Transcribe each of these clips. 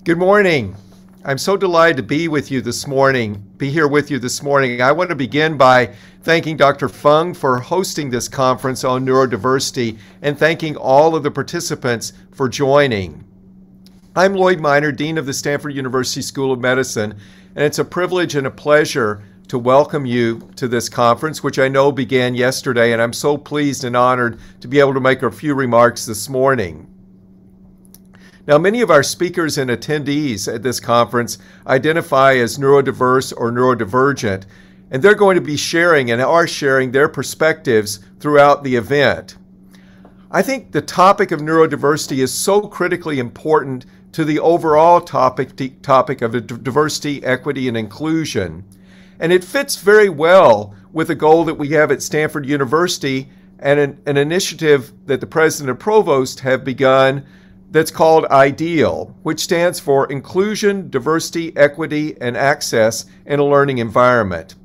Good morning. I'm so delighted to be here with you this morning. I want to begin by thanking Dr. Fung for hosting this conference on neurodiversity and thanking all of the participants for joining. I'm Lloyd Minor, Dean of the Stanford University School of Medicine, and it's a privilege and a pleasure to welcome you to this conference, which I know began yesterday, and I'm so pleased and honored to be able to make a few remarks this morning. Now, many of our speakers and attendees at this conference identify as neurodiverse or neurodivergent, and they're going to be sharing and are sharing their perspectives throughout the event. I think the topic of neurodiversity is so critically important to the overall topic of diversity, equity, and inclusion. And it fits very well with a goal that we have at Stanford University and an initiative that the President and Provost have begun that's called IDEAL, which stands for Inclusion, Diversity, Equity, and Access in a Learning Environment.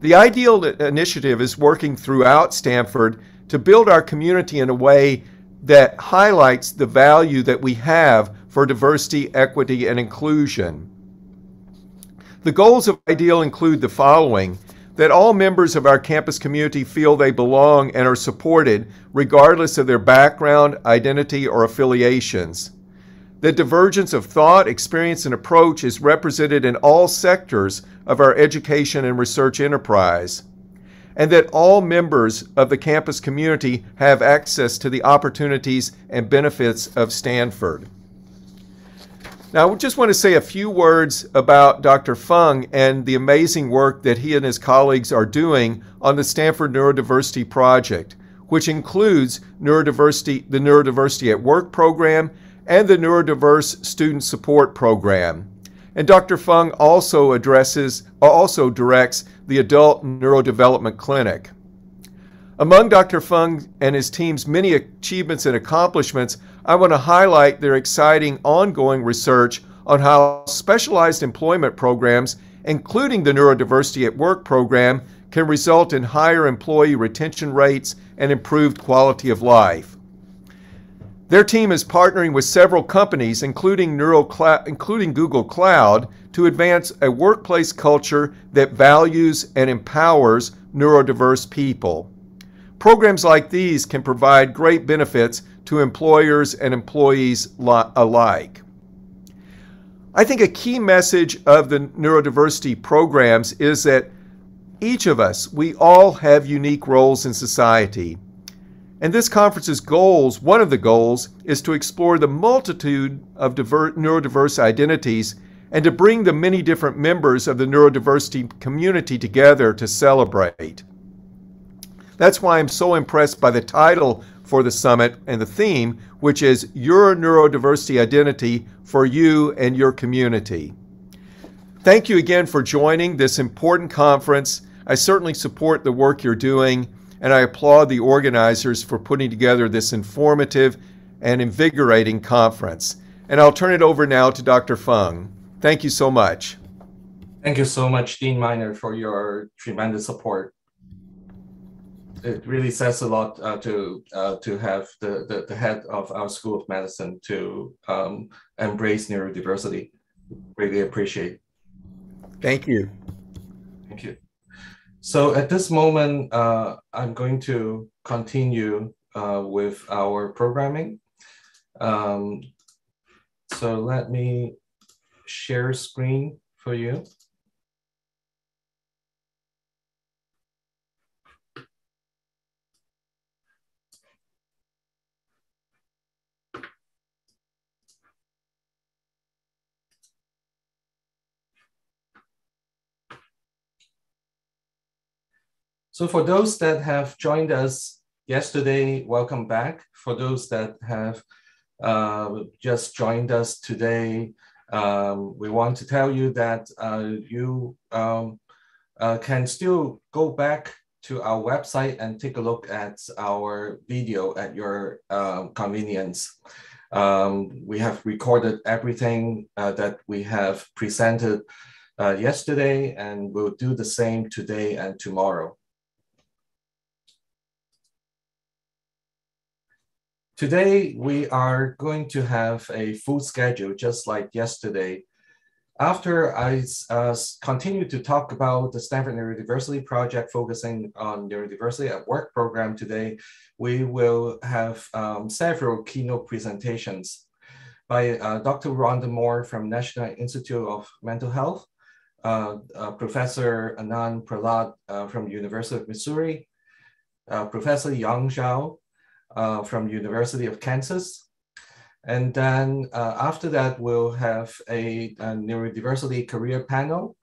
The IDEAL initiative is working throughout Stanford to build our community in a way that highlights the value that we have for diversity, equity, and inclusion. The goals of IDEAL include the following: that all members of our campus community feel they belong and are supported regardless of their background, identity, or affiliations. That divergence of thought, experience, and approach is represented in all sectors of our education and research enterprise. And that all members of the campus community have access to the opportunities and benefits of Stanford. Now, I just want to say a few words about Dr. Fung and the amazing work that he and his colleagues are doing on the Stanford Neurodiversity Project, which includes the Neurodiversity at Work program and the Neurodiverse Student Support Program. And Dr. Fung also directs the Adult Neurodevelopment Clinic. Among Dr. Fung and his team's many achievements and accomplishments, I want to highlight their exciting ongoing research on how specialized employment programs, including the Neurodiversity at Work program, can result in higher employee retention rates and improved quality of life. Their team is partnering with several companies, including Google Cloud, to advance a workplace culture that values and empowers neurodiverse people. Programs like these can provide great benefits to employers and employees alike. I think a key message of the neurodiversity programs is that each of us, we all have unique roles in society. And this conference's goals, one of the goals, is to explore the multitude of neurodiverse identities and to bring the many different members of the neurodiversity community together to celebrate. That's why I'm so impressed by the title for the summit and the theme, which is Your Neurodiversity Identity for You and Your Community. Thank you again for joining this important conference. I certainly support the work you're doing, and I applaud the organizers for putting together this informative and invigorating conference. And I'll turn it over now to Dr. Fung. Thank you so much. Thank you so much, Dean Minor, for your tremendous support. It really says a lot to have the head of our School of Medicine to embrace neurodiversity. Really appreciate. Thank you. Thank you. So at this moment, I'm going to continue with our programming. So let me share screen for you. So for those that have joined us yesterday, welcome back. For those that have just joined us today, we want to tell you that you can still go back to our website and take a look at our video at your convenience. We have recorded everything that we have presented yesterday, and we'll do the same today and tomorrow. Today, we are going to have a full schedule, just like yesterday. After I continue to talk about the Stanford Neurodiversity project focusing on neurodiversity at work program today, we will have several keynote presentations by Dr. Rhonda Moore from National Institute of Mental Health, Professor Anand Prahlad from University of Missouri, Professor Yang Zhao from University of Kansas. And then after that, we'll have a neurodiversity career panel.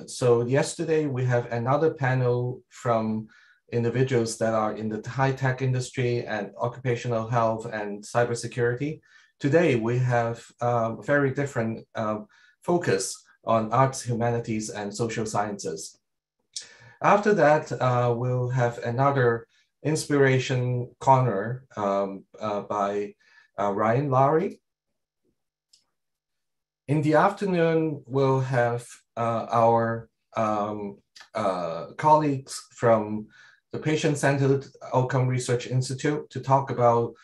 So yesterday, we have another panel from individuals that are in the high-tech industry and occupational health and cybersecurity. Today, we have a very different focus on arts, humanities, and social sciences. After that, we'll have another inspiration corner by Ryan Lowry. In the afternoon, we'll have our colleagues from the Patient-Centered Outcome Research Institute to talk about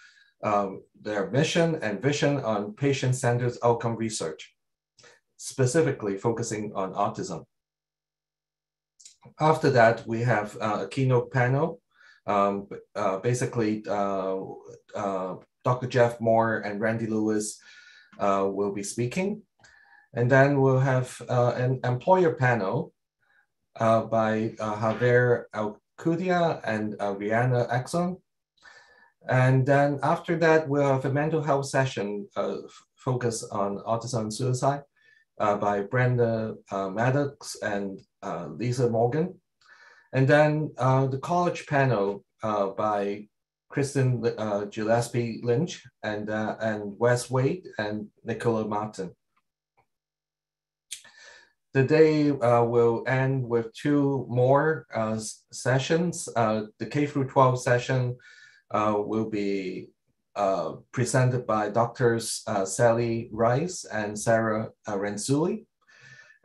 their mission and vision on patient-centered outcome research, specifically focusing on autism. After that, we have a keynote panel. Basically, Dr. Jeff Moore and Randy Lewis will be speaking. And then we'll have an employer panel by Javier Alcudia and Rihanna Exxon. And then after that, we'll have a mental health session focused on autism and suicide by Brenda Maddox and Lisa Morgan. And then the college panel by Kristen Gillespie Lynch and Wes Wade and Nicola Martin. The day will end with two more sessions. The K-12 session will be presented by Doctors Sally Rice and Sarah Renzulli.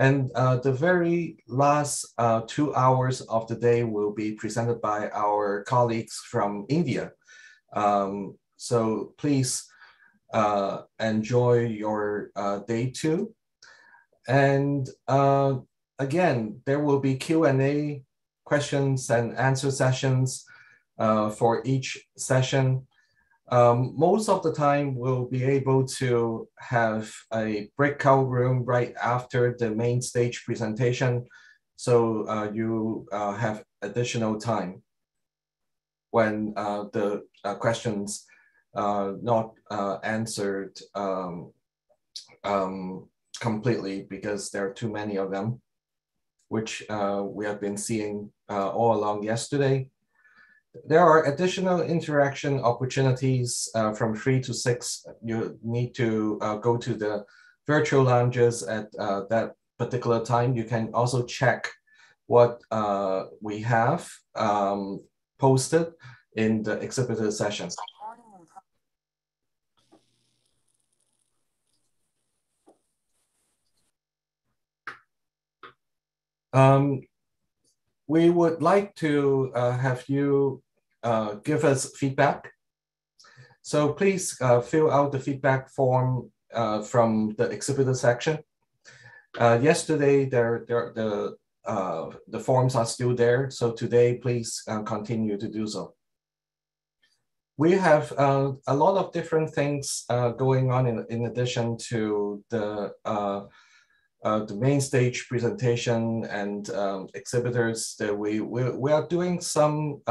And the very last 2 hours of the day will be presented by our colleagues from India. So please enjoy your day two. And again, there will be Q&A, questions and answer sessions for each session. Most of the time, we'll be able to have a breakout room right after the main stage presentation. So you have additional time when the questions not answered completely because there are too many of them, which we have been seeing all along yesterday. There are additional interaction opportunities from 3 to 6. You need to go to the virtual lounges at that particular time. You can also check what we have posted in the exhibitor sessions. We would like to have you give us feedback. So please fill out the feedback form from the exhibitor section. Yesterday, the forms are still there. So today, please continue to do so. we have a lot of different things going on in addition to the main stage presentation and exhibitors. That we are doing some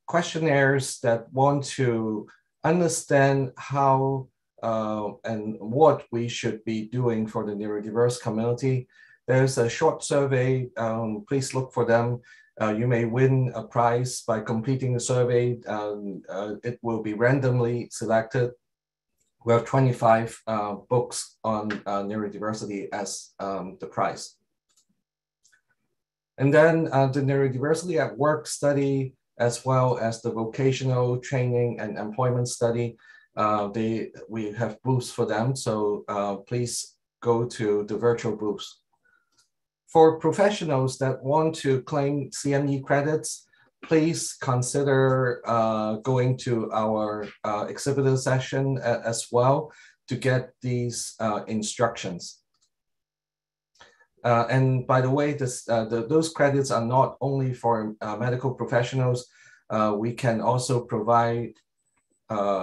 questionnaires that want to understand how and what we should be doing for the neurodiverse community. There's a short survey, please look for them. You may win a prize by completing the survey. It will be randomly selected. We have 25 books on neurodiversity as the prize. And then the neurodiversity at work study, as well as the vocational training and employment study, we have booths for them. So please go to the virtual booths. For professionals that want to claim CME credits, please consider going to our exhibitor session as well to get these instructions. And by the way, those credits are not only for medical professionals. We can also provide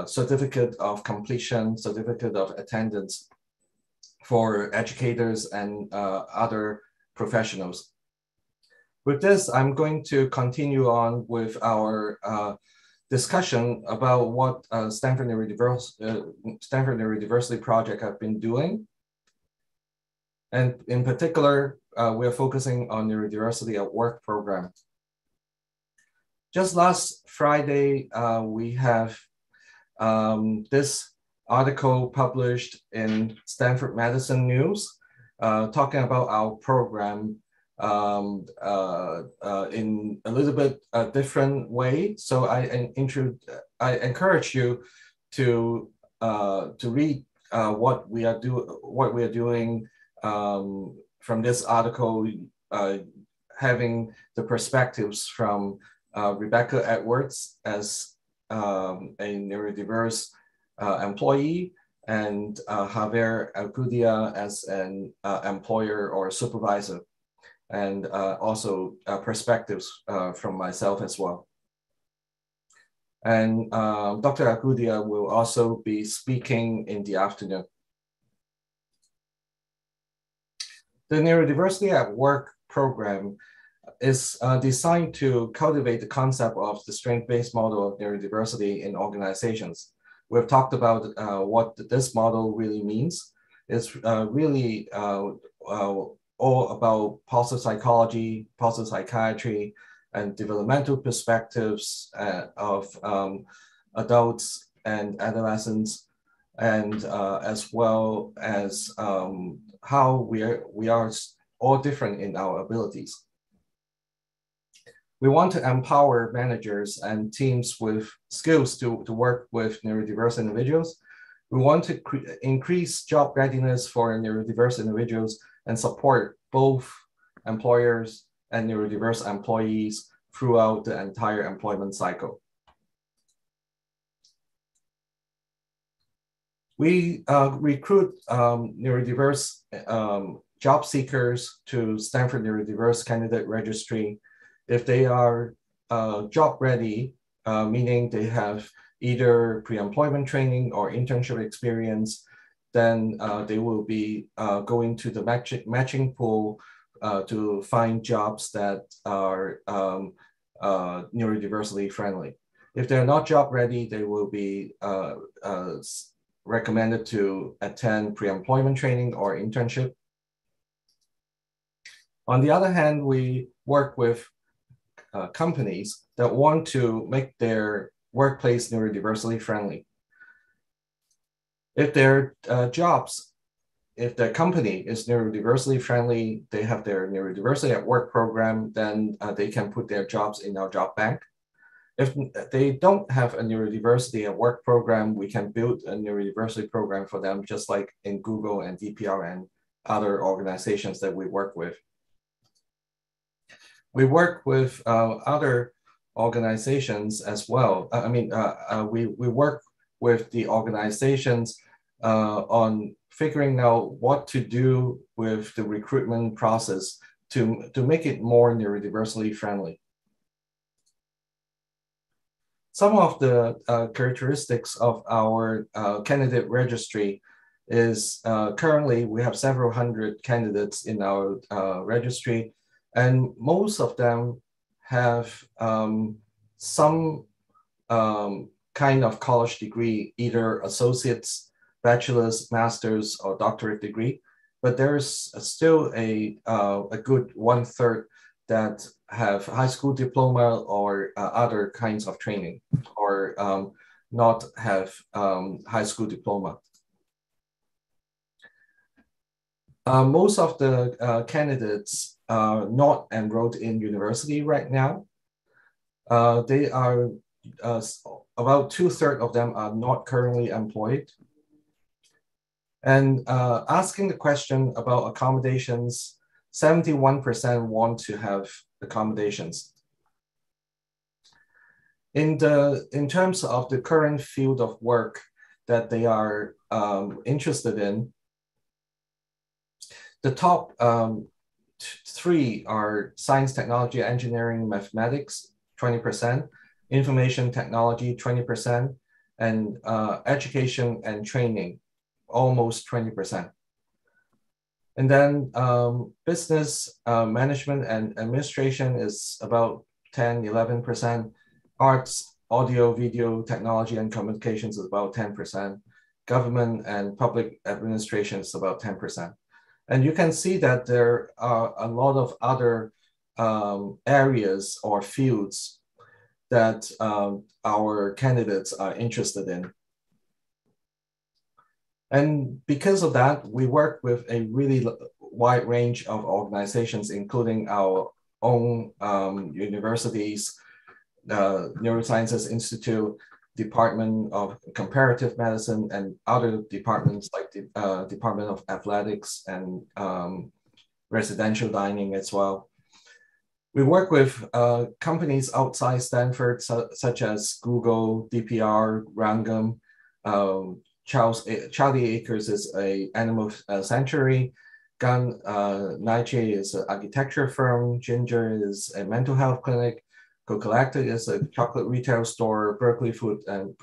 certificate of completion, certificate of attendance for educators and other professionals. With this, I'm going to continue on with our discussion about what Stanford Neurodiversity Project have been doing. And in particular, we are focusing on neurodiversity at work program. Just last Friday, we have this article published in Stanford Medicine News, talking about our program in a little bit different way. So I encourage you to read what we are doing from this article, having the perspectives from Rebecca Edwards as a neurodiverse employee, and Javier Alcudia as an employer or supervisor, and also perspectives from myself as well. And Dr. Alcudia will also be speaking in the afternoon. The Neurodiversity at Work program is designed to cultivate the concept of the strength-based model of neurodiversity in organizations. We've talked about what this model really means. It's really all about positive psychology, positive psychiatry, and developmental perspectives of adults and adolescents, and as well as how we are all different in our abilities. We want to empower managers and teams with skills to work with neurodiverse individuals. We want to increase job readiness for neurodiverse individuals and support both employers and neurodiverse employees throughout the entire employment cycle. We recruit neurodiverse job seekers to Stanford Neurodiverse Candidate Registry. If they are job ready, meaning they have either pre-employment training or internship experience, then they will be going to the matching pool to find jobs that are neurodiversity friendly. If they're not job ready, they will be recommended to attend pre-employment training or internship. On the other hand, we work with companies that want to make their workplace neurodiversity friendly. If their if their company is neurodiversity friendly, they have their neurodiversity at work program, then they can put their jobs in our job bank. If they don't have a neurodiversity at work program, we can build a neurodiversity program for them, just like in Google and DPR and other organizations that we work with. We work with other organizations as well. We work with the organizations on figuring out what to do with the recruitment process to make it more neurodiversity friendly. some of the characteristics of our candidate registry is currently we have several hundred candidates in our registry, and most of them have some kind of college degree, either associate's, bachelor's, master's, or doctorate degree. But there's still a good 1/3 that have high school diploma or other kinds of training, or not have high school diploma. Most of the candidates are not enrolled in university right now. They are about 2/3 of them are not currently employed. And asking the question about accommodations, 71% want to have accommodations. In terms of the current field of work that they are interested in, the top 3 are science, technology, engineering, mathematics, 20%, information technology, 20%, and education and training, almost 20%. And then business management and administration is about 10, 11%. Arts, audio, video, technology, and communications is about 10%. Government and public administration is about 10%. And you can see that there are a lot of other areas or fields that our candidates are interested in. And because of that, we work with a really wide range of organizations, including our own universities, Neurosciences Institute, Department of Comparative Medicine, and other departments like the Department of Athletics and residential dining as well. We work with companies outside Stanford, such as Google, DPR, Rangam. Charlie Acres is an animal sanctuary. Gun Naiche is an architecture firm. Ginger is a mental health clinic. Cocolacta is a chocolate retail store. Berkeley Food and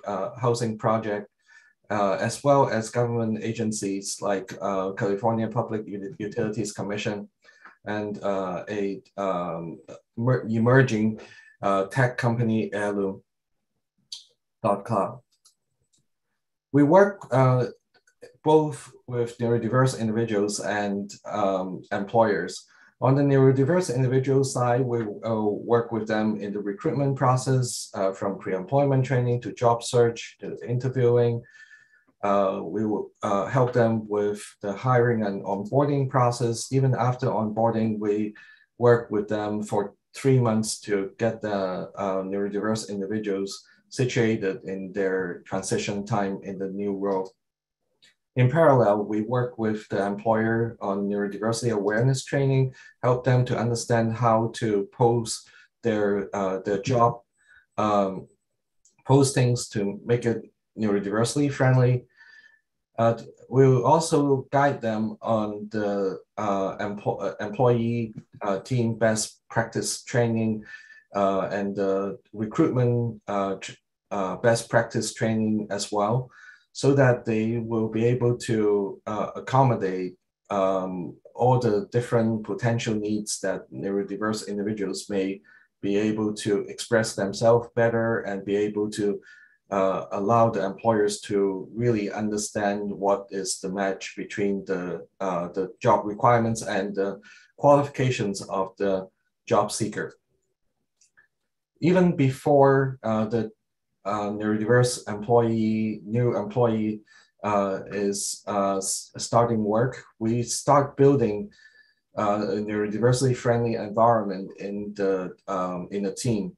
Housing Project, as well as government agencies like California Public Utilities Commission and emerging tech company Heirloom.com. We work both with neurodiverse individuals and employers. On the neurodiverse individual side, we work with them in the recruitment process, from pre-employment training to job search to interviewing. We will help them with the hiring and onboarding process. Even after onboarding, we work with them for 3 months to get the neurodiverse individuals situated in their transition time in the new role. In parallel, we work with the employer on neurodiversity awareness training, help them to understand how to post their job postings to make it neurodiversity friendly. We will also guide them on the employee team best practice training and recruitment best practice training as well, so that they will be able to accommodate all the different potential needs that neurodiverse individuals may be able to express themselves better and be able to allow the employers to really understand what is the match between the job requirements and the qualifications of the job seeker. Even before the neurodiverse new employee is starting work, we start building a neurodiversity friendly environment in the team,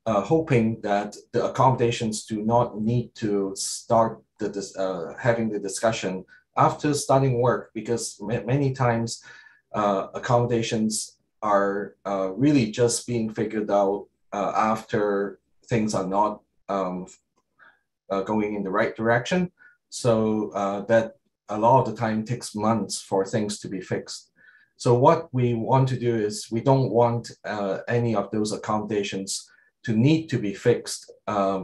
hoping that the accommodations do not need to start having the discussion after starting work, because many times accommodations are really just being figured out after things are not going in the right direction. So that a lot of the time takes months for things to be fixed. So what we want to do is we don't want any of those accommodations need to be fixed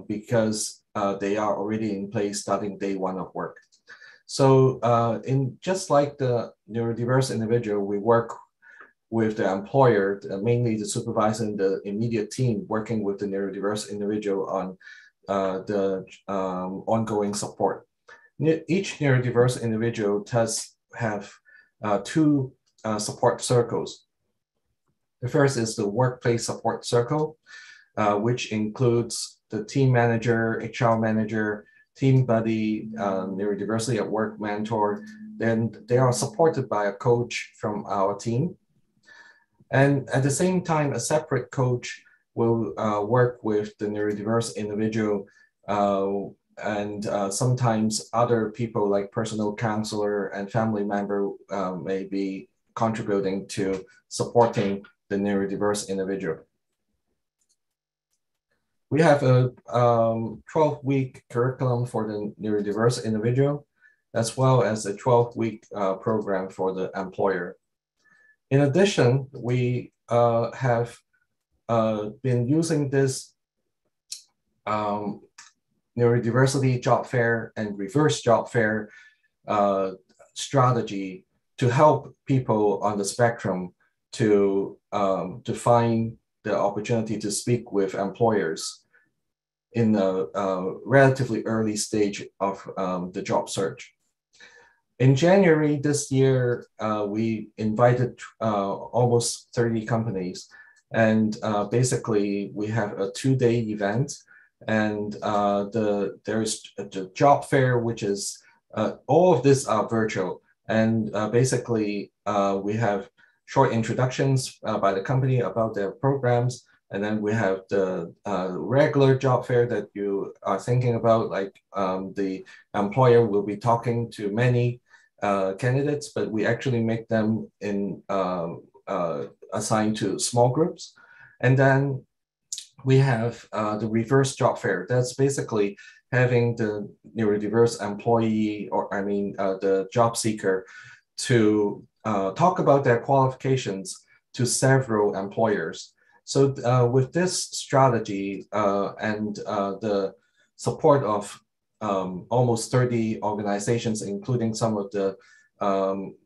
because they are already in place starting day one of work. So just like the neurodiverse individual, we work with the employer, mainly the supervisor and the immediate team, working with the neurodiverse individual on the ongoing support. Each neurodiverse individual does have two support circles. The first is the workplace support circle, which includes the team manager, HR manager, team buddy, neurodiversity at work mentor. Then they are supported by a coach from our team. And at the same time, a separate coach will work with the neurodiverse individual and sometimes other people like personal counselor and family member may be contributing to supporting the neurodiverse individual. We have a 12-week curriculum for the neurodiverse individual, as well as a 12-week program for the employer. In addition, we have been using this neurodiversity job fair and reverse job fair strategy to help people on the spectrum to find the opportunity to speak with employers in a relatively early stage of the job search. In January this year, we invited almost 30 companies, and basically we have a 2-day event, and there's the job fair, which is all of this are virtual, and basically we have short introductions by the company about their programs, and then we have the regular job fair that you are thinking about, like the employer will be talking to many candidates, but we actually make them in assigned to small groups. And then we have the reverse job fair. That's basically having the neurodiverse employee, or the job seeker, to talk about their qualifications to several employers. So with this strategy and the support of almost 30 organizations, including some of the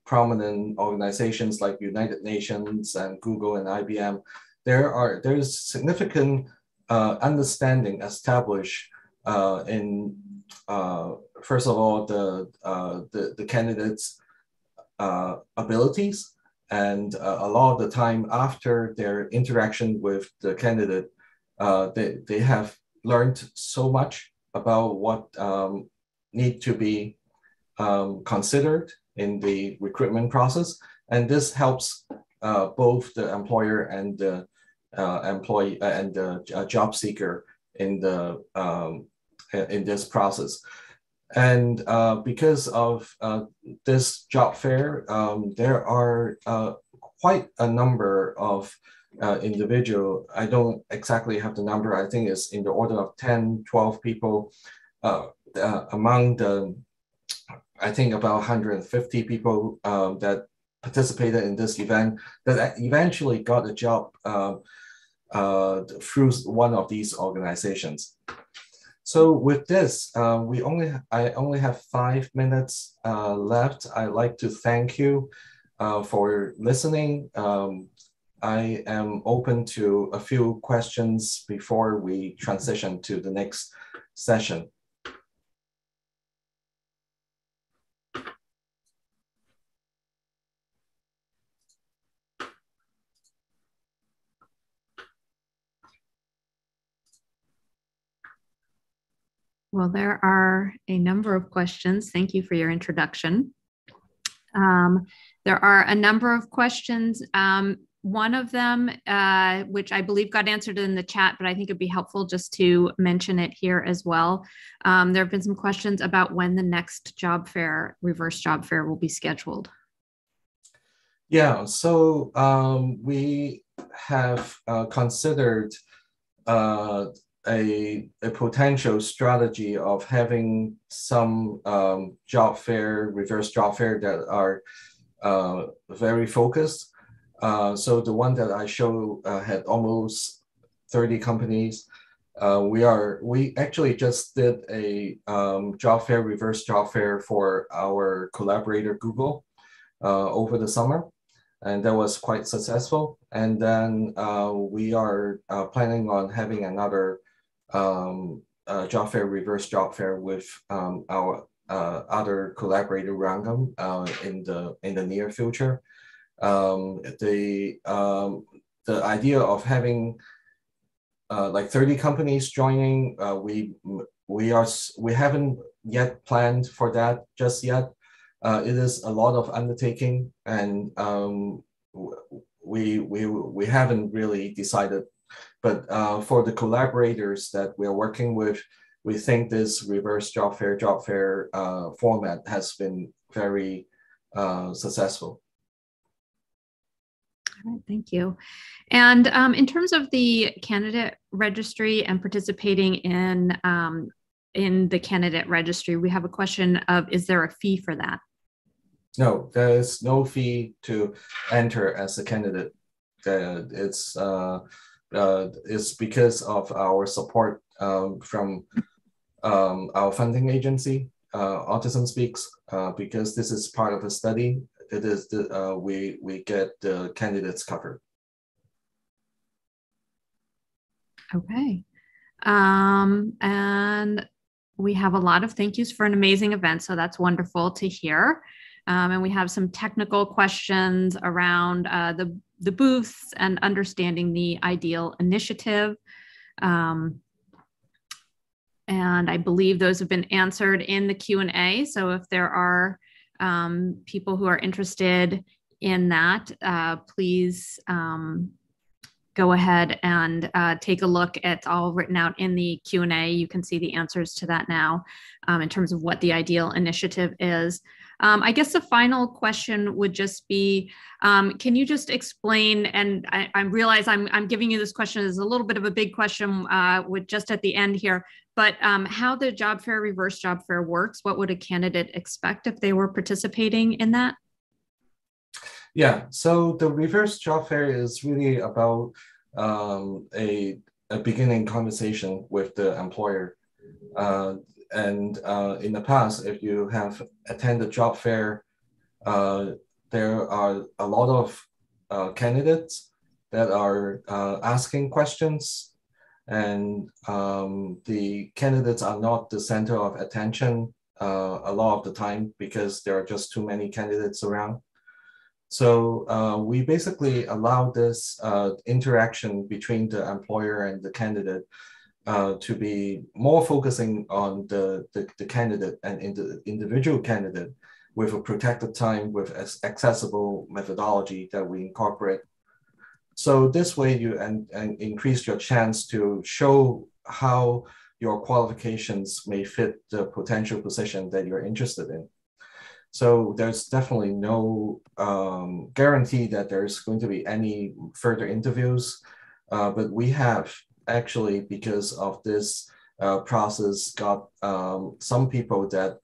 prominent organizations like United Nations and Google and IBM, there's significant understanding established in first of all the candidates' abilities, and a lot of the time after their interaction with the candidate, they have learned so much about what need to be considered in the recruitment process, and this helps both the employer and the employee and the job seeker in this process. And because of this job fair, there are quite a number of individual. I don't exactly have the number. I think it's in the order of 10, 12 people among the, I think about 150 people that participated in this event that eventually got a job through one of these organizations. So with this, I only have 5 minutes left. I'd like to thank you for listening. I am open to a few questions before we transition to the next session. Well, there are a number of questions. Thank you for your introduction. There are a number of questions. One of them, which I believe got answered in the chat, but I think it'd be helpful just to mention it here as well. There have been some questions about when the next job fair, reverse job fair, will be scheduled. Yeah, so we have considered a potential strategy of having some job fair, reverse job fair that are very focused. So the one that I show had almost 30 companies. We actually just did a job fair, reverse job fair for our collaborator Google over the summer, and that was quite successful. And then we are planning on having another job fair, reverse job fair with our other collaborator Rangam in the near future. The idea of having like 30 companies joining, we haven't yet planned for that just yet. It is a lot of undertaking, and we haven't really decided. But for the collaborators that we're working with, we think this reverse job fair format has been very successful. All right, thank you. And in terms of the candidate registry and participating in the candidate registry, we have a question of, is there a fee for that? No, there is no fee to enter as a candidate. It's because of our support from our funding agency, Autism Speaks, because this is part of the study. It is we get the candidates covered. Okay, and we have a lot of thank yous for an amazing event, so that's wonderful to hear. And we have some technical questions around the booths and understanding the IDEAL initiative. And I believe those have been answered in the Q&A. So if there are people who are interested in that, please go ahead and take a look. It's all written out in the Q&A. You can see the answers to that now in terms of what the IDEAL initiative is. I guess the final question would just be, can you just explain, and I realize I'm giving you this question as a little bit of a big question with just at the end here, but how the job fair, reverse job fair works? What would a candidate expect if they were participating in that? Yeah, so the reverse job fair is really about a beginning conversation with the employer. And in the past, if you have attended job fair, there are a lot of candidates that are asking questions, and the candidates are not the center of attention a lot of the time because there are just too many candidates around. So we basically allow this interaction between the employer and the candidate to be more focusing on the candidate and the individual candidate with a protected time with accessible methodology that we incorporate. So this way you and increase your chance to show how your qualifications may fit the potential position that you're interested in. So there's definitely no guarantee that there's going to be any further interviews, but we have actually, because of this process, got some people that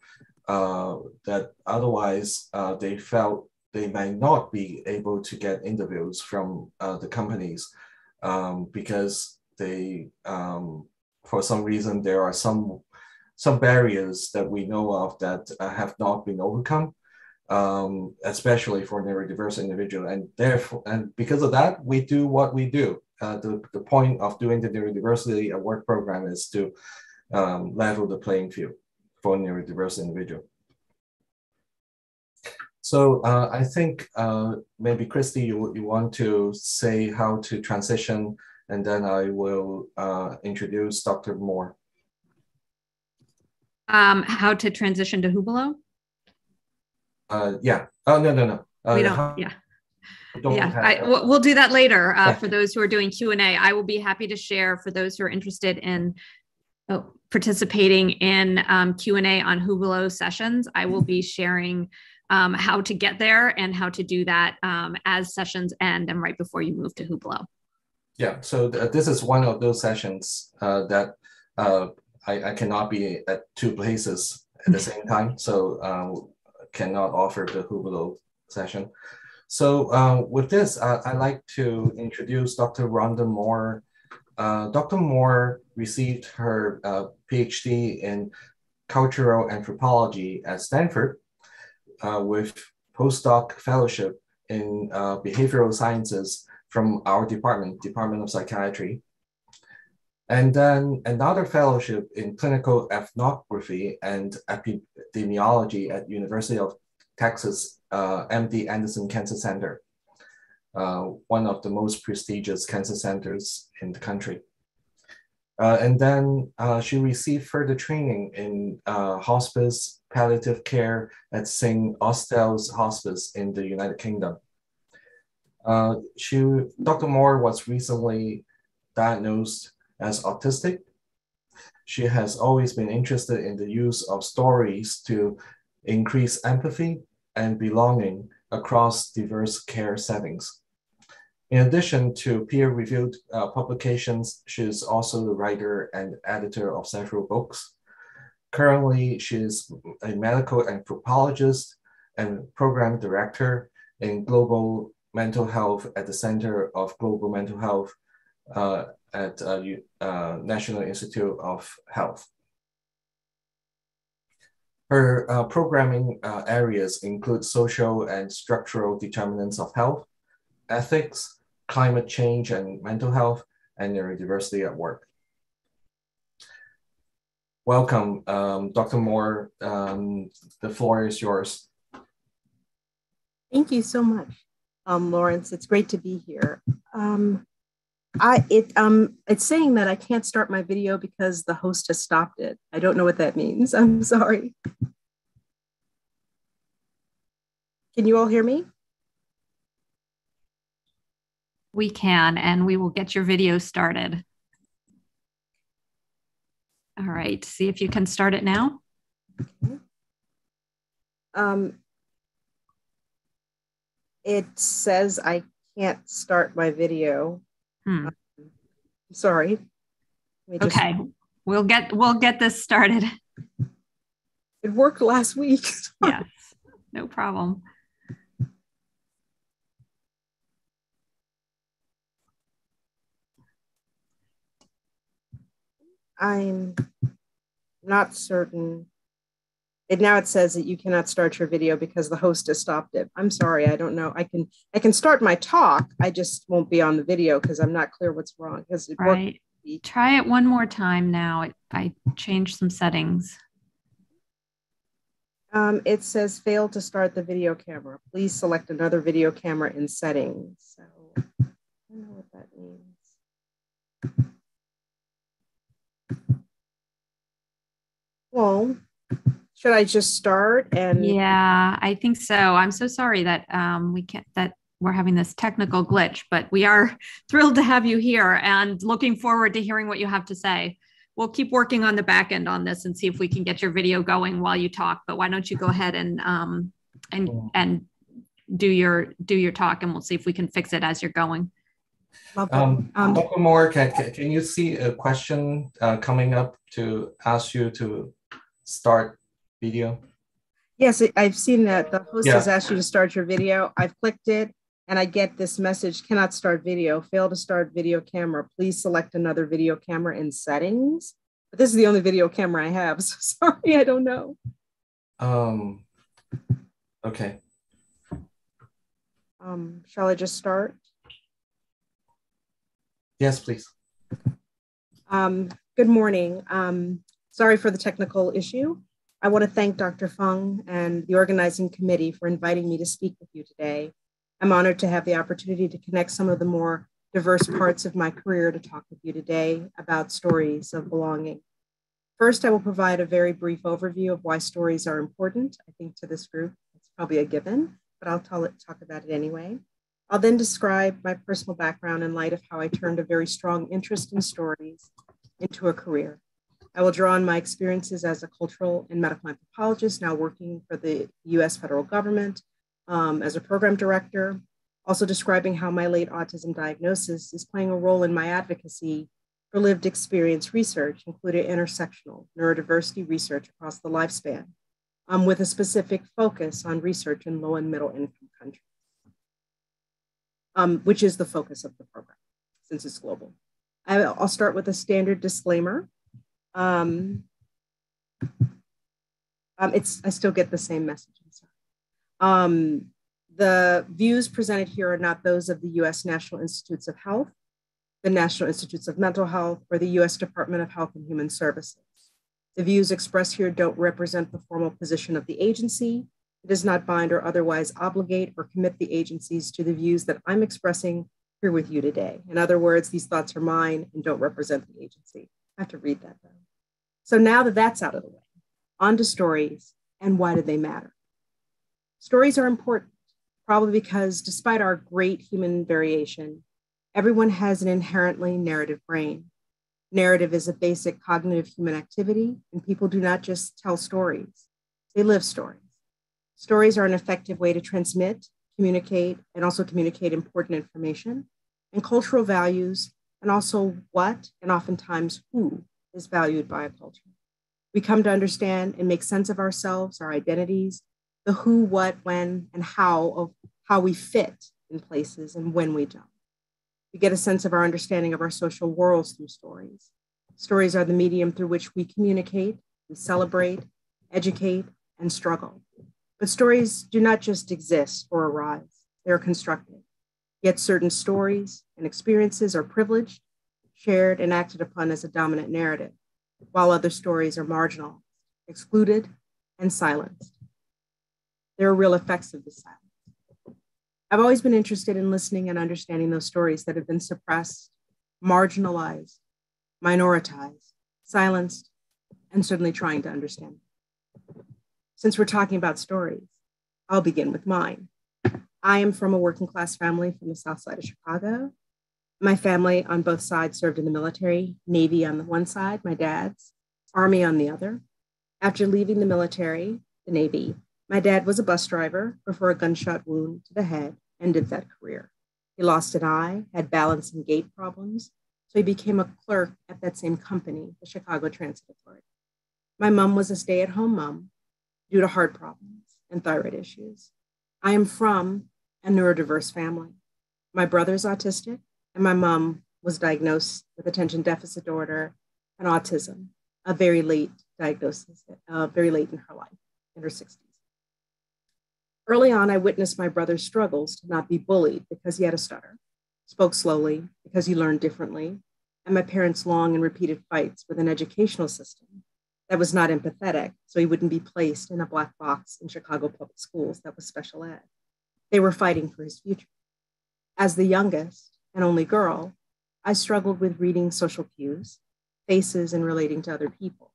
that otherwise they felt they might not be able to get interviews from the companies because they, for some reason, there are some barriers that we know of that have not been overcome, especially for neurodiverse individuals. And therefore, and because of that, we do what we do. The point of doing the neurodiversity at work program is to level the playing field for neurodiverse individual. So I think maybe Christy, you want to say how to transition, and then I will introduce Dr. Moore. How to transition to Hubelo? Yeah. Oh, no. We don't, yeah. We'll do that later for those who are doing Q&A. I will be happy to share for those who are interested in participating in Q&A on Hubelo sessions. I will be sharing how to get there and how to do that as sessions end and right before you move to Hubelo. Yeah, so this is one of those sessions that I cannot be at two places at the same time, so cannot offer the Hubelo session. So with this, I'd like to introduce Dr. Rhonda Moore Dr. Moore received her PhD in cultural anthropology at Stanford with postdoc fellowship in behavioral sciences from our Department of Psychiatry. And then another fellowship in clinical ethnography and epidemiology at University of Texas MD Anderson Cancer Center, one of the most prestigious cancer centers in the country. And then she received further training in hospice palliative care at St. Austell's Hospice in the United Kingdom. Dr. Moore was recently diagnosed as autistic. She has always been interested in the use of stories to increase empathy and belonging across diverse care settings. In addition to peer-reviewed publications, she is also the writer and editor of several books. Currently, she is a medical anthropologist and program director in global mental health at the Center of Global Mental Health at National Institute of Health. Her programming areas include social and structural determinants of health, ethics, climate change and mental health, and neurodiversity at work. Welcome, Dr. Moore. The floor is yours. Thank you so much, Lawrence. It's great to be here. It's saying that I can't start my video because the host has stopped it. I don't know what that means. I'm sorry. Can you all hear me? We can, and we will get your video started. All right, see if you can start it now. Okay. It says I can't start my video. Sorry. Okay, we'll get this started. It worked last week. Yes, no problem. I'm not certain. Now it says that you cannot start your video because the host has stopped it. I'm sorry, I don't know. I can start my talk. I just won't be on the video because I'm not clear what's wrong. Right. Try it one more time now. I changed some settings. It says fail to start the video camera. Please select another video camera in settings. So I don't know what that means. Well, should I just start? And yeah, I think so. I'm so sorry that we're having this technical glitch, but we are thrilled to have you here and looking forward to hearing what you have to say. We'll keep working on the back end on this and see if we can get your video going while you talk. But why don't you go ahead and do your talk, and we'll see if we can fix it as you're going. Dr. Moore, can you see a question coming up to ask you to start video? Yes, I've seen that the host has asked you to start your video. I've clicked it and I get this message, cannot start video, fail to start video camera. Please select another video camera in settings. But this is the only video camera I have, so sorry, I don't know. Okay. Shall I just start? Yes, please. Good morning. Sorry for the technical issue. I want to thank Dr. Fung and the organizing committee for inviting me to speak with you today. I'm honored to have the opportunity to connect some of the more diverse parts of my career to talk with you today about stories of belonging. First, I will provide a very brief overview of why stories are important. I think to this group, it's probably a given, but I'll talk about it anyway. I'll then describe my personal background in light of how I turned a very strong interest in stories into a career. I will draw on my experiences as a cultural and medical anthropologist, now working for the US federal government as a program director, also describing how my late autism diagnosis is playing a role in my advocacy for lived experience research, including intersectional neurodiversity research across the lifespan, with a specific focus on research in low and middle income countries, which is the focus of the program since it's global. I'll start with a standard disclaimer. I still get the same message. I'm sorry. The views presented here are not those of the U.S. National Institutes of Health, the National Institutes of Mental Health, or the U.S. Department of Health and Human Services. The views expressed here don't represent the formal position of the agency. It does not bind or otherwise obligate or commit the agencies to the views that I'm expressing here with you today. In other words, these thoughts are mine and don't represent the agency. I have to read that though. So now that that's out of the way, on to stories and why do they matter? Stories are important, probably because despite our great human variation, everyone has an inherently narrative brain. Narrative is a basic cognitive human activity, and people do not just tell stories, they live stories. Stories are an effective way to transmit, communicate, and also communicate important information and cultural values, and also what, and oftentimes who, is valued by a culture. We come to understand and make sense of ourselves, our identities, the who, what, when, and how of how we fit in places and when we don't. We get a sense of our understanding of our social worlds through stories. Stories are the medium through which we communicate, we celebrate, educate, and struggle. But stories do not just exist or arise, they are constructed. Yet certain stories and experiences are privileged, shared, and acted upon as a dominant narrative, while other stories are marginal, excluded, and silenced. There are real effects of this silence. I've always been interested in listening and understanding those stories that have been suppressed, marginalized, minoritized, silenced, and certainly trying to understand. Since we're talking about stories, I'll begin with mine. I am from a working class family from the South Side of Chicago. My family on both sides served in the military, Navy on the one side, my dad's, Army on the other. After leaving the military, the Navy, my dad was a bus driver before a gunshot wound to the head ended that career. He lost an eye, had balance and gait problems, so he became a clerk at that same company, the Chicago Transit Authority. My mom was a stay-at-home mom due to heart problems and thyroid issues. I am from a neurodiverse family. My brother's autistic, and my mom was diagnosed with attention deficit disorder and autism, a very late diagnosis, very late in her life, in her 60s. Early on, I witnessed my brother's struggles to not be bullied because he had a stutter, spoke slowly because he learned differently, and my parents' long and repeated fights with an educational system that was not empathetic, so he wouldn't be placed in a black box in Chicago public schools that was special ed. They were fighting for his future. As the youngest and only girl, I struggled with reading social cues, faces, and relating to other people.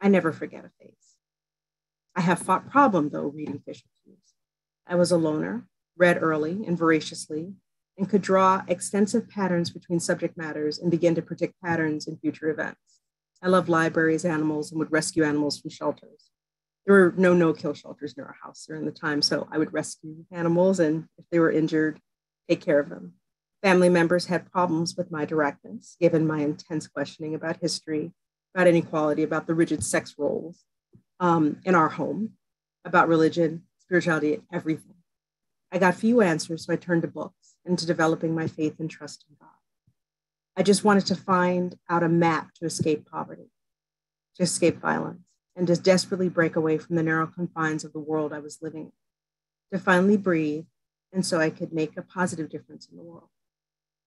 I never forget a face. I have fought problem, though, reading facial cues. I was a loner, read early and voraciously, and could draw extensive patterns between subject matters and begin to predict patterns in future events. I loved libraries, animals, and would rescue animals from shelters. There were no no-kill shelters near our house during the time, so I would rescue animals, and if they were injured, take care of them. Family members had problems with my directness, given my intense questioning about history, about inequality, about the rigid sex roles in our home, about religion, spirituality, everything. I got few answers, so I turned to books and to developing my faith and trust in God. I just wanted to find out a map to escape poverty, to escape violence, and to desperately break away from the narrow confines of the world I was living in, to finally breathe, and so I could make a positive difference in the world.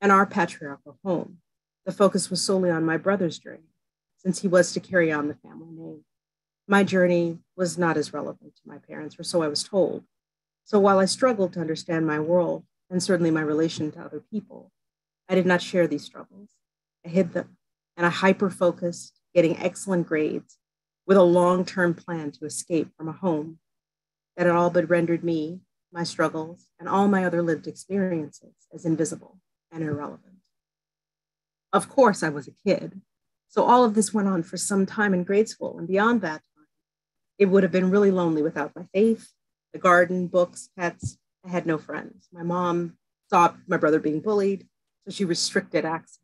In our patriarchal home, the focus was solely on my brother's journey, since he was to carry on the family name. My journey was not as relevant to my parents, or so I was told. So while I struggled to understand my world, and certainly my relation to other people, I did not share these struggles. I hid them, and I hyper-focused, getting excellent grades, with a long-term plan to escape from a home that had all but rendered me, my struggles, and all my other lived experiences as invisible and irrelevant. Of course, I was a kid, so all of this went on for some time in grade school, and beyond that time, it would have been really lonely without my faith, the garden, books, pets. I had no friends. My mom saw my brother being bullied, so she restricted access.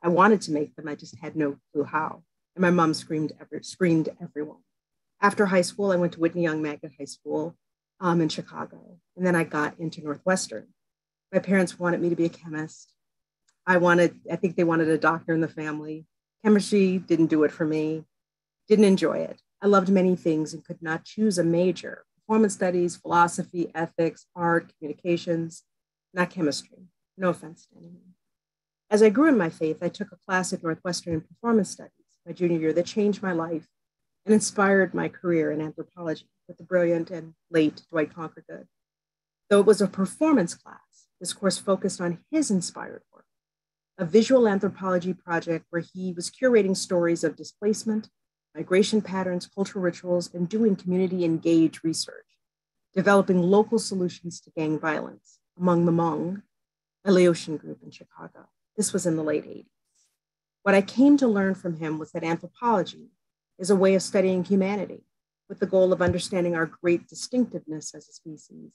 I wanted to make them, I just had no clue how. And my mom screamed everyone. After high school, I went to Whitney Young Magnet High School in Chicago. And then I got into Northwestern. My parents wanted me to be a chemist. I think they wanted a doctor in the family. Chemistry didn't do it for me, didn't enjoy it. I loved many things and could not choose a major. Performance studies, philosophy, ethics, art, communications, not chemistry. No offense to anyone. As I grew in my faith, I took a class at Northwestern in performance studies my junior year that changed my life and inspired my career in anthropology with the brilliant and late Dwight Conkergood. Though it was a performance class, this course focused on his inspired work, a visual anthropology project where he was curating stories of displacement, migration patterns, cultural rituals, and doing community engaged research, developing local solutions to gang violence among the Hmong, a Laotian group in Chicago. This was in the late 80s. What I came to learn from him was that anthropology is a way of studying humanity with the goal of understanding our great distinctiveness as a species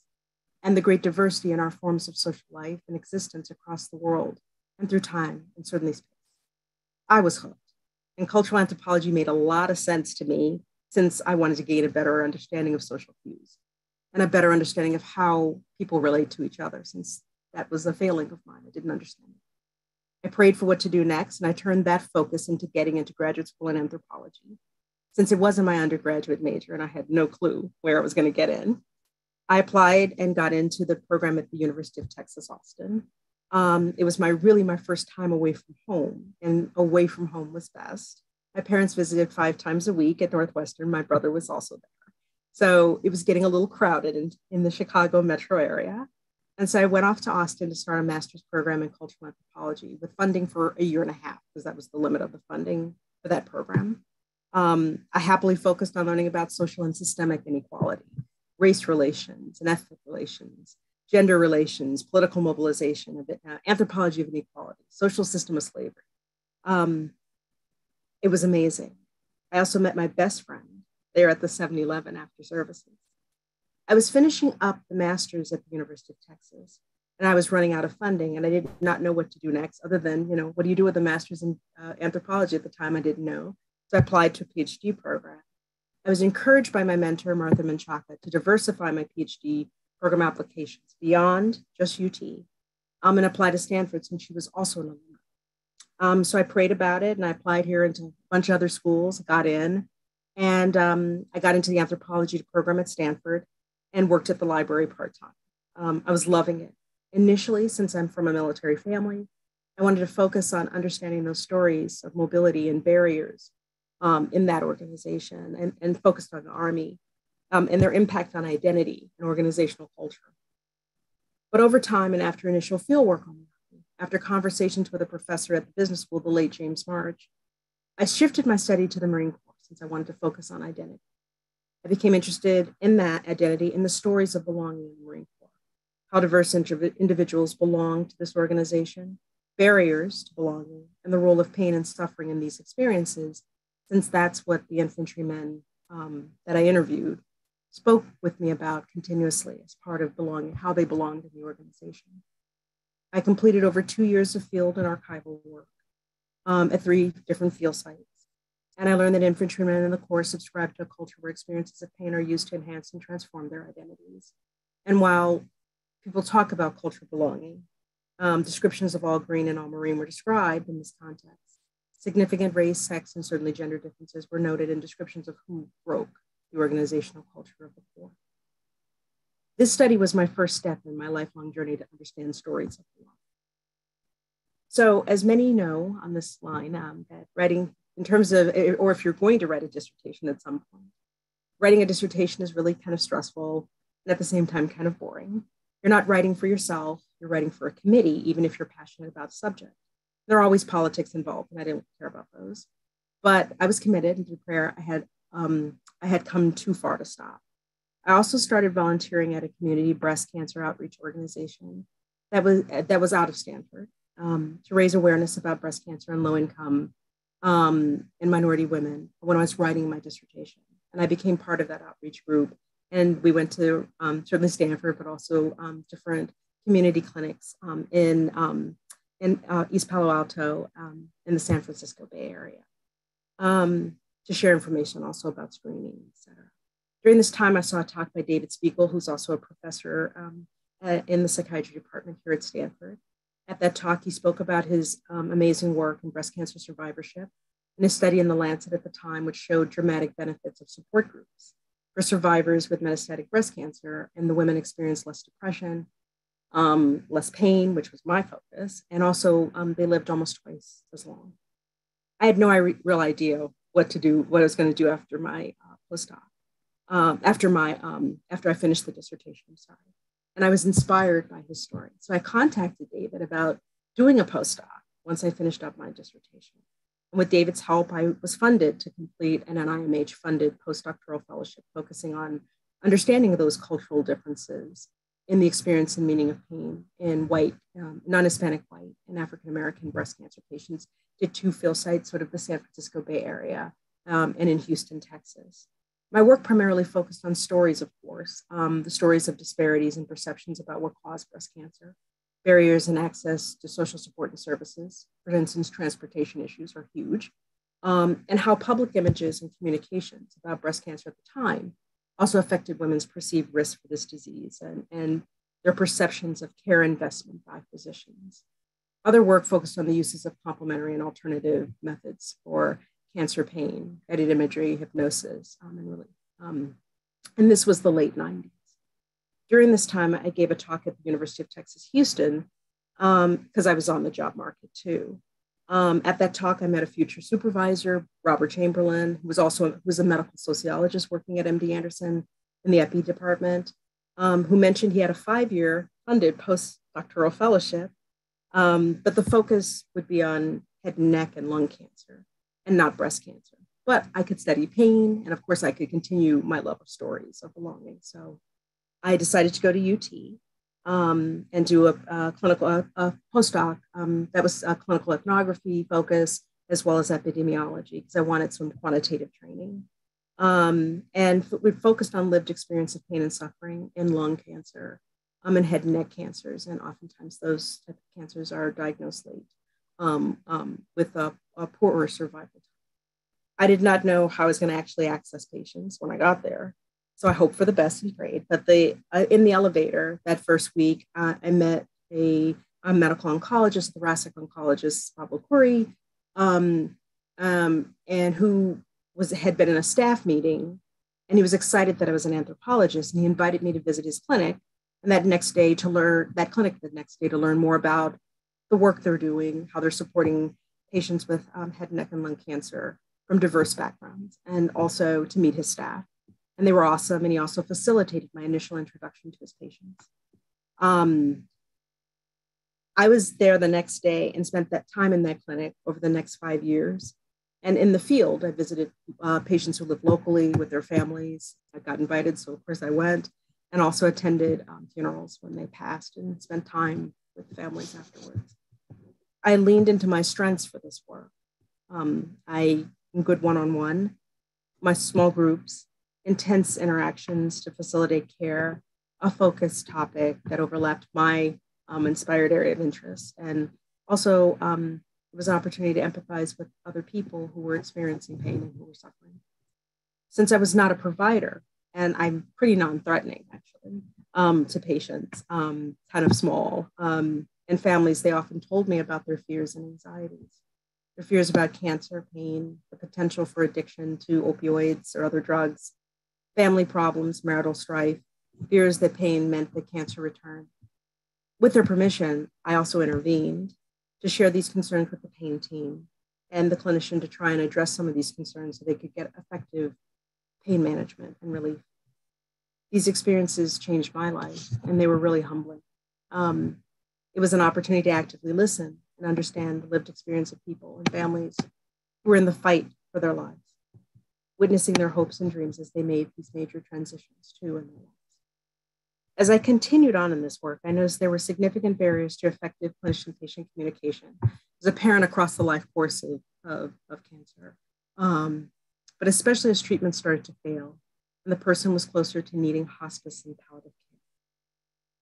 and the great diversity in our forms of social life and existence across the world and through time and certainly space. I was hooked, and cultural anthropology made a lot of sense to me since I wanted to gain a better understanding of social cues and a better understanding of how people relate to each other, since that was a failing of mine. I didn't understand it. I prayed for what to do next, and I turned that focus into getting into graduate school in anthropology. Since it wasn't my undergraduate major and I had no clue where I was going to get in, I applied and got into the program at the University of Texas, Austin. It was my first time away from home, and away from home was best. My parents visited 5 times a week at Northwestern. My brother was also there. So it was getting a little crowded in the Chicago metro area. And so I went off to Austin to start a master's program in cultural anthropology with funding for a year and a half, because that was the limit of the funding for that program. I happily focused on learning about social and systemic inequality, race relations and ethnic relations, gender relations, political mobilization, anthropology of inequality, social system of slavery. It was amazing. I also met my best friend there at the 7-Eleven after services. I was finishing up the master's at the University of Texas, and I was running out of funding, and I did not know what to do next, other than, what do you do with a master's in anthropology? At the time, I didn't know. So I applied to a PhD program. I was encouraged by my mentor, Martha Menchaca, to diversify my PhD program applications beyond just UT, and apply to Stanford, since she was also an alumna. So I prayed about it, and I applied here into a bunch of other schools, got in, and I got into the anthropology program at Stanford and worked at the library part-time. I was loving it. Initially, since I'm from a military family, I wanted to focus on understanding those stories of mobility and barriers in that organization, and focused on the Army and their impact on identity and organizational culture. But over time, and after initial fieldwork on the Army, after conversations with a professor at the business school, the late James March, I shifted my study to the Marine Corps, since I wanted to focus on identity. I became interested in that identity in the stories of belonging in the Marine Corps, how diverse individuals belong to this organization, barriers to belonging, and the role of pain and suffering in these experiences, since that's what the infantrymen that I interviewed spoke with me about continuously as part of belonging, how they belonged in the organization. I completed over 2 years of field and archival work at 3 different field sites. And I learned that infantrymen in the Corps subscribe to a culture where experiences of pain are used to enhance and transform their identities. And while people talk about cultural belonging, descriptions of all green and all marine were described in this context. Significant race, sex, and certainly gender differences were noted in descriptions of who broke the organizational culture of the Corps. This study was my first step in my lifelong journey to understand stories of belonging. So as many know on this line, that writing in terms of, or if you're going to write a dissertation at some point, writing a dissertation is really kind of stressful and at the same time kind of boring. You're not writing for yourself, you're writing for a committee, even if you're passionate about the subject. There are always politics involved, and I didn't care about those. But I was committed, and through prayer, I had come too far to stop. I also started volunteering at a community breast cancer outreach organization that was out of Stanford, to raise awareness about breast cancer in low income and minority women when I was writing my dissertation. And I became part of that outreach group. And we went to certainly Stanford, but also different community clinics in East Palo Alto, in the San Francisco Bay Area, to share information also about screening, et cetera. During this time, I saw a talk by David Spiegel, who's also a professor in the psychiatry department here at Stanford. At that talk, he spoke about his amazing work in breast cancer survivorship and his study in The Lancet at the time, which showed dramatic benefits of support groups for survivors with metastatic breast cancer, and the women experienced less depression, less pain, which was my focus, and also they lived almost twice as long. I had no real idea what I was going to do after my postdoc, after I finished the dissertation, I'm sorry. And I was inspired by his story. So I contacted David about doing a postdoc once I finished up my dissertation. And with David's help, I was funded to complete an NIMH-funded postdoctoral fellowship focusing on understanding of those cultural differences in the experience and meaning of pain in white, non-Hispanic white, and African-American breast cancer patients. Did 2 field sites, sort of the San Francisco Bay Area, and in Houston, Texas. My work primarily focused on stories, of course, the stories of disparities and perceptions about what caused breast cancer, barriers in access to social support and services. For instance, transportation issues are huge, and how public images and communications about breast cancer at the time also affected women's perceived risk for this disease and their perceptions of care investment by physicians. Other work focused on the uses of complementary and alternative methods for cancer pain, guided imagery, hypnosis, and this was the late 90s. During this time, I gave a talk at the University of Texas, Houston, because I was on the job market too. At that talk, I met a future supervisor, Robert Chamberlain, who was a medical sociologist working at MD Anderson in the epi department, who mentioned he had a 5-year funded postdoctoral fellowship, but the focus would be on head and neck and lung cancer and not breast cancer. But I could study pain, and of course I could continue my love of stories of belonging. So I decided to go to UT and do a clinical postdoc that was a clinical ethnography focus as well as epidemiology, because I wanted some quantitative training. And we focused on lived experience of pain and suffering in lung cancer and head and neck cancers. And oftentimes those type of cancers are diagnosed late with a poorer survival time. I did not know how I was going to actually access patients when I got there. So I hoped for the best and prayed. But in the elevator that first week, I met a medical oncologist, thoracic oncologist, Pablo Curry, and who had been in a staff meeting. And he was excited that I was an anthropologist, and he invited me to visit his clinic. And that clinic the next day to learn more about the work they're doing, how they're supporting patients with head, neck, and lung cancer from diverse backgrounds, and also to meet his staff. And they were awesome, and he also facilitated my initial introduction to his patients. I was there the next day and spent that time in that clinic over the next 5 years. And in the field, I visited patients who live locally with their families. I got invited, so of course I went, and also attended funerals when they passed and spent time with families afterwards. I leaned into my strengths for this work. I'm good one-on-one, my small groups, intense interactions to facilitate care, a focused topic that overlapped my inspired area of interest. And also it was an opportunity to empathize with other people who were experiencing pain and who were suffering. Since I was not a provider, and I'm pretty non-threatening actually to patients, kind of small, and families, they often told me about their fears and anxieties. Their fears about cancer, pain, the potential for addiction to opioids or other drugs, family problems, marital strife, fears that pain meant that cancer returned. With their permission, I also intervened to share these concerns with the pain team and the clinician to try and address some of these concerns so they could get effective pain management and relief. These experiences changed my life, and they were really humbling. It was an opportunity to actively listen and understand the lived experience of people and families who were in the fight for their lives, witnessing their hopes and dreams as they made these major transitions too in their lives. As I continued on in this work, I noticed there were significant barriers to effective clinician-patient communication as apparent across the life course of cancer, but especially as treatment started to fail and the person was closer to needing hospice and palliative care.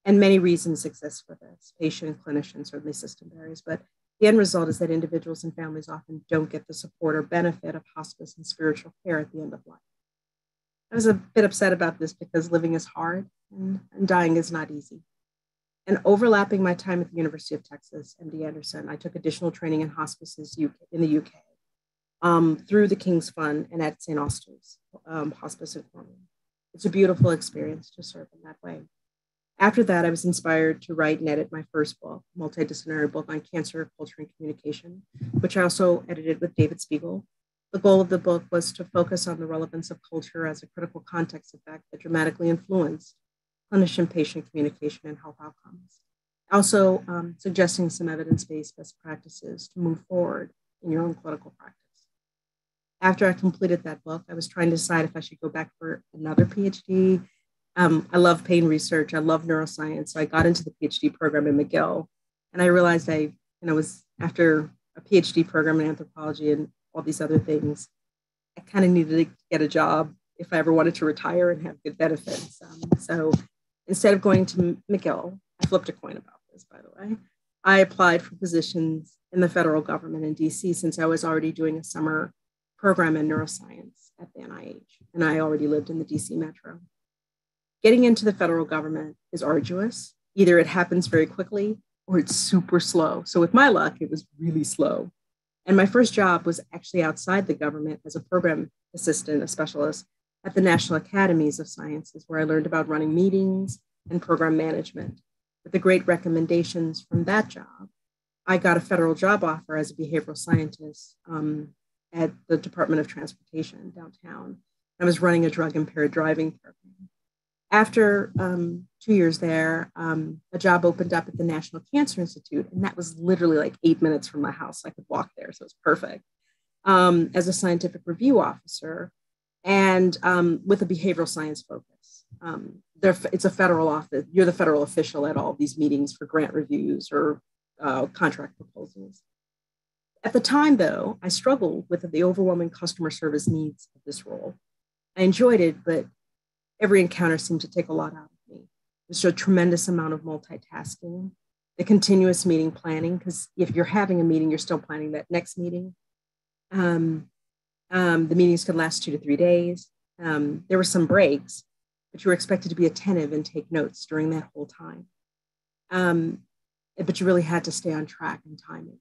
And many reasons exist for this, patient and clinician, certainly system barriers, but the end result is that individuals and families often don't get the support or benefit of hospice and spiritual care at the end of life. I was a bit upset about this because living is hard and dying is not easy. And overlapping my time at the University of Texas, MD Anderson, I took additional training in hospices in the UK through the King's Fund and at St. Auster's Hospice in Cornwall. It's a beautiful experience to serve in that way. After that, I was inspired to write and edit my first book, multidisciplinary book on cancer, culture, and communication, which I also edited with David Spiegel. The goal of the book was to focus on the relevance of culture as a critical context effect that dramatically influenced clinician-patient communication and health outcomes. Also, suggesting some evidence-based best practices to move forward in your own clinical practice. After I completed that book, I was trying to decide if I should go back for another PhD. I love pain research. I love neuroscience. So I got into the PhD program in McGill, and I realized I was after a PhD program in anthropology and all these other things, I kind of needed to get a job if I ever wanted to retire and have good benefits. So instead of going to McGill, I flipped a coin about this, by the way. I applied for positions in the federal government in DC since I was already doing a summer program in neuroscience at the NIH, and I already lived in the DC metro. Getting into the federal government is arduous. Either it happens very quickly or it's super slow. So with my luck, it was really slow. And my first job was actually outside the government as a program assistant, a specialist at the National Academies of Sciences, where I learned about running meetings and program management. With the great recommendations from that job, I got a federal job offer as a behavioral scientist at the Department of Transportation downtown. I was running a drug-impaired driving program. After 2 years there, a job opened up at the National Cancer Institute, and that was literally like 8 minutes from my house. I could walk there, so it was perfect. As a scientific review officer, and with a behavioral science focus. It's a federal office. You're the federal official at all of these meetings for grant reviews or contract proposals. At the time, though, I struggled with the overwhelming customer service needs of this role. I enjoyed it, but every encounter seemed to take a lot out of me. There's a tremendous amount of multitasking, the continuous meeting planning, because if you're having a meeting, you're still planning that next meeting. The meetings could last 2 to 3 days. There were some breaks, but you were expected to be attentive and take notes during that whole time. But you really had to stay on track and timing.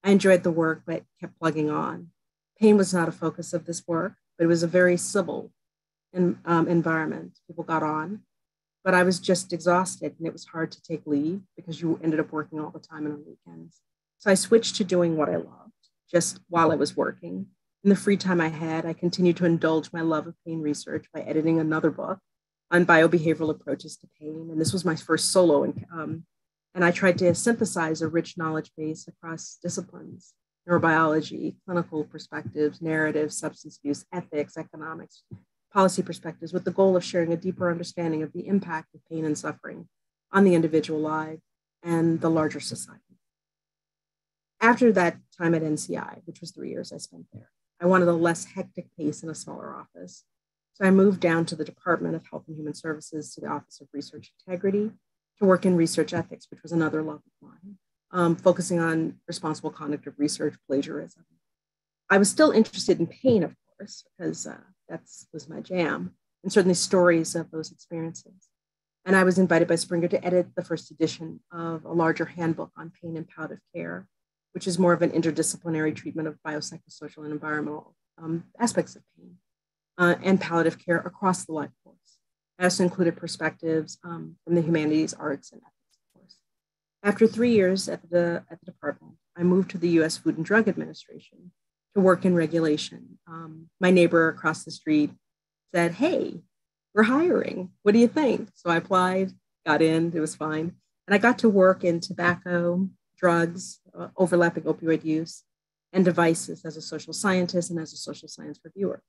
I enjoyed the work, but kept plugging on. Pain was not a focus of this work, but it was a very civil environment. People got on, but I was just exhausted, and it was hard to take leave because you ended up working all the time and on weekends. So I switched to doing what I loved just while I was working. In the free time I had, I continued to indulge my love of pain research by editing another book on biobehavioral approaches to pain. And this was my first solo. And I tried to synthesize a rich knowledge base across disciplines, neurobiology, clinical perspectives, narrative, substance use, ethics, economics, policy perspectives, with the goal of sharing a deeper understanding of the impact of pain and suffering on the individual life and the larger society. After that time at NCI, which was 3 years I spent there, I wanted a less hectic pace in a smaller office. So I moved down to the Department of Health and Human Services to the Office of Research Integrity to work in research ethics, which was another love of mine, focusing on responsible conduct of research, plagiarism. I was still interested in pain, of course, because that was my jam, and certainly stories of those experiences. And I was invited by Springer to edit the first edition of a larger handbook on pain and palliative care, which is more of an interdisciplinary treatment of biopsychosocial and environmental aspects of pain and palliative care across the life course. I also included perspectives from the humanities, arts, and ethics, of course. After 3 years at the department, I moved to the US Food and Drug Administration to work in regulation. My neighbor across the street said, "Hey, we're hiring. What do you think?" So I applied, got in, it was fine. And I got to work in tobacco, drugs, overlapping opioid use, and devices as a social scientist and as a social science reviewer.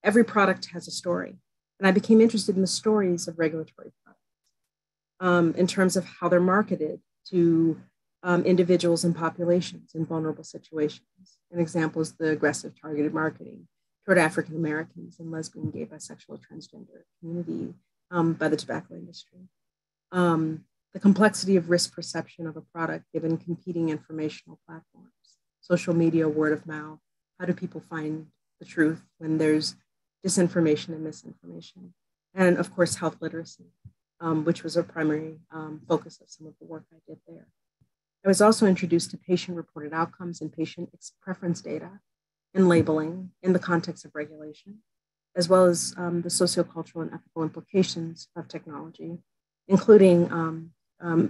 Every product has a story. And I became interested in the stories of regulatory products in terms of how they're marketed to individuals and populations in vulnerable situations. An example is the aggressive targeted marketing toward African Americans and lesbian, gay, bisexual, transgender community by the tobacco industry. The complexity of risk perception of a product given competing informational platforms, social media, word of mouth. How do people find the truth when there's disinformation and misinformation? And of course, health literacy. which was a primary focus of some of the work I did there. I was also introduced to patient-reported outcomes and patient preference data and labeling in the context of regulation, as well as the sociocultural and ethical implications of technology, including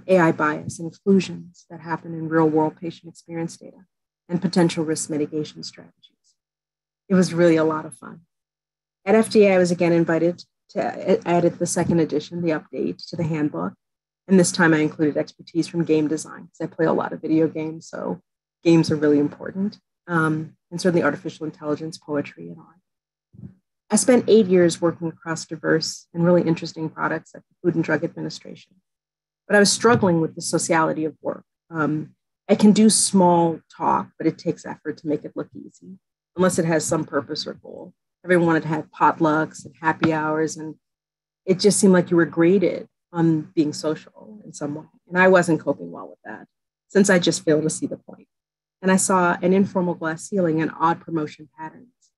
AI bias and exclusions that happen in real-world patient experience data and potential risk mitigation strategies. It was really a lot of fun. At FDA, I was again invited to add the second edition, the update to the handbook. And this time I included expertise from game design because I play a lot of video games, so games are really important. And certainly artificial intelligence, poetry, and art. I spent 8 years working across diverse and really interesting products at the Food and Drug Administration. But I was struggling with the sociality of work. I can do small talk, but it takes effort to make it look easy, unless it has some purpose or goal. Everyone wanted to have potlucks and happy hours, and it just seemed like you were graded on being social in some way. And I wasn't coping well with that, since I just failed to see the point. And I saw an informal glass ceiling and odd promotion patterns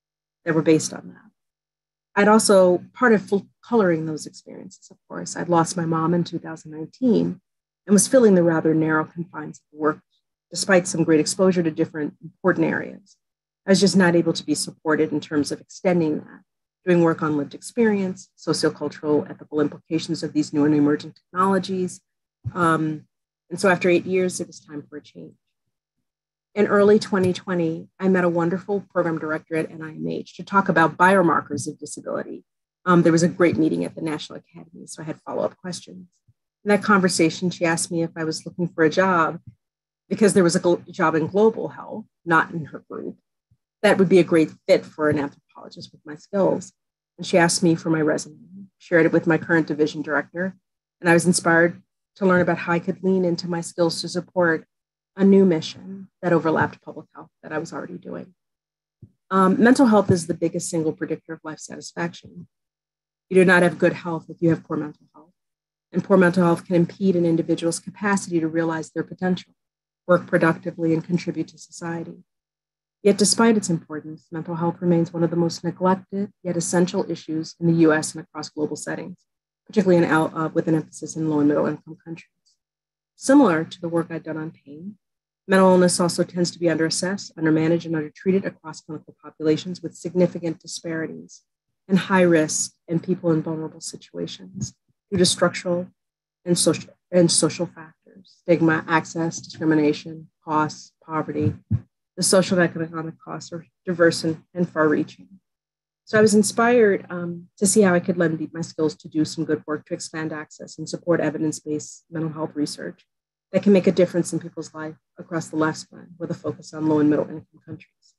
that were based on that. I'd also, part of coloring those experiences, of course, I'd lost my mom in 2019 and was feeling the rather narrow confines of work, despite some great exposure to different important areas. I was just not able to be supported in terms of extending that, doing work on lived experience, sociocultural, ethical implications of these new and emerging technologies. And so after 8 years, it was time for a change. In early 2020, I met a wonderful program director at NIMH to talk about biomarkers of disability. There was a great meeting at the National Academy, so I had follow-up questions. In that conversation, she asked me if I was looking for a job because there was a job in global health, not in her group. That would be a great fit for an anthropologist with my skills. And she asked me for my resume, shared it with my current division director, and I was inspired to learn about how I could lean into my skills to support a new mission that overlapped public health that I was already doing. Mental health is the biggest single predictor of life satisfaction. You do not have good health if you have poor mental health. And poor mental health can impede an individual's capacity to realize their potential, work productively, and contribute to society. Yet despite its importance, mental health remains one of the most neglected yet essential issues in the US and across global settings, particularly with an emphasis in low and middle income countries. Similar to the work I've done on pain, mental illness also tends to be underassessed, undermanaged, and undertreated across clinical populations with significant disparities and high risk and people in vulnerable situations due to structural and social factors, stigma, access, discrimination, costs, poverty. The social and economic costs are diverse and far-reaching. So I was inspired to see how I could lend my skills to do some good work to expand access and support evidence-based mental health research that can make a difference in people's life across the lifespan with a focus on low and middle income countries.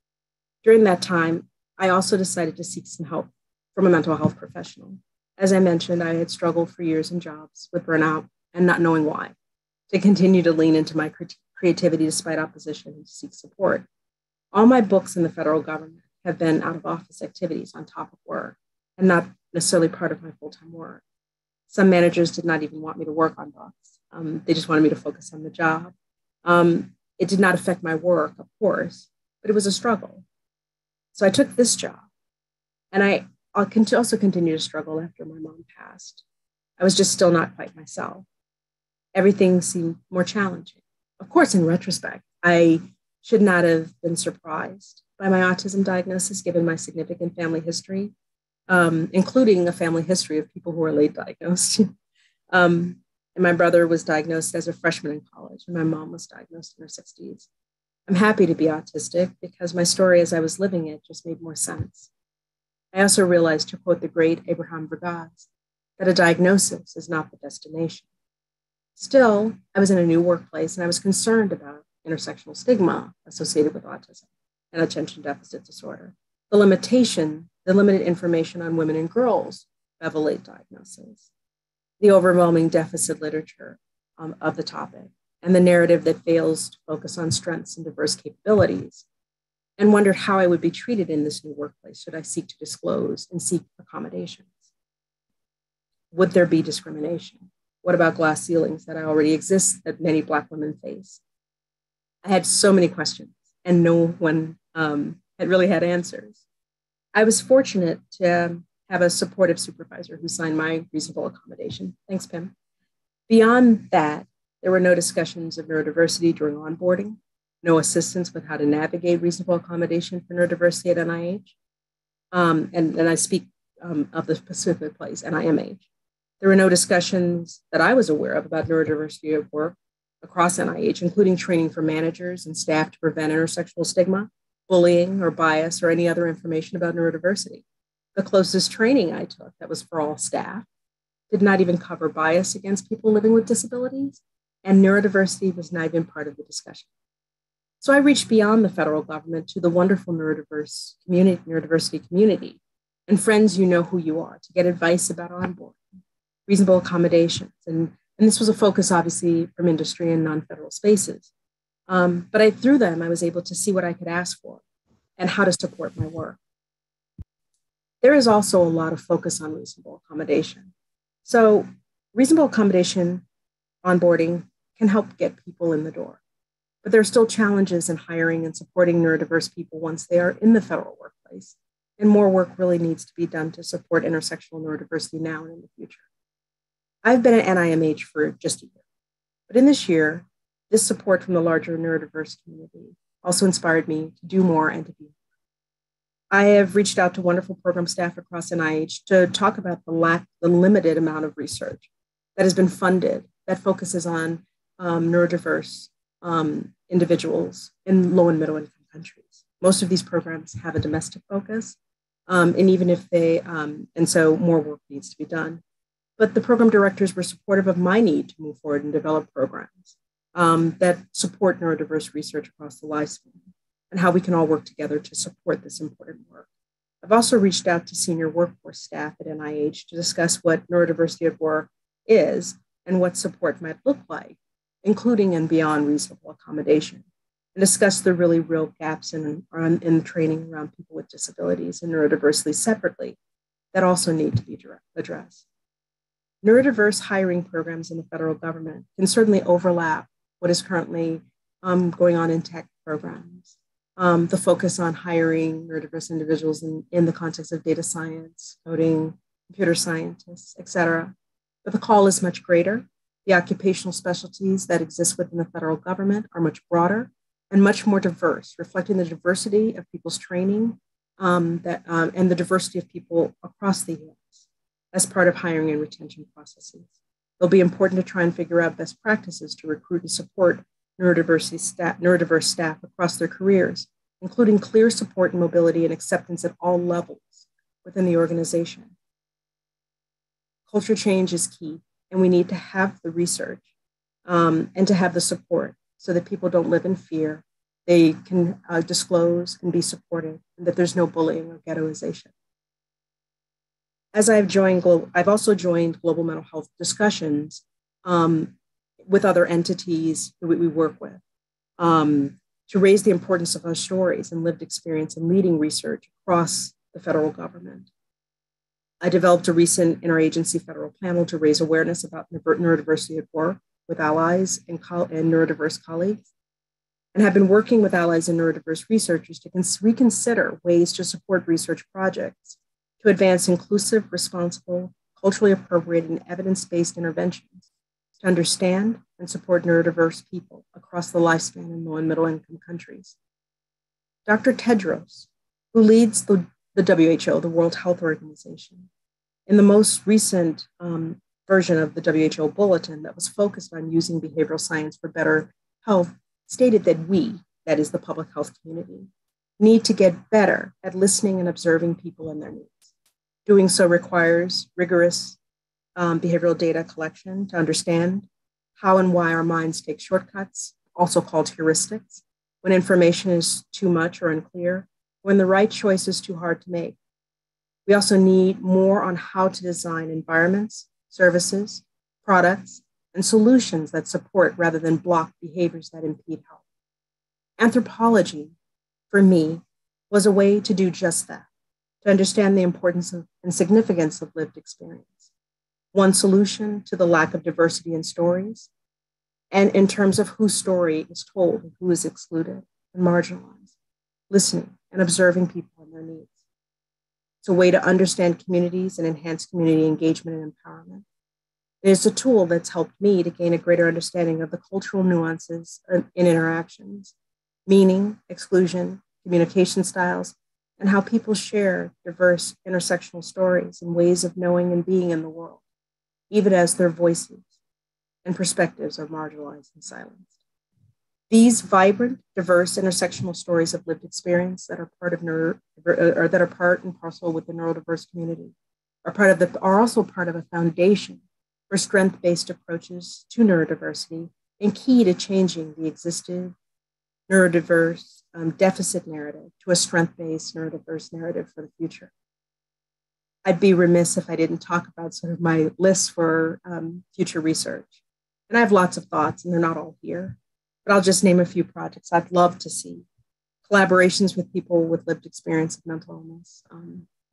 During that time, I also decided to seek some help from a mental health professional. As I mentioned, I had struggled for years in jobs with burnout and not knowing why, to continue to lean into my creativity despite opposition and to seek support. All my books in the federal government have been out of office activities on top of work and not necessarily part of my full-time work. Some managers did not even want me to work on books. They just wanted me to focus on the job. It did not affect my work, of course, but it was a struggle. So I took this job, and I'll also continue to struggle after my mom passed. I was just still not quite myself. Everything seemed more challenging. Of course, in retrospect, I should not have been surprised by my autism diagnosis, given my significant family history, including a family history of people who were late diagnosed. And my brother was diagnosed as a freshman in college, and my mom was diagnosed in her 60s. I'm happy to be autistic because my story as I was living it just made more sense. I also realized, to quote the great Abraham Vergas, that a diagnosis is not the destination. Still, I was in a new workplace and I was concerned about intersectional stigma associated with autism and attention deficit disorder, the limited information on women and girls who have a late diagnosis, the overwhelming deficit literature of the topic, and the narrative that fails to focus on strengths and diverse capabilities, and wondered how I would be treated in this new workplace should I seek to disclose and seek accommodations. Would there be discrimination? What about glass ceilings that already exist that many Black women face? I had so many questions, and no one had really had answers. I was fortunate to have a supportive supervisor who signed my reasonable accommodation. Thanks, Pim. Beyond that, there were no discussions of neurodiversity during onboarding, no assistance with how to navigate reasonable accommodation for neurodiversity at NIH. And I speak of the specific place, NIMH. There were no discussions that I was aware of about neurodiversity at work across NIH, including training for managers and staff to prevent intersexual stigma, bullying or bias, or any other information about neurodiversity. The closest training I took that was for all staff did not even cover bias against people living with disabilities, and neurodiversity was not even part of the discussion. So I reached beyond the federal government to the wonderful neurodiversity community and friends you know who you are to get advice about onboarding, reasonable accommodations. And this was a focus, obviously, from industry and non-federal spaces. But through them, I was able to see what I could ask for and how to support my work. There is also a lot of focus on reasonable accommodation. So reasonable accommodation onboarding can help get people in the door. But there are still challenges in hiring and supporting neurodiverse people once they are in the federal workplace. And more work really needs to be done to support intersectional neurodiversity now and in the future. I've been at NIMH for just a year, but in this year, this support from the larger neurodiverse community also inspired me to do more and to be more. I have reached out to wonderful program staff across NIH to talk about the limited amount of research that has been funded that focuses on neurodiverse individuals in low and middle income countries. Most of these programs have a domestic focus, and even if they, and so more work needs to be done. But the program directors were supportive of my need to move forward and develop programs that support neurodiverse research across the lifespan and how we can all work together to support this important work. I've also reached out to senior workforce staff at NIH to discuss what neurodiversity at work is and what support might look like, including and beyond reasonable accommodation, and discuss the really real gaps in training around people with disabilities and neurodiversity separately that also need to be addressed. Neurodiverse hiring programs in the federal government can certainly overlap what is currently going on in tech programs. The focus on hiring neurodiverse individuals in the context of data science, coding, computer scientists, et cetera. But the call is much greater. The occupational specialties that exist within the federal government are much broader and much more diverse, reflecting the diversity of people's training and the diversity of people across the US as part of hiring and retention processes. It'll be important to try and figure out best practices to recruit and support neurodiverse staff across their careers, including clear support and mobility and acceptance at all levels within the organization. Culture change is key, and we need to have the research and to have the support so that people don't live in fear. They can disclose and be supported, and that there's no bullying or ghettoization. As I've also joined global mental health discussions with other entities that we work with to raise the importance of our stories and lived experience in leading research across the federal government. I developed a recent interagency federal panel to raise awareness about neurodiversity at work with allies and neurodiverse colleagues, and have been working with allies and neurodiverse researchers to reconsider ways to support research projects to advance inclusive, responsible, culturally appropriate, and evidence-based interventions to understand and support neurodiverse people across the lifespan in low and middle income countries. Dr. Tedros, who leads the WHO, the World Health Organization, in the most recent version of the WHO bulletin that was focused on using behavioral science for better health, stated that we, that is the public health community, need to get better at listening and observing people and their needs. Doing so requires rigorous behavioral data collection to understand how and why our minds take shortcuts, also called heuristics, when information is too much or unclear, when the right choice is too hard to make. We also need more on how to design environments, services, products, and solutions that support rather than block behaviors that impede health. Anthropology, for me, was a way to do just that, to understand the importance and significance of lived experience. One solution to the lack of diversity in stories, and in terms of whose story is told and who is excluded and marginalized, listening and observing people and their needs. It's a way to understand communities and enhance community engagement and empowerment. It is a tool that's helped me to gain a greater understanding of the cultural nuances in interactions, meaning, exclusion, communication styles, and how people share diverse intersectional stories and ways of knowing and being in the world, even as their voices and perspectives are marginalized and silenced. These vibrant, diverse intersectional stories of lived experience that are part of that are part and parcel with the neurodiverse community are also part of a foundation for strength-based approaches to neurodiversity and key to changing the existing neurodiverse deficit narrative to a strength-based neurodiverse narrative for the future. I'd be remiss if I didn't talk about sort of my list for future research. And I have lots of thoughts, and they're not all here, but I'll just name a few projects I'd love to see. Collaborations with people with lived experience of mental illness,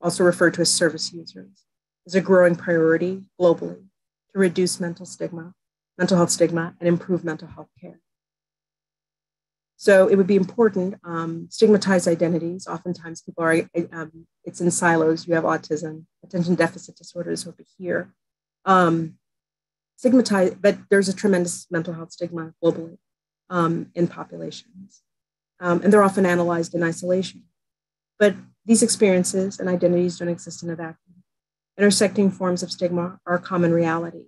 also referred to as service users, is a growing priority globally to reduce mental health stigma, and improve mental health care. So it would be important, stigmatized identities. Oftentimes people are, it's in silos. You have autism, attention deficit disorders over here. Stigmatized, but there's a tremendous mental health stigma globally in populations. And they're often analyzed in isolation. But these experiences and identities don't exist in a vacuum. Intersecting forms of stigma are a common reality,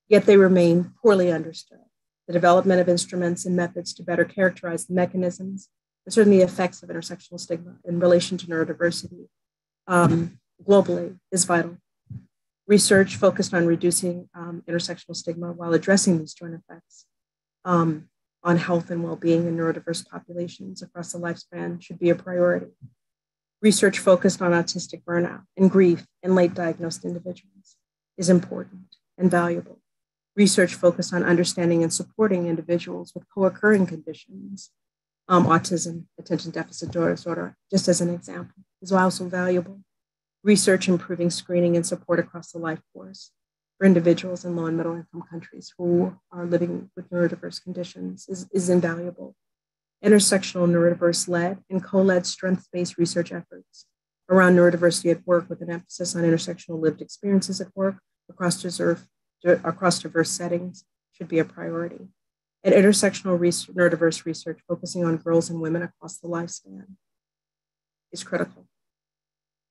yet they remain poorly understood. The development of instruments and methods to better characterize the mechanisms and certainly the effects of intersectional stigma in relation to neurodiversity globally is vital. Research focused on reducing intersectional stigma while addressing these joint effects on health and well-being in neurodiverse populations across the lifespan should be a priority. Research focused on autistic burnout and grief in late diagnosed individuals is important and valuable. Research focused on understanding and supporting individuals with co-occurring conditions, autism, attention deficit disorder, just as an example, is also valuable. Research improving screening and support across the life course for individuals in low and middle income countries who are living with neurodiverse conditions is invaluable. Intersectional neurodiverse-led and co-led strength-based research efforts around neurodiversity at work with an emphasis on intersectional lived experiences at work across diverse settings should be a priority. And intersectional neurodiverse research focusing on girls and women across the lifespan is critical.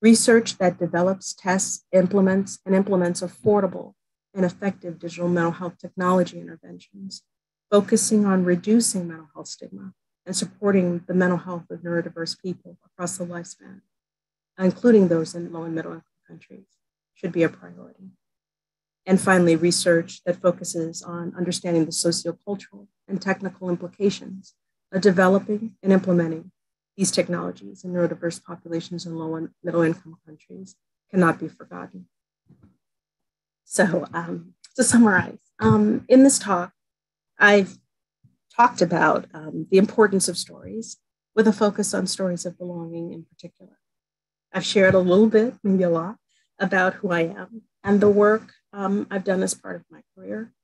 Research that develops, tests, implements affordable and effective digital mental health technology interventions, focusing on reducing mental health stigma and supporting the mental health of neurodiverse people across the lifespan, including those in low and middle income countries, should be a priority. And finally, research that focuses on understanding the sociocultural and technical implications of developing and implementing these technologies in neurodiverse populations in low and middle income countries cannot be forgotten. So to summarize, in this talk, I've talked about the importance of stories with a focus on stories of belonging in particular. I've shared a little bit, maybe a lot, about who I am and the work I've done as part of my career,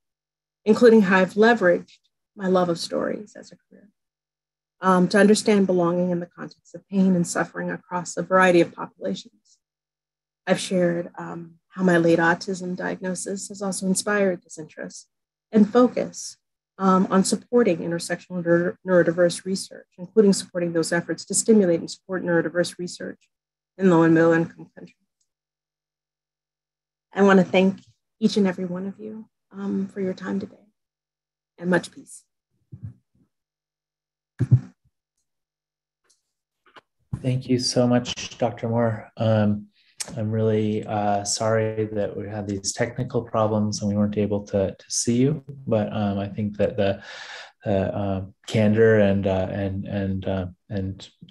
including how I've leveraged my love of stories as a career to understand belonging in the context of pain and suffering across a variety of populations. I've shared how my late autism diagnosis has also inspired this interest and focus on supporting intersectional neurodiverse research, including supporting those efforts to stimulate and support neurodiverse research in low and middle income countries. I want to thank each and every one of you for your time today, and much peace. Thank you so much, Dr. Moore. I'm really sorry that we had these technical problems and we weren't able to see you, but I think that the candor and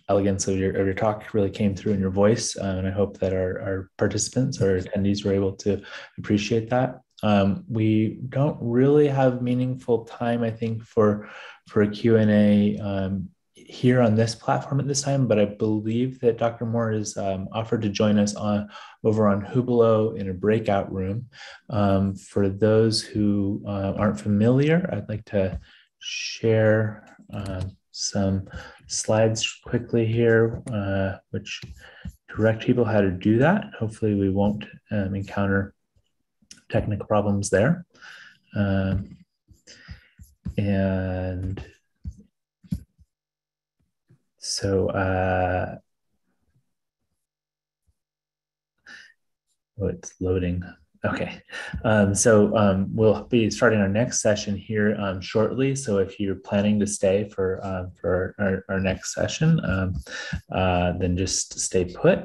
elegance of your talk really came through in your voice, and I hope that our participants or attendees were able to appreciate that. We don't really have meaningful time, I think, for a Q&A here on this platform at this time, but I believe that Dr. Moore is offered to join us over on Hublot in a breakout room. For those who aren't familiar, I'd like to share some slides quickly here, which direct people how to do that. Hopefully we won't encounter technical problems there. And so, oh, it's loading. Okay, we'll be starting our next session here shortly. So if you're planning to stay for our next session, then just stay put.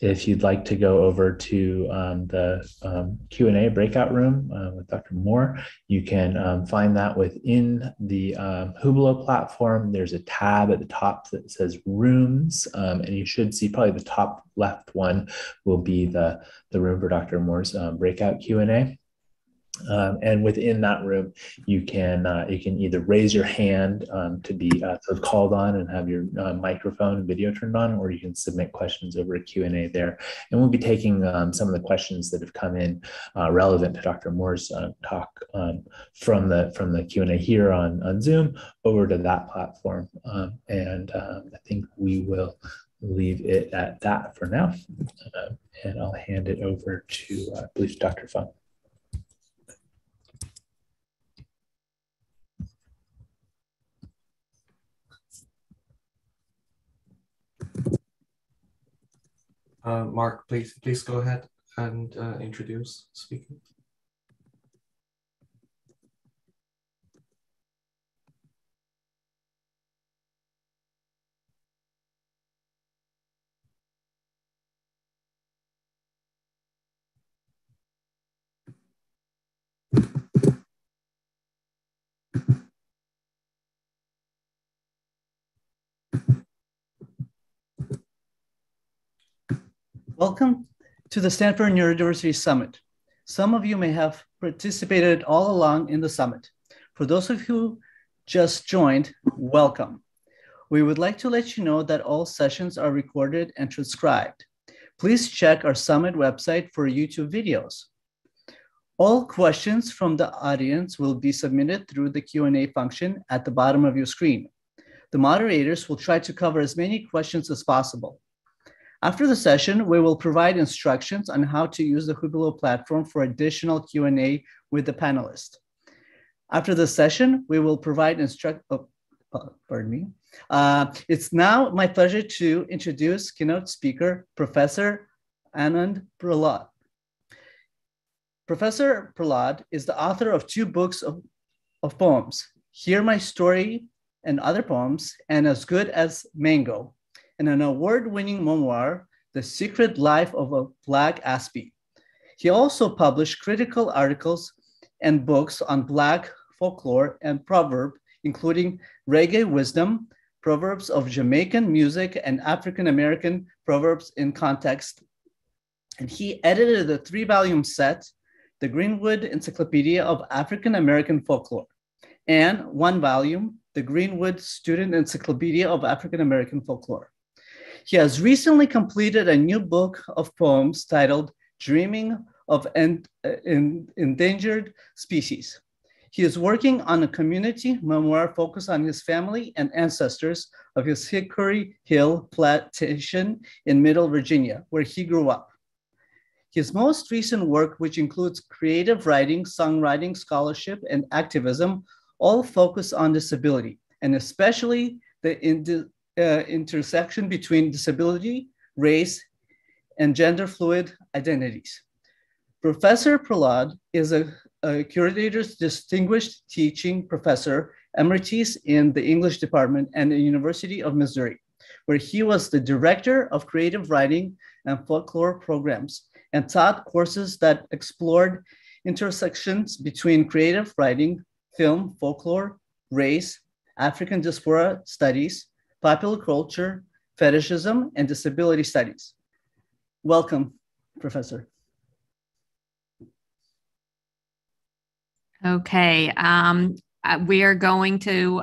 If you'd like to go over to the Q&A breakout room with Dr. Moore, you can find that within the Hublo platform. There's a tab at the top that says Rooms, and you should see probably the top left one will be the room for Dr. Moore's breakout Q&A. And within that room, you can either raise your hand to be sort of called on and have your microphone and video turned on, or you can submit questions over a Q&A there. And we'll be taking some of the questions that have come in relevant to Dr. Moore's talk from the Q&A here on Zoom over to that platform. And I think we will leave it at that for now. And I'll hand it over to, I believe, Dr. Fung. Mark, please go ahead and introduce speaking. Welcome to the Stanford Neurodiversity Summit. Some of you may have participated all along in the summit. For those of you who just joined, welcome. We would like to let you know that all sessions are recorded and transcribed. Please check our summit website for YouTube videos. All questions from the audience will be submitted through the Q&A function at the bottom of your screen. The moderators will try to cover as many questions as possible. After the session, we will provide instructions on how to use the Hublo platform for additional Q&A with the panelists. After the session, we will provide it's now my pleasure to introduce keynote speaker, Professor Anand Prahlad. Professor Prahlad is the author of 2 books of poems, Hear My Story and Other Poems, and As Good as Mango, and an award-winning memoir, The Secret Life of a Black Aspie. He also published critical articles and books on Black folklore and proverb, including Reggae Wisdom, Proverbs of Jamaican Music, and African-American Proverbs in Context. And he edited the 3-volume set, The Greenwood Encyclopedia of African-American Folklore, and 1 volume, The Greenwood Student Encyclopedia of African-American Folklore. He has recently completed a new book of poems titled Dreaming of Endangered Species. He is working on a community memoir focused on his family and ancestors of his Hickory Hill plantation in Middle Virginia, where he grew up. His most recent work, which includes creative writing, songwriting, scholarship, and activism, all focus on disability, and especially the intersection between disability, race, and gender fluid identities. Professor Prahlad is a Curator's Distinguished Teaching Professor Emeritus in the English Department and the University of Missouri, where he was the Director of Creative Writing and Folklore Programs and taught courses that explored intersections between creative writing, film, folklore, race, African diaspora studies, popular culture, fetishism, and disability studies. Welcome, Professor. Okay, we are going to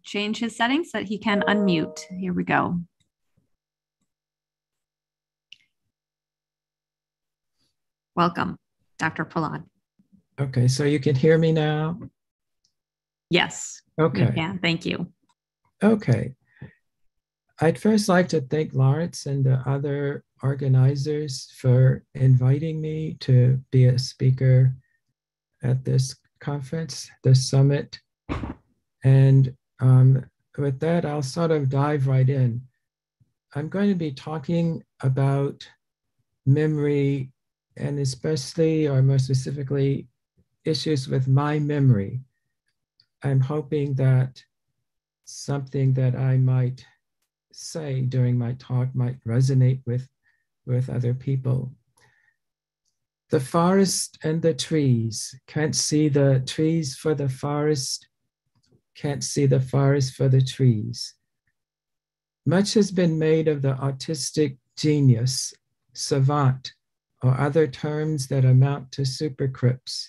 change his settings so that he can unmute. Here we go. Welcome, Dr. Prahlad. Okay, so you can hear me now? Yes, okay. we can. Thank you. Okay. I'd first like to thank Lawrence and the other organizers for inviting me to be a speaker at this conference, this summit. And with that, I'll sort of dive right in. I'm going to be talking about memory and especially, or more specifically, issues with my memory. I'm hoping that something that I might say during my talk might resonate with other people. The forest and the trees, can't see the trees for the forest, can't see the forest for the trees. Much has been made of the autistic genius, savant, or other terms that amount to supercrips,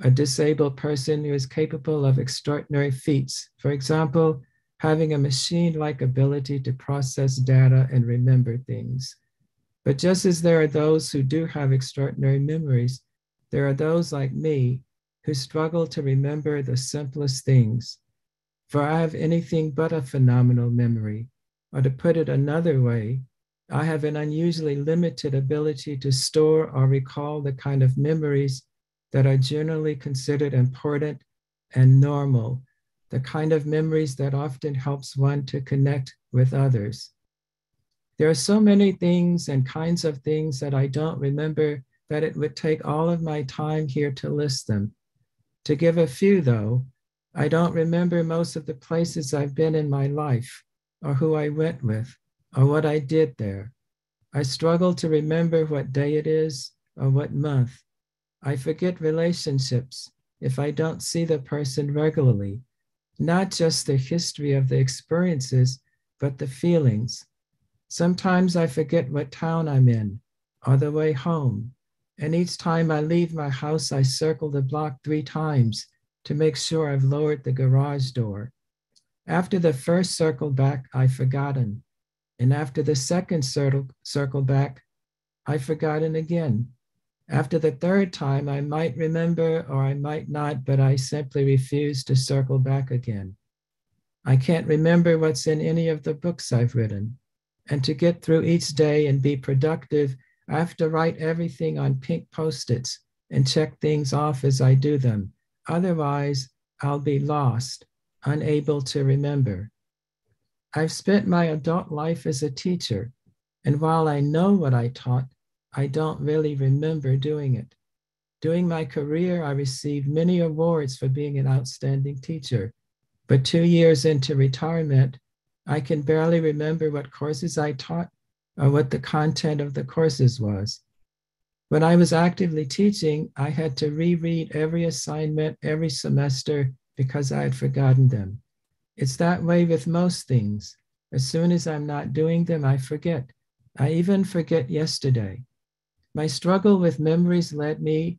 a disabled person who is capable of extraordinary feats. For example, having a machine-like ability to process data and remember things. But just as there are those who do have extraordinary memories, there are those like me who struggle to remember the simplest things. For I have anything but a phenomenal memory, or to put it another way, I have an unusually limited ability to store or recall the kind of memories that are generally considered important and normal, the kind of memories that often helps one to connect with others. There are so many things and kinds of things that I don't remember that it would take all of my time here to list them. To give a few though, I don't remember most of the places I've been in my life, or who I went with, or what I did there. I struggle to remember what day it is or what month. I forget relationships if I don't see the person regularly, not just the history of the experiences, but the feelings. Sometimes I forget what town I'm in or the way home. And each time I leave my house, I circle the block 3 times to make sure I've lowered the garage door. After the first circle back, I've forgotten. And after the second circle back, I've forgotten again. After the third time, I might remember or I might not, but I simply refuse to circle back again. I can't remember what's in any of the books I've written. And to get through each day and be productive, I have to write everything on pink Post-its and check things off as I do them. Otherwise, I'll be lost, unable to remember. I've spent my adult life as a teacher, and while I know what I taught, I don't really remember doing it. During my career, I received many awards for being an outstanding teacher, but 2 years into retirement, I can barely remember what courses I taught or what the content of the courses was. When I was actively teaching, I had to reread every assignment every semester because I had forgotten them. It's that way with most things. As soon as I'm not doing them, I forget. I even forget yesterday. My struggle with memories led me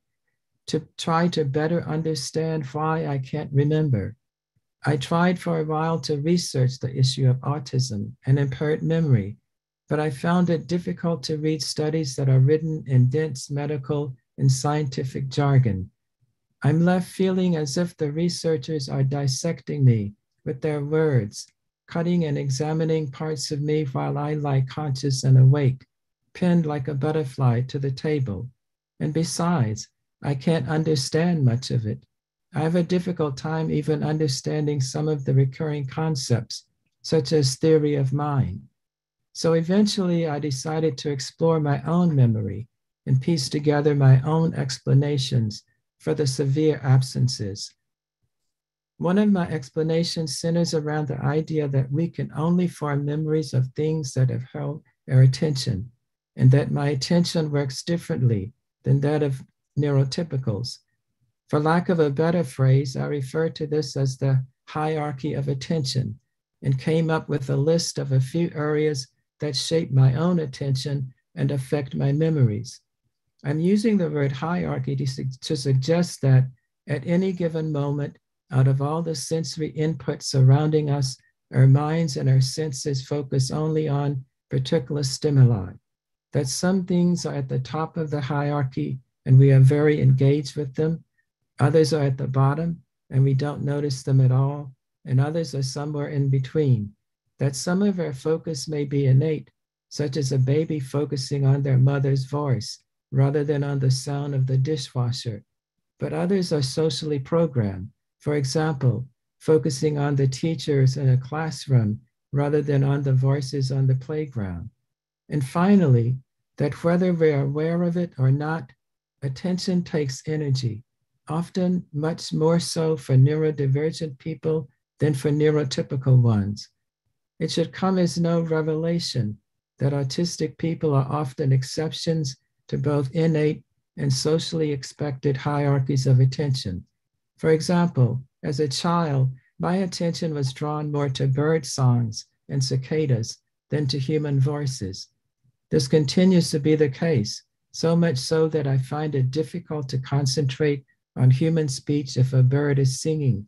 to try to better understand why I can't remember. I tried for a while to research the issue of autism and impaired memory, but I found it difficult to read studies that are written in dense medical and scientific jargon. I'm left feeling as if the researchers are dissecting me with their words, cutting and examining parts of me while I lie conscious and awake, pinned like a butterfly to the table. And besides, I can't understand much of it. I have a difficult time even understanding some of the recurring concepts, such as theory of mind. So eventually I decided to explore my own memory and piece together my own explanations for the severe absences. One of my explanations centers around the idea that we can only form memories of things that have held our attention, and that my attention works differently than that of neurotypicals. For lack of a better phrase, I refer to this as the hierarchy of attention, and came up with a list of a few areas that shape my own attention and affect my memories. I'm using the word hierarchy to suggest that at any given moment, out of all the sensory inputs surrounding us, our minds and our senses focus only on particular stimuli, that some things are at the top of the hierarchy and we are very engaged with them. Others are at the bottom and we don't notice them at all. And others are somewhere in between. that some of our focus may be innate, such as a baby focusing on their mother's voice rather than on the sound of the dishwasher, but others are socially programmed. For example, focusing on the teachers in a classroom rather than on the voices on the playground. And finally, that whether we're aware of it or not, attention takes energy, often much more so for neurodivergent people than for neurotypical ones. It should come as no revelation that autistic people are often exceptions to both innate and socially expected hierarchies of attention. For example, as a child, my attention was drawn more to bird songs and cicadas than to human voices. This continues to be the case, so much so that I find it difficult to concentrate on human speech if a bird is singing,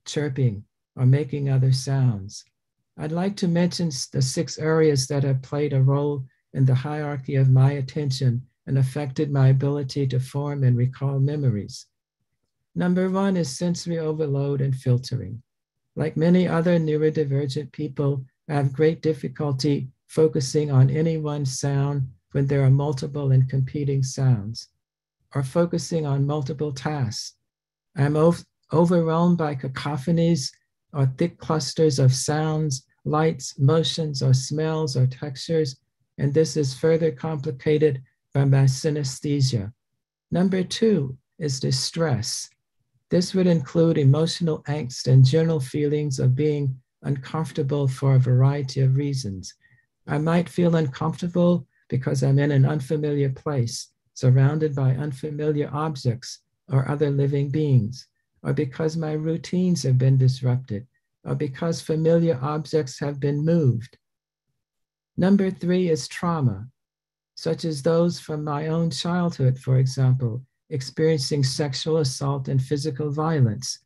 chirping, or making other sounds. I'd like to mention the 6 areas that have played a role in the hierarchy of my attention and affected my ability to form and recall memories. Number 1 is sensory overload and filtering. Like many other neurodivergent people, I have great difficulty focusing on any one sound when there are multiple and competing sounds, or focusing on multiple tasks. I'm overwhelmed by cacophonies or thick clusters of sounds, lights, motions, or smells or textures, and this is further complicated by my synesthesia. Number 2 is distress. This would include emotional angst and general feelings of being uncomfortable for a variety of reasons. I might feel uncomfortable because I'm in an unfamiliar place, surrounded by unfamiliar objects or other living beings, or because my routines have been disrupted, or because familiar objects have been moved. Number 3 is trauma, such as those from my own childhood, for example, experiencing sexual assault and physical violence.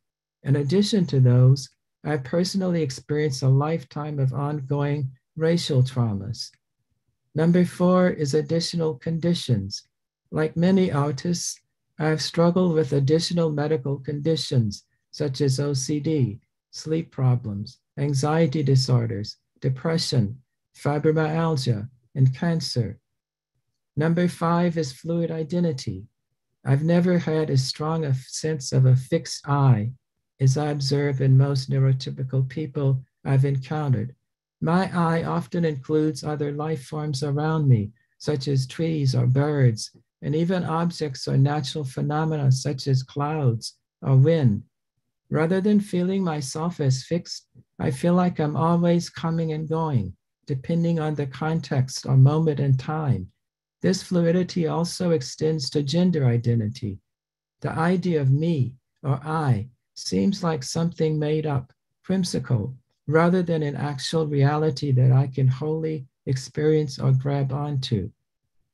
In addition to those, I personally experienced a lifetime of ongoing racial traumas. Number 4 is additional conditions. Like many autists, I have struggled with additional medical conditions such as OCD, sleep problems, anxiety disorders, depression, fibromyalgia, and cancer. Number 5 is fluid identity. I've never had as strong a sense of a fixed I as I observe in most neurotypical people I've encountered. My I often includes other life forms around me, such as trees or birds, and even objects or natural phenomena such as clouds or wind. Rather than feeling myself as fixed, I feel like I'm always coming and going, depending on the context or moment in time. This fluidity also extends to gender identity. The idea of me or I seems like something made up, whimsical, rather than an actual reality that I can wholly experience or grab onto.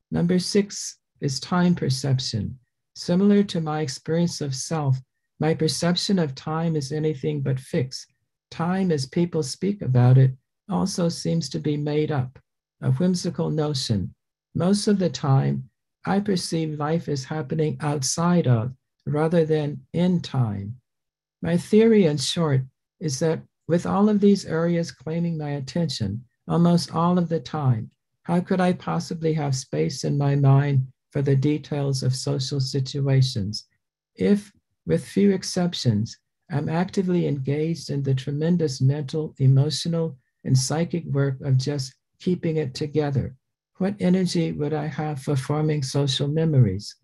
Number 6 is time perception. Similar to my experience of self, my perception of time is anything but fixed. Time, as people speak about it, also seems to be made up, a whimsical notion. Most of the time, I perceive life as happening outside of, rather than in time. My theory, in short, is that with all of these areas claiming my attention almost all of the time, how could I possibly have space in my mind for the details of social situations if, with few exceptions, I'm actively engaged in the tremendous mental, emotional, and psychic work of just keeping it together? What energy would I have for forming social memories?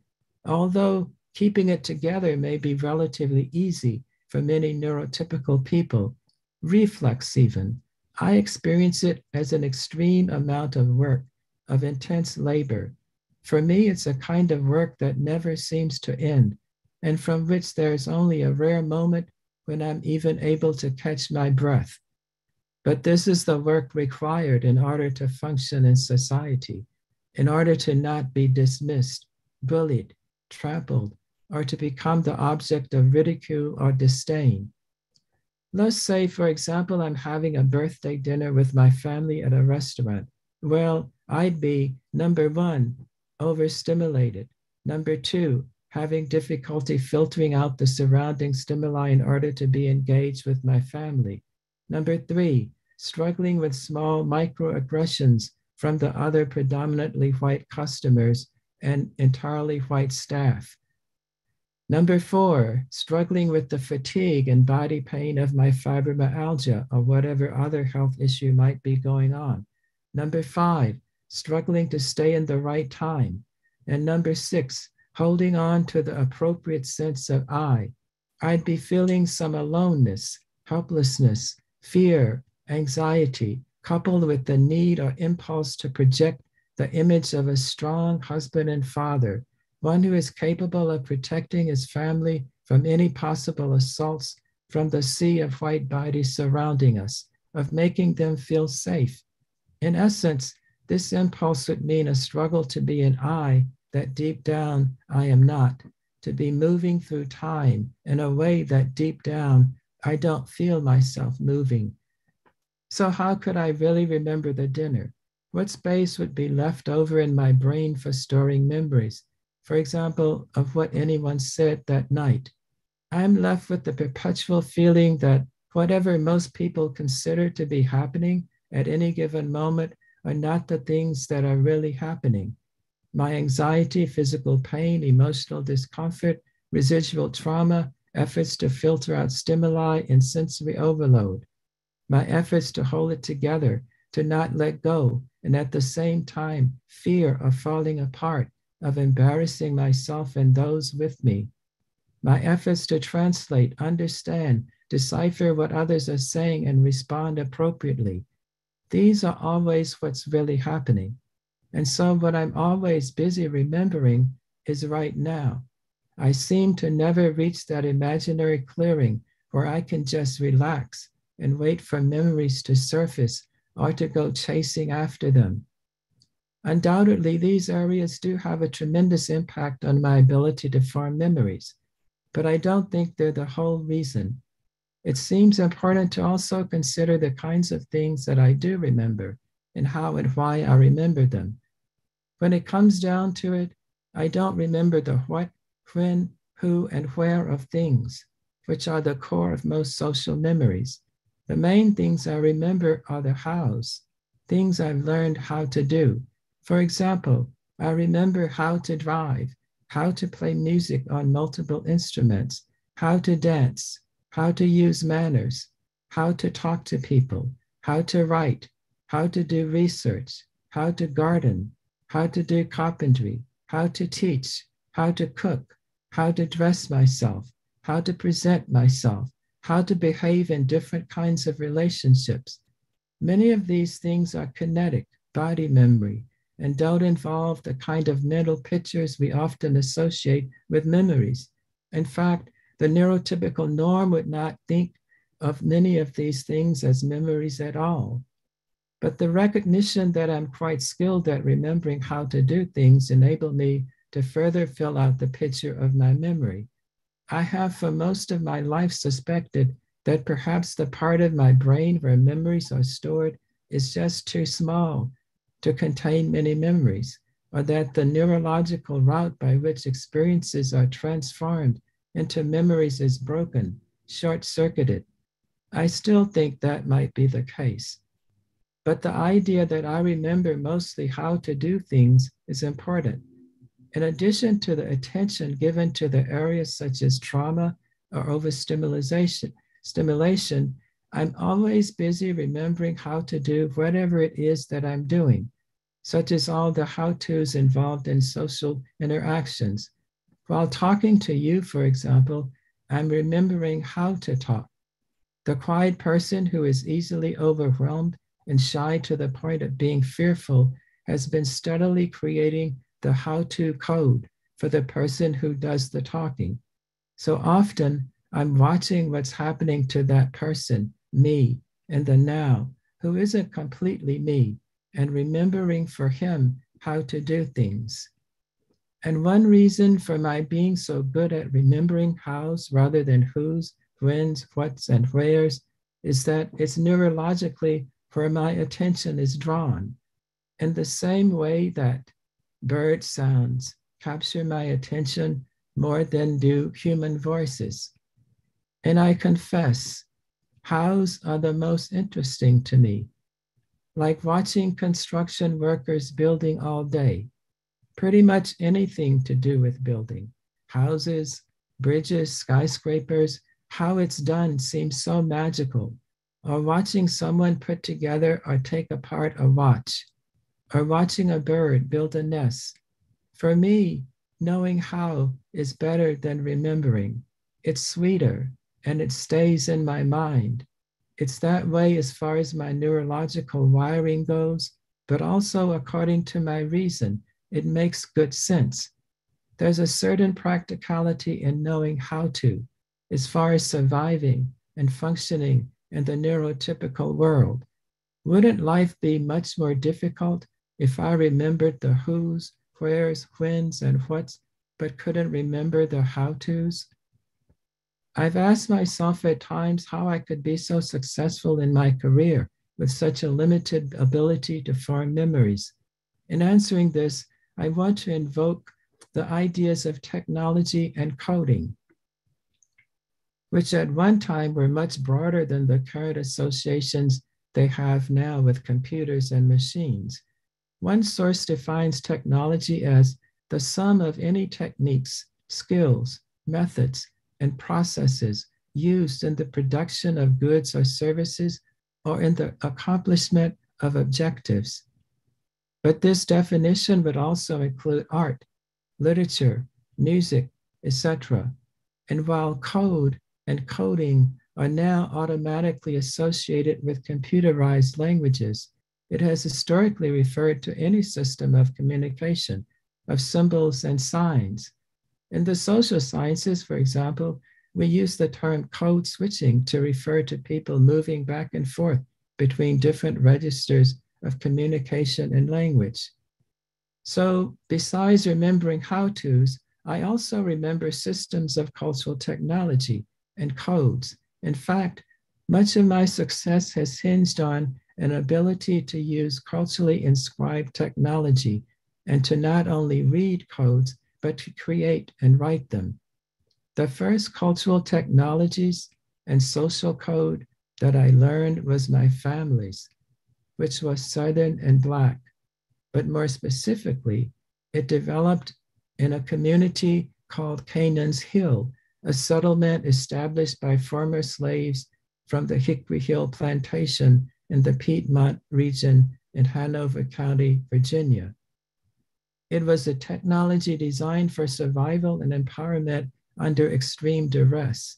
Although keeping it together may be relatively easy for many neurotypical people, reflex even, I experience it as an extreme amount of work, of intense labor. For me, it's a kind of work that never seems to end, and from which there is only a rare moment when I'm even able to catch my breath. But this is the work required in order to function in society, in order to not be dismissed, bullied, trampled, or to become the object of ridicule or disdain. Let's say, for example, I'm having a birthday dinner with my family at a restaurant. Well, I'd be, number 1, overstimulated. Number 2, having difficulty filtering out the surrounding stimuli in order to be engaged with my family. Number 3, struggling with small microaggressions from the other predominantly white customers and entirely white staff. Number 4, struggling with the fatigue and body pain of my fibromyalgia or whatever other health issue might be going on. Number 5, struggling to stay in the right time. And number 6, holding on to the appropriate sense of I. I'd be feeling some aloneness, helplessness, fear, anxiety, coupled with the need or impulse to project the image of a strong husband and father, one who is capable of protecting his family from any possible assaults from the sea of white bodies surrounding us, of making them feel safe. In essence, this impulse would mean a struggle to be an I that deep down I am not, to be moving through time in a way that deep down I don't feel myself moving. So how could I really remember the dinner? What space would be left over in my brain for storing memories? For example, of what anyone said that night. I'm left with the perpetual feeling that whatever most people consider to be happening at any given moment are not the things that are really happening. My anxiety, physical pain, emotional discomfort, residual trauma, efforts to filter out stimuli and sensory overload. My efforts to hold it together, to not let go, and at the same time, fear of falling apart, of embarrassing myself and those with me. My efforts to translate, understand, decipher what others are saying and respond appropriately. These are always what's really happening. And so what I'm always busy remembering is right now. I seem to never reach that imaginary clearing where I can just relax and wait for memories to surface or to go chasing after them. Undoubtedly, these areas do have a tremendous impact on my ability to form memories, but I don't think they're the whole reason. It seems important to also consider the kinds of things that I do remember and how and why I remember them. When it comes down to it, I don't remember the what, when, who, and where of things, which are the core of most social memories. The main things I remember are the hows, things I've learned how to do. For example, I remember how to drive, how to play music on multiple instruments, how to dance, how to use manners, how to talk to people, how to write, how to do research, how to garden, how to do carpentry, how to teach, how to cook, how to dress myself, how to present myself, how to behave in different kinds of relationships. Many of these things are kinetic, body memory, and don't involve the kind of mental pictures we often associate with memories. In fact, the neurotypical norm would not think of many of these things as memories at all. But the recognition that I'm quite skilled at remembering how to do things enabled me to further fill out the picture of my memory. I have for most of my life suspected that perhaps the part of my brain where memories are stored is just too small to contain many memories, or that the neurological route by which experiences are transformed into memories is broken, short-circuited. I still think that might be the case. But the idea that I remember mostly how to do things is important. In addition to the attention given to the areas such as trauma or overstimulation, I'm always busy remembering how to do whatever it is that I'm doing, such as all the how-tos involved in social interactions. While talking to you, for example, I'm remembering how to talk. The quiet person who is easily overwhelmed and shy to the point of being fearful has been steadily creating the how-to code for the person who does the talking. So often I'm watching what's happening to that person, me, in the now, who isn't completely me, and remembering for him how to do things. And one reason for my being so good at remembering hows rather than whos, whens, whats, and wheres is that it's neurologically where my attention is drawn. In the same way that bird sounds capture my attention more than do human voices. And I confess, Hows are the most interesting to me, like watching construction workers building all day, pretty much anything to do with building. Houses, bridges, skyscrapers, how it's done seems so magical. Or watching someone put together or take apart a watch, or watching a bird build a nest. For me, knowing how is better than remembering. It's sweeter and it stays in my mind. It's that way as far as my neurological wiring goes, but also according to my reason. It makes good sense. There's a certain practicality in knowing how to, as far as surviving and functioning in the neurotypical world. Wouldn't life be much more difficult if I remembered the who's, where's, when's, and what's, but couldn't remember the how-tos? I've asked myself at times how I could be so successful in my career with such a limited ability to form memories. In answering this, I want to invoke the ideas of technology and coding, which at one time were much broader than the current associations they have now with computers and machines. One source defines technology as the sum of any techniques, skills, methods, and processes used in the production of goods or services or in the accomplishment of objectives. But this definition would also include art, literature, music, etc. And while code and coding are now automatically associated with computerized languages, it has historically referred to any system of communication, of symbols and signs. In the social sciences, for example, we use the term code switching to refer to people moving back and forth between different registers of communication and language. So besides remembering how-tos, I also remember systems of cultural technology and codes. In fact, much of my success has hinged on an ability to use culturally inscribed technology and to not only read codes, but to create and write them. The first cultural technologies and social code that I learned was my family's, which was Southern and Black. But more specifically, it developed in a community called Canaan's Hill, a settlement established by former slaves from the Hickory Hill Plantation in the Piedmont region in Hanover County, Virginia. It was a technology designed for survival and empowerment under extreme duress,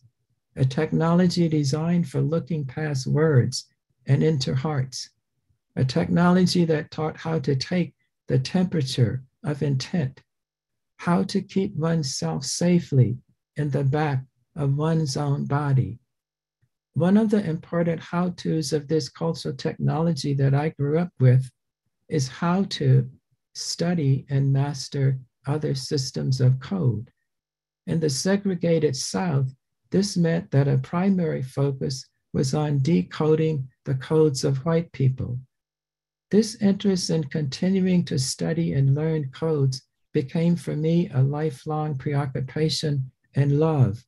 a technology designed for looking past words and into hearts, a technology that taught how to take the temperature of intent, how to keep oneself safely in the back of one's own body. One of the important how-tos of this cultural technology that I grew up with is how to study and master other systems of code. In the segregated South, this meant that a primary focus was on decoding the codes of white people. This interest in continuing to study and learn codes became for me a lifelong preoccupation and love.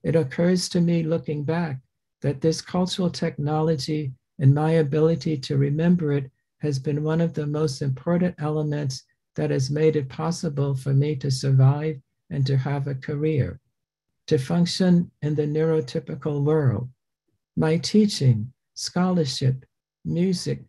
It occurs to me looking back that this cultural technology and my ability to remember it has been one of the most important elements that has made it possible for me to survive and to have a career, to function in the neurotypical world. My teaching, scholarship, music,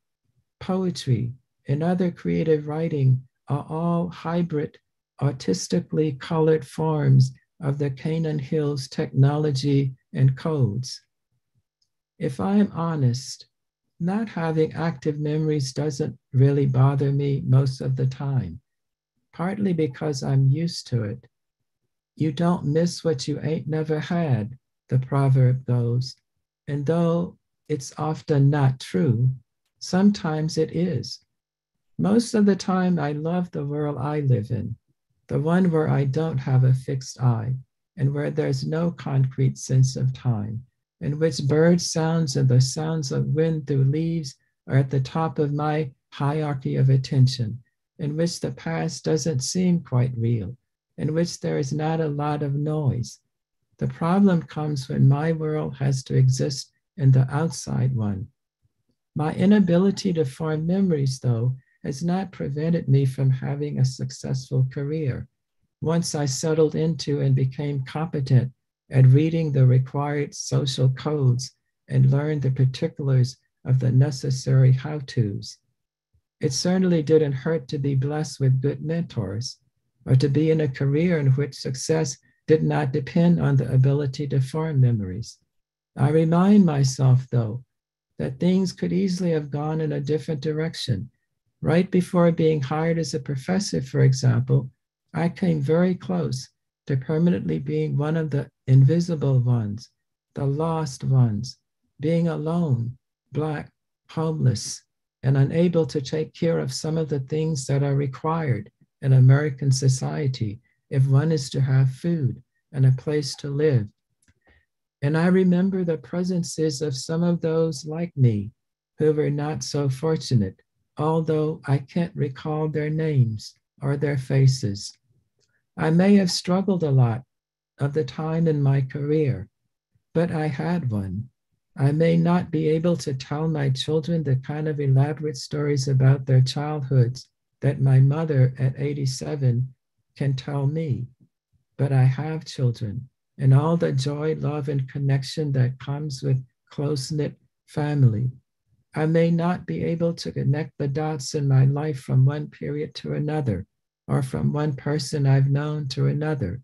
poetry, and other creative writing are all hybrid, artistically colored forms of the Canaan Hills technology and codes. If I am honest, not having active memories doesn't really bother me most of the time, partly because I'm used to it. You don't miss what you ain't never had, the proverb goes. And though it's often not true, sometimes it is. Most of the time, I love the world I live in, the one where I don't have a fixed eye and where there's no concrete sense of time, in which bird sounds and the sounds of wind through leaves are at the top of my hierarchy of attention, in which the past doesn't seem quite real, in which there is not a lot of noise. The problem comes when my world has to exist and the outside one. My inability to form memories, though, has not prevented me from having a successful career. Once I settled into and became competent at reading the required social codes and learned the particulars of the necessary how-tos. It certainly didn't hurt to be blessed with good mentors or to be in a career in which success did not depend on the ability to form memories. I remind myself, though, that things could easily have gone in a different direction. Right before being hired as a professor, for example, I came very close to permanently being one of the invisible ones, the lost ones, being alone, Black, homeless, and unable to take care of some of the things that are required in American society if one is to have food and a place to live. And I remember the presences of some of those like me who were not so fortunate, although I can't recall their names or their faces. I may have struggled a lot of the time in my career, but I had one. I may not be able to tell my children the kind of elaborate stories about their childhoods that my mother at 87 can tell me, but I have children, and all the joy, love, and connection that comes with close-knit family. I may not be able to connect the dots in my life from one period to another, or from one person I've known to another,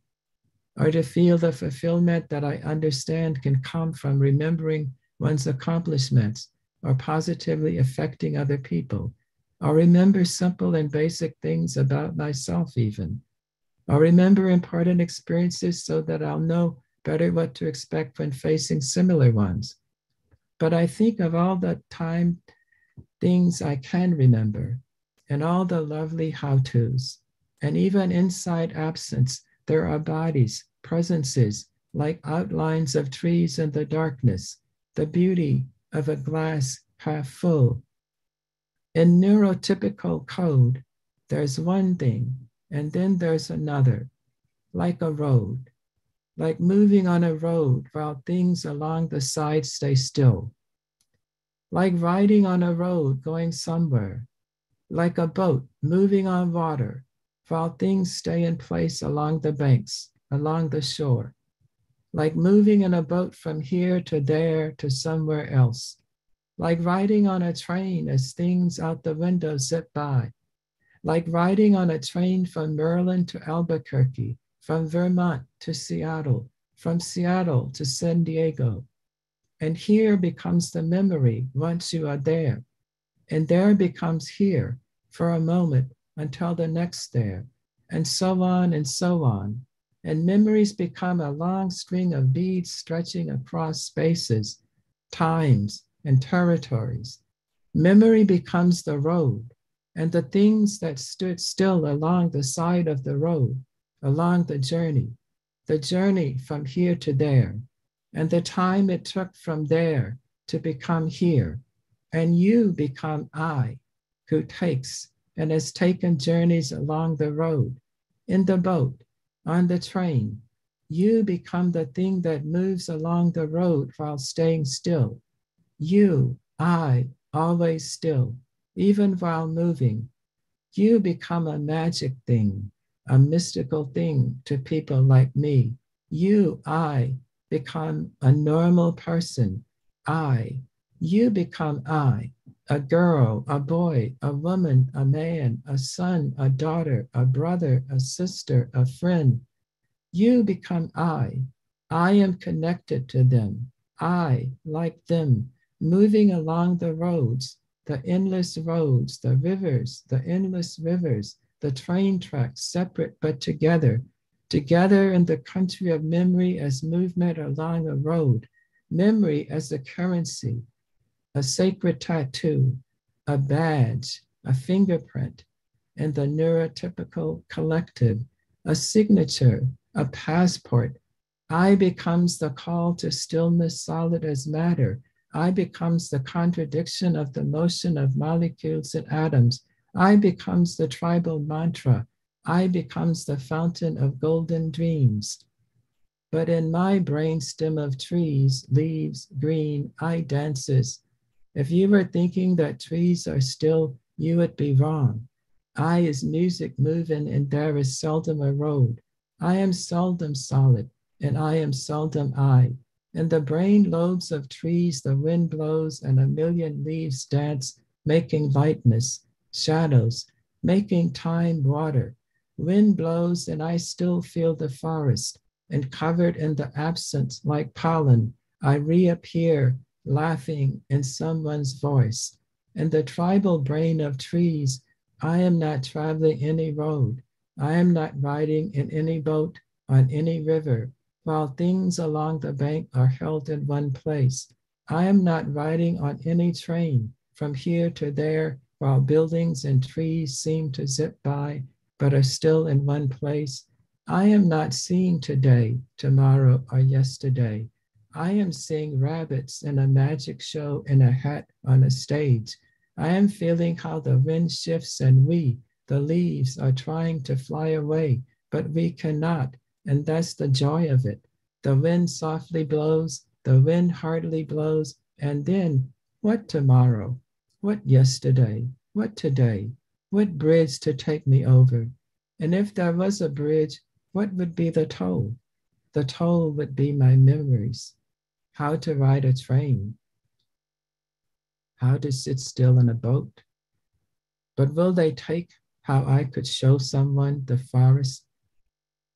or to feel the fulfillment that I understand can come from remembering one's accomplishments or positively affecting other people, or remember simple and basic things about myself even. I'll remember important experiences so that I'll know better what to expect when facing similar ones. But I think of all the time things I can remember and all the lovely how-tos. And even inside absence, there are bodies, presences, like outlines of trees in the darkness, the beauty of a glass half full. In neurotypical code, there's one thing, and then there's another, like a road, like moving on a road while things along the side stay still, like riding on a road going somewhere, like a boat moving on water while things stay in place along the banks, along the shore, like moving in a boat from here to there to somewhere else, like riding on a train as things out the window zip by, like riding on a train from Maryland to Albuquerque, from Vermont to Seattle, from Seattle to San Diego. And here becomes the memory once you are there. And there becomes here for a moment until the next there, and so on and so on. And memories become a long string of beads stretching across spaces, times, and territories. Memory becomes the road, and the things that stood still along the side of the road, along the journey from here to there, and the time it took from there to become here. And you become I, who takes and has taken journeys along the road, in the boat, on the train. You become the thing that moves along the road while staying still. You, I, always still, even while moving. You become a magic thing, a mystical thing to people like me. You, I, become a normal person. You become I, a girl, a boy, a woman, a man, a son, a daughter, a brother, a sister, a friend. You become I. I am connected to them. I, like them, moving along the roads, the endless roads, the rivers, the endless rivers, the train tracks, separate but together in the country of memory as movement along a road, memory as a currency, a sacred tattoo, a badge, a fingerprint, and the neurotypical collective, a signature, a passport. I becomes the call to stillness solid as matter. I becomes the contradiction of the motion of molecules and atoms. I becomes the tribal mantra. I becomes the fountain of golden dreams. But in my brainstem of trees, leaves, green, I dances. If you were thinking that trees are still, you would be wrong. I is music moving, and there is seldom a road. I am seldom solid, and I am seldom I. In the brain lobes of trees, the wind blows, and a million leaves dance, making lightness, shadows, making time water. Wind blows, and I still feel the forest, and covered in the absence like pollen, I reappear, laughing in someone's voice. In the tribal brain of trees, I am not traveling any road. I am not riding in any boat on any river, while things along the bank are held in one place. I am not riding on any train from here to there, while buildings and trees seem to zip by, but are still in one place. I am not seeing today, tomorrow, or yesterday. I am seeing rabbits in a magic show in a hat on a stage. I am feeling how the wind shifts and we, the leaves, are trying to fly away, but we cannot, and that's the joy of it. The wind softly blows, the wind hardly blows, and then what tomorrow? What yesterday? What today? What bridge to take me over? And if there was a bridge, what would be the toll? The toll would be my memories. How to ride a train, how to sit still in a boat. But will they take how I could show someone the forest?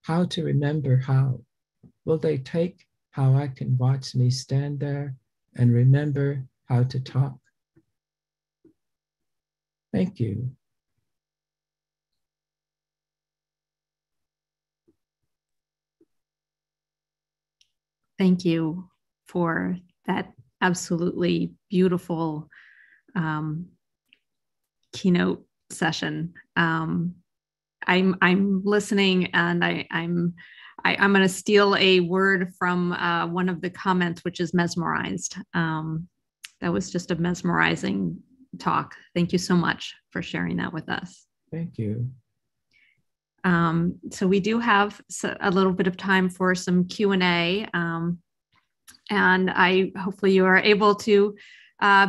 How to remember how? Will they take how I can watch me stand there and remember how to talk? Thank you. Thank you for that absolutely beautiful keynote session. I'm listening, and I'm going to steal a word from one of the comments, which is mesmerized. That was just a mesmerizing talk. Thank you so much for sharing that with us. Thank you. So we do have a little bit of time for some Q&A. And hopefully you are able to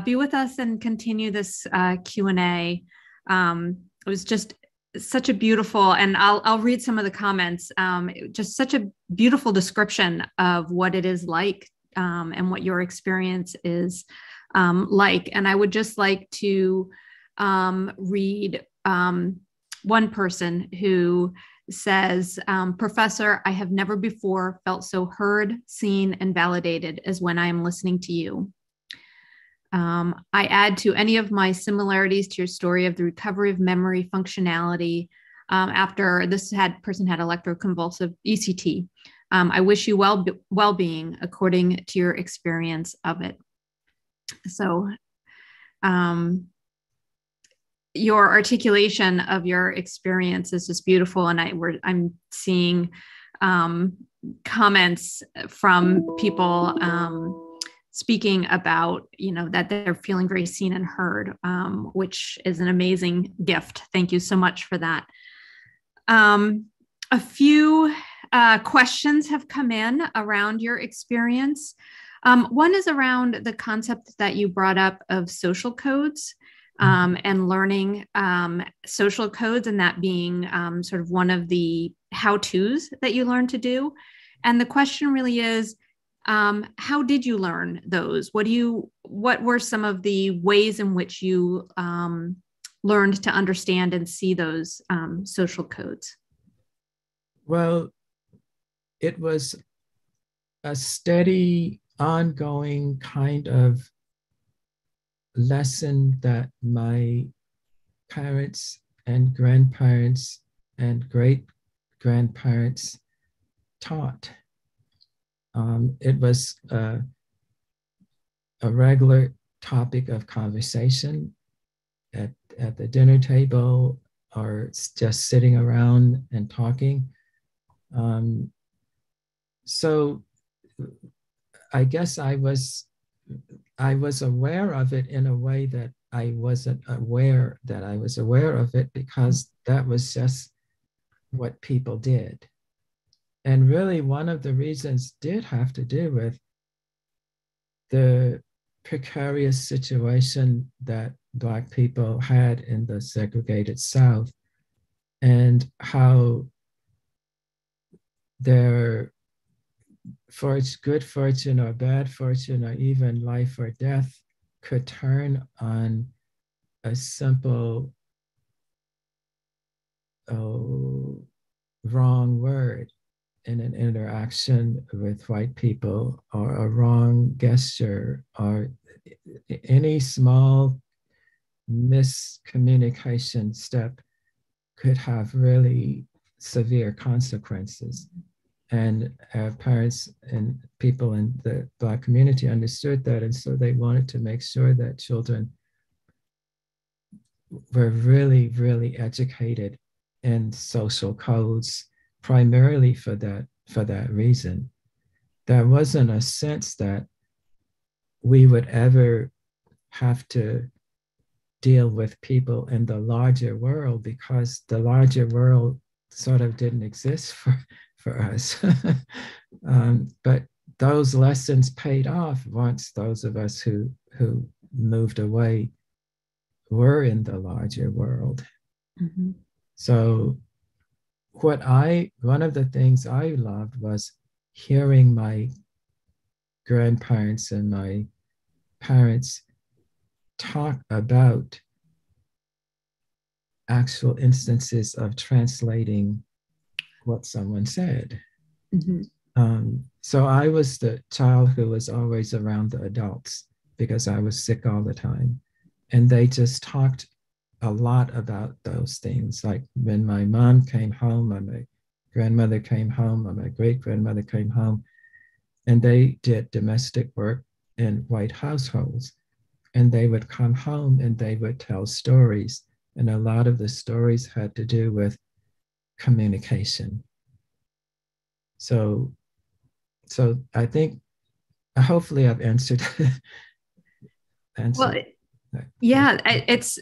be with us and continue this Q&A. It was just such a beautiful, and I'll read some of the comments, just such a beautiful description of what it is like and what your experience is like. And I would just like to read one person who says, Professor, I have never before felt so heard, seen, and validated as when I am listening to you. I add to any of my similarities to your story of the recovery of memory functionality after this person had electroconvulsive ECT. I wish you well-being according to your experience of it. So your articulation of your experience is just beautiful. And I'm seeing comments from people speaking about, that they're feeling very seen and heard, which is an amazing gift. Thank you so much for that. A few questions have come in around your experience. One is around the concept that you brought up of social codes. And learning social codes, and that being sort of one of the how-tos that you learn to do. And the question really is, how did you learn those? What were some of the ways in which you learned to understand and see those social codes? Well, it was a steady, ongoing kind of lesson that my parents and grandparents and great grandparents taught. It was a regular topic of conversation at the dinner table, or just sitting around and talking. So I guess I was aware of it in a way that I wasn't aware that I was aware of it, because that was just what people did. And really, one of the reasons did have to do with the precarious situation that Black people had in the segregated South, and how their good fortune or bad fortune, or even life or death, could turn on a simple wrong word in an interaction with white people, or a wrong gesture, or any small miscommunication step could have really severe consequences. And our parents and people in the Black community understood that. And so they wanted to make sure that children were really, really educated in social codes, primarily for that reason. There wasn't a sense that we would ever have to deal with people in the larger world, because the larger world sort of didn't exist for us. But those lessons paid off once those of us who moved away were in the larger world. Mm-hmm. So one of the things I loved was hearing my grandparents and my parents talk about actual instances of translating what someone said. Mm-hmm. So I was the child who was always around the adults because I was sick all the time. And they just talked a lot about those things. Like when my mom came home, or my grandmother came home, or my great grandmother came home, and they did domestic work in white households. And they would come home and they would tell stories. And a lot of the stories had to do with communication. So I think hopefully I've answered. Well, yeah, it's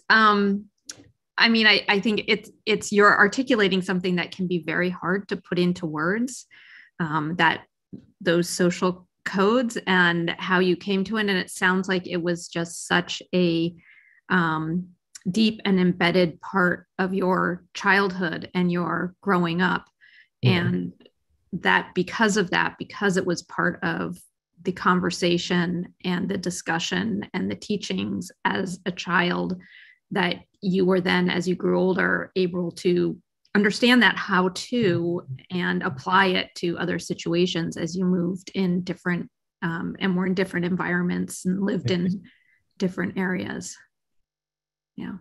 I mean, I think it's you're articulating something that can be very hard to put into words, that those social codes and how you came to it. And it sounds like it was just such a deep and embedded part of your childhood and your growing up. Yeah. And that because it was part of the conversation and the discussion and the teachings as a child, that you were then, as you grew older, able to understand that how to and apply it to other situations as you moved in different and were in different environments and lived in different areas. Yeah.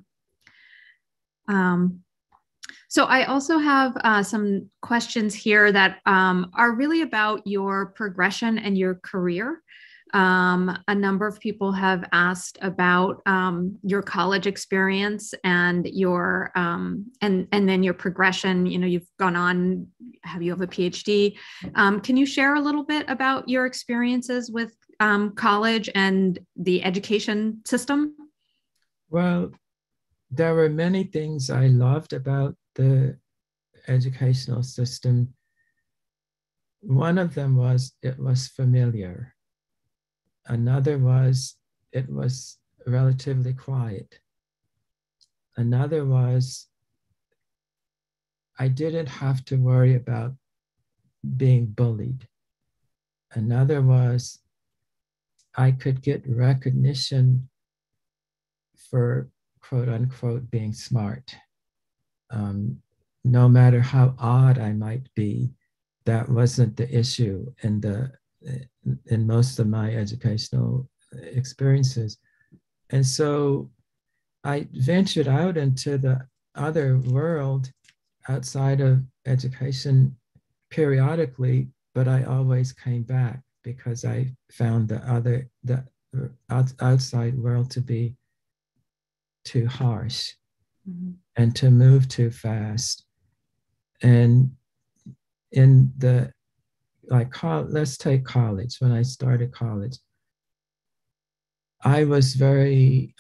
So I also have some questions here that are really about your progression and your career. A number of people have asked about your college experience and your and then your progression. You know, you've gone on. You have a PhD? Can you share a little bit about your experiences with college and the education system? Well, there were many things I loved about the educational system. One of them was it was familiar. Another was it was relatively quiet. Another was I didn't have to worry about being bullied. Another was I could get recognition for quote unquote being smart. No matter how odd I might be, that wasn't the issue in most of my educational experiences. And so I ventured out into the other world outside of education periodically, but I always came back because I found the outside world to be too harsh. Mm-hmm. And to move too fast. And in the, let's take college. When I started college, I was very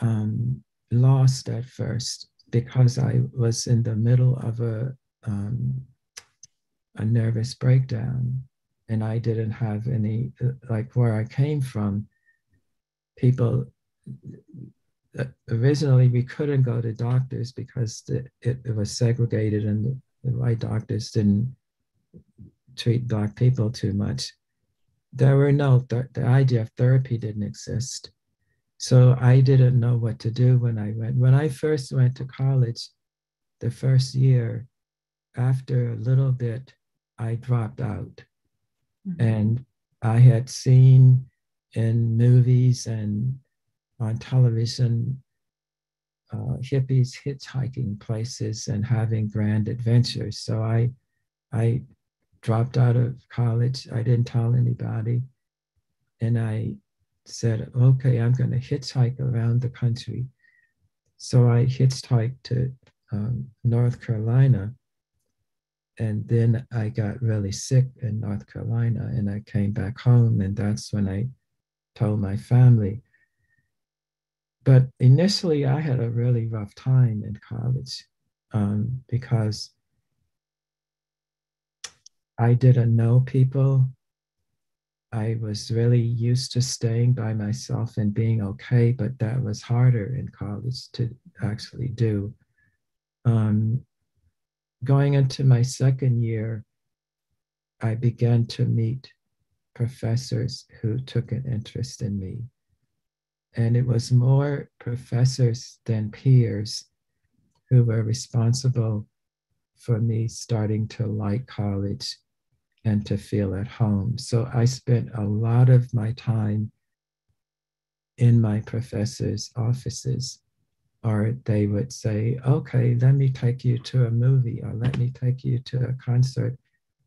lost at first because I was in the middle of a a nervous breakdown. And I didn't have any, like where I came from, people, originally we couldn't go to doctors because it was segregated and the white doctors didn't treat Black people too much. There were the idea of therapy didn't exist. So I didn't know what to do when I went. When I first went to college, the first year, after a little bit, I dropped out. Mm-hmm. And I had seen in movies and on television hippies hitchhiking places and having grand adventures. So I dropped out of college. I didn't tell anybody. And I said, okay, I'm going to hitchhike around the country. So I hitchhiked to North Carolina. And then I got really sick in North Carolina and I came back home. And that's when I told my family. But initially, I had a really rough time in college because I didn't know people. I was really used to staying by myself and being okay, but that was harder in college to actually do. Going into my second year, I began to meet professors who took an interest in me. And it was more professors than peers who were responsible for me starting to like college and to feel at home. So I spent a lot of my time in my professors' offices, or they would say, okay, let me take you to a movie, or let me take you to a concert,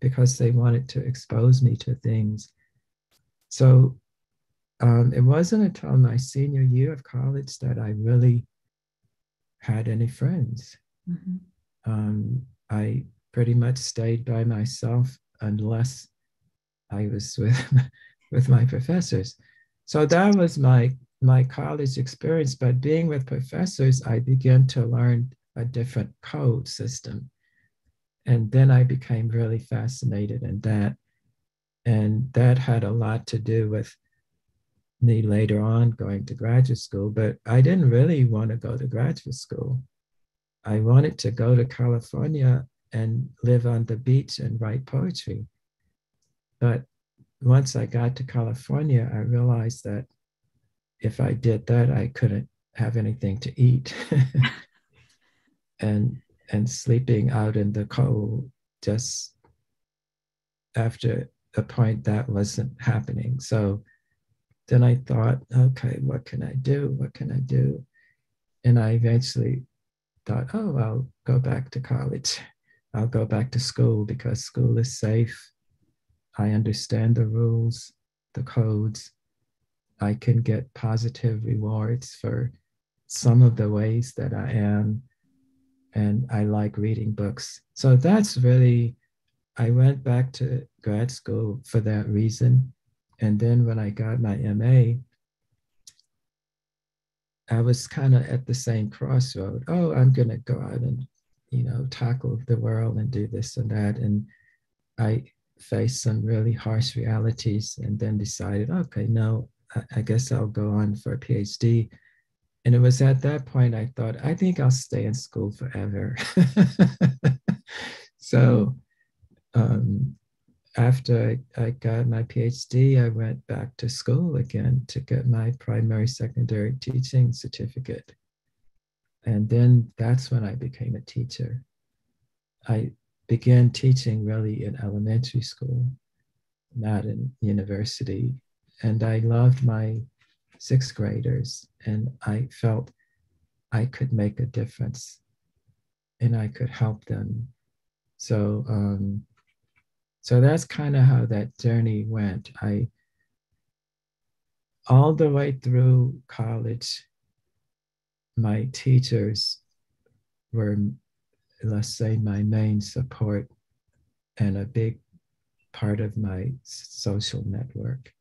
because they wanted to expose me to things. So it wasn't until my senior year of college that I really had any friends. Mm-hmm. I pretty much stayed by myself unless I was with my professors. So that was my college experience. But being with professors, I began to learn a different code system. And then I became really fascinated in that. And that had a lot to do with me later on going to graduate school, but I didn't really want to go to graduate school. I wanted to go to California and live on the beach and write poetry. But once I got to California, I realized that if I did that, I couldn't have anything to eat. and sleeping out in the cold, just after a point, that wasn't happening. So then I thought, okay, what can I do? What can I do? And I eventually thought, oh, I'll go back to college. I'll go back to school because school is safe. I understand the rules, the codes. I can get positive rewards for some of the ways that I am. And I like reading books. So that's really, I went back to grad school for that reason. And then when I got my MA, I was kind of at the same crossroad. Oh, I'm going to go out and, tackle the world and do this and that. And I faced some really harsh realities and then decided, okay, no, I guess I'll go on for a PhD. And it was at that point I thought, I think I'll stay in school forever. So after I got my PhD, I went back to school again to get my primary secondary teaching certificate. And then that's when I became a teacher. I began teaching really in elementary school, not in university. And I loved my sixth graders, and I felt I could make a difference and I could help them. So, so that's kind of how that journey went. All the way through college, my teachers were, let's say, my main support and a big part of my social network.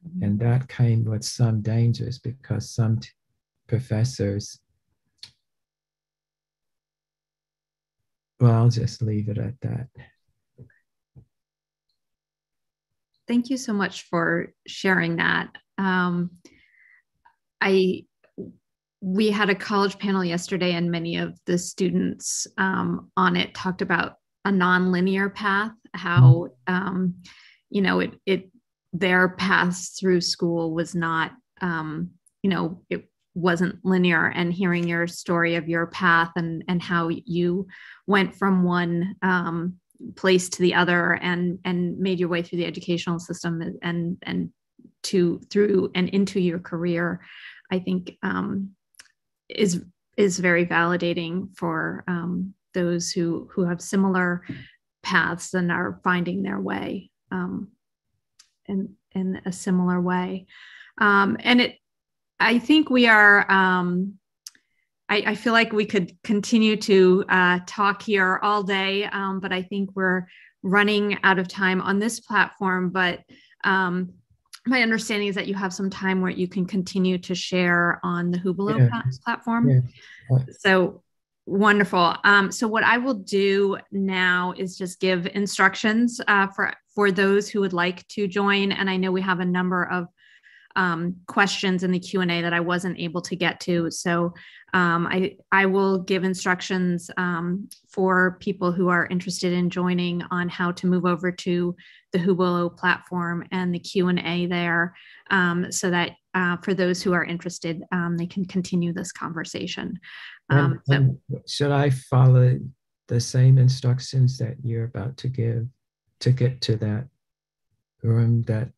Mm-hmm. And that came with some dangers because some professors, well, I'll just leave it at that. thank you so much for sharing that. We had a college panel yesterday, and many of the students on it talked about a nonlinear path, how their path through school was not, it wasn't linear. And hearing your story of your path and how you went from one place to the other and made your way through the educational system and through and into your career, I think is very validating for those who have similar paths and are finding their way in a similar way. I think we are, I feel like we could continue to talk here all day, but I think we're running out of time on this platform. But my understanding is that you have some time where you can continue to share on the Hubelo platform. Yeah. So wonderful. So what I will do now is just give instructions for those who would like to join. And I know we have a number of questions in the Q&A that I wasn't able to get to. So I will give instructions for people who are interested in joining on how to move over to the Hubelo platform and the Q&A there, so that for those who are interested, they can continue this conversation. And should I follow the same instructions that you're about to give to get to that room that?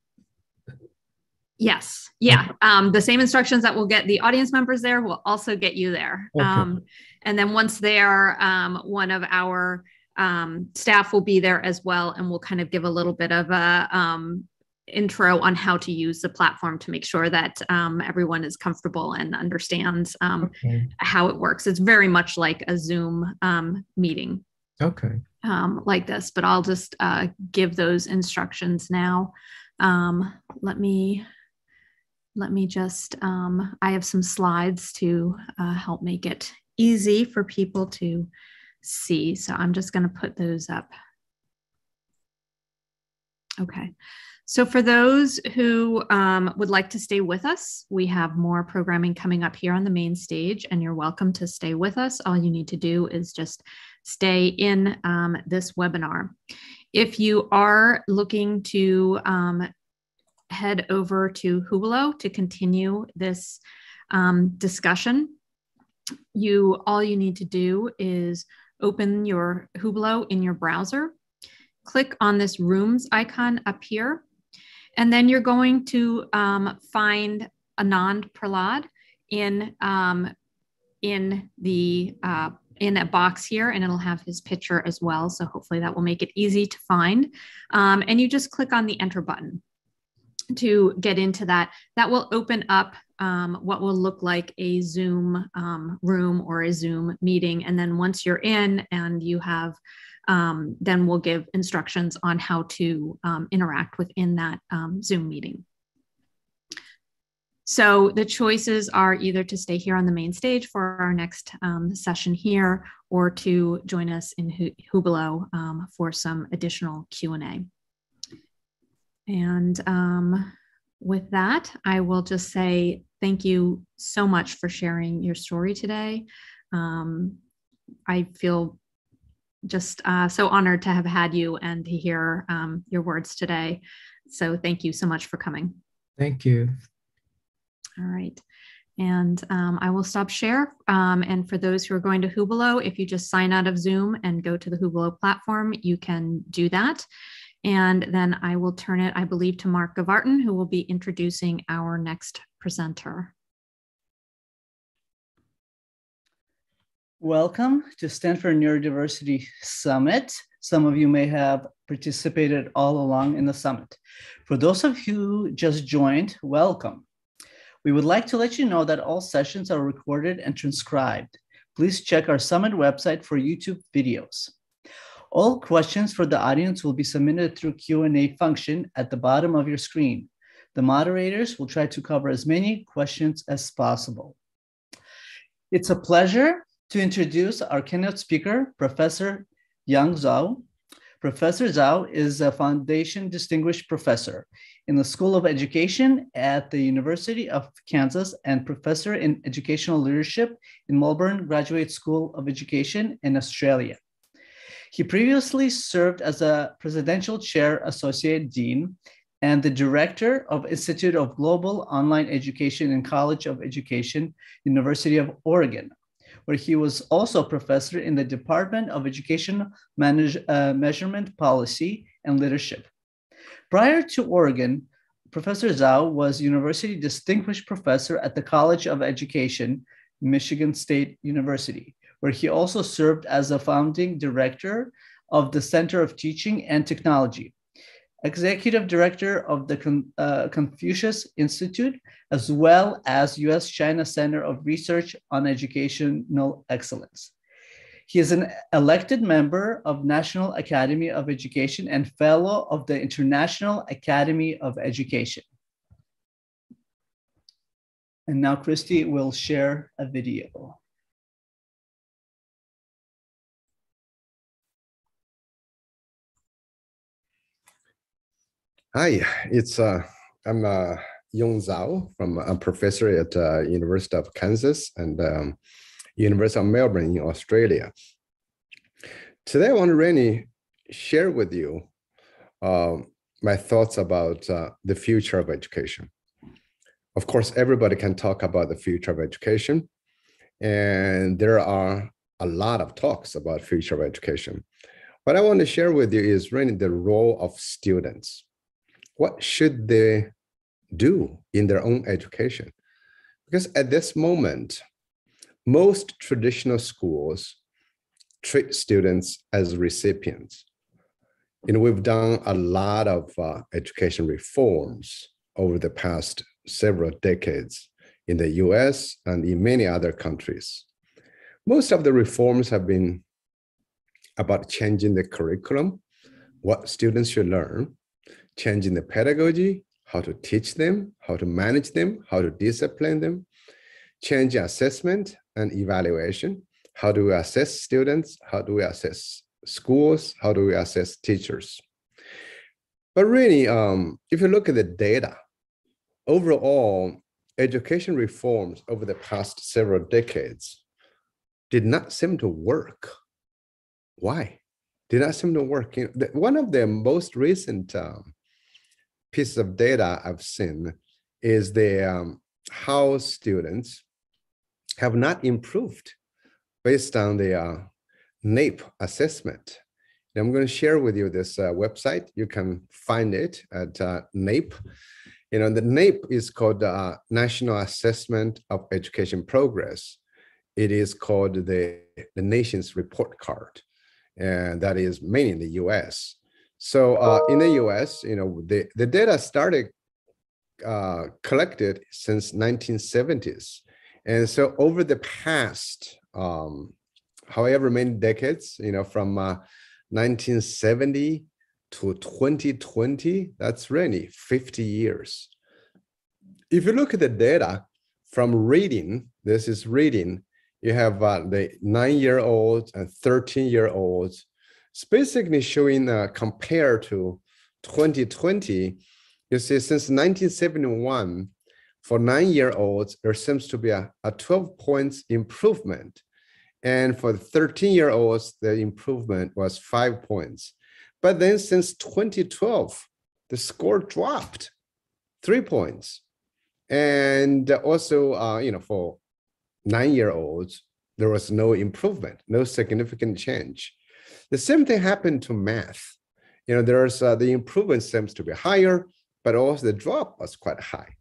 Yes. Yeah. The same instructions that will get the audience members there will also get you there. Okay. And then once there, one of our staff will be there as well, and we'll kind of give a little bit of a intro on how to use the platform to make sure that everyone is comfortable and understands how it works. It's very much like a Zoom meeting. Okay. Like this, but I'll just give those instructions now. Let me just, I have some slides to help make it easy for people to see. So I'm just going to put those up. Okay. So for those who would like to stay with us, we have more programming coming up here on the main stage, and you're welcome to stay with us. All you need to do is just stay in this webinar. If you are looking to head over to Hubelo to continue this discussion, all you need to do is open your Hubelo in your browser, click on this rooms icon up here, and then you're going to find Anand Prahlad in a box here, and it'll have his picture as well. So hopefully that will make it easy to find. And you just click on the enter button to get into that. That will open up what will look like a Zoom room or a Zoom meeting. And then once you're in and you have, then we'll give instructions on how to interact within that Zoom meeting. So the choices are either to stay here on the main stage for our next session here, or to join us in Hubelo for some additional Q&A. And with that, I will just say thank you so much for sharing your story today. I feel just so honored to have had you and to hear your words today. So thank you so much for coming. Thank you. All right. And I will stop share. And for those who are going to Hubelo, if you just sign out of Zoom and go to the Hubelo platform, you can do that. And then I will turn it, I believe, to Mark Gavartan, who will be introducing our next presenter. Welcome to Stanford Neurodiversity Summit. Some of you may have participated all along in the summit. For those of you who just joined, welcome. We would like to let you know that all sessions are recorded and transcribed. Please check our summit website for YouTube videos. All questions for the audience will be submitted through Q&A function at the bottom of your screen. The moderators will try to cover as many questions as possible. It's a pleasure to introduce our keynote speaker, Professor Yang Zhao. Professor Zhao is a Foundation Distinguished Professor in the School of Education at the University of Kansas and Professor in Educational Leadership in Melbourne Graduate School of Education in Australia. He previously served as a Presidential Chair Associate Dean and the Director of Institute of Global Online Education in College of Education, University of Oregon, where he was also a professor in the Department of Education Measurement Policy and Leadership. Prior to Oregon, Professor Zhao was University Distinguished Professor at the College of Education, Michigan State University, where he also served as a founding director of the Center of Teaching and Technology, Executive Director of the Confucius Institute, as well as U.S.-China Center of Research on Educational Excellence. He is an elected member of National Academy of Education and fellow of the International Academy of Education. And now Christy will share a video. Hi, I'm Yong Zhao. I'm a professor at University of Kansas and University of Melbourne in Australia. Today, I want to really share with you my thoughts about the future of education. Of course, everybody can talk about the future of education, and there are a lot of talks about future of education. What I want to share with you is really the role of students. What should they do in their own education? Because at this moment, most traditional schools treat students as recipients. We've done a lot of education reforms over the past several decades in the US and in many other countries. Most of the reforms have been about changing the curriculum, what students should learn, changing the pedagogy, how to teach them, how to manage them, how to discipline them, change assessment and evaluation. How do we assess students? How do we assess schools? How do we assess teachers? But really, if you look at the data, overall, education reforms over the past several decades did not seem to work. Why? Did not seem to work. One of the most recent pieces of data I've seen is the how students have not improved based on the NAEP assessment. And I'm going to share with you this website. You can find it at NAEP. The NAEP is called National Assessment of Education Progress. It is called the nation's report card, and that is mainly in the US. So in the US, the data started collected since 1970s. And so over the past, however many decades, from 1970 to 2020, that's really 50 years. If you look at the data from reading, this is reading, you have the 9-year-olds and 13-year-olds. It's basically showing compared to 2020, you see since 1971, for 9-year-olds, there seems to be a 12 points improvement. And for the 13-year-olds, the improvement was 5 points. But then since 2012, the score dropped 3 points. And also, for 9-year-olds, there was no improvement, no significant change. The same thing happened to math. There's the improvement seems to be higher, but also the drop was quite high.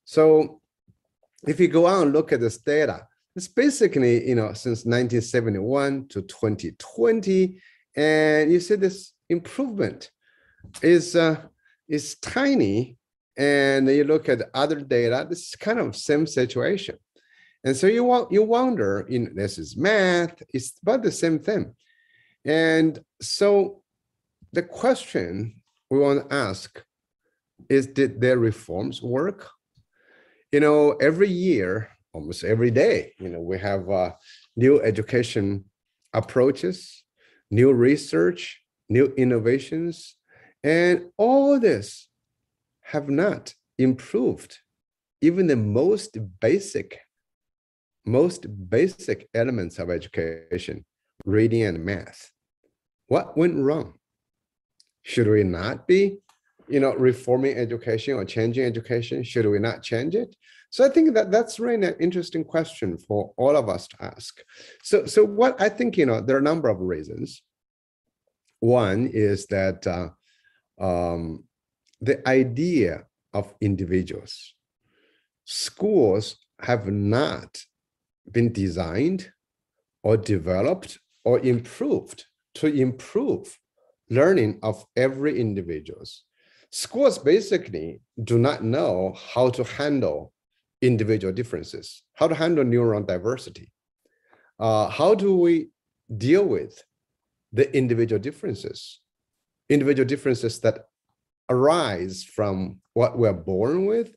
So if you go on and look at this data, it's basically, since 1971 to 2020, and you see this improvement is tiny. And you look at other data, this is kind of same situation. And so you wonder, this is math, it's about the same thing. And so the question we want to ask is, did their reforms work? Every year, almost every day, we have new education approaches, new research, new innovations, and all this have not improved even the most basic elements of education, reading and math. What went wrong? Should we not be, reforming education or changing education? Should we not change it? So I think that that's really an interesting question for all of us to ask. So what I think, there are a number of reasons. One is that the idea of individuals, schools have not been designed or developed or improved to improve learning of every individuals. Schools basically do not know how to handle individual differences, how to handle neurodiversity. How do we deal with the individual differences that arise from what we're born with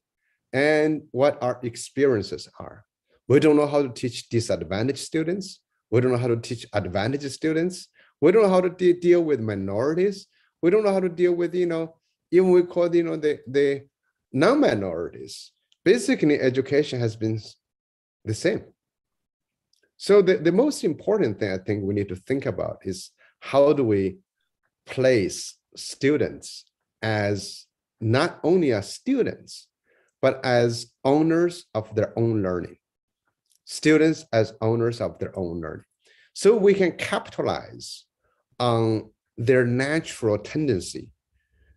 and what our experiences are. We don't know how to teach disadvantaged students. We don't know how to teach advantaged students. We don't know how to deal with minorities. We don't know how to deal with, even we call, the non-minorities. Basically, education has been the same. So the most important thing I think we need to think about is how do we place students as not only as students, but as owners of their own learning. Students as owners of their own learning. So we can capitalize on their natural tendency,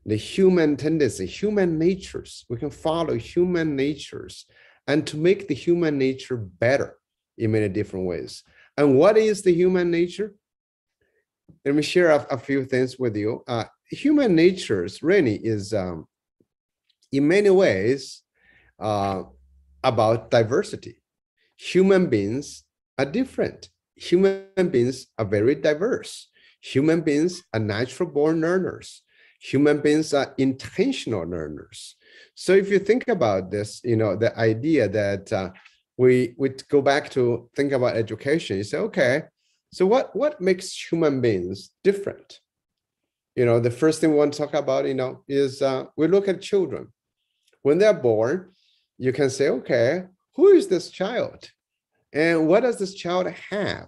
the human tendency, human natures. We can follow human natures and to make the human nature better in many different ways. And what is the human nature? Let me share a few things with you. Human natures really is, in many ways, about diversity. Human beings are different. Human beings are very diverse. Human beings are natural born learners. Human beings are intentional learners. So if you think about this, the idea that we go back to think about education, you say, okay, so what makes human beings different? The first thing we want to talk about, is we look at children. When they're born, you can say, okay, who is this child? And what does this child have?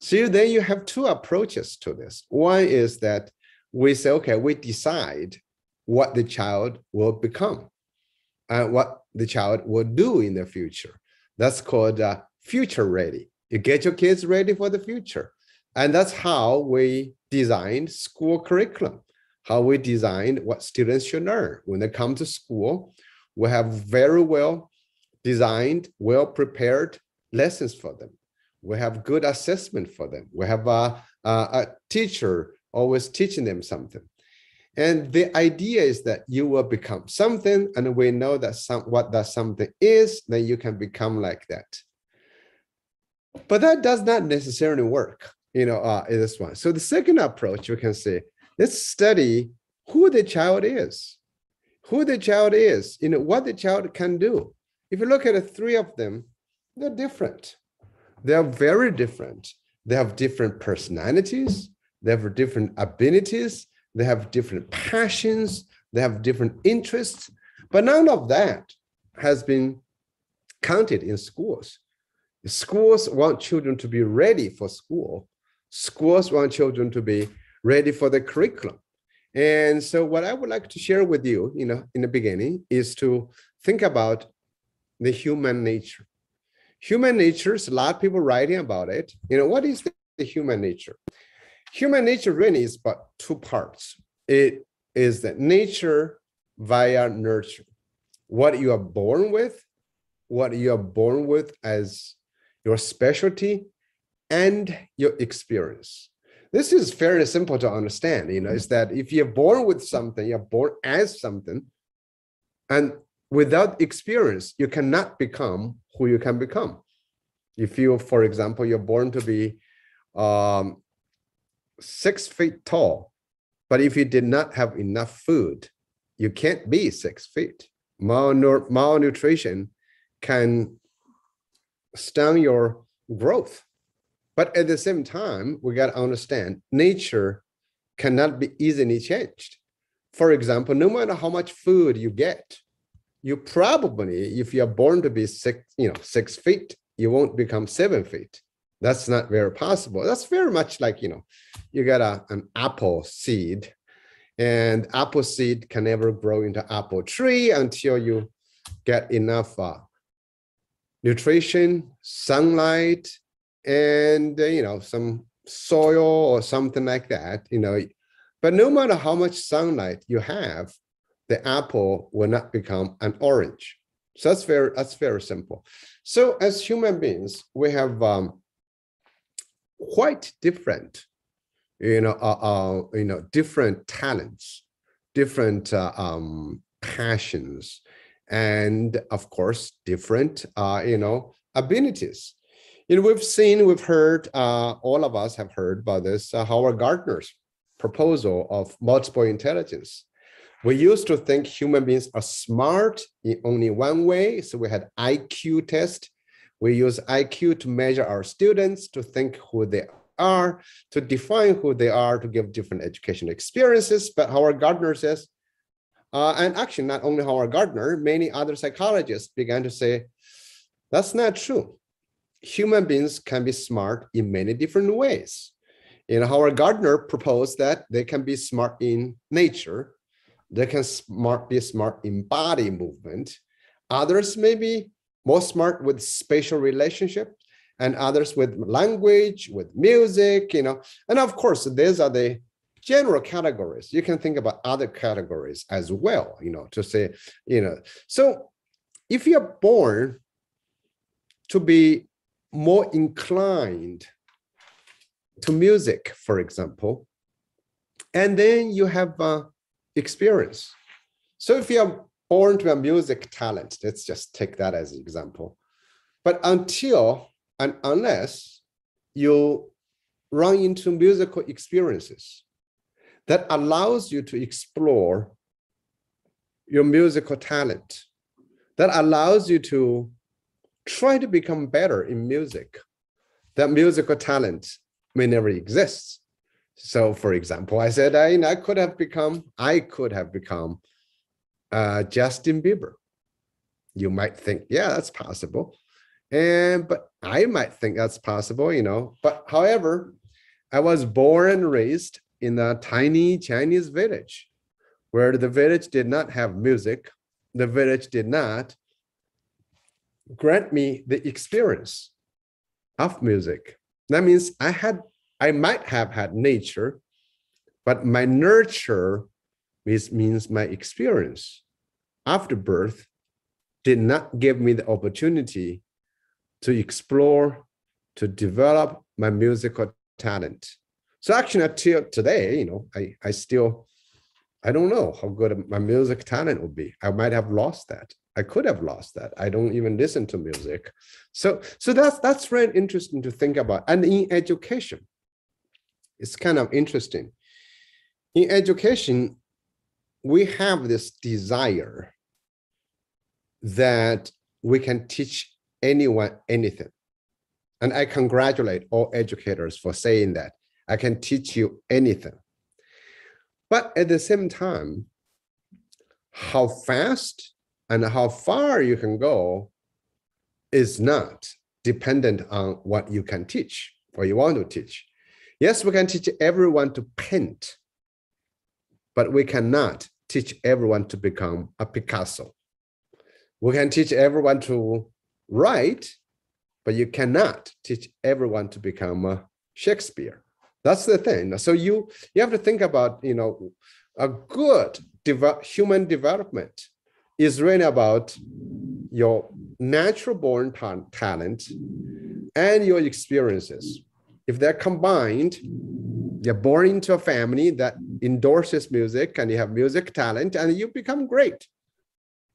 So then you have two approaches to this. One is that we say, okay, we decide what the child will become and what the child will do in the future. That's called future ready. You get your kids ready for the future. And that's how we designed school curriculum, how we designed what students should learn. When they come to school, we have very well designed, well prepared lessons for them. We have good assessment for them. We have a teacher always teaching them something. And the idea is that you will become something, and we know that what that something is, then you can become like that. But that does not necessarily work, in this one. So the second approach, you can say, let's study who the child is, what the child can do. If you look at the three of them, they're different. They're very different. They have different personalities. They have different abilities. They have different passions. They have different interests. But none of that has been counted in schools. Schools want children to be ready for school. Schools want children to be ready for the curriculum. And so what I would like to share with you, in the beginning, is to think about the human nature. Human nature is a lot of people writing about it. What is the human nature? Human nature really is about two parts. It is the nature via nurture. What you are born with, as your specialty and your experience. This is fairly simple to understand, is that if you're born with something, you're born as something, and without experience, you cannot become who you can become. If you, for example, you're born to be 6 feet tall, but if you did not have enough food, you can't be 6 feet. Malnutrition can stunt your growth. But at the same time, we got to understand nature cannot be easily changed. For example, no matter how much food you get, you probably, if you're born to be 6 feet, you won't become 7 feet. That's not very possible. That's very much like, you got an apple seed, and apple seed can never grow into apple tree until you get enough nutrition, sunlight, and some soil or something like that. But no matter how much sunlight you have, the apple will not become an orange. So that's very simple. So as human beings, we have quite different, different talents, different passions, and of course, different, abilities. We've heard, all of us have heard about this, Howard Gardner's proposal of multiple intelligence. We used to think human beings are smart in only one way. So we had IQ test. We use IQ to measure our students, to think who they are, to define who they are, to give different educational experiences. But Howard Gardner says, and actually not only Howard Gardner, many other psychologists began to say, that's not true. Human beings can be smart in many different ways. Howard Gardner proposed that they can be smart in nature. They can be smart in body movement. Others may be more smart with spatial relationship, and others with language, with music, And of course, these are the general categories. You can think about other categories as well, to say, So if you're born to be more inclined to music, for example, and then you have experience. So if you're born to a music talent, let's just take that as an example. But until and unless you run into musical experiences that allows you to explore your musical talent, that allows you to try to become better in music, that musical talent may never exist. So for example, I said, I could have become Justin Bieber. You might think, yeah, that's possible. But I might think that's possible, But however, I was born and raised in a tiny Chinese village where the village did not have music. The village did not grant me the experience of music. That means I might have had nature, but my nurture means my experience after birth did not give me the opportunity to explore, to develop my musical talent. So actually until today, I don't know how good my music talent would be. I might have lost that. I could have lost that. I don't even listen to music. So that's very interesting to think about. And in education, it's kind of interesting. In education, we have this desire that we can teach anyone anything. And I congratulate all educators for saying that. I can teach you anything. But at the same time, how fast and how far you can go is not dependent on what you can teach or you want to teach. Yes, we can teach everyone to paint, but we cannot teach everyone to become a Picasso. We can teach everyone to write, but you cannot teach everyone to become a Shakespeare. That's the thing. So you have to think about, a good human development is really about your natural born talent and your experiences. If they're combined, you're born into a family that endorses music and you have music talent and you become great.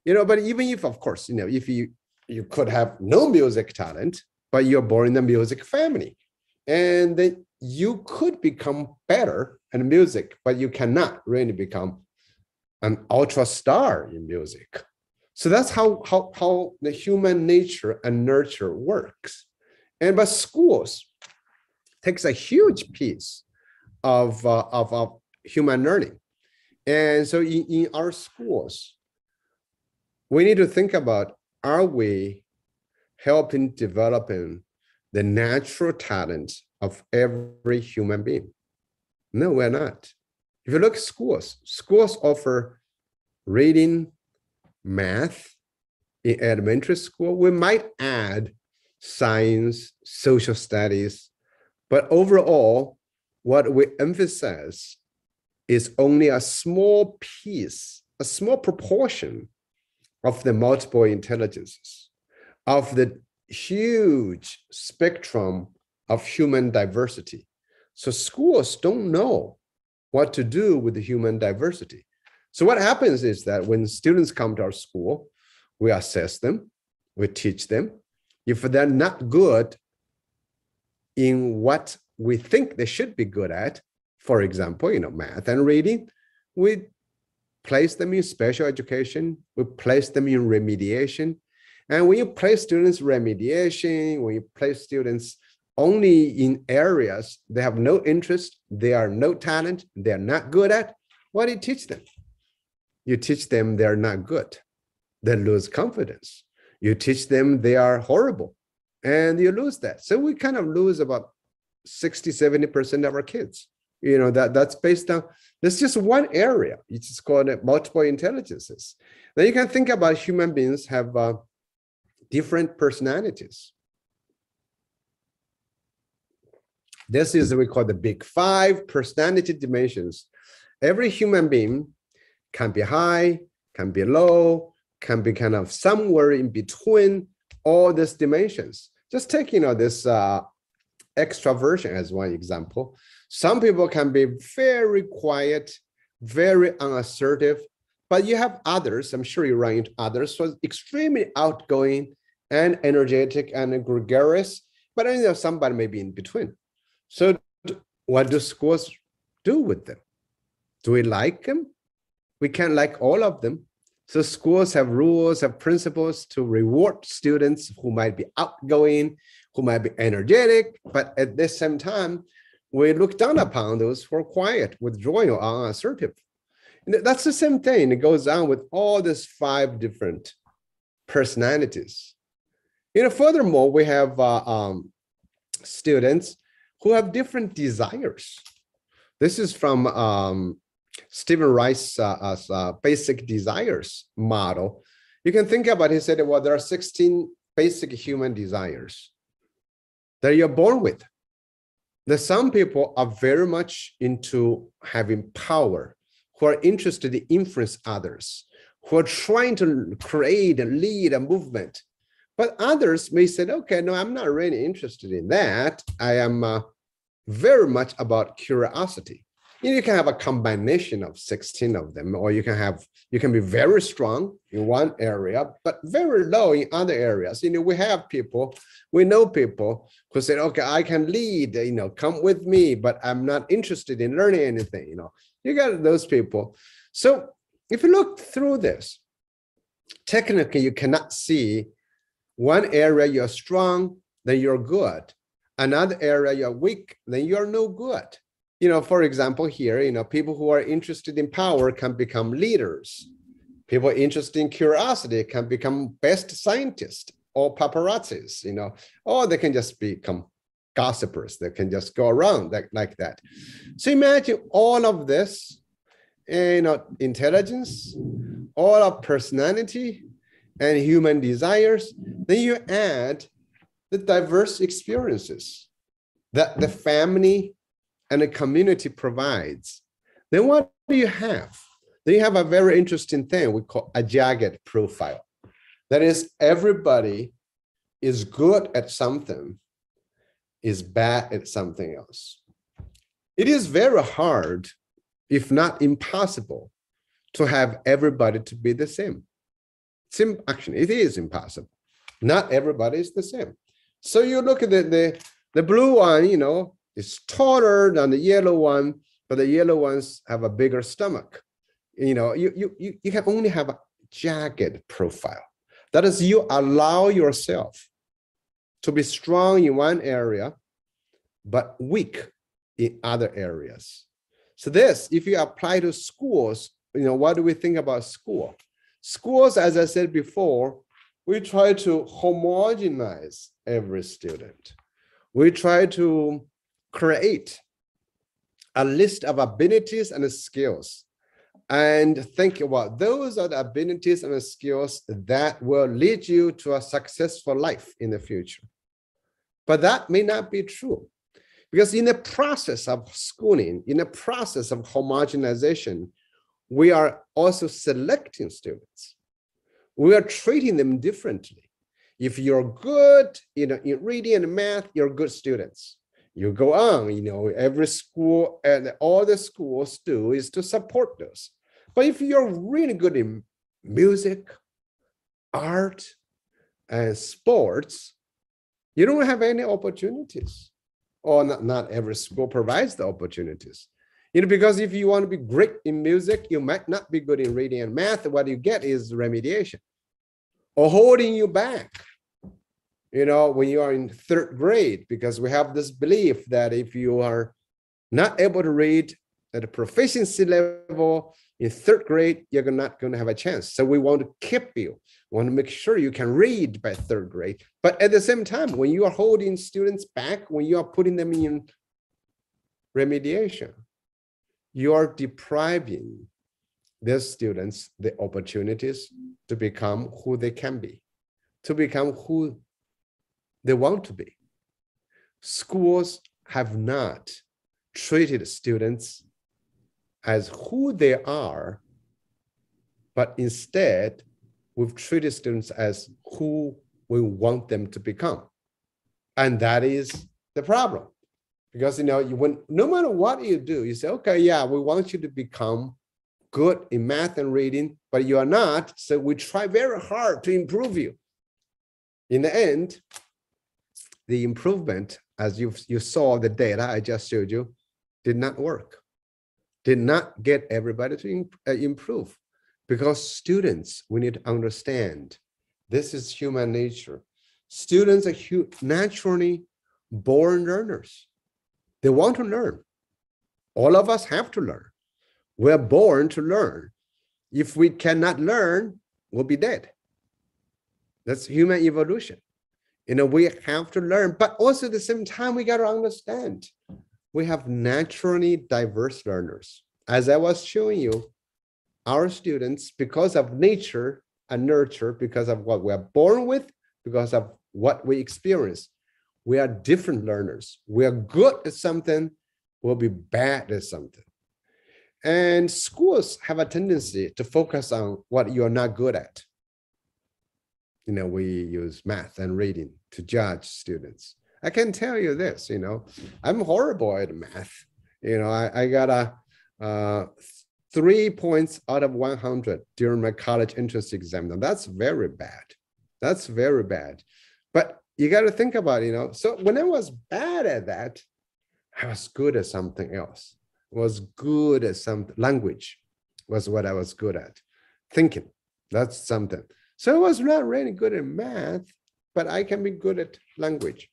But even if, of course, if you could have no music talent, but you're born in a music family, and then you could become better in music, but you cannot really become an ultra star in music. So that's how the human nature and nurture works. But schools takes a huge piece of human learning. And so in our schools, we need to think about, are we helping developing the natural talent of every human being? No, we're not. If you look at schools, schools offer reading, math. In elementary school, we might add science, social studies, but overall, what we emphasize is only a small piece, a small proportion of the multiple intelligences, of the huge spectrum of human diversity. So schools don't know what to do with the human diversity. So what happens is that when students come to our school, we assess them, we teach them. If they're not good in what we think they should be good at, for example, math and reading, we place them in special education, we place them in remediation. And when you place students in remediation, when you place students only in areas they have no interest, they are no talent, they're not good at, what do you teach them? You teach them they're not good. They lose confidence. You teach them they are horrible, and you lose that. So we kind of lose about 60, 70% of our kids. That's based on, that's just one area. It's called multiple intelligences. Then you can think about human beings have different personalities. This is what we call the big 5 personality dimensions. Every human being can be high, can be low, can be kind of somewhere in between all these dimensions. Just take, this extraversion as one example. Some people can be very quiet, very unassertive, but you have others, I'm sure you run into others, who are extremely outgoing and energetic and gregarious, but somebody may be in between. So what do schools do with them? Do we like them? We can't like all of them. So schools have rules, have principles to reward students who might be outgoing, who might be energetic, but at the same time, we look down upon those who are quiet, withdrawing, or unassertive. And that's the same thing. It goes on with all these 5 different personalities. Furthermore, we have students who have different desires. This is from Stephen Rice's basic desires model. You can think about it, he said, well, there are 16 basic human desires that you're born with. That some people are very much into having power, who are interested in influence others, who are trying to create and lead a movement. But others may say, okay, no, I'm not really interested in that. I am very much about curiosity. You can have a combination of 16 of them, or you can be very strong in one area, but very low in other areas. We know people who say, okay, I can lead, come with me, but I'm not interested in learning anything, You got those people. So if you look through this, technically you cannot see one area you're strong, then you're good. Another area you're weak, then you're no good. For example, here, people who are interested in power can become leaders. People interested in curiosity can become best scientists or paparazzis, or they can just become gossipers. They can just go around like that. So imagine all of this, intelligence, all of personality and human desires. Then you add the diverse experiences that the family and a community provides. Then what do you have? Then you have a very interesting thing we call a jagged profile. That is, everybody is good at something, is bad at something else. It is very hard, if not impossible, to have everybody to be the same. Actually, it is impossible. Not everybody is the same. So you look at the blue one, is taller than the yellow one, but the yellow ones have a bigger stomach. You can only have a jagged profile. That is, you allow yourself to be strong in one area, but weak in other areas. So this, if you apply to schools, what do we think about school? Schools, as I said before, we try to homogenize every student. We try to create a list of abilities and skills and think about those are the abilities and skills that will lead you to a successful life in the future. But that may not be true, because in the process of schooling, in the process of homogenization, we are also selecting students. We are treating them differently. If you're good, in reading and math, you're good students. You go on, every school and all the schools do is to support those. But if you're really good in music, art, and sports, you don't have any opportunities. Or not every school provides the opportunities. Because if you want to be great in music, you might not be good in reading and math. What you get is remediation or holding you back. When you are in third grade, because we have this belief that if you are not able to read at a proficiency level in third grade, you're not going to have a chance. So we want to keep you, want to make sure you can read by third grade. But at the same time, when you are holding students back, when you are putting them in remediation, you are depriving their students the opportunities to become who they can be, to become who they want to be. Schools have not treated students as who they are, but instead we've treated students as who we want them to become. And that is the problem. Because no matter what you do, you say, okay, yeah, we want you to become good in math and reading, but you are not, so we try very hard to improve you. In the end, the improvement, as you saw the data I just showed you, did not work, did not get everybody to improve. Because students, we need to understand, this is human nature. Students are naturally born learners. They want to learn. All of us have to learn. We're born to learn. If we cannot learn, we'll be dead. That's human evolution. We have to learn, but also at the same time, we got to understand we have naturally diverse learners. As I was showing you, our students, because of nature and nurture, because of what we're born with, because of what we experience, we are different learners. We are good at something, we'll be bad at something. And schools have a tendency to focus on what you're not good at. We use math and reading to judge students. I can tell you this, I'm horrible at math. I got a 3 points out of 100 during my college entrance exam. Now that's very bad. That's very bad. But you got to think about, so when I was bad at that, I was good at something else. I was good at some language was what I was good at. Thinking, that's something. So I was not really good at math, but I can be good at language.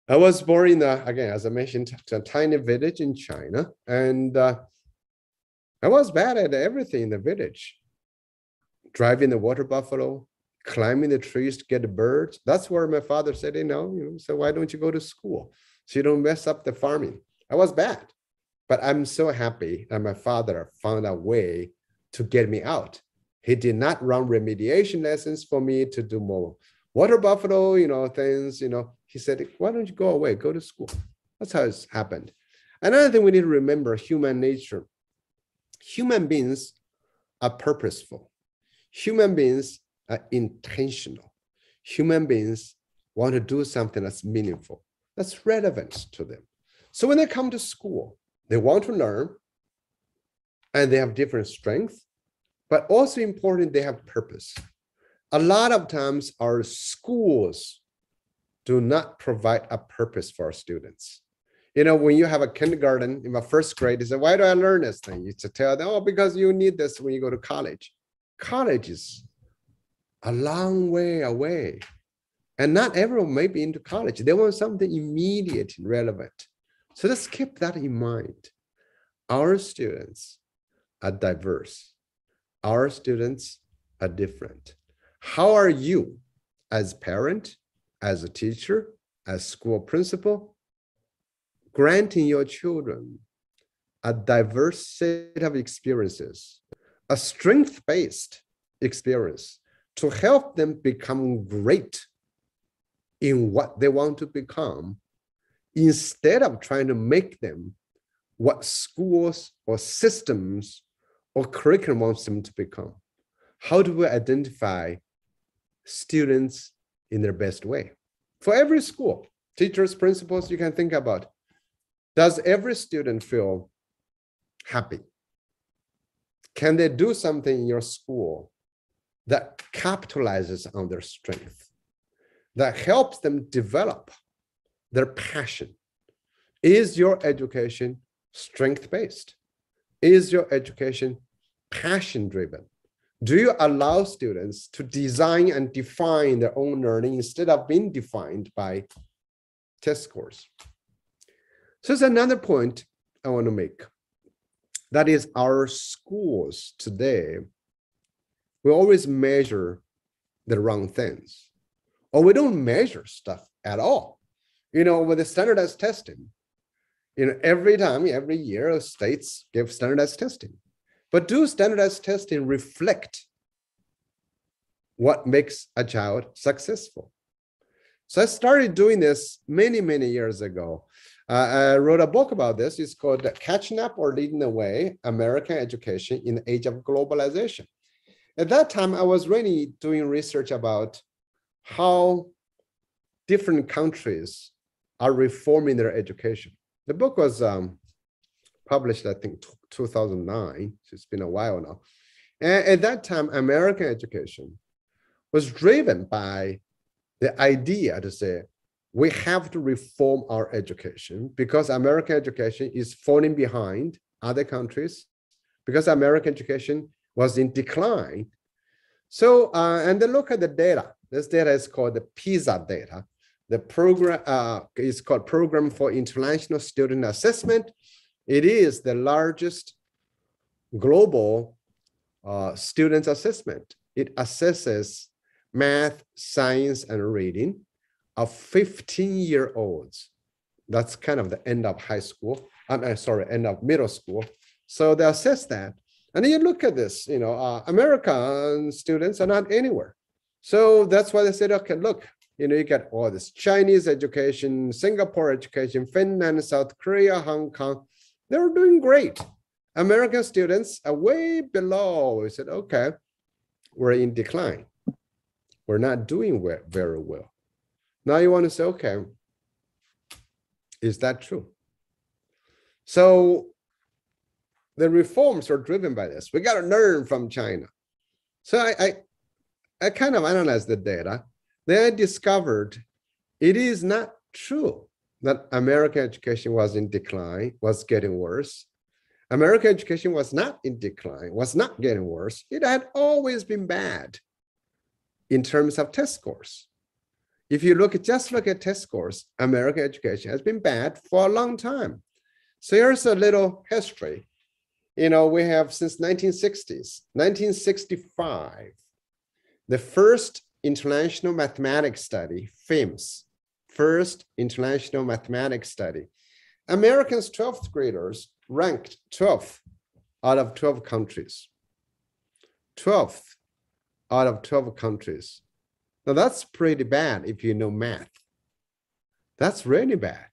I was born in, again, as I mentioned, to a tiny village in China. And I was bad at everything in the village. Driving the water buffalo, climbing the trees to get the birds. That's where my father said, so why don't you go to school? So you don't mess up the farming. I was bad, but I'm so happy that my father found a way to get me out. He did not run remediation lessons for me to do more water buffalo, things, he said, why don't you go away, go to school? That's how it's happened. Another thing we need to remember, human nature. Human beings are purposeful. Human beings are intentional. Human beings want to do something that's meaningful, that's relevant to them. So when they come to school, they want to learn, and they have different strengths, but also important, they have purpose. A lot of times our schools do not provide a purpose for our students. When you have a kindergarten in the first grade, you say, why do I learn this thing? You to tell them, because you need this when you go to college. College is a long way away. And not everyone may be into college. They want something immediate and relevant. So let's keep that in mind. Our students are diverse. Our students are different. How are you as parent, as a teacher, as school principal, granting your children a diverse set of experiences, a strength-based experience to help them become great in what they want to become, instead of trying to make them what schools or systems or curriculum wants them to become? How do we identify students in their best way? For every school, teachers, principals, you can think about, does every student feel happy? Can they do something in your school that capitalizes on their strength, that helps them develop their passion? Is your education strength-based? Is your education passion-driven? Do you allow students to design and define their own learning instead of being defined by test scores? So there's another point I want to make. That is, our schools today, we always measure the wrong things, or we don't measure stuff at all. You know, with the standardized testing, you know, every year, states give standardized testing. But do standardized testing reflect what makes a child successful? So I started doing this many, many years ago. I wrote a book about this. It's called Catching Up or Leading the Way, American Education in the Age of Globalization. At that time, I was really doing research about how different countries are reforming their education. The book was published, I think, 2009. So it's been a while now. And at that time, American education was driven by the idea to say, we have to reform our education because American education is falling behind other countries, because American education was in decline. So, and then look at the data. This data is called the PISA data. The program is called Program for International Student Assessment. It is the largest global student assessment. It assesses math, science, and reading of 15-year-olds. That's kind of the end of high school. End of middle school. So they assess that. And then you look at this, you know, American students are not anywhere. So that's why they said, okay, look, you know, you get all this Chinese education, Singapore education, Finland, South Korea, Hong Kong. They're doing great. American students are way below. We said, okay, we're in decline. We're not doing very well. Now you want to say, okay, is that true? So the reforms are driven by this. We got to learn from China. So I kind of analyzed the data. Then I discovered it is not true that American education was in decline, was getting worse. American education was not in decline, was not getting worse. It had always been bad in terms of test scores. If you just look at test scores, American education has been bad for a long time. So here's a little history. You know, we have since 1960s, 1965, the first international mathematics study, FIMS, first international mathematics study. Americans 12th graders ranked 12th out of 12 countries. 12th out of 12 countries. Now that's pretty bad if you know math. That's really bad.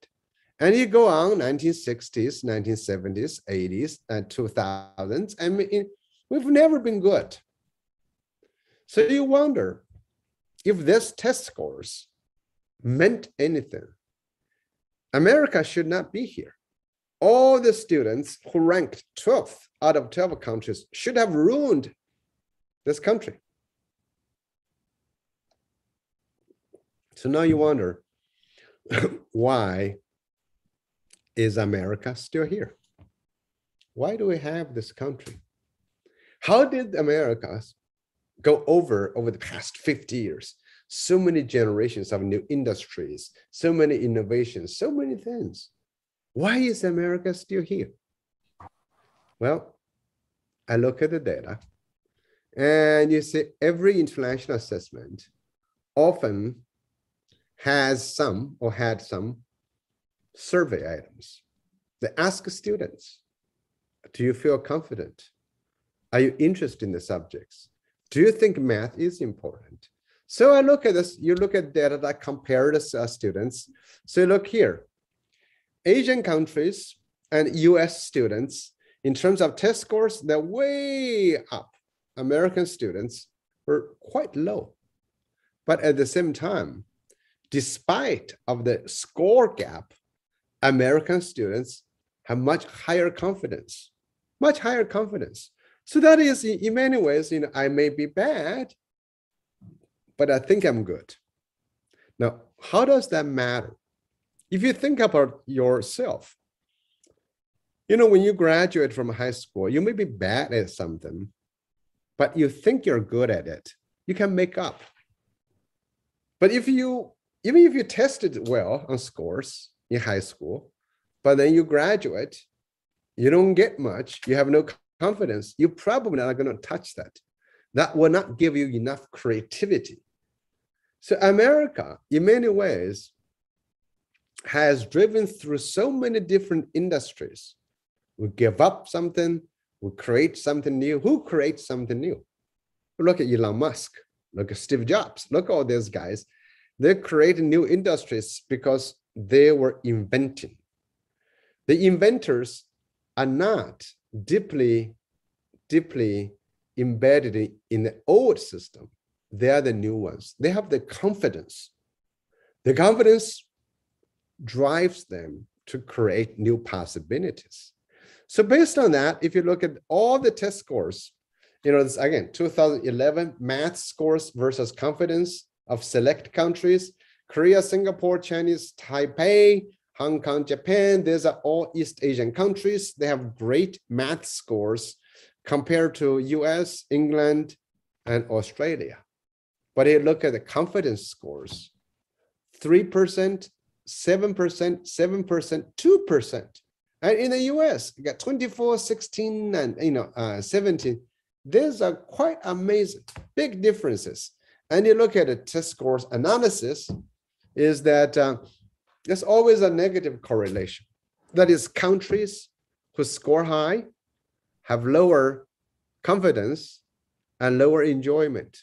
And you go on 1960s, 1970s, 80s, and 2000s, and we've never been good. So you wonder if this test scores meant anything. America should not be here. All the students who ranked 12th out of 12 countries should have ruined this country. So now you wonder, why is America still here? Why do we have this country? How did America go over the past 50 years? So many generations of new industries, so many innovations, so many things. Why is America still here? Well, I look at the data, and you see every international assessment often has some or had some survey items. They ask students, do you feel confident? Are you interested in the subjects? Do you think math is important? So I look at this, you look at data that compare the students. So look here, Asian countries and US students, in terms of test scores, they're way up. American students were quite low. But at the same time, despite of the score gap, American students have much higher confidence, much higher confidence. So that is, in many ways, I may be bad, but I think I'm good. Now, how does that matter? If you think about yourself, when you graduate from high school, you may be bad at something, but you think you're good at it. You can make up. But even if you tested well on scores in high school, but then you graduate, you don't get much, you have no confidence, you're probably not going to touch that. That will not give you enough creativity. So America, in many ways, has driven through so many different industries. We give up something, we create something new. Who creates something new? Look at Elon Musk, look at Steve Jobs, look at all these guys. They create new industries because they were inventing. The inventors are not deeply embedded in the old system. They are the new ones. They have the confidence. The confidence drives them to create new possibilities. So based on that, if you look at all the test scores, this, again, 2011 math scores versus confidence of select countries, Korea, Singapore, Chinese, Taipei, Hong Kong, Japan, these are all East Asian countries. They have great math scores compared to US, England, and Australia. But you look at the confidence scores, 3%, 7%, 7%, 2%. And in the US, you got 24, 16, and 17. These are quite amazing, big differences. And you look at the test scores analysis, is that there's always a negative correlation. That is, countries who score high have lower confidence and lower enjoyment.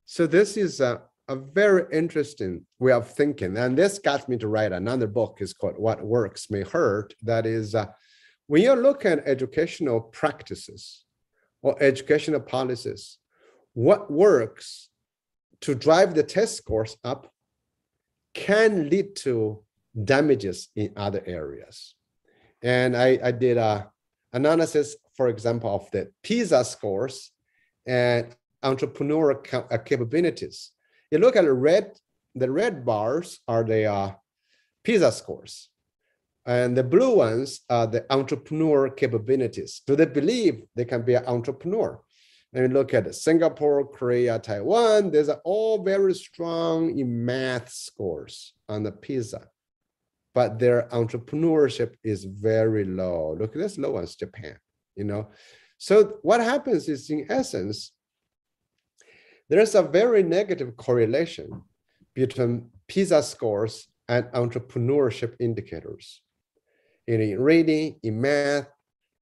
So this is a very interesting way of thinking. And this got me to write another book. It's called What Works May Hurt. That is, when you look at educational practices or educational policies, what works to drive the test scores up can lead to damages in other areas. And I did an analysis, for example, of the PISA scores and entrepreneurial capabilities. You look at the red bars are the PISA scores, and the blue ones are the entrepreneur capabilities. Do they believe they can be an entrepreneur? And you look at Singapore, Korea, Taiwan, these are all very strong in math scores on the PISA, but their entrepreneurship is very low. Look at this low one's Japan, So what happens is, in essence, there's a very negative correlation between PISA scores and entrepreneurship indicators in reading, in math,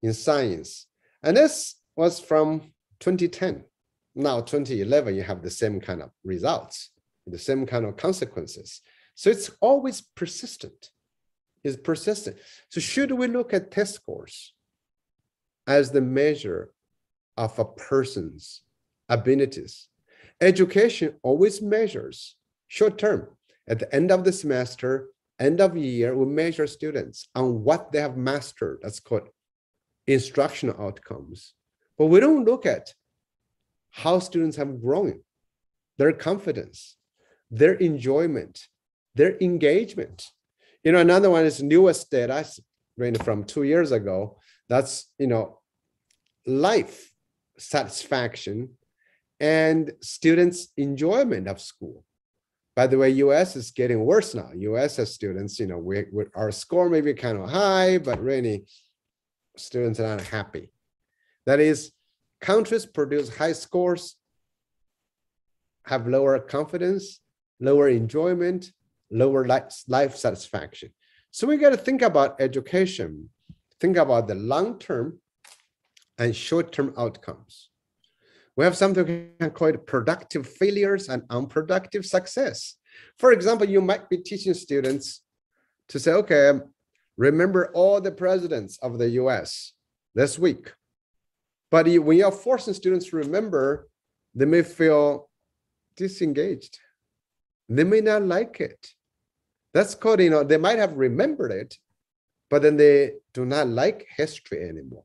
in science. And this was from 2010. Now, 2011, you have the same kind of results, the same kind of consequences. So it's always persistent. It's persistent. So should we look at test scores as the measure of a person's abilities? Education always measures short term. At the end of the semester, end of year, we measure students on what they have mastered. That's called instructional outcomes. But we don't look at how students have grown, their confidence, their enjoyment, their engagement. Another one is newest data from 2 years ago. That's, life satisfaction and students' enjoyment of school. By the way, US is getting worse now. US has students, our score may be kind of high, but really students are not happy. That is, countries produce high scores, have lower confidence, lower enjoyment, lower life satisfaction. So we got to think about education, think about the long-term and short-term outcomes. We have something we can call it productive failures and unproductive success. For example, you might be teaching students to say, okay, remember all the presidents of the US this week. But when you're forcing students to remember, they may feel disengaged. They may not like it. That's called, they might have remembered it, but then they do not like history anymore.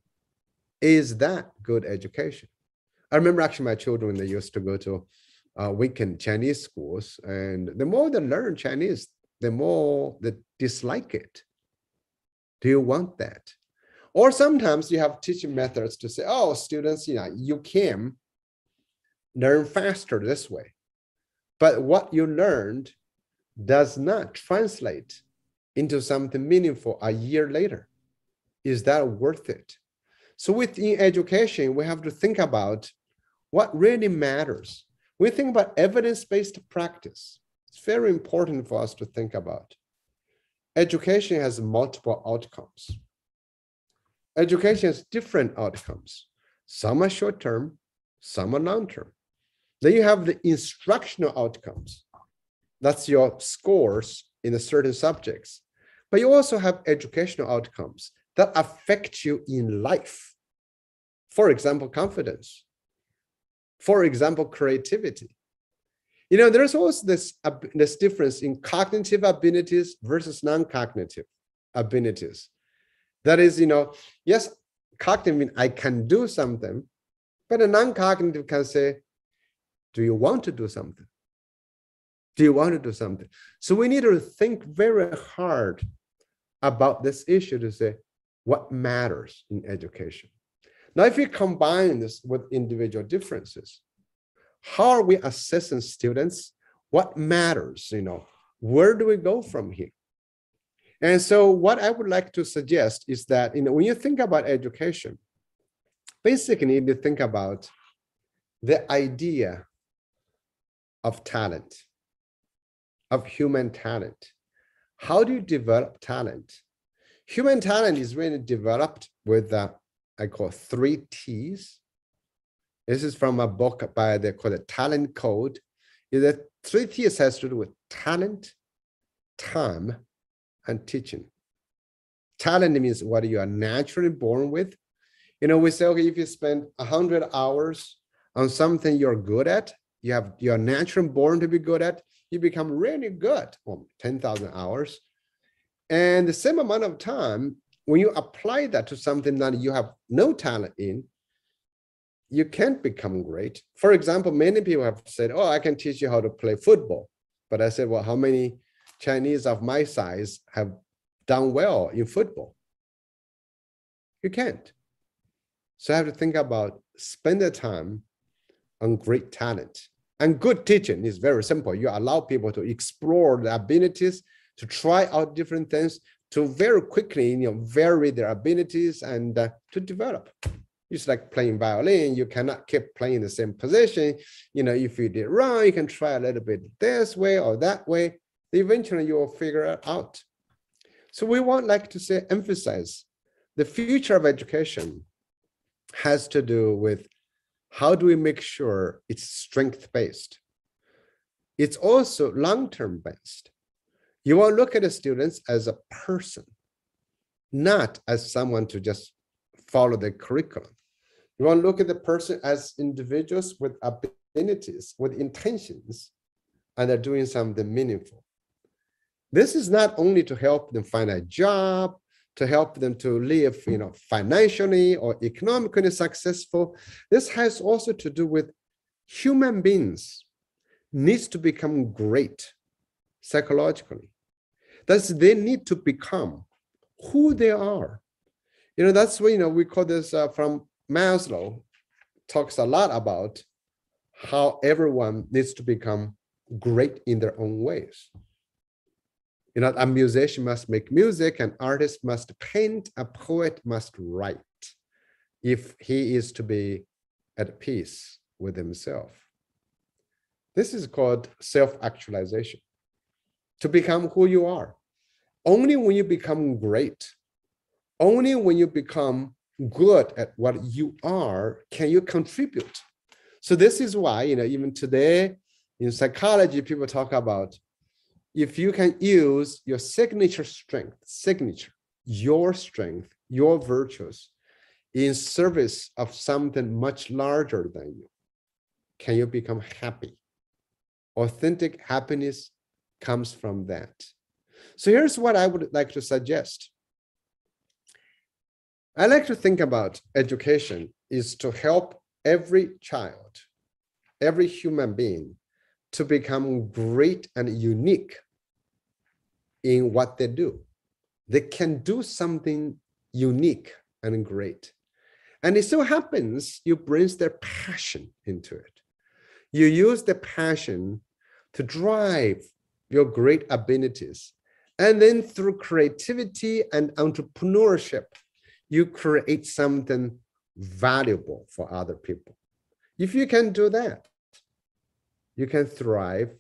Is that good education? I remember actually my children, when they used to go to weekend Chinese schools, and the more they learn Chinese, the more they dislike it. Do you want that? Or sometimes you have teaching methods to say, oh, students, you can learn faster this way. But what you learned does not translate into something meaningful a year later. Is that worth it? So within education, we have to think about what really matters. We think about evidence-based practice. It's very important for us to think about. Education has multiple outcomes. Education has different outcomes. Some are short-term, some are long-term. Then you have the instructional outcomes. That's your scores in the certain subjects. But you also have educational outcomes that affect you in life. For example, confidence. For example, creativity. There's also this difference in cognitive abilities versus non-cognitive abilities. That is, yes, cognitive means I can do something, but a non-cognitive can say, do you want to do something? Do you want to do something? So we need to think very hard about this issue to say what matters in education. Now, if we combine this with individual differences, how are we assessing students? What matters? Where do we go from here? And so what I would like to suggest is that, when you think about education, basically you need to think about the idea of talent, of human talent. How do you develop talent? Human talent is really developed with, I call 3 T's. This is from a book they call it Talent Code. The 3 T's has to do with talent, time, and teaching. Talent means what you are naturally born with. We say, okay, if you spend 100 hours on something you're good at, you're naturally born to be good at, you become really good, 10,000 hours. And the same amount of time, when you apply that to something that you have no talent in, you can't become great. For example, many people have said, oh, I can teach you how to play football. But I said, well, how many Chinese of my size have done well in football? You can't. So I have to think about spend the time on great talent. And good teaching is very simple. You allow people to explore the abilities, to try out different things, to very quickly vary their abilities and to develop. It's like playing violin. You cannot keep playing the same position. If you did wrong, you can try a little bit this way or that way. Eventually you will figure it out. So we want to emphasize the future of education has to do with how do we make sure it's strength-based. It's also long-term based. You want to look at the students as a person, not as someone to just follow the curriculum. You want to look at the person as individuals with abilities, with intentions, and they're doing something meaningful. This is not only to help them find a job, to help them to live, financially or economically successful. This has also to do with human beings needs to become great psychologically. That's they need to become who they are. That's why, we call this from Maslow, talks a lot about how everyone needs to become great in their own ways. You know, a musician must make music, an artist must paint, a poet must write if he is to be at peace with himself. This is called self-actualization, to become who you are. Only when you become great, only when you become good at what you are, can you contribute. So this is why, you know, even today in psychology, people talk about if you can use your signature strength, your strength, your virtues in service of something much larger than you, can you become happy? Authentic happiness comes from that. So here's what I would like to suggest. I like to think about education is to help every child, every human being to become great and unique in what they do. They can do something unique and great. And it so happens you bring their passion into it. You use the passion to drive your great abilities. And then through creativity and entrepreneurship, you create something valuable for other people. If you can do that, you can thrive,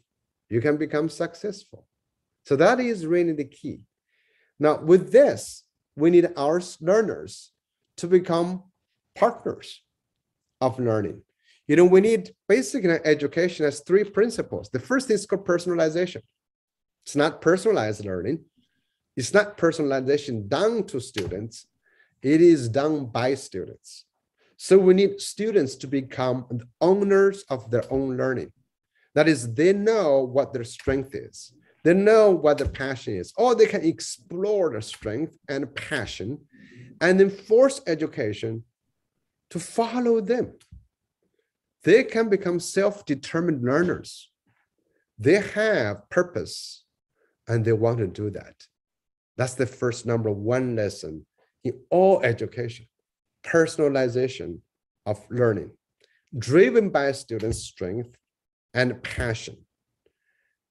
you can become successful. So that is really the key. Now, with this, we need our learners to become partners of learning. You know, we need basically education as three principles. The first is called personalization. It's not personalized learning. It's not personalization done to students. It is done by students. So we need students to become the owners of their own learning. That is, they know what their strength is. They know what their passion is, or they can explore their strength and passion and then force education to follow them. They can become self-determined learners. They have purpose and they want to do that. That's the first number one lesson in all education, personalization of learning, driven by students' strength and passion.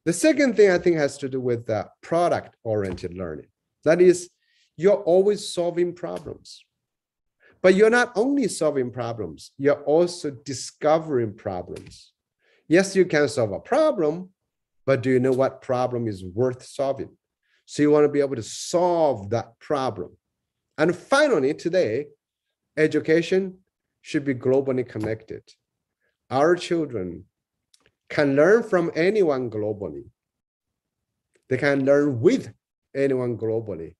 The second thing I think has to do with product-oriented learning. That is, you're always solving problems. But you're not only solving problems, you're also discovering problems. Yes, you can solve a problem, but do you know what problem is worth solving? So you want to be able to solve that problem. And finally, today, education should be globally connected. Our children can learn from anyone globally. They can learn with anyone globally,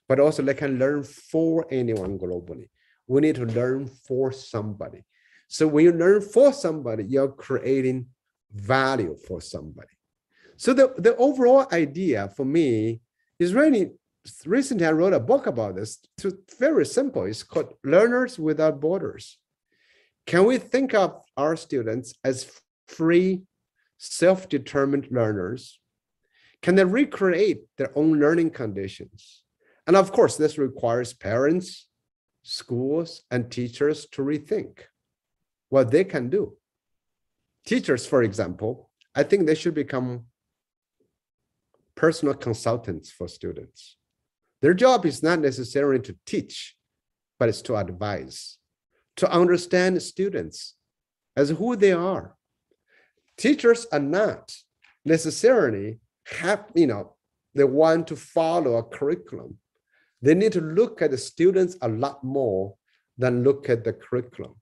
but also they can learn for anyone globally. We need to learn for somebody. So when you learn for somebody, you're creating value for somebody. So the overall idea for me is really, recently I wrote a book about this. It's very simple. It's called Learners Without Borders. Can we think of our students as free, self-determined learners? Can they recreate their own learning conditions? And of course, this requires parents, schools, and teachers to rethink what they can do. Teachers, for example, I think they should become personal consultants for students. Their job is not necessarily to teach, but it's to advise, to understand students as who they are. Teachers are not necessarily they want to follow a curriculum. They need to look at the students a lot more than look at the curriculum.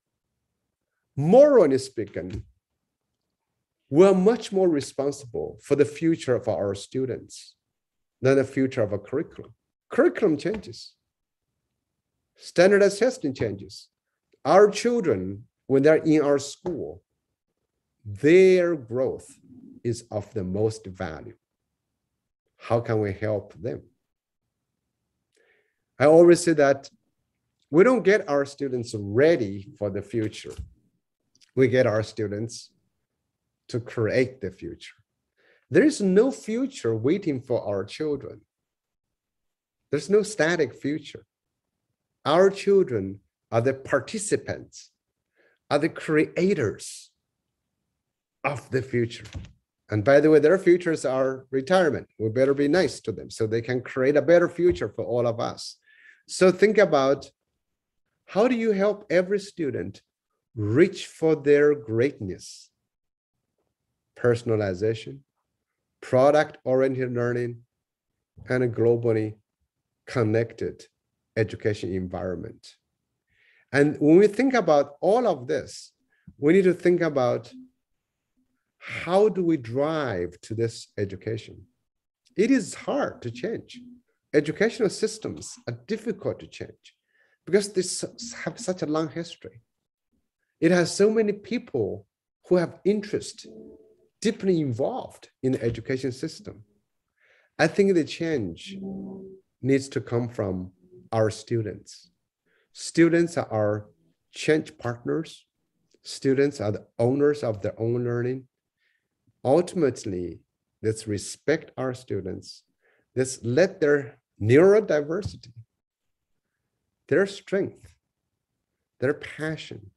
Morally speaking, we're much more responsible for the future of our students than the future of a curriculum. Curriculum changes. Standardized testing changes. Our children, when they're in our school, their growth is of the most value. How can we help them? I always say that we don't get our students ready for the future. We get our students to create the future. There is no future waiting for our children. There's no static future. Our children are the participants, are the creators of the future. And by the way, their futures are retirement. We better be nice to them so they can create a better future for all of us. So think about, how do you help every student reach for their greatness? Personalization, product-oriented learning, and a globally connected education environment. And when we think about all of this, we need to think about, how do we drive to this education? It is hard to change. Educational systems are difficult to change because they have such a long history. It has so many people who have interest, deeply involved in the education system. I think the change needs to come from our students. Students are our change partners. Students are the owners of their own learning. Ultimately, let's respect our students. Let's let their neurodiversity, their strength, their passion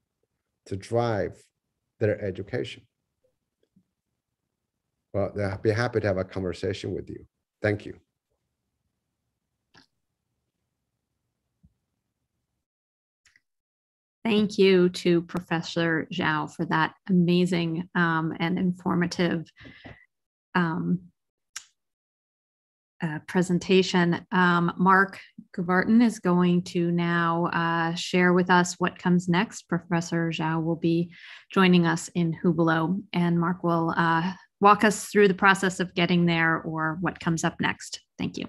to drive their education. Well, I'll be happy to have a conversation with you. Thank you. Thank you to Professor Zhao for that amazing and informative presentation. Mark Guvarton is going to now share with us what comes next. Professor Zhao will be joining us in Hubelo, and Mark will walk us through the process of getting there or what comes up next. Thank you.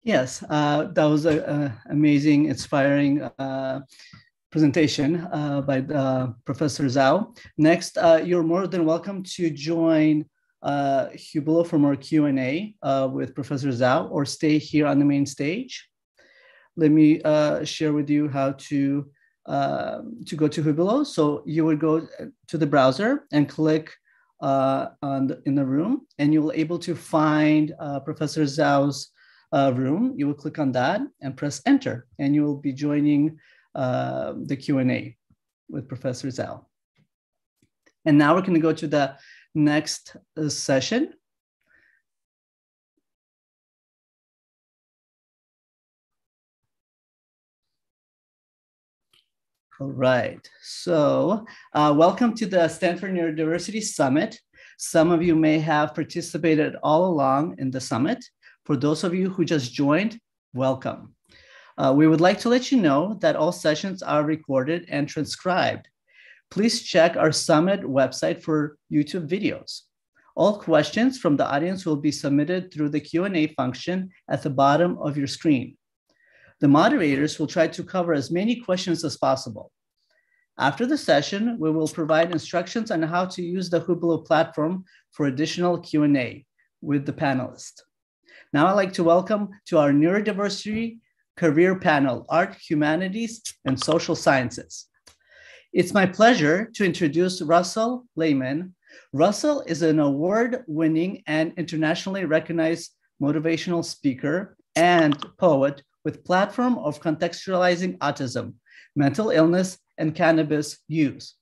Yes, that was an amazing, inspiring presentation by Professor Zhao. Next, you're more than welcome to join Hubelo for more Q&A with Professor Zhao, or stay here on the main stage. Let me share with you how to go to Hubelo. So you would go to the browser and click in the room, and you'll able to find Professor Zhao's room. You will click on that and press enter, and you will be joining the Q&A with Professor Zhao. And now we're going to go to the next session. All right, so welcome to the Stanford Neurodiversity Summit. Some of you may have participated all along in the summit. For those of you who just joined, welcome. We would like to let you know that all sessions are recorded and transcribed. Please check our summit website for YouTube videos. All questions from the audience will be submitted through the Q&A function at the bottom of your screen. The moderators will try to cover as many questions as possible. After the session, we will provide instructions on how to use the Hubelo platform for additional Q&A with the panelists. Now I'd like to welcome to our Neurodiversity Career Panel, Art, Humanities, and Social Sciences. It's my pleasure to introduce Russell Lehman. Russell is an award-winning and internationally recognized motivational speaker and poet with platform of contextualizing autism, mental illness, and cannabis use.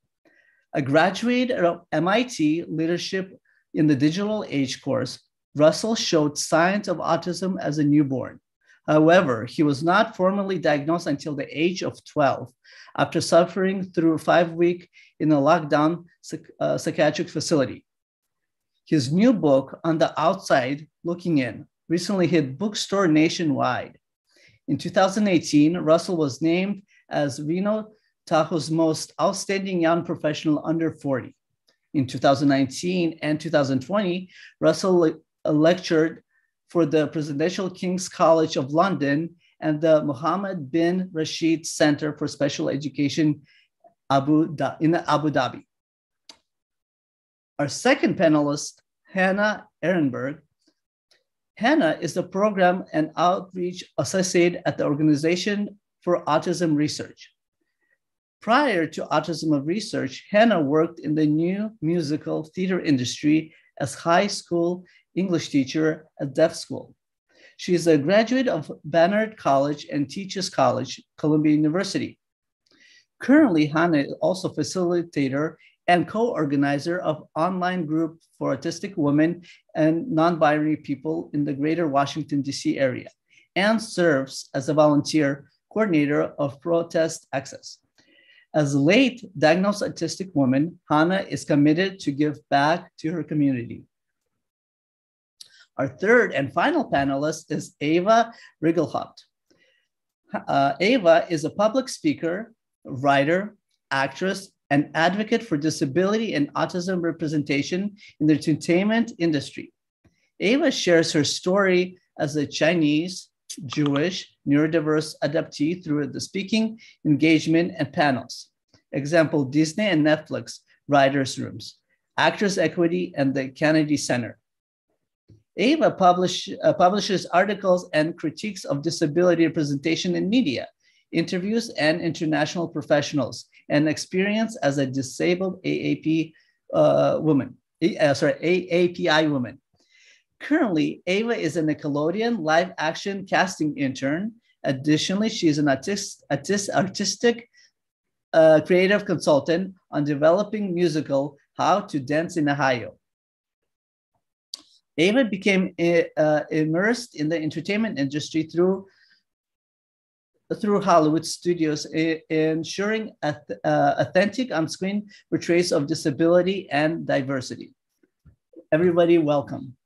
A graduate of MIT Leadership in the Digital Age course, Russell showed signs of autism as a newborn. However, he was not formally diagnosed until the age of 12, after suffering through 5 weeks in a lockdown psychiatric facility. His new book, On the Outside Looking In, recently hit bookstore nationwide. In 2018, Russell was named as Reno Tahoe's most outstanding young professional under 40. In 2019 and 2020, Russell lectured for the Presidential King's College of London and the Mohammed bin Rashid Center for Special Education in Abu Dhabi. Our second panelist, Hannah Ehrenberg. Hannah is the program and outreach associate at the Organization for Autism Research. Prior to Autism Research, Hannah worked in the new musical theater industry as high school English teacher at Deaf School. She is a graduate of Barnard College and Teachers College, Columbia University. Currently, Hannah is also facilitator and co-organizer of online group for autistic women and non-binary people in the greater Washington, D.C. area, and serves as a volunteer coordinator of Protest Access. As a late diagnosed autistic woman, Hannah is committed to give back to her community. Our third and final panelist is Ava Rigelhaupt. Ava is a public speaker, writer, actress, and advocate for disability and autism representation in the entertainment industry. Ava shares her story as a Chinese, Jewish, neurodiverse adoptee through the speaking, engagement, and panels. Example, Disney and Netflix writers' rooms, Actors Equity, and the Kennedy Center. Ava publishes articles and critiques of disability representation in media, interviews and international professionals, and experience as a disabled AAPI woman. Currently, Ava is a Nickelodeon live action casting intern. Additionally, she is an artistic creative consultant on developing musical How to Dance in Ohio. Ava became immersed in the entertainment industry through Hollywood studios, ensuring authentic on-screen portrayals of disability and diversity. Everybody, welcome.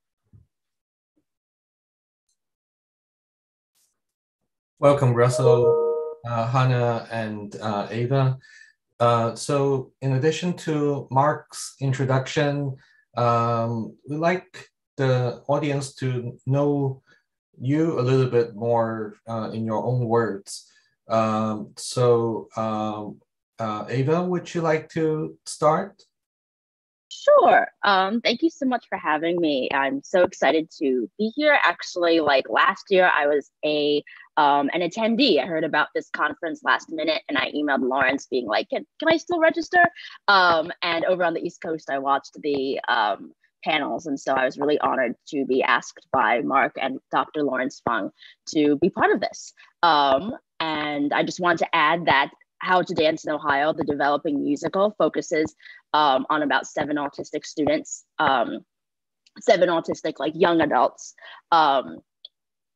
Welcome, Russell, Hannah, and Ava. So in addition to Mark's introduction, we'd like the audience to know you a little bit more in your own words. Ava, would you like to start? Sure. Thank you so much for having me. I'm so excited to be here. Actually, like last year, I was an attendee. I heard about this conference last minute, and I emailed Lawrence being like, can I still register? And over on the East Coast, I watched the panels. And so I was really honored to be asked by Mark and Dr. Lawrence Fung to be part of this. And I just wanted to add that How to Dance in Ohio, the developing musical, focuses on about 7 autistic students, 7 autistic like young adults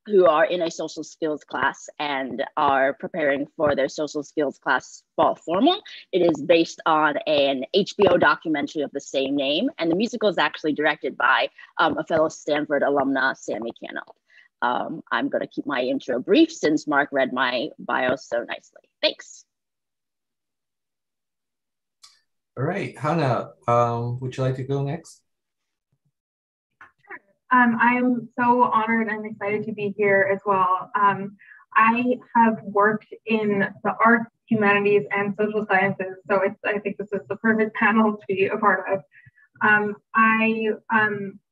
who are in a social skills class and are preparing for their social skills class fall formal. It is based on an HBO documentary of the same name, and the musical is actually directed by a fellow Stanford alumna, Sammy Canold. I'm going to keep my intro brief since Mark read my bio so nicely. Thanks. All right, Hannah, would you like to go next? I'm so honored and excited to be here as well. I have worked in the arts, humanities, and social sciences, so I think this is the perfect panel to be a part of.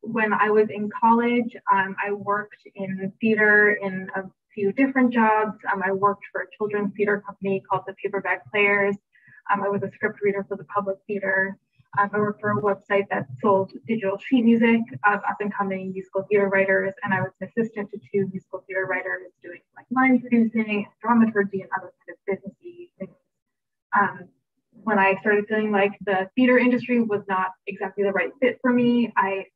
When I was in college, I worked in theater in a few different jobs. I worked for a children's theater company called the Paperback Players. I was a script reader for the public theater. I worked for a website that sold digital sheet music of up-and-coming musical theater writers, and I was an assistant to 2 musical theater writers doing like line producing, dramaturgy, and other kind of businessy things. When I started feeling like the theater industry was not exactly the right fit for me, I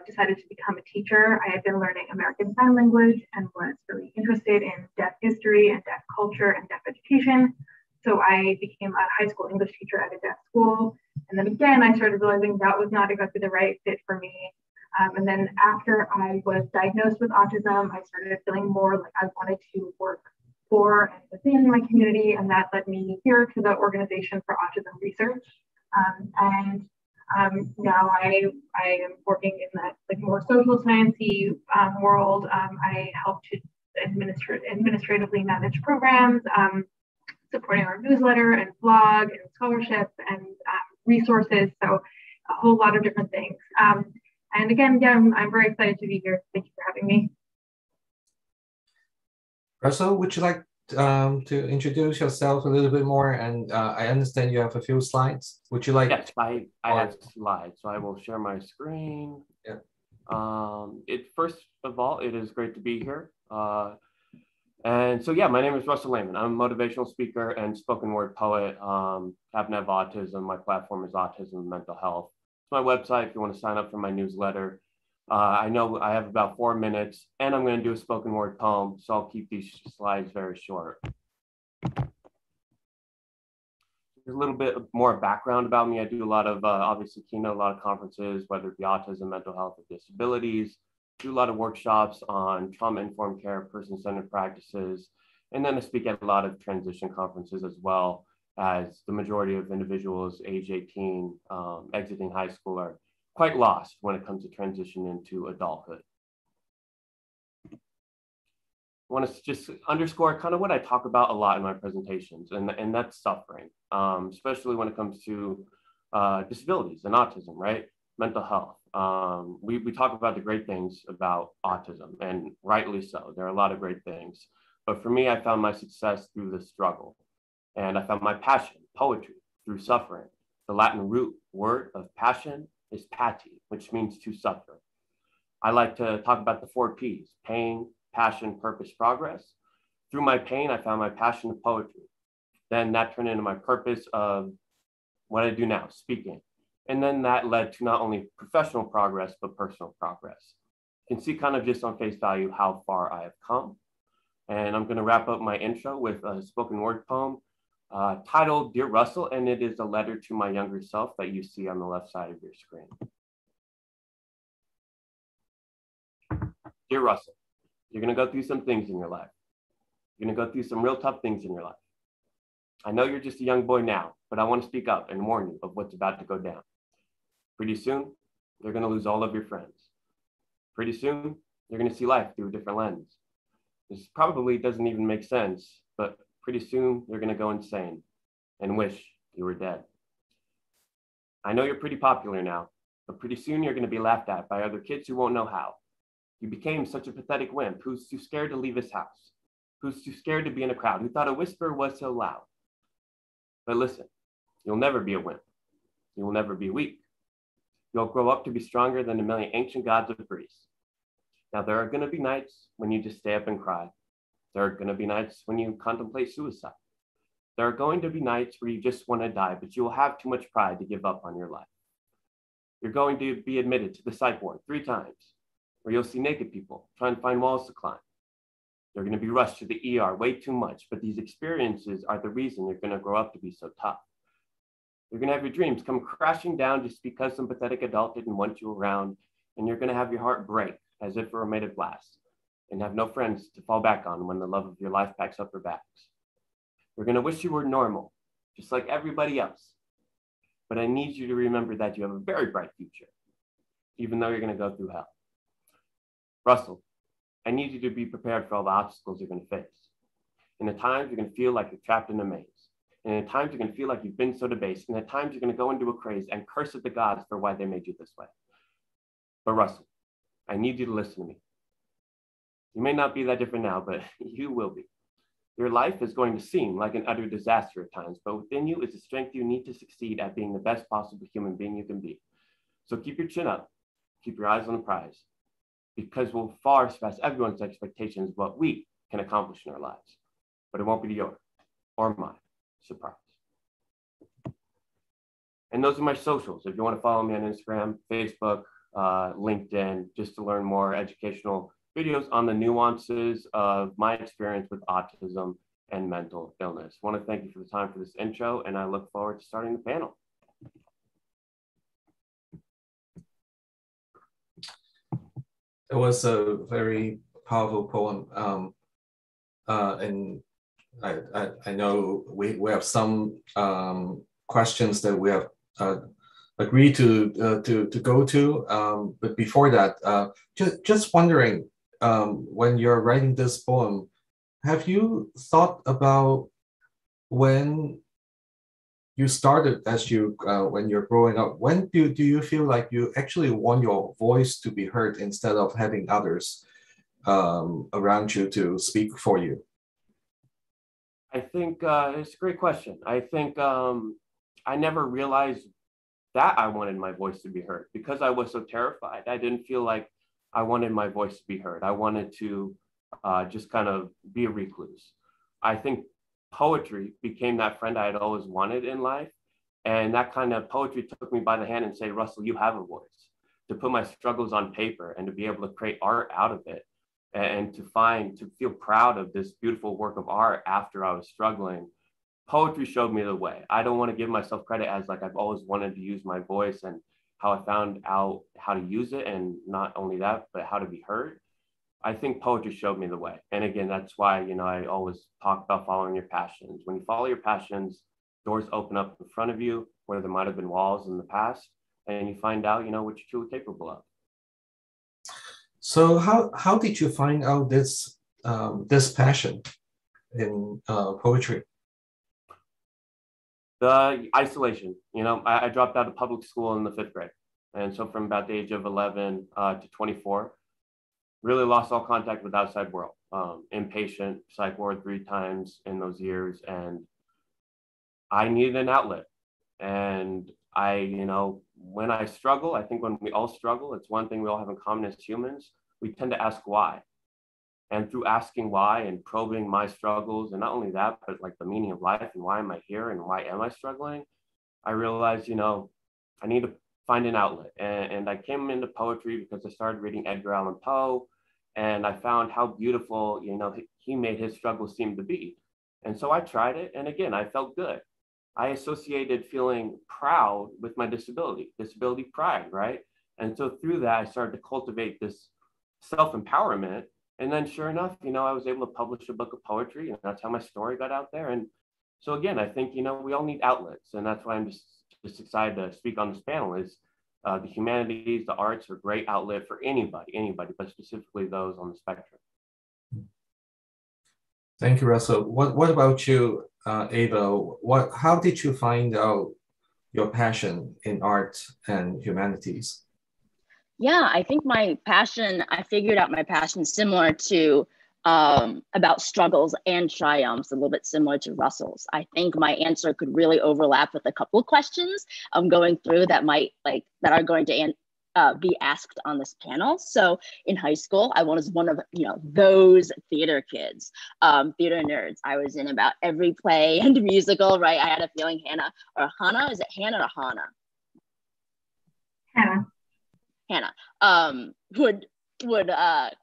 decided to become a teacher. I had been learning American Sign Language and was really interested in deaf history and deaf culture and deaf education. So I became a high school English teacher at a deaf school. And then again, I started realizing that was not exactly the right fit for me. And then after I was diagnosed with autism, I started feeling more like I wanted to work for and within my community. And that led me here to the Organization for Autism Research. Now I am working in that like more social science-y world. I help to administratively manage programs, supporting our newsletter and blog and scholarship and resources. So a whole lot of different things. And again, I'm very excited to be here. Thank you for having me. Russell, would you like to introduce yourself a little bit more? And I understand you have a few slides. Would you like? Yes, I have slides, so I will share my screen. Yeah. First of all, it is great to be here. And so, yeah, my name is Russell Lehman. I'm a motivational speaker and spoken word poet. Happen to have autism. My platform is Autism and Mental Health. It's my website if you want to sign up for my newsletter. I know I have about 4 minutes, and I'm going to do a spoken word poem, so I'll keep these slides very short. There's a little bit more background about me. I do a lot of, obviously, keynote, a lot of conferences, whether it be autism, mental health, or disabilities. Do a lot of workshops on trauma-informed care, person-centered practices, and then I speak at a lot of transition conferences as well, as the majority of individuals age 18 exiting high school are quite lost when it comes to transition into adulthood. I want to just underscore kind of what I talk about a lot in my presentations, and that's suffering, especially when it comes to disabilities and autism, right? Mental health. We talk about the great things about autism, and rightly so. There are a lot of great things. But for me, I found my success through the struggle. And I found my passion, poetry, through suffering. The Latin root word of passion is pati, which means to suffer. I like to talk about the 4 Ps: pain, passion, purpose, progress. Through my pain, I found my passion of poetry. Then that turned into my purpose of what I do now, speaking. And then that led to not only professional progress, but personal progress. You can see kind of just on face value how far I have come. And I'm going to wrap up my intro with a spoken word poem titled Dear Russell, and it is a letter to my younger self that you see on the left side of your screen. Dear Russell, you're going to go through some things in your life. You're going to go through some real tough things in your life. I know you're just a young boy now, but I want to speak up and warn you of what's about to go down. Pretty soon, you're going to lose all of your friends. Pretty soon, you're going to see life through a different lens. This probably doesn't even make sense, but pretty soon, you're going to go insane and wish you were dead. I know you're pretty popular now, but pretty soon you're going to be laughed at by other kids who won't know how. You became such a pathetic wimp who's too scared to leave his house, who's too scared to be in a crowd, who thought a whisper was so loud. But listen, you'll never be a wimp. You will never be weak. You'll grow up to be stronger than a million ancient gods of Greece. Now, there are going to be nights when you just stay up and cry. There are going to be nights when you contemplate suicide. There are going to be nights where you just want to die, but you will have too much pride to give up on your life. You're going to be admitted to the psych ward 3 times, where you'll see naked people trying to find walls to climb. You're going to be rushed to the ER way too much, but these experiences are the reason you're going to grow up to be so tough. You're going to have your dreams come crashing down just because some pathetic adult didn't want you around, and you're going to have your heart break as if it were made of glass, and have no friends to fall back on when the love of your life packs up her bags. You're going to wish you were normal, just like everybody else. But I need you to remember that you have a very bright future, even though you're going to go through hell. Russell, I need you to be prepared for all the obstacles you're going to face. And at times, you're going to feel like you're trapped in a maze. And at times, you're going to feel like you've been so debased. And at times, you're going to go into a craze and curse at the gods for why they made you this way. But Russell, I need you to listen to me. You may not be that different now, but you will be. Your life is going to seem like an utter disaster at times, but within you is the strength you need to succeed at being the best possible human being you can be. So keep your chin up, keep your eyes on the prize, because we'll far surpass everyone's expectations of what we can accomplish in our lives. But it won't be your or my surprise. And those are my socials. If you want to follow me on Instagram, Facebook, LinkedIn, just to learn more educational videos on the nuances of my experience with autism and mental illness. I want to thank you for the time for this intro, and I look forward to starting the panel. It was a very powerful poem, and I know we have some questions that we have agreed to go to, but before that, just wondering, when you're writing this poem, have you thought about when you started as you when you're growing up? When do you feel like you actually want your voice to be heard instead of having others around you to speak for you? I think it's a great question. I think I never realized that I wanted my voice to be heard because I was so terrified. I didn't feel like I wanted my voice to be heard. I wanted to just kind of be a recluse. I think poetry became that friend I had always wanted in life. And that kind of poetry took me by the hand and say, Russell, you have a voice. To put my struggles on paper and to be able to create art out of it, and to feel proud of this beautiful work of art after I was struggling. Poetry showed me the way. I don't want to give myself credit as like I've always wanted to use my voice and how I found out how to use it, and not only that, but how to be heard. I think poetry showed me the way. And again, that's why, I always talk about following your passions. When you follow your passions, doors open up in front of you where there might have been walls in the past, and you find out, what you're truly capable of. So how did you find out this passion in poetry? The isolation. I dropped out of public school in the 5th grade. And so from about the age of 11 to 24, really lost all contact with the outside world. Inpatient, psych ward 3 times in those years. And I needed an outlet. And when I struggle, I think when we all struggle, it's one thing we all have in common as humans. We tend to ask why. And through asking why and probing my struggles, and not only that, but like the meaning of life and why am I here and why am I struggling, I realized, I need to find an outlet. And I came into poetry because I started reading Edgar Allan Poe, and I found how beautiful, he made his struggles seem to be. And so I tried it. And again, I felt good. I associated feeling proud with my disability pride, right? And so through that, I started to cultivate this self-empowerment. And then sure enough, I was able to publish a book of poetry, and that's how my story got out there. And so again, I think, we all need outlets. And that's why I'm just excited to speak on this panel is the humanities, the arts are a great outlet for anybody, but specifically those on the spectrum. Thank you, Russell. What about you, Ava? How did you find out your passion in art and humanities? Yeah, I think I figured out my passion similar to about struggles and triumphs, a little bit similar to Russell's. I think my answer could really overlap with a couple of questions I'm going through that are going to be asked on this panel. So in high school, I was one of those theater kids, theater nerds. I was in about every play and musical, right? I had a feeling Hannah or Hannah would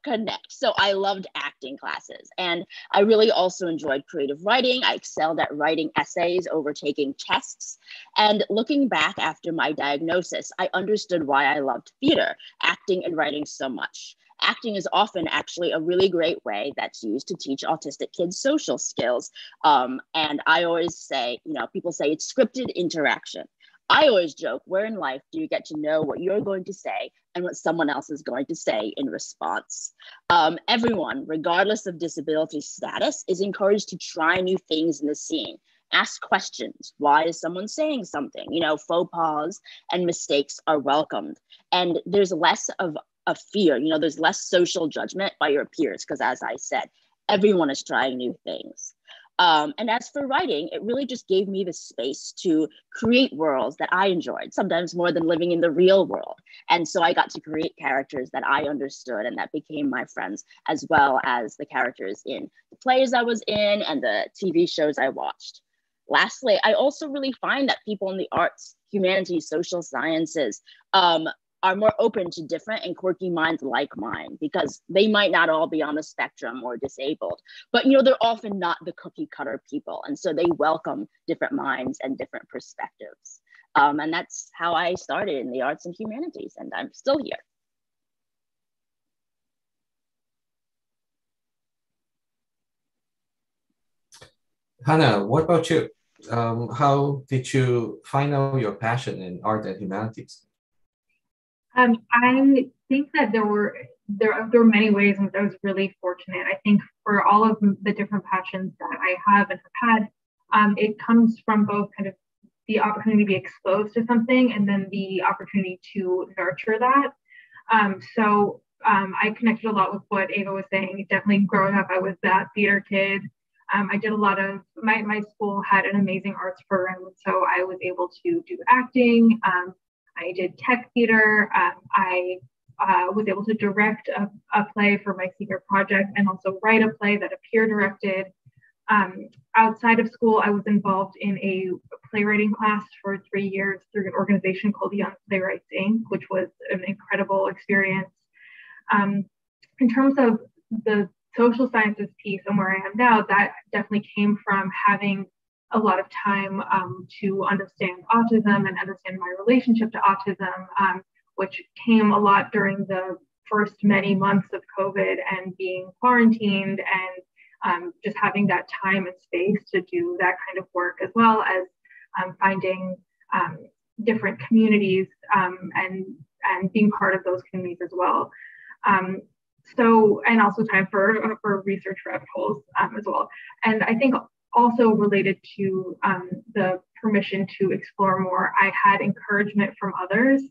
connect. So I loved acting classes, and I really also enjoyed creative writing. I excelled at writing essays over taking tests. And looking back after my diagnosis, I understood why I loved theater, acting, and writing so much. Acting is often actually a really great way that's used to teach autistic kids social skills. And I always say, people say it's scripted interaction. I always joke, where in life do you get to know what you're going to say and what someone else is going to say in response? Everyone, regardless of disability status, is encouraged to try new things in the scene. Ask questions. Why is someone saying something? Faux pas and mistakes are welcomed. And there's less of a fear. There's less social judgment by your peers because, as I said, everyone is trying new things. And as for writing, it really just gave me the space to create worlds that I enjoyed, sometimes more than living in the real world. And so I got to create characters that I understood and that became my friends, as well as the characters in the plays I was in and the TV shows I watched. Lastly, I also really find that people in the arts, humanities, social sciences, are more open to different and quirky minds like mine, because they might not all be on the spectrum or disabled, but they're often not the cookie cutter people. And so they welcome different minds and different perspectives. And that's how I started in the arts and humanities, and I'm still here. Hannah, what about you? How did you find out your passion in art and humanities? I think that there were many ways in which I was really fortunate. I think for all of the different passions that I have and have had, it comes from both kind of the opportunity to be exposed to something and then the opportunity to nurture that. So I connected a lot with what Ava was saying. Definitely growing up, I was that theater kid. I did a lot of, my school had an amazing arts program, so I was able to do acting. I did tech theater. I was able to direct a play for my senior project and also write a play that a peer directed. Outside of school, I was involved in a playwriting class for 3 years through an organization called Young Playwrights Inc., which was an incredible experience. In terms of the social sciences piece and where I am now, that definitely came from having a lot of time to understand autism and understand my relationship to autism, which came a lot during the first many months of COVID and being quarantined, and just having that time and space to do that kind of work, as well as finding different communities and being part of those communities as well. And also time for research rabbit holes as well. And I think also related to the permission to explore more, I had encouragement from others.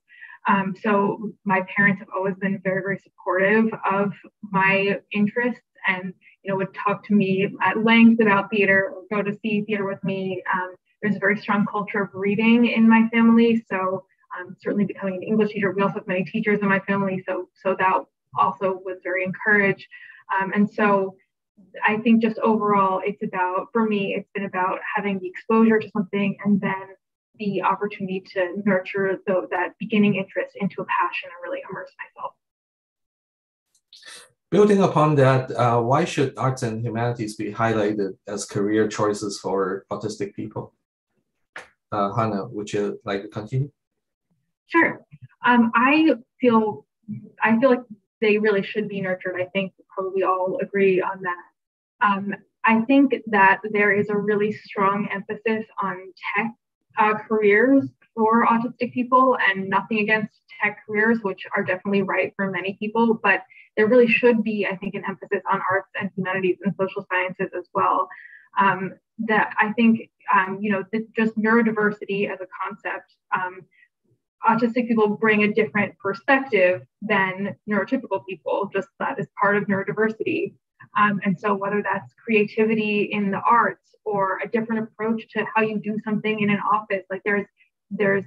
So my parents have always been very, very supportive of my interests, and would talk to me at length about theater or go to see theater with me. There's a very strong culture of reading in my family. So certainly becoming an English teacher, we also have many teachers in my family. So that also was very encouraged. And so I think just overall, for me, it's been about having the exposure to something and then the opportunity to nurture that beginning interest into a passion and really immerse myself. Building upon that, why should arts and humanities be highlighted as career choices for autistic people? Hannah, would you like to continue? Sure. I feel like they really should be nurtured. I think probably all agree on that. I think that there is a really strong emphasis on tech careers for autistic people, and nothing against tech careers, which are definitely right for many people, but there really should be, I think, an emphasis on arts and humanities and social sciences as well. That I think, just neurodiversity as a concept, autistic people bring a different perspective than neurotypical people, just that is part of neurodiversity. And so whether that's creativity in the arts or a different approach to how you do something in an office, like there's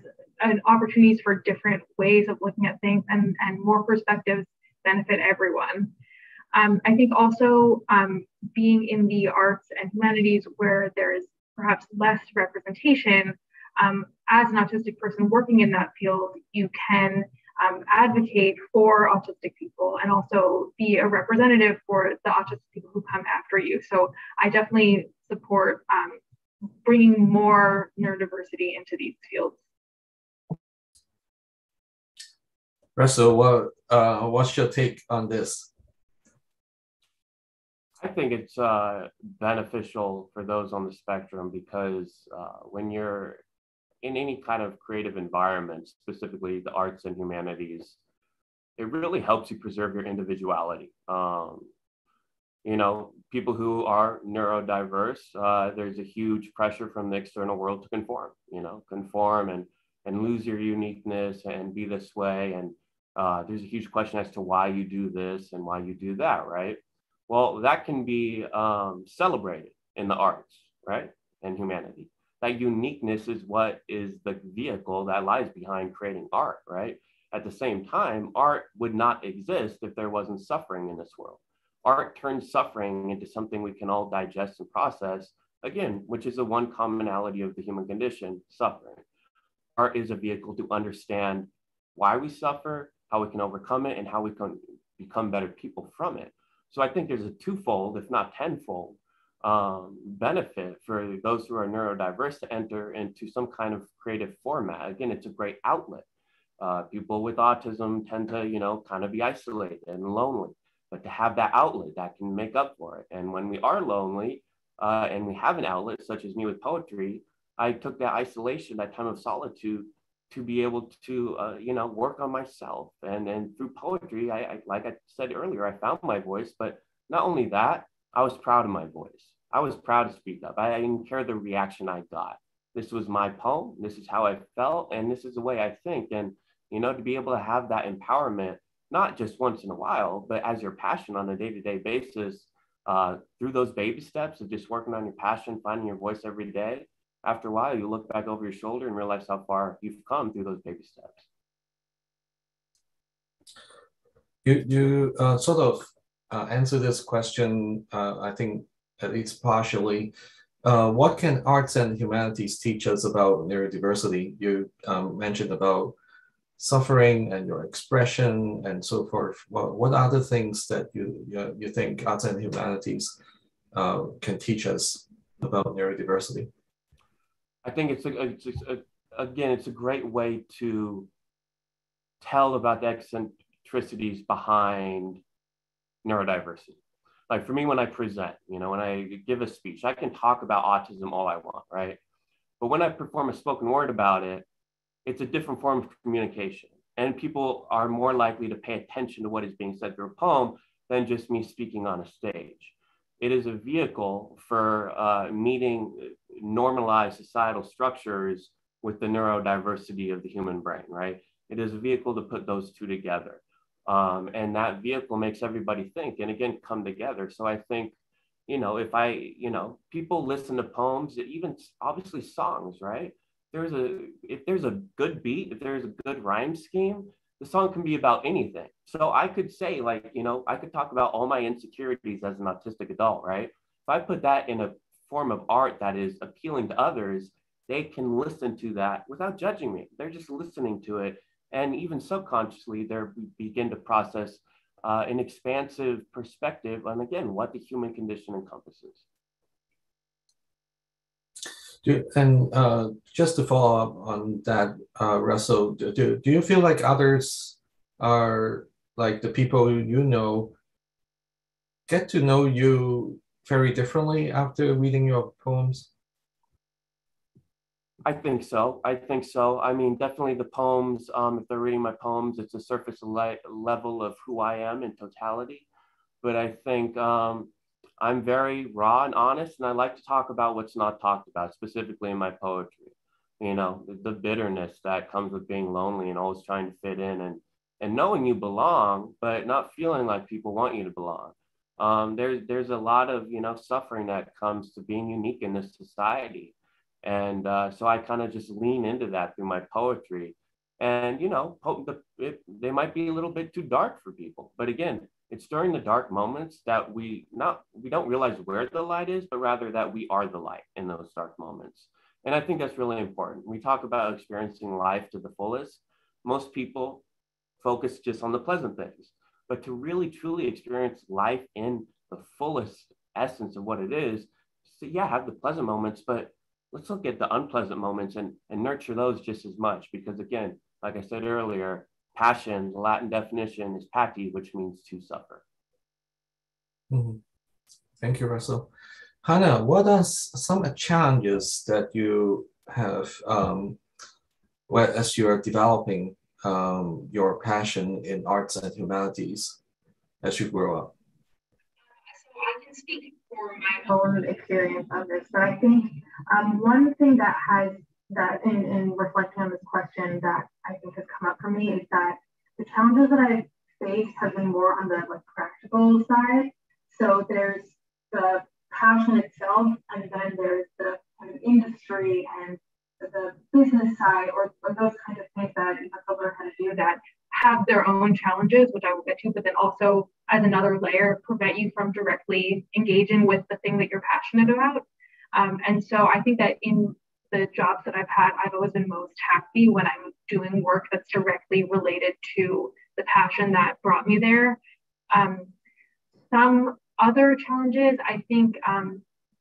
opportunities for different ways of looking at things, and more perspectives benefit everyone. I think also being in the arts and humanities where there's perhaps less representation, as an autistic person working in that field, you can advocate for autistic people and also be a representative for the autistic people who come after you. So I definitely support bringing more neurodiversity into these fields. Russell, what's your take on this? I think it's beneficial for those on the spectrum because when you're in any kind of creative environment, specifically the arts and humanities, it really helps you preserve your individuality. People who are neurodiverse, there's a huge pressure from the external world to conform and lose your uniqueness and be this way. And there's a huge question as to why you do this and why you do that, right? Well, that can be celebrated in the arts, right? And humanity. That uniqueness is what is the vehicle that lies behind creating art, right? At the same time, art would not exist if there wasn't suffering in this world. Art turns suffering into something we can all digest and process, again, which is the one commonality of the human condition, suffering. Art is a vehicle to understand why we suffer, how we can overcome it, and how we can become better people from it. So I think there's a twofold, if not tenfold, benefit for those who are neurodiverse to enter into some kind of creative format. Again, it's a great outlet. People with autism tend to, kind of be isolated and lonely, but to have that outlet that can make up for it. And when we are lonely and we have an outlet, such as me with poetry, I took that isolation, that time of solitude, to be able to, work on myself. And through poetry, I, like I said earlier, I found my voice, but not only that, I was proud of my voice. I was proud to speak up. I didn't care the reaction I got. This was my poem. This is how I felt. And this is the way I think. And, to be able to have that empowerment, not just once in a while, but as your passion on a day-to-day basis, through those baby steps of just working on your passion, finding your voice every day. After a while, you look back over your shoulder and realize how far you've come through those baby steps. You sort of answer this question, I think, at least partially. What can arts and humanities teach us about neurodiversity? You mentioned about suffering and your expression and so forth. What other things that you think arts and humanities can teach us about neurodiversity? I think it's a great way to tell about the eccentricities behind neurodiversity. Like for me, when I present, when I give a speech, I can talk about autism all I want, right? But when I perform a spoken word about it, it's a different form of communication. And people are more likely to pay attention to what is being said through a poem than just me speaking on a stage. It is a vehicle for meeting normalized societal structures with the neurodiversity of the human brain, right? It is a vehicle to put those two together. And that vehicle makes everybody think and again, come together. So I think, if people listen to poems, even obviously songs, right? If there's a good beat, if there's a good rhyme scheme, the song can be about anything. So I could say I could talk about all my insecurities as an autistic adult, right? If I put that in a form of art that is appealing to others, they can listen to that without judging me. They're just listening to it. And even subconsciously, they begin to process an expansive perspective on, again, what the human condition encompasses. And just to follow up on that, Russell, do you feel like others are, like the people you know, get to know you very differently after reading your poems? I think so. I mean, definitely the poems, if they're reading my poems, it's a surface level of who I am in totality. But I think I'm very raw and honest, and I like to talk about what's not talked about, specifically in my poetry. The bitterness that comes with being lonely and always trying to fit in and knowing you belong, but not feeling like people want you to belong. There's a lot of, suffering that comes to being unique in this society. And so I kind of just lean into that through my poetry. And, they might be a little bit too dark for people. But again, it's during the dark moments that we don't realize where the light is, but rather that we are the light in those dark moments. And I think that's really important. We talk about experiencing life to the fullest. Most people focus just on the pleasant things. But to really, truly experience life in the fullest essence of what it is, so yeah, have the pleasant moments, but let's look at the unpleasant moments and nurture those just as much. Because again, like I said earlier, passion, the Latin definition is pati, which means to suffer. Mm-hmm. Thank you, Russell. Hannah, what are some challenges that you have as you are developing your passion in arts and humanities as you grow up? So I can speak for my own experience of this, but I think one thing that in reflecting on this question that I think has come up for me is that the challenges that I've faced have been more on the practical side. So there's the passion itself, and then there's the kind of industry and the business side, or those kind of things that you have to learn how to do that have their own challenges, which I will get to, but then also as another layer prevent you from directly engaging with the thing that you're passionate about. And so I think that in the jobs that I've had, I've always been most happy when I'm doing work that's directly related to the passion that brought me there. Some other challenges, I think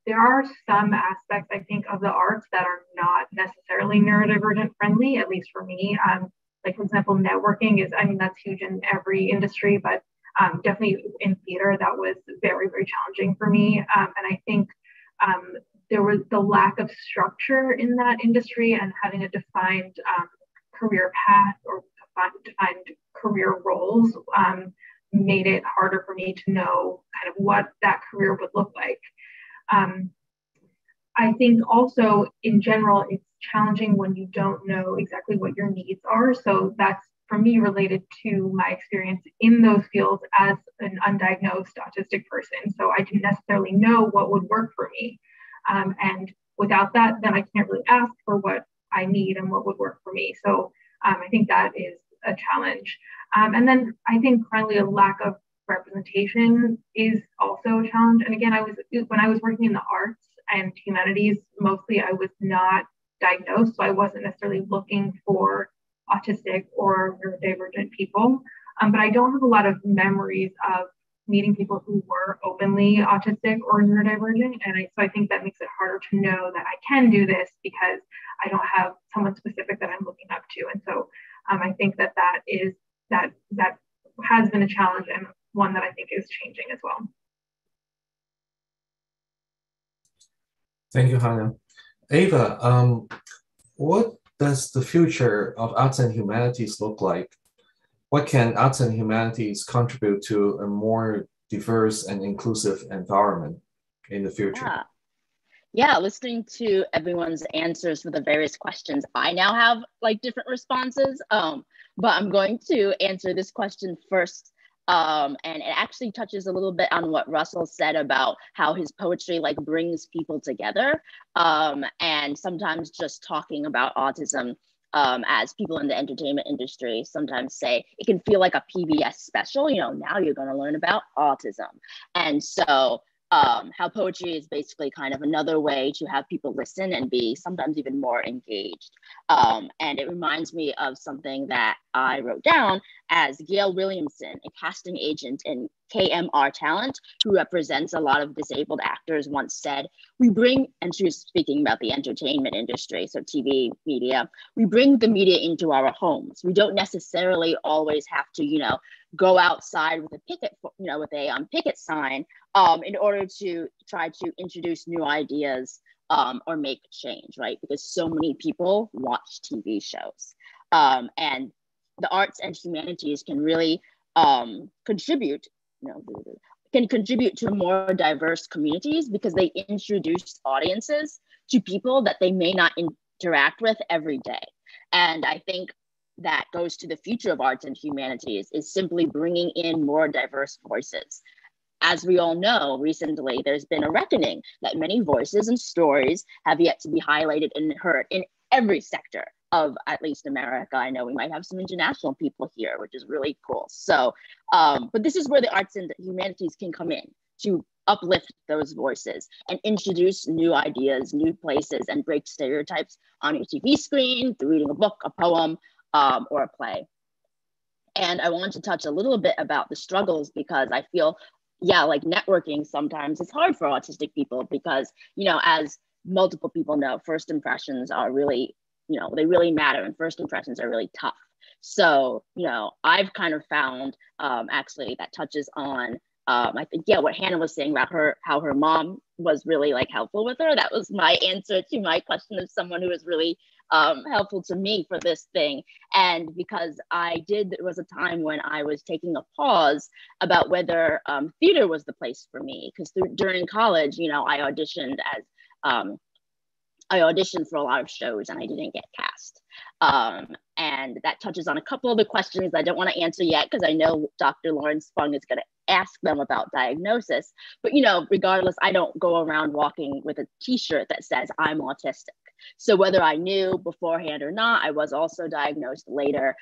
there are some aspects, I think, of the arts that are not necessarily neurodivergent friendly, at least for me. Like, for example, networking is, that's huge in every industry, but definitely in theater, that was very, very challenging for me. And I think there was the lack of structure in that industry, and having a defined career path or defined career roles made it harder for me to know kind of what that career would look like. I think also in general, it's challenging when you don't know exactly what your needs are. So that's, for me, related to my experience in those fields as an undiagnosed autistic person. So I didn't necessarily know what would work for me. And without that, then I can't really ask for what I need and what would work for me. So I think that is a challenge. And then I think currently a lack of representation is also a challenge. And again, when I was working in the arts and humanities, mostly I was not diagnosed, so I wasn't necessarily looking for autistic or neurodivergent people. But I don't have a lot of memories of meeting people who were openly autistic or neurodivergent. And so I think that makes it harder to know that I can do this because I don't have someone specific that I'm looking up to. And so I think that has been a challenge and one that I think is changing as well. Thank you, Hannah. Ava, what does the future of arts and humanities look like? What can arts and humanities contribute to a more diverse and inclusive environment in the future? Yeah, listening to everyone's answers for the various questions, I now have like different responses, but I'm going to answer this question first. And it actually touches a little bit on what Russell said about how his poetry like brings people together. And sometimes just talking about autism, as people in the entertainment industry sometimes say, it can feel like a PBS special, now you're going to learn about autism. And so how poetry is basically kind of another way to have people listen and be sometimes even more engaged. And it reminds me of something that I wrote down as Gail Williamson, a casting agent in KMR Talent, who represents a lot of disabled actors, once said, and she was speaking about the entertainment industry, so TV media, we bring the media into our homes. We don't necessarily always have to, go outside with a picket sign in order to try to introduce new ideas or make change, right? Because so many people watch TV shows. And the arts and humanities can really contribute to more diverse communities because they introduce audiences to people that they may not interact with every day. And I think that goes to the future of arts and humanities is simply bringing in more diverse voices. As we all know, recently, there's been a reckoning that many voices and stories have yet to be highlighted and heard in every sector of at least America. I know we might have some international people here, which is really cool. So, but this is where the arts and the humanities can come in to uplift those voices and introduce new ideas, new places, and break stereotypes on your TV screen, through reading a book, a poem, or a play. And I want to touch a little bit about the struggles because I feel, like networking sometimes it's hard for autistic people because, as multiple people know, first impressions are really, they really matter and first impressions are really tough. So, I've kind of found actually that touches on, I think, what Hannah was saying about how her mom was really like helpful with her. That was my answer to my question of someone who was really helpful to me for this thing. And because there was a time when I was taking a pause about whether theater was the place for me, because during college, I auditioned for a lot of shows and I didn't get cast. And that touches on a couple of the questions I don't want to answer yet because I know Dr. Lawrence Fung is going to ask them about diagnosis. But, regardless, I don't go around walking with a t-shirt that says I'm autistic. So whether I knew beforehand or not, I was also diagnosed later.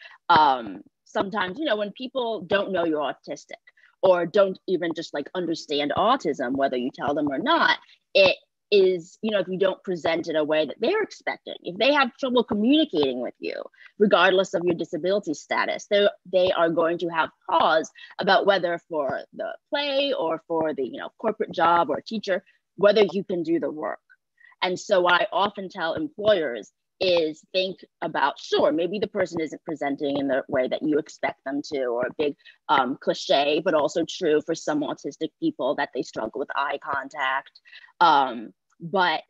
Sometimes, when people don't know you're autistic or don't even just like understand autism, whether you tell them or not, it is, if you don't present in a way that they're expecting, if they have trouble communicating with you, regardless of your disability status, they are going to have pause about whether for the play or for the, corporate job or teacher, whether you can do the work. And so what I often tell employers is think about, sure, maybe the person isn't presenting in the way that you expect them to, or a big cliche, but also true for some autistic people that they struggle with eye contact. But,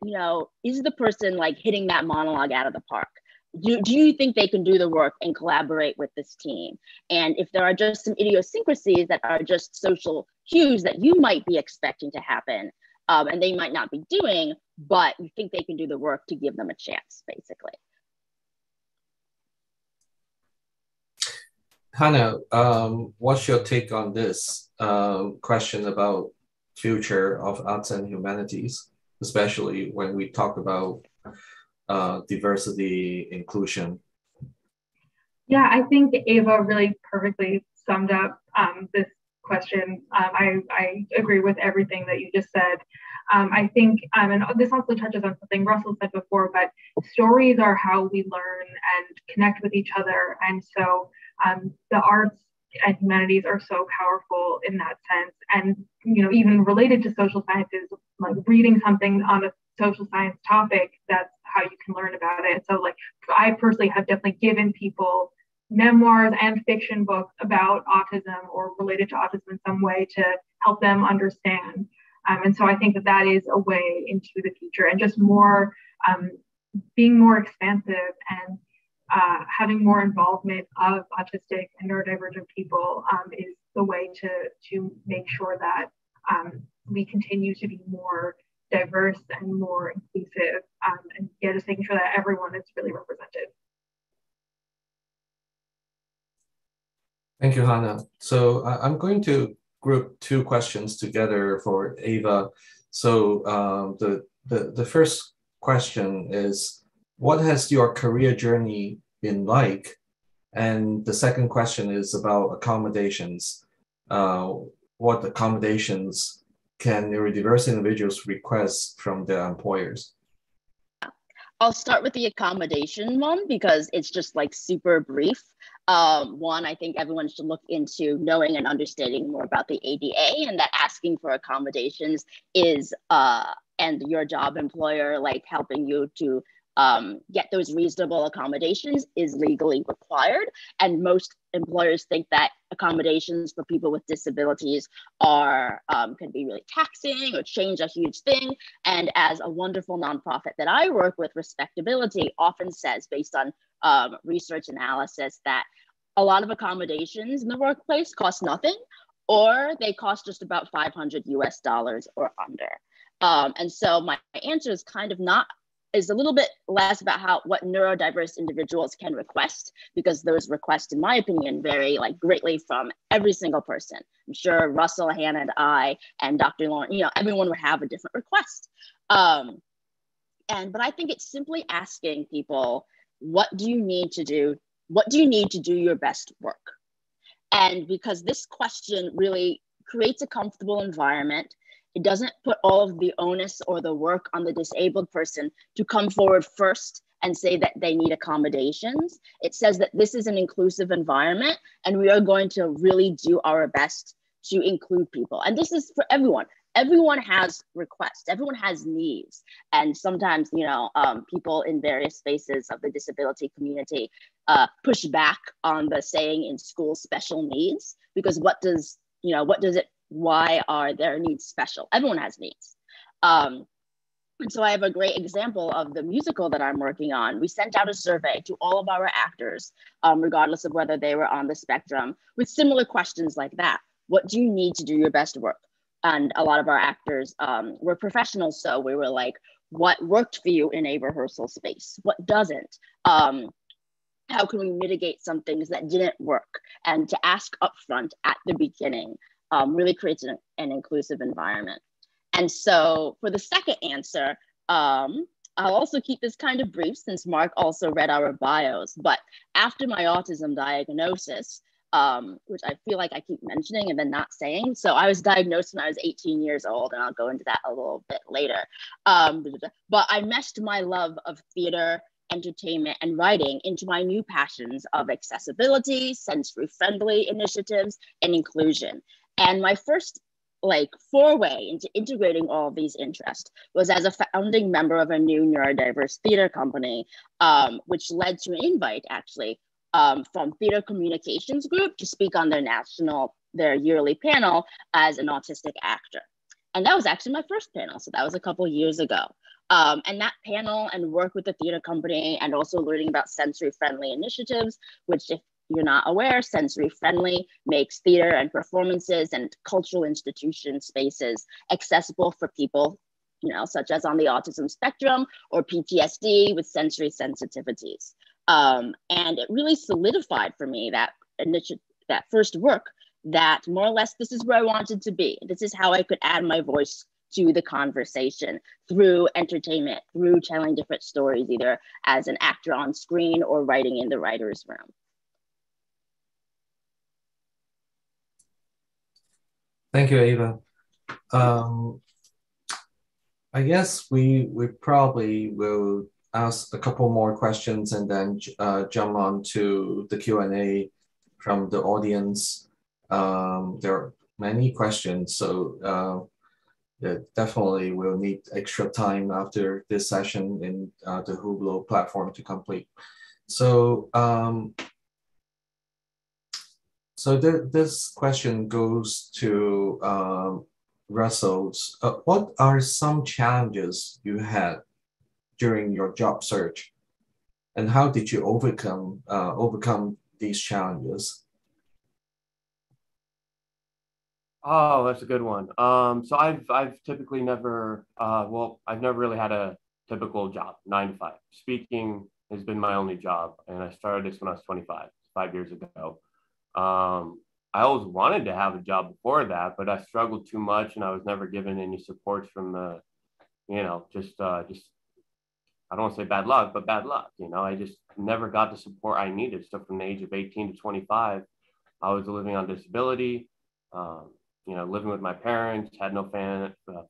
is the person like hitting that monologue out of the park? Do you think they can do the work and collaborate with this team? And if there are just some idiosyncrasies that are just social cues that you might be expecting to happen, and they might not be doing, but you think they can do the work to give them a chance, basically. Hannah, what's your take on this question about future of arts and humanities, especially when we talk about diversity, inclusion? Yeah, I think Ava really perfectly summed up this question. I agree with everything that you just said. I think, and this also touches on something Russell said before, but stories are how we learn and connect with each other. And so the arts and humanities are so powerful in that sense. And, you know, even related to social sciences, like reading something on a social science topic, that's how you can learn about it. So like, I personally have definitely given people memoirs and fiction books about autism or related to autism in some way to help them understand. And so I think that that is a way into the future, and just more being more expansive and having more involvement of autistic and neurodivergent people is the way to make sure that we continue to be more diverse and more inclusive, and just making sure that everyone is really represented. Thank you, Hannah. So I'm going to group two questions together for Ava. So the first question is, what has your career journey been like? And the second question is about accommodations. What accommodations can neurodiverse individuals request from their employers? I'll start with the accommodation one because it's just like super brief. One, I think everyone should look into knowing and understanding more about the ADA, and that asking for accommodations is, and your job employer like helping you to get those reasonable accommodations is legally required. And most employers think that accommodations for people with disabilities are can be really taxing or change a huge thing. And as a wonderful nonprofit that I work with, Respectability often says, based on research analysis, that a lot of accommodations in the workplace cost nothing, or they cost just about $500 US or under. And so my answer is kind of is a little bit less about what neurodiverse individuals can request, because those requests, in my opinion, vary like greatly from every single person. I'm sure Russell, Hannah, and I, and Dr. Lauren, you know, everyone would have a different request. But I think it's simply asking people, what do you need to do? What do you need to do your best work? And because this question really creates a comfortable environment, it doesn't put all of the onus or the work on the disabled person to come forward first and say that they need accommodations. It says that this is an inclusive environment and we are going to really do our best to include people. And this is for everyone. Everyone has requests, everyone has needs. And sometimes, you know, people in various spaces of the disability community push back on the saying in school special needs, because why are their needs special? Everyone has needs. And so I have a great example of the musical that I'm working on. We sent out a survey to all of our actors, regardless of whether they were on the spectrum, with similar questions like that. What do you need to do your best work? And a lot of our actors were professionals. So we were like, what worked for you in a rehearsal space? What doesn't? How can we mitigate some things that didn't work? And to ask upfront at the beginning really creates an inclusive environment. And so for the second answer, I'll also keep this kind of brief since Mark also read our bios, but after my autism diagnosis, which I feel like I keep mentioning and then not saying. So I was diagnosed when I was 18 years old, and I'll go into that a little bit later. But I meshed my love of theater, entertainment, and writing into my new passions of accessibility, sensory-friendly initiatives, and inclusion. And my first foray into integrating all of these interests was as a founding member of a new neurodiverse theater company, which led to an invite actually from Theater Communications Group to speak on their yearly panel as an autistic actor. And that was actually my first panel. So that was a couple years ago. And that panel and work with the theater company and also learning about sensory-friendly initiatives, which if you're not aware, sensory-friendly makes theater and performances and cultural institution spaces accessible for people, you know, such as on the autism spectrum or PTSD with sensory sensitivities. And it really solidified for me that first work that more or less this is where I wanted to be. This is how I could add my voice to the conversation through entertainment, through telling different stories, either as an actor on screen or writing in the writer's room. Thank you, Ava. I guess we probably will ask a couple more questions and then jump on to the Q&A from the audience. There are many questions, so definitely we'll need extra time after this session in the Hublot platform to complete. So, this question goes to Russell's. What are some challenges you had during your job search, and how did you overcome these challenges? Oh, that's a good one. So I've typically never, I've never really had a typical job, 9 to 5. Speaking has been my only job, and I started this when I was 25, 5 years ago. I always wanted to have a job before that, but I struggled too much, and I was never given any support from the, just I don't want to say bad luck, but bad luck. I just never got the support I needed. So from the age of 18 to 25, I was living on disability. Living with my parents, had no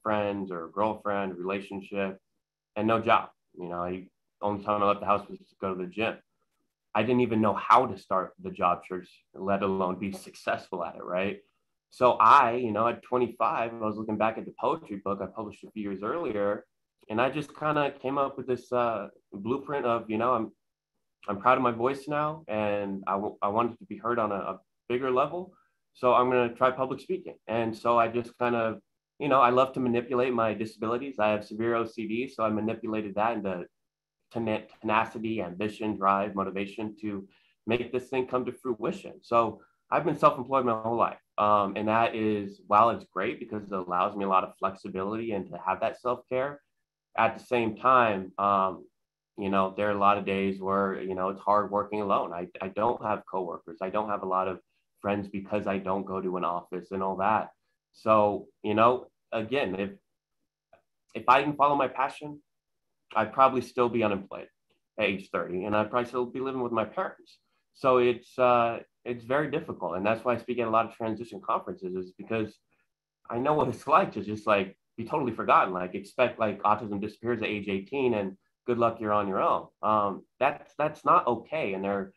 friends or girlfriend, relationship, and no job. The only time I left the house was to go to the gym. I didn't even know how to start the job search, let alone be successful at it, right? So at 25, I was looking back at the poetry book I published a few years earlier, and I just kind of came up with this blueprint of, I'm proud of my voice now, and I wanted to be heard on a bigger level. So I'm going to try public speaking. And so I just kind of, I love to manipulate my disabilities. I have severe OCD, so I manipulated that into tenacity, ambition, drive, motivation to make this thing come to fruition. So I've been self-employed my whole life. And that is, while it's great because it allows me a lot of flexibility and to have that self-care, at the same time, there are a lot of days where, it's hard working alone. I don't have coworkers. I don't have a lot of friends because I don't go to an office and all that. So, again, if I didn't follow my passion, I'd probably still be unemployed at age 30, and I'd probably still be living with my parents. So it's very difficult. And that's why I speak at a lot of transition conferences, is because I know what it's like to just like be totally forgotten, like expect like autism disappears at age 18 and good luck, you're on your own. That's not okay. And their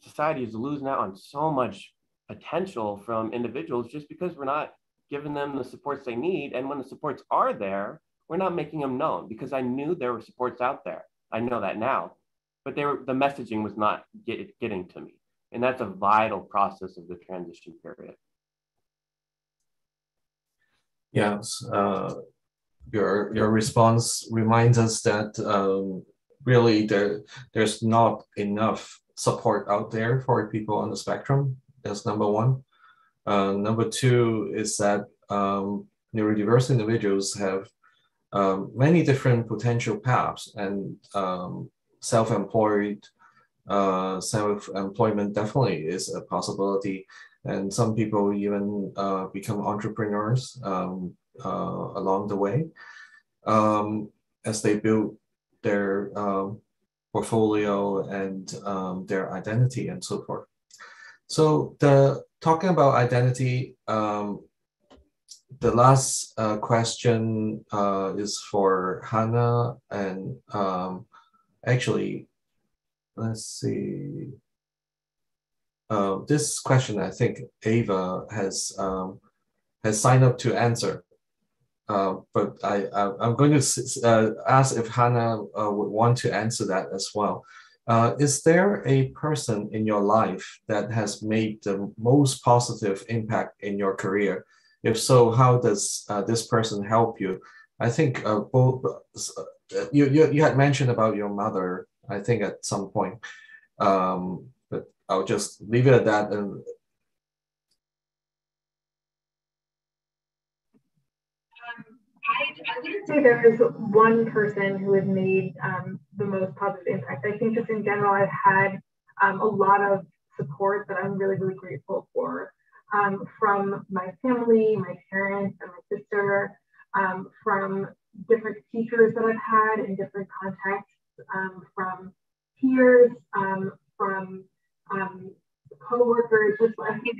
society is losing out on so much potential from individuals just because we're not giving them the supports they need. And when the supports are there, we're not making them known, because I knew there were supports out there. I know that now, but the messaging was not getting to me. And that's a vital process of the transition period. Yes, your response reminds us that really there's not enough support out there for people on the spectrum. That's number one. Number two is that neurodiverse individuals have many different potential paths, and self-employment definitely is a possibility. And some people even become entrepreneurs along the way as they build their portfolio and their identity and so forth. So talking about identity, the last question is for Hannah, and actually, let's see. This question, I think Ava has signed up to answer, but I'm going to ask if Hannah would want to answer that as well. Is there a person in your life that has made the most positive impact in your career? If so, how does this person help you? I think both. You had mentioned about your mother, I think, at some point. But I'll just leave it at that. And I wouldn't say there's one person who has made the most positive impact. I think just in general, I've had a lot of support that I'm really, really grateful for, from my family, my parents, and my sister, from different teachers that I've had in different contexts, from peers, from coworkers. Just I think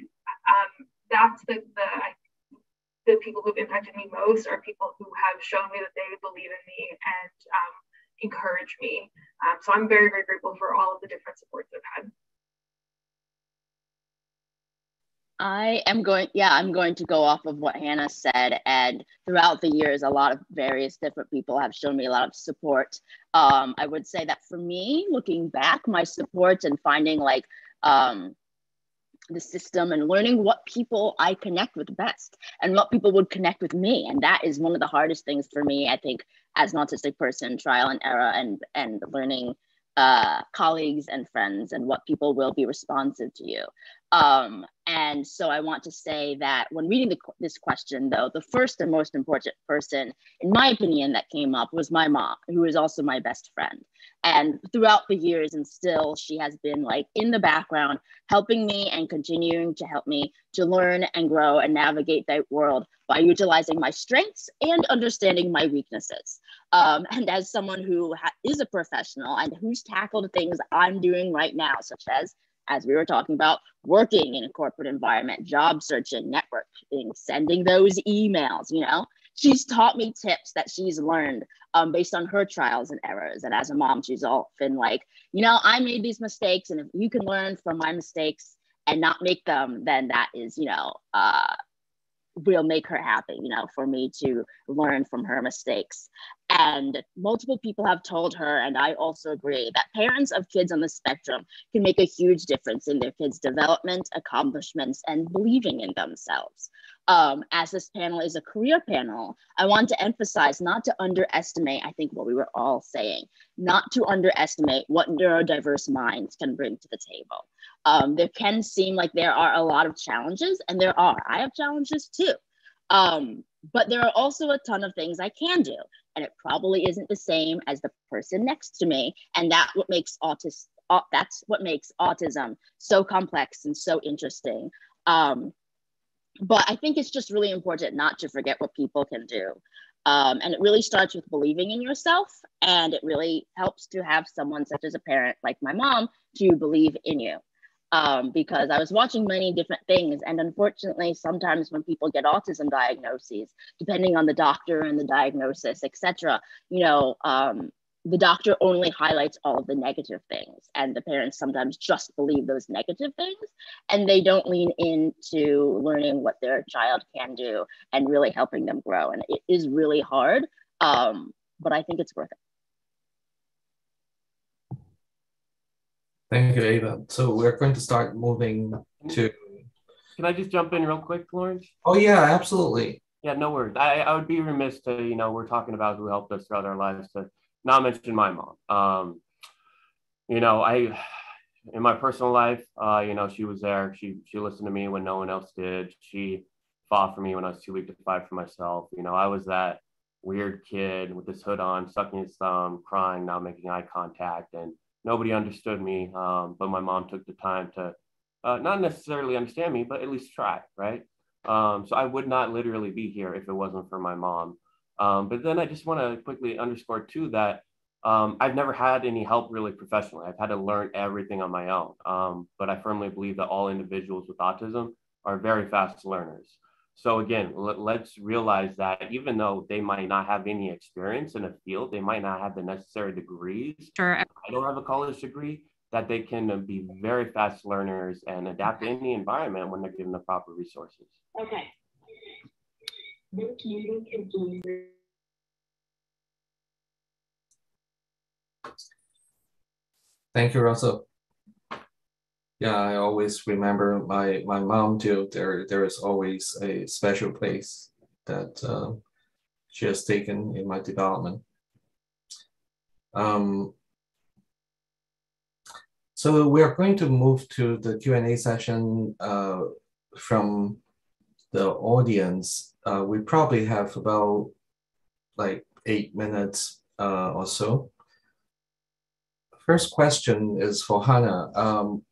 that's the the people who've impacted me most are people who have shown me that they believe in me and encourage me. So I'm very, very grateful for all of the different supports I've had. I'm going to go off of what Hannah said. And throughout the years, a lot of various different people have shown me a lot of support. I would say that for me, looking back, my support and finding like the system and learning what people I connect with best and what people would connect with me. And that is one of the hardest things for me, I think, as an autistic person, trial and error and learning colleagues and friends and what people will be responsive to you. And so I want to say that when reading this question, though, the first and most important person, in my opinion, that came up was my mom, who is also my best friend. And throughout the years, and still, she has been like in the background, helping me and continuing to help me to learn and grow and navigate that world by utilizing my strengths and understanding my weaknesses. And as someone who is a professional and who's tackled things I'm doing right now, such as we were talking about, working in a corporate environment, job searching, networking, sending those emails, you know, she's taught me tips that she's learned based on her trials and errors. And as a mom, she's often like, you know, I made these mistakes, and if you can learn from my mistakes and not make them, then that is, you know, will make her happy, you know, for me to learn from her mistakes. And multiple people have told her, and I also agree, that parents of kids on the spectrum can make a huge difference in their kids' development, accomplishments, and believing in themselves. As this panel is a career panel, I want to emphasize not to underestimate, I think what we were all saying, not to underestimate what neurodiverse minds can bring to the table. There can seem like there are a lot of challenges, and there are. I have challenges too. But there are also a ton of things I can do, and it probably isn't the same as the person next to me. And that's what makes autism so complex and so interesting. But I think it's just really important not to forget what people can do. And it really starts with believing in yourself. And it really helps to have someone such as a parent like my mom to believe in you. Because I was watching many different things. And unfortunately, sometimes when people get autism diagnoses, depending on the doctor and the diagnosis, etc., you know, the doctor only highlights all of the negative things, and the parents sometimes just believe those negative things, and they don't lean into learning what their child can do and really helping them grow. And it is really hard, but I think it's worth it. Thank you, Ava. So we're going to start moving to... Can I just jump in real quick, Lawrence? Oh yeah, absolutely. Yeah, no worries. I would be remiss to, you know, we're talking about who helped us throughout our lives, to not mention my mom. You know, in my personal life, you know, she was there. She listened to me when no one else did. She fought for me when I was too weak to fight for myself. You know, I was that weird kid with his hood on, sucking his thumb, crying, not making eye contact, and nobody understood me. But my mom took the time to not necessarily understand me, but at least try, right? So I would not literally be here if it wasn't for my mom. But then I just want to quickly underscore too that I've never had any help really professionally. I've had to learn everything on my own. But I firmly believe that all individuals with autism are very fast learners. So again, let's realize that even though they might not have any experience in a field, they might not have the necessary degrees. Sure. I don't have a college degree, that they can be very fast learners and adapt to any environment when they're given the proper resources. Okay. Thank you, Russell. Yeah, I always remember my mom too. There is always a special place that she has taken in my development. So we are going to move to the Q&A session from the audience. We probably have about like 8 minutes or so. First question is for Hannah.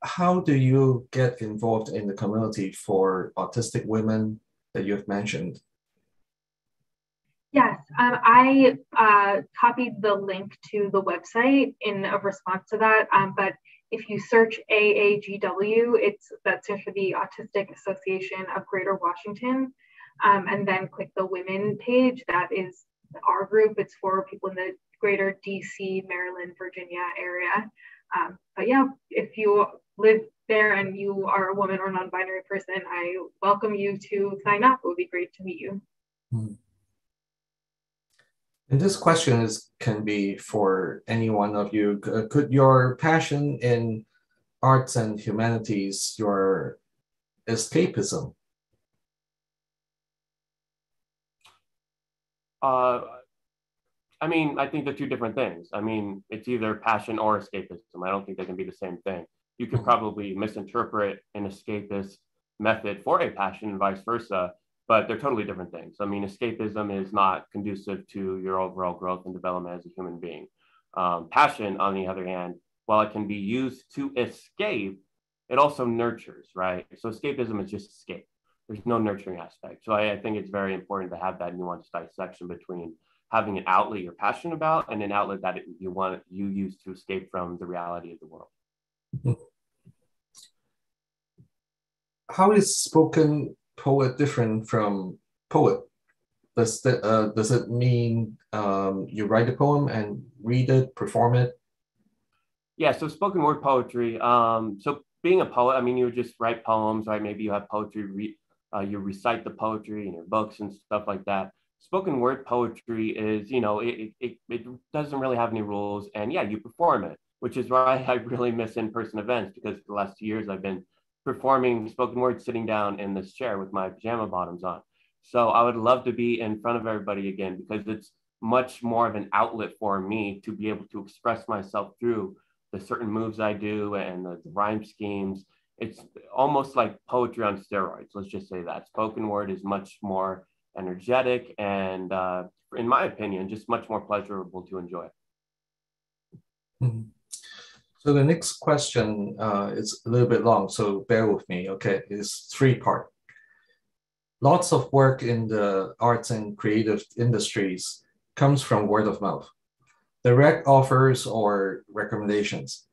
How do you get involved in the community for autistic women that you have mentioned? Yes, I copied the link to the website in a response to that, but if you search AAGW, that stands for the Autistic Association of Greater Washington. and then click the women page. That is our group. It's for people in the greater DC, Maryland, Virginia area. But yeah, if you live there and you are a woman or non-binary person, I welcome you to sign up. It would be great to meet you. And this question can be for any one of you. Could your passion in arts and humanities, your escapism? I mean, I think they're two different things. I mean, it's either passion or escapism. I don't think they can be the same thing. You could probably misinterpret an escapist method for a passion and vice versa, but they're totally different things. I mean, escapism is not conducive to your overall growth and development as a human being. Passion, on the other hand, while it can be used to escape, it also nurtures, right? So escapism is just escape. There's no nurturing aspect. So I think it's very important to have that nuanced dissection between having an outlet you're passionate about and an outlet that you use to escape from the reality of the world. How is spoken poet different from poet? Does it mean you write a poem and read it, perform it? Yeah, so spoken word poetry. So being a poet, I mean, you would just write poems, right? Maybe you have poetry, you recite the poetry in your books and stuff like that. Spoken word poetry is, you know, it doesn't really have any rules. And yeah, you perform it, which is why I really miss in-person events, because for the last 2 years, I've been performing spoken word sitting down in this chair with my pajama bottoms on. So I would love to be in front of everybody again, because it's much more of an outlet for me to be able to express myself through the certain moves I do and the rhyme schemes. It's almost like poetry on steroids. Let's just say that. Spoken word is much more energetic and, in my opinion, just much more pleasurable to enjoy. Mm-hmm. So the next question is a little bit long, so bear with me. Okay, it's 3-part. Lots of work in the arts and creative industries comes from word of mouth, direct offers or recommendations.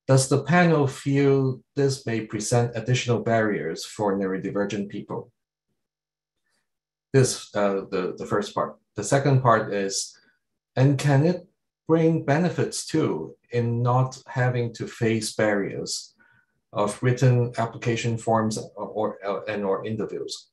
Does the panel feel this may present additional barriers for neurodivergent people? This, the first part. The second part is, and can it bring benefits too in not having to face barriers of written application forms or interviews?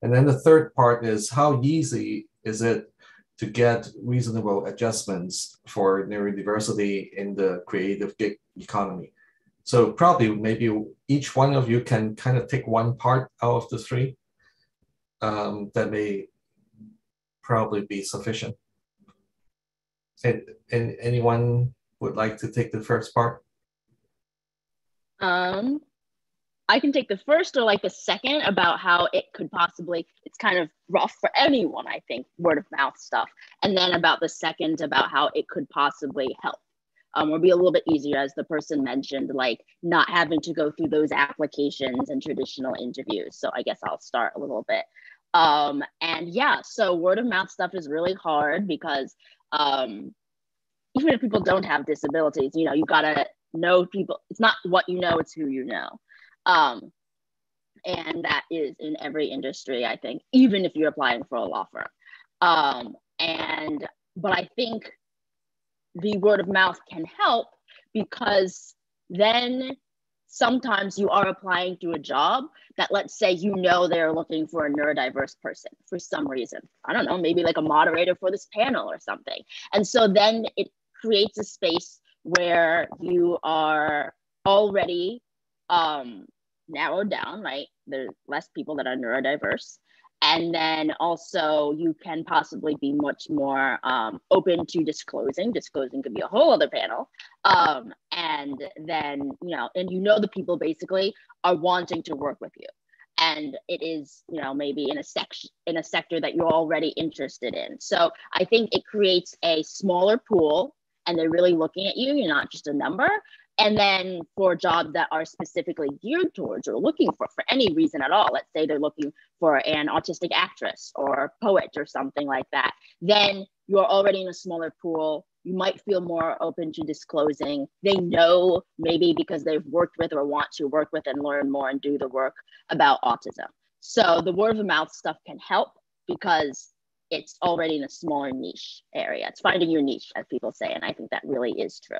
And then the third part is, how easy is it to get reasonable adjustments for neurodiversity in the creative gig economy? So probably maybe each one of you can kind of take one part out of the 3. That may probably be sufficient. And anyone would like to take the first part? I can take the first or like the second about how it could possibly, it's kind of rough for anyone, I think, word of mouth stuff. And then about the second about how it could possibly help. Or be a little bit easier, as the person mentioned, like not having to go through those applications and traditional interviews. So I guess I'll start a little bit. And yeah, so word of mouth stuff is really hard because even if people don't have disabilities, you know, you gotta know people. It's not what you know, it's who you know. And that is in every industry, I think, even if you're applying for a law firm. But I think the word of mouth can help, because then sometimes you are applying to a job that, let's say, you know, they're looking for a neurodiverse person for some reason. I don't know, maybe like a moderator for this panel or something. And so then it creates a space where you are already narrowed down, right? There's less people that are neurodiverse. And then also you can possibly be much more open to disclosing. Disclosing could be a whole other panel. And then, you know, the people basically are wanting to work with you. And it is, you know, maybe in a sector that you're already interested in. So I think it creates a smaller pool, and they're really looking at you. You're not just a number. And then for jobs that are specifically geared towards or looking for any reason at all, let's say they're looking for an autistic actress or poet or something like that, then you're already in a smaller pool. You might feel more open to disclosing. They know, maybe because they've worked with or want to work with and learn more and do the work about autism. So the word of mouth stuff can help because it's already in a smaller niche area. It's finding your niche, as people say, and I think that really is true.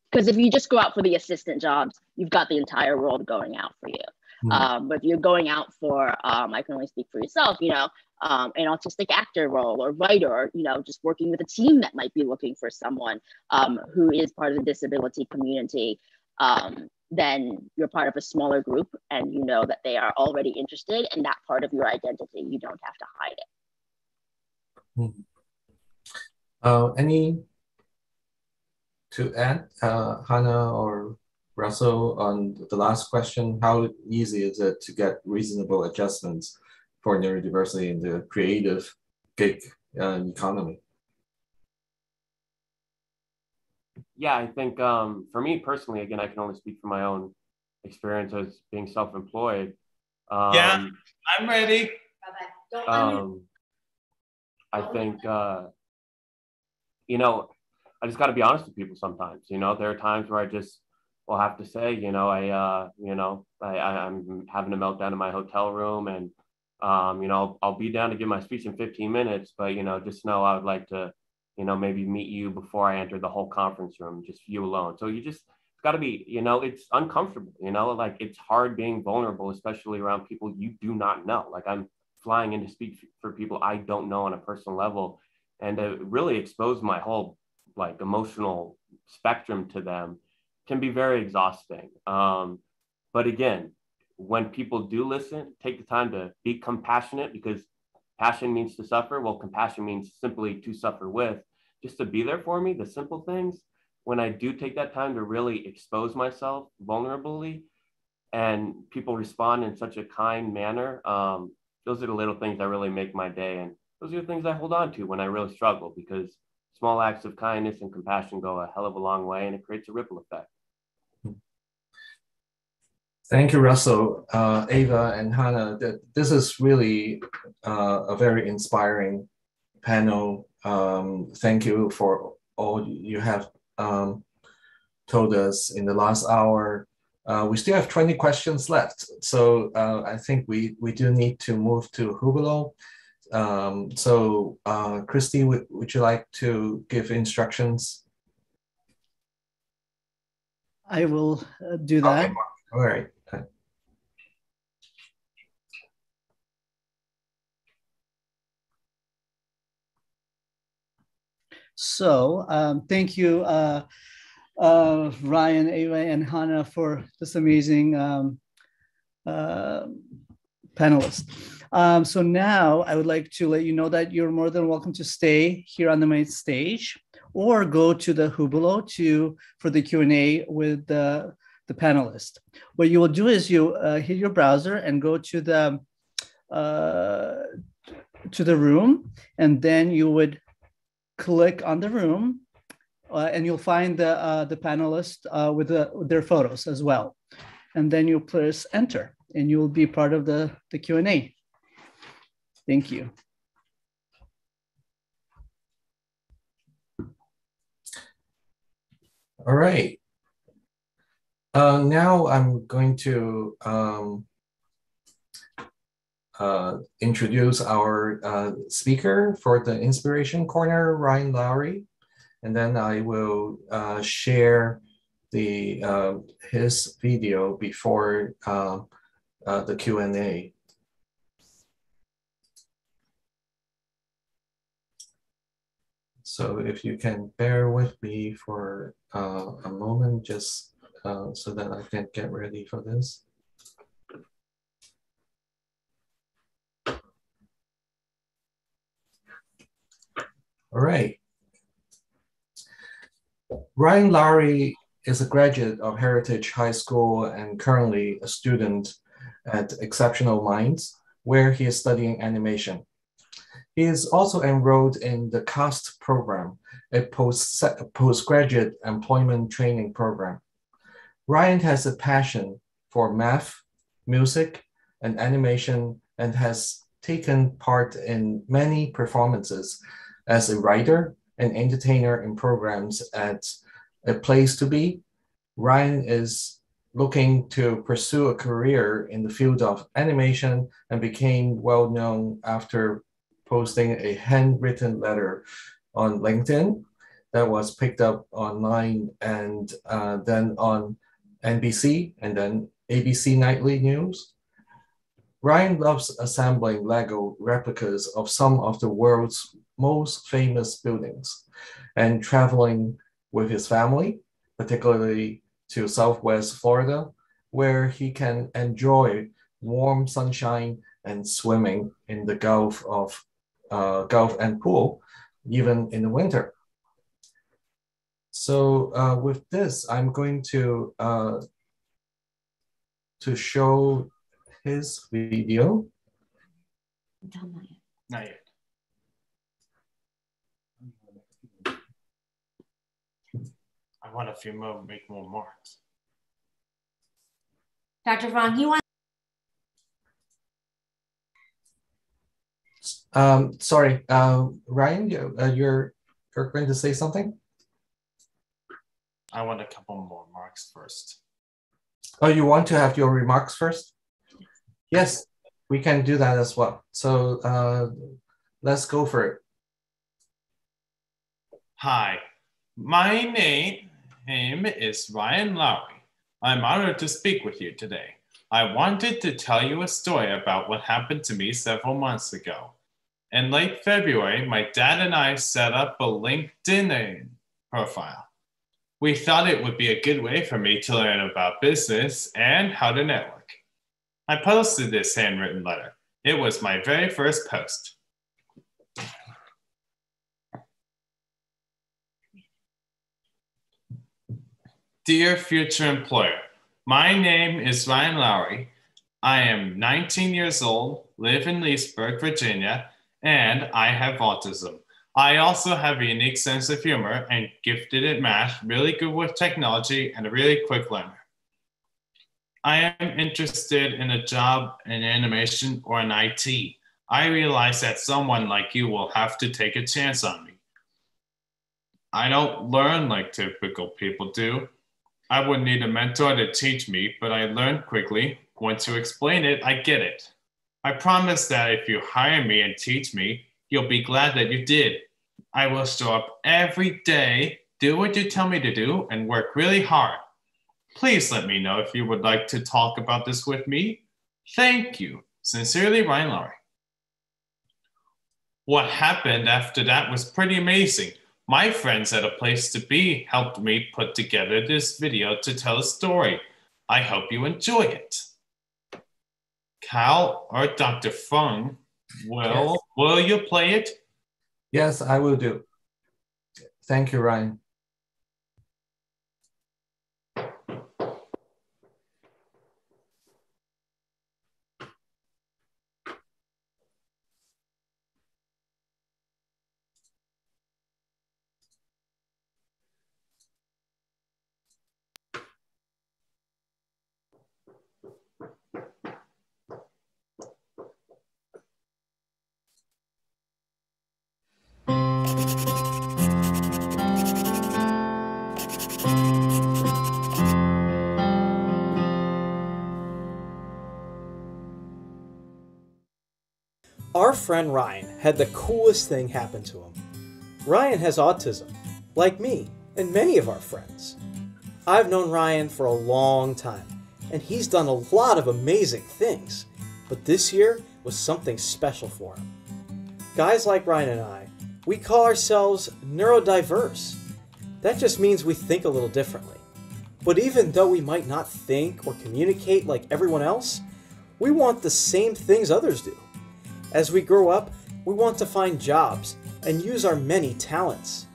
Because if you just go out for the assistant jobs, you've got the entire world going out for you. But if you're going out for, I can only speak for yourself, you know, an autistic actor role or writer, or, you know, just working with a team that might be looking for someone who is part of the disability community, then you're part of a smaller group and you know that they are already interested in that part of your identity. You don't have to hide it. Any to add, Hannah or Russell, on the last question? How easy is it to get reasonable adjustments for neurodiversity in the creative gig economy? Yeah, I think for me personally, again, I can only speak from my own experience as being self-employed. Yeah, I'm ready. I think, you know, I just got to be honest with people sometimes. You know, there are times where I just will have to say, you know, I'm having a meltdown in my hotel room, and you know, I'll be down to give my speech in 15 minutes, but you know, just know I would like to, you know, maybe meet you before I enter the whole conference room, just you alone. So you just got to be, you know, it's uncomfortable, you know, like it's hard being vulnerable, especially around people you do not know. Like I'm flying in to speak for people I don't know on a personal level, and to really expose my whole like emotional spectrum to them can be very exhausting. But again, when people do listen, take the time to be compassionate, because passion means to suffer. Well, compassion means simply to suffer with, just to be there for me, the simple things. When I do take that time to really expose myself vulnerably and people respond in such a kind manner, those are the little things that really make my day. And those are the things I hold on to when I really struggle, because small acts of kindness and compassion go a hell of a long way, and it creates a ripple effect. Thank you, Russell, Ava, and Hannah. This is really a very inspiring panel. Thank you for all you have told us in the last hour. We still have 20 questions left, so I think we do need to move to Hubelo. Christy, would you like to give instructions? I will do that. Okay. All right. So thank you, Ryan, Ava, and Hannah for this amazing panelists. So now I would like to let you know that you're more than welcome to stay here on the main stage, or go to the Hubelo for the Q&A with the panelists. What you will do is you hit your browser and go to the room, and then you would click on the room, and you'll find the panelists with their photos as well. And then you press enter, and you'll be part of the Q&A. Thank you. All right. Now I'm going to introduce our speaker for the Inspiration Corner, Ryan Lowry, and then I will share his video before the Q&A. So if you can bear with me for a moment, just so that I can get ready for this. All right. Ryan Lowry is a graduate of Heritage High School and currently a student at Exceptional Minds, where he is studying animation. He is also enrolled in the CAST program, a postgraduate employment training program. Ryan has a passion for math, music, and animation, and has taken part in many performances as a writer and entertainer in programs at A Place to Be. Ryan is looking to pursue a career in the field of animation and became well known after posting a handwritten letter on LinkedIn that was picked up online and then on NBC and then ABC Nightly News. Ryan loves assembling Lego replicas of some of the world's most famous buildings and traveling with his family, particularly to Southwest Florida, where he can enjoy warm sunshine and swimming in the Gulf and pool, even in the winter. So with this, I'm going to show his video. Not yet. I want a few more, make more marks. Dr. Fong, you want? Sorry, Ryan, you're going to say something? I want a couple more marks first. Oh, you want to have your remarks first? Yes, we can do that as well. So let's go for it. Hi, my name is Ryan Lowry. I'm honored to speak with you today. I wanted to tell you a story about what happened to me several months ago. In late February, my dad and I set up a LinkedIn profile. We thought it would be a good way for me to learn about business and how to network. I posted this handwritten letter. It was my very first post. Dear future employer, my name is Ryan Lowry. I am 19 years old, live in Leesburg, Virginia, and I have autism. I also have a unique sense of humor and gifted at math, really good with technology, and a really quick learner. I am interested in a job in animation or in IT. I realize that someone like you will have to take a chance on me. I don't learn like typical people do. I would need a mentor to teach me, but I learn quickly. Once you explain it, I get it. I promise that if you hire me and teach me, you'll be glad that you did. I will show up every day, do what you tell me to do, and work really hard. Please let me know if you would like to talk about this with me. Thank you. Sincerely, Ryan Lowry. What happened after that was pretty amazing. My friends at A Place to Be helped me put together this video to tell a story. I hope you enjoy it. Cal or Dr. Fung, will you play it? Yes, I will do. Thank you, Ryan. Our friend Ryan had the coolest thing happen to him. Ryan has autism, like me and many of our friends. I've known Ryan for a long time, and he's done a lot of amazing things, but this year was something special for him. Guys like Ryan and I, we call ourselves neurodiverse. That just means we think a little differently. But even though we might not think or communicate like everyone else, we want the same things others do. As we grow up, we want to find jobs and use our many talents.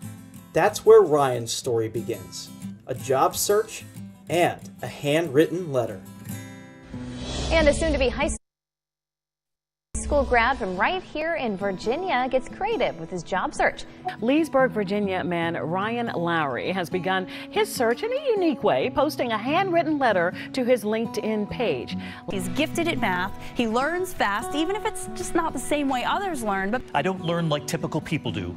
That's where Ryan's story begins. A job search and a handwritten letter. And a soon-to-be high school grad from right here in Virginia gets creative with his job search. Leesburg, Virginia man Ryan Lowry has begun his search in a unique way, posting a handwritten letter to his LinkedIn page. He's gifted at math. He learns fast, even if it's just not the same way others learn. But I don't learn like typical people do.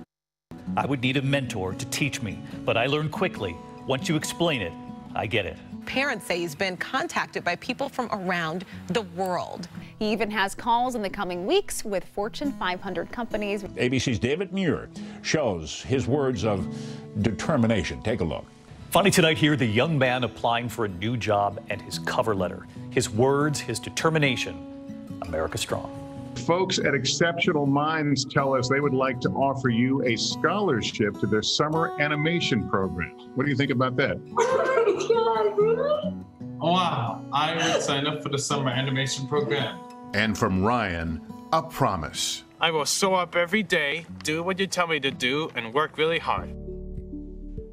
I would need a mentor to teach me, but I learn quickly. Once you explain it, I get it. Parents say he's been contacted by people from around the world. He even has calls in the coming weeks with Fortune 500 companies. ABC's David Muir shows his words of determination. Take a look. Funny tonight here, the young man applying for a new job and his cover letter. His words, his determination, America Strong. Folks at Exceptional Minds tell us they would like to offer you a scholarship to their summer animation program. What do you think about that? Wow, I would sign up for the summer animation program. And from Ryan, a promise. I will show up every day, do what you tell me to do, and work really hard.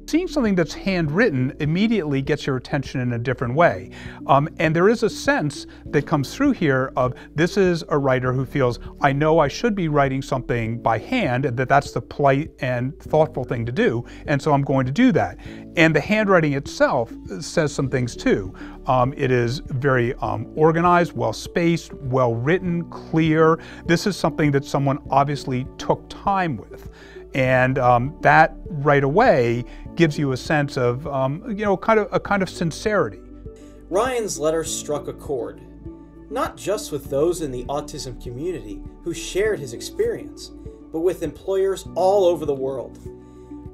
Seeing something that's handwritten immediately gets your attention in a different way. And there is a sense that comes through here of this is a writer who feels, I know I should be writing something by hand, and that's the polite and thoughtful thing to do, and so I'm going to do that. And the handwriting itself says some things too. It is very organized, well-spaced, well-written, clear. This is something that someone obviously took time with. And that right away gives you a sense of, a kind of sincerity. Ryan's letter struck a chord, not just with those in the autism community who shared his experience, but with employers all over the world.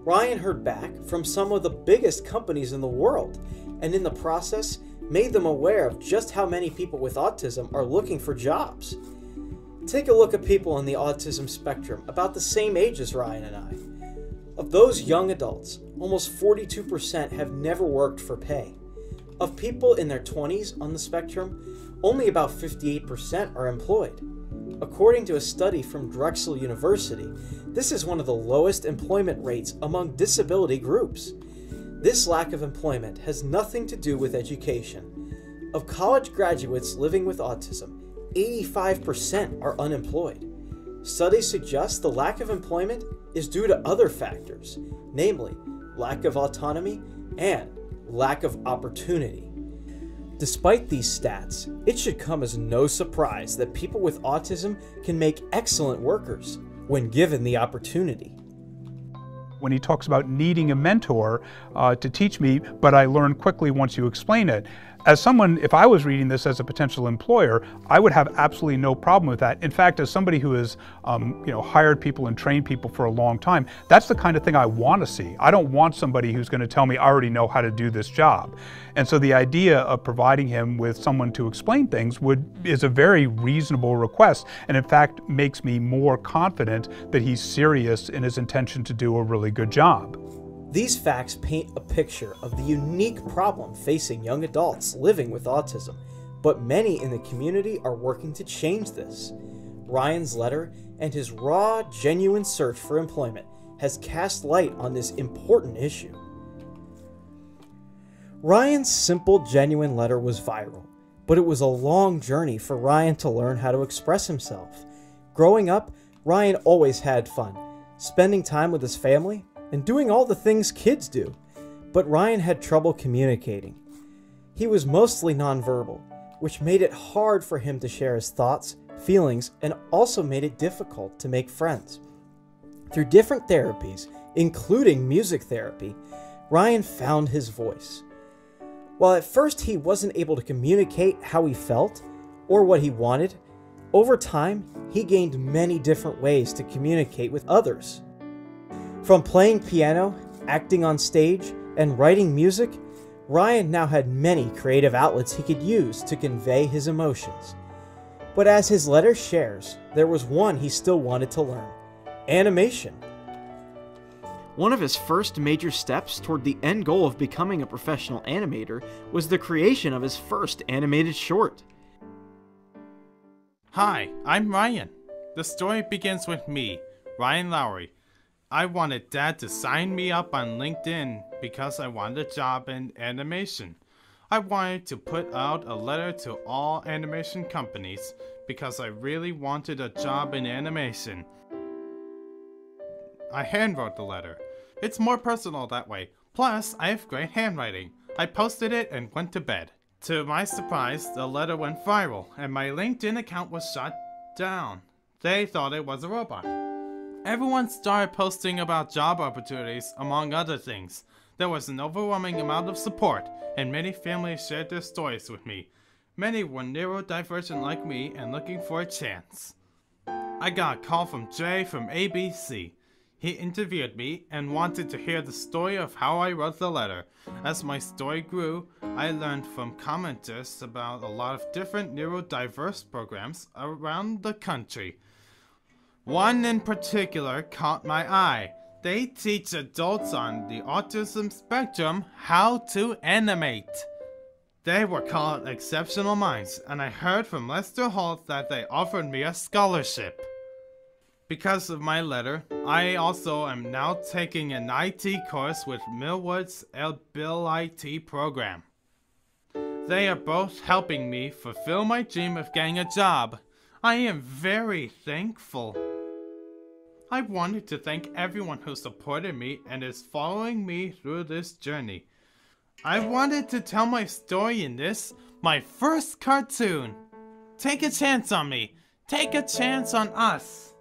Ryan heard back from some of the biggest companies in the world, and in the process made them aware of just how many people with autism are looking for jobs. Take a look at people on the autism spectrum about the same age as Ryan and I. Of those young adults, almost 42% have never worked for pay. Of people in their 20s on the spectrum, only about 58% are employed. According to a study from Drexel University, this is one of the lowest employment rates among disability groups. This lack of employment has nothing to do with education. Of college graduates living with autism, 85% are unemployed. Studies suggest the lack of employment is due to other factors, namely lack of autonomy and lack of opportunity. Despite these stats, it should come as no surprise that people with autism can make excellent workers when given the opportunity. When he talks about needing a mentor to teach me, but I learn quickly once you explain it. As someone, if I was reading this as a potential employer, I would have absolutely no problem with that. In fact, as somebody who has hired people and trained people for a long time, that's the kind of thing I want to see. I don't want somebody who's going to tell me I already know how to do this job. And so the idea of providing him with someone to explain things is a very reasonable request, and in fact makes me more confident that he's serious in his intention to do a really good job. These facts paint a picture of the unique problem facing young adults living with autism, but many in the community are working to change this. Ryan's letter and his raw, genuine search for employment has cast light on this important issue. Ryan's simple, genuine letter was viral, but it was a long journey for Ryan to learn how to express himself. Growing up, Ryan always had fun, spending time with his family, and doing all the things kids do. But Ryan had trouble communicating. He was mostly nonverbal, which made it hard for him to share his thoughts, feelings, and also made it difficult to make friends. Through different therapies, including music therapy, Ryan found his voice. While at first he wasn't able to communicate how he felt or what he wanted, over time he gained many different ways to communicate with others. From playing piano, acting on stage, and writing music, Ryan now had many creative outlets he could use to convey his emotions. But as his letter shares, there was one he still wanted to learn: animation. One of his first major steps toward the end goal of becoming a professional animator was the creation of his first animated short. Hi, I'm Ryan. The story begins with me, Ryan Lowry. I wanted Dad to sign me up on LinkedIn because I wanted a job in animation. I wanted to put out a letter to all animation companies because I really wanted a job in animation. I handwrote the letter. It's more personal that way. Plus, I have great handwriting. I posted it and went to bed. To my surprise, the letter went viral and my LinkedIn account was shut down. They thought it was a robot. Everyone started posting about job opportunities, among other things. There was an overwhelming amount of support, and many families shared their stories with me. Many were neurodivergent like me and looking for a chance. I got a call from Jay from ABC. He interviewed me and wanted to hear the story of how I wrote the letter. As my story grew, I learned from commenters about a lot of different neurodiverse programs around the country. One in particular caught my eye. They teach adults on the autism spectrum how to animate. They were called Exceptional Minds, and I heard from Lester Holt that they offered me a scholarship. Because of my letter, I also am now taking an IT course with Millwood's Ability program. They are both helping me fulfill my dream of getting a job. I am very thankful. I wanted to thank everyone who supported me and is following me through this journey. I wanted to tell my story in this, my first cartoon. Take a chance on me. Take a chance on us.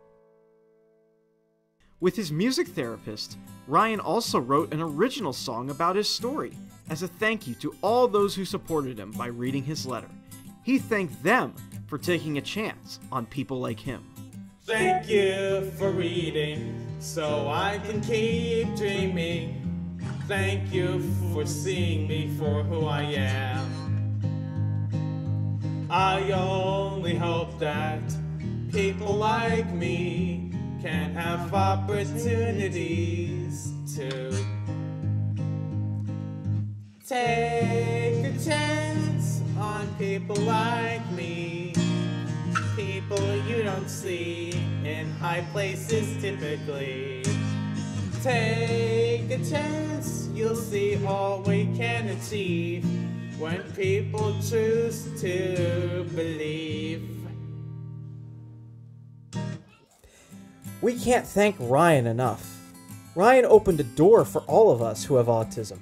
With his music therapist, Ryan also wrote an original song about his story as a thank you to all those who supported him by reading his letter. He thanked them for taking a chance on people like him. Thank you for reading so I can keep dreaming. Thank you for seeing me for who I am. I only hope that people like me can have opportunities to take a chance on people like me. People you don't see in high places typically. Take a chance, you'll see all we can achieve when people choose to believe. We can't thank Ryan enough. Ryan opened a door for all of us who have autism.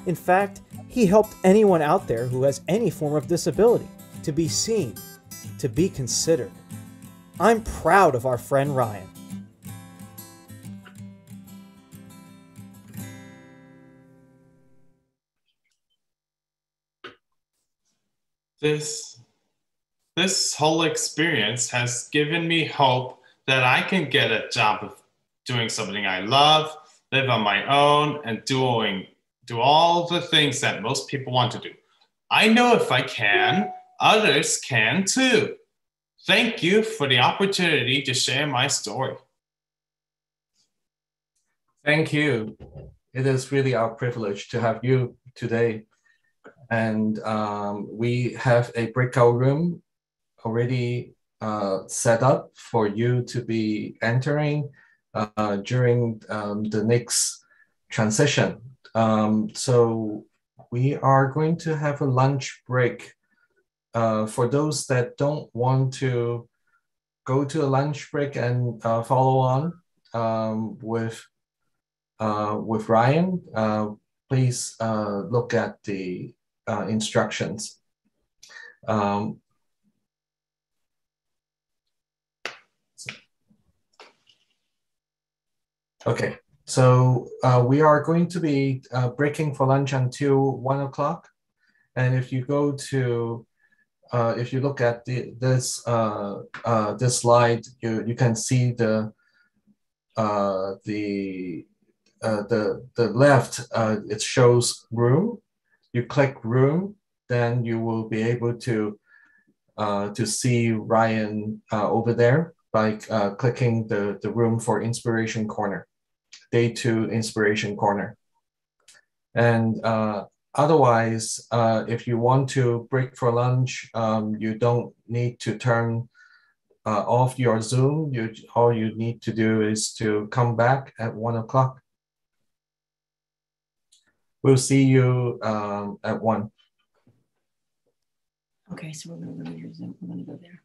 In fact, he helped anyone out there who has any form of disability to be seen, to be considered. I'm proud of our friend Ryan. This whole experience has given me hope that I can get a job of doing something I love, live on my own, and do all the things that most people want to do. I know if I can, others can too. Thank you for the opportunity to share my story. Thank you. It is really our privilege to have you today. And we have a breakout room already set up for you to be entering during the next transition. So we are going to have a lunch break. For those that don't want to go to a lunch break and follow on with Ryan, please look at the instructions. Okay, so we are going to be breaking for lunch until 1 o'clock. And if you go to, if you look at this slide, you can see the left, it shows room. You click room, then you will be able to see Ryan over there by clicking the room for Inspiration Corner, Day 2 Inspiration Corner. And otherwise, if you want to break for lunch, you don't need to turn off your Zoom. All you need to do is to come back at 1 o'clock. We'll see you at 1. Okay, so we're going to go to your Zoom. We're going to go there.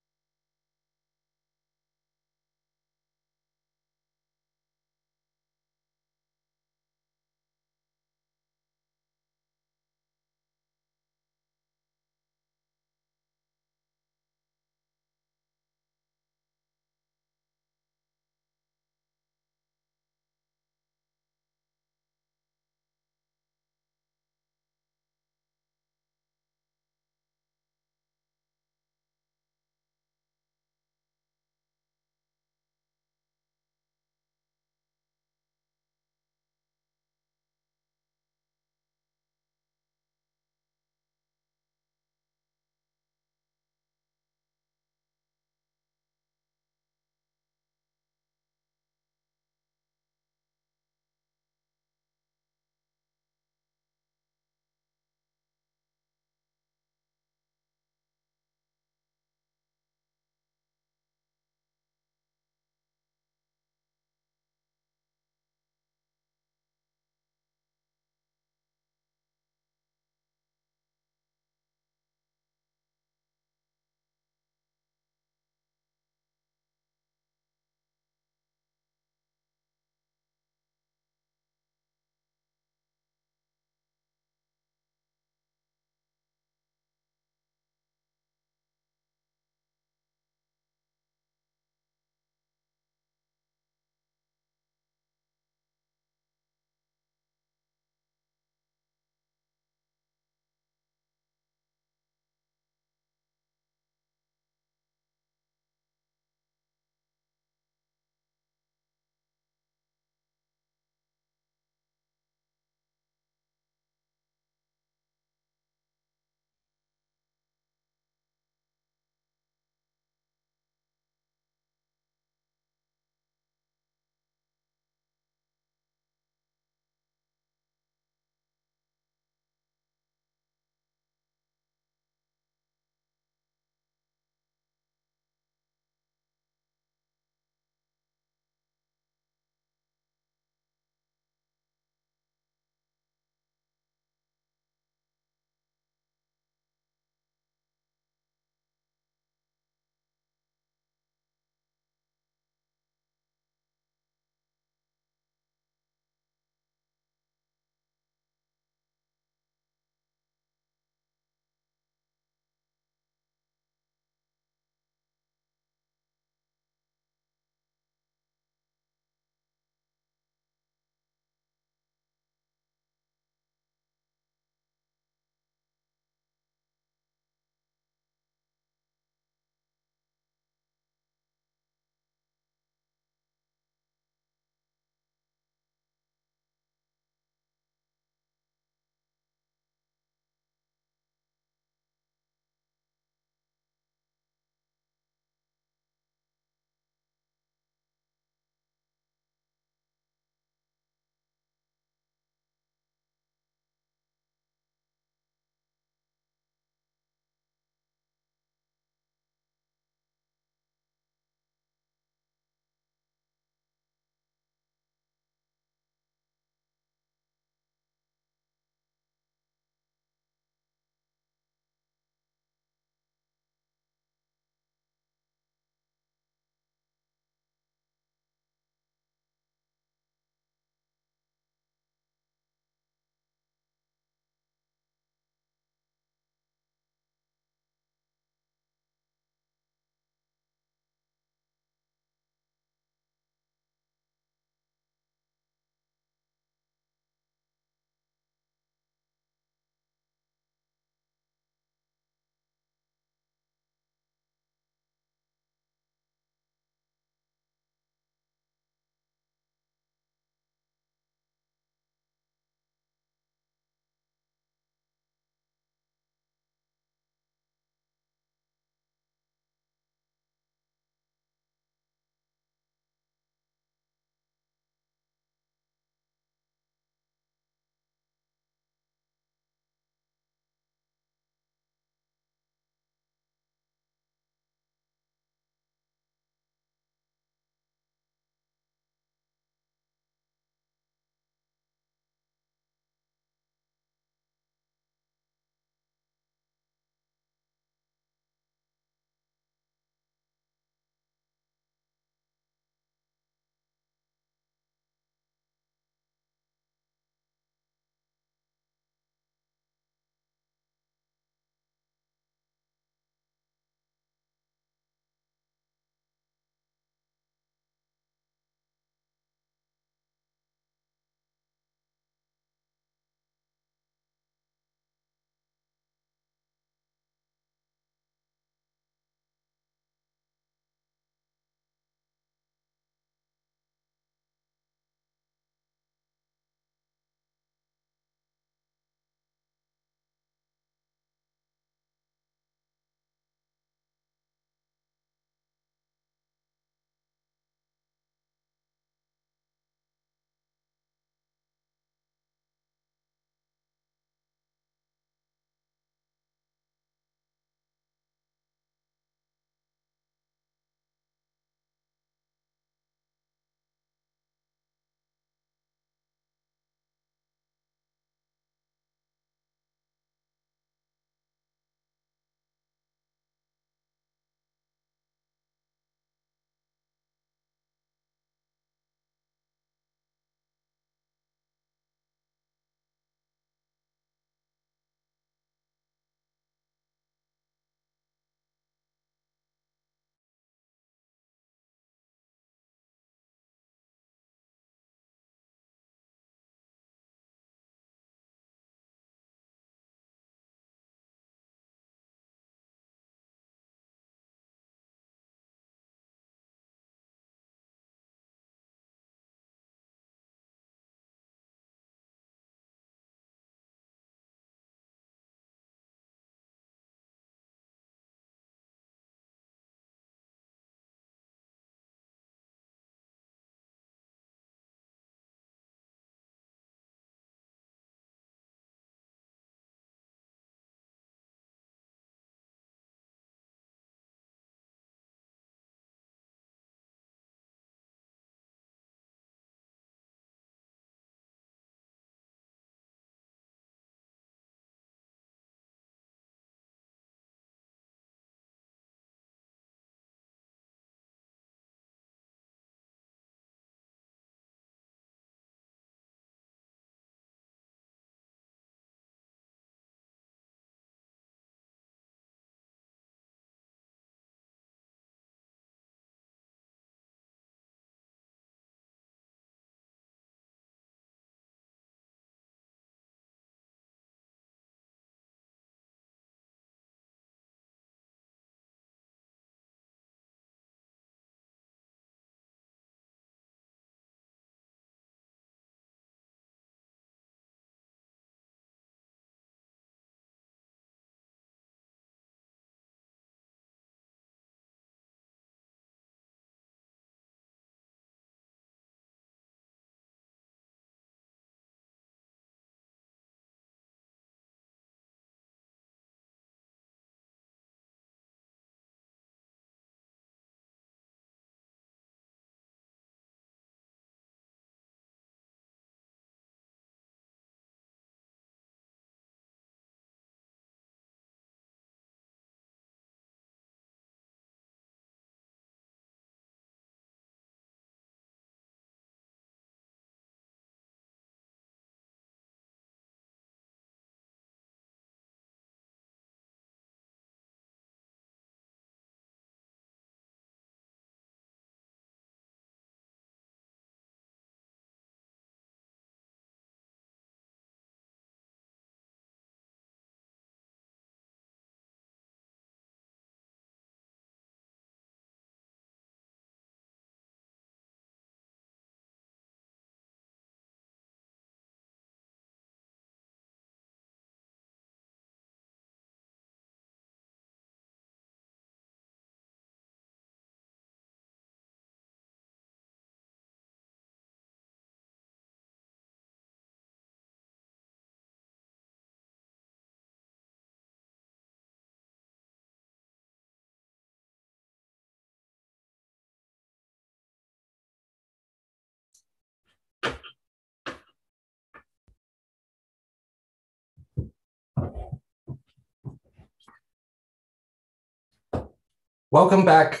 Welcome back.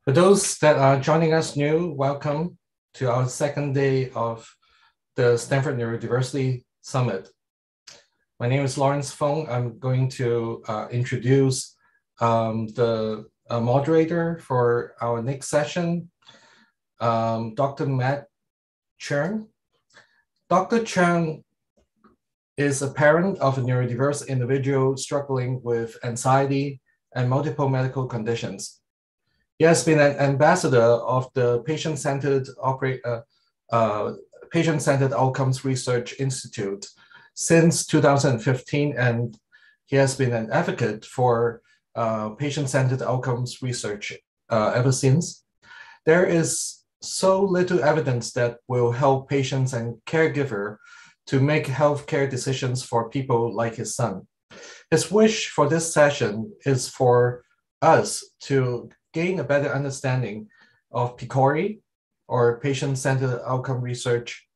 For those that are joining us new, welcome to our second day of the Stanford Neurodiversity Summit. My name is Lawrence Fong. I'm going to introduce the moderator for our next session, Dr. Matt Chung. Dr. Chung is a parent of a neurodiverse individual struggling with anxiety and multiple medical conditions. He has been an ambassador of the Patient-Centered Outcomes Research Institute since 2015, and he has been an advocate for patient-centered outcomes research ever since. There is so little evidence that will help patients and caregivers to make healthcare decisions for people like his son. His wish for this session is for us to gain a better understanding of PCORI, or Patient-Centered Outcome Research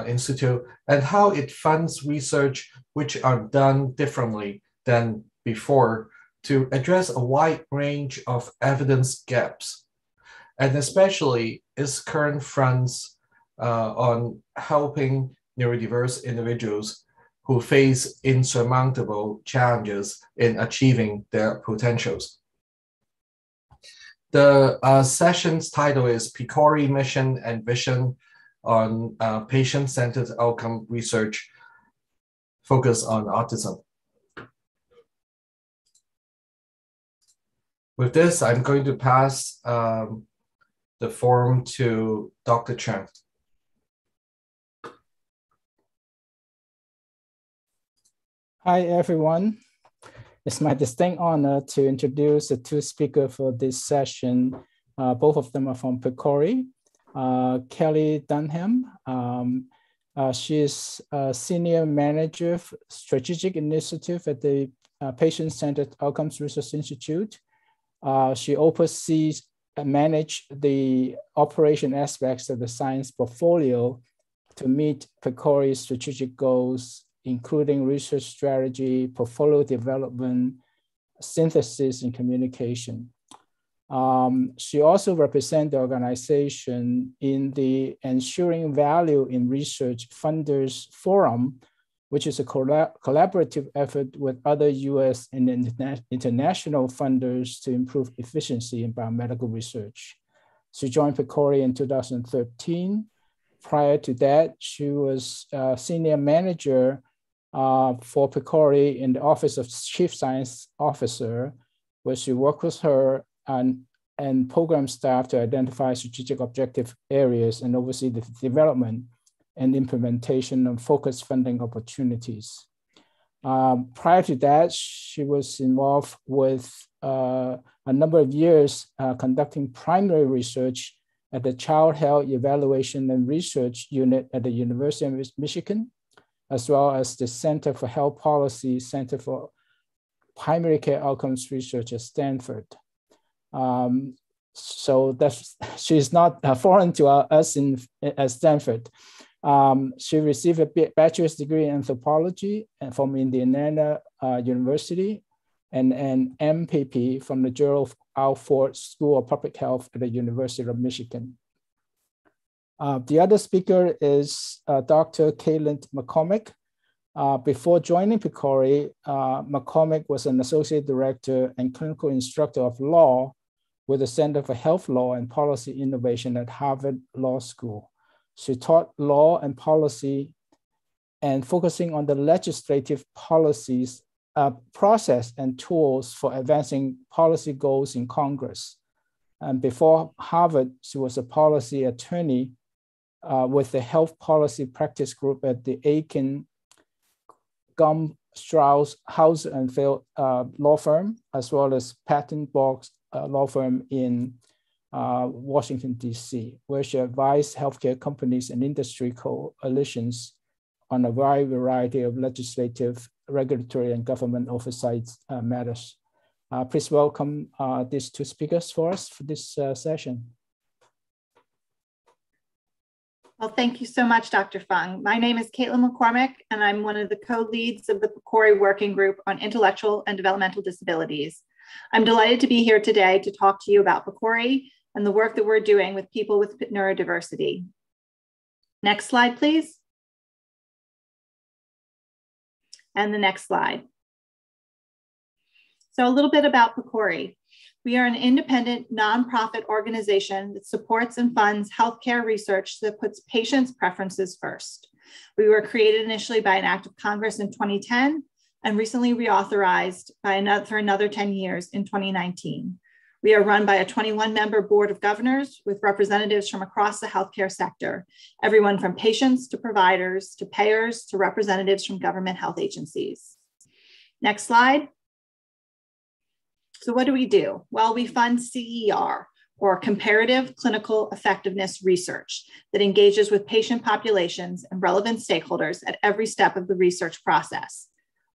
Institute, and how it funds research which are done differently than before to address a wide range of evidence gaps, and especially its current fronts on helping neurodiverse individuals who face insurmountable challenges in achieving their potentials. The session's title is PCORI Mission and Vision on Patient-Centered Outcome Research Focus on Autism. With this, I'm going to pass the forum to Dr. Chung. Hi, everyone. It's my distinct honor to introduce the two speakers for this session. Both of them are from PCORI. Kelly Dunham, she's a Senior Manager of Strategic Initiative at the Patient-Centered Outcomes Research Institute. She oversees and manages the operation aspects of the science portfolio to meet PCORI's strategic goals, including research strategy, portfolio development, synthesis, and communication. She also represents the organization in the Ensuring Value in Research Funders Forum, which is a collaborative effort with other US and international funders to improve efficiency in biomedical research. She joined PCORI in 2013. Prior to that, she was Senior Manager for PCORI in the Office of Chief Science Officer, where she worked with her and program staff to identify strategic objective areas and oversee the development and implementation of focused funding opportunities. Prior to that, she was involved with a number of years conducting primary research at the Child Health Evaluation and Research Unit at the University of Michigan, as well as the Center for Health Policy, Center for Primary Care Outcomes Research at Stanford. So she's not foreign to us at Stanford. She received a bachelor's degree in anthropology from Indiana University and an MPP from the Gerald R. Ford School of Public Health at the University of Michigan. The other speaker is Dr. Caitlin McCormick. Before joining PCORI, McCormick was an associate director and clinical instructor of law with the Center for Health Law and Policy Innovation at Harvard Law School. She taught law and policy and focusing on the legislative policies, process and tools for advancing policy goals in Congress. And before Harvard, she was a policy attorney with the Health Policy Practice Group at the Aiken, Gum, Strauss, Hauser and Field law firm, as well as Patent Box law firm in Washington, D.C., where she advised healthcare companies and industry coalitions on a wide variety of legislative, regulatory, and government oversight matters. Please welcome these two speakers for us for this session. Well, thank you so much, Dr. Fung. My name is Caitlin McCormick, and I'm one of the co-leads of the PCORI Working Group on Intellectual and Developmental Disabilities. I'm delighted to be here today to talk to you about PCORI and the work that we're doing with people with neurodiversity. Next slide, please. And the next slide. So a little bit about PCORI. We are an independent nonprofit organization that supports and funds healthcare research that puts patients' preferences first. We were created initially by an act of Congress in 2010 and recently reauthorized for another 10 years in 2019. We are run by a 21-member board of governors with representatives from across the healthcare sector, everyone from patients to providers to payers to representatives from government health agencies. Next slide. So what do we do? Well, we fund CER, or Comparative Clinical Effectiveness Research, that engages with patient populations and relevant stakeholders at every step of the research process.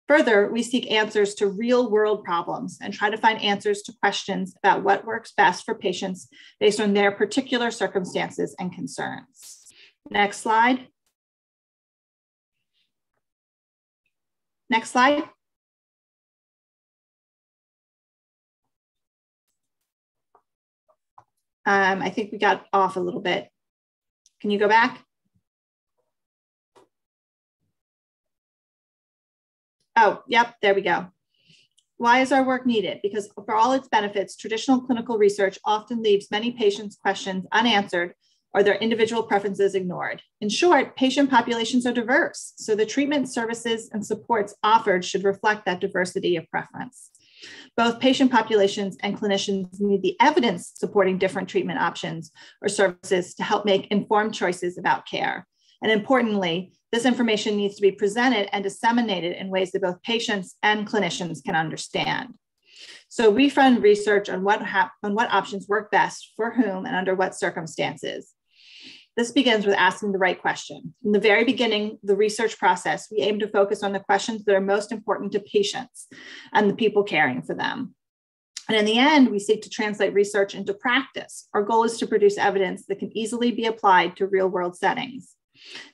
Further, we seek answers to real-world problems and try to find answers to questions about what works best for patients based on their particular circumstances and concerns. Next slide. Next slide. I think we got off a little bit. Can you go back? Oh, yep, there we go. Why is our work needed? Because for all its benefits, traditional clinical research often leaves many patients' questions unanswered or their individual preferences ignored. In short, patient populations are diverse, so the treatment services and supports offered should reflect that diversity of preference. Both patient populations and clinicians need the evidence supporting different treatment options or services to help make informed choices about care. And importantly, this information needs to be presented and disseminated in ways that both patients and clinicians can understand. So we fund research on what options work best for whom and under what circumstances. This begins with asking the right question. From the very beginning, the research process, we aim to focus on the questions that are most important to patients and the people caring for them. And in the end, we seek to translate research into practice. Our goal is to produce evidence that can easily be applied to real-world settings.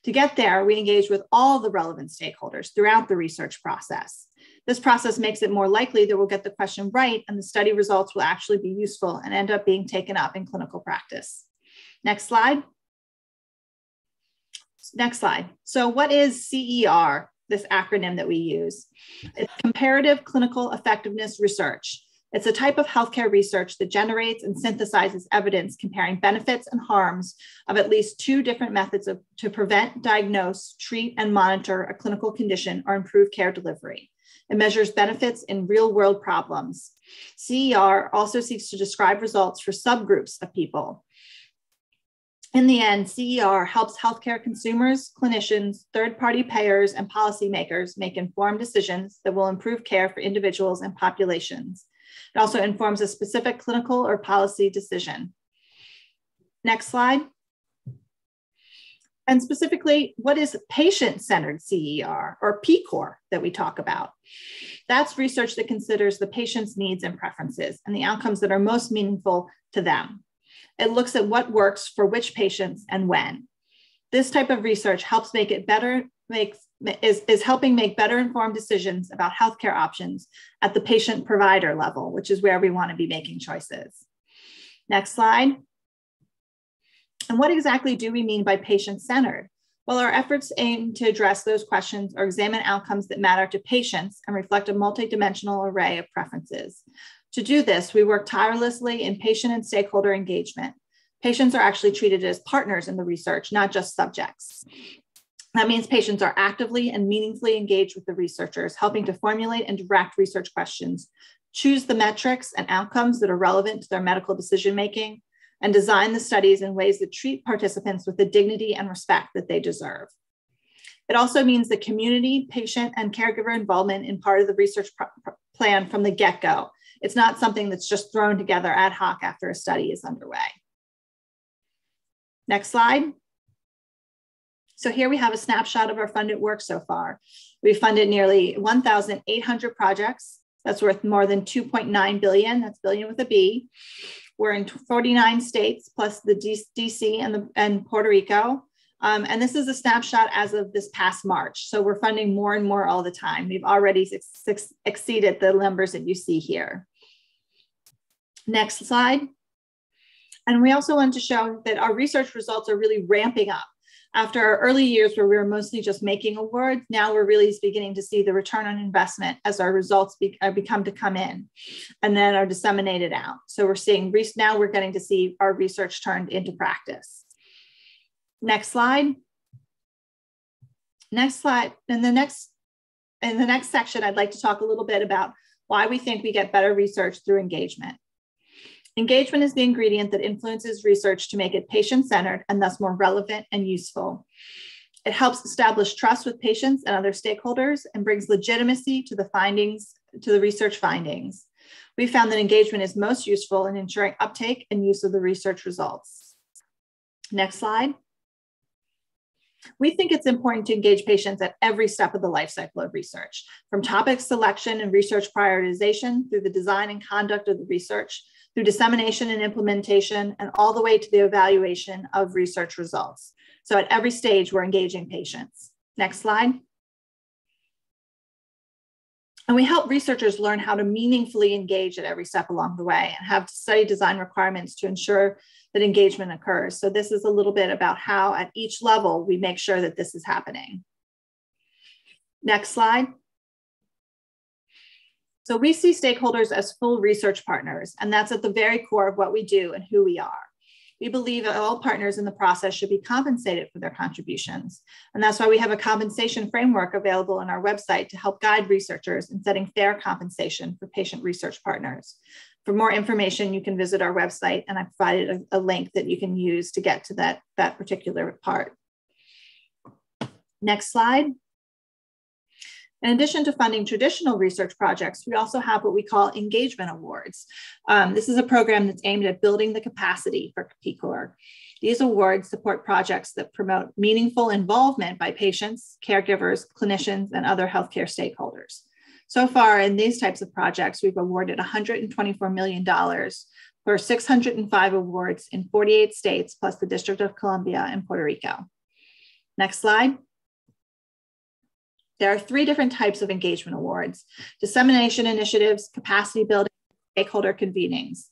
To get there, we engage with all the relevant stakeholders throughout the research process. This process makes it more likely that we'll get the question right and the study results will actually be useful and end up being taken up in clinical practice. Next slide. Next slide. So what is CER, this acronym that we use? It's Comparative Clinical Effectiveness Research. It's a type of healthcare research that generates and synthesizes evidence comparing benefits and harms of at least two different methods to prevent, diagnose, treat, and monitor a clinical condition or improve care delivery. It measures benefits in real-world problems. CER also seeks to describe results for subgroups of people. In the end, CER helps healthcare consumers, clinicians, third-party payers, and policymakers make informed decisions that will improve care for individuals and populations. It also informs a specific clinical or policy decision. Next slide. And specifically, what is patient-centered CER, or PCOR, that we talk about? That's research that considers the patient's needs and preferences and the outcomes that are most meaningful to them. It looks at what works for which patients and when. This type of research helps make it better, is helping make better informed decisions about healthcare options at the patient-provider level, which is where we want to be making choices. Next slide. And what exactly do we mean by patient-centered? Well, our efforts aim to address those questions or examine outcomes that matter to patients and reflect a multidimensional array of preferences. To do this, we work tirelessly in patient and stakeholder engagement. Patients are actually treated as partners in the research, not just subjects. That means patients are actively and meaningfully engaged with the researchers, helping to formulate and direct research questions, choose the metrics and outcomes that are relevant to their medical decision-making, and design the studies in ways that treat participants with the dignity and respect that they deserve. It also means the community, patient, and caregiver involvement in part of the research plan from the get-go. It's not something that's just thrown together ad hoc after a study is underway. Next slide. So here we have a snapshot of our funded work so far. We've funded nearly 1,800 projects. That's worth more than 2.9 billion. That's billion with a B. We're in 49 states plus the DC and Puerto Rico. And this is a snapshot as of this past March. So we're funding more and more all the time. We've already exceeded the numbers that you see here. Next slide. And we also wanted to show that our research results are really ramping up. After our early years where we were mostly just making awards, now we're really beginning to see the return on investment as our results become to come in and then are disseminated out. So we're seeing, now we're getting to see our research turned into practice. Next slide. Next slide. In the next section, I'd like to talk a little bit about why we think we get better research through engagement. Engagement is the ingredient that influences research to make it patient-centered and thus more relevant and useful. It helps establish trust with patients and other stakeholders and brings legitimacy to the findings, to the research findings. We found that engagement is most useful in ensuring uptake and use of the research results. Next slide. We think it's important to engage patients at every step of the life cycle of research, from topic selection and research prioritization through the design and conduct of the research, through dissemination and implementation, and all the way to the evaluation of research results. So at every stage, we're engaging patients. Next slide. And we help researchers learn how to meaningfully engage at every step along the way and have study design requirements to ensure that engagement occurs. So this is a little bit about how at each level, we make sure that this is happening. Next slide. So we see stakeholders as full research partners, and that's at the very core of what we do and who we are. We believe that all partners in the process should be compensated for their contributions. And that's why we have a compensation framework available on our website to help guide researchers in setting fair compensation for patient research partners. For more information, you can visit our website, and I provided a link that you can use to get to that particular part. Next slide. In addition to funding traditional research projects, we also have what we call engagement awards. This is a program that's aimed at building the capacity for PCOR. These awards support projects that promote meaningful involvement by patients, caregivers, clinicians, and other healthcare stakeholders. So far in these types of projects, we've awarded $124 million for 605 awards in 48 states, plus the District of Columbia and Puerto Rico. Next slide. There are 3 different types of engagement awards: dissemination initiatives, capacity building, stakeholder convenings.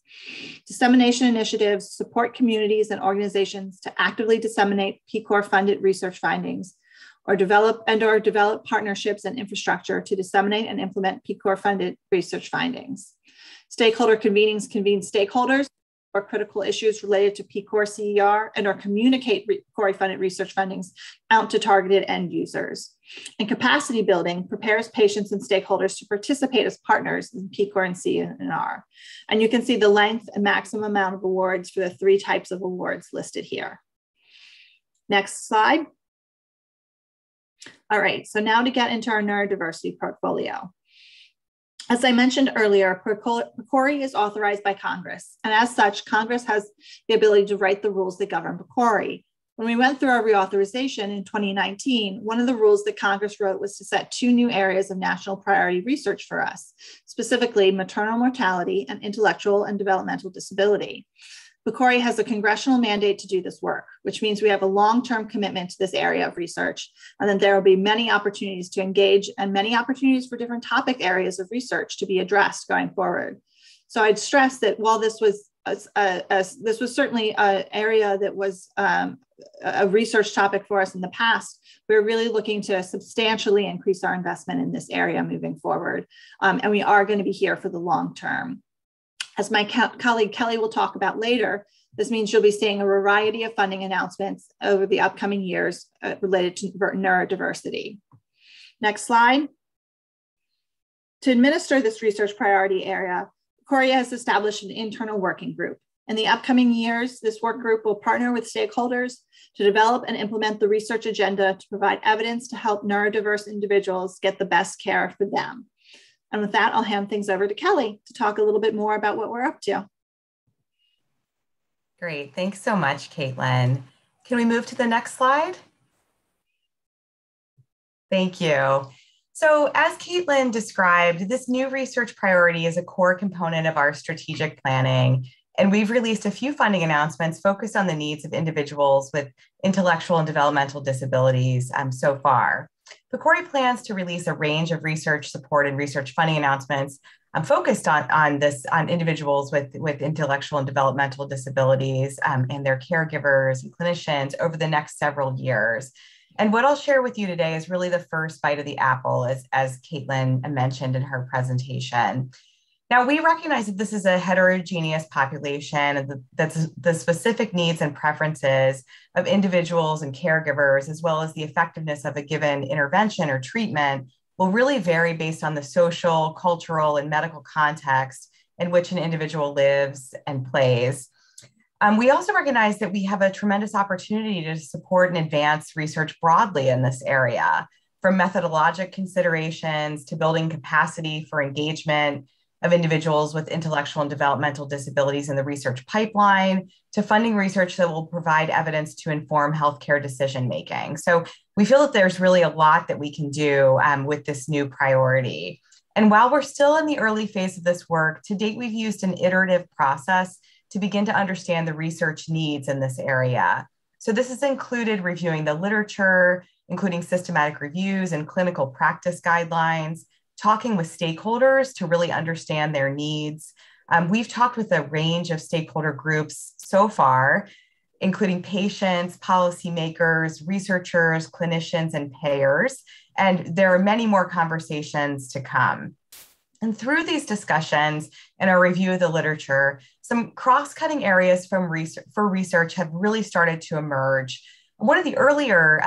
Dissemination initiatives support communities and organizations to actively disseminate PCOR-funded research findings, or develop partnerships and infrastructure to disseminate and implement PCOR-funded research findings. Stakeholder convenings convene stakeholders or critical issues related to PCOR-CER and or communicate PCOR-funded research findings out to targeted end users. And capacity building prepares patients and stakeholders to participate as partners in PCOR and CER. And you can see the length and maximum amount of awards for the 3 types of awards listed here. Next slide. All right, so now to get into our neurodiversity portfolio. As I mentioned earlier, PCORI is authorized by Congress, and as such, Congress has the ability to write the rules that govern PCORI. When we went through our reauthorization in 2019, one of the rules that Congress wrote was to set 2 new areas of national priority research for us, specifically maternal mortality and intellectual and developmental disability. PCORI has a congressional mandate to do this work, which means we have a long-term commitment to this area of research, and then there will be many opportunities to engage and many opportunities for different topic areas of research to be addressed going forward. So I'd stress that while this was certainly an area that was a research topic for us in the past, we're really looking to substantially increase our investment in this area moving forward, and we are going to be here for the long term. As my colleague Kelly will talk about later, this means you'll be seeing a variety of funding announcements over the upcoming years related to neurodiversity. Next slide. To administer this research priority area, PCORI has established an internal working group. In the upcoming years, this work group will partner with stakeholders to develop and implement the research agenda to provide evidence to help neurodiverse individuals get the best care for them. And with that, I'll hand things over to Kelly to talk a little bit more about what we're up to. Great, thanks so much, Caitlin. Can we move to the next slide? Thank you. So as Caitlin described, this new research priority is a core component of our strategic planning, and we've released a few funding announcements focused on the needs of individuals with intellectual and developmental disabilities so far. PCORI plans to release a range of research support and research funding announcements focused on individuals with intellectual and developmental disabilities and their caregivers and clinicians over the next several years. And what I'll share with you today is really the first bite of the apple, as Caitlin mentioned in her presentation. Now, we recognize that this is a heterogeneous population and that's the specific needs and preferences of individuals and caregivers, as well as the effectiveness of a given intervention or treatment, will really vary based on the social, cultural, and medical context in which an individual lives and plays. We also recognize that we have a tremendous opportunity to support and advance research broadly in this area, from methodologic considerations to building capacity for engagement of individuals with intellectual and developmental disabilities in the research pipeline, to funding research that will provide evidence to inform healthcare decision-making. So we feel that there's really a lot that we can do with this new priority. And while we're still in the early phase of this work, to date, we've used an iterative process to begin to understand the research needs in this area. So this has included reviewing the literature, including systematic reviews and clinical practice guidelines, talking with stakeholders to really understand their needs. We've talked with a range of stakeholder groups so far, including patients, policymakers, researchers, clinicians, and payers. And there are many more conversations to come. And through these discussions and our review of the literature, some cross-cutting areas for research have really started to emerge. One of the earlier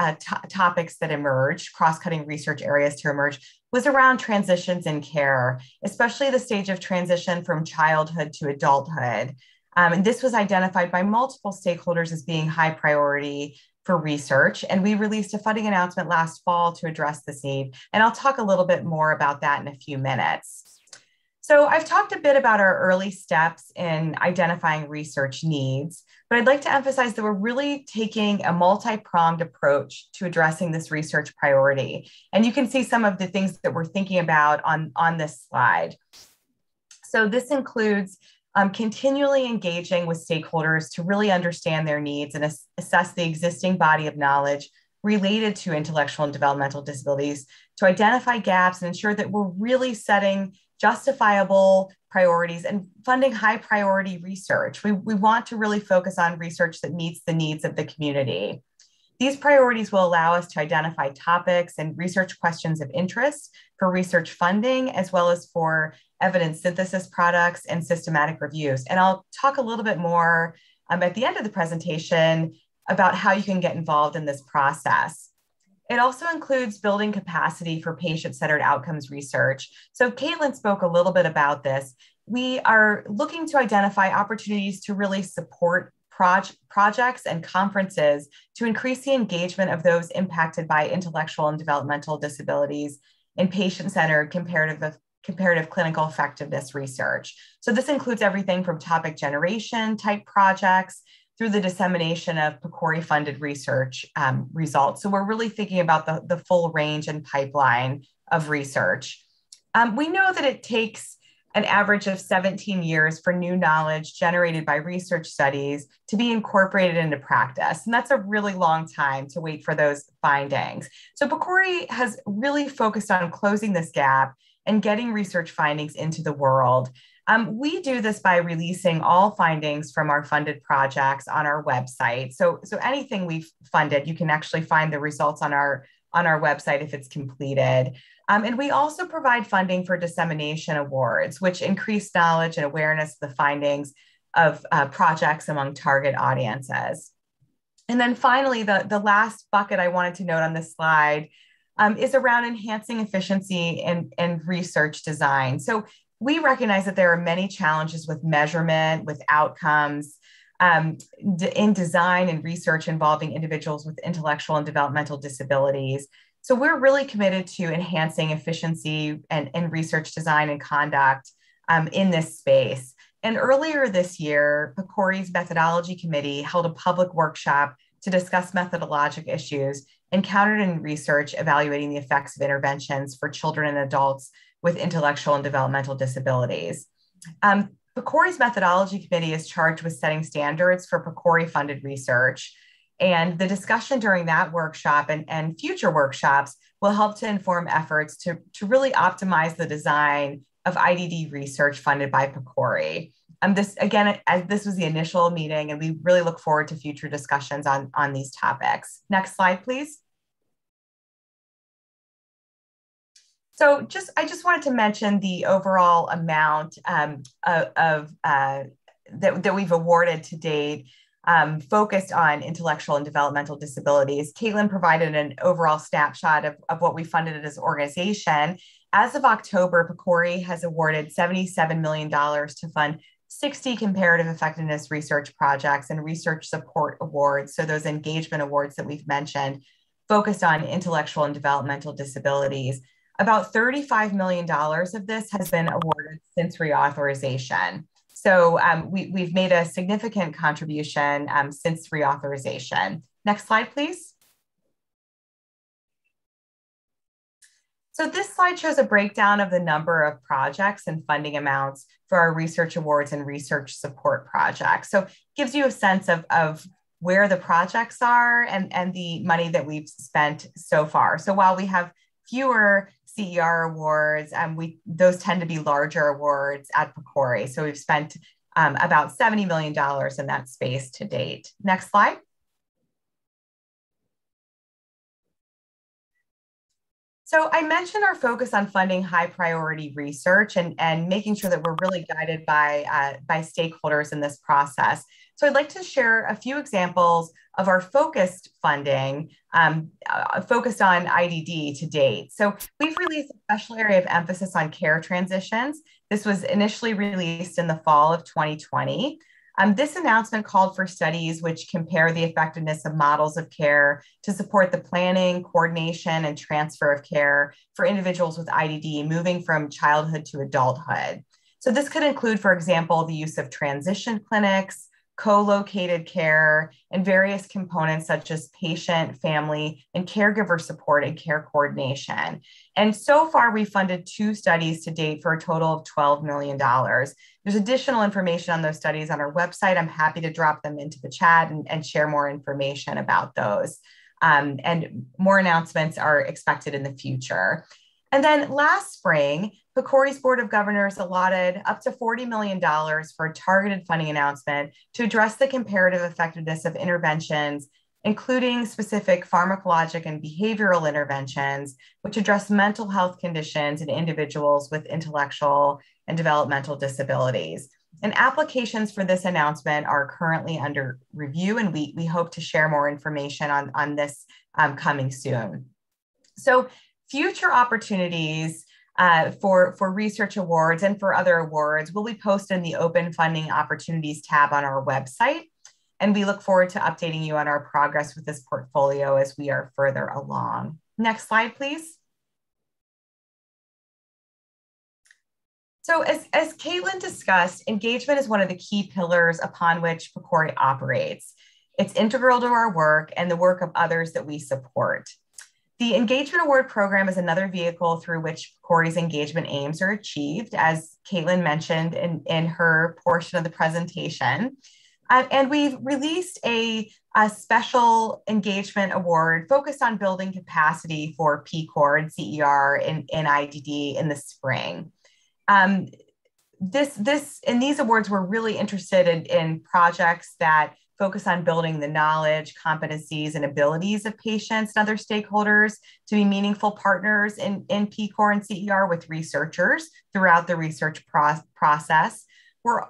topics that emerged, cross-cutting research areas to emerge, was around transitions in care, especially the stage of transition from childhood to adulthood. And this was identified by multiple stakeholders as being high priority for research. And we released a funding announcement last fall to address this need. And I'll talk a little bit more about that in a few minutes. So I've talked a bit about our early steps in identifying research needs, but I'd like to emphasize that we're really taking a multi-pronged approach to addressing this research priority. And you can see some of the things that we're thinking about on this slide. So this includes continually engaging with stakeholders to really understand their needs and assess the existing body of knowledge related to intellectual and developmental disabilities, to identify gaps and ensure that we're really setting justifiable priorities and funding high priority research. We want to really focus on research that meets the needs of the community. These priorities will allow us to identify topics and research questions of interest for research funding, as well as for evidence synthesis products and systematic reviews. And I'll talk a little bit more at the end of the presentation about how you can get involved in this process. It also includes building capacity for patient-centered outcomes research. So Caitlin spoke a little bit about this. We are looking to identify opportunities to really support projects and conferences to increase the engagement of those impacted by intellectual and developmental disabilities in patient-centered comparative clinical effectiveness research. So this includes everything from topic generation type projects through the dissemination of PCORI-funded research results. So we're really thinking about the full range and pipeline of research. We know that it takes an average of 17 years for new knowledge generated by research studies to be incorporated into practice. And that's a really long time to wait for those findings. So PCORI has really focused on closing this gap and getting research findings into the world. We do this by releasing all findings from our funded projects on our website. So anything we've funded, you can actually find the results on our website if it's completed. And we also provide funding for dissemination awards, which increase knowledge and awareness of the findings of projects among target audiences. And then finally, the last bucket I wanted to note on this slide is around enhancing efficiency and research design. So we recognize that there are many challenges with measurement, with outcomes, in design and research involving individuals with intellectual and developmental disabilities. So we're really committed to enhancing efficiency and research design and conduct in this space. And earlier this year, PCORI's methodology committee held a public workshop to discuss methodologic issues encountered in research evaluating the effects of interventions for children and adults with intellectual and developmental disabilities. PCORI's methodology committee is charged with setting standards for PCORI-funded research. And the discussion during that workshop and future workshops will help to inform efforts to really optimize the design of IDD research funded by PCORI. This, again, as this was the initial meeting, and we really look forward to future discussions on these topics. Next slide, please. So I just wanted to mention the overall amount that we've awarded to date, focused on intellectual and developmental disabilities. Caitlin provided an overall snapshot of what we funded as an organization. As of October, PCORI has awarded $77 million to fund 60 comparative effectiveness research projects and research support awards. So those engagement awards that we've mentioned, focused on intellectual and developmental disabilities. About $35 million of this has been awarded since reauthorization. So we've made a significant contribution since reauthorization. Next slide, please. So this slide shows a breakdown of the number of projects and funding amounts for our research awards and research support projects. So it gives you a sense of where the projects are and the money that we've spent so far. So while we have fewer CER awards, those tend to be larger awards at PCORI. So we've spent about $70 million in that space to date. Next slide. So I mentioned our focus on funding high priority research and making sure that we're really guided by stakeholders in this process. So I'd like to share a few examples of our focused funding focused on IDD to date. So we've released a special area of emphasis on care transitions. This was initially released in the fall of 2020. This announcement called for studies which compare the effectiveness of models of care to support the planning, coordination, and transfer of care for individuals with IDD moving from childhood to adulthood. So this could include, for example, the use of transition clinics, co-located care, and various components such as patient, family, and caregiver support and care coordination. And so far, we funded 2 studies to date for a total of $12 million. There's additional information on those studies on our website. I'm happy to drop them into the chat and share more information about those. And more announcements are expected in the future. And then last spring, PCORI's Board of Governors allotted up to $40 million for a targeted funding announcement to address the comparative effectiveness of interventions, including specific pharmacologic and behavioral interventions, which address mental health conditions in individuals with intellectual and developmental disabilities. And applications for this announcement are currently under review, and we hope to share more information on this coming soon. So future opportunities for research awards and for other awards will be posted in the Open Funding Opportunities tab on our website. And we look forward to updating you on our progress with this portfolio as we are further along. Next slide, please. So as Caitlin discussed, engagement is one of the key pillars upon which PCORI operates. It's integral to our work and the work of others that we support. The Engagement Award Program is another vehicle through which PCORI's engagement aims are achieved, as Caitlin mentioned in her portion of the presentation. And we've released a special engagement award focused on building capacity for PCOR and CER in IDD in the spring. In these awards, we're really interested in projects that focus on building the knowledge, competencies, and abilities of patients and other stakeholders to be meaningful partners in PCOR and CER with researchers throughout the research process.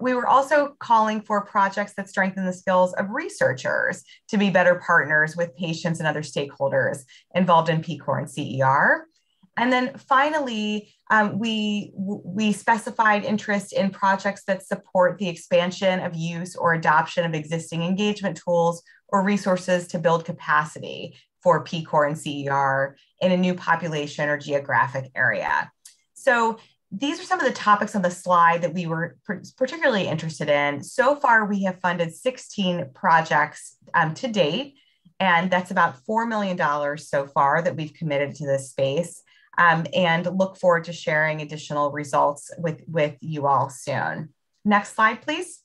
We were also calling for projects that strengthen the skills of researchers to be better partners with patients and other stakeholders involved in PCOR and CER. And then finally, we specified interest in projects that support the expansion of use or adoption of existing engagement tools or resources to build capacity for PCOR and CER in a new population or geographic area. So these are some of the topics on the slide that we were particularly interested in. So far, we have funded 16 projects to date, and that's about $4 million so far that we've committed to this space. And look forward to sharing additional results with you all soon. Next slide, please.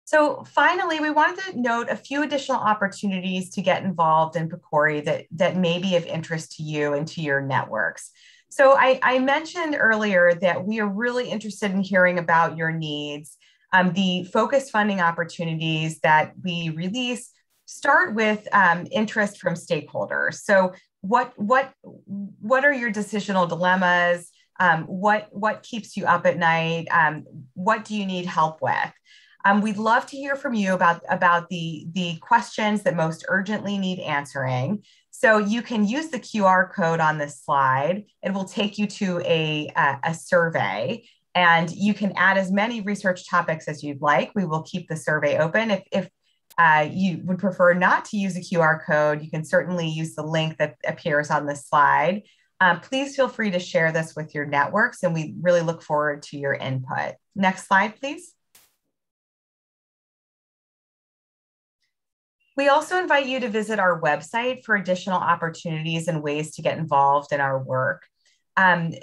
So finally, we wanted to note a few additional opportunities to get involved in PCORI that may be of interest to you and to your networks. So I mentioned earlier that we are really interested in hearing about your needs. The focused funding opportunities that we release start with interest from stakeholders. So what are your decisional dilemmas? What keeps you up at night? What do you need help with? We'd love to hear from you about the questions that most urgently need answering. So you can use the QR code on this slide. It will take you to a survey, and you can add as many research topics as you'd like. We will keep the survey open. If you would prefer not to use a QR code, you can certainly use the link that appears on this slide. Please feel free to share this with your networks, and we really look forward to your input. Next slide, please. We also invite you to visit our website for additional opportunities and ways to get involved in our work.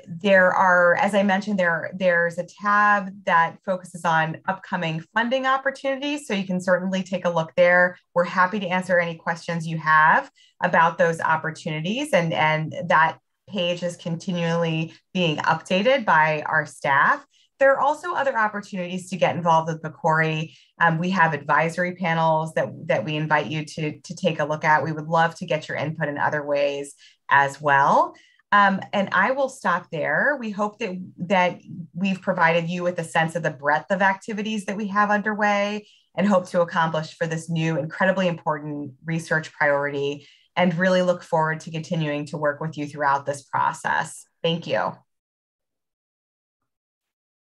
There are, as I mentioned, there's a tab that focuses on upcoming funding opportunities, so you can certainly take a look there. We're happy to answer any questions you have about those opportunities, and that page is continually being updated by our staff. There are also other opportunities to get involved with PCORI. We have advisory panels that we invite you to take a look at. We would love to get your input in other ways as well. And I will stop there. We hope that we've provided you with a sense of the breadth of activities that we have underway and hope to accomplish for this new, incredibly important research priority, and really look forward to continuing to work with you throughout this process. Thank you.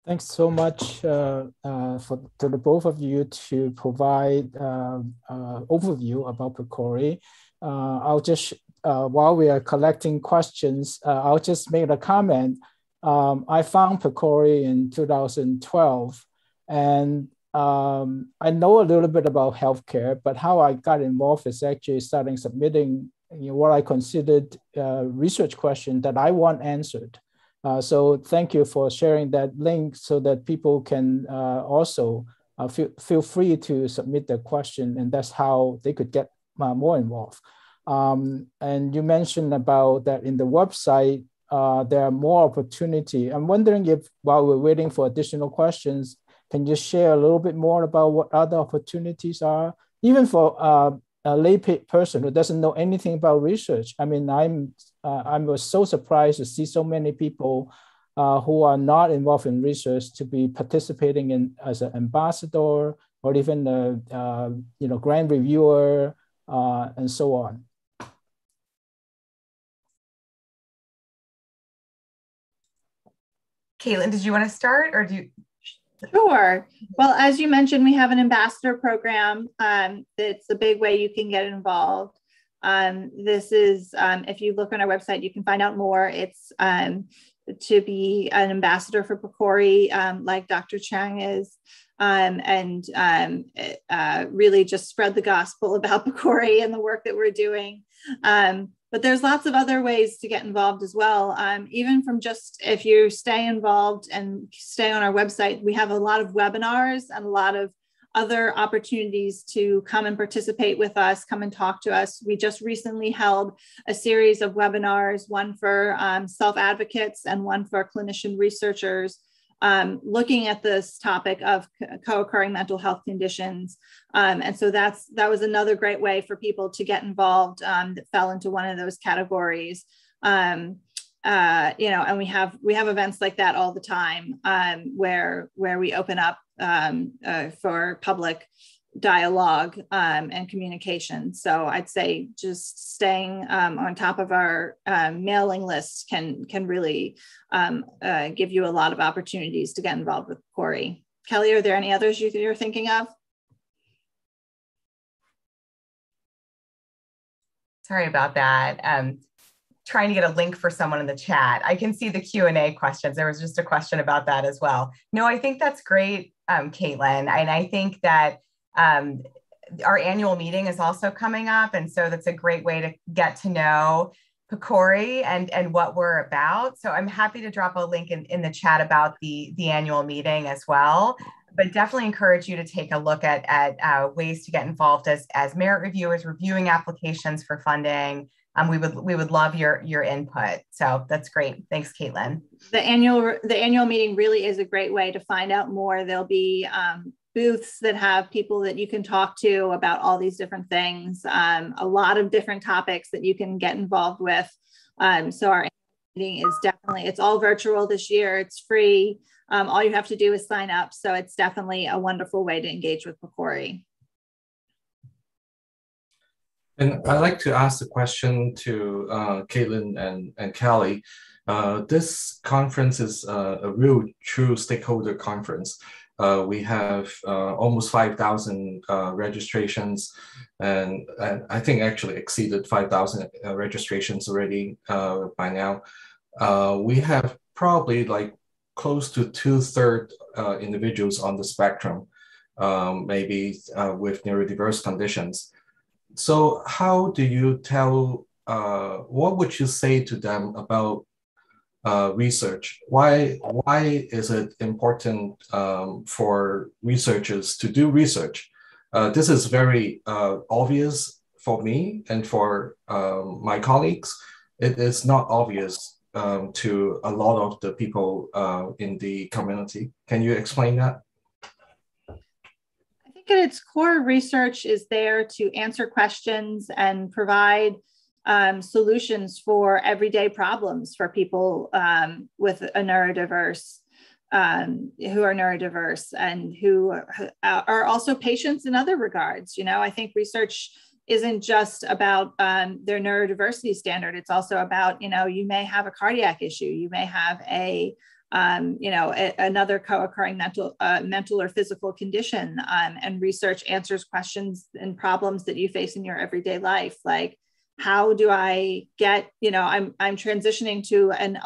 Thanks so much to the both of you to provide overview about PCORI. I'll just, while we are collecting questions, I'll just make a comment. I found PCORI in 2012, and I know a little bit about healthcare, but how I got involved is actually starting submitting what I considered research questions that I want answered. So thank you for sharing that link so that people can also feel free to submit their question, and that's how they could get more involved. And you mentioned about that in the website, there are more opportunity. I'm wondering if while we're waiting for additional questions, can you share a little bit more about what other opportunities are, even for a lay person who doesn't know anything about research? I mean, I was so surprised to see so many people who are not involved in research to be participating in as an ambassador or even a grant reviewer and so on. Caitlin, did you want to start, or do you? Sure. Well, as you mentioned, we have an ambassador program. It's a big way you can get involved. This is, if you look on our website, you can find out more. It's to be an ambassador for PCORI, like Dr. Chang is, and really just spread the gospel about PCORI and the work that we're doing. But there's lots of other ways to get involved as well. Even from just, if you stay involved and stay on our website, we have a lot of webinars and a lot of other opportunities to come and participate with us, come and talk to us. We just recently held a series of webinars, one for self-advocates and one for clinician researchers, looking at this topic of co-occurring mental health conditions. And so that was another great way for people to get involved that fell into one of those categories. And we have events like that all the time, where we open up for public dialogue and communication. So I'd say just staying on top of our mailing list can really give you a lot of opportunities to get involved with PCORI. Kelly, are there any others you're thinking of? Sorry about that. Trying to get a link for someone in the chat. I can see the Q&A questions. There was just a question about that as well. No, I think that's great, Caitlin. And I think that our annual meeting is also coming up. And so that's a great way to get to know PCORI and what we're about. So I'm happy to drop a link in the chat about the annual meeting as well. but definitely encourage you to take a look at ways to get involved as merit reviewers, reviewing applications for funding. We would love your input. So that's great. Thanks, Caitlin. The annual meeting really is a great way to find out more. There'll be booths that have people that you can talk to about all these different things, a lot of different topics that you can get involved with. So our meeting is definitely, it's all virtual this year. It's free. All you have to do is sign up. So it's definitely a wonderful way to engage with PCORI. And I'd like to ask the question to Caitlin and Callie. This conference is a real true stakeholder conference. We have almost 5,000 registrations, and I think actually exceeded 5,000 registrations already by now. We have probably like close to 2/3 individuals on the spectrum, maybe with neurodiverse conditions. So how do you tell, what would you say to them about research? Why is it important for researchers to do research? This is very obvious for me and for my colleagues. It is not obvious to a lot of the people in the community. Can you explain that? I think at its core, research is there to answer questions and provide solutions for everyday problems for people with a neurodiverse, who are neurodiverse and who are also patients in other regards. You know, I think research isn't just about their neurodiversity standard. It's also about, you know, you may have a cardiac issue, you may have a another co-occurring mental or physical condition, and research answers questions and problems that you face in your everyday life, like, how do I get, you know, I'm transitioning to an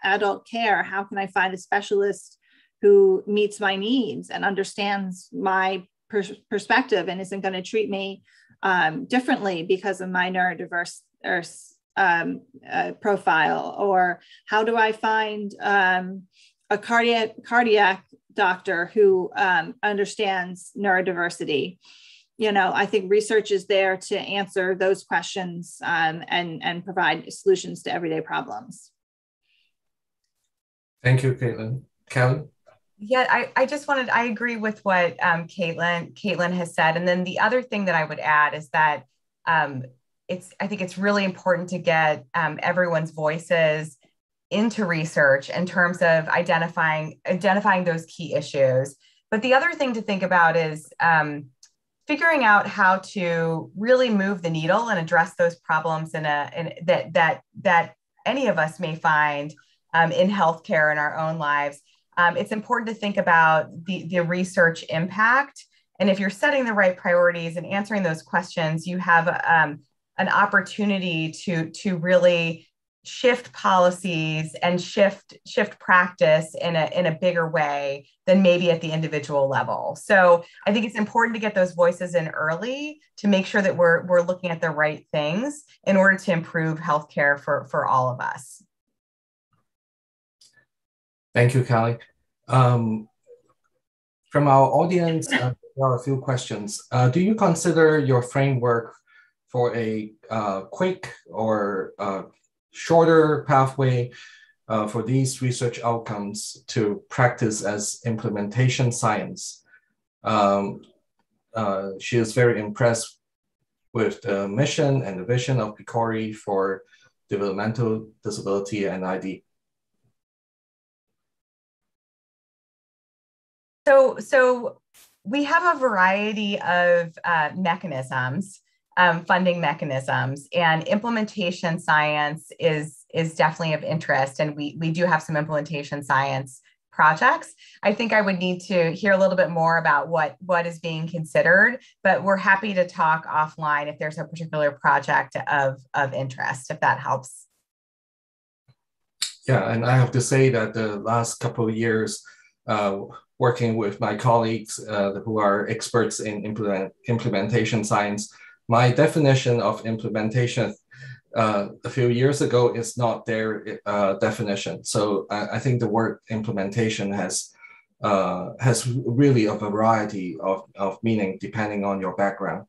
adult care. How can I find a specialist who meets my needs and understands my perspective and isn't going to treat me differently because of my neurodiverse profile? Or how do I find a cardiac doctor who understands neurodiversity? You know, I think research is there to answer those questions and provide solutions to everyday problems. Thank you, Caitlin. Callie? Yeah, I agree with what Caitlin has said. And then the other thing that I would add is that I think it's really important to get everyone's voices into research in terms of identifying those key issues. But the other thing to think about is figuring out how to really move the needle and address those problems that any of us may find in healthcare in our own lives. It's important to think about the research impact. And if you're setting the right priorities and answering those questions, you have an opportunity to really shift policies and shift practice in a bigger way than maybe at the individual level. So I think it's important to get those voices in early to make sure that we're looking at the right things in order to improve healthcare for all of us. Thank you, Callie. From our audience, there are a few questions. Do you consider your framework for a quick or shorter pathway for these research outcomes to practice as implementation science? She is very impressed with the mission and the vision of PCORI for developmental disability and ID. So we have a variety of mechanisms, funding mechanisms, and implementation science is definitely of interest. And we do have some implementation science projects. I think I would need to hear a little bit more about what is being considered, but we're happy to talk offline if there's a particular project of interest, if that helps. Yeah, and I have to say that the last couple of years, working with my colleagues who are experts in implementation science, my definition of implementation a few years ago is not their definition. So I think the word implementation has has really a variety of meaning depending on your background.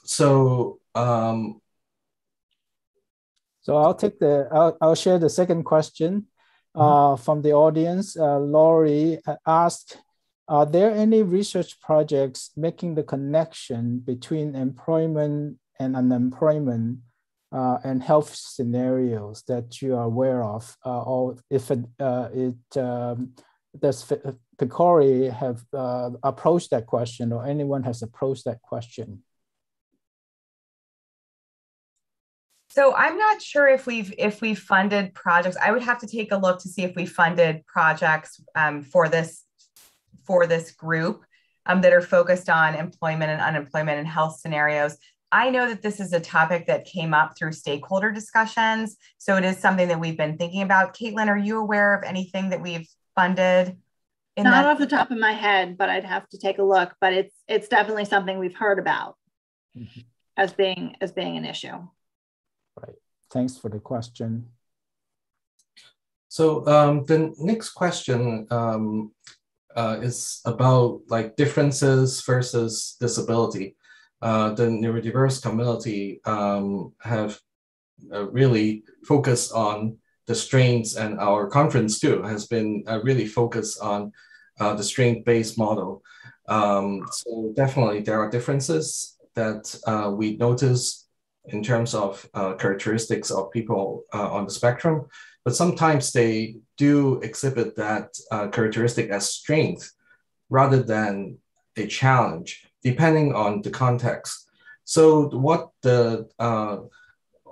So I'll share the second question from the audience. Laurie asked, are there any research projects making the connection between employment and unemployment and health scenarios that you are aware of? Or if does PCORI have approached that question, or anyone has approached that question? So I'm not sure if we've funded projects. I would have to take a look to see if we funded projects for this group that are focused on employment and unemployment and health scenarios. I know that this is a topic that came up through stakeholder discussions, so it is something that we've been thinking about. Caitlin, are you aware of anything that we've funded? Not off the top of my head, but I'd have to take a look. But it's definitely something we've heard about as being an issue. Right. Thanks for the question. So the next question is about like differences versus disability. The neurodiverse community have really focused on the strengths, and our conference too has been really focused on the strength-based model. So definitely there are differences that we notice in terms of characteristics of people on the spectrum, but sometimes they do exhibit that characteristic as strength rather than a challenge, depending on the context. So what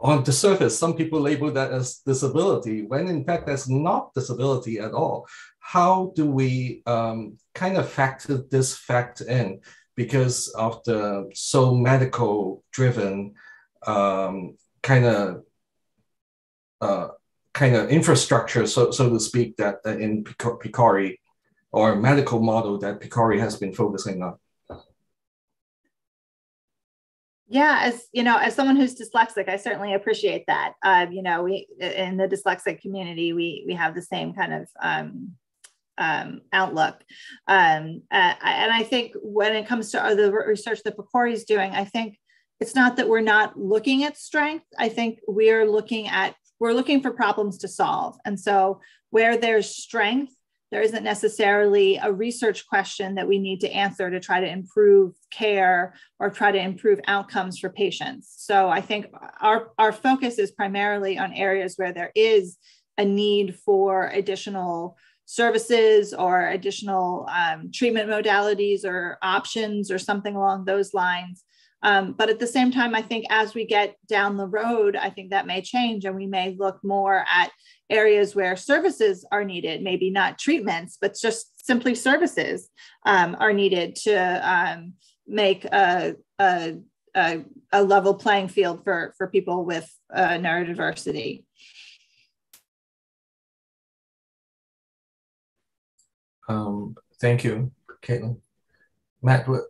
on the surface, some people label that as disability, when in fact that's not disability at all. How do we kind of factor this fact in because of the so medical driven kind of infrastructure, so to speak, that in PCORI, or medical model that PCORI has been focusing on? Yeah, as someone who's dyslexic, I certainly appreciate that. We in the dyslexic community, we have the same kind of outlook. And I think when it comes to the research that PCORI is doing, I think it's not that we're not looking at strength. I think we're looking for problems to solve. And so where there's strength, there isn't necessarily a research question that we need to answer to try to improve care or try to improve outcomes for patients. So I think our focus is primarily on areas where there is a need for additional services or additional treatment modalities or options or something along those lines. But at the same time, I think as we get down the road, I think that may change, and we may look more at areas where services are needed, maybe not treatments, but just simply services are needed to make a level playing field for people with neurodiversity. Thank you, Caitlin. Matt, would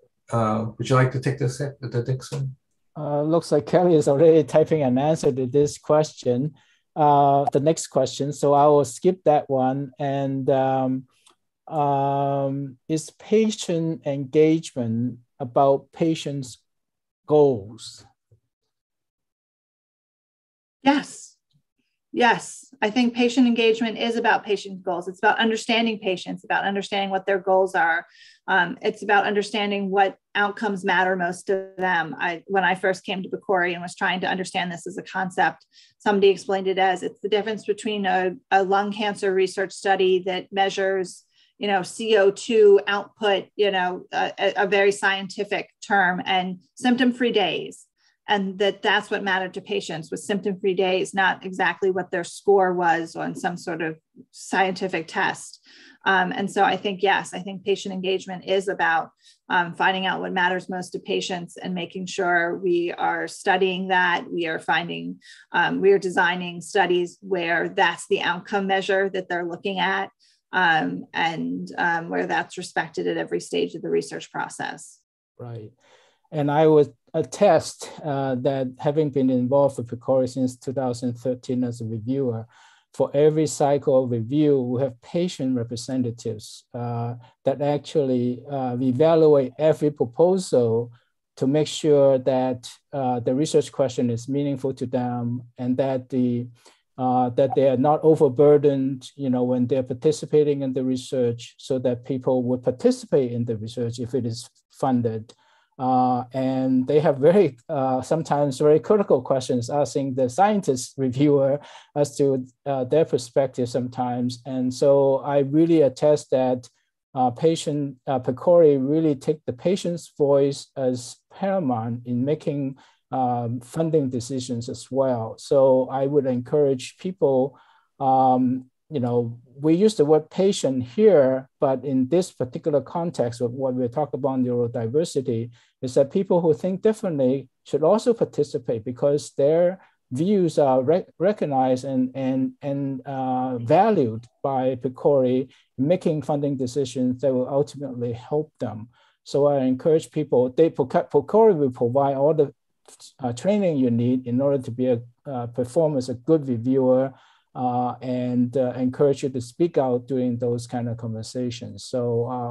you like to take the next one? Looks like Kelly is already typing an answer to this question. The next question, so I will skip that one. And is patient engagement about patients' goals? Yes, I think patient engagement is about patient goals. It's about understanding patients, about understanding what their goals are. It's about understanding what outcomes matter most to them. When I first came to PCORI and was trying to understand this as a concept, somebody explained it as it's the difference between a lung cancer research study that measures, CO2 output, a very scientific term, and symptom-free days. And that's what mattered to patients, was symptom-free days, not exactly what their score was on some sort of scientific test. And so I think, yes, I think patient engagement is about finding out what matters most to patients and making sure we are studying that. We are designing studies where that's the outcome measure that they're looking at, and where that's respected at every stage of the research process. Right. And I would attest that having been involved with PCORI since 2013 as a reviewer, for every cycle of review, we have patient representatives that actually evaluate every proposal to make sure that the research question is meaningful to them and that that they are not overburdened, when they're participating in the research, so that people will participate in the research if it is funded. And they have sometimes very critical questions asking the scientist reviewer as to their perspective sometimes. And so I really attest that PCORI really take the patient's voice as paramount in making funding decisions as well. So I would encourage people, we use the word patient here, but in this particular context of what we're talking about neurodiversity, is that people who think differently should also participate because their views are recognized and valued by PCORI in making funding decisions that will ultimately help them. So I encourage people, PCORI will provide all the training you need in order to perform as a good reviewer, and encourage you to speak out during those kind of conversations. So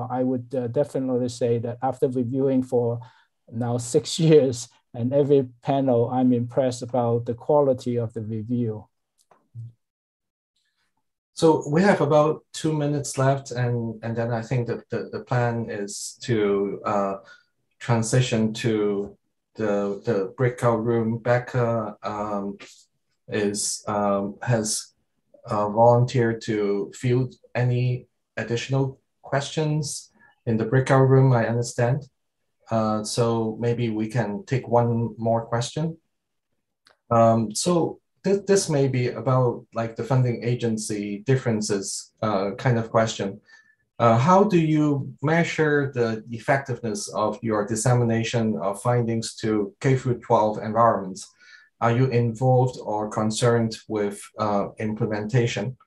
I would definitely say that after reviewing for now 6 years and every panel, I'm impressed about the quality of the review. So we have about 2 minutes left, and then I think that the plan is to transition to the breakout room. Becca has volunteered to field any additional questions in the breakout room, I understand. So maybe we can take one more question. So this may be about like the funding agency differences kind of question. How do you measure the effectiveness of your dissemination of findings to K-12 environments? Are you involved or concerned with implementation?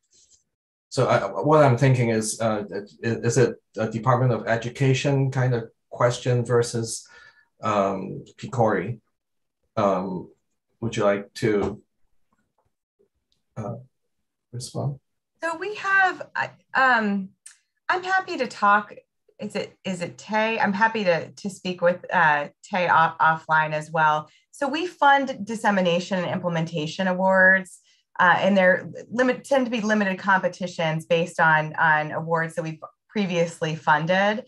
So what I'm thinking is it a Department of Education kind of question versus PCORI? Would you like to respond? So we have, I'm happy to talk. Is it Tay? I'm happy to speak with Tay offline as well. So we fund dissemination and implementation awards, and they're tend to be limited competitions based on awards that we've previously funded.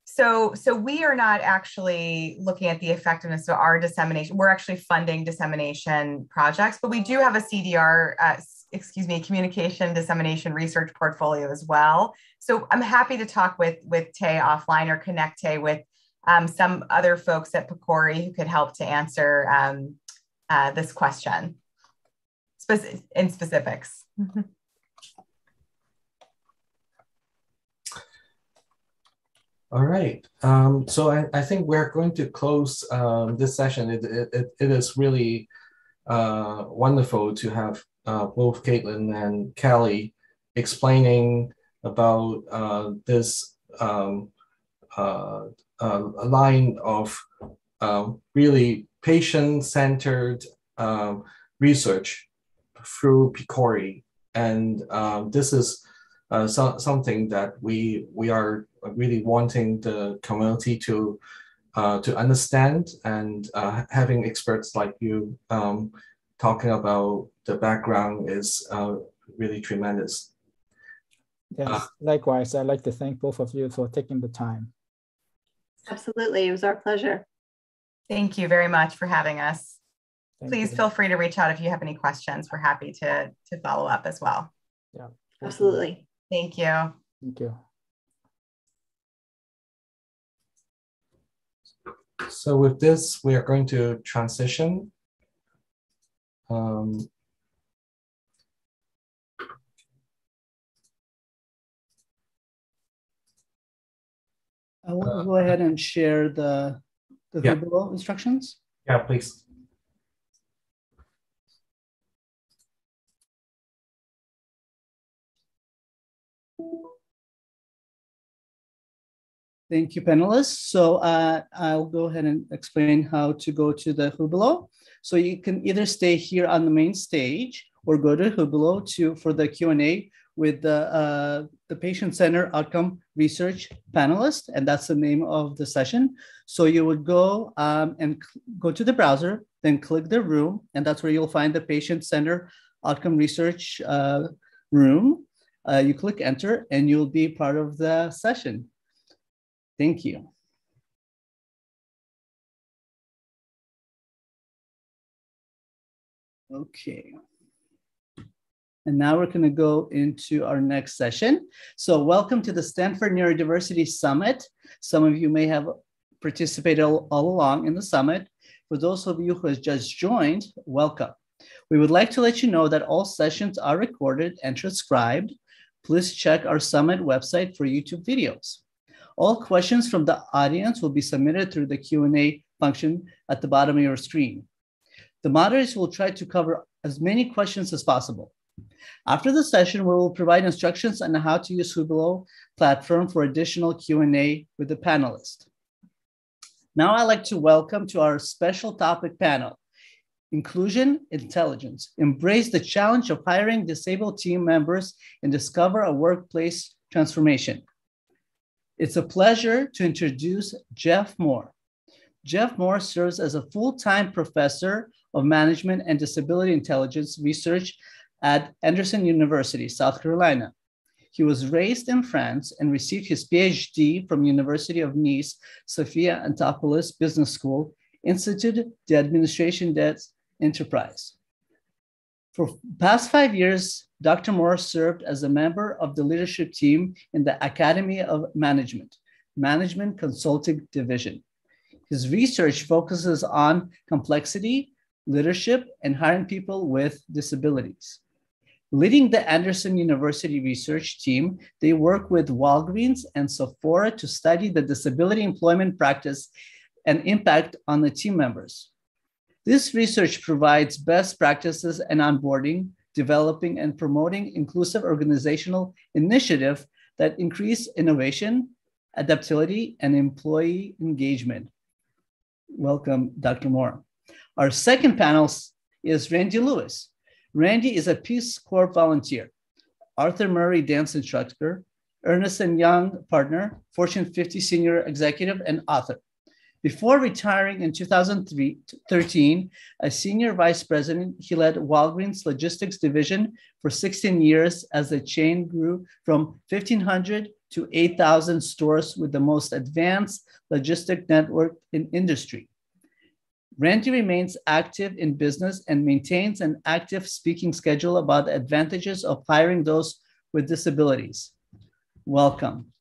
So we are not actually looking at the effectiveness of our dissemination. We're actually funding dissemination projects, but we do have a CDR, communication dissemination research portfolio as well. So I'm happy to talk with Tay offline or connect Tay with some other folks at PCORI who could help to answer this question in specifics. All right. So I think we're going to close this session. It is really wonderful to have both Caitlin and Kelly explaining about this line of really patient-centered research through PCORI. And this is something that we are really wanting the community to understand, and having experts like you talking about the background is really tremendous. Yes, likewise. I'd like to thank both of you for taking the time. Absolutely, it was our pleasure. Thank you very much for having us. Please you. feel free to reach out if you have any questions. We're happy to follow up as well. Yeah, absolutely. Thank you. Thank you. So with this, we are going to transition. I will go ahead and share the Google instructions. Yeah, please. Thank you, panelists. So I'll go ahead and explain how to go to the Hublot. So you can either stay here on the main stage, or go to Hublot for the Q&A with the patient-centered outcome research panelist, and that's the name of the session. So you would go and go to the browser, then click the room, and that's where you'll find the patient-centered outcome research room. You click enter, and you'll be part of the session. Thank you. Okay. And now we're going to go into our next session. So welcome to the Stanford Neurodiversity Summit. Some of you may have participated all along in the summit. For those of you who have just joined, welcome. We would like to let you know that all sessions are recorded and transcribed. Please check our summit website for YouTube videos. All questions from the audience will be submitted through the Q&A function at the bottom of your screen. The moderators will try to cover as many questions as possible. After the session, we will provide instructions on how to use Hublot platform for additional Q&A with the panelists. Now I'd like to welcome to our special topic panel, Inclusion Intelligence, Embrace the Challenge of Hiring Disabled Team Members and Discover a Workplace Transformation. It's a pleasure to introduce Jeff Moore. Jeff Moore serves as a full-time professor of management and disability intelligence research at Anderson University, South Carolina. He was raised in France and received his PhD from University of Nice, Sophia Antipolis Business School, Institute d'Administration des Enterprises. For the past 5 years, Dr. Moore served as a member of the leadership team in the Academy of Management Consulting Division. His research focuses on complexity, leadership, and hiring people with disabilities. Leading the Anderson University research team, they work with Walgreens and Sephora to study the disability employment practice and impact on the team members. This research provides best practices in onboarding, developing, and promoting inclusive organizational initiatives that increase innovation, adaptability, and employee engagement. Welcome, Dr. Moore. Our second panelist is Randy Lewis. Randy is a Peace Corps volunteer, Arthur Murray dance instructor, Ernst & Young partner, Fortune 50 senior executive, and author. Before retiring in 2013, as senior vice president, he led Walgreens Logistics Division for 16 years as the chain grew from 1,500 to 8,000 stores with the most advanced logistic network in industry. Randy remains active in business and maintains an active speaking schedule about the advantages of hiring those with disabilities. Welcome.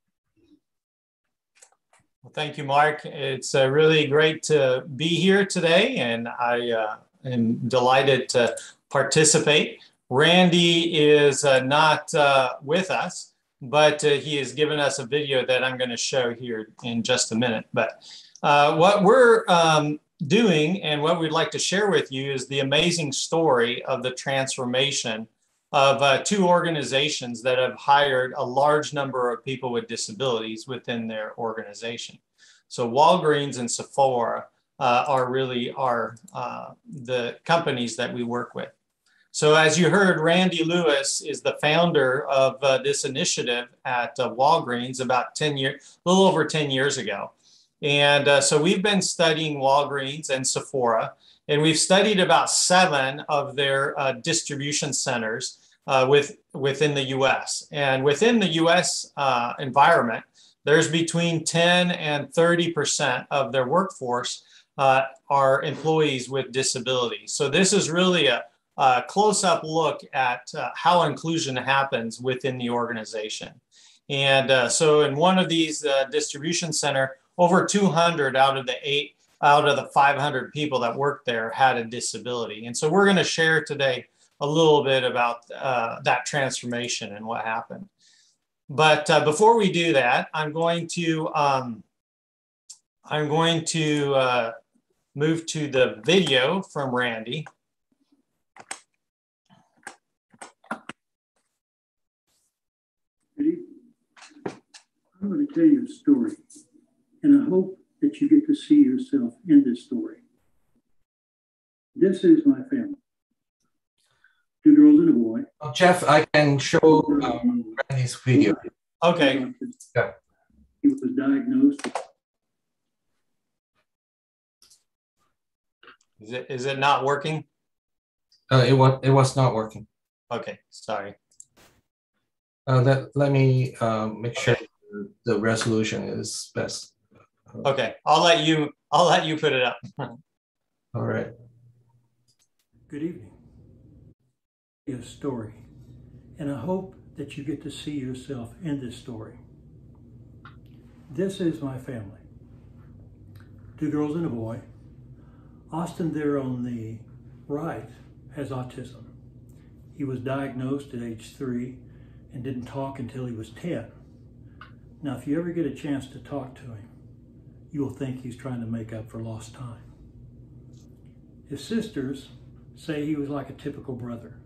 Well, thank you, Mark. It's really great to be here today, and I am delighted to participate. Randy is not with us, but he has given us a video that I'm going to show here in just a minute. But what we're doing and what we'd like to share with you is the amazing story of the transformation of two organizations that have hired a large number of people with disabilities within their organization. So Walgreens and Sephora are really the companies that we work with. So as you heard, Randy Lewis is the founder of this initiative at Walgreens about a little over 10 years ago. And so we've been studying Walgreens and Sephora, and we've studied about 7 of their distribution centers within the US. And within the US environment, there's between 10 and 30% of their workforce are employees with disabilities. So this is really a close-up look at how inclusion happens within the organization. And so in one of these distribution center, over 200 out of the 500 people that worked there had a disability. And so we're going to share today a little bit about that transformation and what happened. But before we do that, I'm going to move to the video from Randy. I'm going to tell you a story, and I hope that you get to see yourself in this story. This is my family. 2 girls and a boy. Oh, Jeff, I can show Randy's video. Okay. Yeah. He was diagnosed. Is it not working? It was not working. Okay, sorry. Let me make sure the resolution is best. Okay, I'll let you put it up. All right. Good evening. A story, and I hope that you get to see yourself in this story. This is my family. 2 girls and a boy. Austin there on the right has autism. He was diagnosed at age 3 and didn't talk until he was 10. Now, if you ever get a chance to talk to him, you will think he's trying to make up for lost time. His sisters say he was like a typical brother.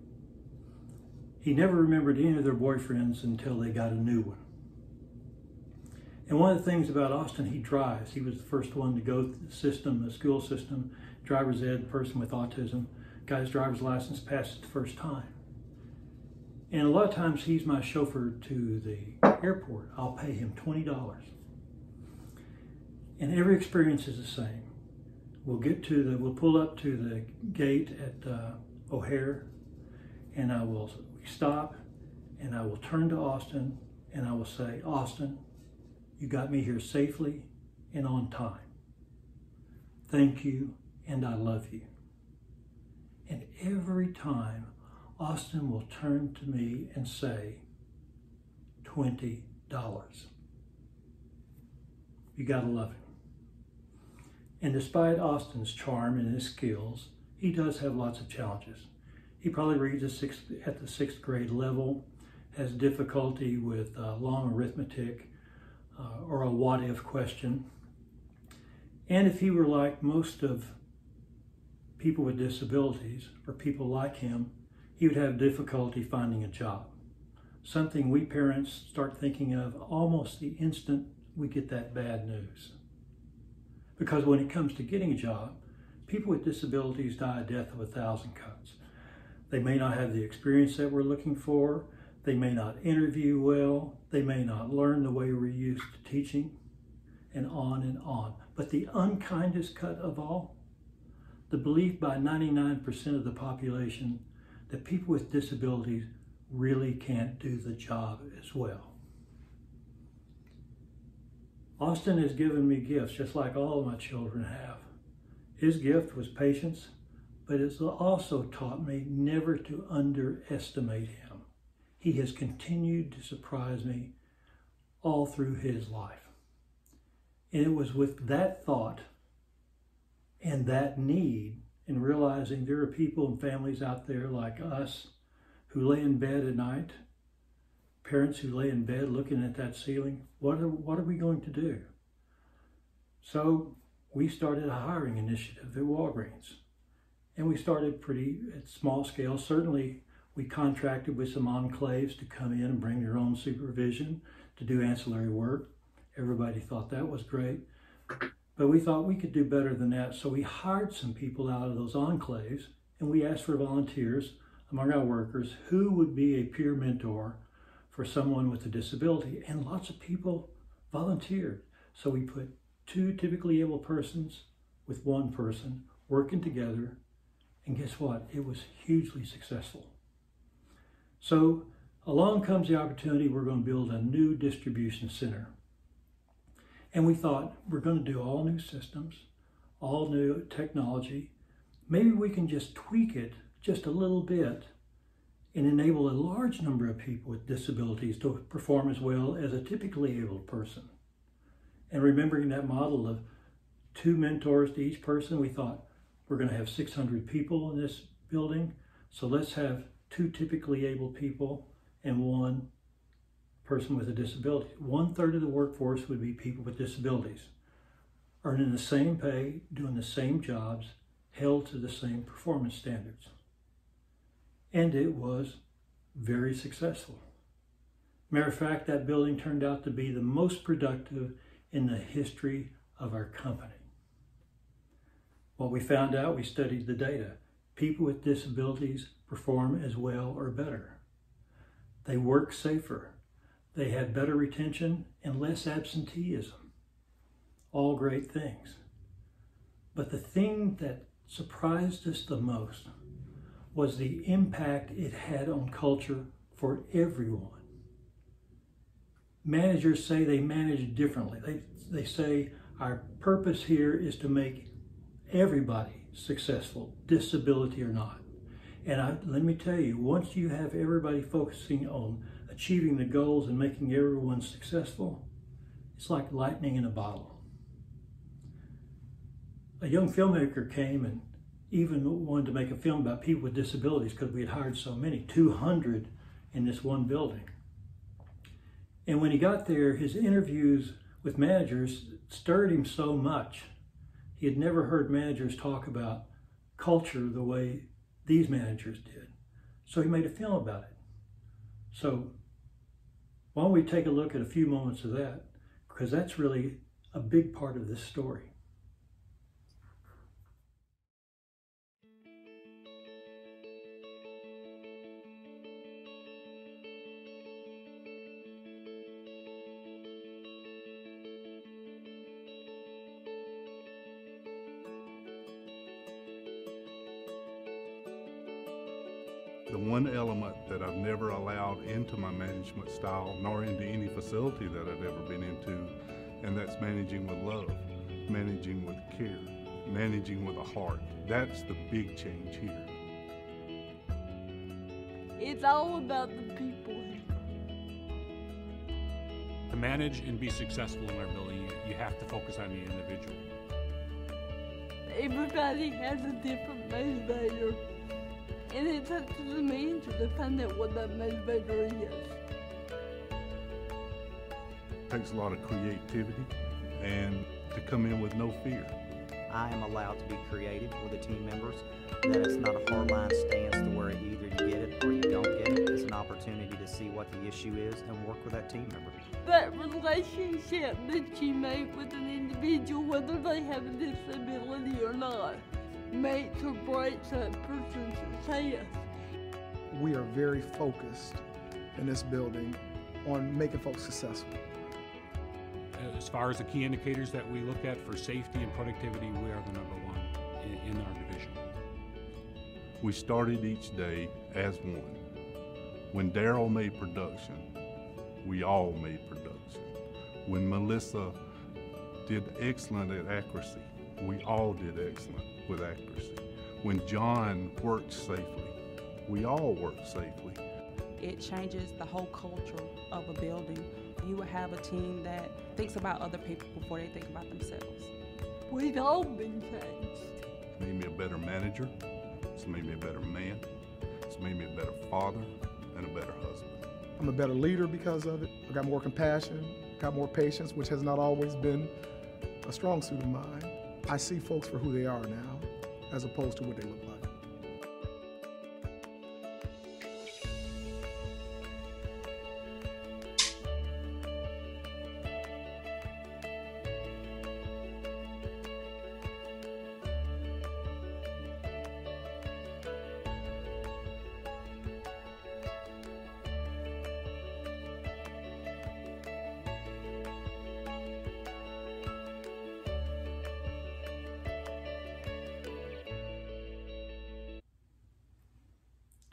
He never remembered any of their boyfriends until they got a new one. And one of the things about Austin, he drives. He was the first one to go through the system, the school system, driver's ed, person with autism, got his driver's license, passed it the first time. And a lot of times he's my chauffeur to the airport. I'll pay him $20. And every experience is the same. We'll pull up to the gate at O'Hare, and we stop, and I will turn to Austin, and I will say, Austin, you got me here safely and on time. Thank you, and I love you. And every time, Austin will turn to me and say, $20. You gotta love him. And despite Austin's charm and his skills, he does have lots of challenges. He probably reads at the 6th grade level, has difficulty with long arithmetic or a what-if question. And if he were like most of people with disabilities or people like him, he would have difficulty finding a job. Something we parents start thinking of almost the instant we get that bad news. Because when it comes to getting a job, people with disabilities die a death of 1,000 cuts. They may not have the experience that we're looking for. They may not interview well. They may not learn the way we're used to teaching, and on and on. But the unkindest cut of all, the belief by 99% of the population that people with disabilities really can't do the job as well. Austin has given me gifts just like all of my children have. His gift was patience, but it's also taught me never to underestimate him. He has continued to surprise me all through his life. And it was with that thought and that need and realizing there are people and families out there like us who lay in bed at night, parents who lay in bed looking at that ceiling. What are we going to do? So we started a hiring initiative at Walgreens. And we started pretty at small scale. Certainly we contracted with some enclaves to come in and bring their own supervision to do ancillary work. Everybody thought that was great. But we thought we could do better than that. So we hired some people out of those enclaves, and we asked for volunteers among our workers who would be a peer mentor for someone with a disability. And lots of people volunteered. So we put 2 typically able persons with 1 person working together. And guess what? It was hugely successful. So along comes the opportunity, we're going to build a new distribution center. And we thought, we're going to do all new systems, all new technology. Maybe we can just tweak it just a little bit and enable a large number of people with disabilities to perform as well as a typically able person. And remembering that model of 2 mentors to each person, we thought, we're going to have 600 people in this building, so let's have 2 typically able people and 1 person with a disability. 1/3 of the workforce would be people with disabilities, earning the same pay, doing the same jobs, held to the same performance standards. And it was very successful. Matter of fact, that building turned out to be the most productive in the history of our company. What we found out, we studied the data. people with disabilities perform as well or better. They work safer. They have better retention and less absenteeism. All great things. But the thing that surprised us the most was the impact it had on culture for everyone. Managers say they manage differently. They say our purpose here is to make everybody successful, disability or not. And let me tell you, once you have everybody focusing on achieving the goals and making everyone successful, it's like lightning in a bottle. A young filmmaker came and even wanted to make a film about people with disabilities because we had hired so many, 200 in this one building. And when he got there, his interviews with managers stirred him so much. He had never heard managers talk about culture the way these managers did. So he made a film about it. So why don't we take a look at a few moments of that, because that's really a big part of this story. The one element that I've never allowed into my management style, nor into any facility that I've ever been into, and that's managing with love, managing with care, managing with a heart. That's the big change here. It's all about the people. To manage and be successful in our building, you have to focus on the individual. Everybody has a different motivator. And it's up to the manager to find out what that motivator is. It takes a lot of creativity and to come in with no fear. I am allowed to be creative with the team members, that it's not a hardline stance to where either you get it or you don't get it. It's an opportunity to see what the issue is and work with that team member. That relationship that you make with an individual, whether they have a disability or not, makes or breaks that person's success. We are very focused in this building on making folks successful. As far as the key indicators that we look at for safety and productivity, we are the #1 in our division. We started each day as one. When Daryl made production, we all made production. When Melissa did excellent at accuracy, we all did excellent with accuracy. When John worked safely, we all worked safely. It changes the whole culture of a building. You will have a team that thinks about other people before they think about themselves. We've all been changed. It's made me a better manager. It's made me a better man. It's made me a better father and a better husband. I'm a better leader because of it. I got more compassion, got more patience, which has not always been a strong suit of mine. I see folks for who they are now, as opposed to what they look like.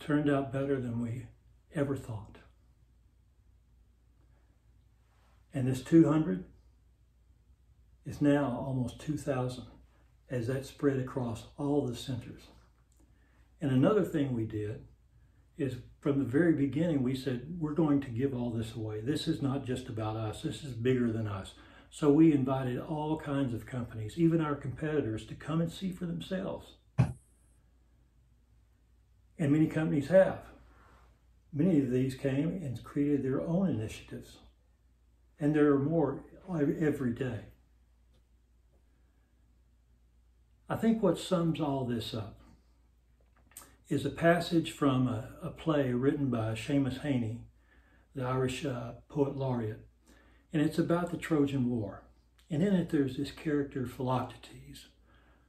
Turned out better than we ever thought. And this 200 is now almost 2,000 as that spread across all the centers. And another thing we did is from the very beginning, we said, we're going to give all this away. This is not just about us. This is bigger than us. So we invited all kinds of companies, even our competitors, to come and see for themselves. And many companies have. Many of these came and created their own initiatives. And there are more every day. I think what sums all this up is a passage from a play written by Seamus Heaney, the Irish poet laureate. And it's about the Trojan War. And in it there's this character Philoctetes,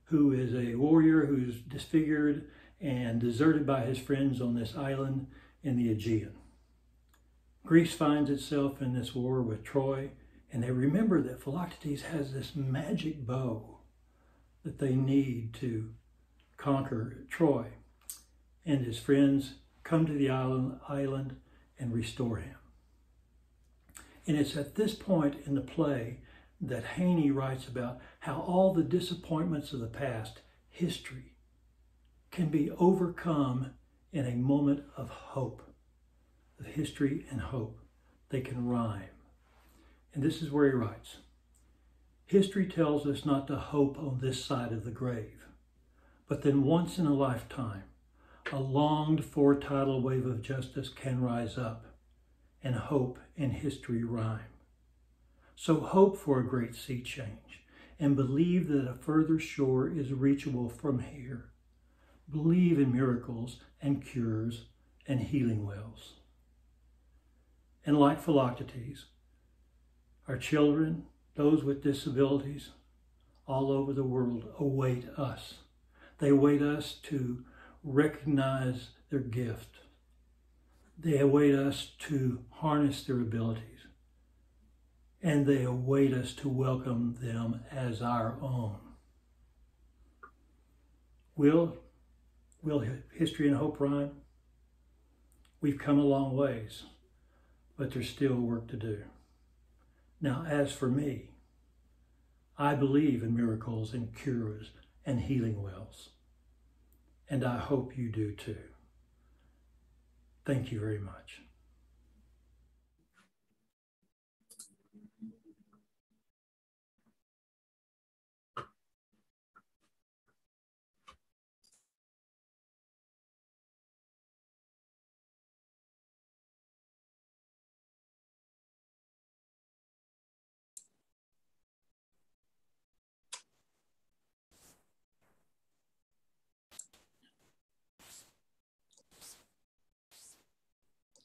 who is a warrior who's disfigured and deserted by his friends on this island in the Aegean. Greece finds itself in this war with Troy, and they remember that Philoctetes has this magic bow that they need to conquer Troy. And his friends come to the island and restore him. And it's at this point in the play that Haney writes about how all the disappointments of the past, history, can be overcome in a moment of hope, of history and hope. They can rhyme. And this is where he writes, history tells us not to hope on this side of the grave, but then once in a lifetime, a longed-for tidal wave of justice can rise up, and hope and history rhyme. So hope for a great sea change, and believe that a further shore is reachable from here. Believe in miracles and cures and healing wells. And like Philoctetes, our children, those with disabilities all over the world, await us. They await us to recognize their gift. They await us to harness their abilities. And they await us to welcome them as our own. Will history and hope rhyme? We've come a long ways, but there's still work to do. Now, as for me, I believe in miracles and cures and healing wells. And I hope you do too. Thank you very much.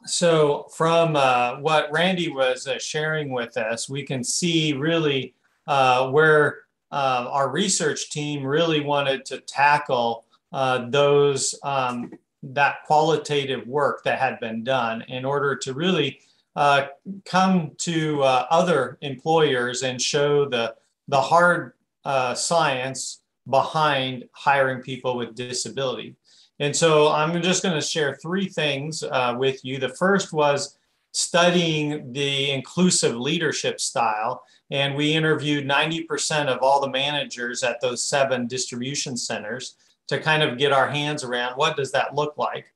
So from what Randy was sharing with us, we can see really where our research team really wanted to tackle that qualitative work that had been done in order to really come to other employers and show the hard science behind hiring people with disability. And so I'm just going to share three things with you. The first was studying the inclusive leadership style. And we interviewed 90% of all the managers at those 7 distribution centers to kind of get our hands around what does that look like.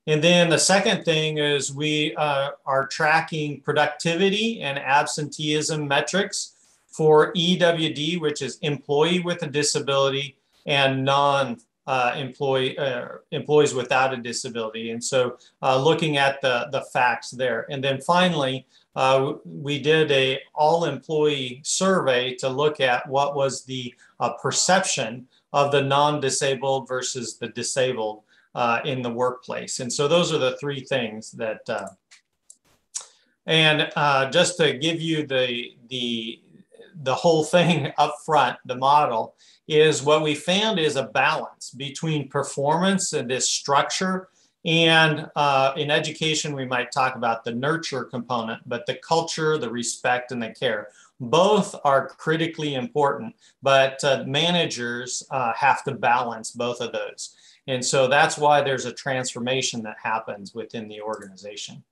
And then the second thing is we are tracking productivity and absenteeism metrics for EWD, which is employee with a disability, and employees without a disability. And so looking at the facts there. And then finally, we did a all-employee survey to look at what was the perception of the non-disabled versus the disabled in the workplace. And so those are the three things that, just to give you the whole thing up front, the model is what we found is a balance between performance and this structure. And in education, we might talk about the nurture component, but the culture, the respect, and the care, both are critically important, but managers have to balance both of those. And so that's why there's a transformation that happens within the organization.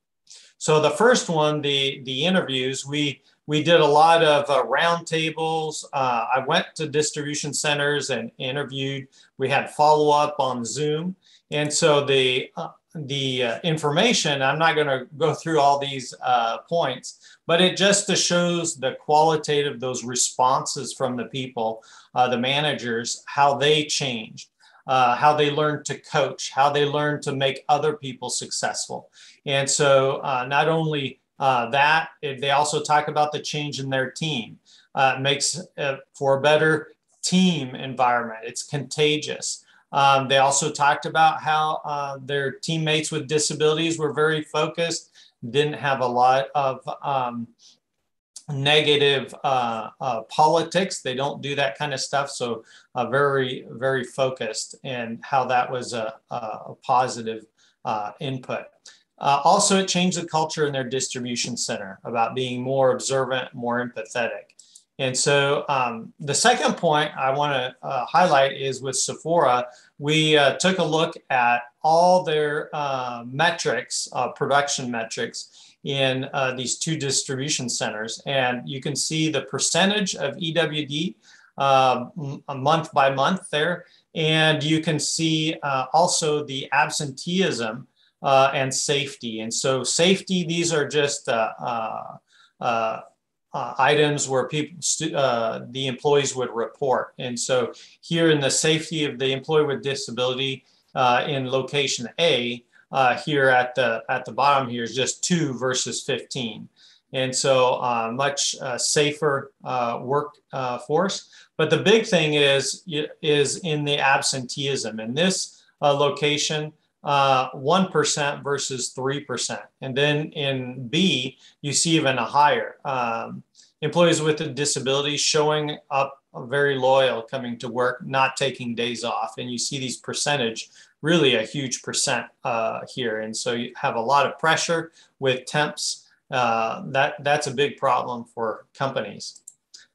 So the first one, the interviews, we did a lot of roundtables. I went to distribution centers and interviewed. We had follow-up on Zoom. And so the information, I'm not going to go through all these points, but it just shows the qualitative, those responses from the people, the managers, how they changed, how they learned to coach, how they learned to make other people successful. And so not only that, they also talk about the change in their team. It makes for a better team environment. It's contagious. They also talked about how their teammates with disabilities were very focused, didn't have a lot of negative politics. They don't do that kind of stuff. So very, very focused, and how that was a positive input. Also, it changed the culture in their distribution center about being more observant, more empathetic. And so the second point I want to highlight is with Sephora, we took a look at all their metrics, production metrics in these 2 distribution centers. And you can see the percentage of EWD month by month there. And you can see also the absenteeism and safety. And so safety, these are just items where people, the employees would report. And so here in the safety of the employee with disability in location A, here at the bottom here is just 2 versus 15. And so much safer workforce. But the big thing is in the absenteeism. In this location, 1% versus 3%. And then in B, you see even a higher. Employees with a disability showing up very loyal, coming to work, not taking days off. And you see these percentage, really a huge percent here. And so you have a lot of pressure with temps. That's a big problem for companies.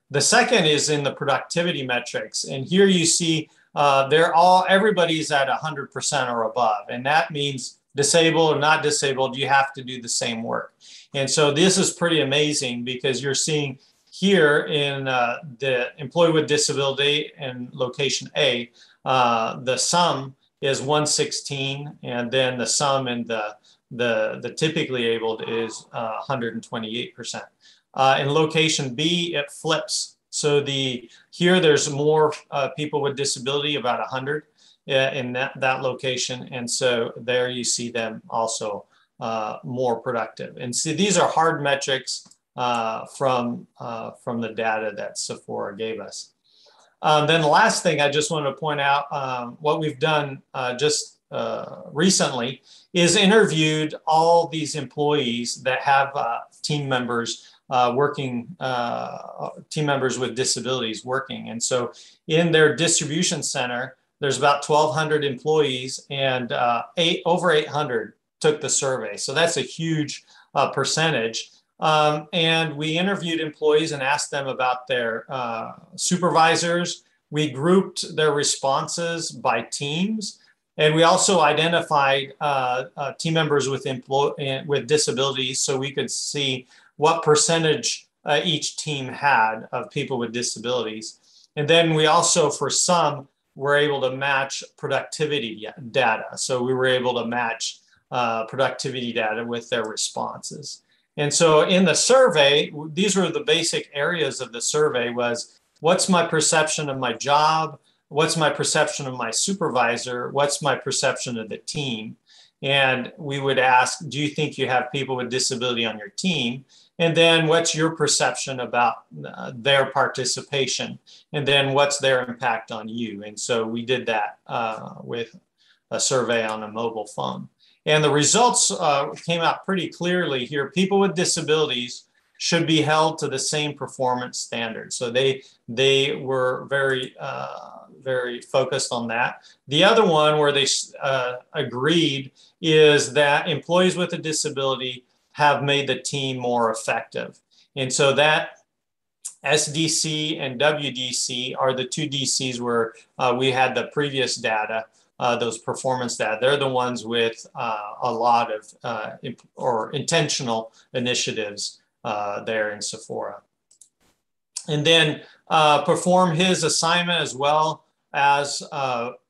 The second is in the productivity metrics. And here you see everybody's at 100% or above. And that means disabled or not disabled, you have to do the same work. And so this is pretty amazing, because you're seeing here in the employee with disability in location A, the sum is 116, and then the sum in the typically abled is 128%. In location B, it flips. So here there's more people with disability, about 100 in that location. And so there you see them also more productive. And see, these are hard metrics from the data that Sephora gave us. Then the last thing I just want to point out, what we've done just recently is interviewed all these employees that have team members team members with disabilities working. And so in their distribution center, there's about 1,200 employees, and over 800 took the survey. So that's a huge percentage. And we interviewed employees and asked them about their supervisors. We grouped their responses by teams. And we also identified team members with disabilities, so we could see what percentage each team had of people with disabilities. And then we also, for some, were able to match productivity data. So we were able to match productivity data with their responses. And so in the survey, these were the basic areas of the survey: was what's my perception of my job? What's my perception of my supervisor? What's my perception of the team? And we would ask, do you think you have people with disability on your team? And then what's your perception about their participation? And then what's their impact on you? And so we did that with a survey on a mobile phone. And the results came out pretty clearly here. People with disabilities should be held to the same performance standards. So they were very, very focused on that. The other one where they agreed is that employees with a disability have made the team more effective. And so that SDC and WDC are the 2 DCs where we had the previous data, those performance data. They're the ones with a lot of intentional initiatives there in Sephora. And then perform his assignment as well as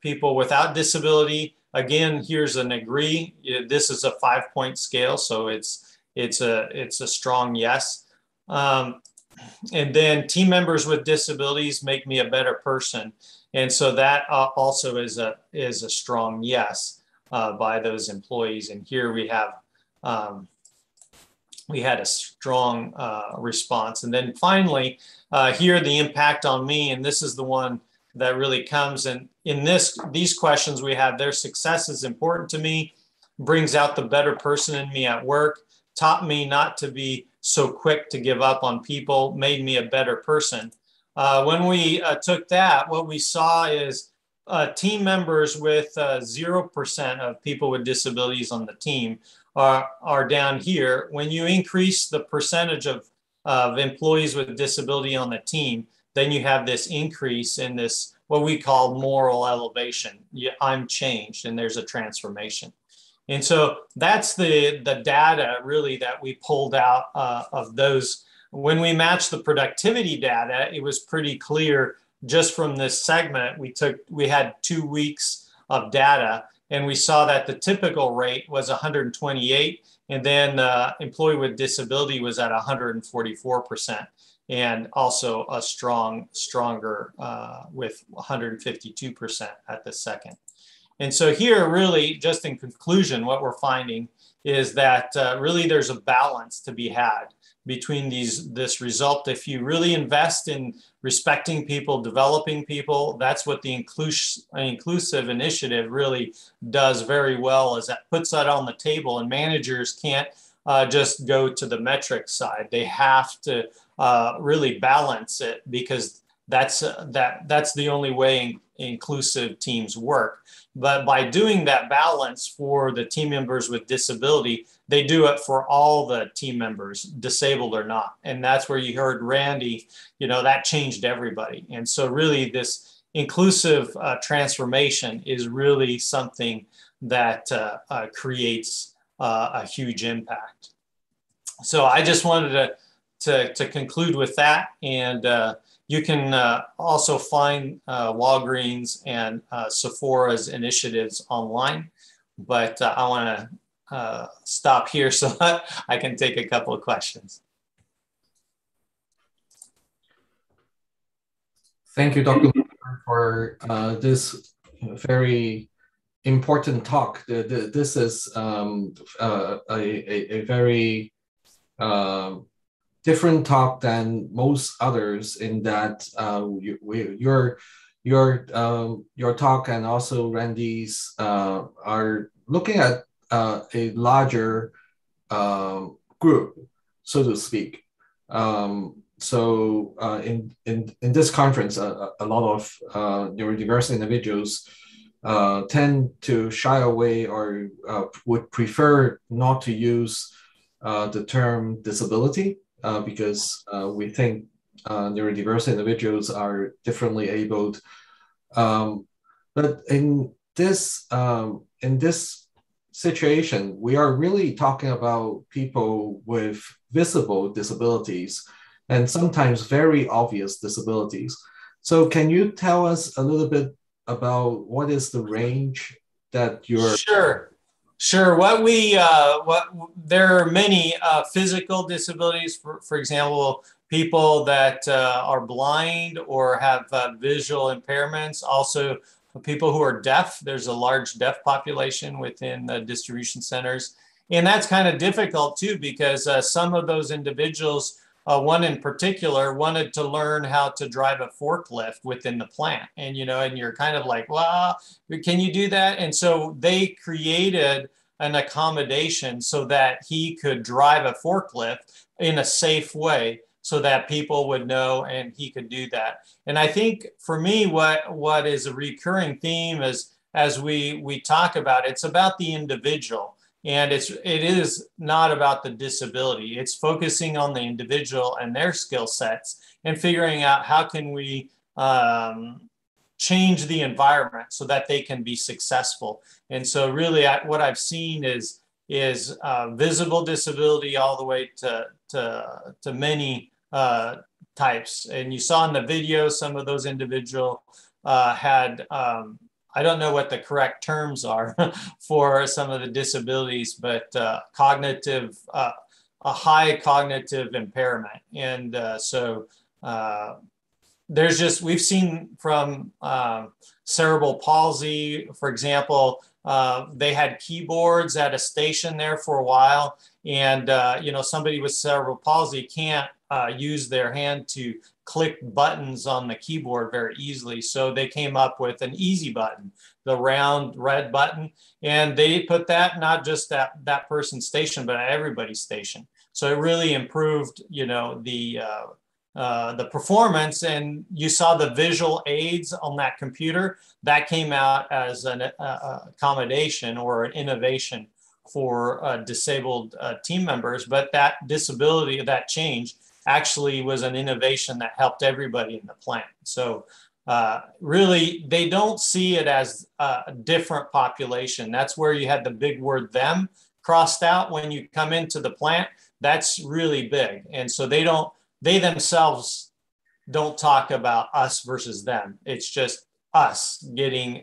people without disability. Again, here's an agree. This is a 5-point scale, so it's a strong yes. And then team members with disabilities make me a better person. And so that also is a strong yes by those employees. And here we have, we had a strong response. And then finally, here the impact on me, and this is the one that really comes. And in these questions we have, their success is important to me, brings out the better person in me at work, taught me not to be so quick to give up on people made me a better person. When we took that, what we saw is team members with 0% of people with disabilities on the team are down here. When you increase the percentage of employees with disability on the team, then you have this increase in this, what we call moral elevation. I'm changed, and there's a transformation. And so that's the data really that we pulled out of those. When we matched the productivity data, it was pretty clear just from this segment. We had 2 weeks of data, and we saw that the typical rate was 128, and then employee with disability was at 144%, and also a stronger with 152% at the second. And so here, really, just in conclusion, what we're finding is that really there's a balance to be had between this result. If you really invest in respecting people, developing people, that's what the inclusive initiative really does very well, is that puts that on the table, and managers can't just go to the metric side. They have to really balance it, because that's the only way inclusive teams work. But by doing that balance for the team members with disability, they do it for all the team members, disabled or not. And that's where you heard Randy, that changed everybody. And so really this inclusive transformation is really something that creates a huge impact. So I just wanted to conclude with that. And you can also find Walgreens and Sephora's initiatives online. But I want to stop here so that I can take a couple of questions. Thank you, Dr. for this very important talk. This is a very different talk than most others, in that your talk and also Randy's are looking at a larger group, so to speak. So in this conference, a lot of neurodiverse individuals tend to shy away or would prefer not to use the term disability, because we think neurodiverse individuals are differently abled. But in this situation, we are really talking about people with visible disabilities and sometimes very obvious disabilities. So can you tell us a little bit about what is the range that you're... Sure. There are many physical disabilities, for example, people that are blind or have visual impairments. Also, people who are deaf. There's a large deaf population within the distribution centers. And that's kind of difficult too, because some of those individuals, one in particular, wanted to learn how to drive a forklift within the plant. And, and you're kind of like, well, can you do that? And so they created an accommodation so that he could drive a forklift in a safe way, so that people would know and he could do that. And I think for me, what is a recurring theme is, as we talk about, it's about the individual. And it is not about the disability. It's focusing on the individual and their skill sets and figuring out how can we change the environment so that they can be successful. And so really what I've seen is visible disability all the way to many types. And you saw in the video, some of those individuals had, I don't know what the correct terms are for some of the disabilities, but a high cognitive impairment. And we've seen from cerebral palsy, for example, they had keyboards at a station there for a while. And, somebody with cerebral palsy can't use their hand to click buttons on the keyboard very easily. So they came up with an easy button, the round red button. And they put that not just at that person's station, but at everybody's station. So it really improved, the performance, and you saw the visual aids on that computer that came out as an accommodation or an innovation for disabled team members. But that disability, that change actually was an innovation that helped everybody in the plant. So really, they don't see it as a different population. That's where you had the big word them crossed out when you come into the plant. That's really big. And so they themselves don't talk about us versus them. It's just us getting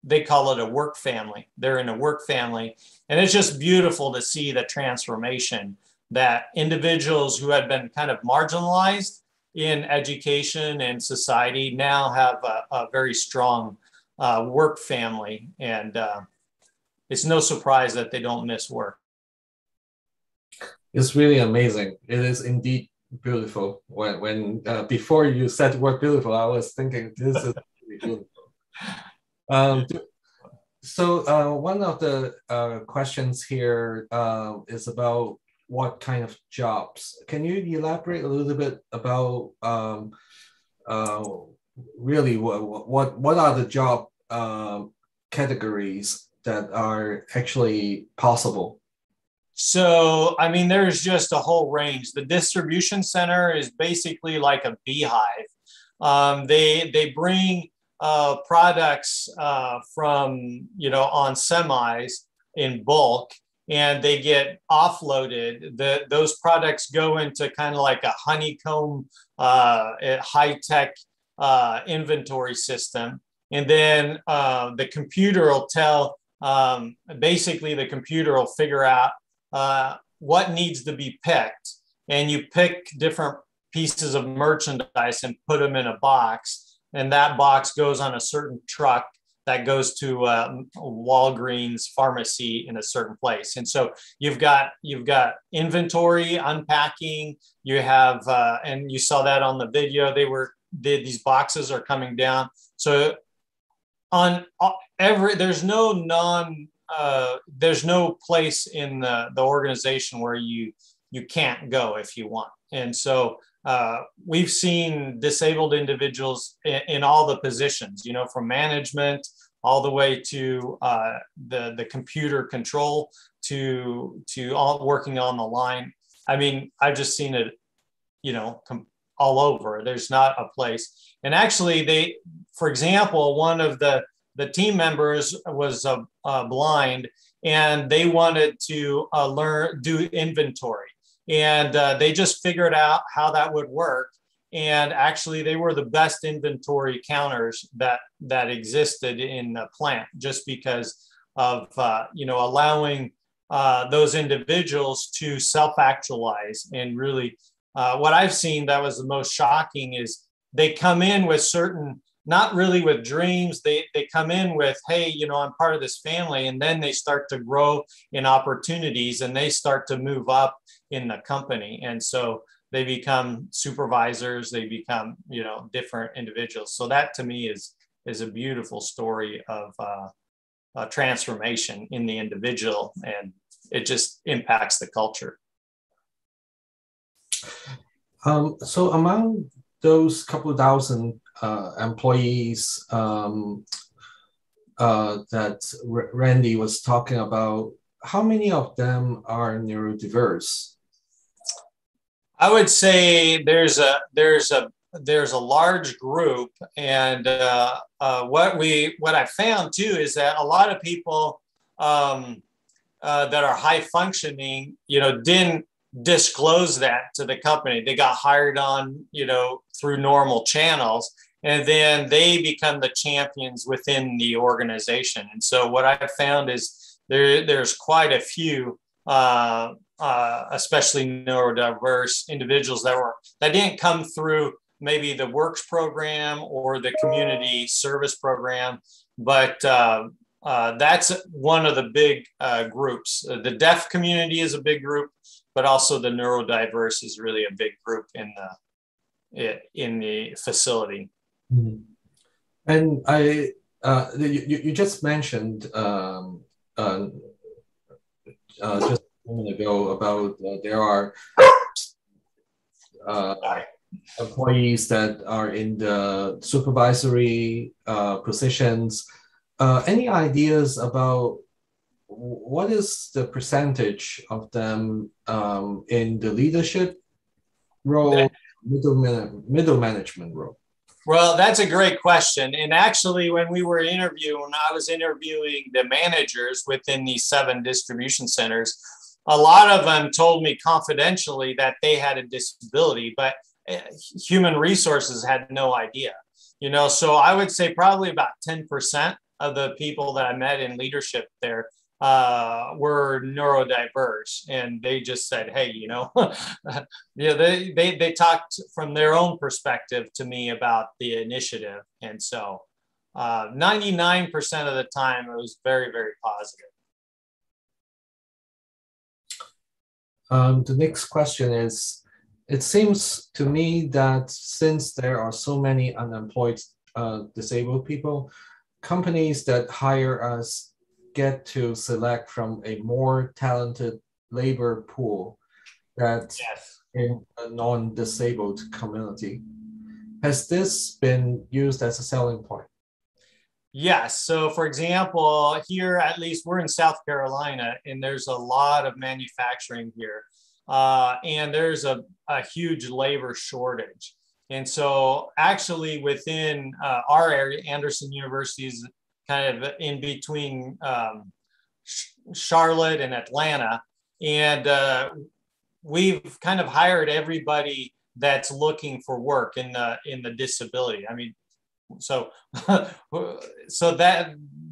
they call it a work family. They're in a work family. And it's just beautiful to see the transformation that individuals who had been kind of marginalized in education and society now have a very strong work family. And it's no surprise that they don't miss work. It's really amazing. It is indeed beautiful. When before you said the word beautiful, I was thinking this is really beautiful. So one of the questions here is about what kind of jobs. Can you elaborate a little bit about really what are the job categories that are actually possible? So, I mean, there's just a whole range. The distribution center is basically like a beehive. They bring products from, on semis in bulk, and they get offloaded. Those products go into kind of like a honeycomb, high-tech inventory system. And then the computer will basically the computer will figure out what needs to be picked. And you pick different pieces of merchandise and put them in a box. And that box goes on a certain truck that goes to Walgreens pharmacy in a certain place. And so you've got inventory, unpacking, you have, and you saw that on the video, these boxes are coming down. So there's no place in the organization where you can't go if you want. And so we've seen disabled individuals in all the positions, from management all the way to the computer control to all working on the line. I mean, I've just seen it, all over. There's not a place. And actually, for example, one of the team members was blind, and they wanted to do inventory. And they just figured out how that would work. And actually, they were the best inventory counters that existed in the plant, just because of allowing those individuals to self-actualize. And really, what I've seen that was the most shocking is they come in with not really with dreams. They come in with, hey, I'm part of this family, and then they start to grow in opportunities, and they start to move up in the company. And so they become supervisors, they become, different individuals. So that to me is a beautiful story of transformation in the individual, and it just impacts the culture. So among those couple thousand employees that Randy was talking about, how many of them are neurodiverse? I would say there's a large group, and what I found too is that a lot of people that are high functioning, didn't disclose that to the company. They got hired on, through normal channels, and then they become the champions within the organization. And so what I found is there's quite a few, especially neurodiverse individuals that didn't come through maybe the Works program or the community service program, but that's one of the big groups. The deaf community is a big group, but also the neurodiverse is really a big group in the facility. Mm-hmm. And you just mentioned just a moment ago about there are employees that are in the supervisory positions. Any ideas about what is the percentage of them in the leadership role, middle management role? Well, that's a great question. And actually, when I was interviewing the managers within these 7 distribution centers, a lot of them told me confidentially that they had a disability, but human resources had no idea. So I would say probably about 10% of the people that I met in leadership there were neurodiverse, and they just said, hey, they talked from their own perspective to me about the initiative. And so 99% of the time it was very, very positive. The next question is, it seems to me that since there are so many unemployed disabled people, companies that hire us get to select from a more talented labor pool that's in a non-disabled community. Has this been used as a selling point? Yes. So for example, here, at least we're in South Carolina, and there's a lot of manufacturing here. And there's a huge labor shortage. And so actually within our area, Anderson University is kind of in between Charlotte and Atlanta. And we've kind of hired everybody that's looking for work in the disability. I mean, so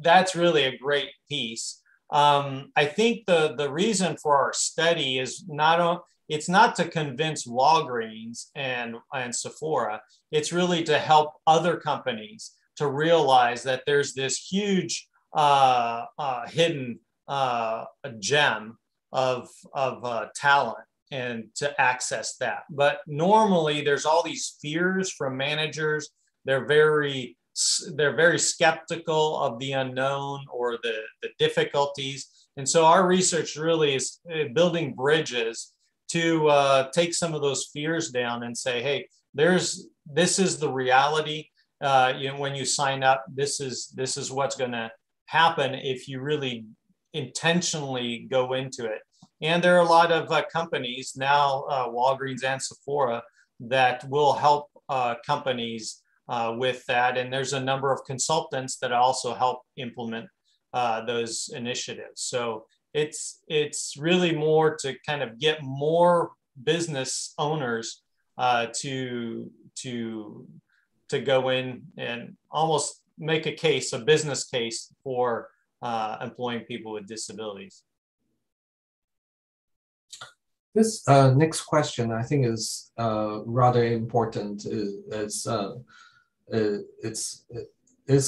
that's really a great piece. I think the reason for our study is it's not to convince Walgreens and Sephora. It's really to help other companies to realize that there's this huge hidden gem of talent, and to access that. But normally there's all these fears from managers. They're very skeptical of the unknown or the difficulties. And so our research really is building bridges to take some of those fears down and say, hey, this is the reality. When you sign up, this is what's going to happen if you really intentionally go into it. And there are a lot of companies now, Walgreens and Sephora, that will help companies with that. And there's a number of consultants that also help implement those initiatives. So it's really more to kind of get more business owners to go in and almost make a business case for employing people with disabilities. This next question, I think, is rather important. It's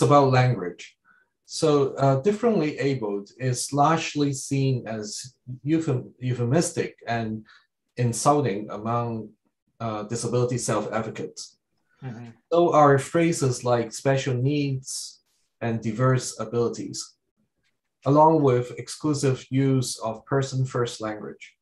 about language. So differently abled is largely seen as euphemistic and insulting among disability self-advocates. Mm-hmm. So are phrases like special needs and diverse abilities, along with exclusive use of person-first language.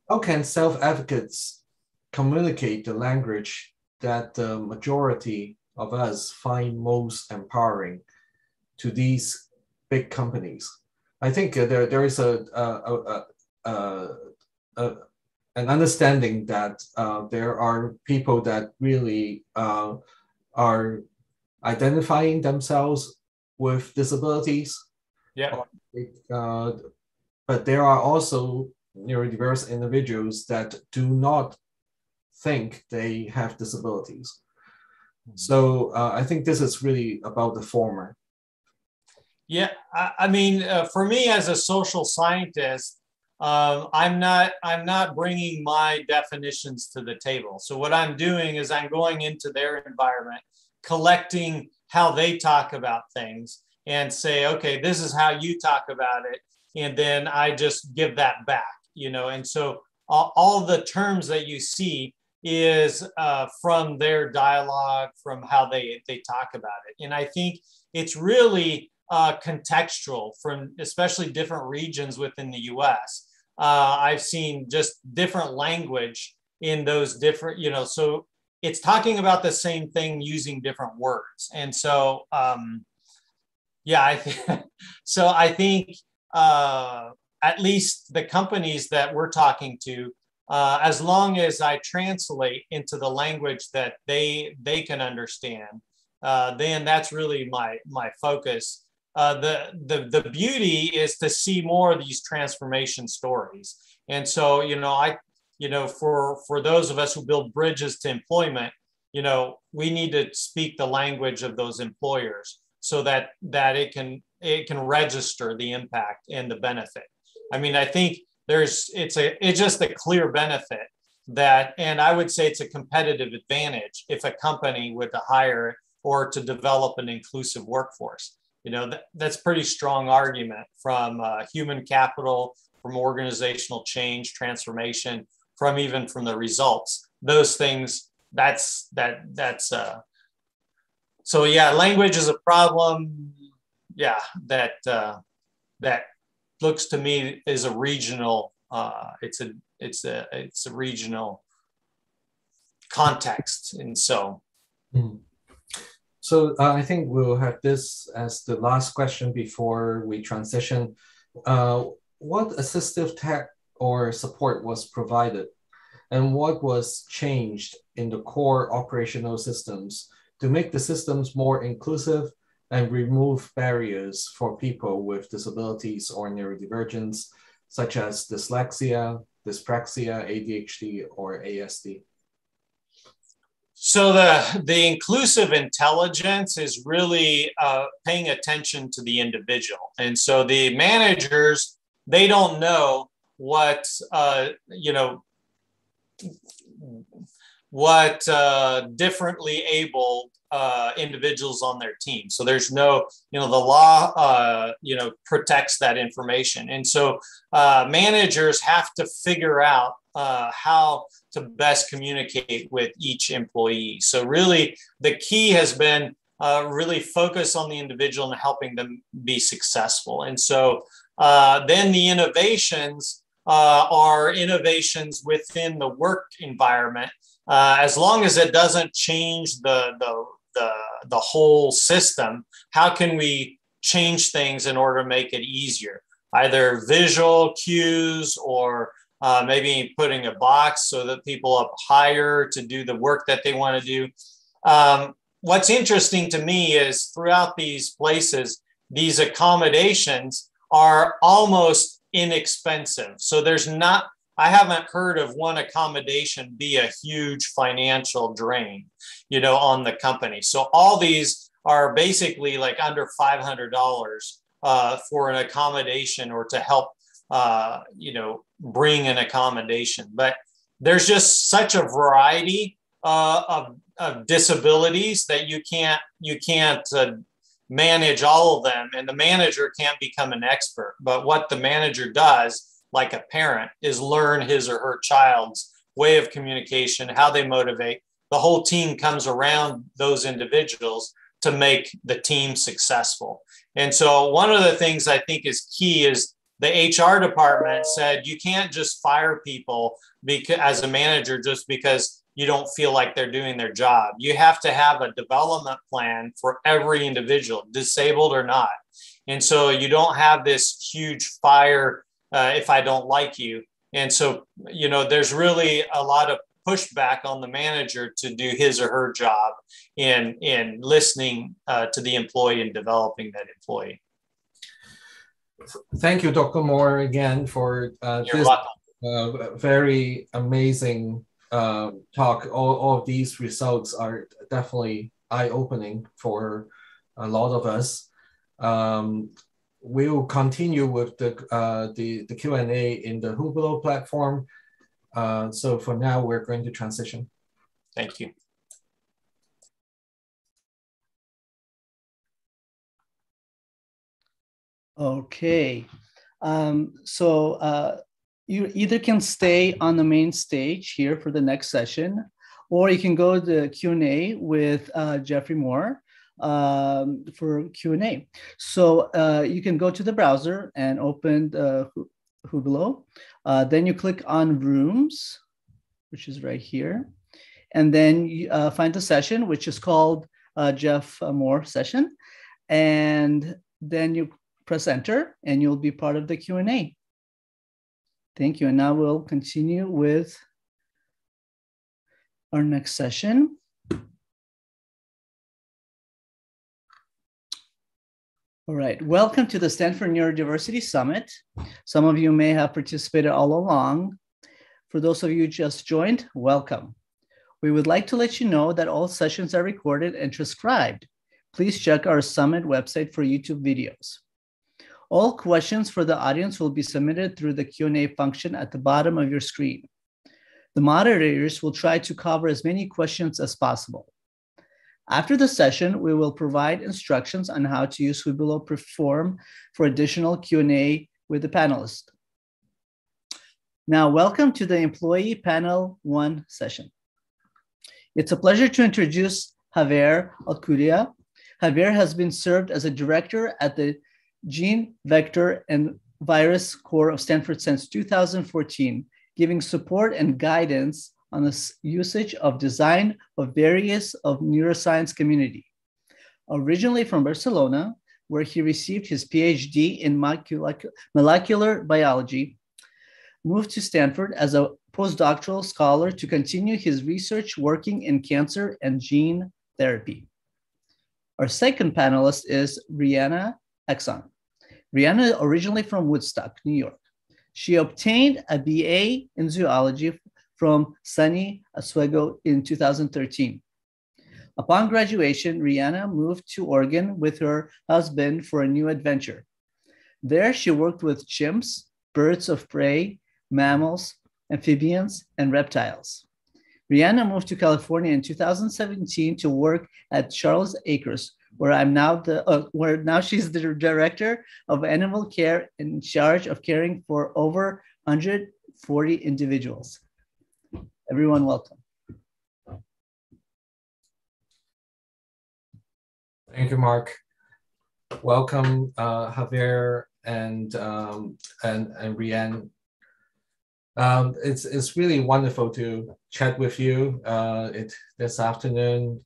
How can self-advocates communicate the language that the majority of us find most empowering to these big companies? I think there is an understanding that there are people that really are identifying themselves with disabilities. Yeah. But there are also neurodiverse individuals that do not think they have disabilities. So I think this is really about the former. Yeah, I mean, for me as a social scientist, I'm not bringing my definitions to the table. So what I'm doing is I'm going into their environment, collecting how they talk about things, and say, okay, this is how you talk about it, and then I just give that back. And so all the terms that you see is from their dialogue, from how they talk about it. And I think it's really contextual from especially different regions within the US. I've seen just different language in those different, so it's talking about the same thing using different words. And so, so I think at least the companies that we're talking to, as long as I translate into the language that they can understand, then that's really my focus. The beauty is to see more of these transformation stories. And so, for those of us who build bridges to employment, we need to speak the language of those employers so that it can register the impact and the benefit. I mean, I think it's just a clear benefit that, and I would say it's a competitive advantage if a company were to hire or to develop an inclusive workforce. That's pretty strong argument from human capital, from organizational change, transformation, from the results. Those things, so yeah, language is a problem. Yeah, that looks to me is a regional, it's a regional context. And so. So I think we'll have this as the last question before we transition. What assistive tech or support was provided, and what was changed in the core operational systems to make the systems more inclusive and remove barriers for people with disabilities or neurodivergence, such as dyslexia, dyspraxia, ADHD, or ASD? So the inclusive intelligence is really paying attention to the individual. And so the managers, they don't know what differently abled individuals on their team. So there's no, the law, protects that information. And so managers have to figure out how to best communicate with each employee. So really the key has been really focus on the individual and helping them be successful. And so then the innovations are innovations within the work environment. As long as it doesn't change the whole system, how can we change things in order to make it easier? Either visual cues or maybe putting a box so that people up higher to do the work that they want to do. What's interesting to me is throughout these places, these accommodations are almost inexpensive. So I haven't heard of one accommodation be a huge financial drain, on the company. So all these are basically like under $500 for an accommodation or to help, bring an accommodation. But there's just such a variety of disabilities that you can't manage all of them, and the manager can't become an expert. But what the manager does, like a parent, is learn his or her child's way of communication, how they motivate. The whole team comes around those individuals to make the team successful. And so one of the things I think is key is the HR department said you can't just fire people as a manager just because you don't feel like they're doing their job. You have to have a development plan for every individual, disabled or not. And so you don't have this huge fire if I don't like you. And so, there's really a lot of pushback on the manager to do his or her job in listening to the employee and developing that employee. Thank you, Dr. Moore, again for this very amazing talk. All of these results are definitely eye-opening for a lot of us. We'll continue with the Q&A in the Hublot platform. So for now, we're going to transition. Thank you. Okay, so you either can stay on the main stage here for the next session, or you can go to the Q&A with Jeffrey Moore. for Q&A. So you can go to the browser and open Hublo. Then you click on Rooms, which is right here. And then you find the session, which is called Jeff Moore session. And then you press enter and you'll be part of the Q&A. Thank you. And now we'll continue with our next session. All right, welcome to the Stanford Neurodiversity Summit. Some of you may have participated all along. For those of you who just joined, welcome. We would like to let you know that all sessions are recorded and transcribed. Please check our Summit website for YouTube videos. All questions for the audience will be submitted through the Q&A function at the bottom of your screen. The moderators will try to cover as many questions as possible. After the session, we will provide instructions on how to use Hublo Perform for additional Q&A with the panelists. Now, welcome to the Employee Panel 1 session. It's a pleasure to introduce Javier Alcudia. Javier has been served as a director at the Gene, Vector, and Virus Core of Stanford since 2014, giving support and guidance on the usage of design of various of neuroscience community. Originally from Barcelona, where he received his PhD in molecular biology, moved to Stanford as a postdoctoral scholar to continue his research working in cancer and gene therapy. Our second panelist is Rihanna Exxon. Rihanna originally from Woodstock, New York. She obtained a BA in zoology from SUNY Oswego in 2013. Upon graduation, Rihanna moved to Oregon with her husband for a new adventure. There, she worked with chimps, birds of prey, mammals, amphibians, and reptiles. Rihanna moved to California in 2017 to work at Charles Acres, where now she's the director of animal care in charge of caring for over 140 individuals. Everyone, welcome. Thank you, Mark. Welcome, Javier and Rianne. It's really wonderful to chat with you this afternoon.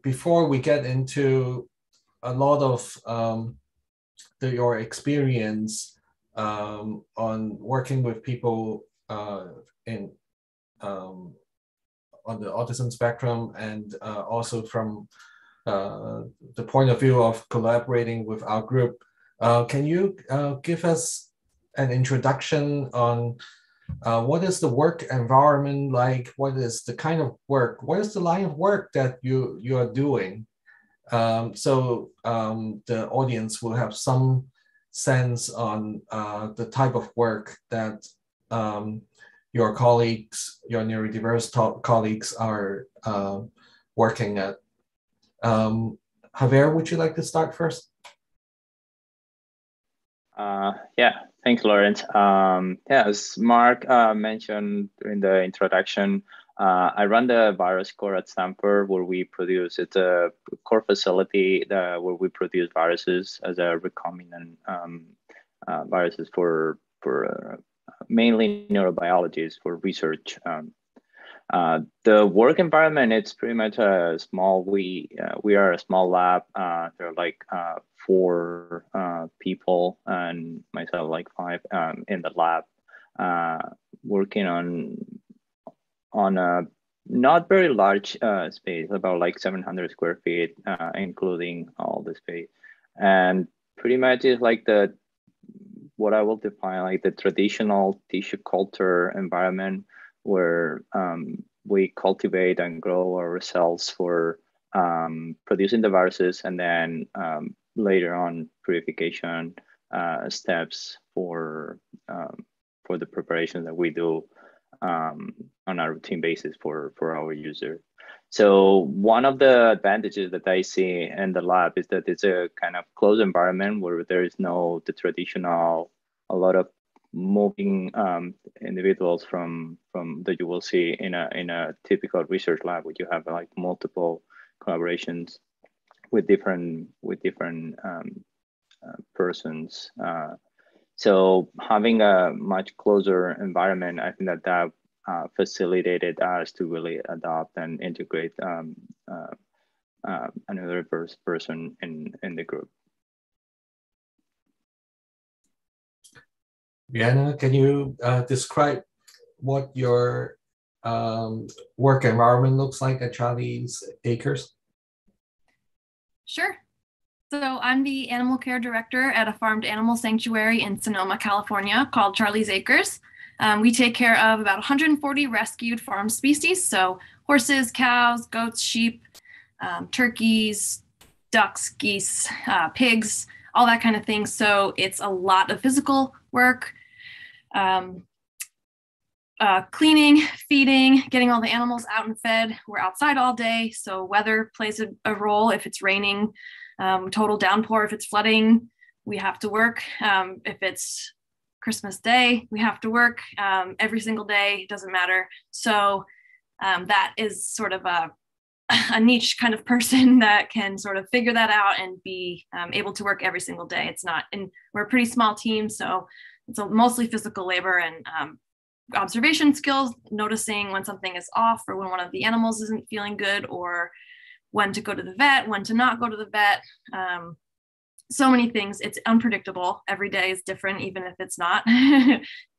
Before we get into a lot of your experience on working with people on the autism spectrum, and also from the point of view of collaborating with our group, can you give us an introduction on what is the work environment like? What is the kind of work? What is the line of work that you are doing? So the audience will have some sense on the type of work that your colleagues, your neurodiverse colleagues are working at. Javier, would you like to start first? Yeah, thanks, Lawrence. As Mark mentioned in the introduction, I run the virus core at Stanford, where we produce, it's a core facility where we produce viruses as a recombinant viruses for mainly neurobiologists for research. The work environment, it's pretty much a small, we are a small lab. There are like 4 people and myself like 5 in the lab, working on a not very large space, about like 700 square feet, including all the space. And pretty much is like what I will define like the traditional tissue culture environment, where we cultivate and grow our cells for producing the viruses, and then later on purification steps for the preparation that we do on a routine basis for our user. So one of the advantages that I see in the lab is that it's a kind of closed environment where there is no the traditional, a lot of moving individuals from that you will see in a typical research lab, where you have like multiple collaborations with different persons. So having a much closer environment, I think that facilitated us to really adopt and integrate another person in the group. Rihanna, can you describe what your work environment looks like at Charlie's Acres? Sure. So I'm the animal care director at a farmed animal sanctuary in Sonoma, California called Charlie's Acres. We take care of about 140 rescued farm species. So horses, cows, goats, sheep, turkeys, ducks, geese, pigs, all that kind of thing. So it's a lot of physical work, cleaning, feeding, getting all the animals out and fed. We're outside all day. So weather plays a role. If it's raining, total downpour, if it's flooding, we have to work. If it's Christmas Day, we have to work every single day, it doesn't matter. So that is sort of a niche kind of person that can sort of figure that out and be able to work every single day. It's not, and we're a pretty small team, so it's mostly physical labor and observation skills, noticing when something is off or when one of the animals isn't feeling good, or when to go to the vet, when to not go to the vet. So many things. It's unpredictable. Every day is different, even if it's not.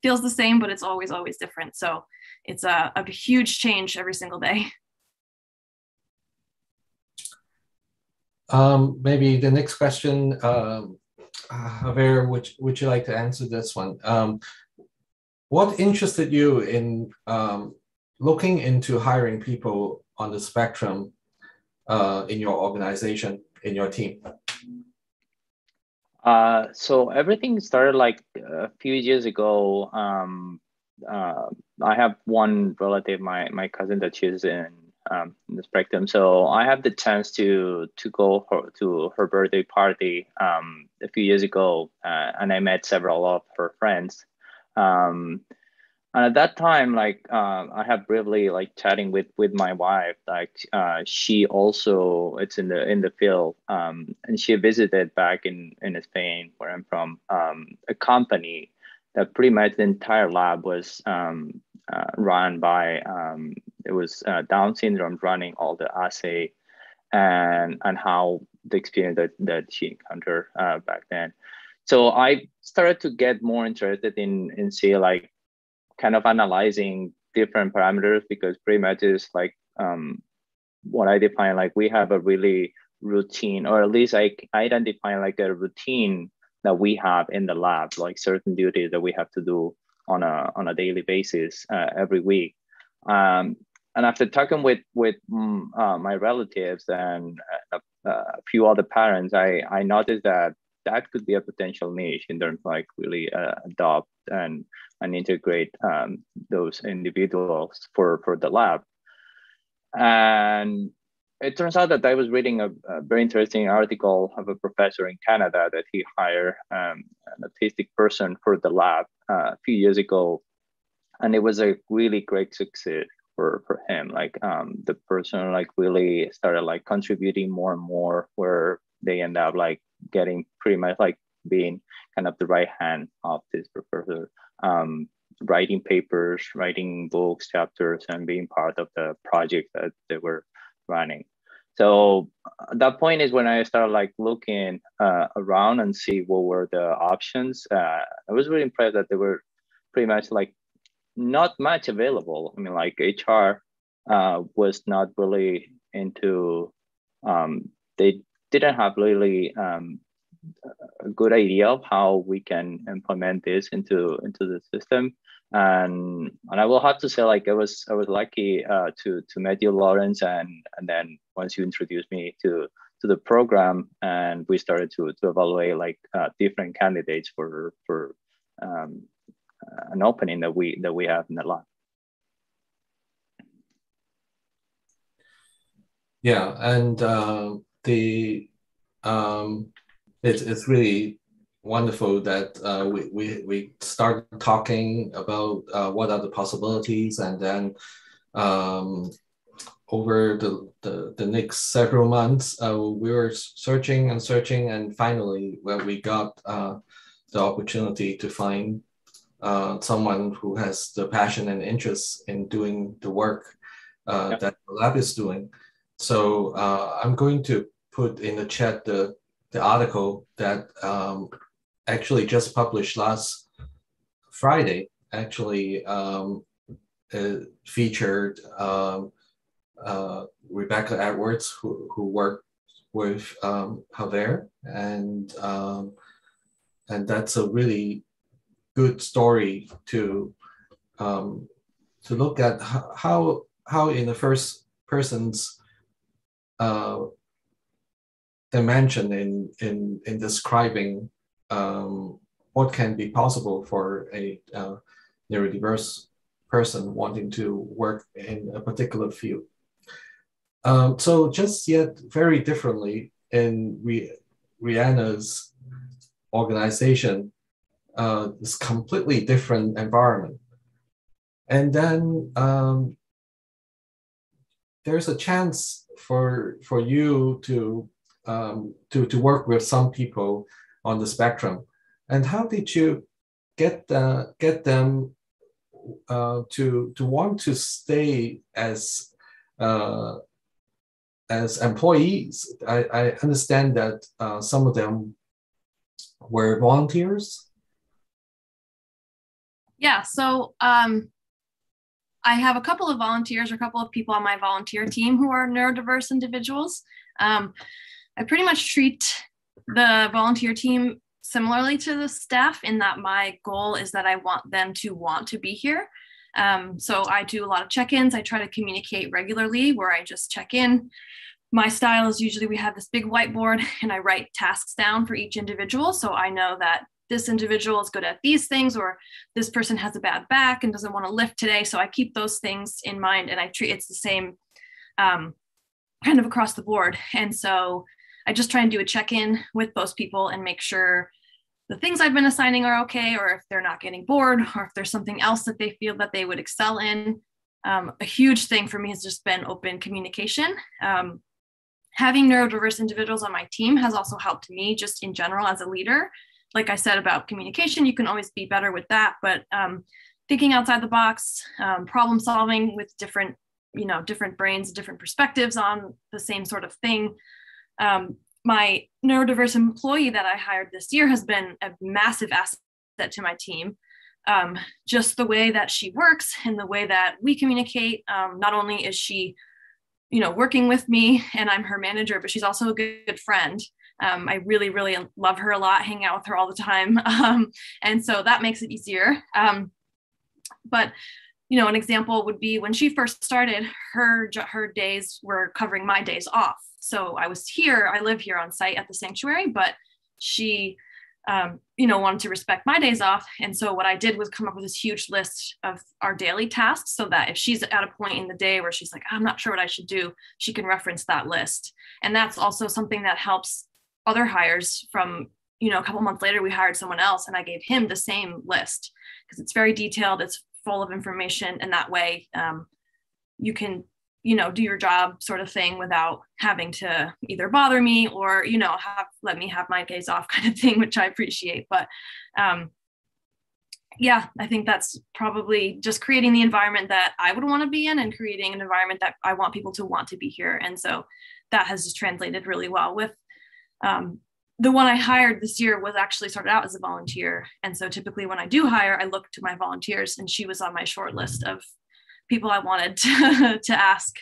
Feels the same, but it's always different. So it's a huge change every single day. Maybe the next question, Javier, would you like to answer this one? What interested you in looking into hiring people on the spectrum in your organization, in your team? So everything started like a few years ago. I have one relative, my cousin, that she's in the spectrum. So I had the chance to go to her birthday party a few years ago, and I met several of her friends. And at that time, like I have briefly like chatting with my wife, like she also, it's in the field, and she visited back in Spain, where I'm from, a company that pretty much the entire lab was run by, it was Down syndrome running all the assay and how the experience that she encountered back then. So I started to get more interested in see like kind of analyzing different parameters, because pretty much is like what I define, like we have a really routine, or at least I identify like a routine that we have in the lab, like certain duties that we have to do on a daily basis every week. And after talking with my relatives and a few other parents, I noticed that could be a potential niche in terms of like really adopt and integrate those individuals for the lab. And it turns out that I was reading a very interesting article of a professor in Canada that he hired an autistic person for the lab a few years ago. And it was a really great success for him. Like the person like really started like contributing more and more, where they end up like getting pretty much like being kind of the right hand of this professor, writing papers, writing books, chapters, and being part of the project that they were running. So at that point is when I started like looking around and see what were the options. I was really impressed that there were pretty much like not much available. I mean, like HR was not really into, they didn't have really a good idea of how we can implement this into the system. And I will have to say, like I was lucky to meet you, Lawrence, and then once you introduced me to the program, and we started to evaluate like different candidates for an opening that we have in the lab. Yeah, and it's really wonderful that we started talking about what are the possibilities, and then over the next several months, we were searching and searching, and finally, well, we got the opportunity to find someone who has the passion and interest in doing the work that the lab is doing. So I'm going to put in the chat the article that actually just published last Friday, actually featured Rebecca Edwards, who worked with Javier, and that's a really good story to look at how in the first person's dimension in describing what can be possible for a neurodiverse person wanting to work in a particular field. So just yet very differently in Rihanna's organization, this completely different environment. And then there's a chance for you to work with some people on the spectrum. And how did you get them to want to stay as employees? I understand that some of them were volunteers. Yeah, so I have a couple of volunteers, or a couple of people on my volunteer team who are neurodiverse individuals. I pretty much treat the volunteer team similarly to the staff in that my goal is that I want them to want to be here. So I do a lot of check-ins. I try to communicate regularly where I just check in. My style is usually we have this big whiteboard and I write tasks down for each individual. So I know that this individual is good at these things, or this person has a bad back and doesn't want to lift today. So I keep those things in mind, and I treat it's the same kind of across the board. And so I just try and do a check-in with those people and make sure the things I've been assigning are okay, or if they're not getting bored, or if there's something else that they feel that they would excel in. A huge thing for me has just been open communication. Having neurodiverse individuals on my team has also helped me just in general as a leader. Like I said about communication, you can always be better with that, but thinking outside the box, problem solving with different brains, different perspectives on the same sort of thing. My neurodiverse employee that I hired this year has been a massive asset to my team. Just the way that she works and the way that we communicate. Not only is she, working with me and I'm her manager, but she's also a good friend. I really, really love her a lot, hang out with her all the time. And so that makes it easier. But an example would be when she first started, her days were covering my days off. So I live here on site at the sanctuary, but she, wanted to respect my days off. And so what I did was come up with this huge list of our daily tasks so that if she's at a point in the day where she's like, I'm not sure what I should do, she can reference that list. And that's also something that helps other hires from, a couple months later, we hired someone else and I gave him the same list because it's very detailed. It's full of information. And that way you can, do your job sort of thing without having to either bother me or, let me have my days off kind of thing, which I appreciate. But yeah, I think that's probably just creating the environment that I would want to be in and creating an environment that I want people to want to be here. And so that has just translated really well with the one I hired this year was actually started out as a volunteer. And so typically when I do hire, I look to my volunteers, and she was on my short list of people I wanted to ask.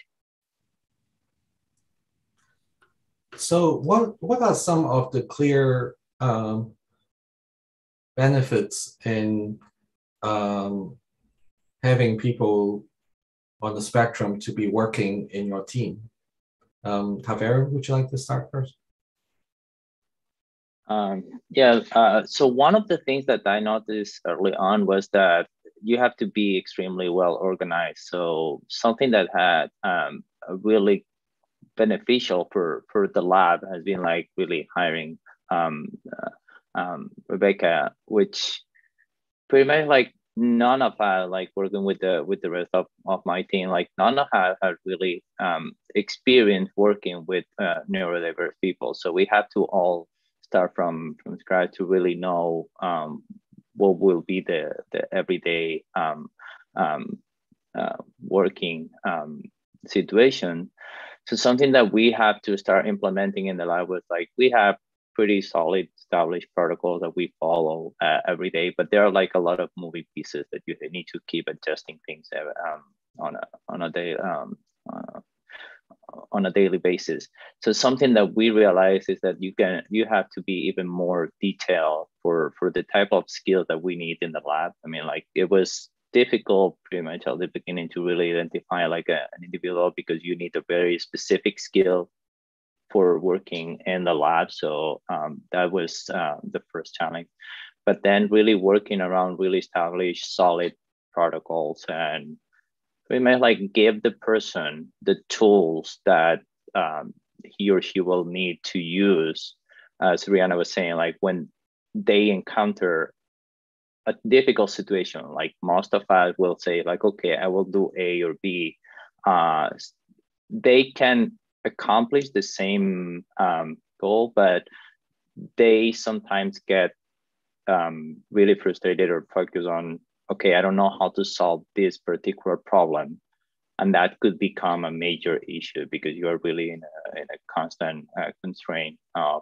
So what are some of the clear benefits in having people on the spectrum to be working in your team? Javier, would you like to start first? So one of the things that I noticed early on was that you have to be extremely well organized. So something that had a really beneficial for the lab has been like really hiring Rebecca, which pretty much like none of us, like working with the rest of my team, like none of us had really experience working with neurodiverse people. So we had to all start from scratch to really know what will be the everyday working situation. So something that we have to start implementing in the lab was like, we have pretty solid established protocols that we follow every day, but there are like a lot of moving pieces that you need to keep adjusting things on a daily basis. So something that we realize is that you have to be even more detailed for the type of skills that we need in the lab. I mean, like it was difficult pretty much at the beginning to really identify like an individual, because you need a very specific skill for working in the lab. So that was the first challenge. But then really working around really established solid protocols and we may like give the person the tools that he or she will need to use. As Rihanna was saying, like when they encounter a difficult situation, like most of us will say like, okay, I will do A or B. They can accomplish the same goal, but they sometimes get really frustrated or focus on, okay, I don't know how to solve this particular problem. And that could become a major issue because you are really in a constant constraint of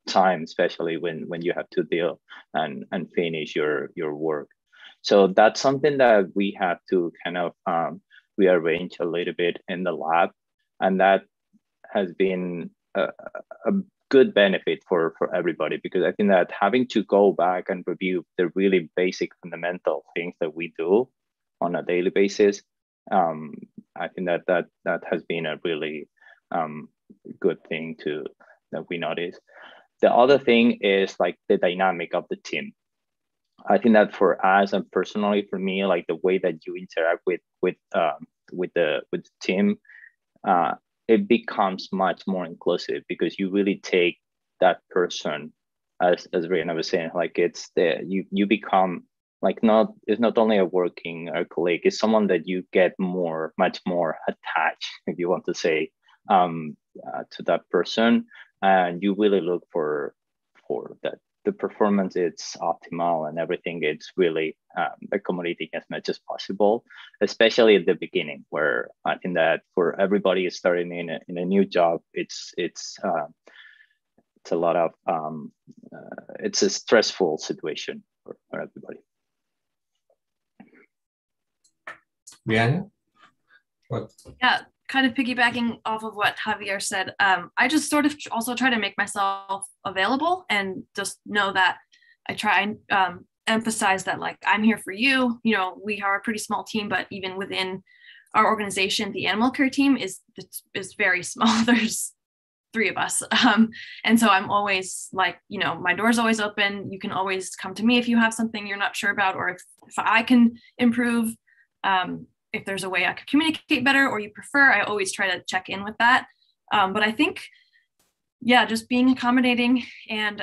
time, especially when you have to deal and finish your work. So that's something that we have to kind of rearrange a little bit in the lab. And that has been a good benefit for everybody, because I think that having to go back and review the really basic fundamental things that we do on a daily basis, I think that has been a really good thing that we noticed. The other thing is like the dynamic of the team. I think that for us and personally for me, like the way that you interact with the team, it becomes much more inclusive because you really take that person, as Rihanna was saying, like it's you become like it's not only a working colleague, it's someone that you get much more attached, if you want to say, to that person, and you really look for that the performance it's optimal and everything. It's really accommodating as much as possible, especially at the beginning, where I think that for everybody starting in a new job, it's a lot of it's a stressful situation for everybody. Rihanna? What? Yeah, kind of piggybacking off of what Javier said, I just sort of also try to make myself available and just know that I try and emphasize that like I'm here for you. You know, we are a pretty small team, but even within our organization, the animal care team is very small. There's 3 of us. And so I'm always like, you know, my door's always open. You can always come to me if you have something you're not sure about, or if I can improve. If there's a way I could communicate better or you prefer, I always try to check in with that. But I think, yeah, just being accommodating and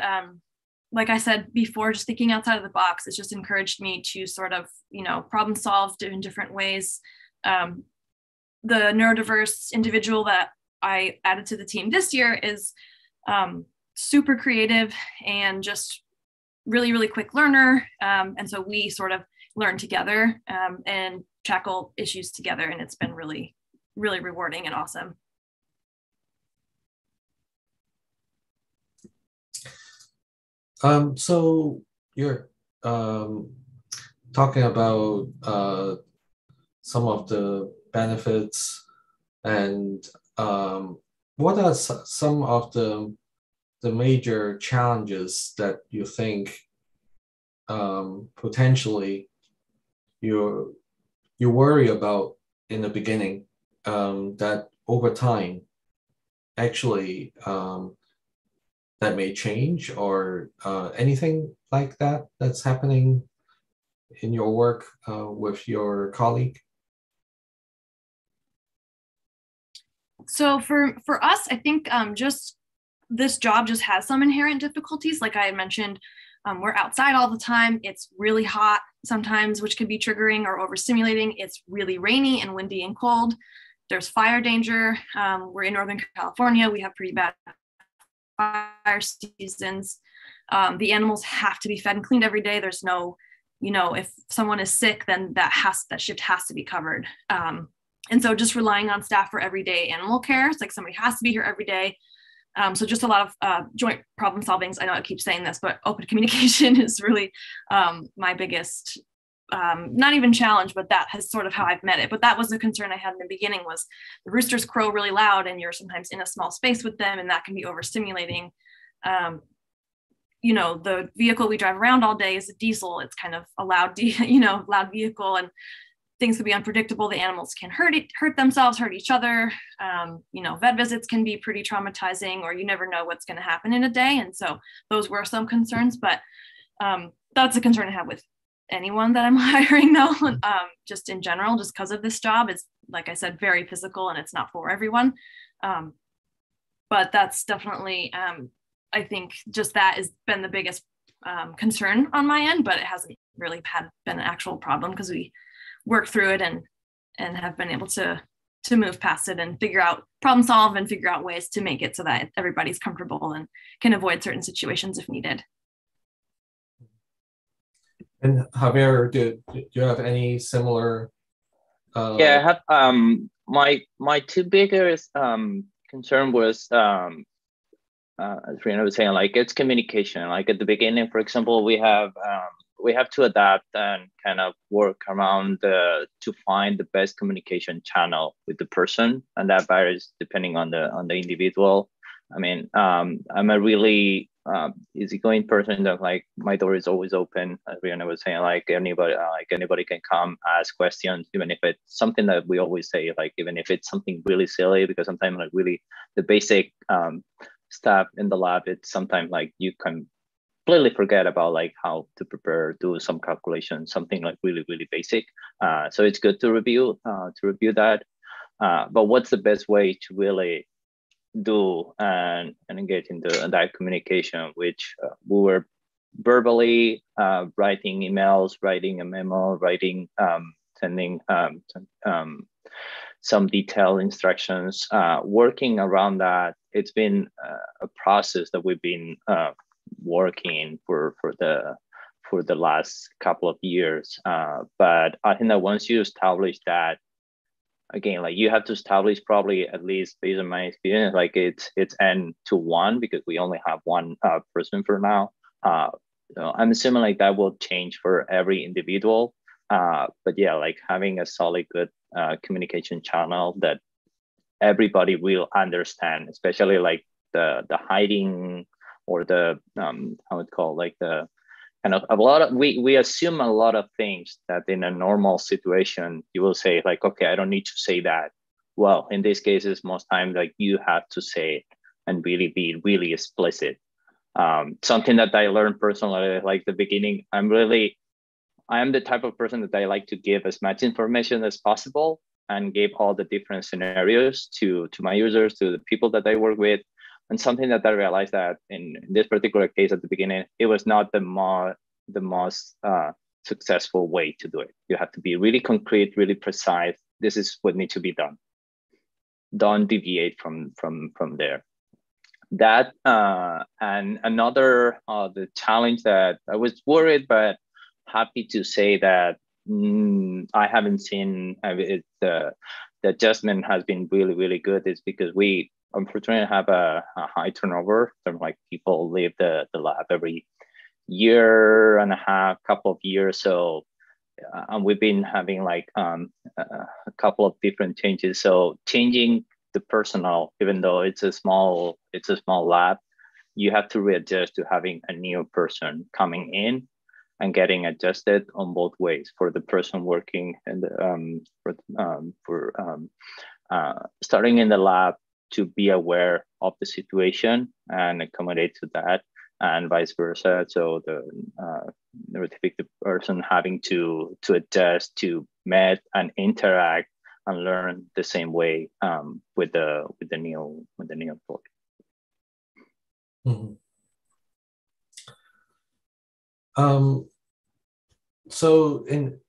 like I said before, just thinking outside of the box, it's just encouraged me to sort of, you know, problem solve in different ways. The neurodiverse individual that I added to the team this year is super creative and just really, really quick learner. And so we sort of learn together and tackle issues together. And it's been really, really rewarding and awesome. So you're talking about some of the benefits, and what are some of the major challenges that you think potentially you worry about in the beginning, that over time actually that may change, or anything like that that's happening in your work with your colleague? So for us, I think just this job just has some inherent difficulties. Like I had mentioned, We're outside all the time. It's really hot sometimes, which can be triggering or overstimulating. It's really rainy and windy and cold. There's fire danger. We're in Northern California. We have pretty bad fire seasons. The animals have to be fed and cleaned every day. There's no, if someone is sick, then that shift has to be covered. And so just relying on staff for everyday animal care. It's like somebody has to be here every day. So just a lot of joint problem solvings. I know I keep saying this, but open communication is really my biggest, not even challenge, but that has sort of how I've met it. But that was a concern I had in the beginning, was the roosters crow really loud and you're sometimes in a small space with them and that can be overstimulating. The vehicle we drive around all day is a diesel. It's kind of a loud, loud vehicle, and things can be unpredictable. The animals can hurt themselves, hurt each other. Vet visits can be pretty traumatizing, or you never know what's going to happen in a day. And so those were some concerns, but that's a concern I have with anyone that I'm hiring though, just in general, just because of this job. It's, like I said, very physical and it's not for everyone. But that's definitely, I think just that has been the biggest concern on my end, but it hasn't really been an actual problem because we work through it and have been able to move past it and problem solve and figure out ways to make it so that everybody's comfortable and can avoid certain situations if needed. And Javier, do you have any similar? Yeah, I have. My two biggest concern was, as Rihanna was saying, like it's communication. Like at the beginning, for example, we have to adapt and kind of work around to find the best communication channel with the person, and that varies depending on the individual. I mean, I'm a really easygoing person that, like, my door is always open. As Rihanna was saying, like anybody can come ask questions, even if it's something that we always say, like even if it's something really silly, because sometimes like really the basic stuff in the lab, it's sometimes like you can completely forget about like how to prepare, do some calculation, something like really, really basic. So it's good to review that. But what's the best way to really do and engage into that communication, which we were verbally writing emails, writing a memo, sending some detailed instructions, working around that. It's been a process that we've been working for the last couple of years. But I think that once you establish that, again, like you have to establish, probably at least based on my experience, like it's N to 1, because we only have one person for now. So I'm assuming like that will change for every individual. But yeah, like having a solid, good communication channel that everybody will understand, especially like the hiding or the how it's called, like the kind of a lot of, we assume a lot of things that in a normal situation you will say like, okay, I don't need to say that. Well, in these cases, most times like you have to say it and really be really explicit. Something that I learned personally, like the beginning, I am the type of person that I like to give as much information as possible and give all the different scenarios to my users, to the people that I work with. And something that I realized that in this particular case at the beginning, it was not the most successful way to do it. You have to be really concrete, really precise. This is what needs to be done. Don't deviate from there. That and another the challenge that I was worried, but happy to say that I haven't seen the adjustment has been really, really good. Is because we unfortunately have a high turnover. From like people leave the lab every year and a half, couple of years. So and we've been having like a couple of different changes. So changing the personnel, even though it's a small lab, you have to readjust to having a new person coming in and getting adjusted on both ways, for the person working and starting in the lab to be aware of the situation and accommodate to that, and vice versa. So the neurotypical person having to adjust to meet and interact and learn the same way with the new employee. Mm-hmm. So in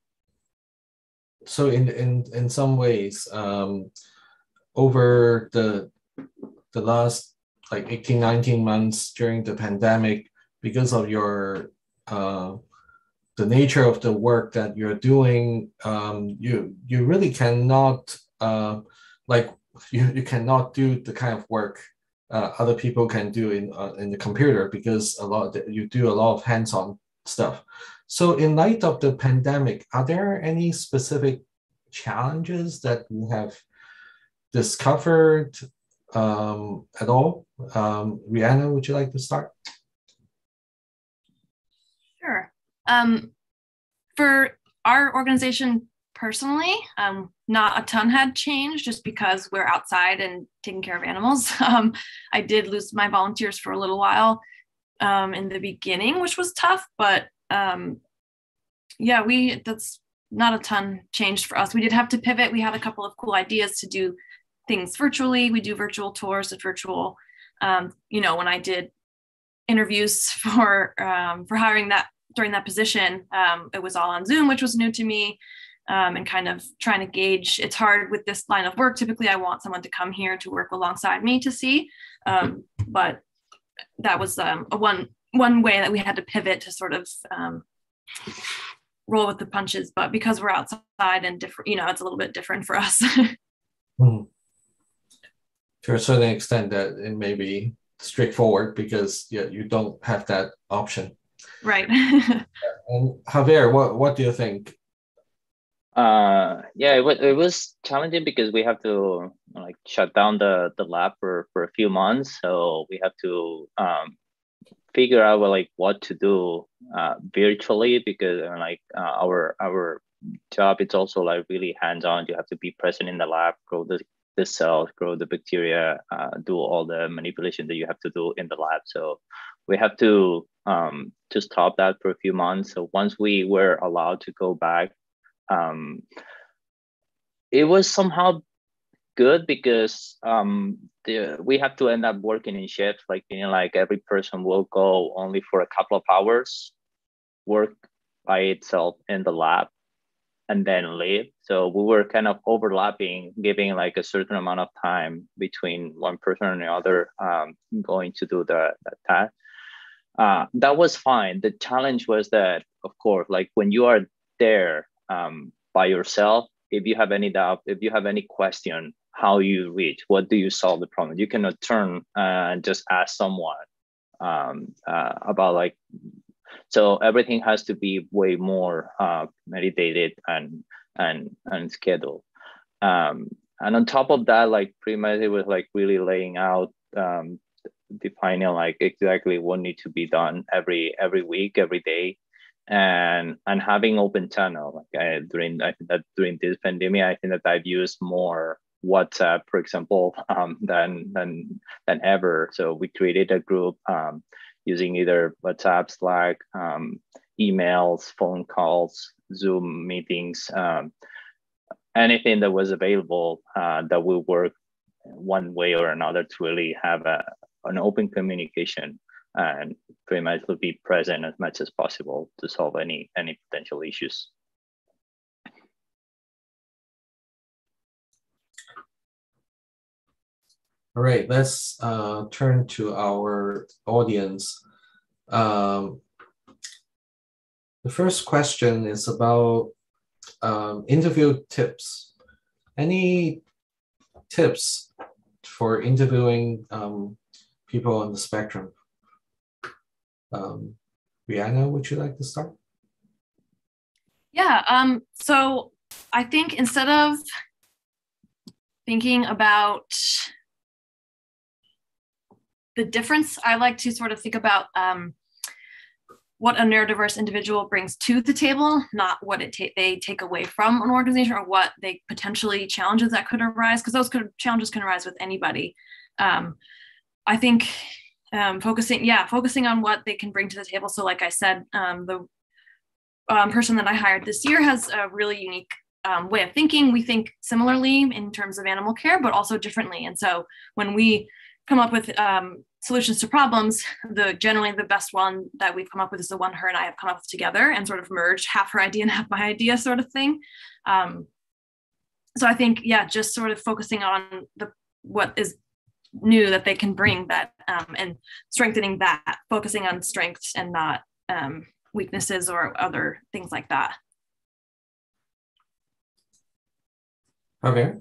some ways, over the last like 18, 19 months during the pandemic, because of your the nature of the work that you're doing, you really cannot you cannot do the kind of work other people can do in the computer, because you do a lot of hands-on stuff. So in light of the pandemic, are there any specific challenges that you have discovered at all? Rihanna, would you like to start? Sure. For our organization personally, not a ton had changed just because we're outside and taking care of animals. I did lose my volunteers for a little while in the beginning, which was tough, but yeah, that's not a ton changed for us. We did have to pivot. We had a couple of cool ideas to do things virtually. We do virtual tours and virtual, when I did interviews for hiring during that position, it was all on Zoom, which was new to me, and kind of trying to gauge. It's hard with this line of work. Typically, I want someone to come here to work alongside me to see, but that was one way that we had to pivot to sort of roll with the punches. But because we're outside and different, it's a little bit different for us. To a certain extent, that it may be straightforward because you don't have that option. Right. And Javier, what do you think? It was challenging because we have to shut down the lab for a few months. So we have to figure out what to do virtually, because our job, it's also really hands-on. You have to be present in the lab, grow the cells, grow the bacteria, do all the manipulation that you have to do in the lab. So we have to stop that for a few months. So once we were allowed to go back, it was somehow good because we have to end up working in shifts. Every person will go only for a couple of hours, work by itself in the lab, and then leave. So we were kind of overlapping, giving a certain amount of time between one person and the other going to do that task. That was fine. The challenge was that, of course, when you are there by yourself, if you have any doubt, if you have any question, how you reach, what do you solve the problem? You cannot turn and just ask someone about so everything has to be way more meditated and scheduled. And on top of that, pretty much it was really laying out, defining exactly what needs to be done every week, every day, and having open channel. During this pandemic, I think that I've used more WhatsApp, for example, than ever. So we created a group using either WhatsApp, Slack, emails, phone calls, Zoom meetings, anything that was available that will work one way or another to really have an open communication and pretty much will be present as much as possible to solve any potential issues. All right, let's turn to our audience. The first question is about interview tips. Any tips for interviewing people on the spectrum? Rihanna, would you like to start? Yeah, so I think instead of thinking about the difference, I like to sort of think about what a neurodiverse individual brings to the table, not what they take away from an organization, or what they potentially challenges that could arise, because those challenges can arise with anybody. I think focusing on what they can bring to the table. So like I said, the person that I hired this year has a really unique way of thinking. We think similarly in terms of animal care, but also differently. And so when we come up with solutions to problems, generally the best one that we've come up with is the one her and I have come up with together and sort of merged half her idea and half my idea sort of thing. So I think, yeah, just sort of focusing on what is new that they can bring that and strengthening that, focusing on strengths and not weaknesses or other things like that. Okay.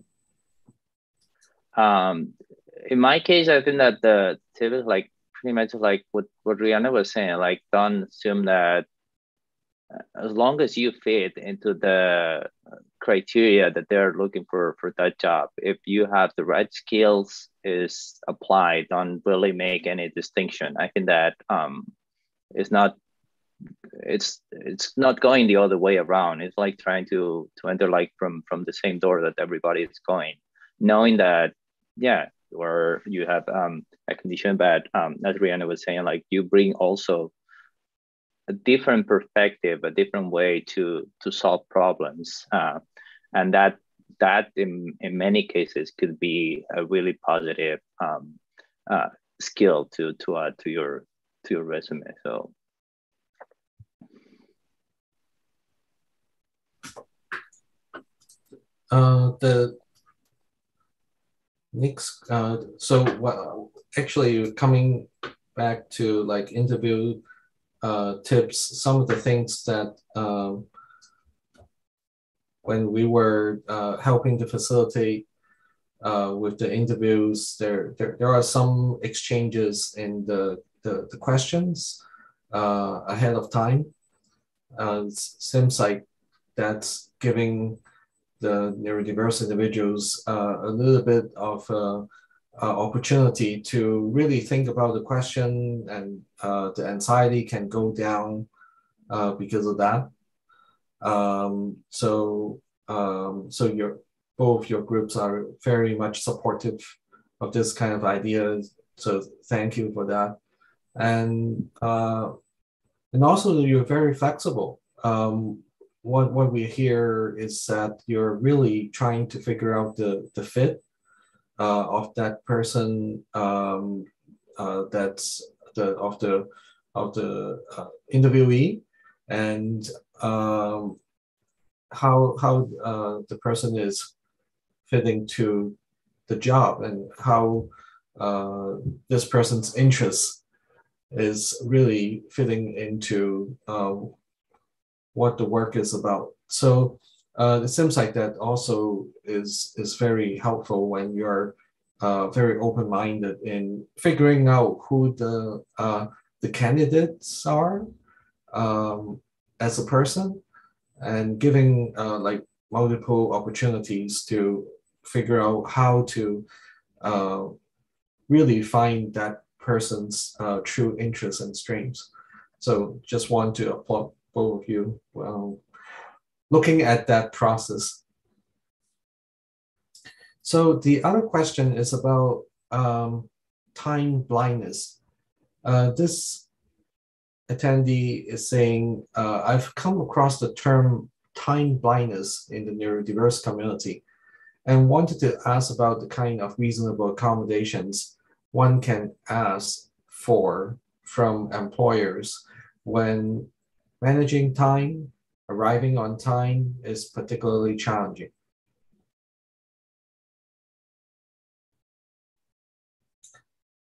In my case, I think that the tip is like pretty much like what Rihanna was saying, like don't assume that as long as you fit into the criteria that they're looking for that job, if you have the right skills is applied, don't really make any distinction. I think that it's not going the other way around. It's like trying to enter like from the same door that everybody is going, knowing that, yeah, or you have a condition, but as Rihanna was saying, like you bring also a different perspective, a different way to solve problems, and that in many cases could be a really positive skill to add to your resume. So. The next, actually coming back to like interview tips, some of the things that when we were helping to facilitate with the interviews, there are some exchanges in the questions ahead of time. Seems like that's giving the neurodiverse individuals a little bit of opportunity to really think about the question, and the anxiety can go down because of that. So both your groups are very much supportive of this kind of idea. So thank you for that. And also you're very flexible. What we hear is that you're really trying to figure out the fit of that person, that's of the interviewee, and how the person is fitting to the job, and how this person's interest is really fitting into what the work is about. So it seems like that also is very helpful when you're very open-minded in figuring out who the candidates are as a person, and giving like multiple opportunities to figure out how to really find that person's true interests and strengths. So just want to applaud both of you looking at that process. So the other question is about time blindness. This attendee is saying, I've come across the term time blindness in the neurodiverse community and wanted to ask about the kind of reasonable accommodations one can ask for from employers when managing time, arriving on time is particularly challenging.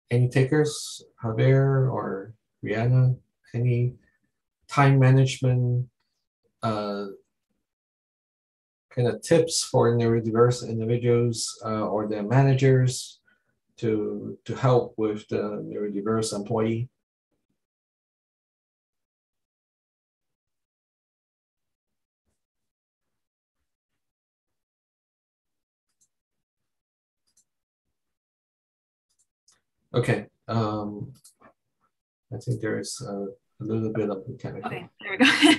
Any takers, Javier or Rihanna? Any time management kind of tips for neurodiverse individuals or their managers to help with the neurodiverse employee? Okay, I think there's a little bit of mechanical. Okay, there you go.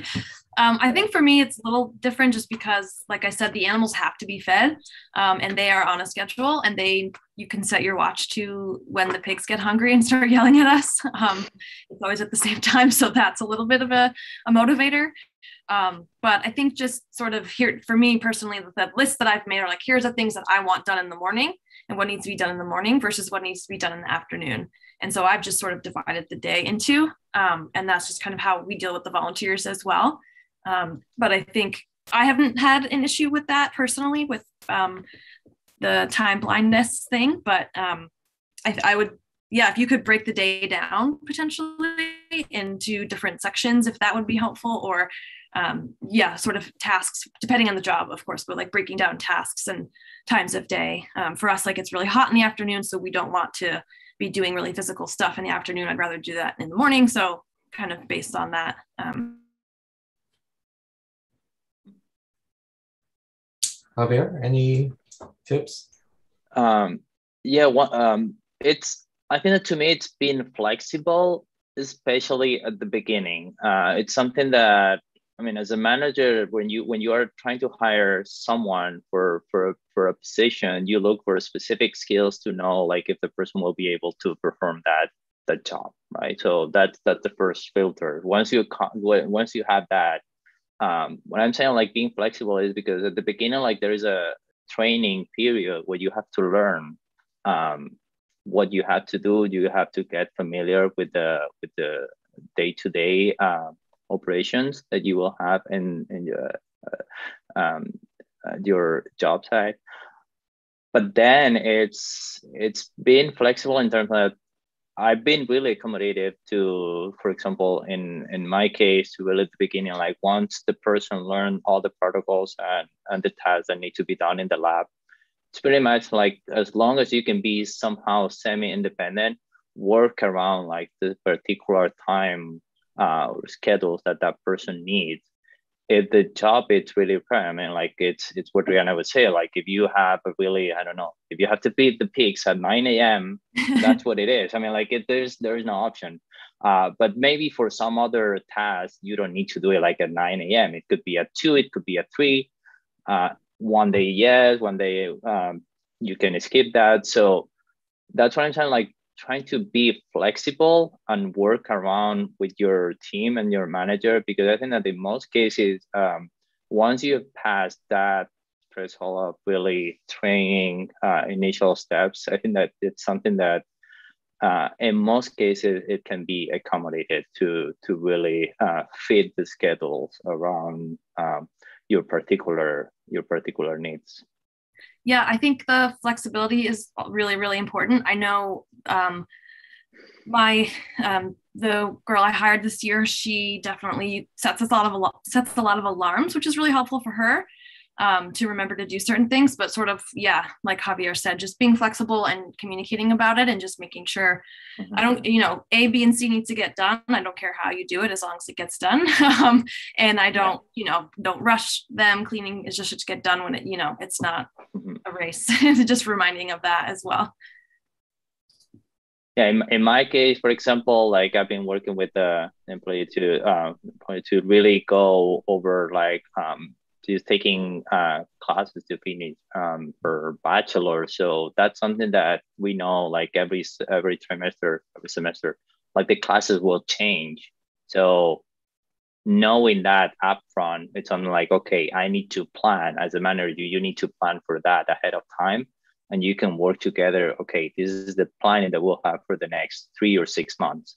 I think for me, it's a little different just because, like I said, the animals have to be fed and they are on a schedule, and you can set your watch to when the pigs get hungry and start yelling at us. It's always at the same time. So that's a little bit of a motivator. But I think just sort of here, for me personally, the list that I've made are like, here's the things that I want done in the morning and what needs to be done in the morning versus what needs to be done in the afternoon. And so I've just sort of divided the day into, and that's just kind of how we deal with the volunteers as well. But I think I haven't had an issue with that personally with the time blindness thing, but I would, yeah, if you could break the day down potentially into different sections, if that would be helpful, or yeah, sort of tasks, depending on the job, of course, but like breaking down tasks and times of day. For us, like it's really hot in the afternoon, so we don't want to be doing really physical stuff in the afternoon. I'd rather do that in the morning. So kind of based on that. Javier, any tips? Yeah, I think that to me, it's been flexible, especially at the beginning. It's something that, I mean, as a manager, when you are trying to hire someone for a position, you look for specific skills to know, like, if the person will be able to perform that job, right? So that's the first filter. Once you have that, what I'm saying, like, being flexible is because at the beginning, like, there is a training period where you have to learn what you have to do. You have to get familiar with the day-to-day operations that you will have in your job site. But then it's been flexible in terms of I've been really accommodative to, for example, in my case, really at the beginning, like once the person learned all the protocols and the tasks that need to be done in the lab, it's pretty much like, as long as you can be somehow semi-independent, work around like the particular time or schedules that person needs. If the job is really required, I mean, like it's what Rihanna would say, like if you have a really, I don't know, if you have to feed the pigs at 9 a.m., that's what it is. I mean, like there's no option. But maybe for some other tasks, you don't need to do it like at 9 a.m. It could be at 2, it could be at 3. One day, yes, one day you can skip that. So that's what I'm saying, like trying to be flexible and work around with your team and your manager, because I think that in most cases, once you've passed that threshold of really training initial steps, I think that it's something that in most cases, it can be accommodated to really fit the schedules around your particular needs. Yeah, I think the flexibility is really, really important. I know the girl I hired this year, she definitely sets a lot of alarms, which is really helpful for her to remember to do certain things. But sort of, yeah, like Javier said, just being flexible and communicating about it and just making sure I don't, A, B, and C needs to get done. I don't care how you do it as long as it gets done. And I don't, don't rush them. Cleaning is just to get done when it, it's not a race. Just reminding of that as well. Yeah, in my case, for example, like I've been working with the employee to really go over like just taking classes to finish for bachelor. So that's something that we know, like every semester, like the classes will change. So knowing that upfront, it's something like, okay, I need to plan as a manager. You need to plan for that ahead of time, and you can work together. Okay, this is the planning that we'll have for the next 3 or 6 months.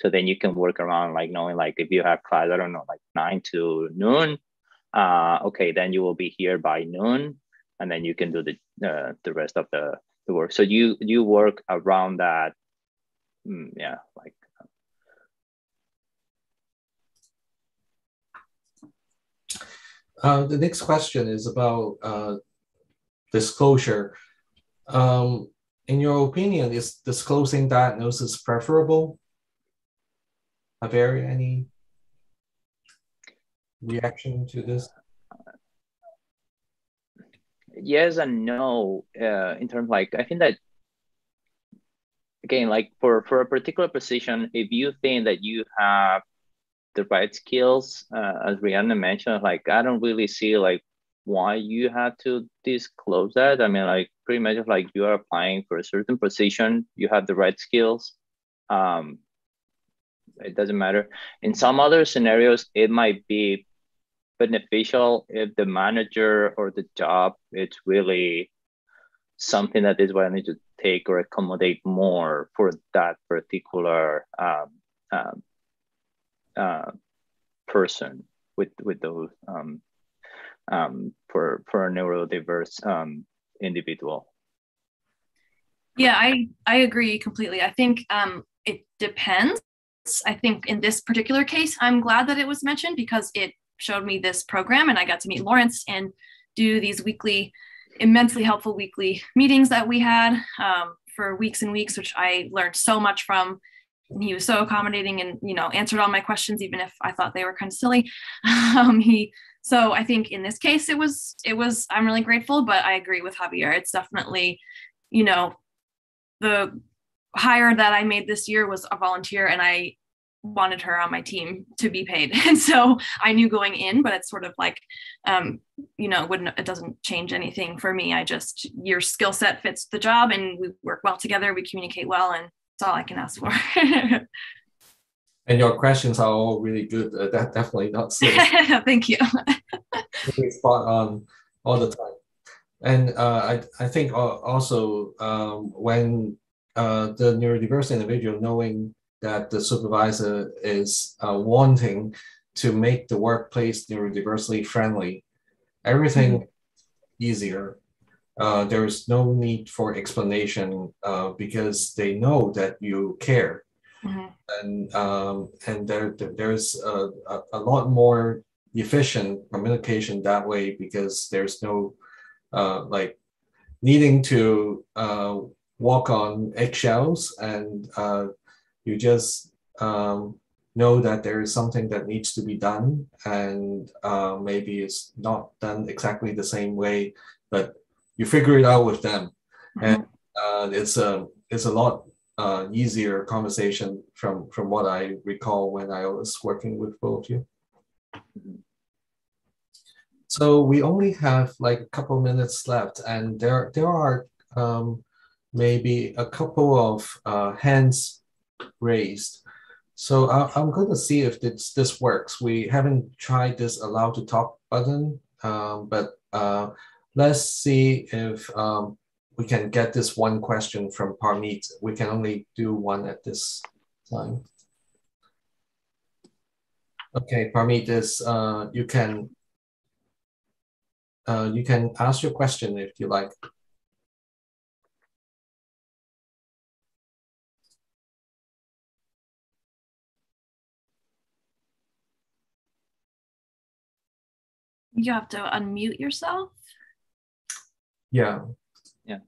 So then you can work around, like knowing, like if you have class, I don't know, like 9 to noon. Okay, then you will be here by noon, and then you can do the rest of the work. So you work around that. Yeah, like. The next question is about disclosure. In your opinion, is disclosing diagnosis preferable? Javier, any reaction to this? Yes and no. In terms, like, I think that, again, like for a particular position, if you think that you have the right skills, as Rihanna mentioned, like I don't really see like why you have to disclose that. I mean, like pretty much like you are applying for a certain position, you have the right skills. It doesn't matter. In some other scenarios, it might be beneficial if the manager or the job, it's really something that is what I need to take or accommodate more for that particular person with those for a neurodiverse individual. Yeah, I agree completely. I think it depends. I think in this particular case, I'm glad that it was mentioned because it showed me this program and I got to meet Lawrence and do these weekly, immensely helpful weekly meetings that we had for weeks and weeks, which I learned so much from. And he was so accommodating and, you know, answered all my questions, even if I thought they were kind of silly. So I think in this case, it was, I'm really grateful, but I agree with Javier. It's definitely, you know, the hire that I made this year was a volunteer and I wanted her on my team to be paid. And so I knew going in, but it's sort of like, you know, it doesn't change anything for me. Your skill set fits the job and we work well together. We communicate well and that's all I can ask for. And your questions are all really good. That definitely not silly. Thank you. Really spot on all the time. And I think also when the neurodiverse individual knowing that the supervisor is wanting to make the workplace neurodiversity friendly, everything easier. There is no need for explanation because they know that you care. And there's a lot more efficient communication that way because there's no like needing to walk on eggshells, and you just know that there is something that needs to be done, and maybe it's not done exactly the same way, but you figure it out with them. And it's a lot easier conversation from what I recall when I was working with both of you. So we only have like a couple minutes left, and there are maybe a couple of hands raised. So I'm going to see if this works. We haven't tried this allow to talk button, but let's see if we can get this one question from Parmeet. We can only do one at this time. Okay, Parmeet, you can ask your question if you like. You have to unmute yourself. Yeah. Yeah.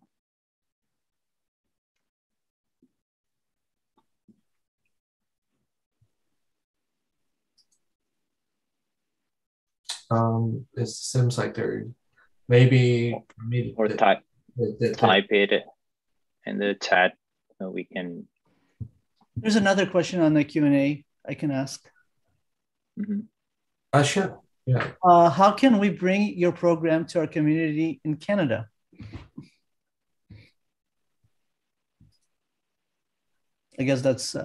It seems like there maybe or type it in the chat so we can. There's another question on the Q&A I can ask. Sure. Yeah. How can we bring your program to our community in Canada? I guess that's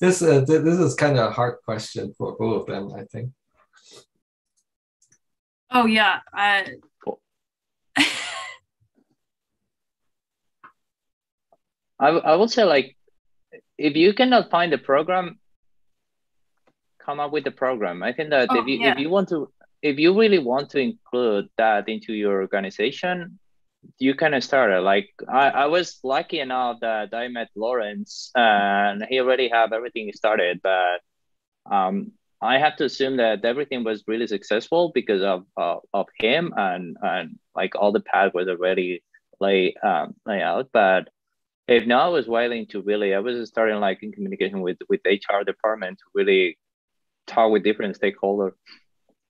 this is kind of a hard question for both of them, I think. Oh yeah. I would say, like, if you cannot find the program, come up with the program. I think that if you really want to include that into your organization, you can start it. Like I was lucky enough that I met Lawrence and he already have everything started, but I have to assume that everything was really successful because of him and like all the path was already lay out. But if not, I was willing to I was starting like in communication with HR department to really talk with different stakeholders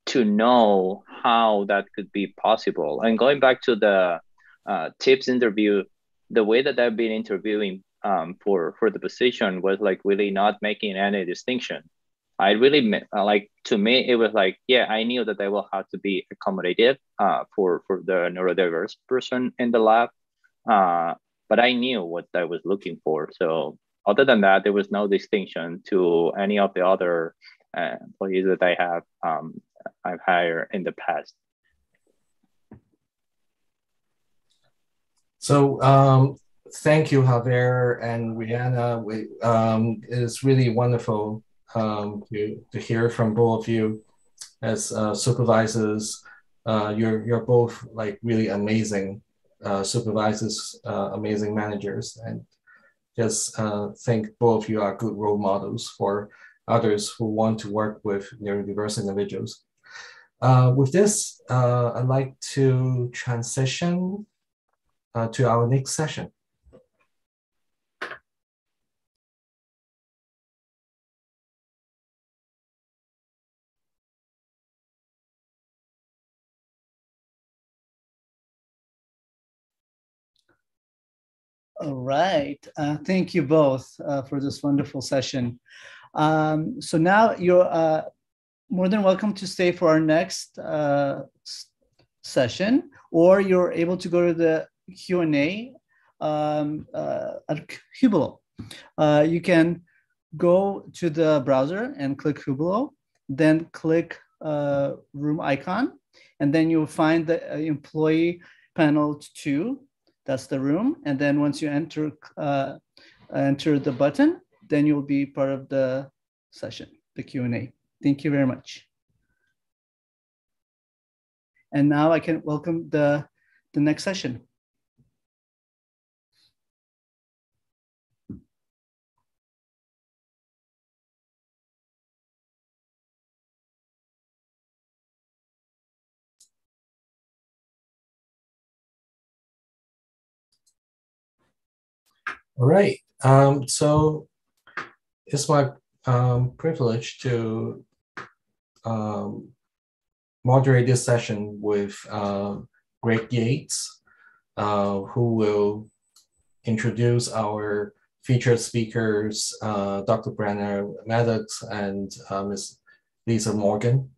to know how that could be possible. And going back to the tips interview, the way that I've been interviewing for the position was like really not making any distinction. I really like, to me, it was like, yeah, I knew that I will have to be accommodative for the neurodiverse person in the lab, but I knew what I was looking for. So other than that, there was no distinction to any of the other employees that I have I've hired in the past. So thank you, Javier and Rihanna. It is really wonderful to hear from both of you as supervisors. You're both like really amazing supervisors, amazing managers, and just think both of you are good role models for others who want to work with neurodiverse individuals. With this, I'd like to transition to our next session. All right, thank you both for this wonderful session. So now you're more than welcome to stay for our next session, or you're able to go to the Q&A at Hublot. You can go to the browser and click Hublot, then click room icon, and then you'll find the employee panel 2. That's the room. And then once you enter the button, then you'll be part of the session, the Q&A. Thank you very much. And now I can welcome the next session. All right, so it's my privilege to moderate this session with Greg Yates, who will introduce our featured speakers, Dr. Brenner Maddox and Ms. Lisa Morgan.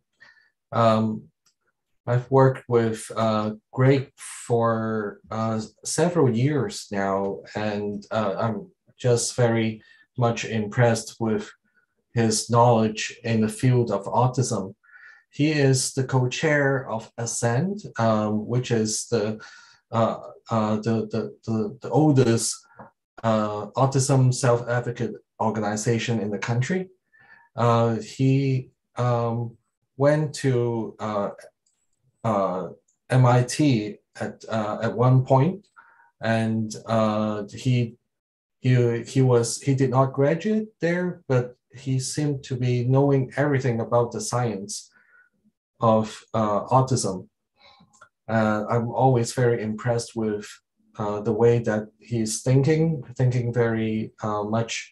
I've worked with Greg for several years now, and I'm just very much impressed with his knowledge in the field of autism. He is the co-chair of Ascend, which is the oldest autism self-advocate organization in the country. He went to MIT at one point, and he did not graduate there, but he seemed to be knowing everything about the science of autism. I'm always very impressed with the way that he's thinking very much,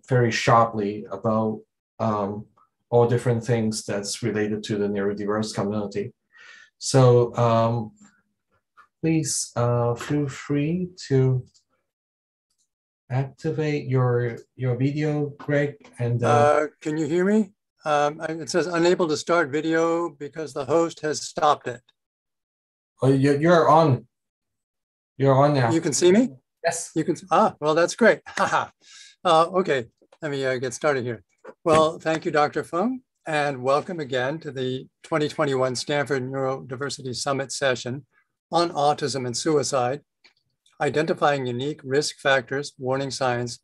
very sharply about all different things that's related to the neurodiverse community. So please feel free to activate your video, Greg. And can you hear me? It says unable to start video because the host has stopped it. Oh, you're on. You're on now. You can see me? Yes. You can. Well, that's great. Okay, let me get started here. Well, thank you, Dr. Fung, and welcome again to the 2021 Stanford Neurodiversity Summit session on autism and suicide, identifying unique risk factors, warning signs,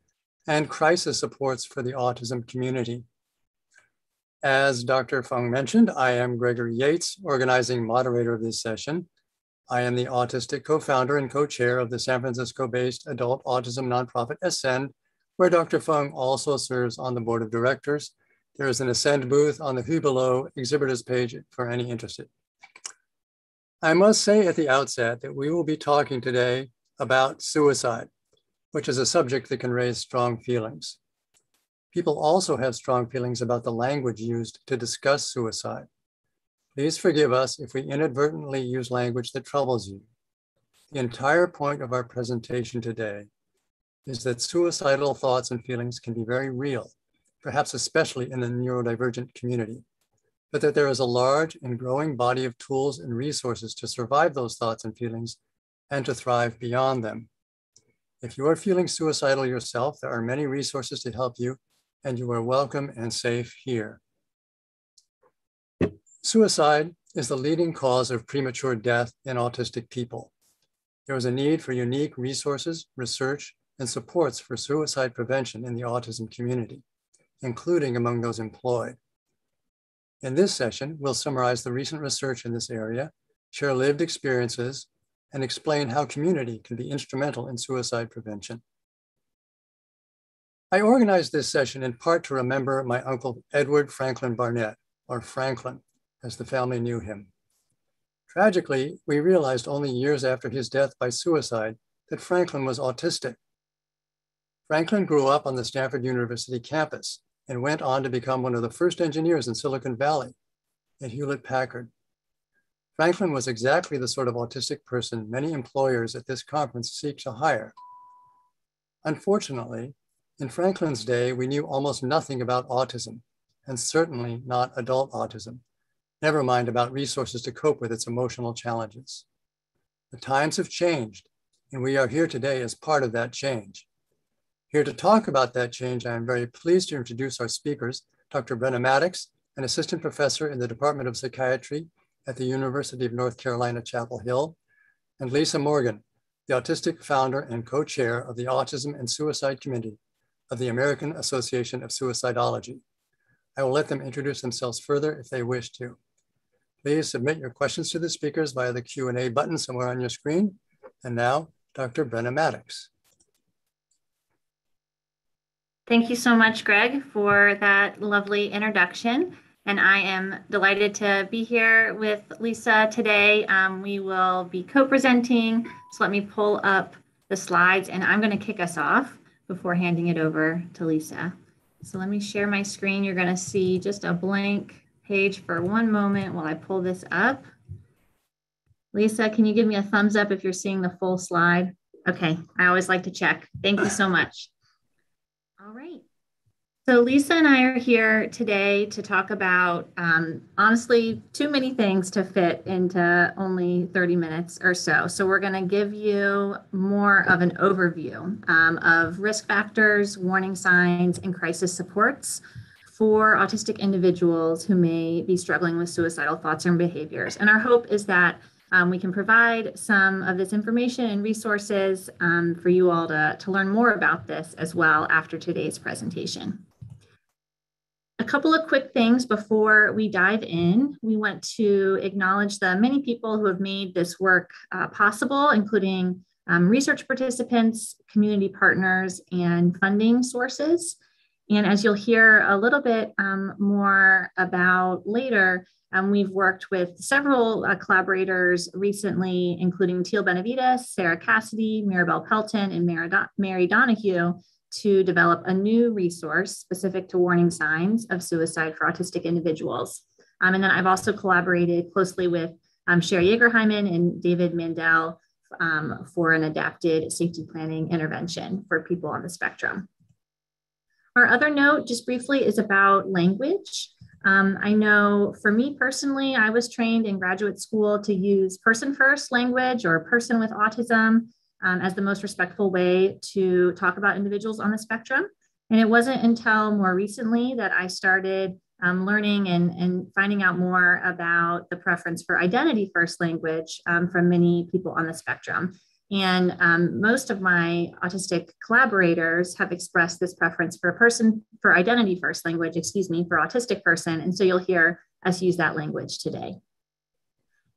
and crisis supports for the autism community. As Dr. Fung mentioned, I am Gregory Yates, organizing moderator of this session. I am the autistic co-founder and co-chair of the San Francisco-based adult autism nonprofit Ascend, where Dr. Fung also serves on the board of directors. There is an Ascend booth on the Hublot exhibitors page for any interested. I must say at the outset that we will be talking today about suicide, which is a subject that can raise strong feelings. People also have strong feelings about the language used to discuss suicide. Please forgive us if we inadvertently use language that troubles you. The entire point of our presentation today is that suicidal thoughts and feelings can be very real, perhaps especially in the neurodivergent community, but that there is a large and growing body of tools and resources to survive those thoughts and feelings and to thrive beyond them. If you are feeling suicidal yourself, there are many resources to help you, and you are welcome and safe here. Suicide is the leading cause of premature death in autistic people. There is a need for unique resources, research, and supports for suicide prevention in the autism community, including among those employed. In this session, we'll summarize the recent research in this area, share lived experiences, and explain how community can be instrumental in suicide prevention. I organized this session in part to remember my uncle Edward Franklin Barnett, or Franklin, as the family knew him. Tragically, we realized only years after his death by suicide that Franklin was autistic. Franklin grew up on the Stanford University campus and went on to become one of the first engineers in Silicon Valley at Hewlett-Packard. Franklin was exactly the sort of autistic person many employers at this conference seek to hire. Unfortunately, in Franklin's day, we knew almost nothing about autism, and certainly not adult autism, never mind about resources to cope with its emotional challenges. The times have changed, and we are here today as part of that change. Here to talk about that change, I am very pleased to introduce our speakers, Dr. Brenna Maddox, an assistant professor in the Department of Psychiatry at the University of North Carolina, Chapel Hill, and Lisa Morgan, the autistic founder and co-chair of the Autism and Suicide Committee of the American Association of Suicidology. I will let them introduce themselves further if they wish to. Please submit your questions to the speakers via the Q&A button somewhere on your screen. And now, Dr. Brenna Maddox. Thank you so much, Greg, for that lovely introduction. And I am delighted to be here with Lisa today. We will be co-presenting. So let me pull up the slides and I'm going to kick us off before handing it over to Lisa. So let me share my screen. You're going to see just a blank page for one moment while I pull this up. Lisa, can you give me a thumbs up if you're seeing the full slide? Okay, I always like to check. Thank you so much. All right. So Lisa and I are here today to talk about, honestly, too many things to fit into only 30 minutes or so. So we're going to give you more of an overview of risk factors, warning signs, and crisis supports for autistic individuals who may be struggling with suicidal thoughts and behaviors. And our hope is that we can provide some of this information and resources for you all to learn more about this as well after today's presentation. A couple of quick things before we dive in. We want to acknowledge the many people who have made this work possible, including research participants, community partners, and funding sources. And as you'll hear a little bit more about later, we've worked with several collaborators recently, including Teal Benavides, Sarah Cassidy, Maribel Pelton, and Mary Donahue, to develop a new resource specific to warning signs of suicide for autistic individuals. And then I've also collaborated closely with Sherry Yeagerhyman and David Mandel for an adapted safety planning intervention for people on the spectrum. Our other note, just briefly, is about language. I know for me personally, I was trained in graduate school to use person-first language or person with autism as the most respectful way to talk about individuals on the spectrum. And it wasn't until more recently that I started learning and finding out more about the preference for identity-first language from many people on the spectrum. And most of my autistic collaborators have expressed this preference for identity-first language, for autistic person. And so you'll hear us use that language today.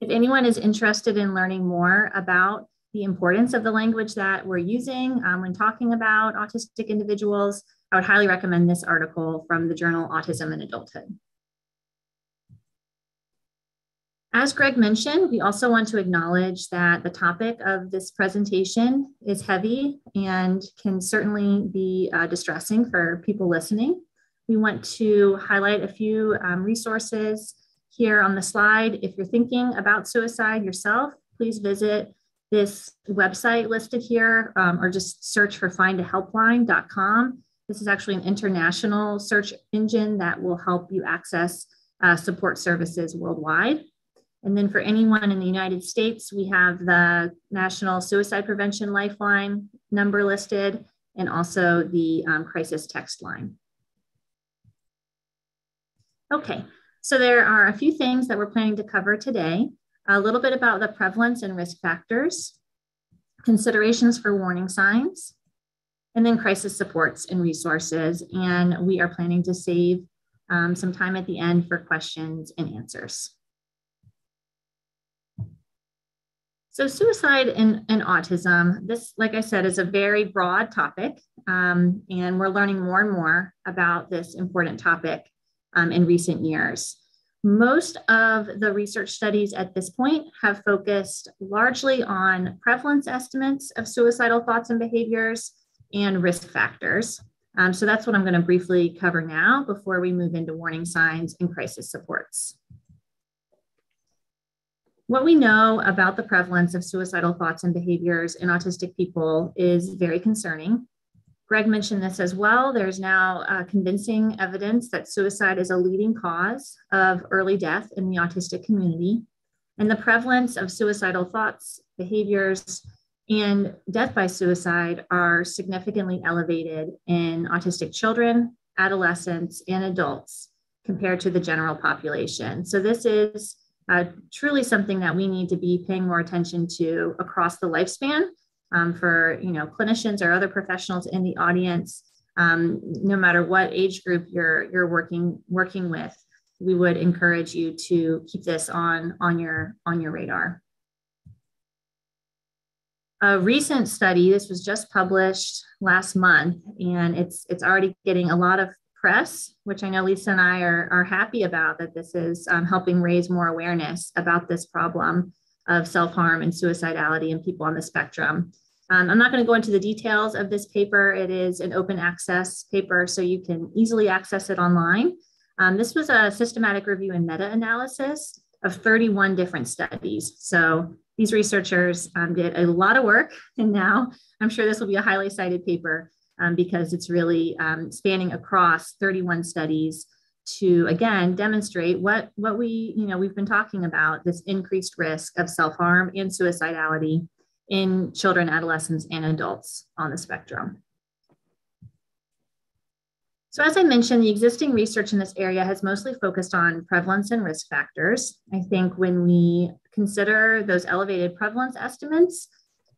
If anyone is interested in learning more about the importance of the language that we're using when talking about autistic individuals, I would highly recommend this article from the journal Autism and Adulthood. As Greg mentioned, we also want to acknowledge that the topic of this presentation is heavy and can certainly be distressing for people listening. We want to highlight a few resources here on the slide. If you're thinking about suicide yourself, please visit this website listed here, or just search for findahelpline.com. This is actually an international search engine that will help you access support services worldwide. And then for anyone in the United States, we have the National Suicide Prevention Lifeline number listed, and also the crisis text line. Okay, so there are a few things that we're planning to cover today. A little bit about the prevalence and risk factors, considerations for warning signs, and then crisis supports and resources. And we are planning to save some time at the end for questions and answers. So suicide and autism, this, like I said, is a very broad topic, and we're learning more and more about this important topic in recent years. Most of the research studies at this point have focused largely on prevalence estimates of suicidal thoughts and behaviors and risk factors. So that's what I'm going to briefly cover now before we move into warning signs and crisis supports. What we know about the prevalence of suicidal thoughts and behaviors in autistic people is very concerning. Greg mentioned this as well. There's now convincing evidence that suicide is a leading cause of early death in the autistic community. And the prevalence of suicidal thoughts, behaviors, and death by suicide are significantly elevated in autistic children, adolescents, and adults compared to the general population. So this is truly something that we need to be paying more attention to across the lifespan for clinicians or other professionals in the audience. No matter what age group you're working with, we would encourage you to keep this on your radar. A recent study, this was just published last month, and it's already getting a lot of press, which I know Lisa and I are happy about, that this is helping raise more awareness about this problem of self-harm and suicidality in people on the spectrum. I'm not going to go into the details of this paper. It is an open access paper, so you can easily access it online. This was a systematic review and meta-analysis of 31 different studies. So these researchers did a lot of work, and now I'm sure this will be a highly cited paper because it's really spanning across 31 studies to, again, demonstrate what we've been talking about, this increased risk of self-harm and suicidality in children, adolescents, and adults on the spectrum. So as I mentioned, the existing research in this area has mostly focused on prevalence and risk factors. I think when we consider those elevated prevalence estimates,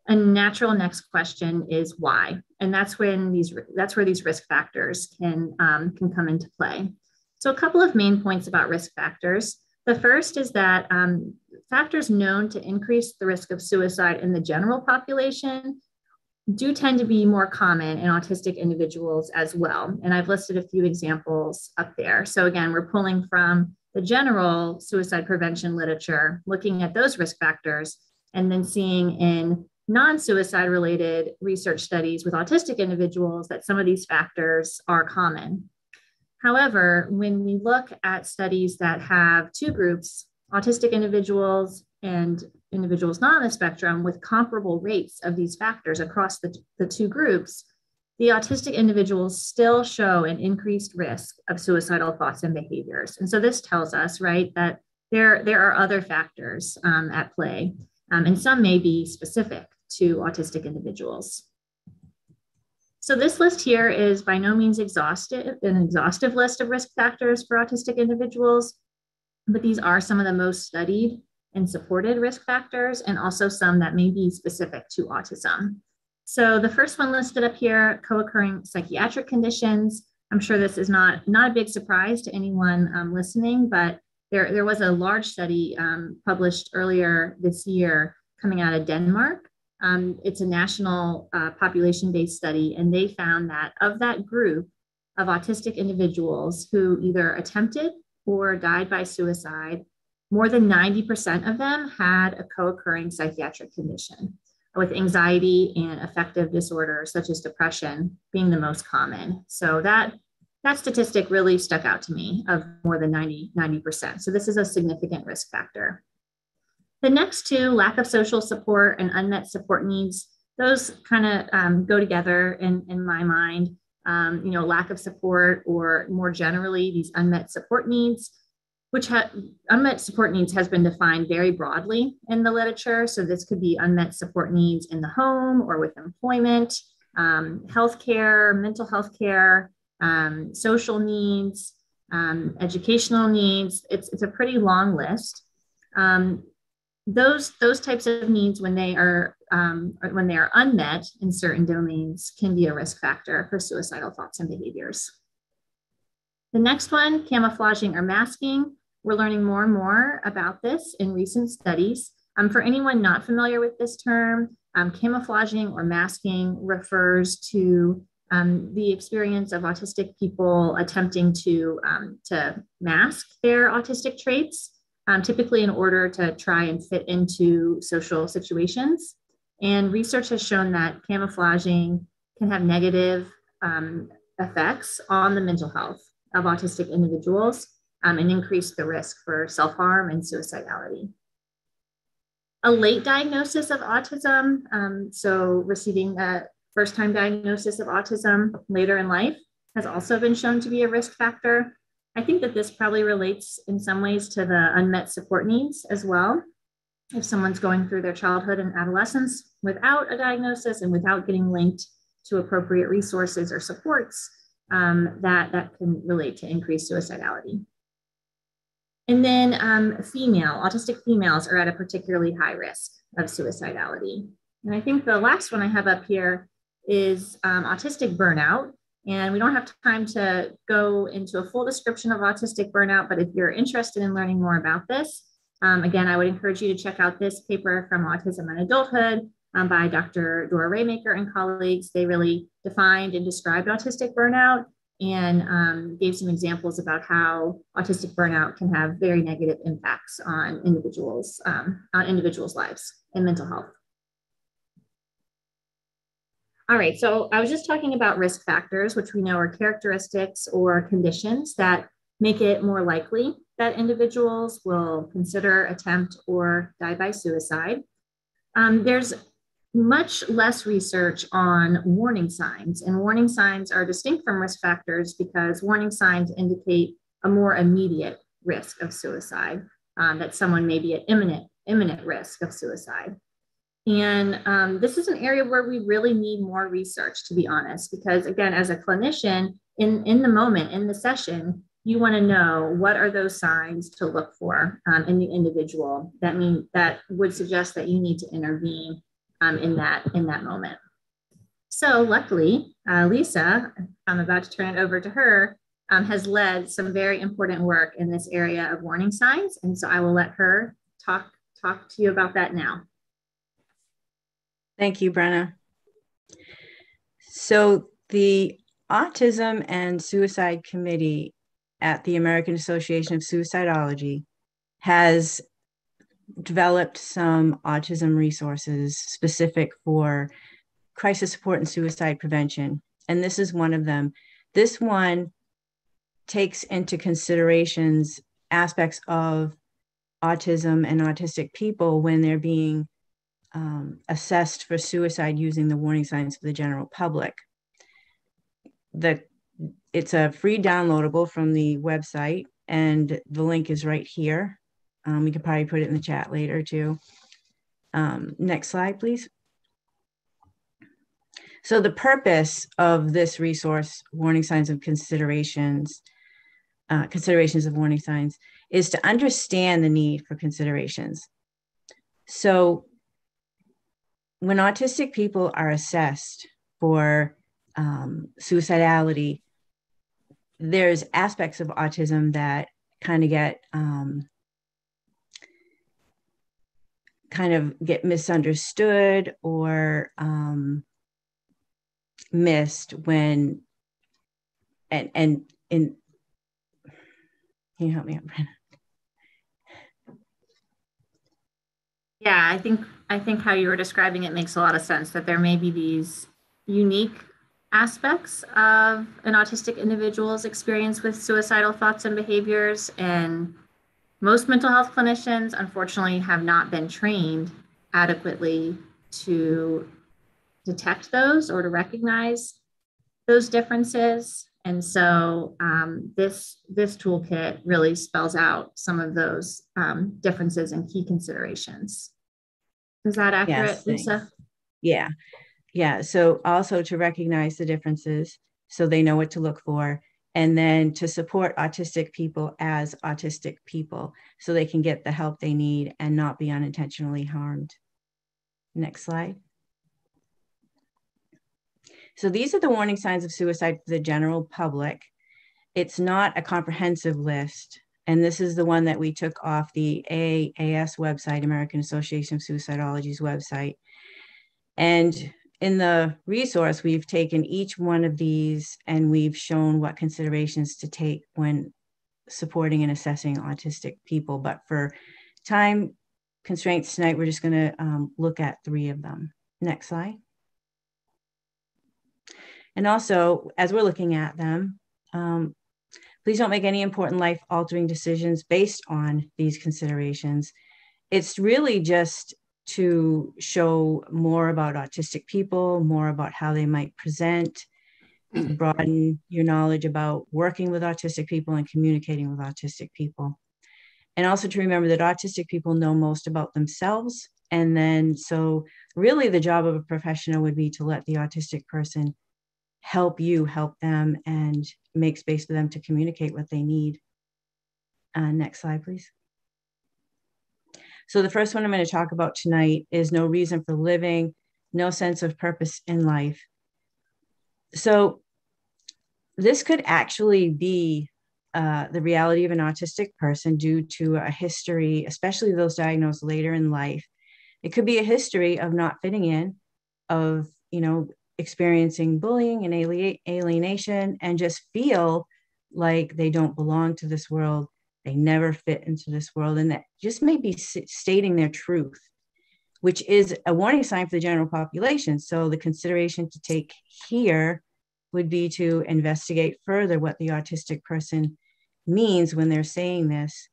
a natural next question is why, and that's where these risk factors can come into play. So a couple of main points about risk factors. The first is that factors known to increase the risk of suicide in the general population do tend to be more common in autistic individuals as well. And I've listed a few examples up there. So again, we're pulling from the general suicide prevention literature, looking at those risk factors, and then seeing in non-suicide related research studies with autistic individuals that some of these factors are common. However, when we look at studies that have two groups, autistic individuals and individuals not on the spectrum, with comparable rates of these factors across the two groups, the autistic individuals still show an increased risk of suicidal thoughts and behaviors. And so this tells us, right, that there are other factors at play, and some may be specific to autistic individuals. So this list here is by no means an exhaustive list of risk factors for autistic individuals, but these are some of the most studied and supported risk factors, and also some that may be specific to autism. So the first one listed up here, co-occurring psychiatric conditions. I'm sure this is not a big surprise to anyone listening, but there was a large study published earlier this year coming out of Denmark. It's a national population-based study, and they found that of that group of autistic individuals who either attempted or died by suicide, more than 90% of them had a co-occurring psychiatric condition, with anxiety and affective disorders such as depression being the most common. So that statistic really stuck out to me, of more than 90%. So this is a significant risk factor. The next two, lack of social support and unmet support needs, those kind of go together in my mind. Lack of support, or more generally, these unmet support needs, which unmet support needs has been defined very broadly in the literature. So this could be unmet support needs in the home or with employment, healthcare, mental health care, social needs, educational needs. It's a pretty long list. Those types of needs, when they are unmet in certain domains, can be a risk factor for suicidal thoughts and behaviors. The next one, camouflaging or masking. We're learning more and more about this in recent studies. For anyone not familiar with this term, camouflaging or masking refers to the experience of autistic people attempting to mask their autistic traits, typically in order to try and fit into social situations. And research has shown that camouflaging can have negative effects on the mental health of autistic individuals and increase the risk for self-harm and suicidality. A late diagnosis of autism, so receiving a first-time diagnosis of autism later in life, has also been shown to be a risk factor. I think that this probably relates in some ways to the unmet support needs as well. If someone's going through their childhood and adolescence without a diagnosis and without getting linked to appropriate resources or supports, that can relate to increased suicidality. And then autistic females are at a particularly high risk of suicidality. And I think the last one I have up here is autistic burnout. And we don't have time to go into a full description of autistic burnout, but if you're interested in learning more about this, again, I would encourage you to check out this paper from Autism and Adulthood by Dr. Dora Raymaker and colleagues. They really defined and described autistic burnout and gave some examples about how autistic burnout can have very negative impacts on individuals' lives and mental health. All right, so I was just talking about risk factors, which we know are characteristics or conditions that make it more likely that individuals will consider, attempt, or die by suicide. There's much less research on warning signs, and warning signs are distinct from risk factors because warning signs indicate a more immediate risk of suicide, that someone may be at imminent risk of suicide. And this is an area where we really need more research, to be honest, because again, as a clinician in the moment, in the session, you want to know what are those signs to look for in the individual that would suggest that you need to intervene in that moment. So luckily, Lisa, I'm about to turn it over to her, has led some very important work in this area of warning signs. And so I will let her talk to you about that now. Thank you, Brenna. So the Autism and Suicide Committee at the American Association of Suicidology has developed some autism resources specific for crisis support and suicide prevention. And this is one of them. This one takes into considerations aspects of autism and autistic people when they're being assessed for suicide using the warning signs for the general public. It's a free downloadable from the website, and the link is right here. We could probably put it in the chat later too. Next slide, please. So the purpose of this resource, Warning Signs of Considerations of Warning Signs, is to understand the need for considerations. So when autistic people are assessed for suicidality, there's aspects of autism that kind of get misunderstood or missed when, and can you help me out, Brenna? Yeah, I think how you were describing it makes a lot of sense, that there may be these unique aspects of an autistic individual's experience with suicidal thoughts and behaviors, and Most mental health clinicians, unfortunately, have not been trained adequately to detect those or to recognize those differences. And so this toolkit really spells out some of those differences and key considerations. Is that accurate, Yes, Lisa? Yeah. Yeah. So also to recognize the differences so they know what to look for, and then to support autistic people as autistic people so they can get the help they need and not be unintentionally harmed. Next slide. So these are the warning signs of suicide for the general public. It's not a comprehensive list. And this is the one that we took off the AAS website, American Association of Suicidology's website. And in the resource, we've taken each one of these and we've shown what considerations to take when supporting and assessing autistic people. But for time constraints tonight, we're just going to look at 3 of them. Next slide. And also, as we're looking at them, please don't make any important life-altering decisions based on these considerations. It's really just to show more about autistic people, more about how they might present, broaden your knowledge about working with autistic people and communicating with autistic people. And also to remember that autistic people know most about themselves. And then, so really the job of a professional would be to let the autistic person help you help them and make space for them to communicate what they need. Next slide, please. So the first one I'm going to talk about tonight is no reason for living, no sense of purpose in life. So this could actually be the reality of an autistic person due to a history, especially those diagnosed later in life. It could be a history of not fitting in, of, experiencing bullying and alienation, and just feel like they don't belong to this world. They never fit into this world. And that just may be stating their truth, which is a warning sign for the general population. So the consideration to take here would be to investigate further what the autistic person means when they're saying this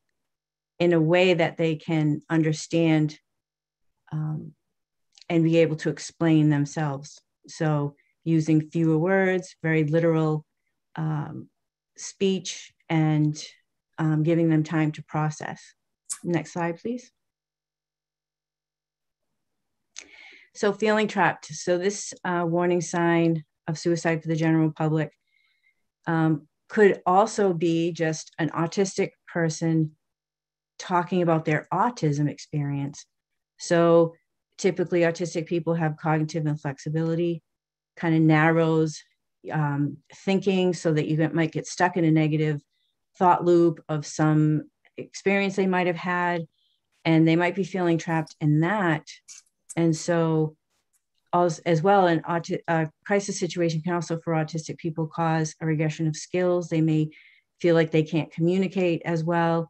in a way that they can understand and be able to explain themselves. So using fewer words, very literal speech, and giving them time to process. Next slide, please. So feeling trapped. So this warning sign of suicide for the general public could also be just an autistic person talking about their autism experience. So typically autistic people have cognitive inflexibility, kind of narrows thinking so that you might get stuck in a negative thought loop of some experience they might have had, and they might be feeling trapped in that. And so as well, a crisis situation can also for autistic people cause a regression of skills. They may feel like they can't communicate as well.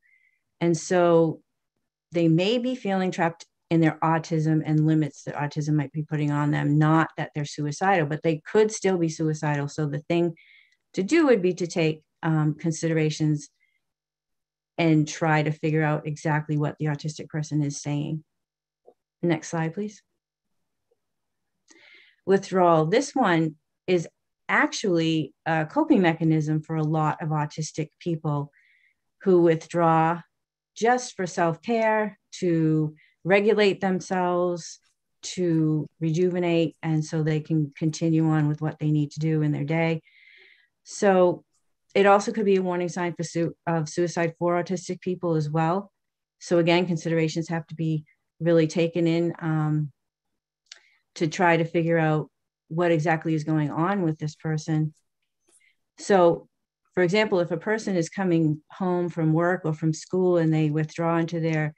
And so they may be feeling trapped in their autism and limits that autism might be putting on them, not that they're suicidal, but they could still be suicidal. So the thing to do would be to take considerations and try to figure out exactly what the autistic person is saying. Next slide, please. Withdrawal. This one is actually a coping mechanism for a lot of autistic people who withdraw just for self-care, to regulate themselves, to rejuvenate, and so they can continue on with what they need to do in their day. So it also could be a warning sign of suicide for autistic people as well. So again, considerations have to be really taken in to try to figure out what exactly is going on with this person. So for example, if a person is coming home from work or from school and they withdraw into their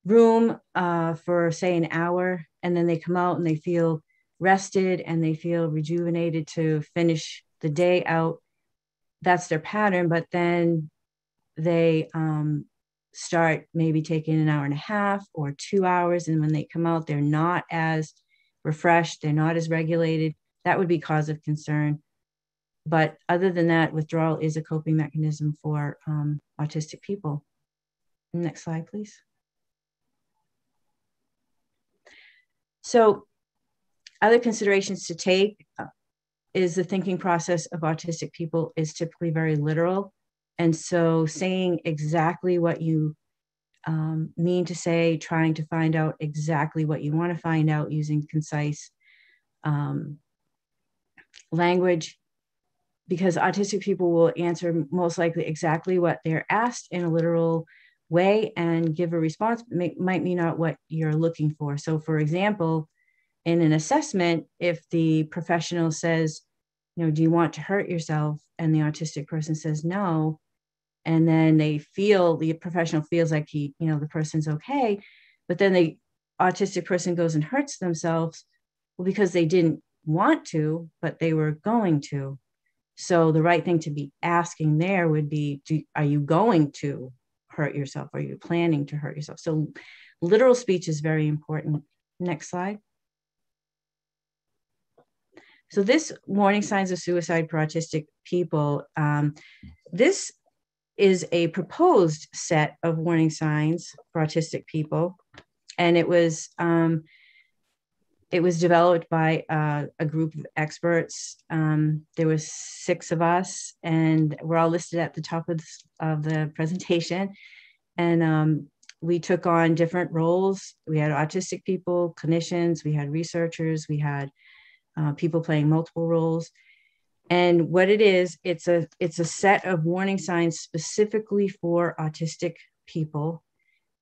room for say an hour, and then they come out and they feel rested and they feel rejuvenated to finish the day out, that's their pattern. But then they start maybe taking an hour and a half or 2 hours, and when they come out, they're not as refreshed, they're not as regulated. That would be cause of concern. But other than that, withdrawal is a coping mechanism for autistic people. Next slide, please. So other considerations to take is the thinking process of autistic people is typically very literal. And so saying exactly what you mean to say, trying to find out exactly what you want to find out using concise language, because autistic people will answer most likely exactly what they're asked in a literal way and give a response might be not what you're looking for. So for example, in an assessment, if the professional says, do you want to hurt yourself? And the autistic person says no, and then the professional feels like the person's okay, but then the autistic person goes and hurts themselves, well, because they didn't want to, but they were going to. So the right thing to be asking there would be, are you going to hurt yourself? Are you planning to hurt yourself? So literal speech is very important. Next slide. So this warning signs of suicide for autistic people, this is a proposed set of warning signs for autistic people. And it was developed by a group of experts. There was 6 of us, and we're all listed at the top of the presentation. And we took on different roles. We had autistic people, clinicians, we had researchers, we had people playing multiple roles. And what it is, it's a set of warning signs specifically for autistic people,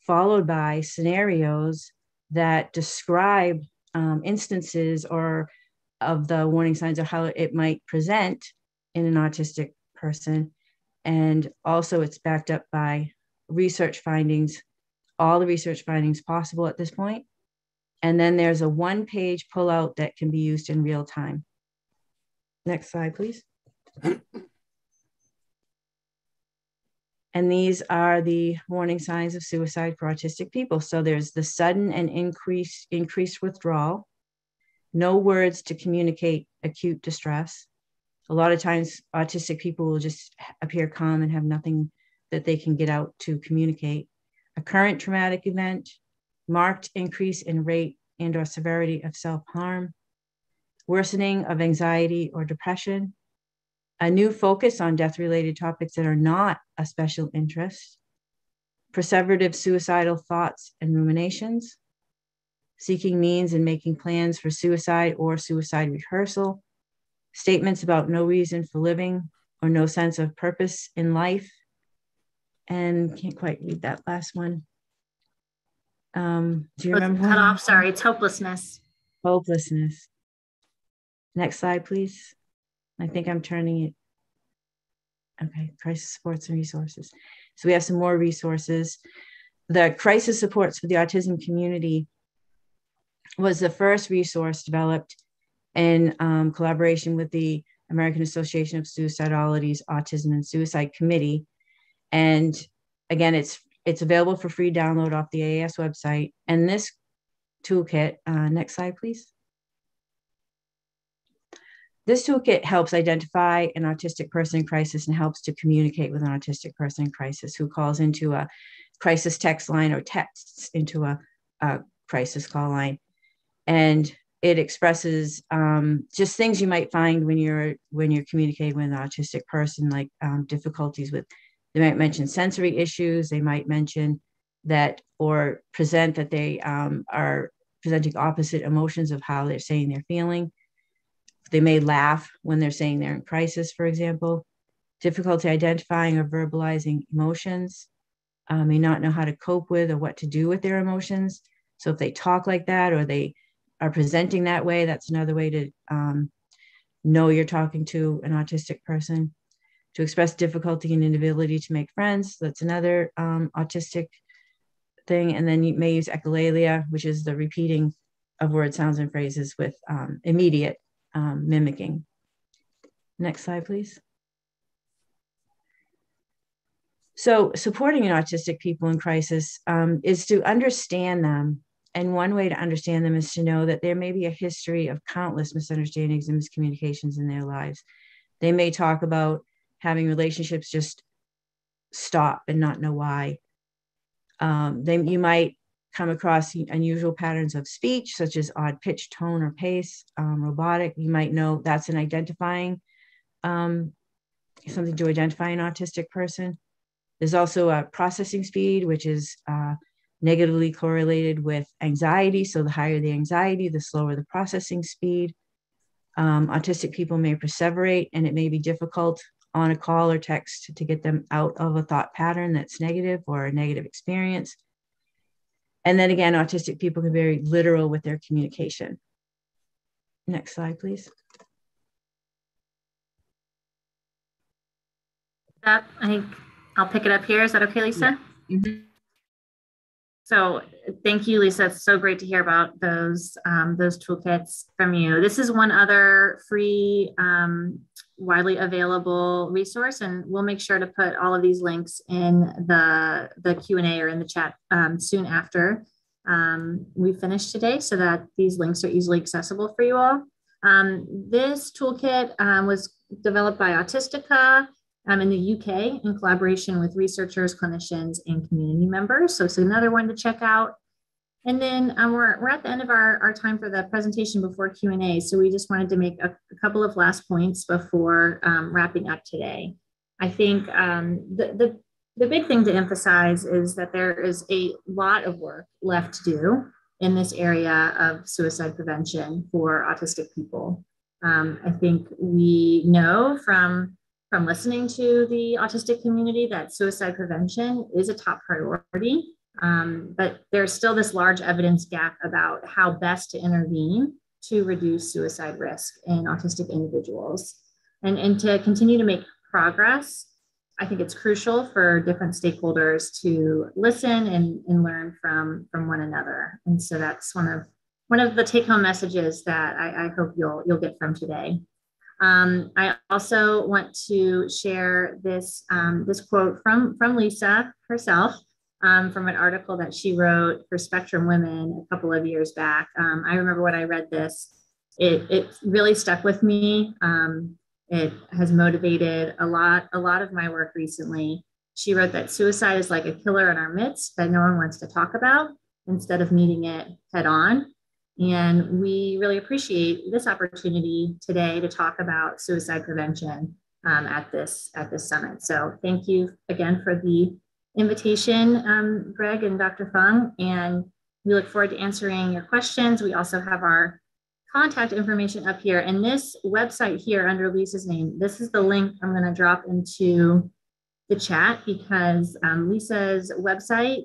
followed by scenarios that describe instances of the warning signs or how it might present in an autistic person. And also it's backed up by research findings, all the research findings possible at this point. And then there's a 1-page pullout that can be used in real time. Next slide, please. And these are the warning signs of suicide for autistic people. So there's the sudden and increased withdrawal, no words to communicate acute distress. A lot of times autistic people will just appear calm and have nothing that they can get out to communicate. A current traumatic event, marked increase in rate and or severity of self-harm, worsening of anxiety or depression, a new focus on death-related topics that are not a special interest, perseverative suicidal thoughts and ruminations, seeking means and making plans for suicide or suicide rehearsal, statements about no reason for living or no sense of purpose in life, and can't quite read that last one. Do you remember? Cut off, sorry, it's hopelessness. Hopelessness. Next slide, please. I think I'm turning it. Okay, crisis supports and resources. So we have some more resources. The crisis supports for the autism community was the first resource developed in collaboration with the American Association of Suicidology's Autism and Suicide Committee. And again, it's available for free download off the AAS website. And this toolkit, next slide, please. This toolkit helps identify an autistic person in crisis and helps to communicate with an autistic person in crisis who calls into a crisis text line or texts into a crisis call line. And it expresses just things you might find when you're communicating with an autistic person, like difficulties with, they might mention sensory issues, they might mention that or present that they are presenting opposite emotions of how they're saying they're feeling. They may laugh when they're saying they're in crisis, for example. Difficulty identifying or verbalizing emotions, may not know how to cope with or what to do with their emotions. So if they talk like that or they are presenting that way, that's another way to know you're talking to an autistic person. To express difficulty and inability to make friends, that's another autistic thing. And then you may use echolalia, which is the repeating of words, sounds, and phrases with immediate mimicking. Next slide, please. So supporting an autistic people in crisis is to understand them. And one way to understand them is to know that there may be a history of countless misunderstandings and miscommunications in their lives. They may talk about having relationships just stop and not know why. You might come across unusual patterns of speech, such as odd pitch, tone, or pace, robotic. You might know that's an identifying, something to identify an autistic person. There's also a processing speed, which is negatively correlated with anxiety. So the higher the anxiety, the slower the processing speed. Autistic people may perseverate, and it may be difficult on a call or text to get them out of a thought pattern that's negative or a negative experience. And then again, autistic people can be very literal with their communication. Next slide, please. I think I'll pick it up here. Is that okay, Lisa? Yeah. Mm-hmm. So thank you, Lisa. It's so great to hear about those toolkits from you. This is one other free, widely available resource, and we'll make sure to put all of these links in the Q&A or in the chat soon after we finish today, so that these links are easily accessible for you all. This toolkit was developed by Autistica in the UK in collaboration with researchers, clinicians, and community members. So it's another one to check out. And then we're at the end of our time for the presentation before Q&A. So we just wanted to make a couple of last points before wrapping up today. I think the big thing to emphasize is that there is a lot of work left to do in this area of suicide prevention for autistic people. I think we know from listening to the autistic community that suicide prevention is a top priority, but there's still this large evidence gap about how best to intervene to reduce suicide risk in autistic individuals. And to continue to make progress, I think it's crucial for different stakeholders to listen and learn from one another. And so that's one of the take-home messages that I hope you'll get from today. I also want to share this quote from Lisa herself, from an article that she wrote for Spectrum Women a couple of years back. I remember when I read this, it really stuck with me. It has motivated a lot of my work recently. She wrote that suicide is like a killer in our midst that no one wants to talk about instead of meeting it head on. And we really appreciate this opportunity today to talk about suicide prevention at this summit. So thank you again for the invitation, Greg and Dr. Fung, and we look forward to answering your questions. We also have our contact information up here, and this website here under Lisa's name, this is the link I'm going to drop into the chat, because Lisa's website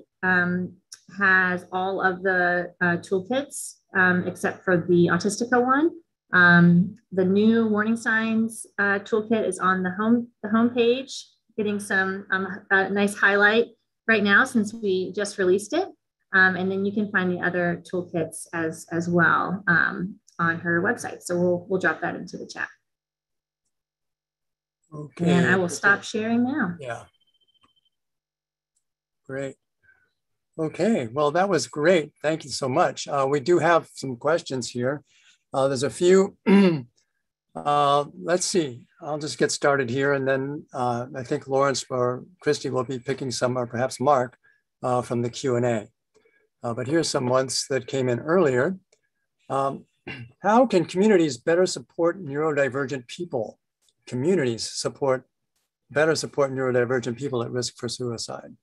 has all of the toolkits except for the Autistica one. The new warning signs toolkit is on the home page, getting some nice highlight right now since we just released it. And then you can find the other toolkits as well on her website. So we'll drop that into the chat. Okay. And I will stop sharing now. Yeah. Great. Okay, well, that was great. Thank you so much. We do have some questions here. There's a few. Let's see. I'll just get started here, and then I think Lawrence or Christy will be picking some, or perhaps Mark, from the Q&A. But here's some ones that came in earlier. How can communities better support neurodivergent people? Communities better support neurodivergent people at risk for suicide.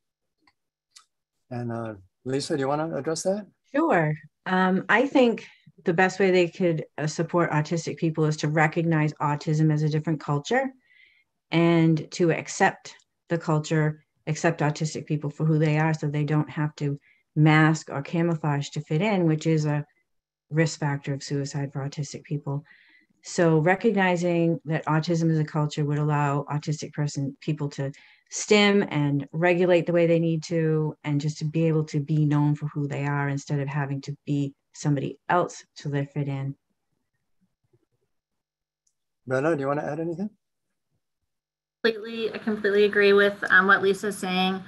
And Lisa, do you want to address that? Sure. I think the best way they could support autistic people is to recognize autism as a different culture and to accept the culture, accept autistic people for who they are, so they don't have to mask or camouflage to fit in, which is a risk factor of suicide for autistic people. So recognizing that autism as a culture would allow autistic people to stim and regulate the way they need to, and just to be able to be known for who they are instead of having to be somebody else to live fit in. Brenna, do you want to add anything? I completely agree with what Lisa's saying.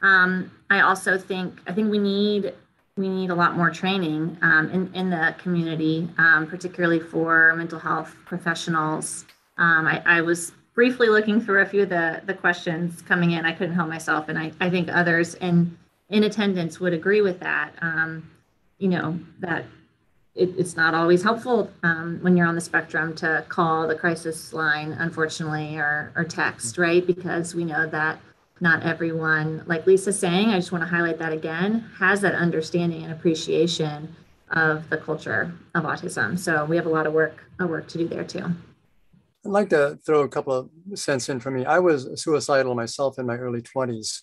I also think we need a lot more training in the community, particularly for mental health professionals. I was briefly looking through a few of the questions coming in. I couldn't help myself, and I think others in in attendance would agree with that. You know, that it's not always helpful when you're on the spectrum to call the crisis line, unfortunately, or text, right? Because we know that not everyone, like Lisa's saying, I just want to highlight that again, has that understanding and appreciation of the culture of autism. So we have a lot of work to do there too. I'd like to throw a couple of cents in for me. I was suicidal myself in my early 20s,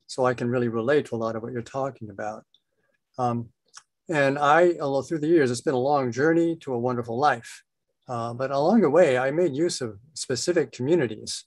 so I can really relate to a lot of what you're talking about. And although through the years, it's been a long journey to a wonderful life. But along the way, I made use of specific communities.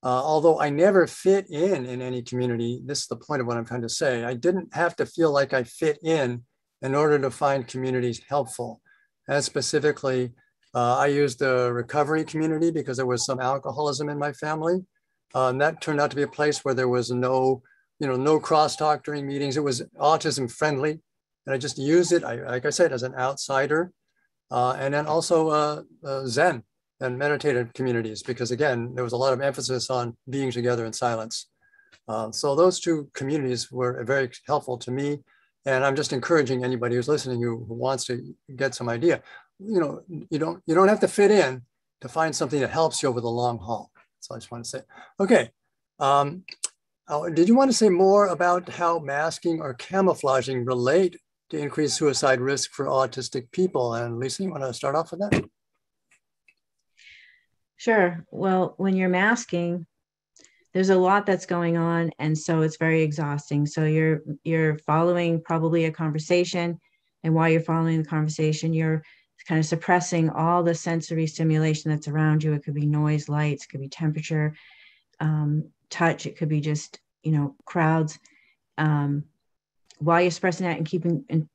Although I never fit in any community, this is the point of what I'm trying to say. I didn't have to feel like I fit in order to find communities helpful. And specifically, I used the recovery community because there was some alcoholism in my family. And that turned out to be a place where there was no crosstalk during meetings. It was autism friendly. And I just used it, like I said, as an outsider. And then also Zen and meditative communities, because again, there was a lot of emphasis on being together in silence. So those two communities were very helpful to me. And I'm just encouraging anybody who's listening who wants to get some idea. You don't have to fit in to find something that helps you over the long haul. So I just want to say, okay. Did you want to say more about how masking or camouflaging relate to increased suicide risk for autistic people? And Lisa, you want to start off with that? Sure. Well, when you're masking, there's a lot that's going on, and so it's very exhausting. So you're following probably a conversation, and while you're following the conversation, you're kind of suppressing all the sensory stimulation that's around you. It could be noise, lights, it could be temperature, touch, it could be just, crowds. While you're suppressing that and keeping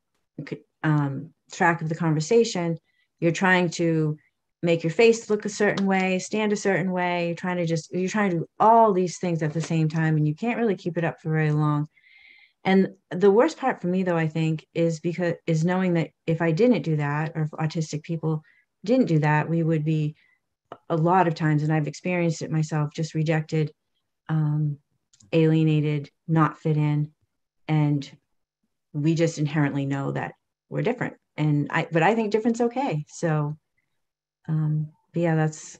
track of the conversation, you're trying to make your face look a certain way, stand a certain way. You're trying to do all these things at the same time, and you can't really keep it up for very long. And the worst part for me, though, I think, is knowing that if I didn't do that, or if autistic people didn't do that, we would be a lot of times, and I've experienced it myself, just rejected, alienated, not fit in, and we just inherently know that we're different. But I think different's okay. So, but yeah, that's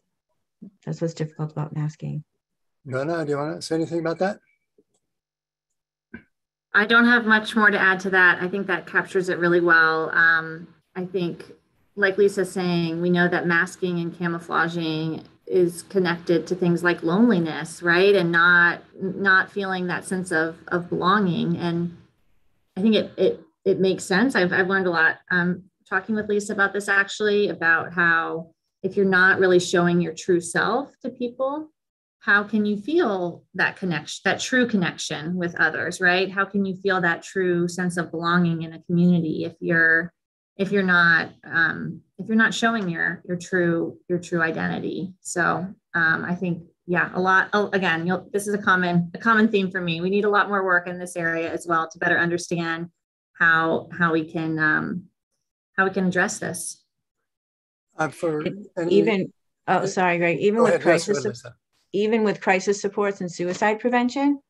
what's difficult about masking. Joanna, do you want to say anything about that? I don't have much more to add to that. I think that captures it really well. I think, like Lisa's saying, we know that masking and camouflaging is connected to things like loneliness, right? And not feeling that sense of belonging. And I think it makes sense. I've learned a lot talking with Lisa about this, actually, about how if you're not really showing your true self to people, how can you feel that connection, that true connection with others, right? How can you feel that true sense of belonging in a community if you're not showing your true identity? So I think, yeah, a lot. Again, this is a common theme for me. We need a lot more work in this area as well to better understand how we can address this. Sorry, Greg. Even with crisis supports and suicide prevention,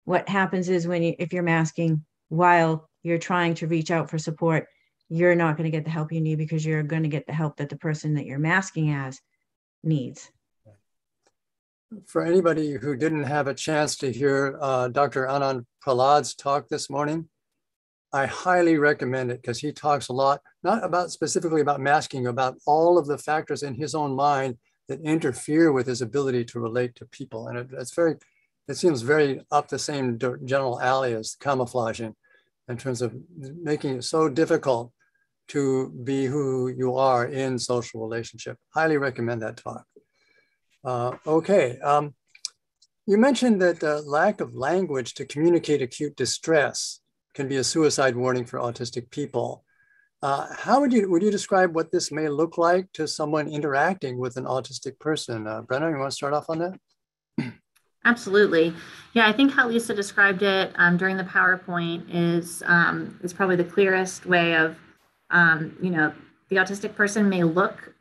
what happens is if you're masking while you're trying to reach out for support, you're not going to get the help you need, because you're going to get the help that the person that you're masking as needs. For anybody who didn't have a chance to hear Dr. Anand Prahlad's talk this morning, I highly recommend it, because he talks a lot, not specifically about masking, about all of the factors in his own mind that interfere with his ability to relate to people. And it seems very up the same general alley as camouflaging, in terms of making it so difficult to be who you are in social relationship. Highly recommend that talk. Okay. You mentioned that the lack of language to communicate acute distress can be a suicide warning for autistic people. How would you describe what this may look like to someone interacting with an autistic person? Brenna, you want to start off on that? Absolutely. Yeah, I think how Lisa described it during the PowerPoint is probably the clearest way of, the autistic person may look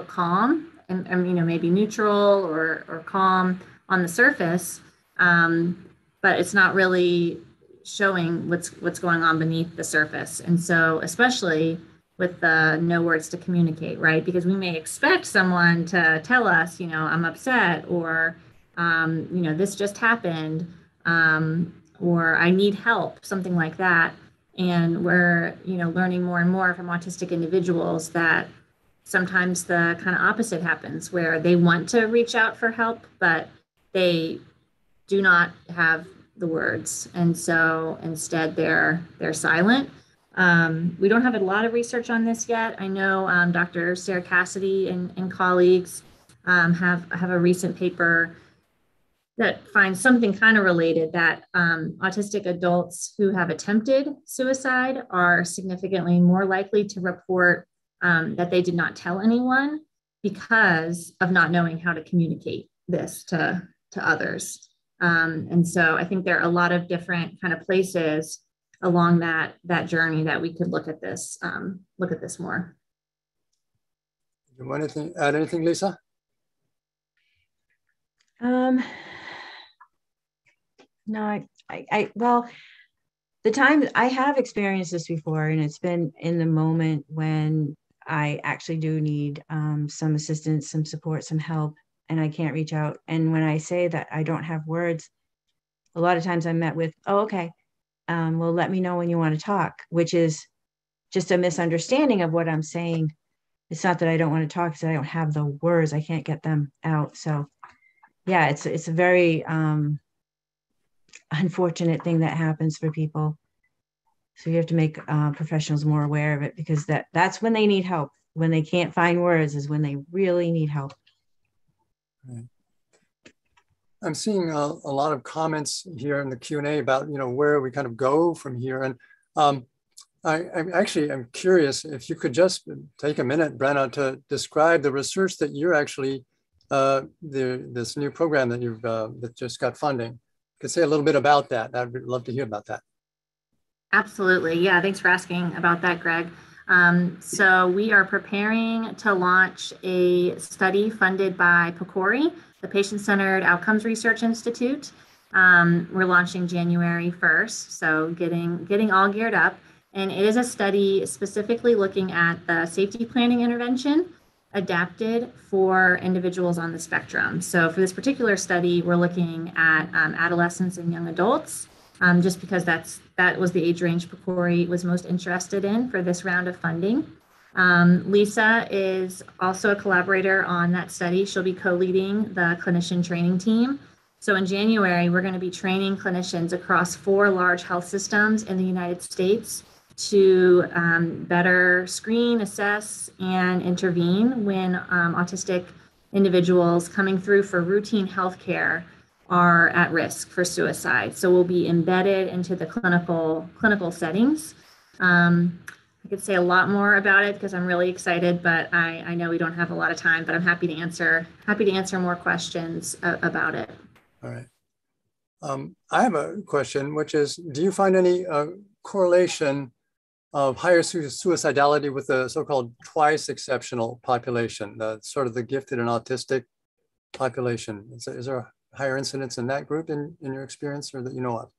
calm and maybe neutral or calm on the surface, but it's not really showing what's going on beneath the surface. And so especially with the no words to communicate, right? Because we may expect someone to tell us, you know, I'm upset, or, you know, this just happened, or I need help, something like that. And we're, you know, learning more and more from autistic individuals that sometimes the kind of opposite happens, where they want to reach out for help, but they do not have the words. And so instead they're silent. We don't have a lot of research on this yet. I know Dr. Sarah Cassidy and colleagues have a recent paper that finds something kind of related, that autistic adults who have attempted suicide are significantly more likely to report that they did not tell anyone because of not knowing how to communicate this to others. And so I think there are a lot of different kind of places along that journey that we could look at this more. You want to add anything, Lisa? No, well, the time I have experienced this before, and it's been in the moment when I actually do need some assistance, some support, some help, and I can't reach out. And when I say that I don't have words, a lot of times I'm met with, oh, okay, well, let me know when you want to talk, which is just a misunderstanding of what I'm saying. It's not that I don't want to talk, it's that I don't have the words, I can't get them out. So yeah, it's a very unfortunate thing that happens for people. So you have to make professionals more aware of it, because that's when they need help. When they can't find words is when they really need help. Right. I'm seeing a lot of comments here in the Q&A about, you know, where we kind of go from here. And I'm curious if you could just take a minute, Brenna, to describe the research that you're actually, this new program that you've that just got funding. Could say a little bit about that. I'd love to hear about that. Absolutely. Yeah, thanks for asking about that, Greg. So we are preparing to launch a study funded by PCORI, the Patient-Centered Outcomes Research Institute. We're launching January 1st, so getting all geared up. And it is a study specifically looking at the safety planning intervention adapted for individuals on the spectrum. So for this particular study, we're looking at adolescents and young adults, just because that was the age range PCORI was most interested in for this round of funding. Lisa is also a collaborator on that study. She'll be co-leading the clinician training team. So in January, we're going to be training clinicians across 4 large health systems in the United States to better screen, assess, and intervene when autistic individuals coming through for routine healthcare are at risk for suicide. So we'll be embedded into the clinical settings. I could say a lot more about it because I'm really excited, but I know we don't have a lot of time, but I'm happy to answer more questions about it. All right. I have a question, which is, do you find any correlation of higher suicidality with the so-called twice exceptional population, sort of the gifted and autistic population? Is there a higher incidence in that group in your experience, or that you know of?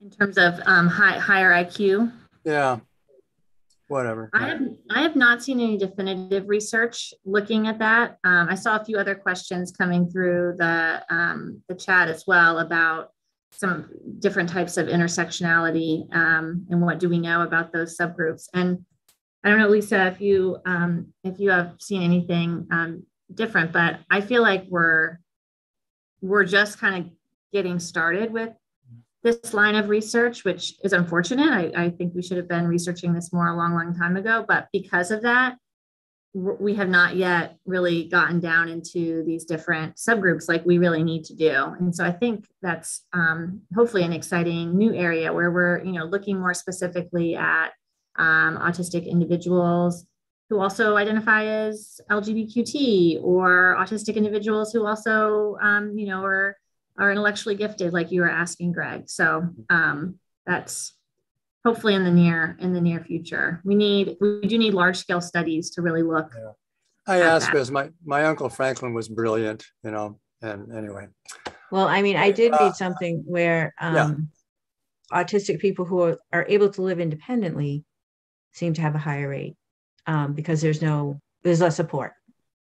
In terms of higher IQ? Yeah, whatever. I have not seen any definitive research looking at that. I saw a few other questions coming through the chat as well about some different types of intersectionality and what do we know about those subgroups. And I don't know, Lisa, if you have seen anything different, but I feel like we're just kind of getting started with this line of research, which is unfortunate. I think we should have been researching this more a long time ago, but because of that, we have not yet really gotten down into these different subgroups like we really need to do. And so I think that's hopefully an exciting new area where we're looking more specifically at autistic individuals who also identify as LGBTQ or autistic individuals who also are intellectually gifted, like you were asking, Greg. So that's hopefully in the near future. We do need large scale studies to really look. Yeah. I asked because my uncle Franklin was brilliant, and anyway. Well, I mean, I did read something where autistic people who are able to live independently seem to have a higher rate because there's less support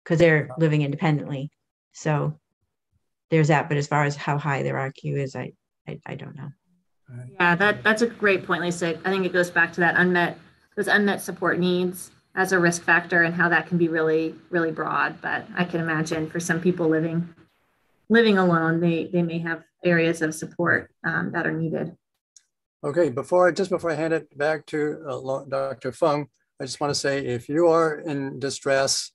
because they're living independently. So there's that. But as far as how high their IQ is, I don't know. Yeah, that's a great point, Lisa. I think it goes back to those unmet support needs as a risk factor and how that can be really, really broad. But I can imagine for some people living alone, they may have areas of support that are needed. Okay, before I hand it back to Dr. Fung, I just want to say if you are in distress,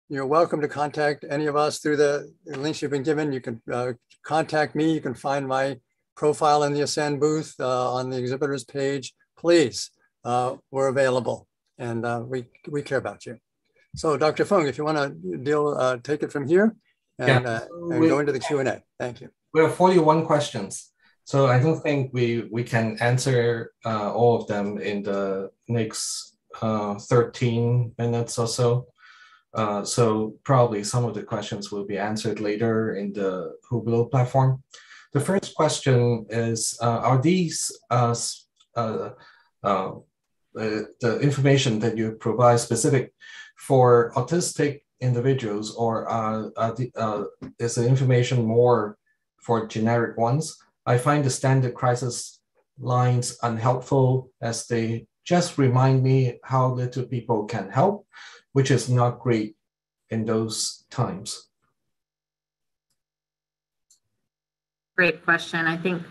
you're welcome to contact any of us through the links you've been given. You can contact me. You can find my profile in the Ascend booth on the exhibitors page. Please, we're available and we care about you. So Dr. Fung, if you want to take it from here and go into the Q&A. Thank you. We have 41 questions. So I don't think we can answer all of them in the next 13 minutes or so. So probably some of the questions will be answered later in the Hublot platform. The first question is, are these the information that you provide specific for autistic individuals, or is the information more for generic ones? I find the standard crisis lines unhelpful as they just remind me how little people can help, which is not great in those times. Great question. I think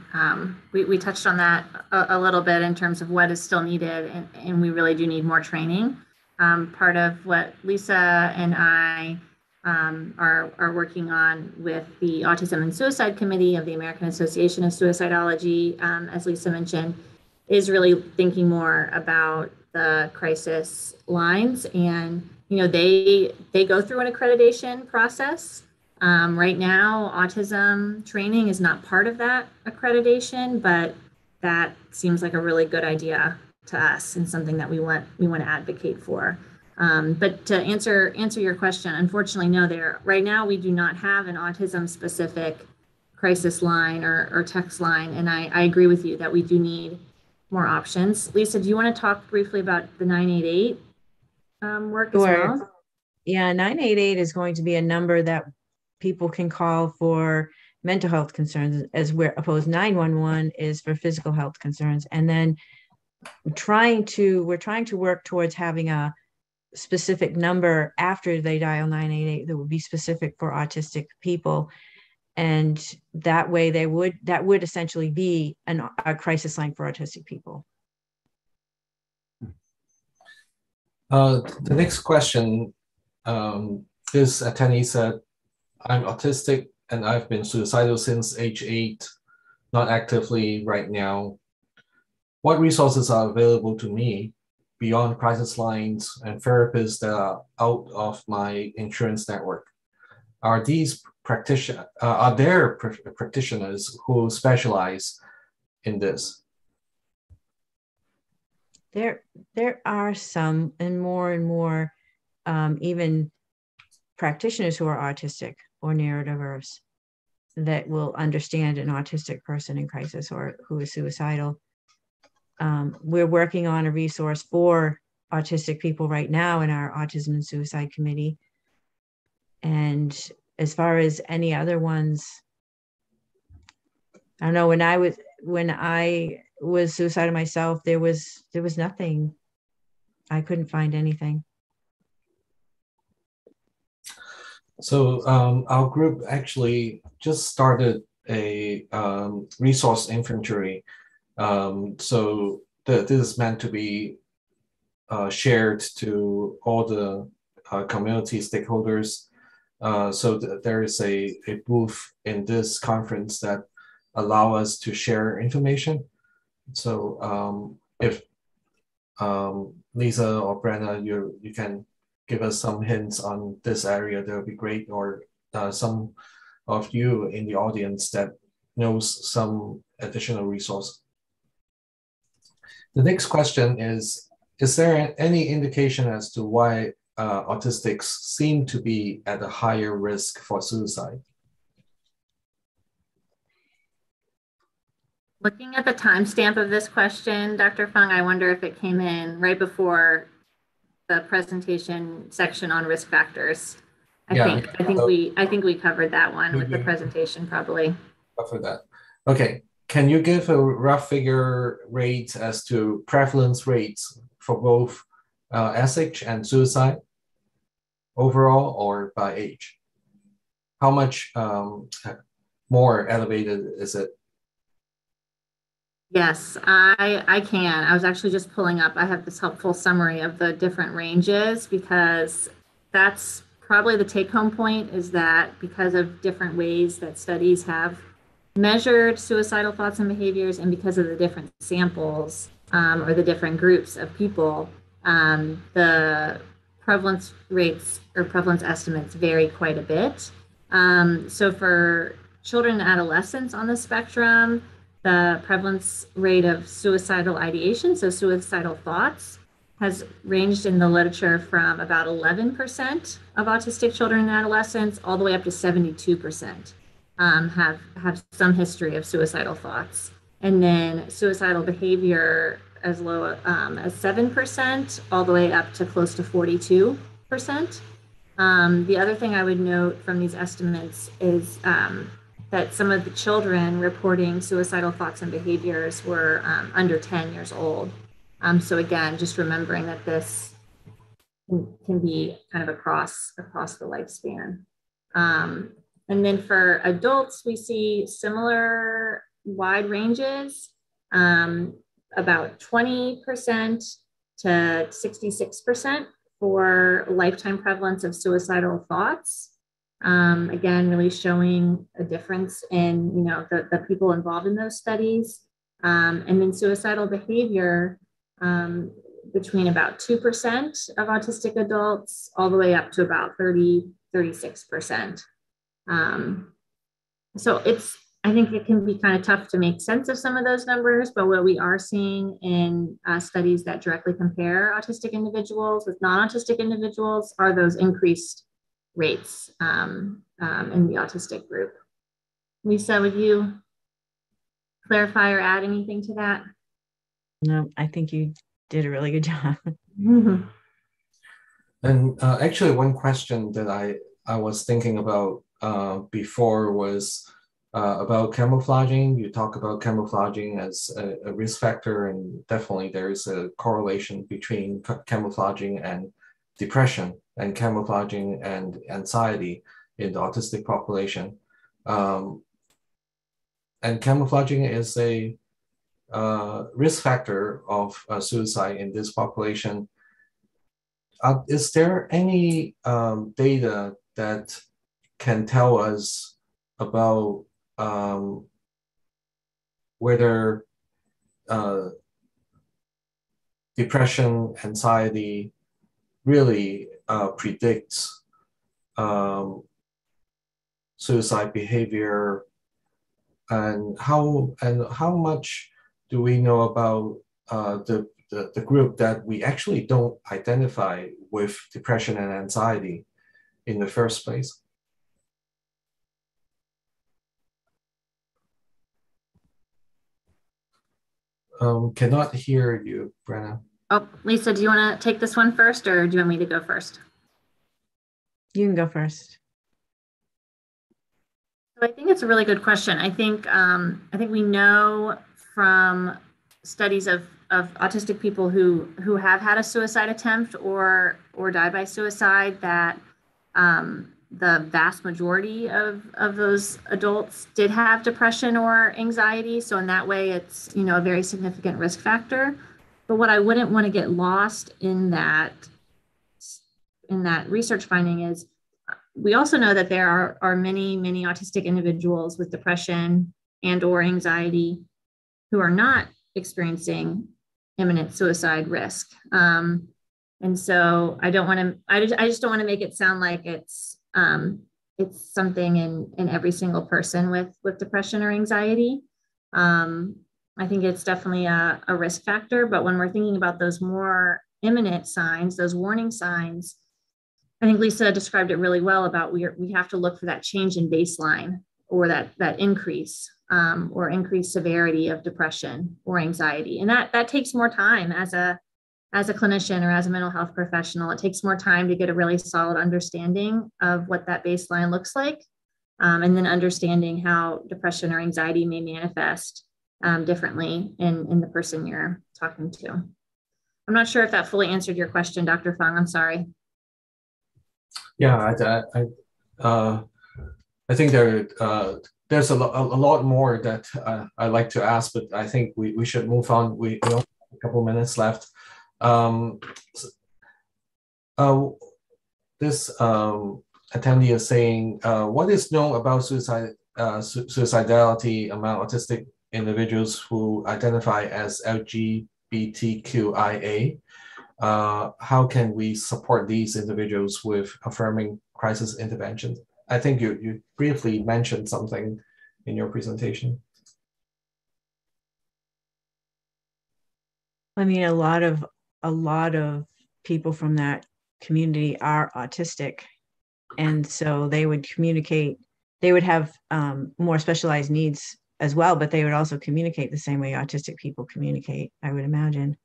we touched on that a little bit in terms of what is still needed, and we really do need more training. Part of what Lisa and I are working on with the Autism and Suicide Committee of the American Association of Suicidology, as Lisa mentioned, is really thinking more about the crisis lines. And they go through an accreditation process. Right now, autism training is not part of that accreditation, but that seems like a really good idea to us and something that we want to advocate for. But to answer your question, unfortunately, no, right now we do not have an autism specific crisis line or text line. And I agree with you that we do need more options. Lisa, do you want to talk briefly about the 988 work as well? Yeah, 988 is going to be a number that people can call for mental health concerns, as we're opposed 911 is for physical health concerns. And then we're trying to work towards having a specific number after they dial 988 that would be specific for autistic people. And that way that would essentially be a crisis line for autistic people. The next question, this attendee said, I'm autistic and I've been suicidal since age 8, not actively right now. What resources are available to me beyond crisis lines and therapists that are out of my insurance network? Are there practitioners who specialize in this? There are some, and more even practitioners who are autistic or neurodiverse that will understand an autistic person in crisis or who is suicidal. We're working on a resource for autistic people right now in our Autism and Suicide Committee. And as far as any other ones, I don't know, when I was suicidal myself, there was nothing. I couldn't find anything. So our group actually just started a resource inventory. So this is meant to be shared to all the community stakeholders. So there is a booth in this conference that allow us to share information. So if Lisa or Brenna, you can give us some hints on this area, that would be great. Or some of you in the audience that knows some additional resource. The next question is there any indication as to why autistics seem to be at a higher risk for suicide? Looking at the timestamp of this question, Dr. Fung, I wonder if it came in right before the presentation section on risk factors. I think we covered that one with the presentation probably. For that. Okay, can you give a rough figure rate as to prevalence rates for both SH and suicide overall or by age? How much more elevated is it? Yes, I can. I was actually just pulling up. I have this helpful summary of the different ranges because that's probably the take-home point, is that because of different ways that studies have measured suicidal thoughts and behaviors, and because of the different samples or the different groups of people, the prevalence rates or prevalence estimates vary quite a bit. So for children and adolescents on the spectrum, the prevalence rate of suicidal ideation, so suicidal thoughts, has ranged in the literature from about 11% of autistic children and adolescents all the way up to 72% have some history of suicidal thoughts. And then suicidal behavior as low as 7% all the way up to close to 42%. The other thing I would note from these estimates is that some of the children reporting suicidal thoughts and behaviors were under 10 years old. So again, just remembering that this can be kind of across the lifespan. And then for adults, we see similar wide ranges, about 20% to 66% for lifetime prevalence of suicidal thoughts. Again, really showing a difference in, you know, the people involved in those studies. And then suicidal behavior between about 2% of autistic adults all the way up to about 36%. So I think it can be kind of tough to make sense of some of those numbers, but what we are seeing in studies that directly compare autistic individuals with non-autistic individuals are those increased rates in the autistic group. Lisa, would you clarify or add anything to that? No, I think you did a really good job. Mm-hmm. And actually, one question that I was thinking about before was about camouflaging. You talk about camouflaging as a risk factor, and definitely there is a correlation between camouflaging and depression, and camouflaging and anxiety in the autistic population. And camouflaging is a risk factor of suicide in this population. Is there any data that can tell us about whether depression, anxiety really predicts suicide behavior, and how much do we know about the group that we actually don't identify with depression and anxiety in the first place? Cannot hear you, Brenna. Oh, Lisa, do you want to take this one first, or do you want me to go first? You can go first. So I think it's a really good question. I think we know from studies of autistic people who have had a suicide attempt or died by suicide that the vast majority of those adults did have depression or anxiety. So in that way, it's, you know, a very significant risk factor. But what I wouldn't want to get lost in that research finding is we also know that there are many autistic individuals with depression and or anxiety who are not experiencing imminent suicide risk. And so I just don't want to make it sound like it's something in every single person with depression or anxiety. I think it's definitely a risk factor, but when we're thinking about those more imminent signs, those warning signs, I think Lisa described it really well about we have to look for that change in baseline or that increase or increased severity of depression or anxiety. And that takes more time as a clinician or as a mental health professional. It takes more time to get a really solid understanding of what that baseline looks like, and then understanding how depression or anxiety may manifest differently in the person you're talking to. I'm not sure if that fully answered your question, Dr. Fung. I'm sorry. Yeah, I think there's a lot more that I'd like to ask, but I think we should move on. We only have a couple minutes left. This attendee is saying, what is known about suicidality among autistic individuals who identify as LGBTQIA? How can we support these individuals with affirming crisis interventions? I think you briefly mentioned something in your presentation. I mean, a lot of people from that community are autistic, and so they would communicate. They would have more specialized needs as well, but they would also communicate the same way autistic people communicate, I would imagine.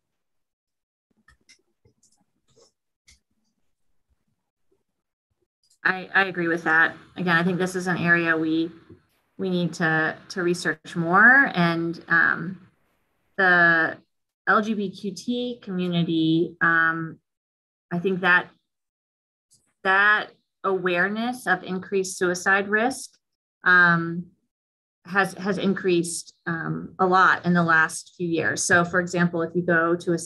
I agree with that. Again, I think this is an area we need to research more, and the LGBTQ community, I think that awareness of increased suicide risk has increased a lot in the last few years. So, for example, if you go to a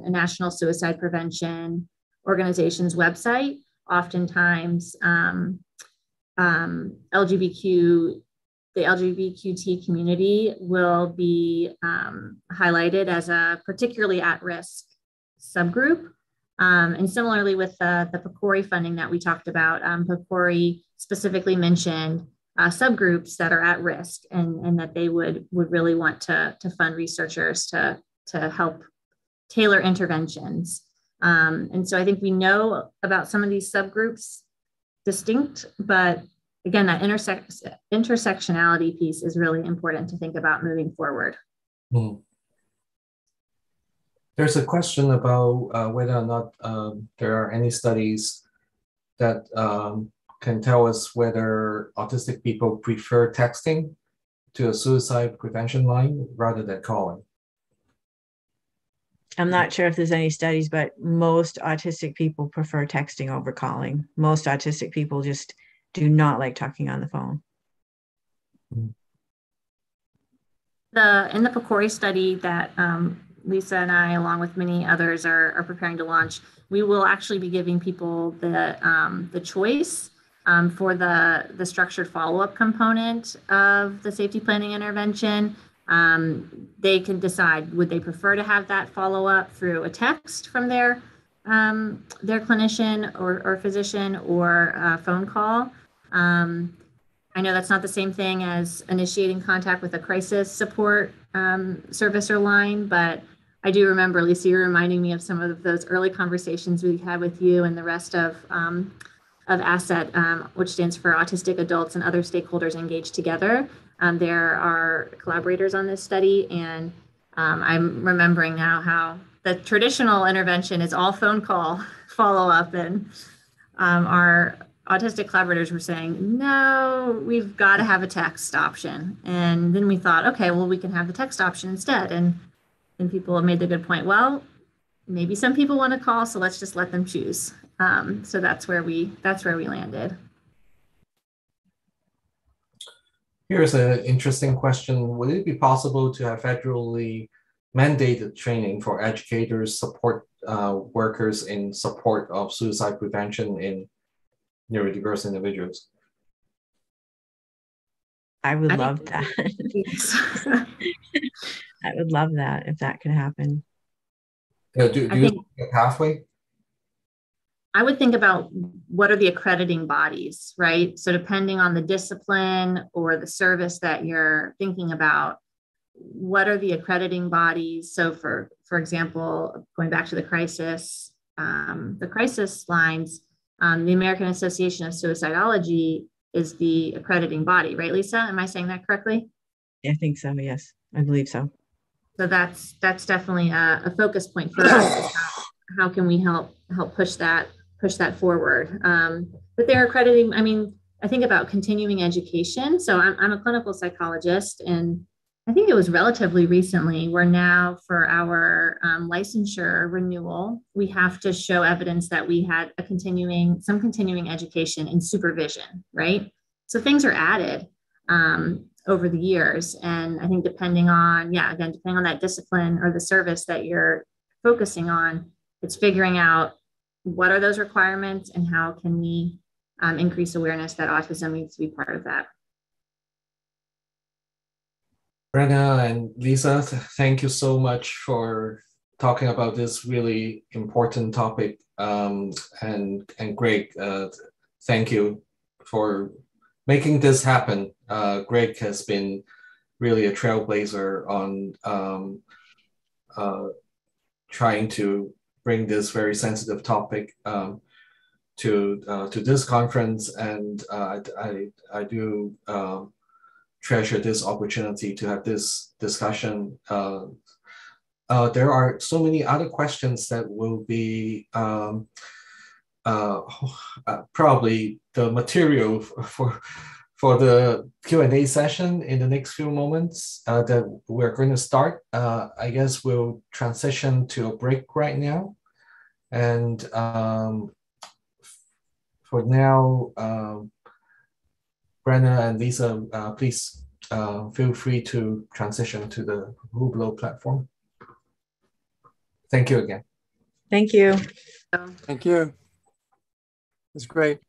national suicide prevention organization's website, oftentimes the LGBTQ community will be highlighted as a particularly at-risk subgroup. And similarly with the PCORI funding that we talked about, PCORI specifically mentioned subgroups that are at risk, and that they would really want to fund researchers to help tailor interventions. And so I think we know about some of these subgroups distinct, but again, that intersectionality piece is really important to think about moving forward. There's a question about whether or not there are any studies that can tell us whether autistic people prefer texting to a suicide prevention line rather than calling. I'm not sure if there's any studies, but most autistic people prefer texting over calling. Most autistic people just do not like talking on the phone. In the PCORI study that Lisa and I, along with many others, are preparing to launch, we will actually be giving people the choice for the structured follow-up component of the safety planning intervention. They can decide, would they prefer to have that follow-up through a text from their clinician or physician, or a phone call. I know that's not the same thing as initiating contact with a crisis support service or line, but I do remember, Lisa, you're reminding me of some of those early conversations we had with you and the rest of ASSET, which stands for Autistic Adults and Other Stakeholders Engaged Together. There are collaborators on this study, and I'm remembering now how the traditional intervention is all phone call follow-up, and our autistic collaborators were saying, no, we've got to have a text option. And then we thought, okay, well, we can have the text option instead. And then people have made the good point, well, maybe some people want to call, so let's just let them choose. So that's where we landed. Here's an interesting question. Would it be possible to have federally mandated training for educators, support workers in support of suicide prevention in neurodiverse individuals? I would love that. I would love that if that could happen. Do you think a pathway? I would think about what are the accrediting bodies, right? So depending on the discipline or the service that you're thinking about, what are the accrediting bodies? So for example, going back to the crisis lines, the American Association of Suicidology is the accrediting body, right, Lisa? Am I saying that correctly? I think so. Yes, I believe so. So that's definitely a focus point for us. Is how can we help push that forward? But they're accrediting. I mean, I think about continuing education. So I'm a clinical psychologist, and I think it was relatively recently where now for our licensure renewal, we have to show evidence that we had some continuing education and supervision, right? So things are added over the years. And I think depending on that discipline or the service that you're focusing on, it's figuring out what are those requirements and how can we increase awareness that autism needs to be part of that. Brenna and Lisa, thank you so much for talking about this really important topic. And Greg, thank you for making this happen. Greg has been really a trailblazer on trying to bring this very sensitive topic to this conference, and I do treasure this opportunity to have this discussion. There are so many other questions that will be probably the material for the Q&A session in the next few moments that we're going to start. I guess we'll transition to a break right now. And for now, Brenna and Lisa, please feel free to transition to the Hublot platform. Thank you again. Thank you. Thank you. It's great.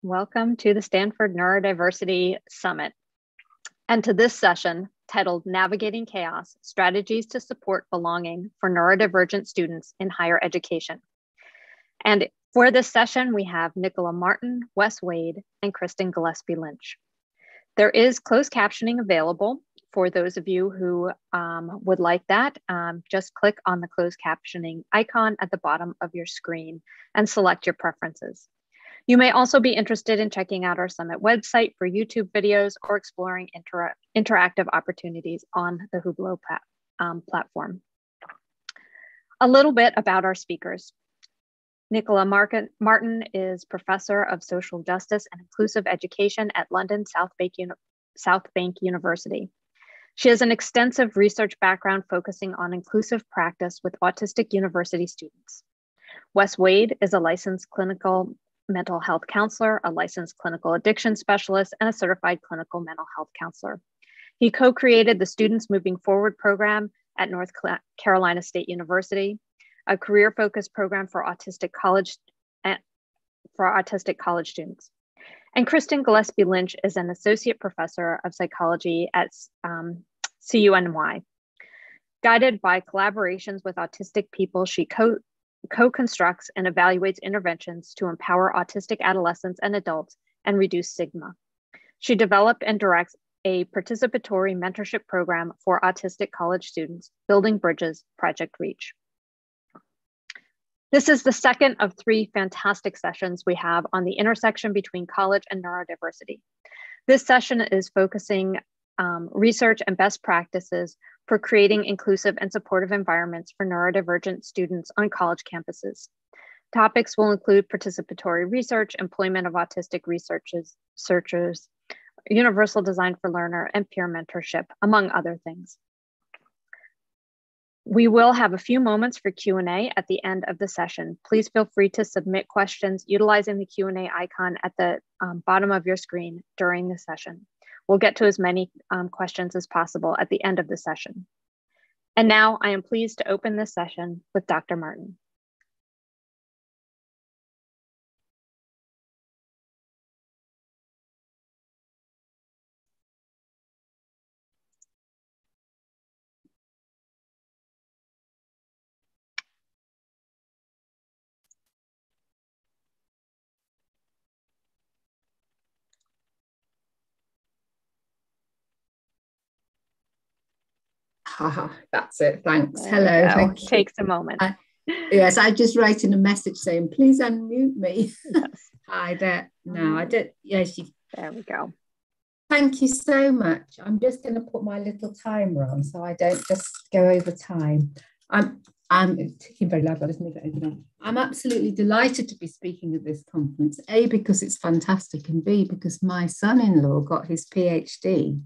Welcome to the Stanford Neurodiversity Summit and to this session titled Navigating Chaos, Strategies to Support Belonging for Neurodivergent Students in Higher Education. And for this session, we have Nicola Martin, Wes Wade, and Kristen Gillespie Lynch. There is closed captioning available for those of you who would like that. Just click on the closed captioning icon at the bottom of your screen and select your preferences. You may also be interested in checking out our Summit website for YouTube videos or exploring interactive opportunities on the Hublot platform. A little bit about our speakers. Nicola Martin is Professor of Social Justice and Inclusive Education at London South Bank University. She has an extensive research background focusing on inclusive practice with autistic university students. Wes Wade is a licensed clinical mental health counselor, a licensed clinical addiction specialist, and a certified clinical mental health counselor. He co-created the Students Moving Forward program at North Carolina State University, a career-focused program for autistic college students. And Kristen Gillespie Lynch is an associate professor of psychology at CUNY. Guided by collaborations with autistic people, she co-constructs and evaluates interventions to empower autistic adolescents and adults and reduce stigma. She developed and directs a participatory mentorship program for autistic college students, Building Bridges, Project Reach. This is the second of 3 fantastic sessions we have on the intersection between college and neurodiversity. This session is focusing research and best practices for creating inclusive and supportive environments for neurodivergent students on college campuses. Topics will include participatory research, employment of autistic researchers, universal design for learner, and peer mentorship, among other things. We will have a few moments for Q&A at the end of the session. Please feel free to submit questions utilizing the Q&A icon at the bottom of your screen during the session. We'll get to as many questions as possible at the end of the session. And now I am pleased to open this session with Dr. Martin. That's it. Thanks. Hello. Thank you. Takes a moment. Yes, I just writing a message saying, please unmute me. Yes. Hi there. No, I did. Yes, there we go. Thank you so much. I'm just going to put my little timer on so I don't just go over time. I'm ticking very loud, but let's make it open. I'm absolutely delighted to be speaking at this conference, A, because it's fantastic, and B, because my son-in-law got his PhD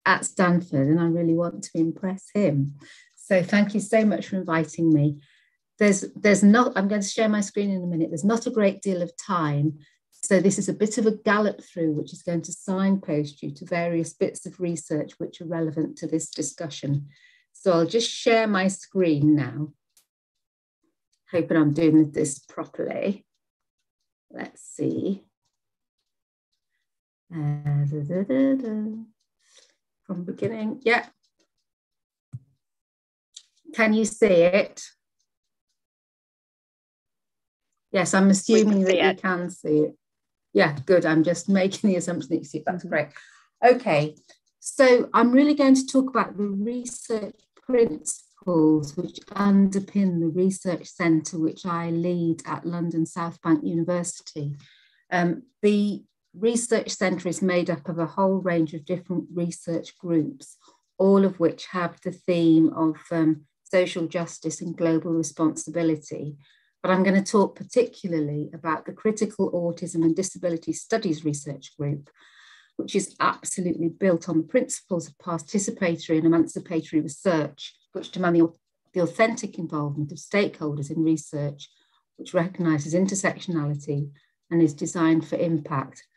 at Stanford, and I really want to impress him. So thank you so much for inviting me. I'm going to share my screen in a minute. There's not a great deal of time. So this is a bit of a gallop through, which is going to signpost you to various bits of research which are relevant to this discussion. So I'll just share my screen now. Hoping I'm doing this properly. Let's see. From beginning, yeah. Can you see it? Yes, I'm assuming that you can see it. Yeah, good. I'm just making the assumption that you see it. That's great. Okay, so I'm really going to talk about the research principles which underpin the research centre which I lead at London South Bank University. The research centre is made up of a whole range of different research groups, all of which have the theme of social justice and global responsibility. But I'm going to talk particularly about the Critical Autism and Disability Studies Research Group, which is absolutely built on the principles of participatory and emancipatory research, which demand the authentic involvement of stakeholders in research, which recognises intersectionality and is designed for impact,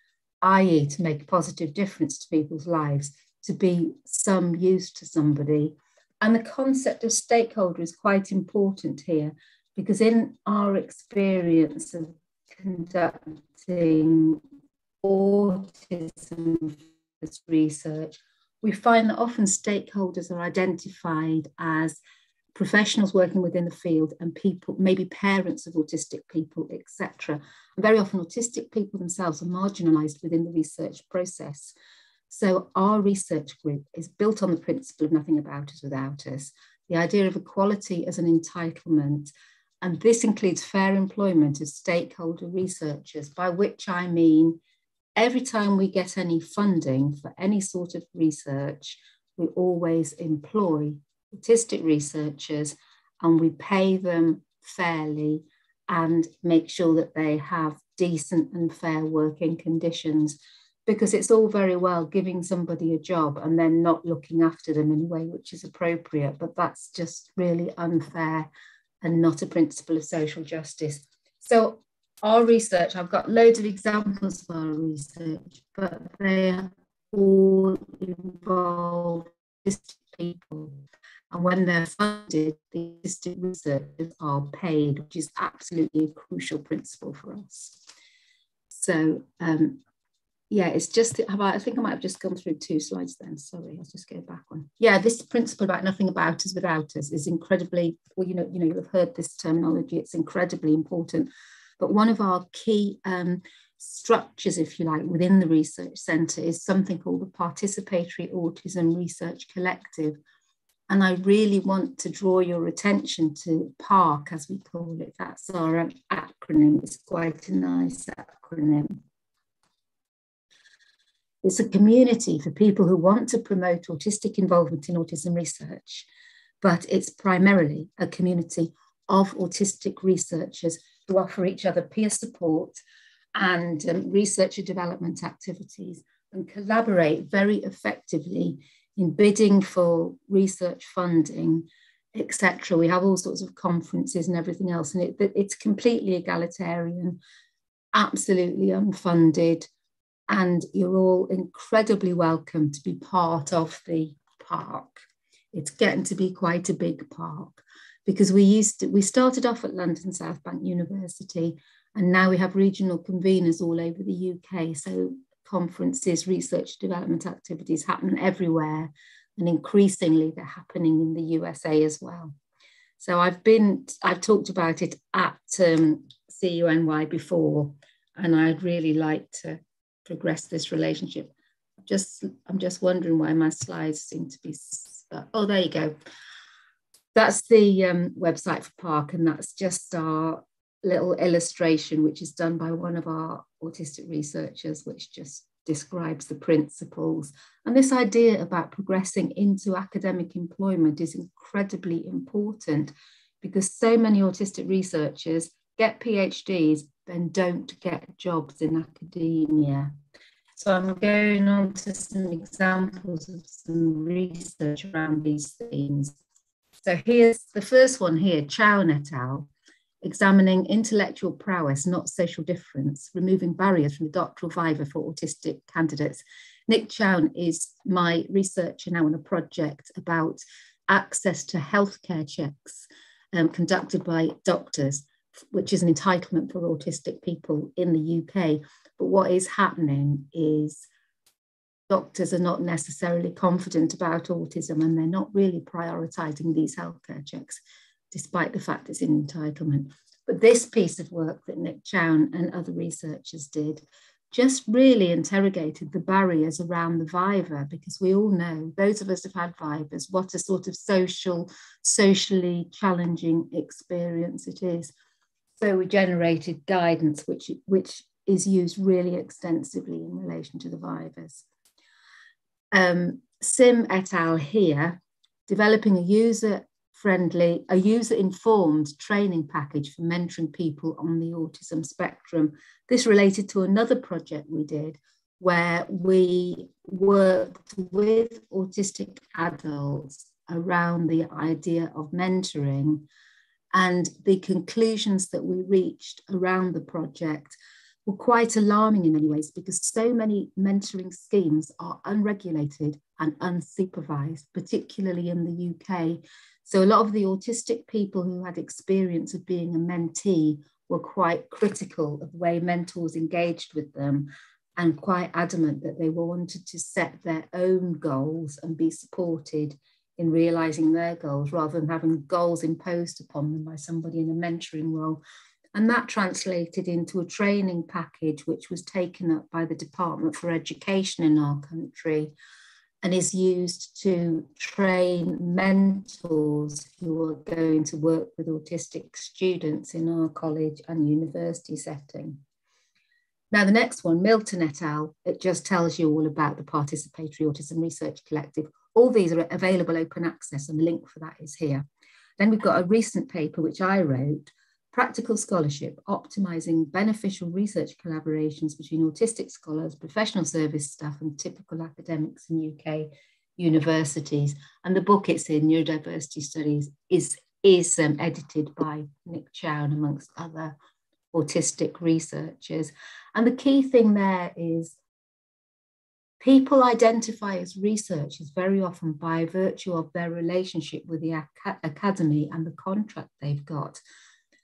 i.e. to make a positive difference to people's lives, to be some use to somebody. And the concept of stakeholder is quite important here, because in our experience of conducting autism research, we find that often stakeholders are identified as professionals working within the field and people, maybe parents of autistic people, etc. And very often autistic people themselves are marginalized within the research process. So our research group is built on the principle of nothing about us without us, the idea of equality as an entitlement. And this includes fair employment of stakeholder researchers, by which I mean every time we get any funding for any sort of research, we always employ autistic researchers and we pay them fairly and make sure that they have decent and fair working conditions, because it's all very well giving somebody a job and then not looking after them in a way which is appropriate, but that's just really unfair and not a principle of social justice. So our research, I've got loads of examples of our research, but they are all involve autistic people. And when they're funded, the autistic researchers are paid, which is absolutely a crucial principle for us. So yeah, it's just, I think I might have just gone through 2 slides then. Sorry, I'll just go back one. Yeah, this principle about nothing about us without us is incredibly, well, you'll have heard this terminology, it's incredibly important. But one of our key structures, if you like, within the research centre is something called the Participatory Autism Research Collective. And I really want to draw your attention to PARC, as we call it. That's our acronym. It's quite a nice acronym. It's a community for people who want to promote autistic involvement in autism research, but it's primarily a community of autistic researchers who offer each other peer support and researcher development activities and collaborate very effectively in bidding for research funding, etc. We have all sorts of conferences and everything else, and it's completely egalitarian, absolutely unfunded, and you're all incredibly welcome to be part of the PARC. It's getting to be quite a big park, because we started off at London South Bank University, and now we have regional conveners all over the UK. So conferences, research development activities happen everywhere, and increasingly they're happening in the USA as well. So I've talked about it at CUNY before, and I'd really like to progress this relationship. I'm just wondering why my slides seem to be stuck. Oh, there you go. That's the website for PARC, and that's just our little illustration, which is done by one of our autistic researchers, which just describes the principles. And this idea about progressing into academic employment is incredibly important, because so many autistic researchers get PhDs, then don't get jobs in academia. So I'm going on to some examples of some research around these themes. So here's the first one here, Chown et al., examining intellectual prowess, not social difference, removing barriers from the doctoral viva for autistic candidates. Nick Chown is my researcher now on a project about access to healthcare checks conducted by doctors, which is an entitlement for autistic people in the UK. But what is happening is doctors are not necessarily confident about autism, and they're not really prioritising these healthcare checks, despite the fact it's an entitlement. But this piece of work that Nick Chown and other researchers did just really interrogated the barriers around the viva, because we all know, those of us who've had vivas, what a sort of socially challenging experience it is. So we generated guidance which is used really extensively in relation to the vivas. Sim et al. Here, developing a user-informed training package for mentoring people on the autism spectrum. This related to another project we did where we worked with autistic adults around the idea of mentoring, and the conclusions that we reached around the project were quite alarming in many ways, because so many mentoring schemes are unregulated and unsupervised, particularly in the UK. So a lot of the autistic people who had experience of being a mentee were quite critical of the way mentors engaged with them. and quite adamant that they wanted to set their own goals and be supported in realizing their goals rather than having goals imposed upon them by somebody in a mentoring role. And that translated into a training package which was taken up by the Department for Education in our country and is used to train mentors who are going to work with autistic students in our college and university setting. Now, the next one, Milton et al., it just tells you all about the Participatory Autism Research Collective. All these are available open access, and the link for that is here. Then we've got a recent paper which I wrote, Practical Scholarship, Optimizing Beneficial Research Collaborations Between Autistic Scholars, Professional Service Staff and Typical Academics in UK Universities. And the book it's in, Neurodiversity Studies, is edited by Nick Chown amongst other autistic researchers. And the key thing there is people identify as researchers very often by virtue of their relationship with the academy and the contract they've got.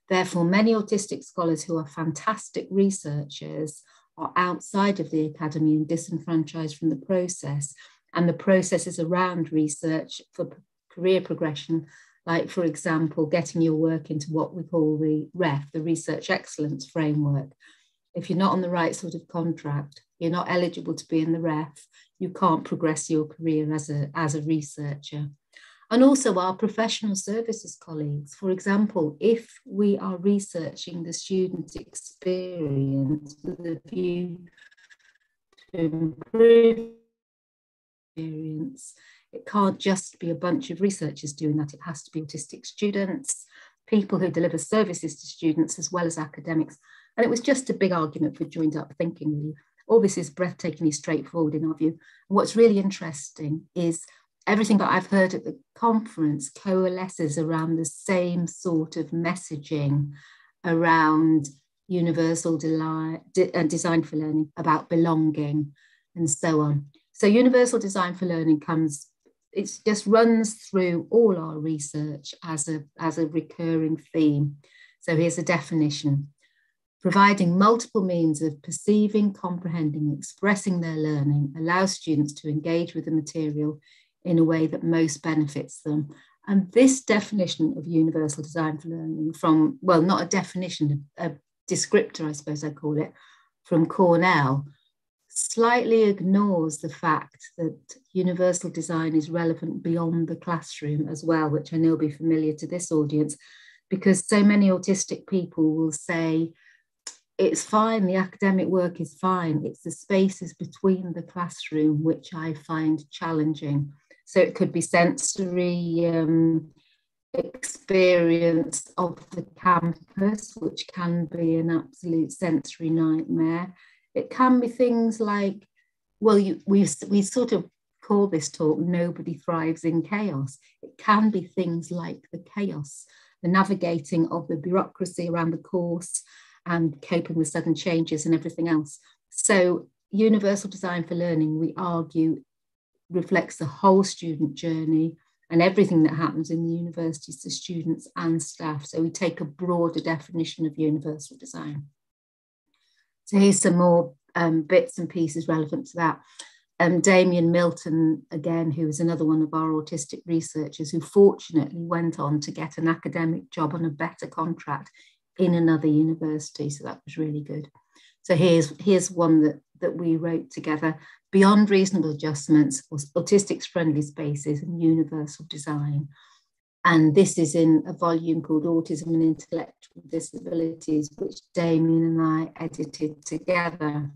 Therefore, many autistic scholars who are fantastic researchers are outside of the academy and disenfranchised from the process. And the processes around research for career progression, like, for example, getting your work into what we call the REF, the Research Excellence Framework. If you're not on the right sort of contract, you're not eligible to be in the REF, you can't progress your career as a researcher. And also our professional services colleagues. For example, if we are researching the student experience with a view to improve experience, it can't just be a bunch of researchers doing that. It has to be autistic students, people who deliver services to students as well as academics. And it was just a big argument for joined up thinking, really. All this is breathtakingly straightforward in our view. And what's really interesting is everything that I've heard at the conference coalesces around the same sort of messaging around universal design for learning, about belonging and so on. So universal design for learning it just runs through all our research as a recurring theme. So here's a definition. Providing multiple means of perceiving, comprehending, expressing their learning allows students to engage with the material in a way that most benefits them. And this definition of universal design for learning from, well, not a definition, a descriptor, I suppose I call it, from Cornell, slightly ignores the fact that universal design is relevant beyond the classroom as well, which I know will be familiar to this audience, because so many autistic people will say, it's fine, the academic work is fine, it's the spaces between the classroom which I find challenging. So it could be sensory experience of the campus, which can be an absolute sensory nightmare. It can be things like, well, we sort of call this talk, Nobody Thrives in Chaos. It can be things like the chaos, the navigating of the bureaucracy around the course and coping with sudden changes and everything else. So universal design for learning, we argue, reflects the whole student journey and everything that happens in the universities to students and staff. So we take a broader definition of universal design. So here's some more bits and pieces relevant to that. Damien Milton, again, who is another one of our autistic researchers who fortunately went on to get an academic job on a better contract in another university. So that was really good. So here's one that we wrote together, Beyond Reasonable Adjustments, Autistics Friendly Spaces and Universal Design. And this is in a volume called Autism and Intellectual Disabilities, which Damien and I edited together.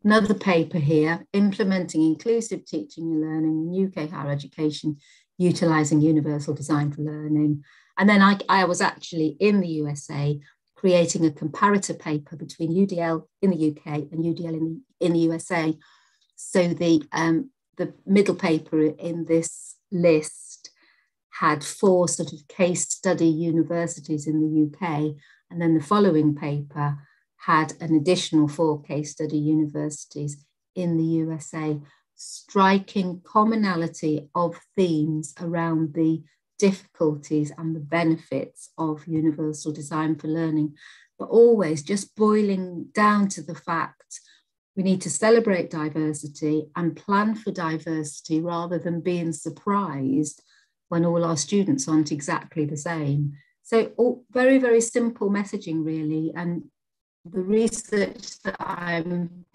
Another paper here, Implementing Inclusive Teaching and Learning in UK Higher Education, Utilising Universal Design for Learning. And then I was actually in the USA creating a comparator paper between UDL in the UK and UDL in the USA. So the middle paper in this list had 4 sort of case study universities in the UK, and then the following paper had an additional 4 case study universities in the USA, striking commonality of themes around the difficulties and the benefits of universal design for learning, but always just boiling down to the fact We need to celebrate diversity and plan for diversity rather than being surprised when all our students aren't exactly the same. So very, very simple messaging, really. And the research that I'm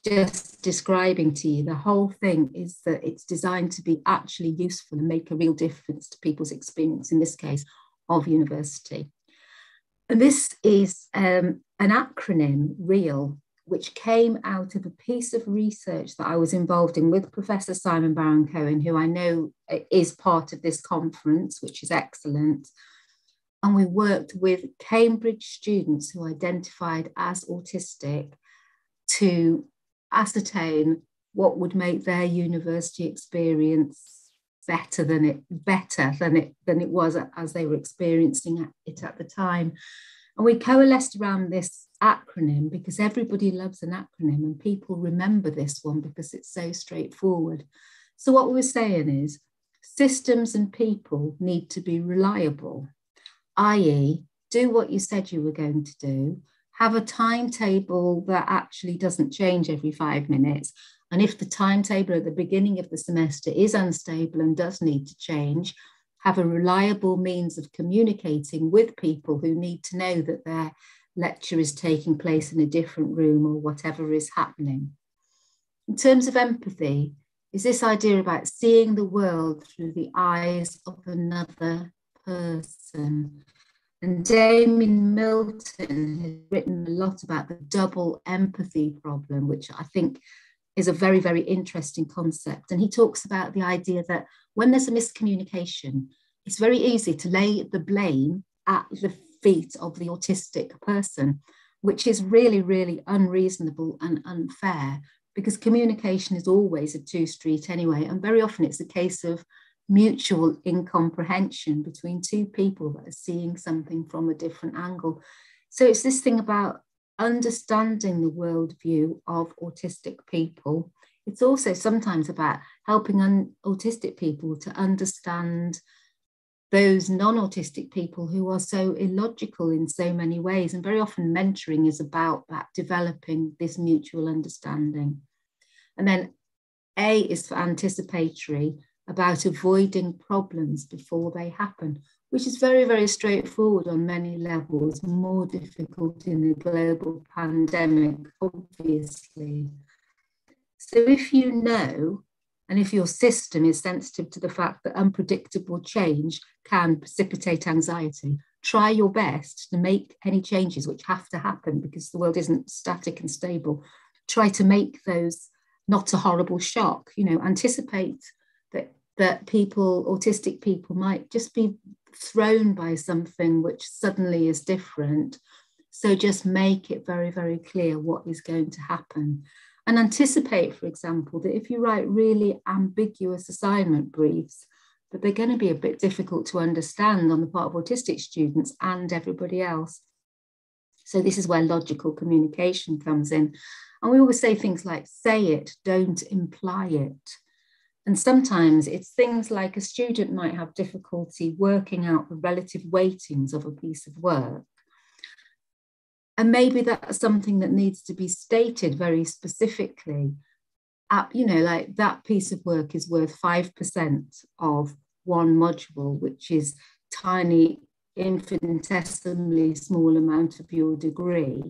just describing to you, the whole thing is that it's designed to be actually useful and make a real difference to people's experience, in this case, of university. And this is an acronym, REAL, which came out of a piece of research that I was involved in with Professor Simon Baron-Cohen, who I know is part of this conference, which is excellent. And we worked with Cambridge students who identified as autistic to ascertain what would make their university experience better than it was as they were experiencing it at the time. And we coalesced around this acronym because everybody loves an acronym and people remember this one because it's so straightforward. So what we're saying is systems and people need to be reliable, i.e., do what you said you were going to do, have a timetable that actually doesn't change every 5 minutes. And if the timetable at the beginning of the semester is unstable and does need to change, have a reliable means of communicating with people who need to know that their lecture is taking place in a different room or whatever is happening. In terms of empathy, is this idea about seeing the world through the eyes of another person. And Damien Milton has written a lot about the double empathy problem, which I think is a very, very interesting concept. And he talks about the idea that when there's a miscommunication, it's very easy to lay the blame at the feet of the autistic person, which is really, really unreasonable and unfair, because communication is always a two-street anyway. And very often it's a case of mutual incomprehension between two people that are seeing something from a different angle. So it's this thing about understanding the worldview of autistic people. It's also sometimes about helping autistic people to understand those non-autistic people who are so illogical in so many ways. And very often mentoring is about that, developing this mutual understanding. And then A is for anticipatory, about avoiding problems before they happen, which is very, very straightforward on many levels, more difficult in a global pandemic, obviously. So if you know, and if your system is sensitive to the fact that unpredictable change can precipitate anxiety, try your best to make any changes which have to happen because the world isn't static and stable. Try to make those not a horrible shock. You know, anticipate that people, autistic people, might just be thrown by something which suddenly is different. So just make it very, very clear what is going to happen. And anticipate, for example, that if you write really ambiguous assignment briefs, that they're going to be a bit difficult to understand on the part of autistic students and everybody else. So this is where logical communication comes in. And we always say things like, say it, don't imply it. And sometimes it's things like a student might have difficulty working out the relative weightings of a piece of work. And maybe that's something that needs to be stated very specifically. You know, like that piece of work is worth 5% of one module, which is tiny, infinitesimally small amount of your degree.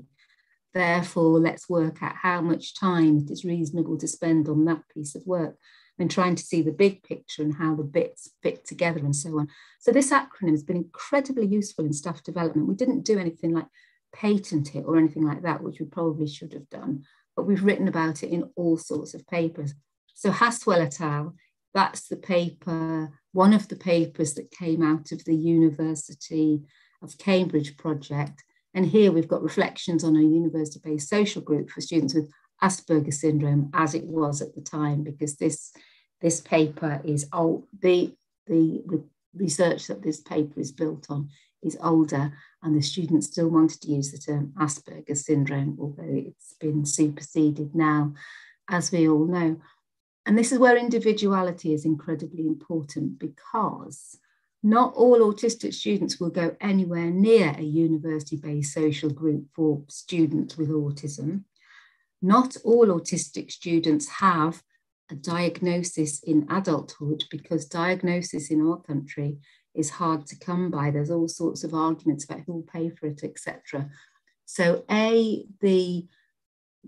Therefore, let's work out how much time it is reasonable to spend on that piece of work, and trying to see the big picture and how the bits fit together and so on. So this acronym has been incredibly useful in staff development. We didn't do anything like patent it or anything like that, which we probably should have done, but we've written about it in all sorts of papers. So Haswell et al., that's the paper, one of the papers that came out of the University of Cambridge project. And here we've got reflections on a university-based social group for students with Asperger's syndrome, as it was at the time, because this paper is old. The research that this paper is built on is older, and the students still wanted to use the term Asperger's syndrome, although it's been superseded now, as we all know. And this is where individuality is incredibly important, because not all autistic students will go anywhere near a university-based social group for students with autism. Not all autistic students have a diagnosis in adulthood, because diagnosis in our country is hard to come by. There's all sorts of arguments about who will pay for it, etc. So the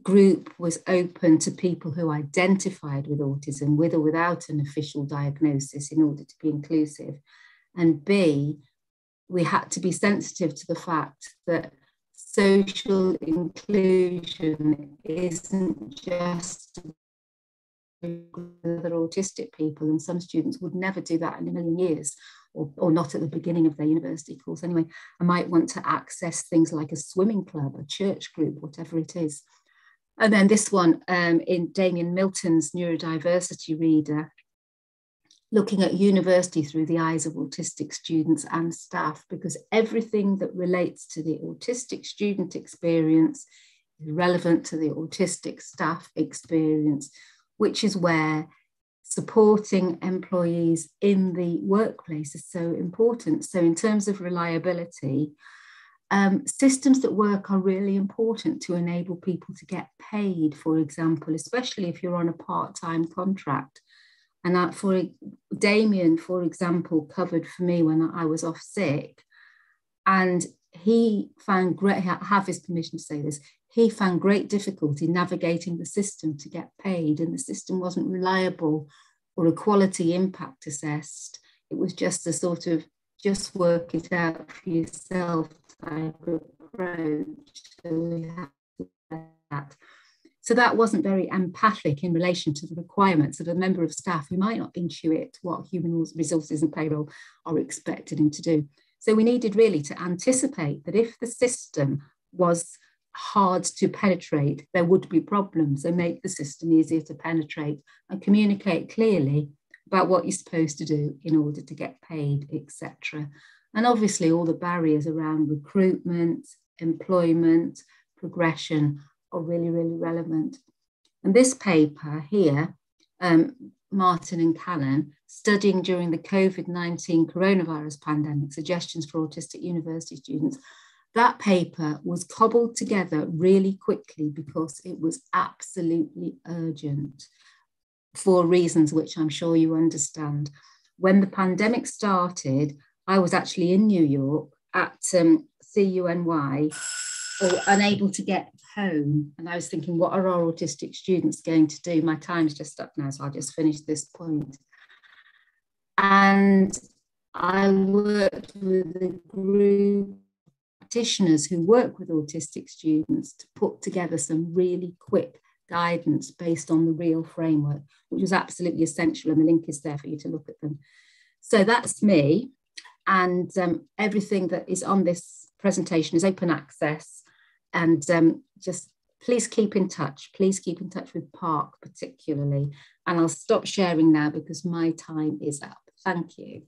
group was open to people who identified with autism, with or without an official diagnosis, in order to be inclusive. And B, we had to be sensitive to the fact that social inclusion isn't just other autistic people, and some students would never do that in a million years, or not at the beginning of their university course anyway. I might want to access things like a swimming club, a church group, whatever it is. And then this one in Damien Milton's Neurodiversity reader, looking at university through the eyes of autistic students and staff, because everything that relates to the autistic student experience is relevant to the autistic staff experience, which is where supporting employees in the workplace is so important. So in terms of reliability, systems that work are really important to enable people to get paid, for example, especially if you're on a part-time contract. And for Damien, for example, covered for me when I was off sick, and he found great, I have his permission to say this, he found great difficulty navigating the system to get paid, and the system wasn't reliable or a quality impact assessed. It was just a sort of just work it out for yourself type of approach. So we have to do that. So that wasn't very empathic in relation to the requirements of a member of staff who might not intuit what human resources and payroll are expected him to do. So we needed really to anticipate that if the system was hard to penetrate, there would be problems, and make the system easier to penetrate and communicate clearly about what you're supposed to do in order to get paid, etc. And obviously all the barriers around recruitment, employment, progression are really, really relevant. And this paper here, Martin and Callan, studying during the COVID-19 coronavirus pandemic, suggestions for autistic university students, that paper was cobbled together really quickly because it was absolutely urgent for reasons which I'm sure you understand. When the pandemic started, I was actually in New York at CUNY, or unable to get home. And I was thinking, what are our autistic students going to do? My time's just up now, so I'll just finish this point. And I worked with a group of practitioners who work with autistic students to put together some really quick guidance based on the real framework, which was absolutely essential. And the link is there for you to look at them. So that's me. And everything that is on this presentation is open access. And just please keep in touch. Please keep in touch with Park particularly. And I'll stop sharing now because my time is up. Thank you.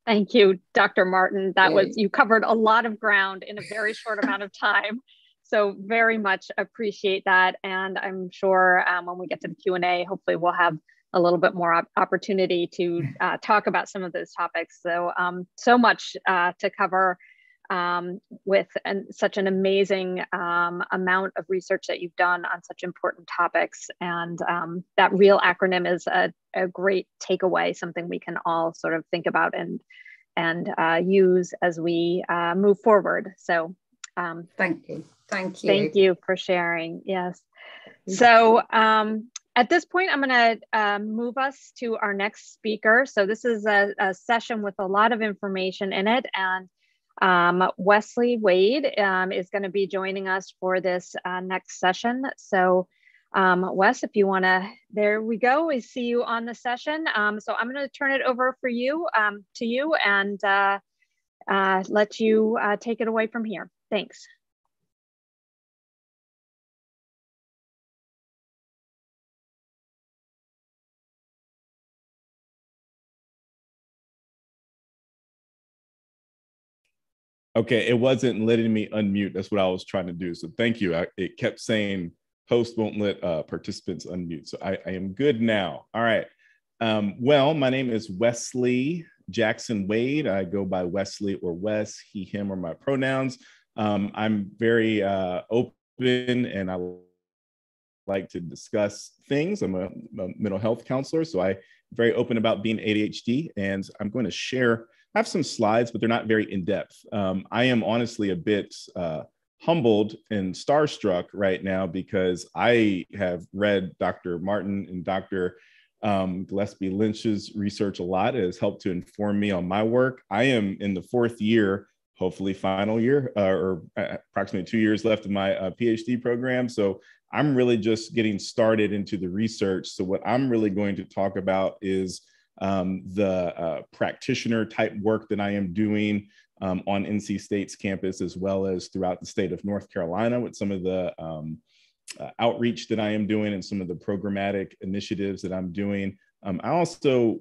Thank you, Dr. Martin. That was, you covered a lot of ground in a very short amount of time. So very much appreciate that. And I'm sure when we get to the Q&A, hopefully we'll have a little bit more opportunity to talk about some of those topics. So, so much to cover with such an amazing amount of research that you've done on such important topics. And that REAL acronym is a great takeaway, something we can all sort of think about and use as we move forward. So thank you. Thank you. Thank you for sharing. Yes. So at this point, I'm going to move us to our next speaker. So this is a session with a lot of information in it. And Wesley Wade is going to be joining us for this next session. So Wes, if you want to, there we go. We see you on the session. So I'm going to turn it over for you, to you, and let you take it away from here. Thanks. Okay, it wasn't letting me unmute. That's what I was trying to do. So thank you. It kept saying host won't let participants unmute. So I am good now. All right. Well, my name is Wesley Jackson Wade. I go by Wesley or Wes, he, him are my pronouns. I'm very open, and I like to discuss things. I'm a mental health counselor, so I'm very open about being ADHD, and I'm going to share, I have some slides, but they're not very in-depth. I am honestly a bit humbled and starstruck right now because I have read Dr. Martin and Dr. Gillespie Lynch's research a lot. It has helped to inform me on my work. I am in the 4th year, hopefully final year, or approximately 2 years left of my PhD program. So I'm really just getting started into the research. So what I'm really going to talk about is the practitioner type work that I am doing on NC State's campus, as well as throughout the state of North Carolina with some of the outreach that I am doing and some of the programmatic initiatives that I'm doing. I also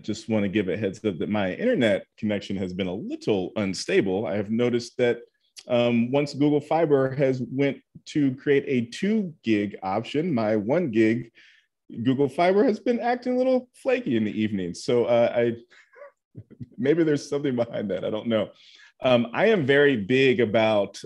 just want to give a heads up that my internet connection has been a little unstable. I have noticed that once Google Fiber has went to create a 2 gig option, my 1 gig Google Fiber has been acting a little flaky in the evening. So maybe there's something behind that. I don't know. I am very big about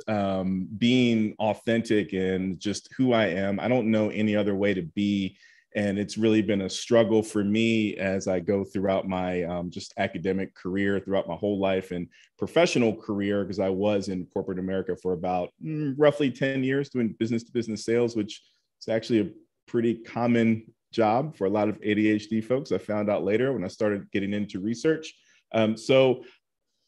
being authentic and just who I am. I don't know any other way to be. And it's really been a struggle for me as I go throughout my just academic career, throughout my whole life and professional career, because I was in corporate America for about roughly 10 years doing business-to-business sales, which is actually a pretty common job for a lot of ADHD folks. I found out later when I started getting into research. So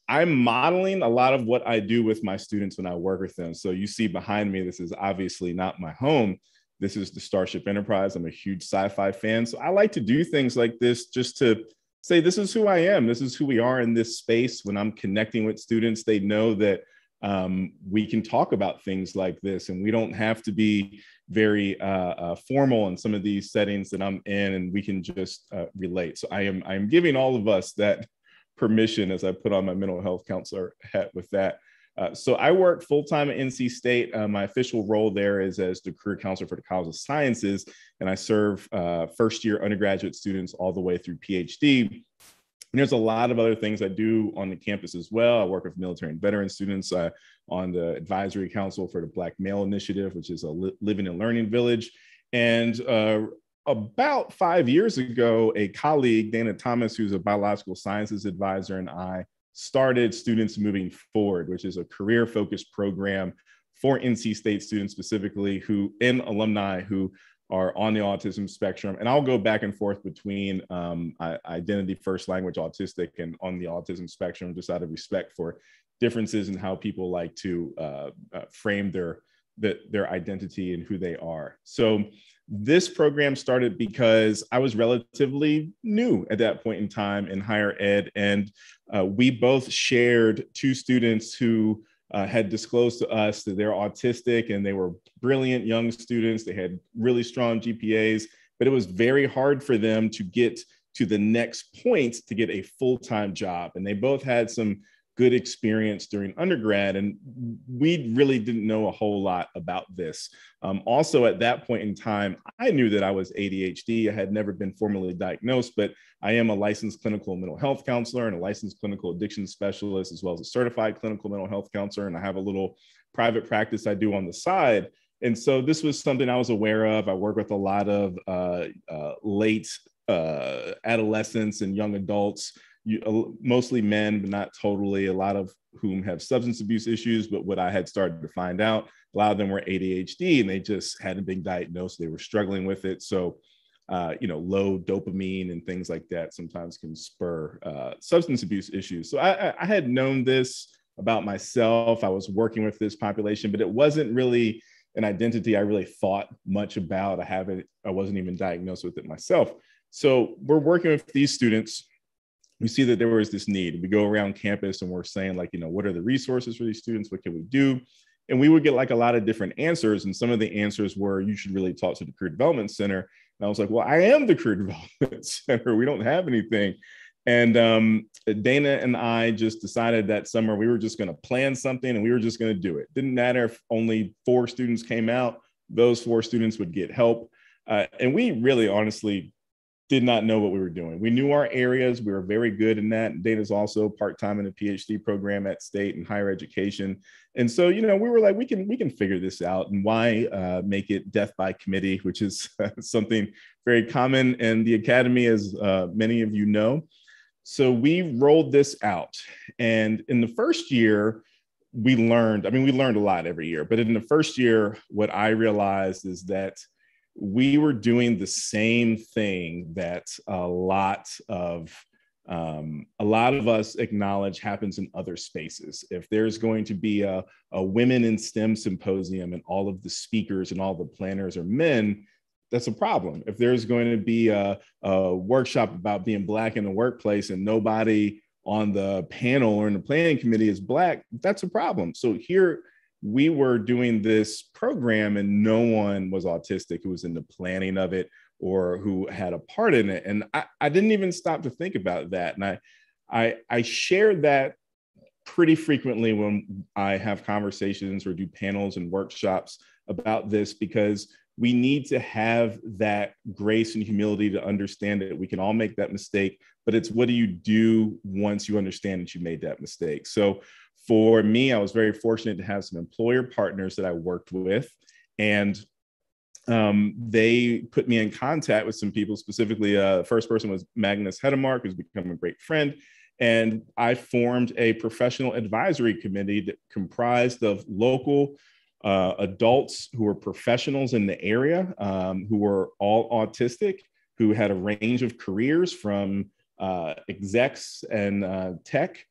I'm modeling a lot of what I do with my students when I work with them. So you see behind me, this is obviously not my home. This is the Starship Enterprise. I'm a huge sci-fi fan. So I like to do things like this just to say, this is who I am. This is who we are in this space. When I'm connecting with students, they know that we can talk about things like this, and we don't have to be very formal in some of these settings that I'm in, and we can just relate. So I am giving all of us that permission as I put on my mental health counselor hat with that. So I work full-time at NC State. My official role there is as the career counselor for the College of Sciences, and I serve first-year undergraduate students all the way through PhD. And there's a lot of other things I do on the campus as well. I work with military and veteran students on the advisory council for the Black Male Initiative, which is a living and learning village. And about 5 years ago, a colleague, Dana Thomas, who's a biological sciences advisor, and I started Students Moving Forward, which is a career-focused program for NC State students specifically and alumni who are on the autism spectrum. And I'll go back and forth between identity first language autistic and on the autism spectrum, just out of respect for differences in how people like to frame their identity and who they are. So this program started because I was relatively new at that point in time in higher ed. And we both shared 2 students who had disclosed to us that they're autistic, and they were brilliant young students. They had really strong GPAs, but it was very hard for them to get to the next point to get a full-time job. And they both had some good experience during undergrad, and we really didn't know a whole lot about this. Also at that point in time, I knew that I was ADHD. I had never been formally diagnosed, but I am a licensed clinical mental health counselor and a licensed clinical addiction specialist, as well as a certified clinical mental health counselor. And I have a little private practice I do on the side. And so this was something I was aware of. I work with a lot of late adolescents and young adults, mostly men, but not totally, a lot of whom have substance abuse issues. But what I had started to find out, a lot of them were ADHD, and they just hadn't been diagnosed. They were struggling with it. So, low dopamine and things like that sometimes can spur substance abuse issues. So I had known this about myself. I was working with this population, but it wasn't really an identity I really thought much about. I wasn't even diagnosed with it myself. So we're working with these students. We see that there was this need. We go around campus and we're saying, like, what are the resources for these students? What can we do? And we would get like a lot of different answers. And some of the answers were, you should really talk to the Career Development Center. And I was like, well, I am the Career Development Center. We don't have anything. And Dana and I just decided that summer we were just going to plan something and we were just going to do it. Didn't matter if only 4 students came out, those 4 students would get help. And we really honestly did not know what we were doing. We knew our areas. We were very good in that. Dana's also part-time in a PhD program at State in higher education. And so, you know, we were like, we can figure this out. And why make it death by committee, which is something very common in the academy, as many of you know. So we rolled this out. And in the first year, we learned a lot every year, but in the first year, what I realized is that we were doing the same thing that a lot of us acknowledge happens in other spaces. If there's going to be a Women in STEM symposium and all of the speakers and all the planners are men, that's a problem. If there's going to be a workshop about being Black in the workplace and nobody on the panel or in the planning committee is Black, that's a problem. So here, we were doing this program and no one was autistic who was in the planning of it or who had a part in it. And I didn't even stop to think about that. And I share that pretty frequently when I have conversations or do panels and workshops about this, because we need to have that grace and humility to understand that we can all make that mistake, but it's what do you do once you understand that you made that mistake? So for me, I was very fortunate to have some employer partners that I worked with, and they put me in contact with some people. Specifically, the first person was Magnus Hedemark, who's become a great friend. And I formed a professional advisory committee that comprised of local adults who were professionals in the area, who were all autistic, who had a range of careers from execs and tech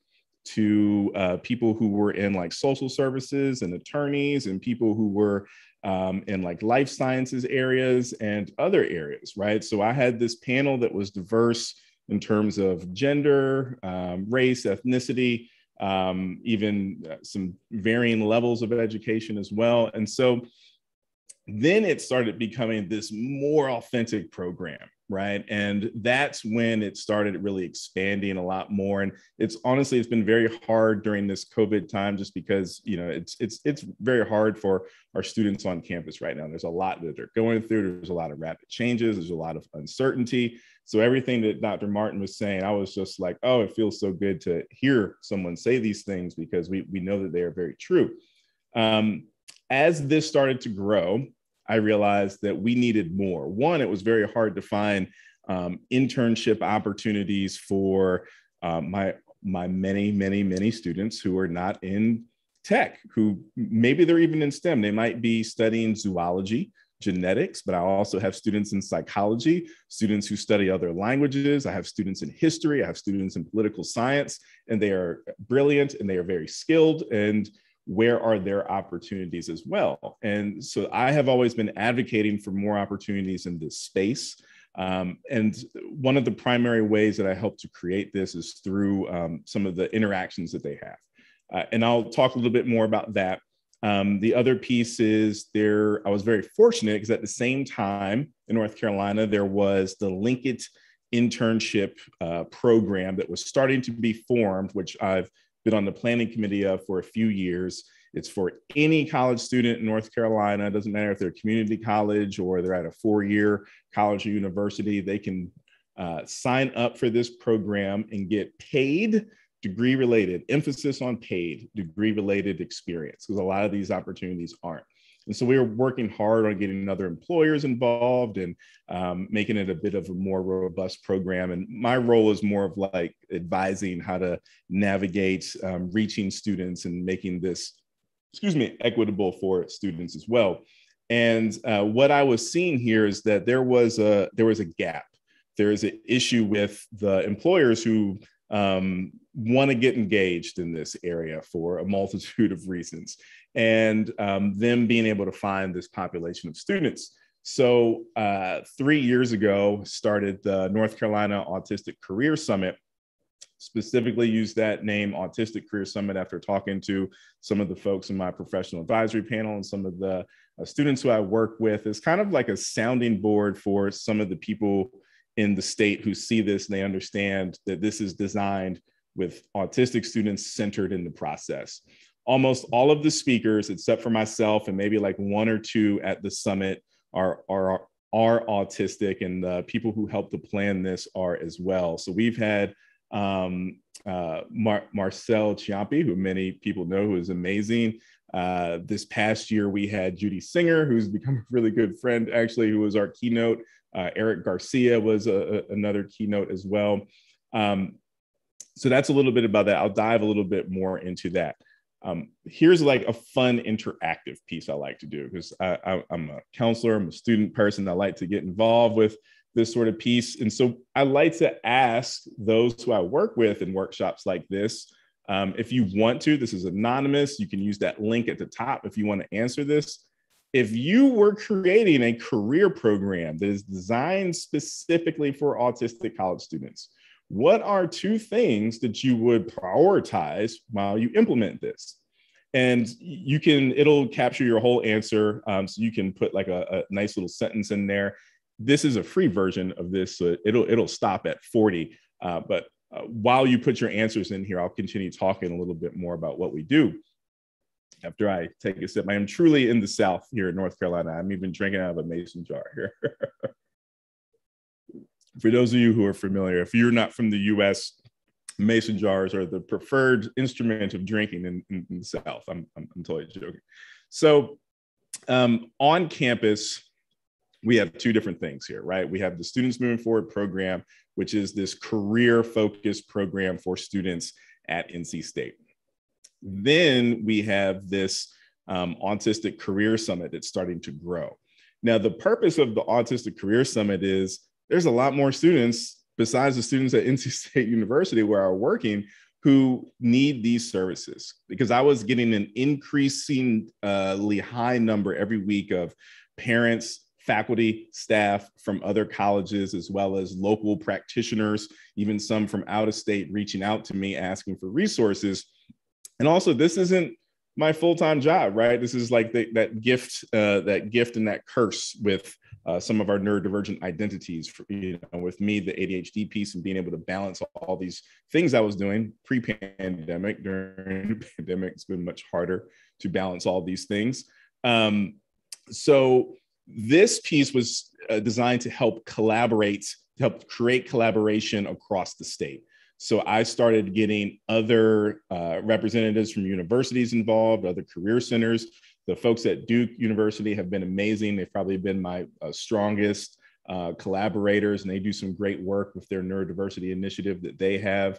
to people who were in like social services and attorneys, and people who were in like life sciences areas and other areas, right? So I had this panel that was diverse in terms of gender, race, ethnicity, even some varying levels of education as well. And so then it started becoming this more authentic program, right? And that's when it started really expanding a lot more. And it's honestly, it's been very hard during this COVID time, just because, you know, it's very hard for our students on campus right now. There's a lot that they're going through. There's a lot of rapid changes. There's a lot of uncertainty. So everything that Dr. Martin was saying, I was just like, oh, it feels so good to hear someone say these things, because we know that they are very true. As this started to grow, I realized that we needed more. One, it was very hard to find internship opportunities for my many students who are not in tech, who maybe they're even in STEM. They might be studying zoology, genetics, but I also have students in psychology, students who study other languages. I have students in history. I have students in political science, and they are brilliant and they are very skilled. And where are their opportunities as well? And so I have always been advocating for more opportunities in this space. And one of the primary ways that I help to create this is through some of the interactions that they have. And I'll talk a little bit more about that. The other piece is I was very fortunate because at the same time in North Carolina, there was the Linkit internship program that was starting to be formed, which I've been on the planning committee of for a few years. It's for any college student in North Carolina. It doesn't matter if they're a community college or they're at a 4-year college or university. They can sign up for this program and get paid degree-related, emphasis on paid degree-related experience, because a lot of these opportunities aren't. And so we were working hard on getting other employers involved and making it a bit of a more robust program. And my role is more of like advising how to navigate reaching students and making this, equitable for students as well. And what I was seeing here is that there was a gap. There is an issue with the employers who want to get engaged in this area for a multitude of reasons, and them being able to find this population of students. So 3 years ago, started the North Carolina Autistic Career Summit. Specifically used that name, Autistic Career Summit, after talking to some of the folks in my professional advisory panel and some of the students who I work with. It's kind of like a sounding board for some of the people in the state who see this, and they understand that this is designed with autistic students centered in the process. Almost all of the speakers, except for myself and maybe like 1 or 2 at the summit, are are autistic, and the people who helped to plan this are as well. So we've had Marcel Ciampi, who many people know, who is amazing. This past year, we had Judy Singer, who's become a really good friend, actually, who was our keynote. Eric Garcia was another keynote as well. So that's a little bit about that. I'll dive a little bit more into that. Here's like a fun interactive piece I like to do, because I'm a counselor, I'm a student person. I like to get involved with this sort of piece. And so I like to ask those who I work with in workshops like this, if you want to, this is anonymous, you can use that link at the top if you want to answer this. If you were creating a career program that is designed specifically for autistic college students, what are 2 things that you would prioritize while you implement this? And you can, it'll capture your whole answer. So you can put like a nice little sentence in there. This is a free version of this, so it'll stop at 40. But while you put your answers in here, I'll continue talking a little bit more about what we do after I take a sip. I am truly in the South here in North Carolina. I'm even drinking out of a mason jar here. For those of you who are familiar, if you're not from the US, mason jars are the preferred instrument of drinking in the South. I'm totally joking. So on campus, we have 2 different things here, right? We have the Students Moving Forward program, which is this career-focused program for students at NC State. Then we have this Autistic Career Summit that's starting to grow. Now, the purpose of the Autistic Career Summit is there's a lot more students besides the students at NC State University where I'm working who need these services, because I was getting an increasingly high number every week of parents, faculty, staff from other colleges, as well as local practitioners, even some from out of state, reaching out to me asking for resources. And also, this isn't my full-time job, right? This is like that gift and that curse with some of our neurodivergent identities. With me, the ADHD piece, and being able to balance all these things I was doing pre-pandemic. During the pandemic, it's been much harder to balance all these things. So this piece was designed to help collaborate, to help create collaboration across the state. So I started getting other representatives from universities involved, other career centers. The folks at Duke University have been amazing. They've probably been my strongest collaborators, and they do some great work with their neurodiversity initiative that they have.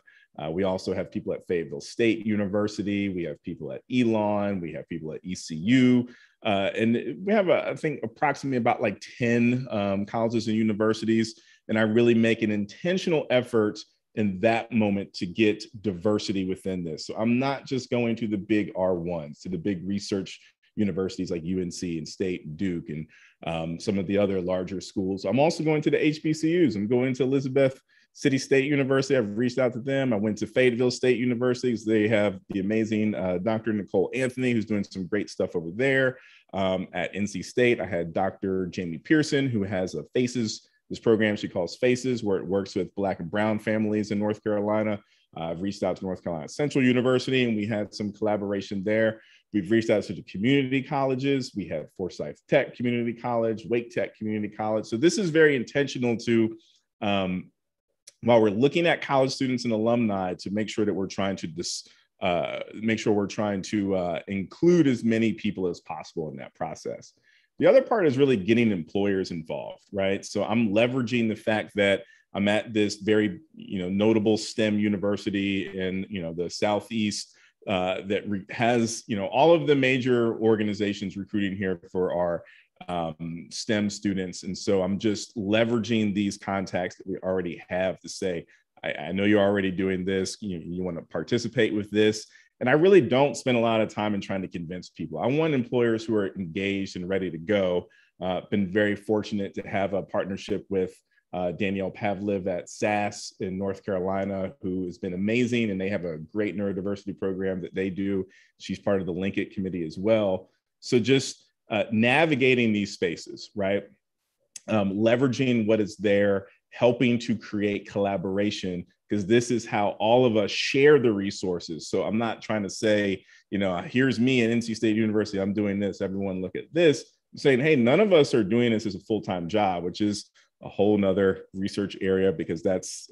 We also have people at Fayetteville State University. We have people at Elon. We have people at ECU. And we have, I think, approximately about like 10 colleges and universities. And I really make an intentional effort in that moment to get diversity within this. So I'm not just going to the big R1s, to the big research universities like UNC and State and Duke and some of the other larger schools. I'm also going to the HBCUs. I'm going to Elizabeth City State University. I've reached out to them. I went to Fayetteville State University. They have the amazing Dr. Nicole Anthony, who's doing some great stuff over there. At NC State, I had Dr. Jamie Pearson, who has a FACES, this program she calls FACES, where it works with Black and Brown families in North Carolina. I've reached out to North Carolina Central University, and we had some collaboration there. We've reached out to the community colleges. We have Forsyth Tech Community College, Wake Tech Community College. So this is very intentional to, while we're looking at college students and alumni, to make sure that we're trying to include as many people as possible in that process. The other part is really getting employers involved, right? So I'm leveraging the fact that I'm at this very, notable STEM university in, the Southeast that has, all of the major organizations recruiting here for our STEM students. And so I'm just leveraging these contacts that we already have to say, I know you're already doing this, you want to participate with this. And I really don't spend a lot of time in trying to convince people. I want employers who are engaged and ready to go. Been very fortunate to have a partnership with Danielle Pavliv at SAS in North Carolina, who has been amazing. And they have a great neurodiversity program that they do. She's part of the Link It committee as well. So just navigating these spaces, right? Leveraging what is there, helping to create collaboration, because this is how all of us share the resources. So I'm not trying to say, here's me at NC State University, I'm doing this, everyone look at this. saying, hey, none of us are doing this as a full-time job, which is a whole nother research area, because that's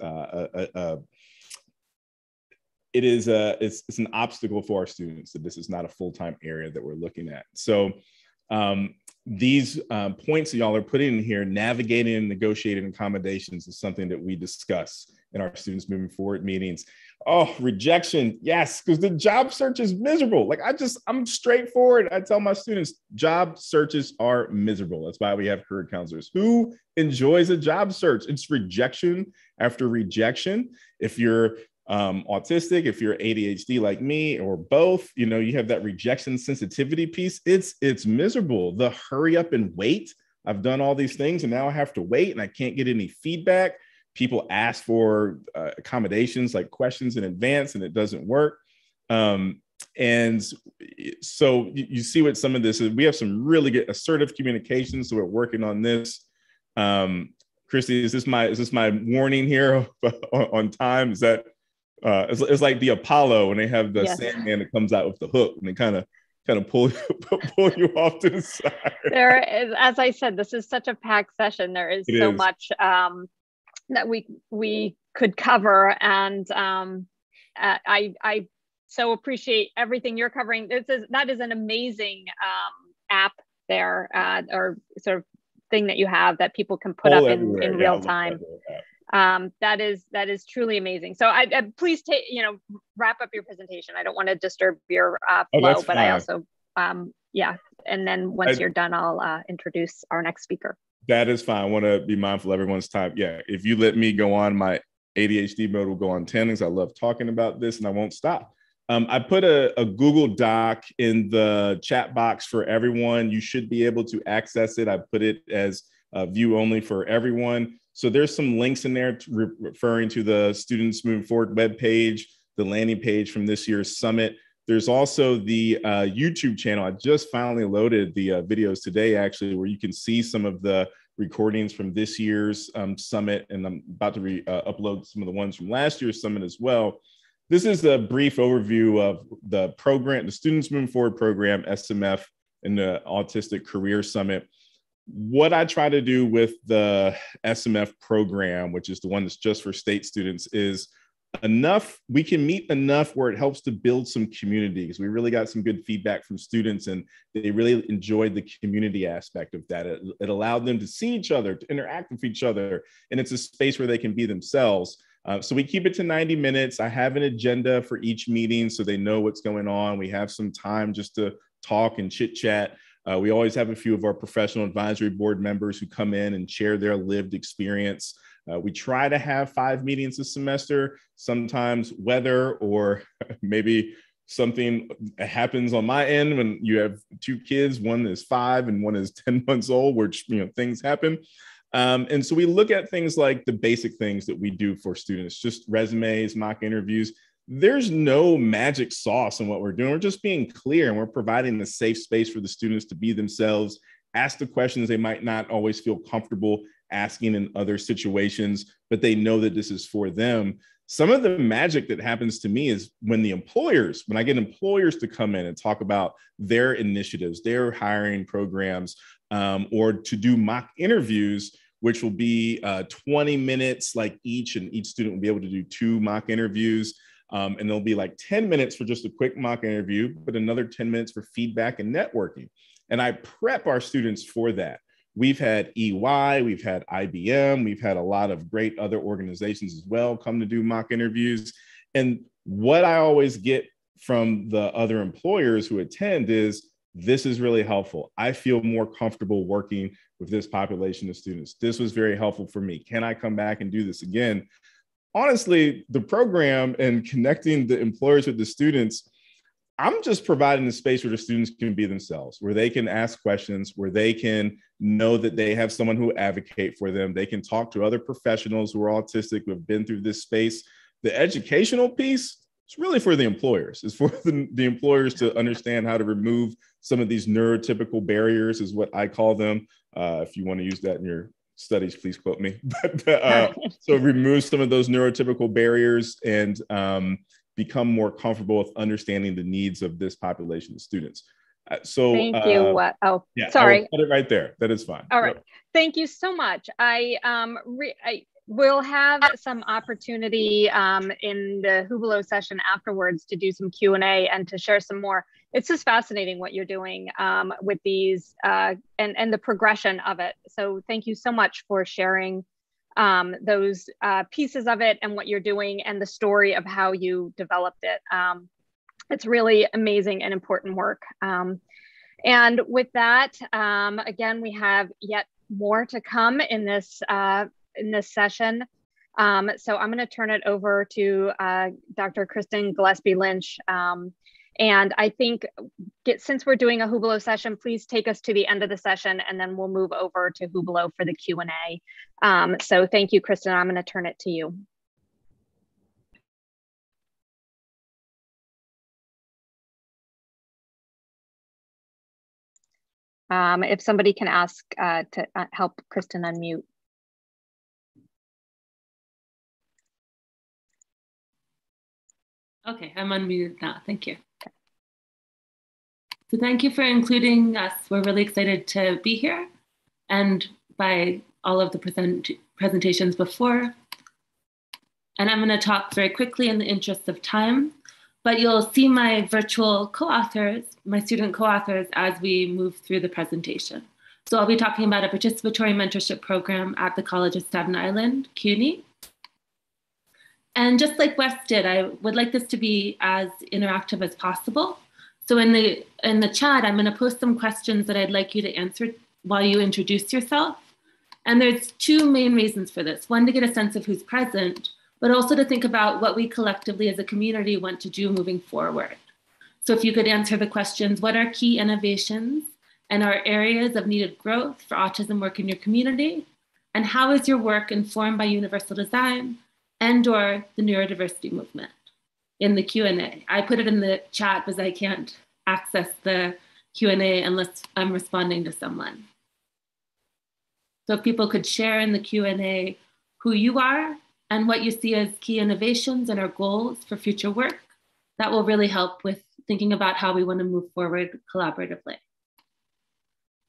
it's an obstacle for our students that this is not a full-time area that we're looking at. So these points that y'all are putting in here, navigating and negotiating accommodations, is something that we discuss in our students moving forward meetings. Oh, rejection, yes, because the job search is miserable. Like I'm straightforward. I tell my students, job searches are miserable. That's why we have career counselors. Who enjoys a job search? It's rejection after rejection. If you're autistic, if you're ADHD like me, or both, you know, you have that rejection sensitivity piece. It's miserable. The hurry up and wait. I've done all these things and now I have to wait and I can't get any feedback. People ask for accommodations like questions in advance and it doesn't work. And so you see what some of this is. We have some really good assertive communication. So we're working on this. Christy, is this my warning here on time? Is that it's like the Apollo when they have the Sandman that comes out with the hook and they kind of pull you off to the side. There is, as I said, this is such a packed session. There is so much that we could cover, and I so appreciate everything you're covering. That is an amazing app there, or sort of thing that you have that people can put up in real time. That is truly amazing. So I please wrap up your presentation. I don't want to disturb your flow, but I also and then once you're done, I'll introduce our next speaker. That is fine. I want to be mindful of everyone's time. Yeah, if you let me go on, my ADHD mode will go on 10 because I love talking about this and I won't stop. I put a Google Doc in the chat box for everyone. You should be able to access it. I put it as view only for everyone. So there's some links in there referring to the Students Moving Forward webpage, the landing page from this year's summit. There's also the YouTube channel. I just finally loaded the videos today, actually, where you can see some of the recordings from this year's summit, and I'm about to upload some of the ones from last year's summit as well. This is a brief overview of the program, the Students Moving Forward program, SMF, and the Autistic Career Summit. What I try to do with the SMF program, which is the one that's just for state students, is we can meet enough where it helps to build some communities. We really got some good feedback from students and they really enjoyed the community aspect of that. It allowed them to see each other, to interact with each other, and it's a space where they can be themselves. So we keep it to 90 minutes. I have an agenda for each meeting so they know what's going on. We have some time just to talk and chit chat. We always have a few of our professional advisory board members who come in and share their lived experience. We try to have 5 meetings a semester. Sometimes weather or maybe something happens on my end when you have 2 kids, one is 5 and one is 10 months old, which, things happen. And so we look at things like the basic things that we do for students, just resumes, mock interviews. There's no magic sauce in what we're doing. We're just being clear and we're providing a safe space for the students to be themselves, ask the questions they might not always feel comfortable asking in other situations, but they know that this is for them. Some of the magic that happens to me is when I get employers to come in and talk about their initiatives, their hiring programs, or to do mock interviews, which will be 20 minutes like each, and each student will be able to do 2 mock interviews. And there'll be like 10 minutes for just a quick mock interview, but another 10 minutes for feedback and networking. And I prep our students for that. We've had EY, we've had IBM, we've had a lot of great other organizations as well come to do mock interviews. And what I always get from the other employers who attend is, this is really helpful. I feel more comfortable working with this population of students. This was very helpful for me. Can I come back and do this again? Honestly, the program and connecting the employers with the students, I'm just providing a space where the students can be themselves, where they can ask questions, where they can know that they have someone who will advocate for them. They can talk to other professionals who are autistic, who have been through this space. The educational piece, it's really for the employers. It's for the employers to understand how to remove some of these neurotypical barriers, is what I call them. If you want to use that in your studies, please quote me. So remove some of those neurotypical barriers and become more comfortable with understanding the needs of this population of students. Thank you. Yeah, sorry. I will put it right there. That is fine. All right. Thank you so much. I will have some opportunity in the Hubelo session afterwards to do some Q&A and to share some more. It's just fascinating what you're doing with these and the progression of it. So thank you so much for sharing those pieces of it and what you're doing and the story of how you developed it. It's really amazing and important work. And with that, again, we have yet more to come in this session. So I'm going to turn it over to Dr. Kristen Gillespie-Lynch. And I think since we're doing a Hubelo session, please take us to the end of the session and then we'll move over to Hubelo for the Q&A. So thank you, Kristen. I'm going to turn it to you. If somebody can ask to help Kristen unmute. Okay, I'm unmuted now. Thank you. So thank you for including us. We're really excited to be here and by all of the presentations before. And I'm going to talk very quickly in the interest of time, but you'll see my virtual co-authors, my student co-authors, as we move through the presentation. So I'll be talking about a participatory mentorship program at the College of Staten Island, CUNY. And just like Wes did, I would like this to be as interactive as possible. So in the chat, I'm going to post some questions that I'd like you to answer while you introduce yourself. And there's two main reasons for this. One, to get a sense of who's present, but also to think about what we collectively as a community want to do moving forward. So if you could answer the questions, what are key innovations and our areas of needed growth for autism work in your community? And how is your work informed by universal design and/or the neurodiversity movement? In the Q&A. I put it in the chat because I can't access the Q&A unless I'm responding to someone. So if people could share in the Q&A who you are and what you see as key innovations and our goals for future work, that will really help with thinking about how we want to move forward collaboratively.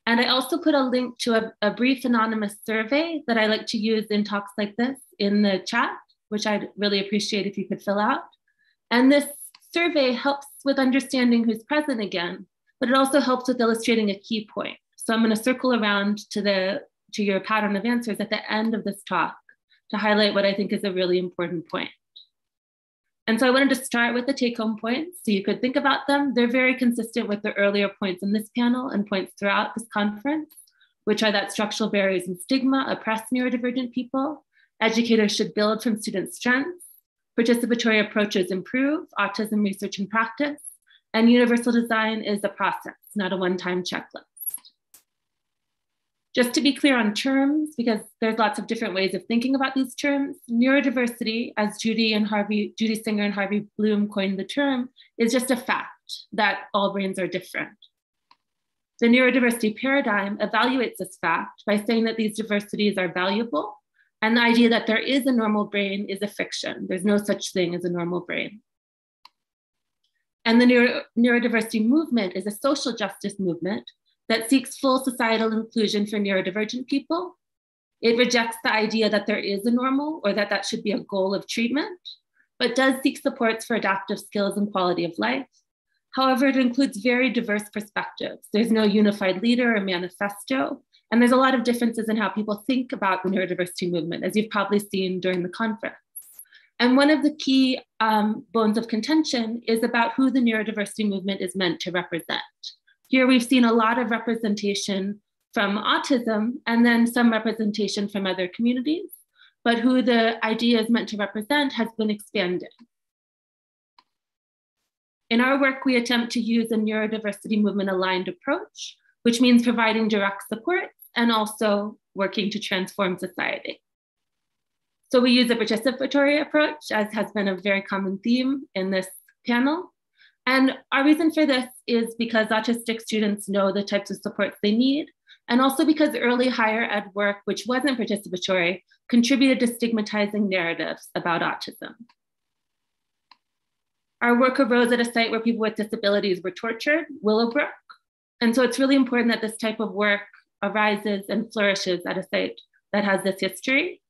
And I also put a link to a brief anonymous survey that I like to use in talks like this in the chat, which I'd really appreciate if you could fill out. And this survey helps with understanding who's present again, but it also helps with illustrating a key point. So I'm going to circle around to your pattern of answers at the end of this talk to highlight what I think is a really important point. And so I wanted to start with the take-home points so you could think about them. They're very consistent with the earlier points in this panel and points throughout this conference, which are that structural barriers and stigma oppress neurodivergent people. Educators should build from student strengths. Participatory approaches improve autism research and practice, and universal design is a process, not a one-time checklist. Just to be clear on terms, because there's lots of different ways of thinking about these terms, neurodiversity, as Judy Singer and Harvey Bloom coined the term, is just a fact that all brains are different. The neurodiversity paradigm evaluates this fact by saying that these diversities are valuable, and the idea that there is a normal brain is a fiction. There's no such thing as a normal brain. And the neurodiversity movement is a social justice movement that seeks full societal inclusion for neurodivergent people. It rejects the idea that there is a normal or that should be a goal of treatment, but does seek supports for adaptive skills and quality of life. However, it includes very diverse perspectives. There's no unified leader or manifesto, and there's a lot of differences in how people think about the neurodiversity movement, as you've probably seen during the conference. And one of the key bones of contention is about who the neurodiversity movement is meant to represent. Here we've seen a lot of representation from autism and then some representation from other communities, but who the idea is meant to represent has been expanded. In our work, we attempt to use a neurodiversity movement aligned approach, which means providing direct support and also working to transform society. So we use a participatory approach, as has been a very common theme in this panel. And our reason for this is because autistic students know the types of supports they need, and also because early higher ed work, which wasn't participatory, contributed to stigmatizing narratives about autism. Our work arose at a site where people with disabilities were tortured, Willowbrook, And so it's really important that this type of work arises and flourishes at a site that has this history.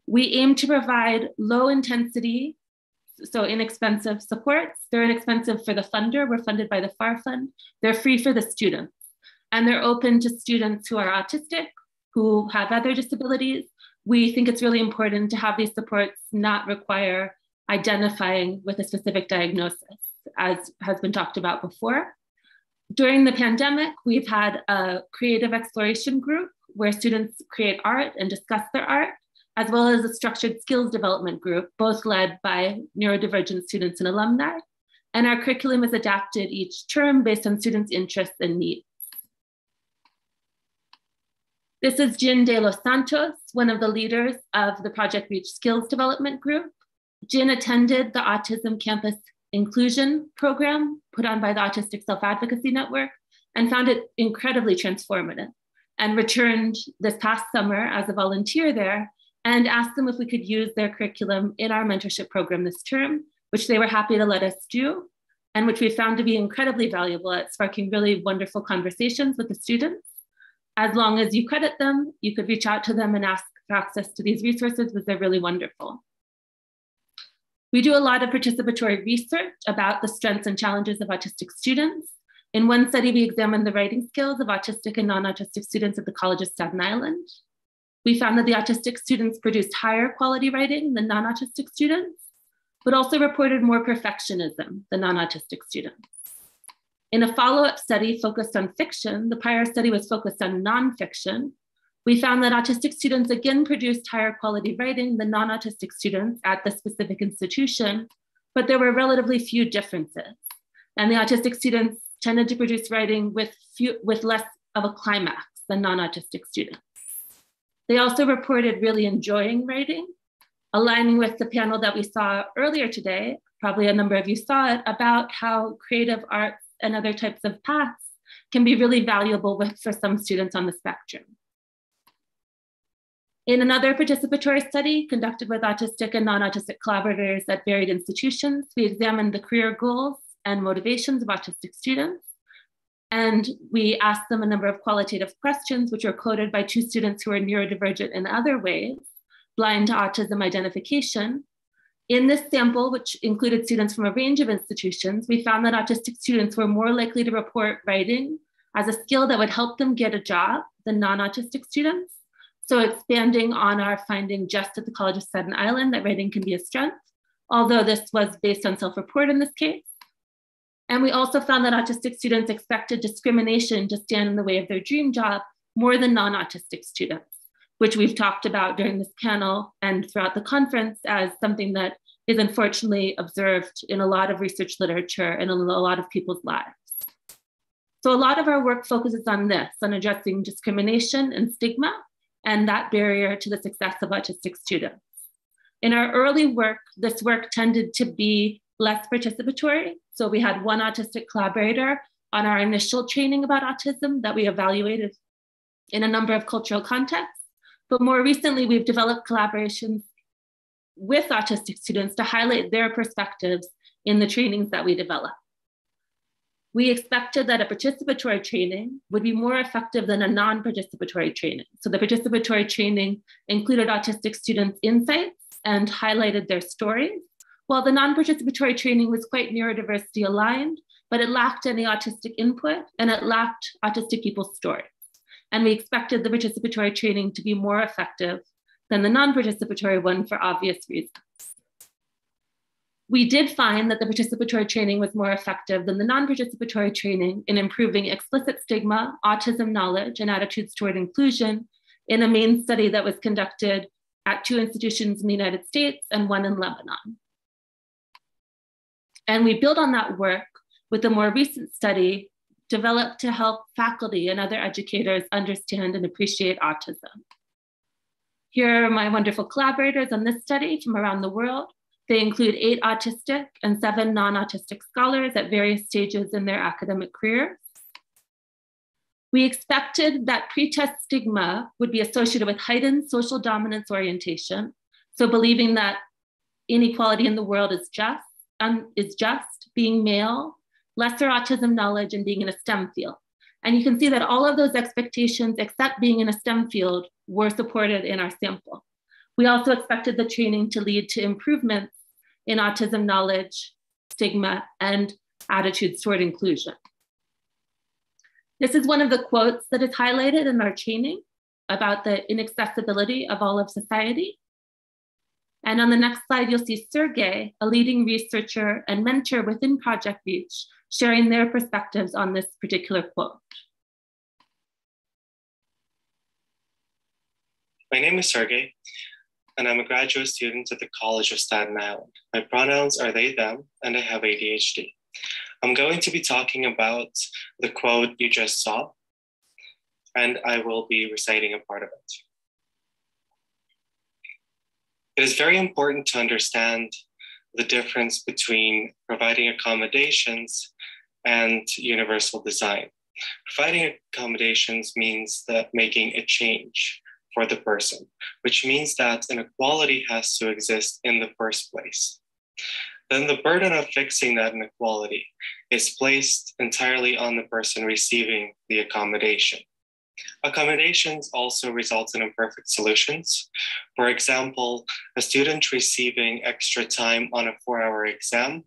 We aim to provide low intensity, so inexpensive supports. They're inexpensive for the funder. We're funded by the FAR Fund. They're free for the students. And they're open to students who are autistic, who have other disabilities. We think it's really important to have these supports not require identifying with a specific diagnosis, as has been talked about before. During the pandemic, we've had a creative exploration group where students create art and discuss their art, as well as a structured skills development group, both led by neurodivergent students and alumni. And our curriculum is adapted each term based on students' interests and needs. This is Jin de los Santos, one of the leaders of the Project Reach Skills Development Group. Jin attended the Autism Campus Inclusion Program put on by the Autistic Self-Advocacy Network and found it incredibly transformative, and returned this past summer as a volunteer there and asked them if we could use their curriculum in our mentorship program this term, which they were happy to let us do, and which we found to be incredibly valuable at sparking really wonderful conversations with the students. As long as you credit them, you could reach out to them and ask for access to these resources, because they're really wonderful. We do a lot of participatory research about the strengths and challenges of autistic students. In one study, we examined the writing skills of autistic and non-autistic students at the College of Staten Island. We found that the autistic students produced higher quality writing than non-autistic students, but also reported more perfectionism than non-autistic students. In a follow-up study focused on fiction, the prior study was focused on nonfiction. We found that autistic students again produced higher quality writing than non-autistic students at the specific institution, but there were relatively few differences. And the autistic students tended to produce writing with less of a climax than non-autistic students. They also reported really enjoying writing, aligning with the panel that we saw earlier today, probably a number of you saw it, about how creative arts and other types of paths can be really valuable for some students on the spectrum. In another participatory study conducted with autistic and non-autistic collaborators at varied institutions, we examined the career goals and motivations of autistic students. And we asked them a number of qualitative questions, which were coded by 2 students who are neurodivergent in other ways, blind to autism identification. In this sample, which included students from a range of institutions, we found that autistic students were more likely to report writing as a skill that would help them get a job than non-autistic students. So expanding on our finding just at the College of Staten Island that writing can be a strength, although this was based on self-report in this case. And we also found that autistic students expected discrimination to stand in the way of their dream job more than non-autistic students, which we've talked about during this panel and throughout the conference as something that is unfortunately observed in a lot of research literature and in a lot of people's lives. So a lot of our work focuses on this, on addressing discrimination and stigma, and that barrier to the success of autistic students. In our early work, this work tended to be less participatory. So we had one autistic collaborator on our initial training about autism that we evaluated in a number of cultural contexts. But more recently, we've developed collaborations with autistic students to highlight their perspectives in the trainings that we develop. We expected that a participatory training would be more effective than a non-participatory training. So the participatory training included autistic students' insights and highlighted their stories, while the non-participatory training was quite neurodiversity aligned, but it lacked any autistic input and it lacked autistic people's stories. And we expected the participatory training to be more effective than the non-participatory one for obvious reasons. We did find that the participatory training was more effective than the non-participatory training in improving explicit stigma, autism knowledge, and attitudes toward inclusion in a main study that was conducted at 2 institutions in the United States and 1 in Lebanon. And we built on that work with a more recent study developed to help faculty and other educators understand and appreciate autism. Here are my wonderful collaborators on this study from around the world. They include 8 autistic and 7 non-autistic scholars at various stages in their academic careers. We expected that pretest stigma would be associated with heightened social dominance orientation, so believing that inequality in the world is just, being male, lesser autism knowledge, and being in a STEM field. And you can see that all of those expectations, except being in a STEM field, were supported in our sample. We also expected the training to lead to improvements in autism knowledge, stigma, and attitudes toward inclusion. This is one of the quotes that is highlighted in our training about the inaccessibility of all of society. And on the next slide, you'll see Sergey, a leading researcher and mentor within Project Reach, sharing their perspectives on this particular quote. My name is Sergey, and I'm a graduate student at the College of Staten Island. My pronouns are they, them, and I have ADHD. I'm going to be talking about the quote you just saw, and I will be reciting a part of it. It is very important to understand the difference between providing accommodations and universal design. Providing accommodations means that making a change for the person, which means that inequality has to exist in the first place. Then the burden of fixing that inequality is placed entirely on the person receiving the accommodation. Accommodations also result in imperfect solutions. For example, a student receiving extra time on a 4-hour exam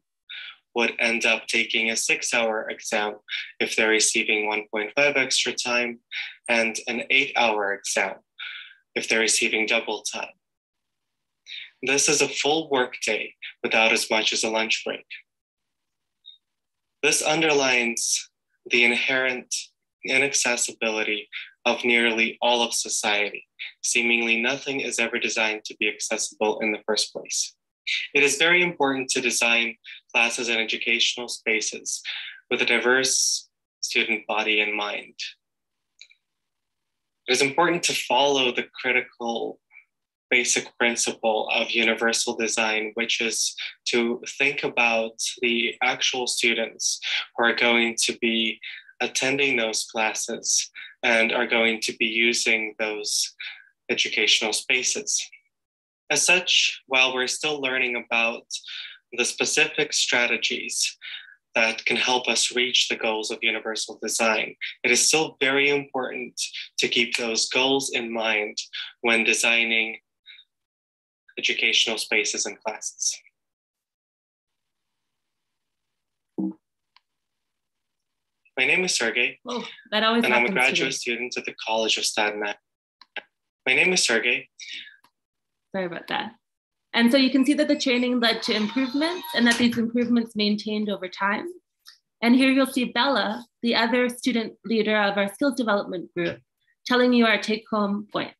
would end up taking a 6-hour exam if they're receiving 1.5 extra time, and an 8-hour exam if they're receiving double time. This is a full workday without as much as a lunch break. This underlines the inherent inaccessibility of nearly all of society. Seemingly nothing is ever designed to be accessible in the first place. It is very important to design classes and educational spaces with a diverse student body in mind. It is important to follow the critical basic principle of universal design, which is to think about the actual students who are going to be attending those classes and are going to be using those educational spaces. As such, while we're still learning about the specific strategies that can help us reach the goals of universal design, it is still very important to keep those goals in mind when designing educational spaces and classes. My name is Sergey, and I'm a graduate student at the College of Staten Island. My name is Sergey. Sorry about that. And so you can see that the training led to improvements and that these improvements maintained over time. And here you'll see Bella, the other student leader of our skills development group, telling you our take-home points.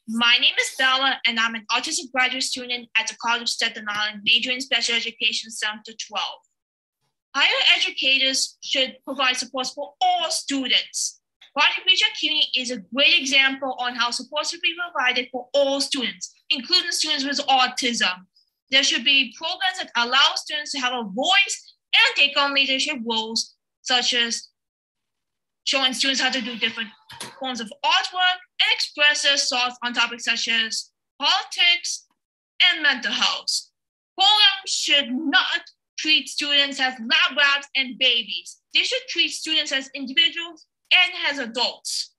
My name is Bella, and I'm an autistic graduate student at the College of Staten Island, majoring in special education, Semester 12. Higher educators should provide support for all students. Project Reach Community is a great example on how support should be provided for all students, including students with autism. There should be programs that allow students to have a voice and take on leadership roles, such as showing students how to do different forms of artwork and express their thoughts on topics such as politics and mental health. Programs should not treat students as lab rats and babies. They should treat students as individuals and as adults.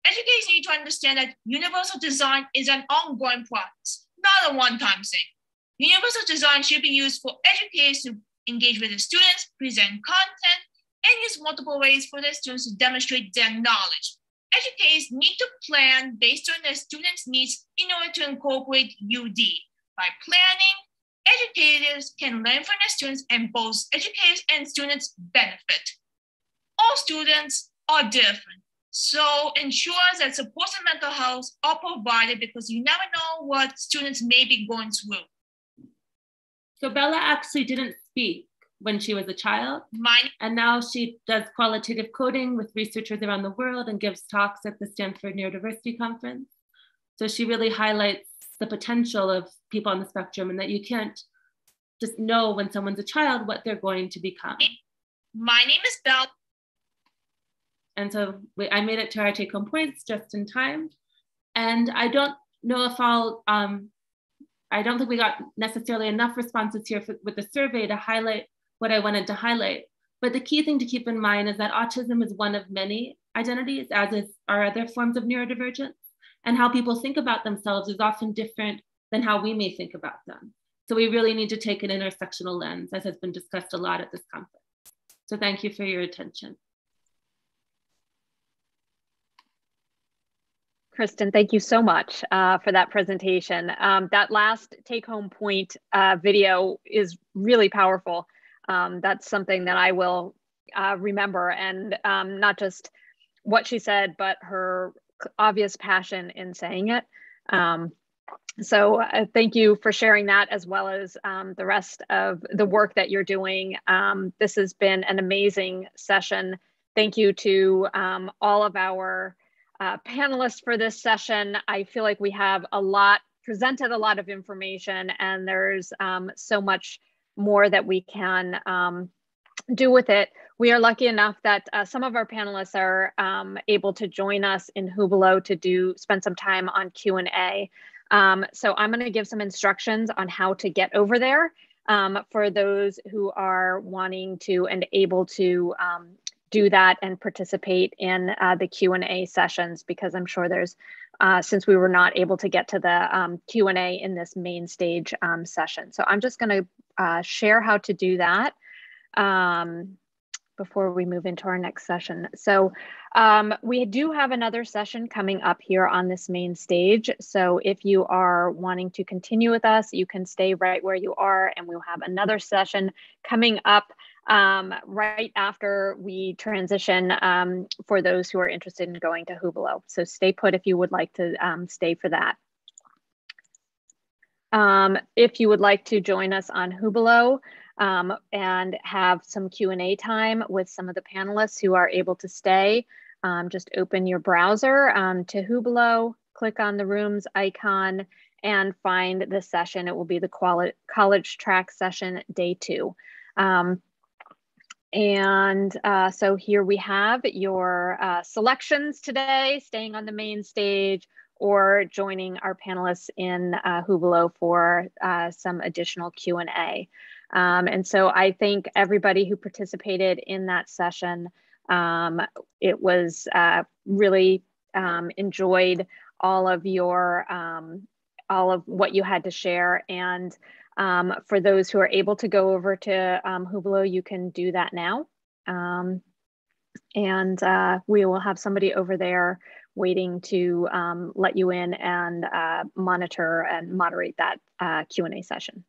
Educators need to understand that universal design is an ongoing process, not a one-time thing. Universal design should be used for educators to engage with the students, present content, and use multiple ways for their students to demonstrate their knowledge. Educators need to plan based on their students' needs in order to incorporate UD. By planning, educators can learn from their students, and both educators and students benefit. All students are different, so ensure that support and mental health are provided, because you never know what students may be going through. So Bella actually didn't speak when she was a child, and now she does qualitative coding with researchers around the world and gives talks at the Stanford Neurodiversity Conference. So she really highlights the potential of people on the spectrum, and that you can't just know when someone's a child what they're going to become. My name is Bella. And so I made it to our take-home points just in time. And I don't know if I'll I don't think we got necessarily enough responses here with the survey to highlight what I wanted to highlight. But the key thing to keep in mind is that autism is one of many identities, as are other forms of neurodivergence. And how people think about themselves is often different than how we may think about them. So we really need to take an intersectional lens, as has been discussed a lot at this conference. So thank you for your attention. Kristen, thank you so much for that presentation. That last take-home point video is really powerful. That's something that I will remember, and not just what she said, but her obvious passion in saying it. So thank you for sharing that, as well as the rest of the work that you're doing. This has been an amazing session. Thank you to all of our panelists for this session. I feel like we have presented a lot of information, and there's so much more that we can do with it. We are lucky enough that some of our panelists are able to join us in Hubelo to spend some time on Q&A. So I'm going to give some instructions on how to get over there for those who are wanting to and able to do that and participate in the Q&A sessions, because I'm sure there's, since we were not able to get to the Q&A in this main stage session. So I'm just going to share how to do that before we move into our next session. So we do have another session coming up here on this main stage. So if you are wanting to continue with us, you can stay right where you are, and we'll have another session coming up right after we transition for those who are interested in going to Hubelo. So stay put if you would like to stay for that. If you would like to join us on Hubelo and have some Q&A time with some of the panelists who are able to stay, just open your browser to Hubelo, click on the rooms icon, and find the session. It will be the college track session, day 2. So here we have your selections today, staying on the main stage or joining our panelists in Hubelo for some additional Q&A. And so I thank everybody who participated in that session. It was really enjoyed all of what you had to share. And for those who are able to go over to Hubelo, you can do that now. We will have somebody over there waiting to let you in and monitor and moderate that Q&A session.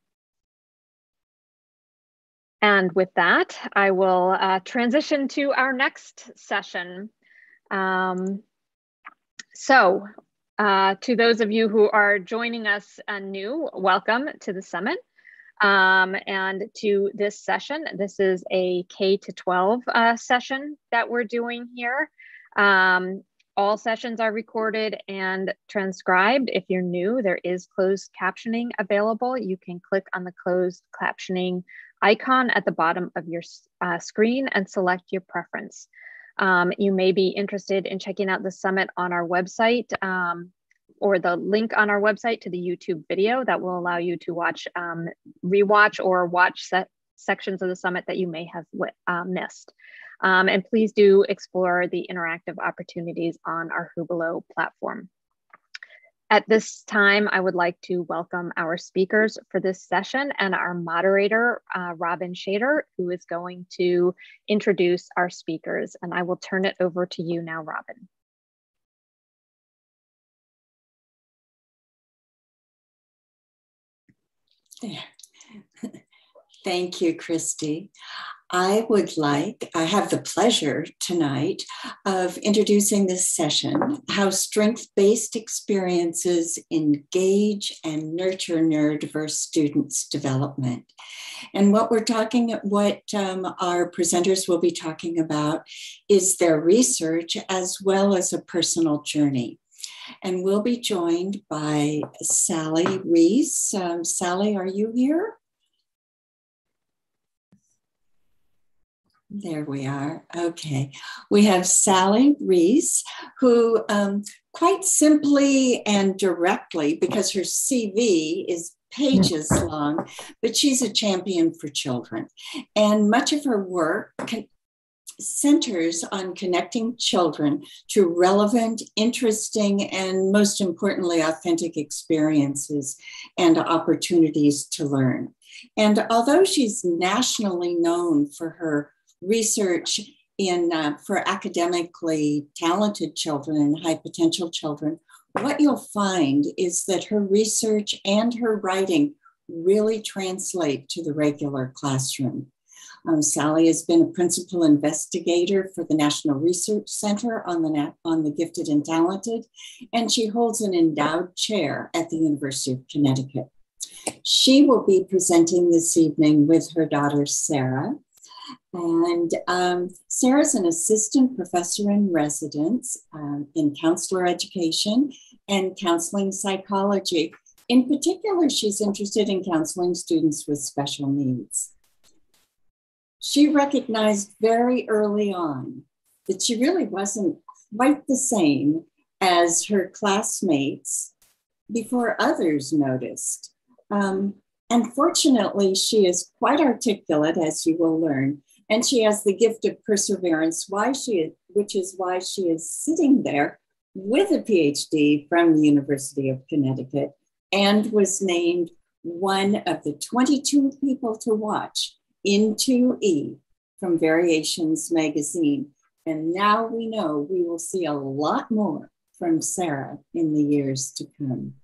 And with that, I will transition to our next session. To those of you who are joining us new, welcome to the summit. And to this session, this is a K-12 session that we're doing here. All sessions are recorded and transcribed. If you're new, there is closed captioning available. You can click on the closed captioning icon at the bottom of your screen and select your preference. You may be interested in checking out the summit on our website or the link on our website to the YouTube video that will allow you to watch, rewatch or watch sections of the summit that you may have missed. And please do explore the interactive opportunities on our Hubelo platform. At this time, I would like to welcome our speakers for this session and our moderator, Robin Shader, who is going to introduce our speakers. And I will turn it over to you now, Robin. There. Thank you, Christy. I have the pleasure tonight of introducing this session, How Strength-Based Experiences Engage and Nurture Neurodiverse Students' Development. And what our presenters will be talking about is their research as well as a personal journey. And we'll be joined by Sally Reese. Sally, are you here? There we are. Okay. We have Sally Reese, who quite simply and directly, because her CV is pages long, but she's a champion for children. And much of her work centers on connecting children to relevant, interesting, and most importantly, authentic experiences and opportunities to learn. And although she's nationally known for her research for academically talented children and high potential children, what you'll find is that her research and her writing really translate to the regular classroom. Sally has been a principal investigator for the National Research Center on the Gifted and Talented, and she holds an endowed chair at the University of Connecticut. She will be presenting this evening with her daughter, Sarah. And Sarah's an assistant professor in residence in counselor education and counseling psychology. In particular, she's interested in counseling students with special needs. She recognized very early on that she really wasn't quite the same as her classmates before others noticed. And fortunately, she is quite articulate, as you will learn, and she has the gift of perseverance, which is why she is sitting there with a PhD from the University of Connecticut and was named one of the 22 people to watch in 2E from Variations magazine. And now we know we will see a lot more from Sarah in the years to come.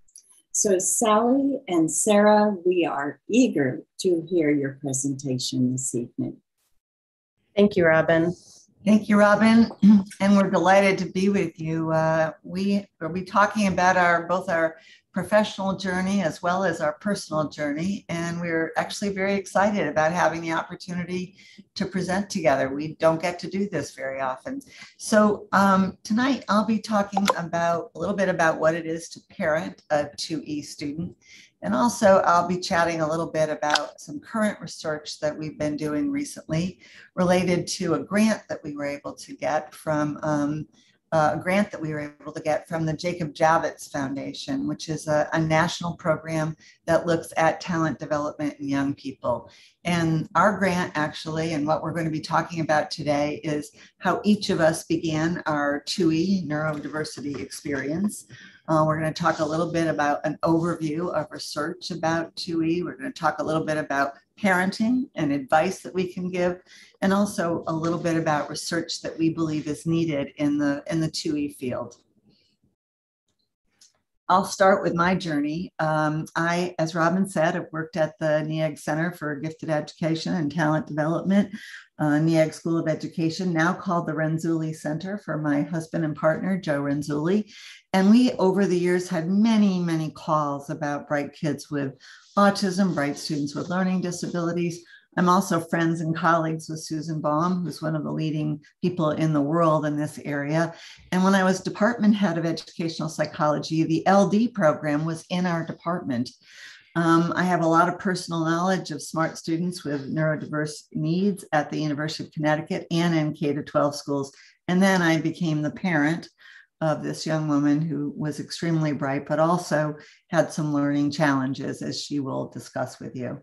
So Sally and Sarah, we are eager to hear your presentation this evening. Thank you, Robin. Thank you, Robin. And we're delighted to be with you. We will be talking about both our professional journey as well as our personal journey. And we're actually very excited about having the opportunity to present together. We don't get to do this very often. So tonight I'll be talking about a little bit about what it is to parent a 2E student. And also I'll be chatting a little bit about some current research that we've been doing recently related to a grant that we were able to get from the Jacob Javits Foundation, which is a national program that looks at talent development in young people. And our grant actually, and what we're going to be talking about today, is how each of us began our 2E neurodiversity experience. We're going to talk a little bit about an overview of research about 2E. We're going to talk a little bit about parenting and advice that we can give, and also a little bit about research that we believe is needed in the 2E field. I'll start with my journey. I, as Robin said, have worked at the NEAG Center for Gifted Education and Talent Development, NEAG School of Education, now called the Renzulli Center for my husband and partner, Joe Renzulli. And we, over the years, had many, many calls about bright kids with autism, bright students with learning disabilities. I'm also friends and colleagues with Susan Baum, who's one of the leading people in the world in this area. And when I was department head of educational psychology, the LD program was in our department. I have a lot of personal knowledge of smart students with neurodiverse needs at the University of Connecticut and in K-12 schools. And then I became the parent of this young woman who was extremely bright, but also had some learning challenges, as she will discuss with you.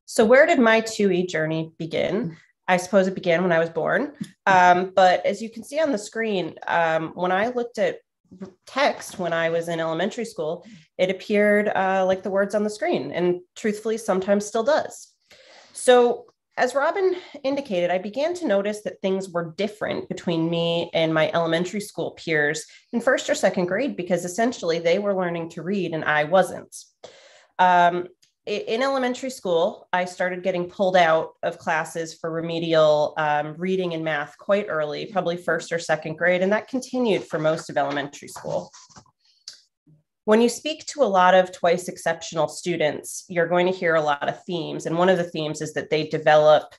So where did my 2E journey begin? I suppose it began when I was born. But as you can see on the screen, when I looked at text when I was in elementary school, it appeared like the words on the screen, and truthfully, sometimes still does. So as Robin indicated, I began to notice that things were different between me and my elementary school peers in first or second grade, because essentially they were learning to read and I wasn't. In elementary school, I started getting pulled out of classes for remedial reading and math quite early, probably first or second grade, and that continued for most of elementary school. When you speak to a lot of twice exceptional students, you're going to hear a lot of themes. And one of the themes is that they develop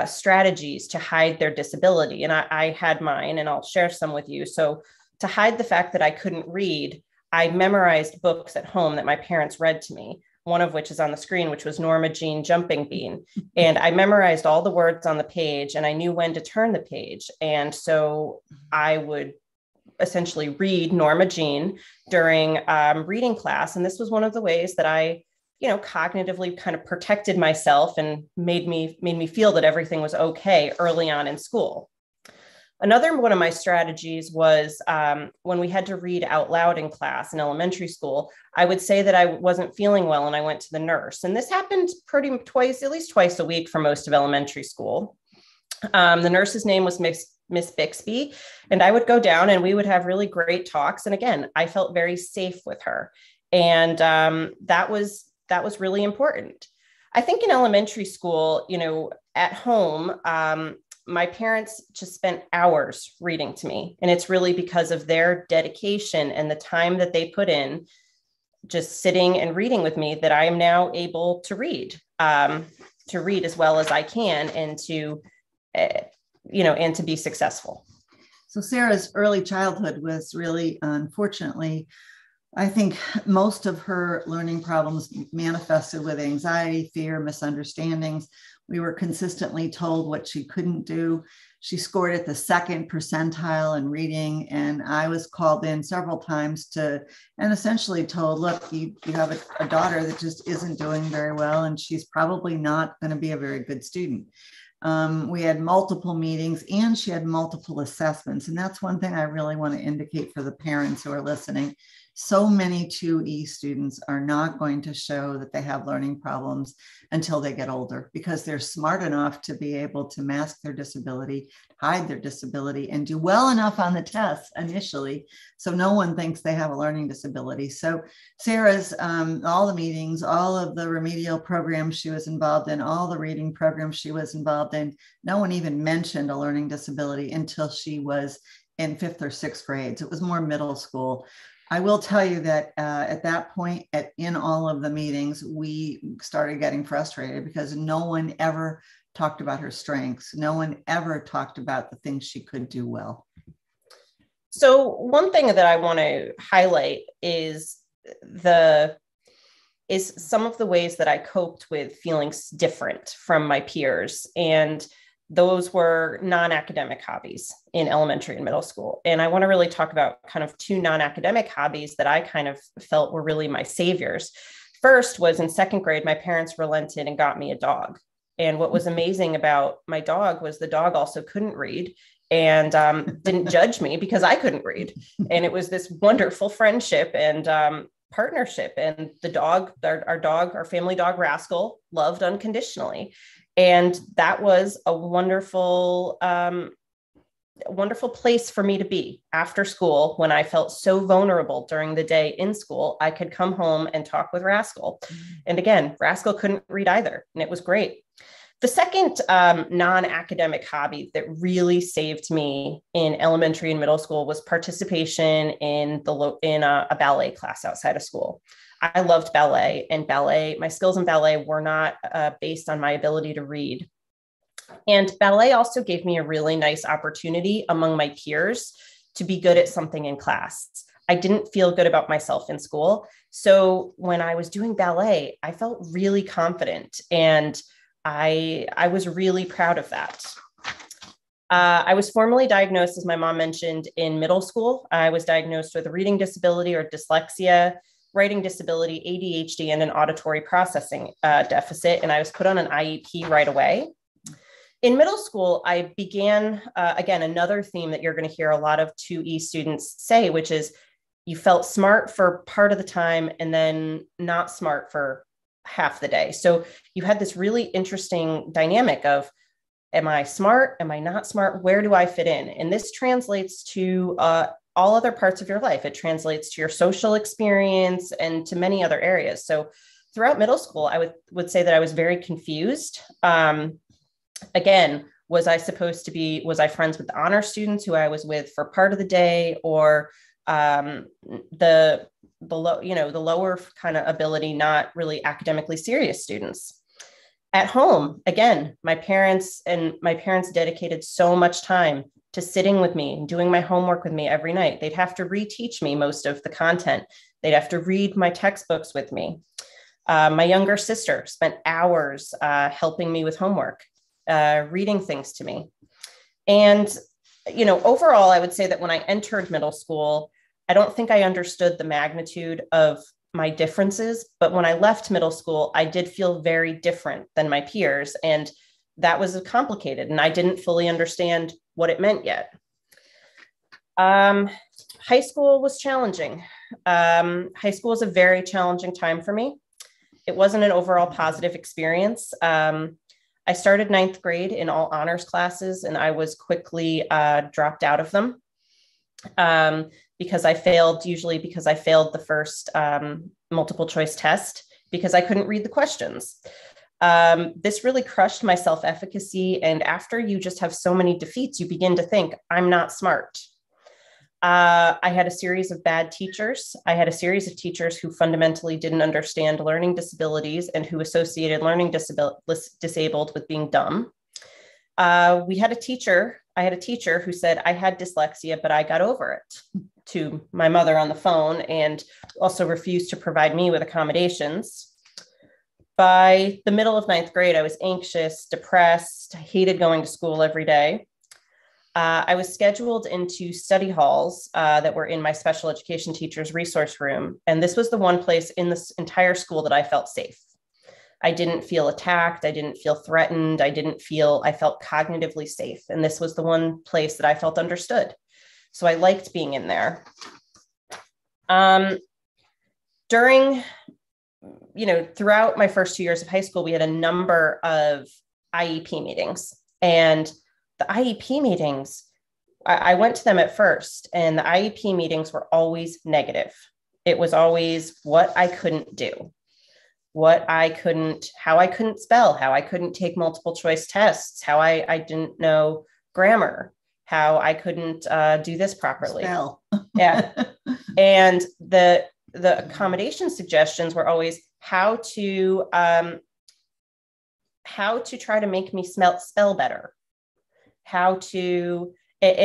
strategies to hide their disability. And I had mine, and I'll share some with you. So to hide the fact that I couldn't read, I memorized books at home that my parents read to me, one of which is on the screen, which was Norma Jean Jumping Bean. And I memorized all the words on the page, and I knew when to turn the page. And so I would essentially read Norma Jean during reading class. And this was one of the ways that I, cognitively kind of protected myself and made me feel that everything was okay early on in school. Another one of my strategies was when we had to read out loud in class in elementary school, I would say that I wasn't feeling well and I went to the nurse. And this happened at least twice a week for most of elementary school. The nurse's name was Miss Bixby, and I would go down and we would have really great talks. And again, I felt very safe with her. And that was really important. I think in elementary school, at home, my parents just spent hours reading to me. And it's really because of their dedication and the time that they put in just sitting and reading with me that I am now able to read as well as I can and to be successful. So Sarah's early childhood was really, unfortunately, I think most of her learning problems manifested with anxiety, fear, misunderstandings. We were consistently told what she couldn't do. She scored at the 2nd percentile in reading, and I was called in several times and essentially told, look, you have a daughter that just isn't doing very well, and she's probably not going to be a very good student. We had multiple meetings and she had multiple assessments. And that's one thing I really want to indicate for the parents who are listening. So many 2E students are not going to show that they have learning problems until they get older because they're smart enough to be able to mask their disability, hide their disability, and do well enough on the tests initially so no one thinks they have a learning disability. So Sarah's, all the meetings, all of the remedial programs she was involved in, all the reading programs she was involved in, no one even mentioned a learning disability until she was in 5th or 6th grades. It was more middle school. I will tell you that at that point, in all of the meetings, we started getting frustrated because no one ever talked about her strengths. No one ever talked about the things she could do well. So one thing that I want to highlight is some of the ways that I coped with feeling different from my peers. And those were non-academic hobbies in elementary and middle school. And I want to really talk about kind of 2 non-academic hobbies that I kind of felt were really my saviors. First was in 2nd grade, my parents relented and got me a dog. And what was amazing about my dog was the dog also couldn't read and didn't judge me because I couldn't read. And it was this wonderful friendship and partnership. And the dog, our family dog, Rascal, loved unconditionally. And that was a wonderful place for me to be after school. When I felt so vulnerable during the day in school, I could come home and talk with Rascal. And again, Rascal couldn't read either, and it was great. The second non-academic hobby that really saved me in elementary and middle school was participation in a ballet class outside of school. I loved ballet, and my skills in ballet were not based on my ability to read. And ballet also gave me a really nice opportunity among my peers to be good at something in class. I didn't feel good about myself in school. So when I was doing ballet, I felt really confident, and I was really proud of that. I was formally diagnosed, as my mom mentioned, in middle school. I was diagnosed with a reading disability or dyslexia, writing disability, ADHD, and an auditory processing deficit. And I was put on an IEP right away. In middle school, I began, again, another theme that you're going to hear a lot of 2E students say, which is you felt smart for part of the time and then not smart for half the day. So you had this really interesting dynamic of, am I smart? Am I not smart? Where do I fit in? And this translates to all other parts of your life. It translates to your social experience and to many other areas. So throughout middle school, I would say that I was very confused. Again, was I friends with the honor students who I was with for part of the day, or the lower kind of ability, not really academically serious students? At home, again, my parents dedicated so much time to sitting with me and doing my homework with me every night. They'd have to reteach me most of the content. They'd have to read my textbooks with me. My younger sister spent hours helping me with homework, reading things to me. And overall, I would say that when I entered middle school, I don't think I understood the magnitude of my differences, but when I left middle school, I did feel very different than my peers. And that was complicated, and I didn't fully understand what it meant yet. High school was challenging. High school was a very challenging time for me. It wasn't an overall positive experience. I started 9th grade in all honors classes, and I was quickly dropped out of them because I failed the first multiple choice test because I couldn't read the questions. This really crushed my self-efficacy. And after you just have so many defeats, you begin to think, I'm not smart. I had a series of bad teachers. I had a series of teachers who fundamentally didn't understand learning disabilities and who associated learning disabled with being dumb. I had a teacher who said I had dyslexia, but I got over it, to my mother on the phone, and also refused to provide me with accommodations. By the middle of 9th grade, I was anxious, depressed, I hated going to school every day. I was scheduled into study halls that were in my special education teacher's resource room. And this was the one place in this entire school that I felt safe. I didn't feel attacked. I didn't feel threatened. I felt cognitively safe. And this was the one place that I felt understood. So I liked being in there. Throughout my first 2 years of high school, we had a number of IEP meetings. And the IEP meetings, I went to them at first, and the IEP meetings were always negative. It was always what I couldn't do, how I couldn't spell, how I couldn't take multiple choice tests, how I didn't know grammar, how I couldn't do this properly. Spell. Yeah. And the accommodation suggestions were always how to try to make me spell better. And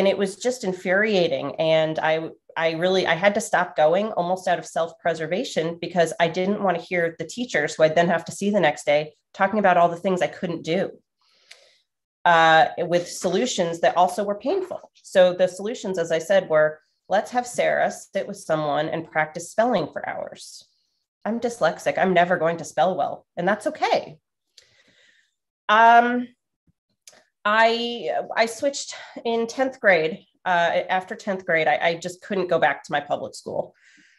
it was just infuriating. And I had to stop going almost out of self-preservation because I didn't want to hear the teachers who I'd then have to see the next day talking about all the things I couldn't do with solutions that also were painful. So the solutions, as I said, were, let's have Sarah sit with someone and practice spelling for hours. I'm dyslexic. I'm never going to spell well, and that's okay. I switched in 10th grade. After 10th grade, I just couldn't go back to my public school.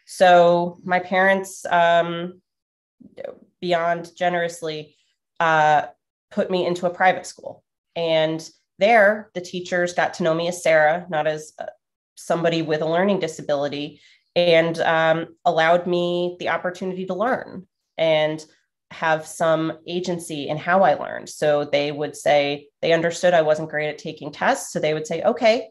So my parents, beyond generously, put me into a private school. And there, the teachers got to know me as Sarah, not as somebody with a learning disability, and allowed me the opportunity to learn and have some agency in how I learned. So they would say, they understood I wasn't great at taking tests. So they would say, okay,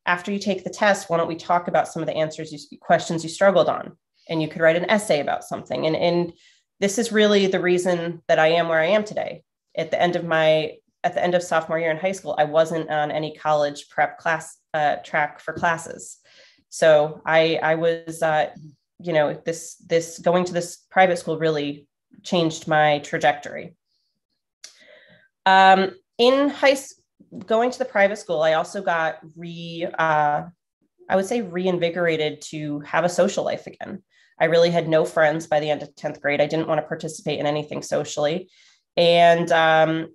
after you take the test, why don't we talk about some of the questions you struggled on? And you could write an essay about something. And this is really the reason that I am where I am today. At the end of sophomore year in high school, I wasn't on any college prep class track for classes. So I was, this going to this private school really changed my trajectory. Going to the private school, I also got reinvigorated to have a social life again. I really had no friends by the end of 10th grade. I didn't want to participate in anything socially. And, I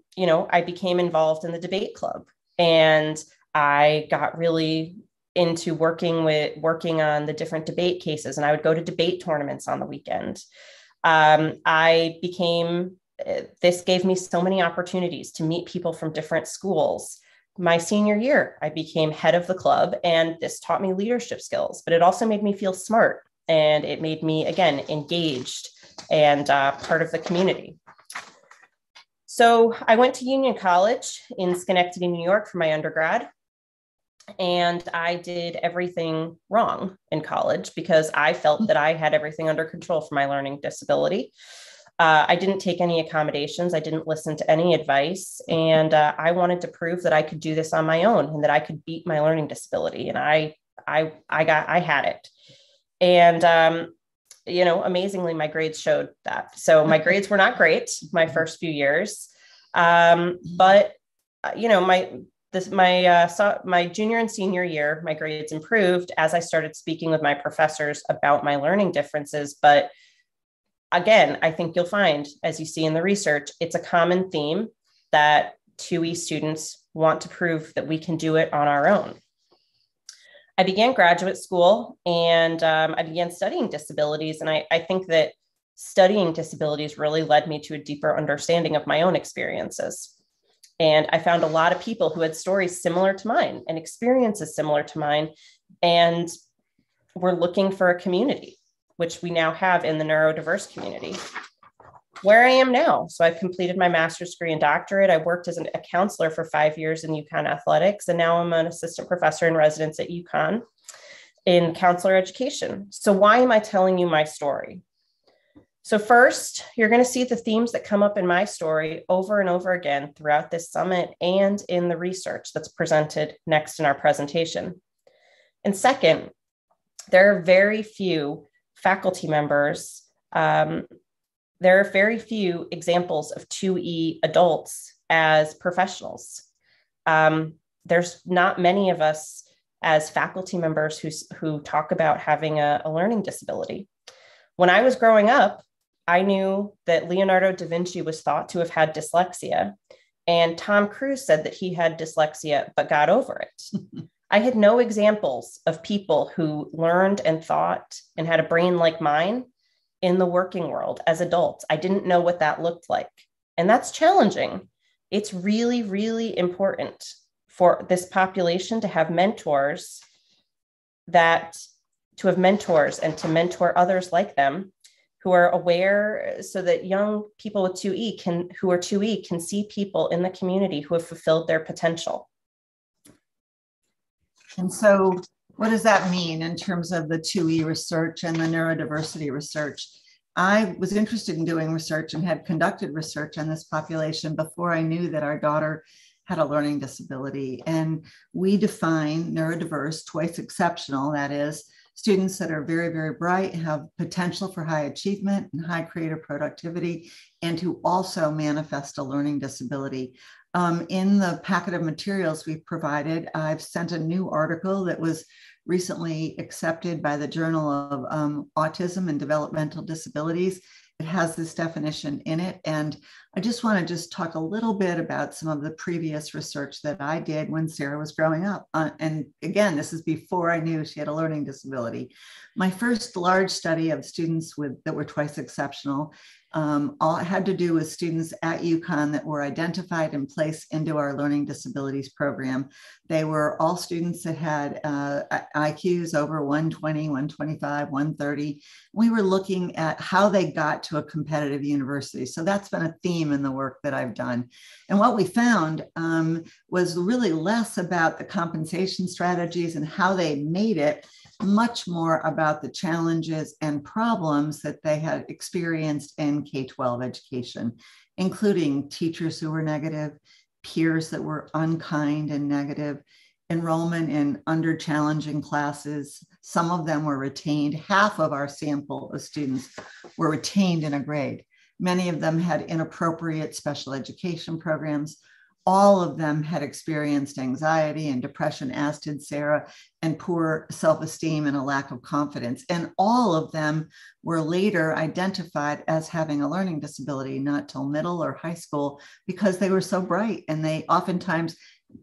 became involved in the debate club, and I got really into working on the different debate cases, and I would go to debate tournaments on the weekend. This gave me so many opportunities to meet people from different schools. My senior year, I became head of the club, and this taught me leadership skills, but it also made me feel smart, and it made me, again, engaged and part of the community. So I went to Union College in Schenectady, New York for my undergrad. And I did everything wrong in college because I felt that I had everything under control for my learning disability. I didn't take any accommodations. I didn't listen to any advice. And I wanted to prove that I could do this on my own and that I could beat my learning disability. And I had it. And, amazingly, my grades showed that. So my grades were not great my first few years. But my junior and senior year, my grades improved as I started speaking with my professors about my learning differences. But again, I think you'll find, as you see in the research, it's a common theme that 2E students want to prove that we can do it on our own. I began graduate school and I began studying disabilities. And I think that studying disabilities really led me to a deeper understanding of my own experiences. And I found a lot of people who had stories similar to mine and experiences similar to mine, and were looking for a community, which we now have in the neurodiverse community. Where I am now, so I've completed my master's degree and doctorate. I worked as a counselor for 5 years in UConn athletics, and now I'm an assistant professor in residence at UConn in counselor education. So why am I telling you my story? So first, you're going to see the themes that come up in my story over and over again throughout this summit and in the research that's presented next in our presentation. And second, there are very few faculty members, there are very few examples of 2E adults as professionals. There's not many of us as faculty members who talk about having a learning disability. When I was growing up, I knew that Leonardo da Vinci was thought to have had dyslexia, and Tom Cruise said that he had dyslexia but got over it. I had no examples of people who learned and thought and had a brain like mine in the working world as adults. I didn't know what that looked like. And that's challenging. It's really, really important for this population to have mentors, and to mentor others like them who are aware, so that young people with 2E who are 2E can see people in the community who have fulfilled their potential. And so what does that mean in terms of the 2E research and the neurodiversity research? I was interested in doing research and had conducted research on this population before I knew that our daughter had a learning disability. And we define neurodiverse, twice exceptional, that is, students that are very, very bright, have potential for high achievement and high creative productivity, and who also manifest a learning disability. In the packet of materials we've provided, I've sent a new article that was recently accepted by the Journal of Autism and Developmental Disabilities. It has this definition in it. And I just want to talk a little bit about some of the previous research that I did when Sarah was growing up. And again, this is before I knew she had a learning disability. My first large study of students that were twice exceptional all it had to do with students at UConn that were identified and placed into our learning disabilities program. They were all students that had IQs over 120, 125, 130. We were looking at how they got to a competitive university. So that's been a theme in the work that I've done. And what we found was really less about the compensation strategies and how they made it, much more about the challenges and problems that they had experienced in K-12 education, including teachers who were negative, peers that were unkind and negative, enrollment in under-challenging classes. Some of them were retained. Half of our sample of students were retained in a grade. Many of them had inappropriate special education programs. All of them had experienced anxiety and depression, as did Sarah, and poor self-esteem and a lack of confidence. And all of them were later identified as having a learning disability, not till middle or high school, because they were so bright and they oftentimes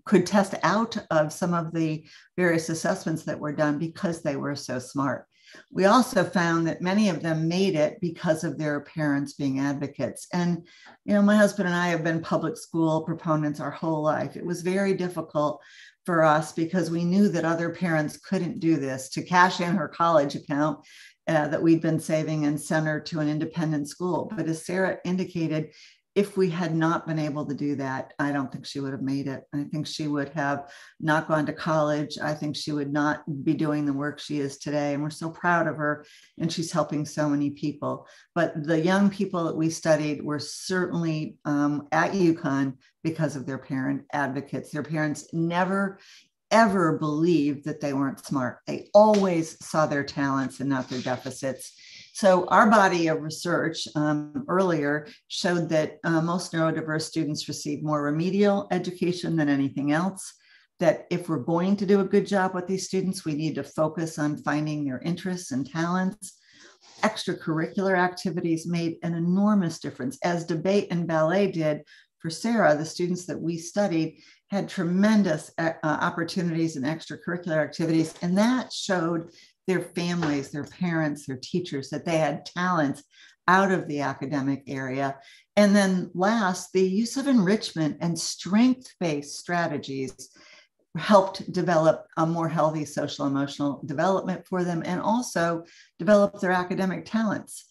could test out of some of the various assessments that were done because they were so smart. We also found that many of them made it because of their parents being advocates. And, you know, my husband and I have been public school proponents our whole life. It was very difficult for us because we knew that other parents couldn't do this, to cash in her college account that we'd been saving and send her to an independent school. But as Sarah indicated, if we had not been able to do that, I don't think she would have made it. I think she would have not gone to college. I think she would not be doing the work she is today. And we're so proud of her, and she's helping so many people. But the young people that we studied were certainly at UConn because of their parent advocates. Their parents never, ever believed that they weren't smart. They always saw their talents and not their deficits. So our body of research earlier showed that most neurodiverse students receive more remedial education than anything else. that if we're going to do a good job with these students, we need to focus on finding their interests and talents. Extracurricular activities made an enormous difference, as debate and ballet did for Sarah. The students that we studied had tremendous opportunities in extracurricular activities, and that showed their families, their parents, their teachers, that they had talents out of the academic area. And then last, the use of enrichment and strength-based strategies helped develop a more healthy social emotional development for them, and also develop their academic talents.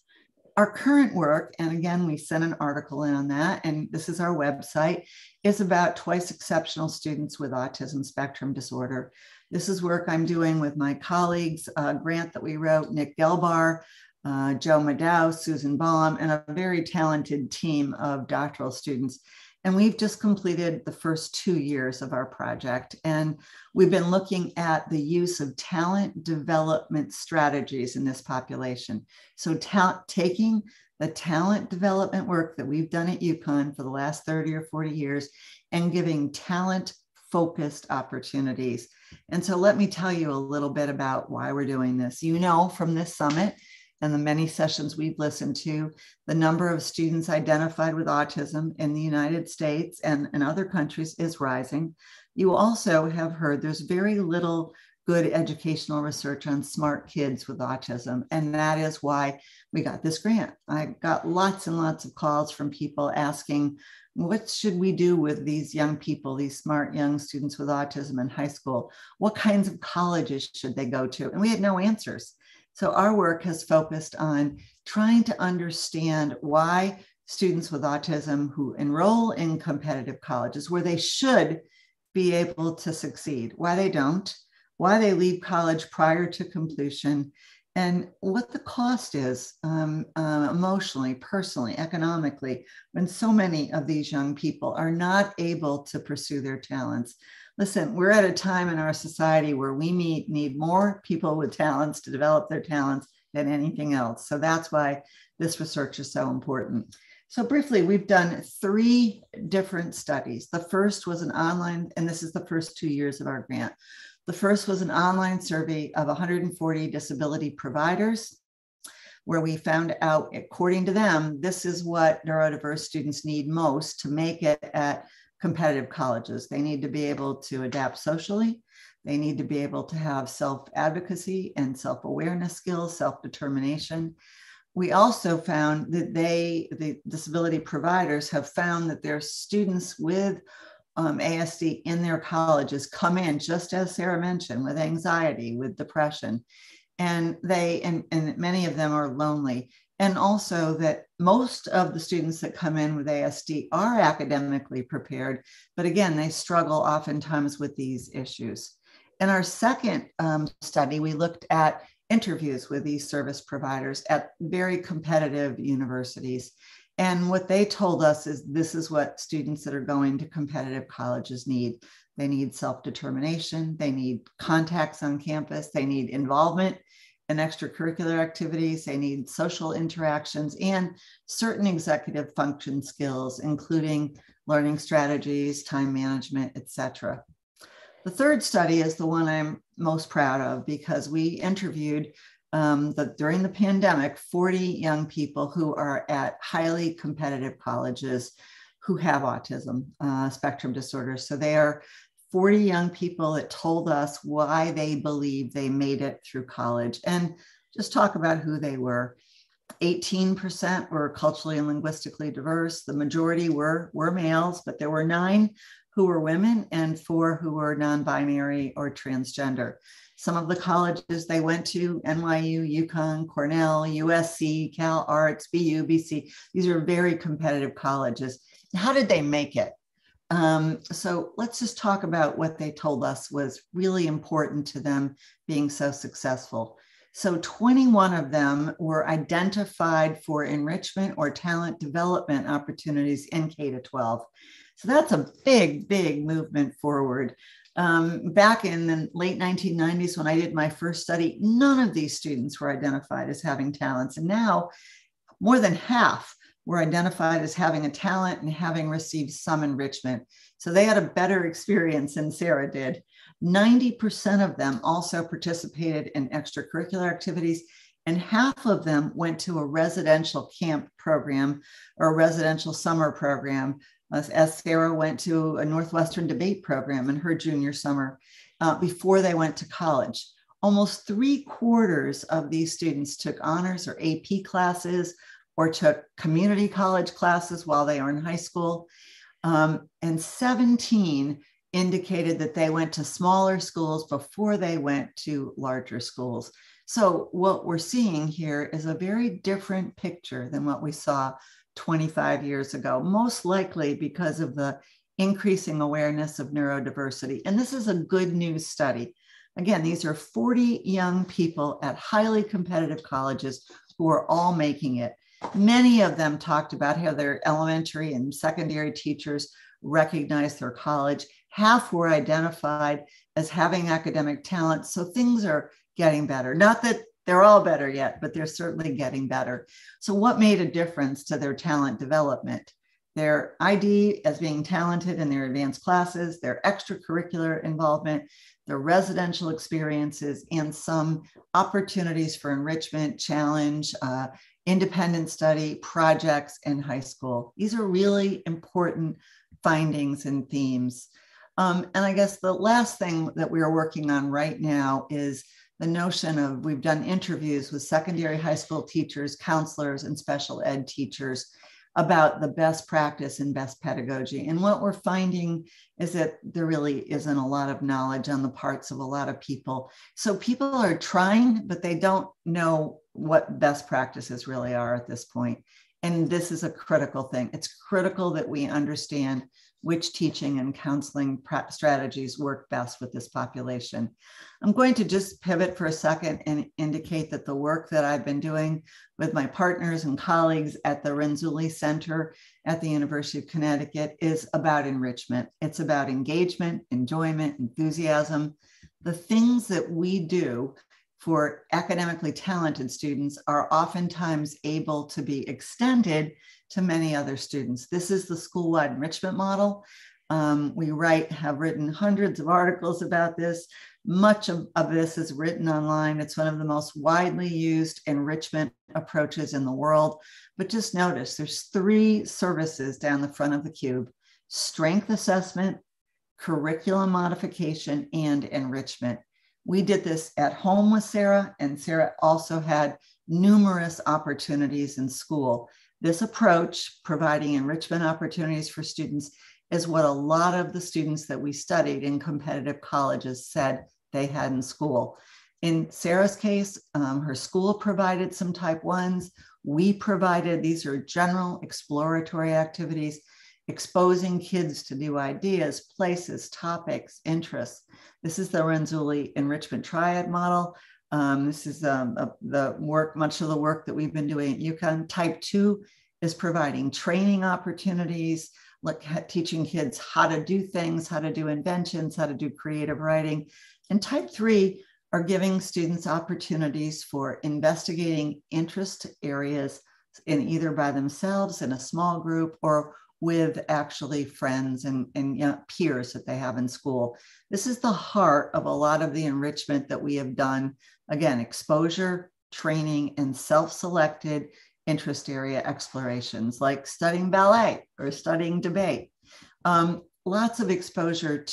Our current work, and again, we sent an article in on that, and this is our website, is about twice exceptional students with autism spectrum disorder. This is work I'm doing with my colleagues, a grant that we wrote, Nick Gelbar, Joe Madow, Susan Baum, and a very talented team of doctoral students. And we've just completed the first 2 years of our project. And we've been looking at the use of talent development strategies in this population. So taking the talent development work that we've done at UConn for the last 30 or 40 years and giving talent-focused opportunities. And so let me tell you a little bit about why we're doing this. You know, from this summit and the many sessions we've listened to, the number of students identified with autism in the United States and in other countries is rising. You also have heard there's very little good educational research on smart kids with autism, and that is why we got this grant. I got lots and lots of calls from people asking, what should we do with these young people, these smart young students with autism in high school? What kinds of colleges should they go to? And we had no answers. So our work has focused on trying to understand why students with autism who enroll in competitive colleges, where they should be able to succeed, why they don't, why they leave college prior to completion, and what the cost is emotionally, personally, economically, when so many of these young people are not able to pursue their talents. Listen, we're at a time in our society where we need more people with talents to develop their talents than anything else. So that's why this research is so important. So briefly, we've done 3 different studies. The first was an online, and this is the first 2 years of our grant. The first was an online survey of 140 disability providers, where we found out, according to them, this is what neurodiverse students need most to make it at competitive colleges. They need to be able to adapt socially. They need to be able to have self-advocacy and self-awareness skills, self-determination. We also found that the disability providers have found that their students with ASD in their colleges come in, just as Sarah mentioned, with anxiety, with depression, and many of them are lonely. And also that most of the students that come in with ASD are academically prepared, but again, they struggle oftentimes with these issues. In our second study, we looked at interviews with these service providers at very competitive universities. And what they told us is this is what students that are going to competitive colleges need. They need self-determination, they need contacts on campus, they need involvement in extracurricular activities, they need social interactions, and certain executive function skills, including learning strategies, time management, etc. The third study is the one I'm most proud of, because we interviewed during the pandemic, 40 young people who are at highly competitive colleges who have autism spectrum disorder. So they are 40 young people that told us why they believe they made it through college, and just talk about who they were. 18% were culturally and linguistically diverse. The majority were males, but there were 9 who were women and 4 who were non-binary or transgender. Some of the colleges they went to, NYU, UConn, Cornell, USC, Cal Arts, BU, BC, these are very competitive colleges. How did they make it? So let's just talk about what they told us was really important to them being so successful. So 21 of them were identified for enrichment or talent development opportunities in K-12. So that's a big, big movement forward. Back in the late 1990s, when I did my first study, none of these students were identified as having talents. And now more than half were identified as having a talent and having received some enrichment. So they had a better experience than Sarah did. 90% of them also participated in extracurricular activities, and half of them went to a residential camp program or a residential summer program, as Sarah went to a Northwestern debate program in her junior summer before they went to college. Almost 3/4 of these students took honors or AP classes or took community college classes while they were in high school. And 17 indicated that they went to smaller schools before they went to larger schools. So what we're seeing here is a very different picture than what we saw 25 years ago, most likely because of the increasing awareness of neurodiversity. And this is a good news study. Again, these are 40 young people at highly competitive colleges who are all making it. Many of them talked about how their elementary and secondary teachers recognized their college. Half were identified as having academic talent. So things are getting better. Not that they're all better yet, but they're certainly getting better. So what made a difference to their talent development? Their ID as being talented in their advanced classes, their extracurricular involvement, their residential experiences, and some opportunities for enrichment, challenge, independent study, projects in high school. These are really important findings and themes. And I guess the last thing that we are working on right now is the notion of, we've done interviews with secondary high school teachers, counselors, and special ed teachers about the best practice and best pedagogy. And what we're finding is that there really isn't a lot of knowledge on the parts of a lot of people. So people are trying, but they don't know what best practices really are at this point. And this is a critical thing. It's critical that we understand which teaching and counseling strategies work best with this population. I'm going to just pivot for a second and indicate that the work that I've been doing with my partners and colleagues at the Renzulli Center at the University of Connecticut is about enrichment. It's about engagement, enjoyment, enthusiasm. The things that we do for academically talented students are oftentimes able to be extended to many other students. This is the school-wide enrichment model. We have written hundreds of articles about this. Much of this is written online. It's one of the most widely used enrichment approaches in the world. But just notice there's 3 services down the front of the cube: strength assessment, curriculum modification, and enrichment. We did this at home with Sarah, and Sarah also had numerous opportunities in school. This approach, providing enrichment opportunities for students, is what a lot of the students that we studied in competitive colleges said they had in school. In Sarah's case, her school provided some type 1s. We provided, these are general exploratory activities, exposing kids to new ideas, places, topics, interests. This is the Renzulli enrichment triad model. This is the work, much of the work that we've been doing at UConn. Type 2 is providing training opportunities, like teaching kids how to do things, how to do inventions, how to do creative writing. And type 3 are giving students opportunities for investigating interest areas in either by themselves in a small group or with actually friends and peers that they have in school. This is the heart of a lot of the enrichment that we have done. Again, exposure, training, and self-selected interest area explorations, like studying ballet or studying debate. Lots of exposure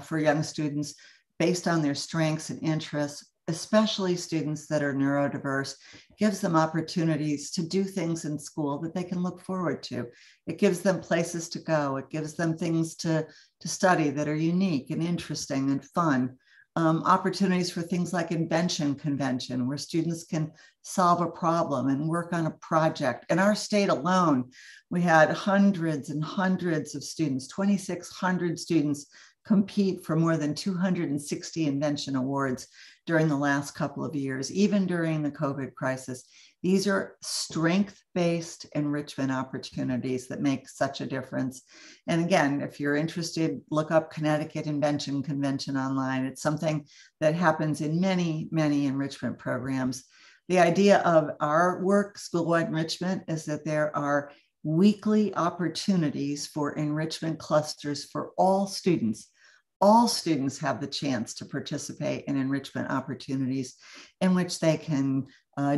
for young students based on their strengths and interests, especially students that are neurodiverse, gives them opportunities to do things in school that they can look forward to. It gives them places to go. It gives them things to study that are unique and interesting and fun. Opportunities for things like invention convention, where students can solve a problem and work on a project. In our state alone, we had hundreds and hundreds of students, 2,600 students compete for more than 260 invention awards during the last couple of years, even during the COVID crisis. These are strength-based enrichment opportunities that make such a difference. And again, if you're interested, look up Connecticut Invention Convention online. It's something that happens in many, many enrichment programs. The idea of our work, school-wide enrichment, is that there are weekly opportunities for enrichment clusters for all students. All students have the chance to participate in enrichment opportunities in which they can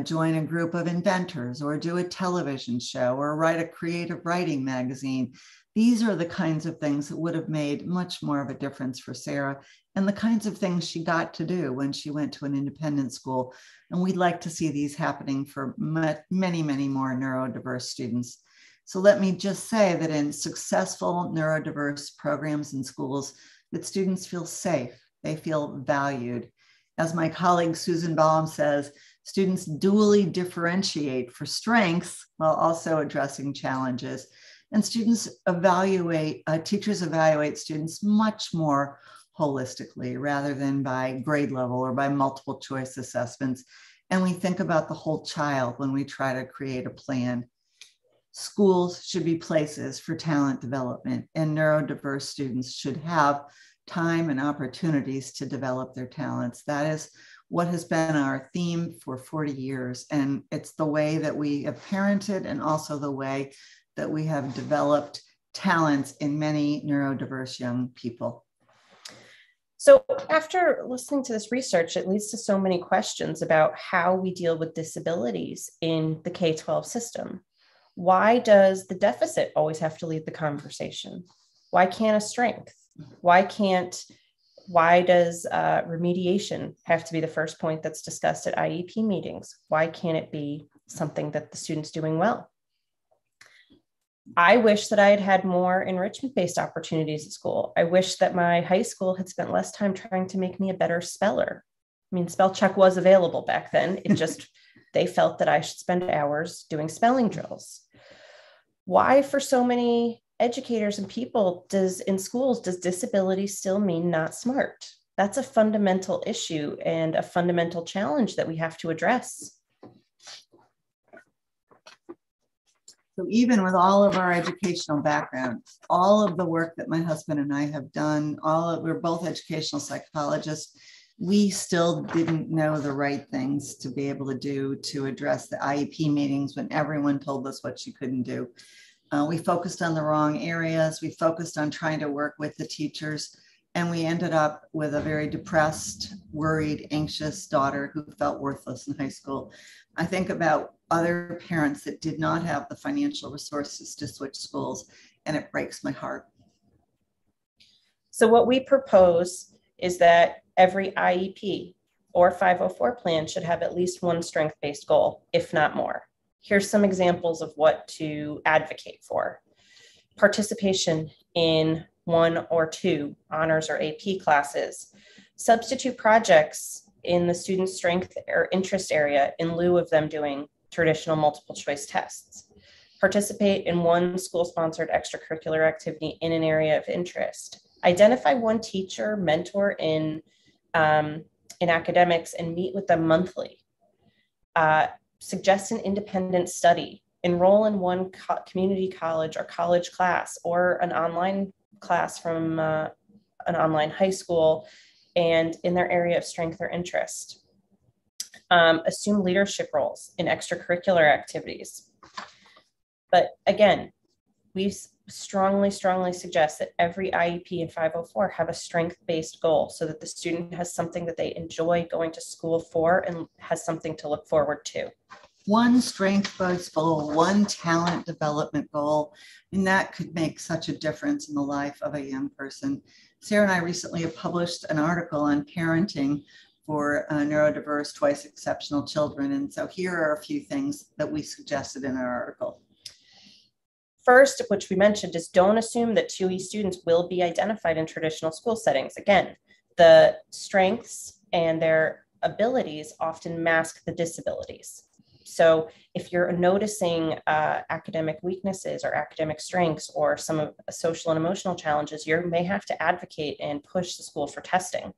join a group of inventors or do a television show or write a creative writing magazine. These are the kinds of things that would have made much more of a difference for Sarah and the kinds of things she got to do when she went to an independent school. And we'd like to see these happening for many, many more neurodiverse students. So let me just say that in successful neurodiverse programs and schools, that students feel safe, they feel valued. As my colleague Susan Baum says, students dually differentiate for strengths while also addressing challenges. And students evaluate, teachers evaluate students much more holistically rather than by grade level or by multiple choice assessments. And we think about the whole child when we try to create a plan. Schools should be places for talent development, and neurodiverse students should have time and opportunities to develop their talents. That is what has been our theme for 40 years. And it's the way that we have parented and also the way that we have developed talents in many neurodiverse young people. So after listening to this research, it leads to so many questions about how we deal with disabilities in the K-12 system. Why does the deficit always have to lead the conversation? Why can't a strength? Why does remediation have to be the first point that's discussed at IEP meetings? Why can't it be something that the student's doing well? I wish that I had had more enrichment-based opportunities at school. I wish that my high school had spent less time trying to make me a better speller. I mean, spell check was available back then. It just, they felt that I should spend hours doing spelling drills. Why, for so many educators and people in schools, does disability still mean not smart? That's a fundamental issue and a fundamental challenge that we have to address. So even with all of our educational background, all of the work that my husband and I have done, we're both educational psychologists, we still didn't know the right things to be able to do to address the IEP meetings when everyone told us what she couldn't do. We focused on the wrong areas. We focused on trying to work with the teachers, and we ended up with a very depressed, worried, anxious daughter who felt worthless in high school. I think about other parents that did not have the financial resources to switch schools, and it breaks my heart. So what we propose is that every IEP or 504 plan should have at least one strength-based goal, if not more. Here's some examples of what to advocate for. Participation in 1 or 2 honors or AP classes. Substitute projects in the student's strength or interest area in lieu of them doing traditional multiple choice tests. Participate in 1 school-sponsored extracurricular activity in an area of interest. Identify 1 teacher, mentor in academics and meet with them monthly. Suggest an independent study. Enroll in 1 community college or college class or an online class from an online high school and in their area of strength or interest. Assume leadership roles in extracurricular activities. But again, we strongly suggest that every IEP in 504 have a strength-based goal so that the student has something that they enjoy going to school for and has something to look forward to. 1 strength-based goal, 1 talent development goal, and that could make such a difference in the life of a young person. Sarah and I recently have published an article on parenting for neurodiverse, twice exceptional children. And so here are a few things that we suggested in our article. First, which we mentioned, is don't assume that 2E students will be identified in traditional school settings. Again, the strengths and their abilities often mask the disabilities. So if you're noticing academic weaknesses or academic strengths or some of social and emotional challenges, you may have to advocate and push the school for testing.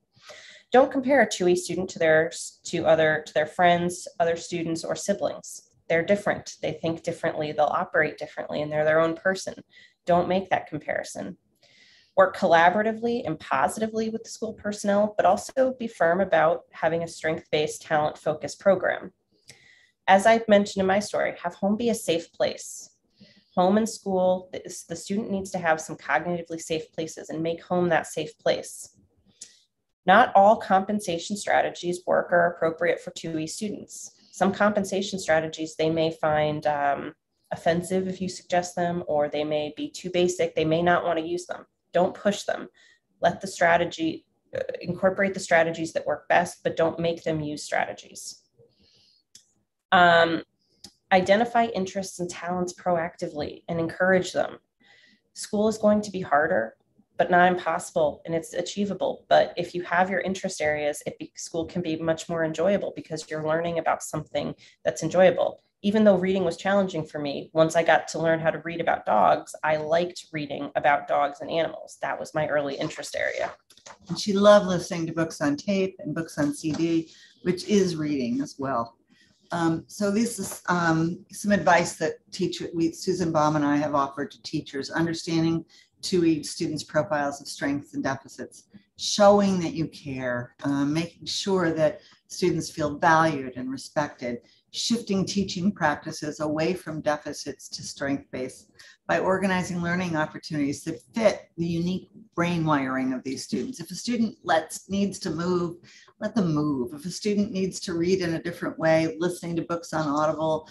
Don't compare a 2E student to their friends, other students, or siblings. They're different. They think differently. They'll operate differently, and they're their own person. Don't make that comparison. Work collaboratively and positively with the school personnel, but also be firm about having a strength-based, talent-focused program. As I mentioned in my story, have home be a safe place. Home and school, the student needs to have some cognitively safe places and make home that safe place. Not all compensation strategies work or are appropriate for 2E students. Some compensation strategies they may find offensive if you suggest them, or they may be too basic. They may not want to use them. Don't push them. Let the strategy, incorporate the strategies that work best, but don't make them use strategies. Identify interests and talents proactively and encourage them. School is going to be harder, but not impossible, and it's achievable. But if you have your interest areas, school can be much more enjoyable because you're learning about something that's enjoyable. Even though reading was challenging for me, once I got to learn how to read about dogs, I liked reading about dogs and animals. That was my early interest area. And she loved listening to books on tape and books on CD, which is reading as well. So this is some advice that Susan Baum and I have offered to teachers: understanding 2E students' profiles of strengths and deficits, showing that you care, making sure that students feel valued and respected, shifting teaching practices away from deficits to strength-based by organizing learning opportunities that fit the unique brain wiring of these students. If a student needs to move, let them move. If a student needs to read in a different way, listening to books on Audible,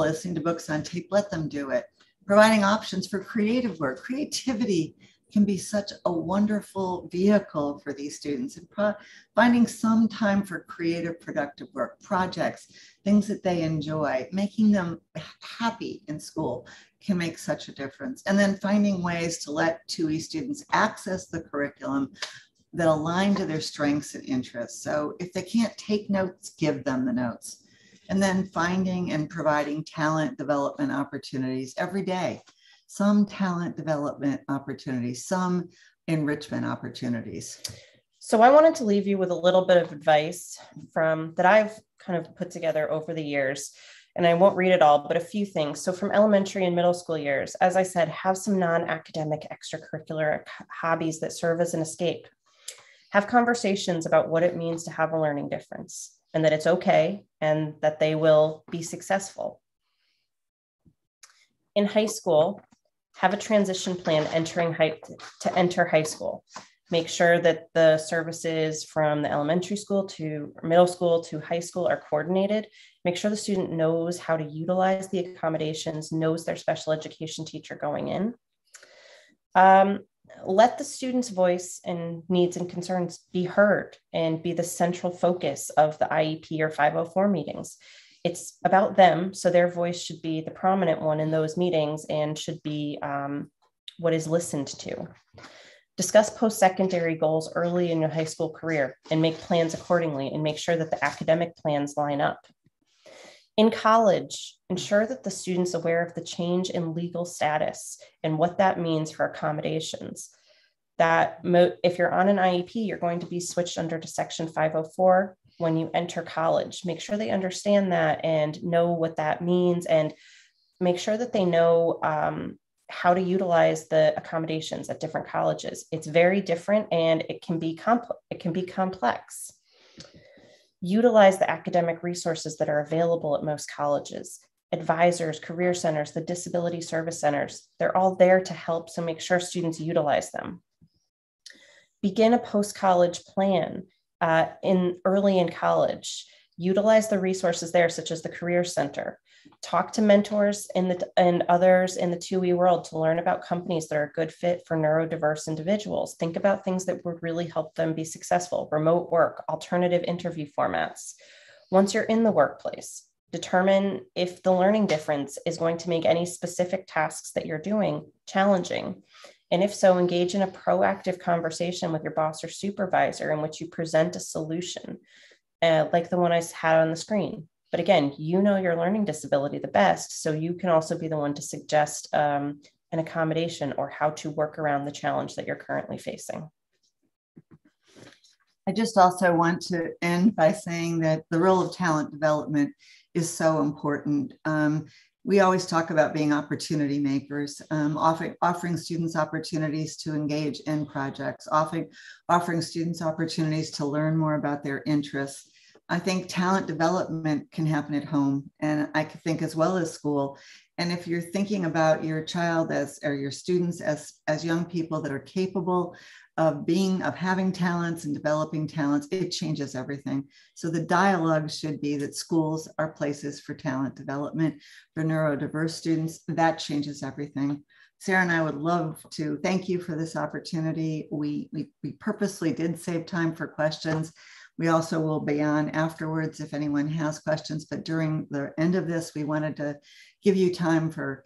listening to books on tape, let them do it. Providing options for creative work. Creativity can be such a wonderful vehicle for these students, and finding some time for creative, productive work, projects, things that they enjoy, making them happy in school can make such a difference. And then finding ways to let 2E students access the curriculum that align to their strengths and interests. So if they can't take notes, give them the notes. And then finding and providing talent development opportunities every day. Some talent development opportunities, some enrichment opportunities. So I wanted to leave you with a little bit of advice that I've kind of put together over the years, and I won't read it all, but a few things. So from elementary and middle school years, as I said, have some non-academic extracurricular hobbies that serve as an escape. Have conversations about what it means to have a learning difference, and that it's okay, and that they will be successful. In high school, have a transition plan to enter high school. Make sure that the services from the elementary school to middle school to high school are coordinated. Make sure the student knows how to utilize the accommodations, knows their special education teacher going in. Let the student's voice and needs and concerns be heard and be the central focus of the IEP or 504 meetings. It's about them, so their voice should be the prominent one in those meetings and should be what is listened to. Discuss post-secondary goals early in your high school career and make plans accordingly, and make sure that the academic plans line up. In college, ensure that the student's aware of the change in legal status and what that means for accommodations. That if you're on an IEP, you're going to be switched under to Section 504 when you enter college. Make sure they understand that and know what that means, and make sure that they know how to utilize the accommodations at different colleges. It's very different, and it can be complex. Utilize the academic resources that are available at most colleges. Advisors, career centers, the disability service centers, they're all there to help, so make sure students utilize them. Begin a post-college plan early in college. Utilize the resources there, such as the Career Center. Talk to mentors and others in the 2E world to learn about companies that are a good fit for neurodiverse individuals. Think about things that would really help them be successful: remote work, alternative interview formats. Once you're in the workplace, determine if the learning difference is going to make any specific tasks that you're doing challenging. And if so, engage in a proactive conversation with your boss or supervisor in which you present a solution, like the one I had on the screen. But again, you know your learning disability the best, so you can also be the one to suggest an accommodation or how to work around the challenge that you're currently facing. I just also want to end by saying that the role of talent development is so important. We always talk about being opportunity makers, offering students opportunities to engage in projects, offering students opportunities to learn more about their interests, I think talent development can happen at home, and I think as well as school. And if you're thinking about your child or your students as young people that are capable of having talents and developing talents, it changes everything. So the dialogue should be that schools are places for talent development for neurodiverse students. That changes everything. Sarah and I would love to thank you for this opportunity. We purposely did save time for questions. We also will be on afterwards if anyone has questions, but during the end of this, we wanted to give you time for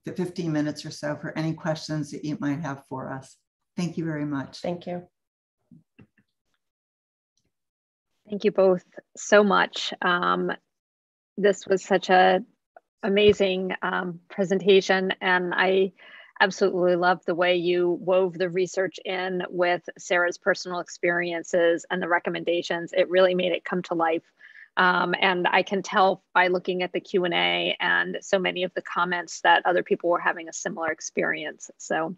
15 minutes or so for any questions that you might have for us. Thank you very much. Thank you. Thank you both so much. This was such an amazing presentation, and I absolutely love the way you wove the research in with Sarah's personal experiences and the recommendations. It really made it come to life. And I can tell by looking at the Q&A and so many of the comments that other people were having a similar experience. So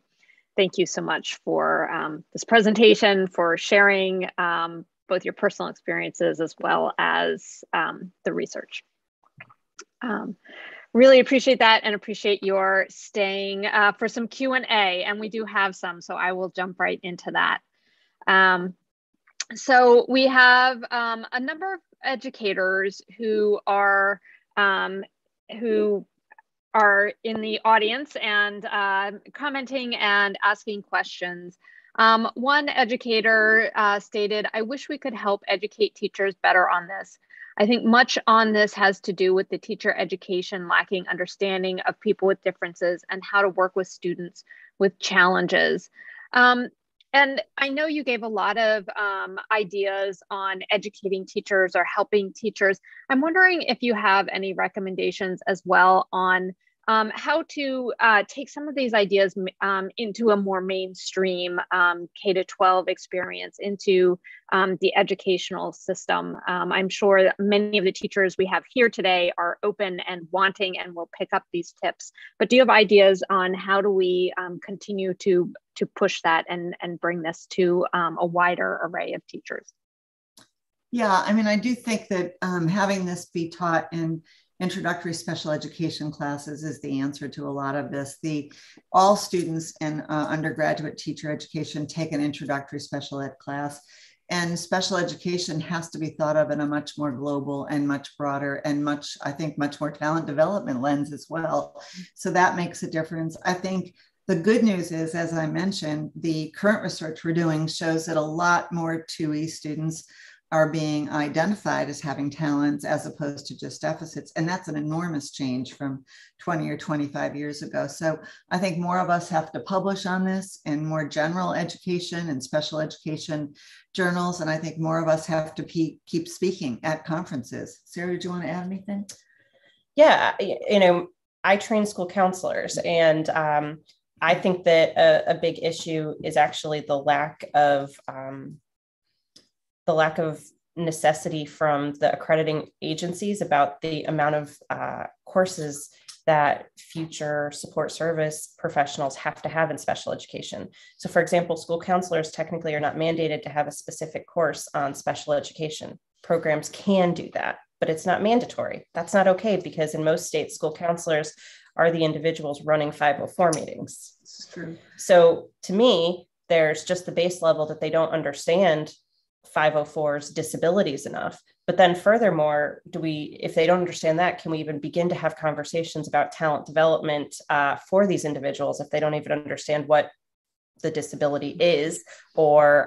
thank you so much for this presentation, for sharing both your personal experiences as well as the research. Really appreciate that and appreciate your staying for some Q&A, and we do have some, so I will jump right into that. So we have a number of educators who are in the audience and commenting and asking questions. One educator stated, "I wish we could help educate teachers better on this. I think much on this has to do with the teacher education lacking understanding of people with differences and how to work with students with challenges." And I know you gave a lot of ideas on educating teachers or helping teachers. I'm wondering if you have any recommendations as well on how to take some of these ideas into a more mainstream K-12 experience, into the educational system. I'm sure that many of the teachers we have here today are open and wanting and will pick up these tips. But do you have ideas on how do we continue to push that and bring this to a wider array of teachers? Yeah, I mean, I do think that having this be taught in introductory special education classes is the answer to a lot of this. All students in undergraduate teacher education take an introductory special ed class, and special education has to be thought of in a much more global and much broader and I think much more talent development lens as well. So that makes a difference. I think the good news is, as I mentioned, the current research we're doing shows that a lot more 2E students are being identified as having talents as opposed to just deficits. And that's an enormous change from 20 or 25 years ago. So I think more of us have to publish on this in more general education and special education journals. And I think more of us have to keep speaking at conferences. Sarah, did you want to add anything? Yeah, I train school counselors, and I think that a big issue is actually the lack of necessity from the accrediting agencies about the amount of courses that future support service professionals have to have in special education. So for example, school counselors technically are not mandated to have a specific course on special education. Programs can do that, but it's not mandatory. That's not okay, because in most states, school counselors are the individuals running 504 meetings. It's true. So to me, there's just the base level that they don't understand 504's disabilities enough. But then furthermore, if they don't understand that, can we even begin to have conversations about talent development for these individuals if they don't even understand what the disability is, or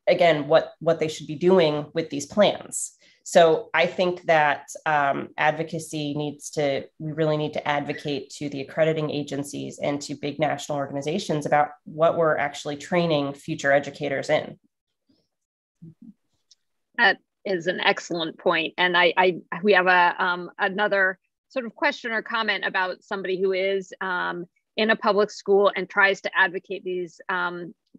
again, what they should be doing with these plans? So I think that advocacy we really need to advocate to the accrediting agencies and to big national organizations about what we're actually training future educators in. That is an excellent point. And we have another sort of question or comment about somebody who is in a public school and tries to advocate these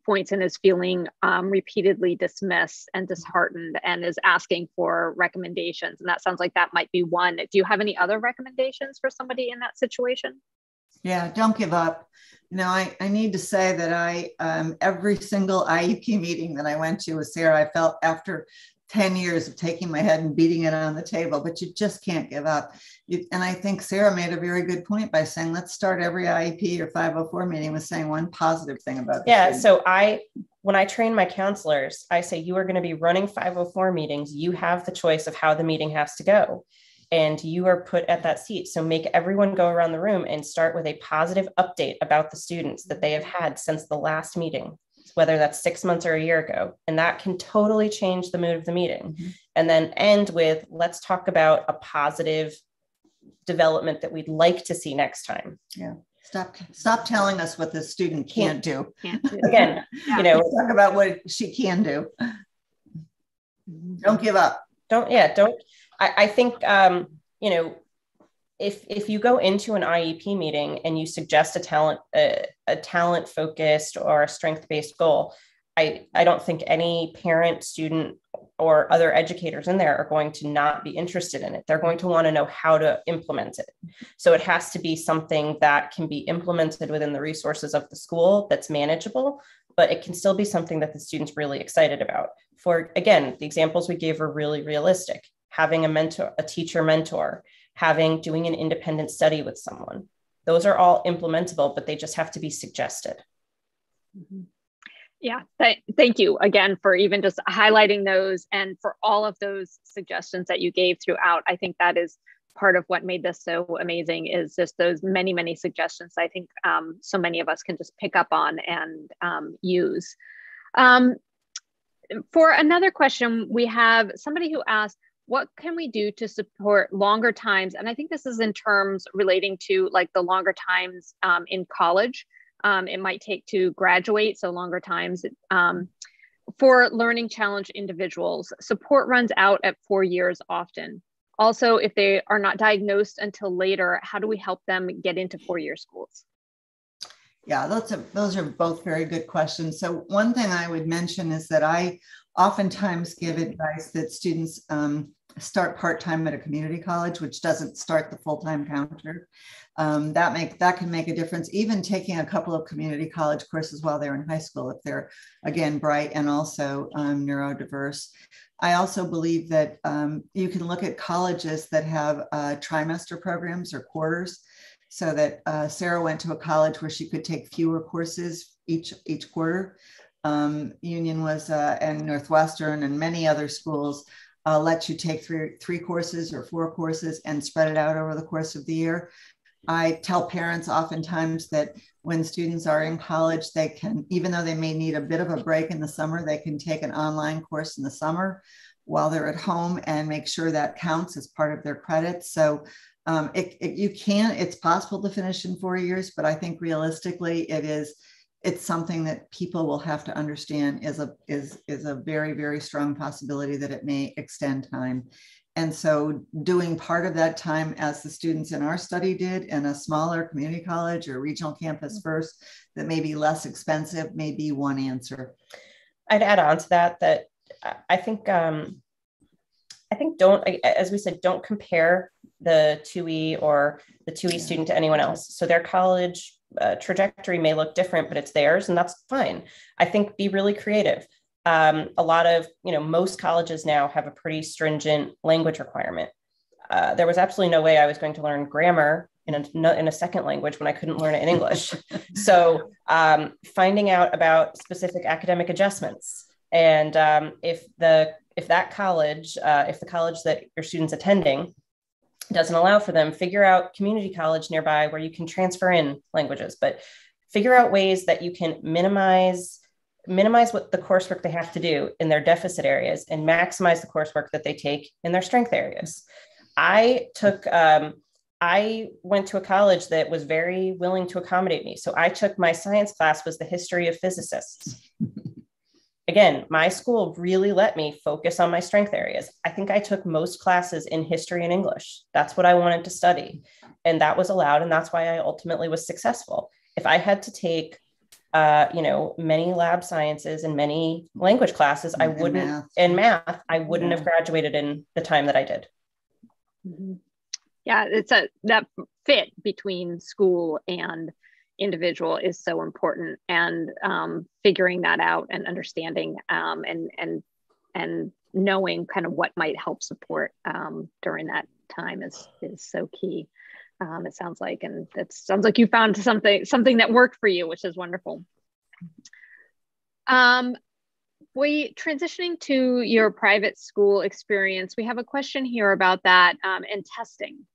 points and is feeling repeatedly dismissed and disheartened and is asking for recommendations. And that sounds like that might be one. Do you have any other recommendations for somebody in that situation? Yeah, don't give up. I need to say that every single IEP meeting that I went to with Sarah, I felt after 10 years of taking my head and beating it on the table, but you just can't give up. And I think Sarah made a very good point by saying, let's start every IEP or 504 meeting with saying one positive thing about the student. So when I train my counselors, I say, you are going to be running 504 meetings. You have the choice of how the meeting has to go. And you are put at that seat. So make everyone go around the room and start with a positive update about the students that they have had since the last meeting, whether that's 6 months or a year ago. And that can totally change the mood of the meeting. Mm-hmm. And then end with, let's talk about a positive development that we'd like to see next time. Yeah. Stop telling us what the student can't do. Again, talk about what she can do. Don't give up. I think, if you go into an IEP meeting and you suggest a talent focused or a strength-based goal, I don't think any parent, student, or other educators in there are going to not be interested in it. They're going to want to know how to implement it. So it has to be something that can be implemented within the resources of the school that's manageable, but it can still be something that the student's really excited about. For, again, the examples we gave were really realistic. Having a mentor, a teacher mentor, doing an independent study with someone. Those are all implementable, but they just have to be suggested. Mm-hmm. Yeah, thank you again for even just highlighting those and for all of those suggestions that you gave throughout. I think that is part of what made this so amazing, is just those many, many suggestions I think so many of us can just pick up on and use. For another question, we have somebody who asked, what can we do to support longer times? And I think this is in terms relating to like the longer times in college. It might take to graduate, so longer times. For learning challenged individuals, support runs out at 4 years often. Also, if they are not diagnosed until later, how do we help them get into 4-year schools? Yeah, those are both very good questions. So one thing I would mention is that I oftentimes give advice that students start part-time at a community college, which doesn't start the full-time counter. That can make a difference, even taking a couple of community college courses while they're in high school, if they're, again, bright and also neurodiverse. I also believe that you can look at colleges that have trimester programs or quarters, so that Sarah went to a college where she could take fewer courses each quarter. Union was, and Northwestern and many other schools let you take three courses or 4 courses and spread it out over the course of the year. I tell parents oftentimes that when students are in college, they can, even though they may need a bit of a break in the summer, they can take an online course in the summer while they're at home and make sure that counts as part of their credits. So it's possible to finish in 4 years, but I think realistically it's something that people will have to understand is a very, very strong possibility that it may extend time. And so doing part of that time, as the students in our study did, in a smaller community college or regional campus first, that may be less expensive, may be one answer. I'd add on to that I think don't, as we said, don't compare the 2E or the 2E student to anyone else. So their college trajectory may look different, but it's theirs, and that's fine. I think be really creative. A lot of, most colleges now have a pretty stringent language requirement. There was absolutely no way I was going to learn grammar in a second language when I couldn't learn it in English. So finding out about specific academic adjustments, and if the college that your student's attending doesn't allow for them, figure out community college nearby where you can transfer in languages, but figure out ways that you can minimize what the coursework they have to do in their deficit areas and maximize the coursework that they take in their strength areas. I went to a college that was very willing to accommodate me. So I took, my science class was the history of physicists. Again, my school really let me focus on my strength areas. I think I took most classes in history and English. That's what I wanted to study. And that was allowed. And that's why I ultimately was successful. If I had to take many lab sciences and many language classes, I wouldn't, and math, I wouldn't have graduated in the time that I did. Mm-hmm. Yeah, that fit between school and individual is so important, and figuring that out and understanding and knowing kind of what might help support during that time is so key. It sounds like, and it sounds like you found something that worked for you, which is wonderful. Transitioning to your private school experience, we have a question here about that and testing.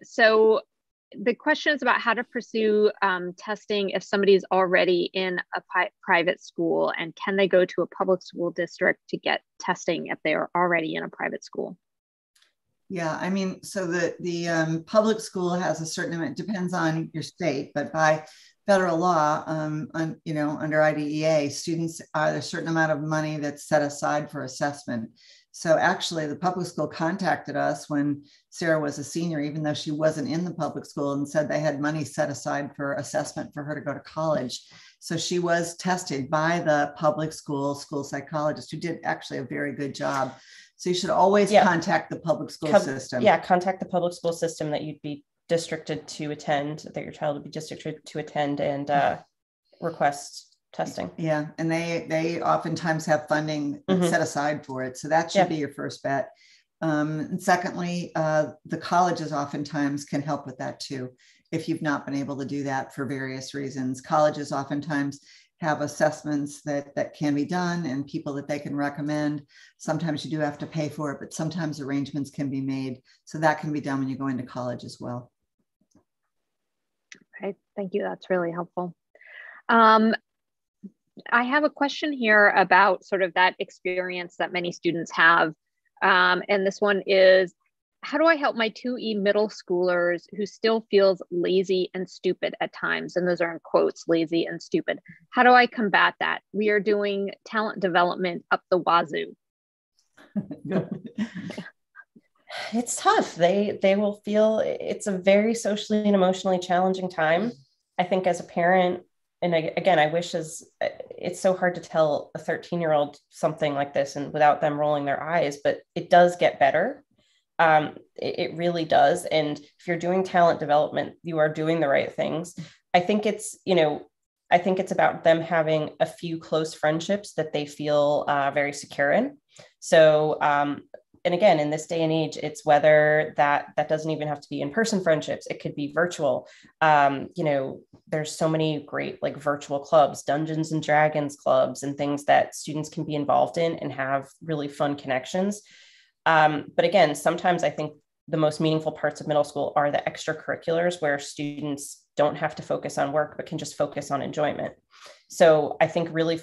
So the question is about how to pursue testing if somebody is already in a private school, and can they go to a public school district to get testing if they are already in a private school? Yeah, I mean, so the public school has a certain amount, depends on your state, but by federal law, under IDEA, students are a certain amount of money that's set aside for assessment. So actually the public school contacted us when Sarah was a senior, even though she wasn't in the public school, and said they had money set aside for assessment for her to go to college. So she was tested by the public school psychologist, who did actually a very good job. So you should always contact the public school system. Yeah, contact the public school system that you'd be districted to attend, that your child would be districted to attend, and request testing. Yeah, and they oftentimes have funding set aside for it. So that should be your first bet. And secondly, the colleges oftentimes can help with that too, if you've not been able to do that for various reasons. Colleges oftentimes have assessments that can be done and people that they can recommend. Sometimes you do have to pay for it, but sometimes arrangements can be made. So that can be done when you go into college as well. Okay, thank you. That's really helpful. I have a question here about sort of that experience that many students have. And this one is, how do I help my 2E middle schoolers who still feels lazy and stupid at times? And those are in quotes, lazy and stupid. How do I combat that? We are doing talent development up the wazoo. It's tough. They will feel it's a very socially and emotionally challenging time. I think as a parent, and again, I wish it's so hard to tell a 13-year-old something like this and without them rolling their eyes, but it does get better. It really does. And if you're doing talent development, you are doing the right things. I think it's about them having a few close friendships that they feel very secure in. So, and again, in this day and age, it's whether that doesn't even have to be in-person friendships. It could be virtual. There's so many great like virtual clubs, Dungeons and Dragons clubs, and things that students can be involved in and have really fun connections. But again, sometimes I think the most meaningful parts of middle school are the extracurriculars, where students don't have to focus on work, but can just focus on enjoyment. So I think really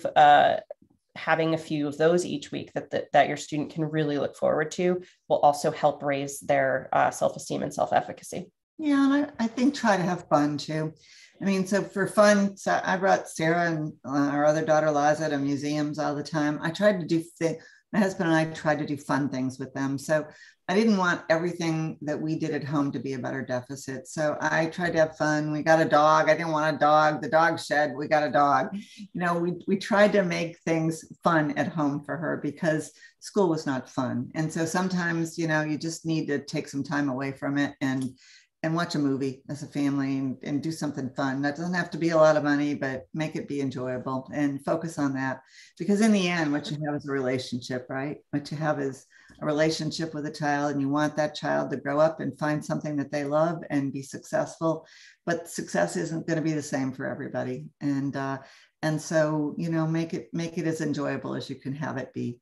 having a few of those each week that your student can really look forward to will also help raise their self-esteem and self-efficacy. Yeah, and I think try to have fun too. I mean, so for fun, so I brought Sarah and our other daughter Liza to museums all the time. I tried to do my husband and I tried to do fun things with them. So I didn't want everything that we did at home to be a butter deficit. So I tried to have fun. We got a dog. I didn't want a dog. The dog shed. We got a dog. We tried to make things fun at home for her because school was not fun. And so sometimes, you just need to take some time away from it and watch a movie as a family and do something fun. That doesn't have to be a lot of money, but make it be enjoyable and focus on that. Because in the end, what you have is a relationship, right? What you have is a relationship with a child, and you want that child to grow up and find something that they love and be successful. But success isn't going to be the same for everybody. And so, make it as enjoyable as you can have it be.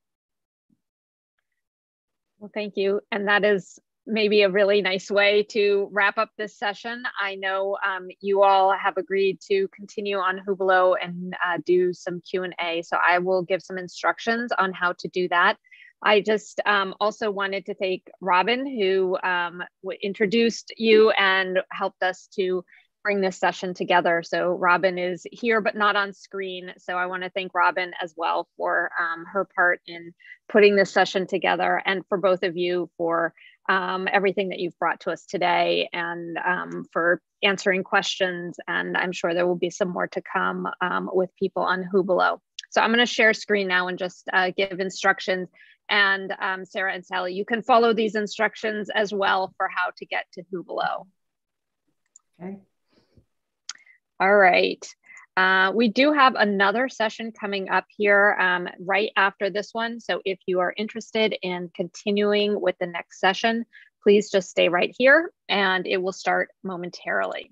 Well, thank you. And that is maybe a really nice way to wrap up this session. I know you all have agreed to continue on Hubelo and do some Q&A. So I will give some instructions on how to do that. I just also wanted to thank Robin, who introduced you and helped us to bring this session together. So Robin is here, but not on screen. So I want to thank Robin as well for her part in putting this session together, and for both of you for everything that you've brought to us today, and for answering questions. And I'm sure there will be some more to come with people on Hubelo. So I'm going to share screen now and just give instructions. And Sarah and Sally, you can follow these instructions as well for how to get to Hubelo. Okay. All right. We do have another session coming up here right after this one. So if you are interested in continuing with the next session, please just stay right here and it will start momentarily.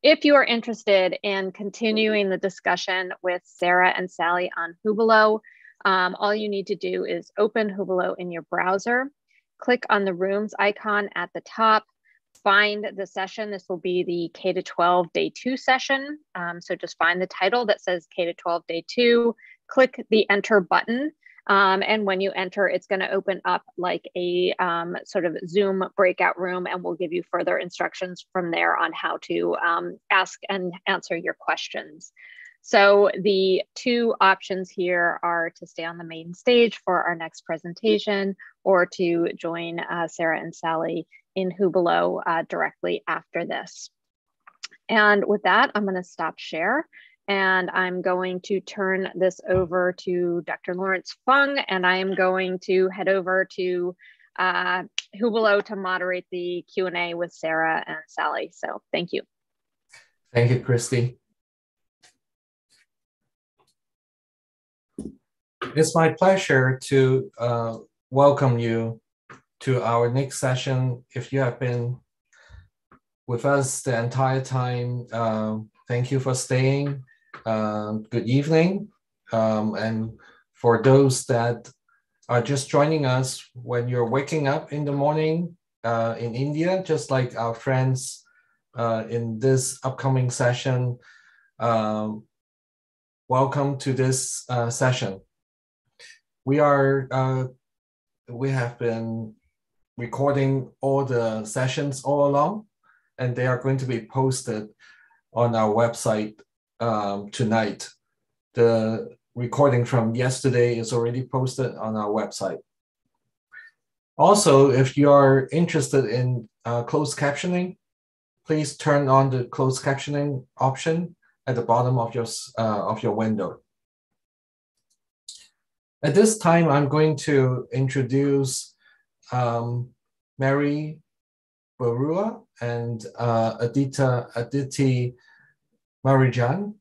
If you are interested in continuing the discussion with Sarah and Sally on Hubelo, all you need to do is open Hubelo in your browser, click on the rooms icon at the top, find the session. This will be the K-12 Day 2 session. So just find the title that says K-12 Day 2, click the enter button. And when you enter, it's going to open up like a sort of Zoom breakout room, and we'll give you further instructions from there on how to ask and answer your questions. So the two options here are to stay on the main stage for our next presentation, or to join Sarah and Sally in Hubelo directly after this. And with that, I'm going to stop share. And I'm going to turn this over to Dr. Lawrence Fung, and I am going to head over to Hubelo to moderate the Q&A with Sarah and Sally. So thank you. Thank you, Christy. It's my pleasure to welcome you to our next session. If you have been with us the entire time, thank you for staying. Good evening. And for those that are just joining us when you're waking up in the morning in India, just like our friends in this upcoming session, welcome to this session. We have been recording all the sessions all along, and they are going to be posted on our website tonight. The recording from yesterday is already posted on our website. Also, if you are interested in closed captioning, please turn on the closed captioning option at the bottom of your window. At this time, I'm going to introduce Mary Barua and Aditi Marijan.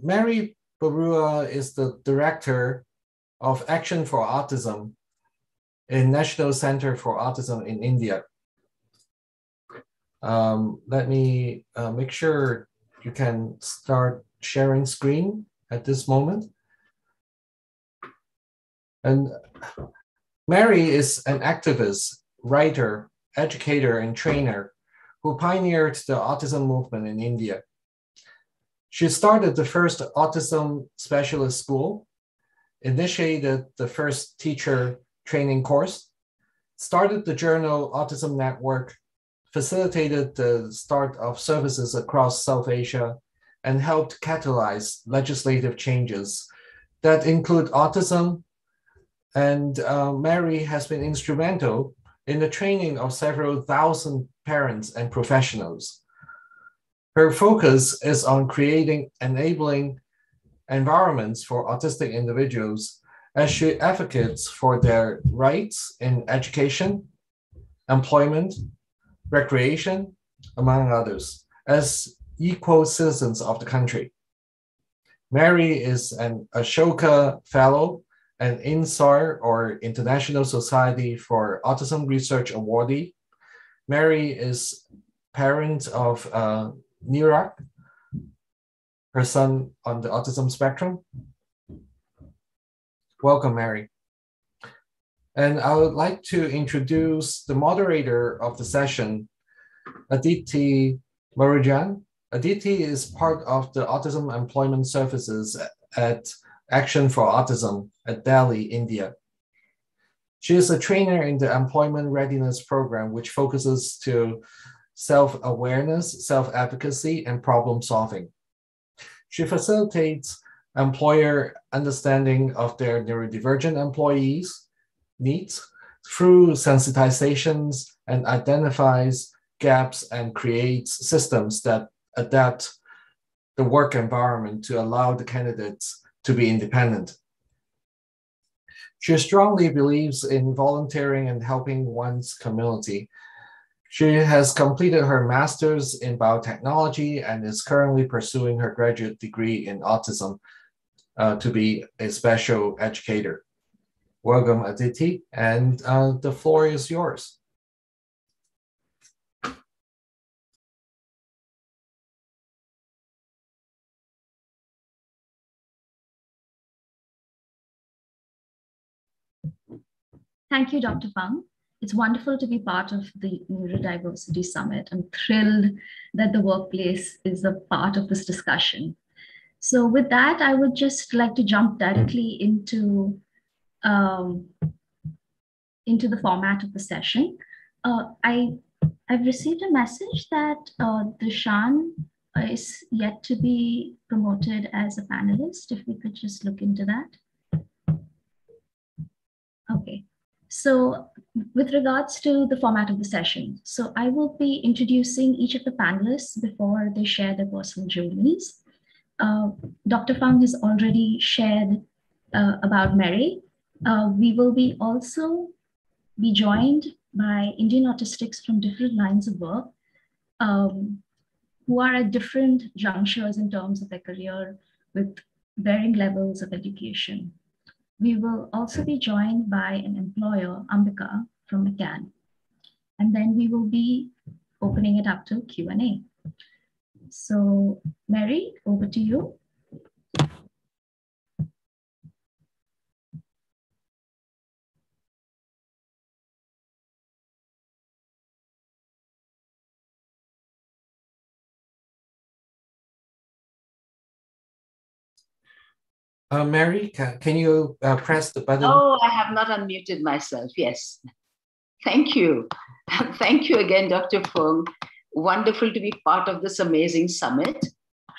Mary Barua is the Director of Action for Autism in National Center for Autism in India. Let me make sure you can start sharing screen at this moment. And Mary is an activist, writer, educator, and trainer who pioneered the autism movement in India. She started the first autism specialist school, initiated the first teacher training course, started the journal Autism Network, facilitated the start of services across South Asia, and helped catalyze legislative changes that include autism. And Mary has been instrumental in the training of several thousand parents and professionals. Her focus is on creating enabling environments for autistic individuals as she advocates for their rights in education, employment, recreation, among others, as equal citizens of the country. Mary is an Ashoka Fellow, an INSAR, or International Society for Autism Research awardee. Mary is parent of Niraj, her son on the autism spectrum. Welcome, Mary. And I would like to introduce the moderator of the session, Aditi Marijan. Aditi is part of the Autism Employment Services at Action for Autism at Delhi, India. She is a trainer in the Employment Readiness Program, which focuses to self-awareness, self-advocacy, and problem solving. She facilitates employer understanding of their neurodivergent employees' needs through sensitizations and identifies gaps and creates systems that adapt the work environment to allow the candidates to be independent. She strongly believes in volunteering and helping one's community. She has completed her master's in biotechnology and is currently pursuing her graduate degree in autism to be a special educator. Welcome, Aditi, and the floor is yours. Thank you, Dr. Fung. It's wonderful to be part of the Neurodiversity Summit. I'm thrilled that the workplace is a part of this discussion. So with that, I would just like to jump directly into the format of the session. I've received a message that Dishan is yet to be promoted as a panelist. If we could just look into that. Okay. So with regards to the format of the session, so I will be introducing each of the panelists before they share their personal journeys. Dr. Fung has already shared about Mary. We will be also be joined by Indian autistics from different lines of work who are at different junctures in terms of their career with varying levels of education. We will also be joined by an employer, Ambika, from McCann. And then we will be opening it up to Q&A. So Mary, over to you. Mary, can you press the button? Oh, I have not unmuted myself. Yes. Thank you. Thank you again, Dr. Fung. Wonderful to be part of this amazing summit.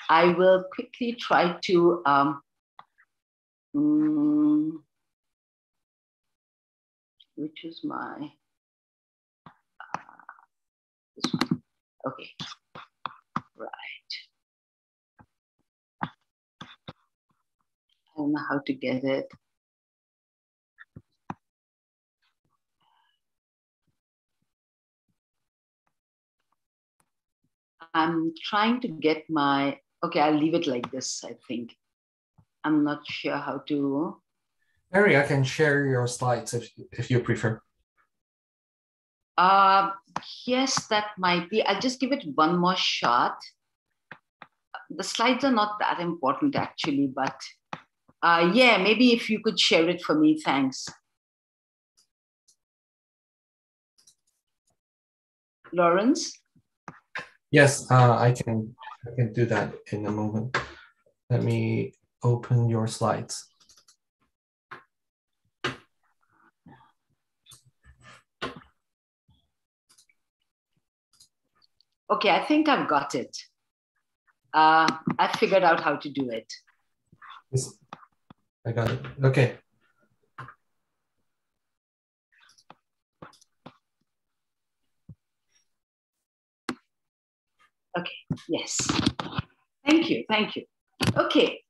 I will quickly try to which is my this one. Okay. Right. I don't know how to get it. I'm trying to get my, okay, I'll leave it like this, I think. I'm not sure how to. Mary, I can share your slides if you prefer. Yes, that might be. I'll just give it one more shot. The slides are not that important actually, but yeah, maybe if you could share it for me, thanks. Lawrence? Yes, I can do that in a moment. Let me open your slides. Okay, I think I've got it. I figured out how to do it. Yes, I got it. Okay. Okay, yes. Thank you, thank you. Okay,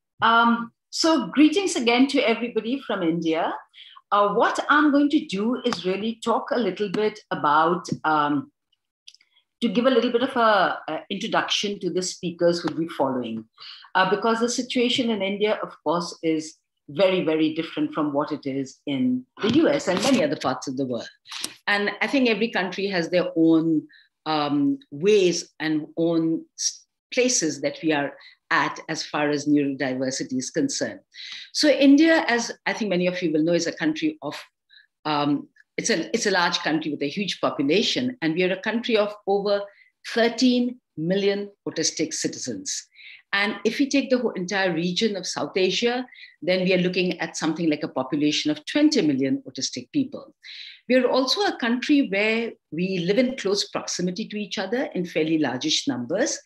so greetings again to everybody from India. What I'm going to do is really talk a little bit about, to give a little bit of a introduction to the speakers who will be following. Because the situation in India, of course, is very, very different from what it is in the US and many other parts of the world. And I think every country has their own ways and own places that we are at as far as neurodiversity is concerned. So India, as I think many of you will know, is a country of, it's a large country with a huge population, and we are a country of over 13 million autistic citizens. And if we take the whole entire region of South Asia, then we are looking at something like a population of 20 million autistic people. We are also a country where we live in close proximity to each other in fairly largish numbers,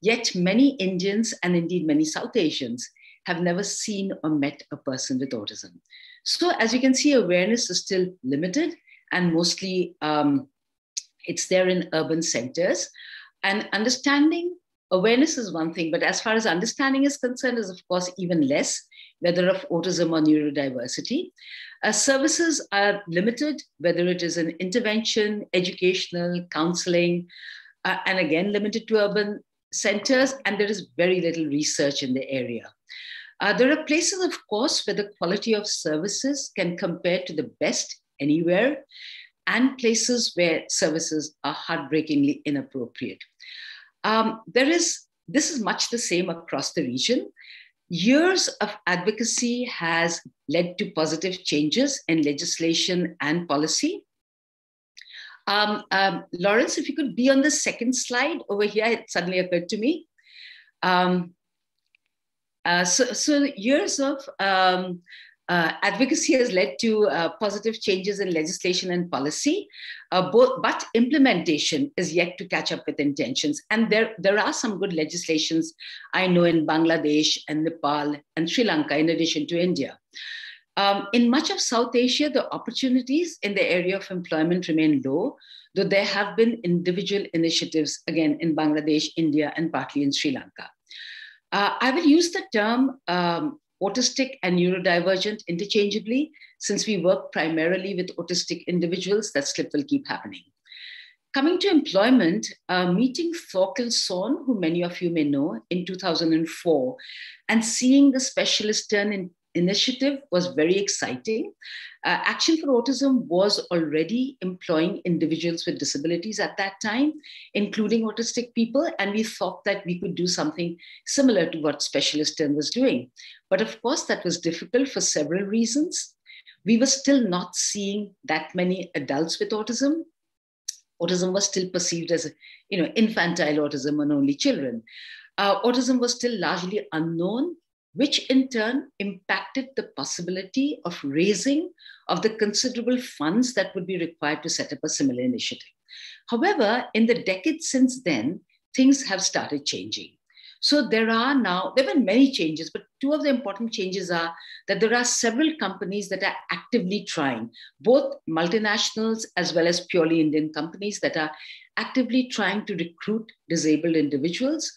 yet many Indians and indeed many South Asians have never seen or met a person with autism. So as you can see, awareness is still limited and mostly it's there in urban centers. And awareness is one thing, but as far as understanding is concerned is of course even less, whether of autism or neurodiversity. Services are limited, whether it is an intervention, educational, counseling, and again, limited to urban centers, and there is very little research in the area. There are places, of course, where the quality of services can compare to the best anywhere, and places where services are heartbreakingly inappropriate. This is much the same across the region. Years of advocacy has led to positive changes in legislation and policy. Lawrence, if you could be on the second slide over here, it suddenly occurred to me. So years of advocacy has led to positive changes in legislation and policy, but implementation is yet to catch up with intentions. And there are some good legislations I know in Bangladesh and Nepal and Sri Lanka, in addition to India. In much of South Asia, the opportunities in the area of employment remain low, though there have been individual initiatives, again, in Bangladesh, India, and partly in Sri Lanka. I will use the term autistic and neurodivergent interchangeably, since we work primarily with autistic individuals. That slip will keep happening. Coming to employment, meeting Thorkel Sohn, who many of you may know, in 2004, and seeing the specialist turn initiative was very exciting. Action for Autism was already employing individuals with disabilities at that time, including autistic people, and we thought that we could do something similar to what Specialist Turn was doing. But of course, that was difficult for several reasons. We were still not seeing that many adults with autism. Autism was still perceived as, infantile autism and only children. Autism was still largely unknown, which in turn impacted the possibility of raising of the considerable funds that would be required to set up a similar initiative. However, in the decades since then, things have started changing. So there have been many changes, but two of the important changes are that there are several companies that are actively trying, both multinationals as well as purely Indian companies that are actively trying to recruit disabled individuals.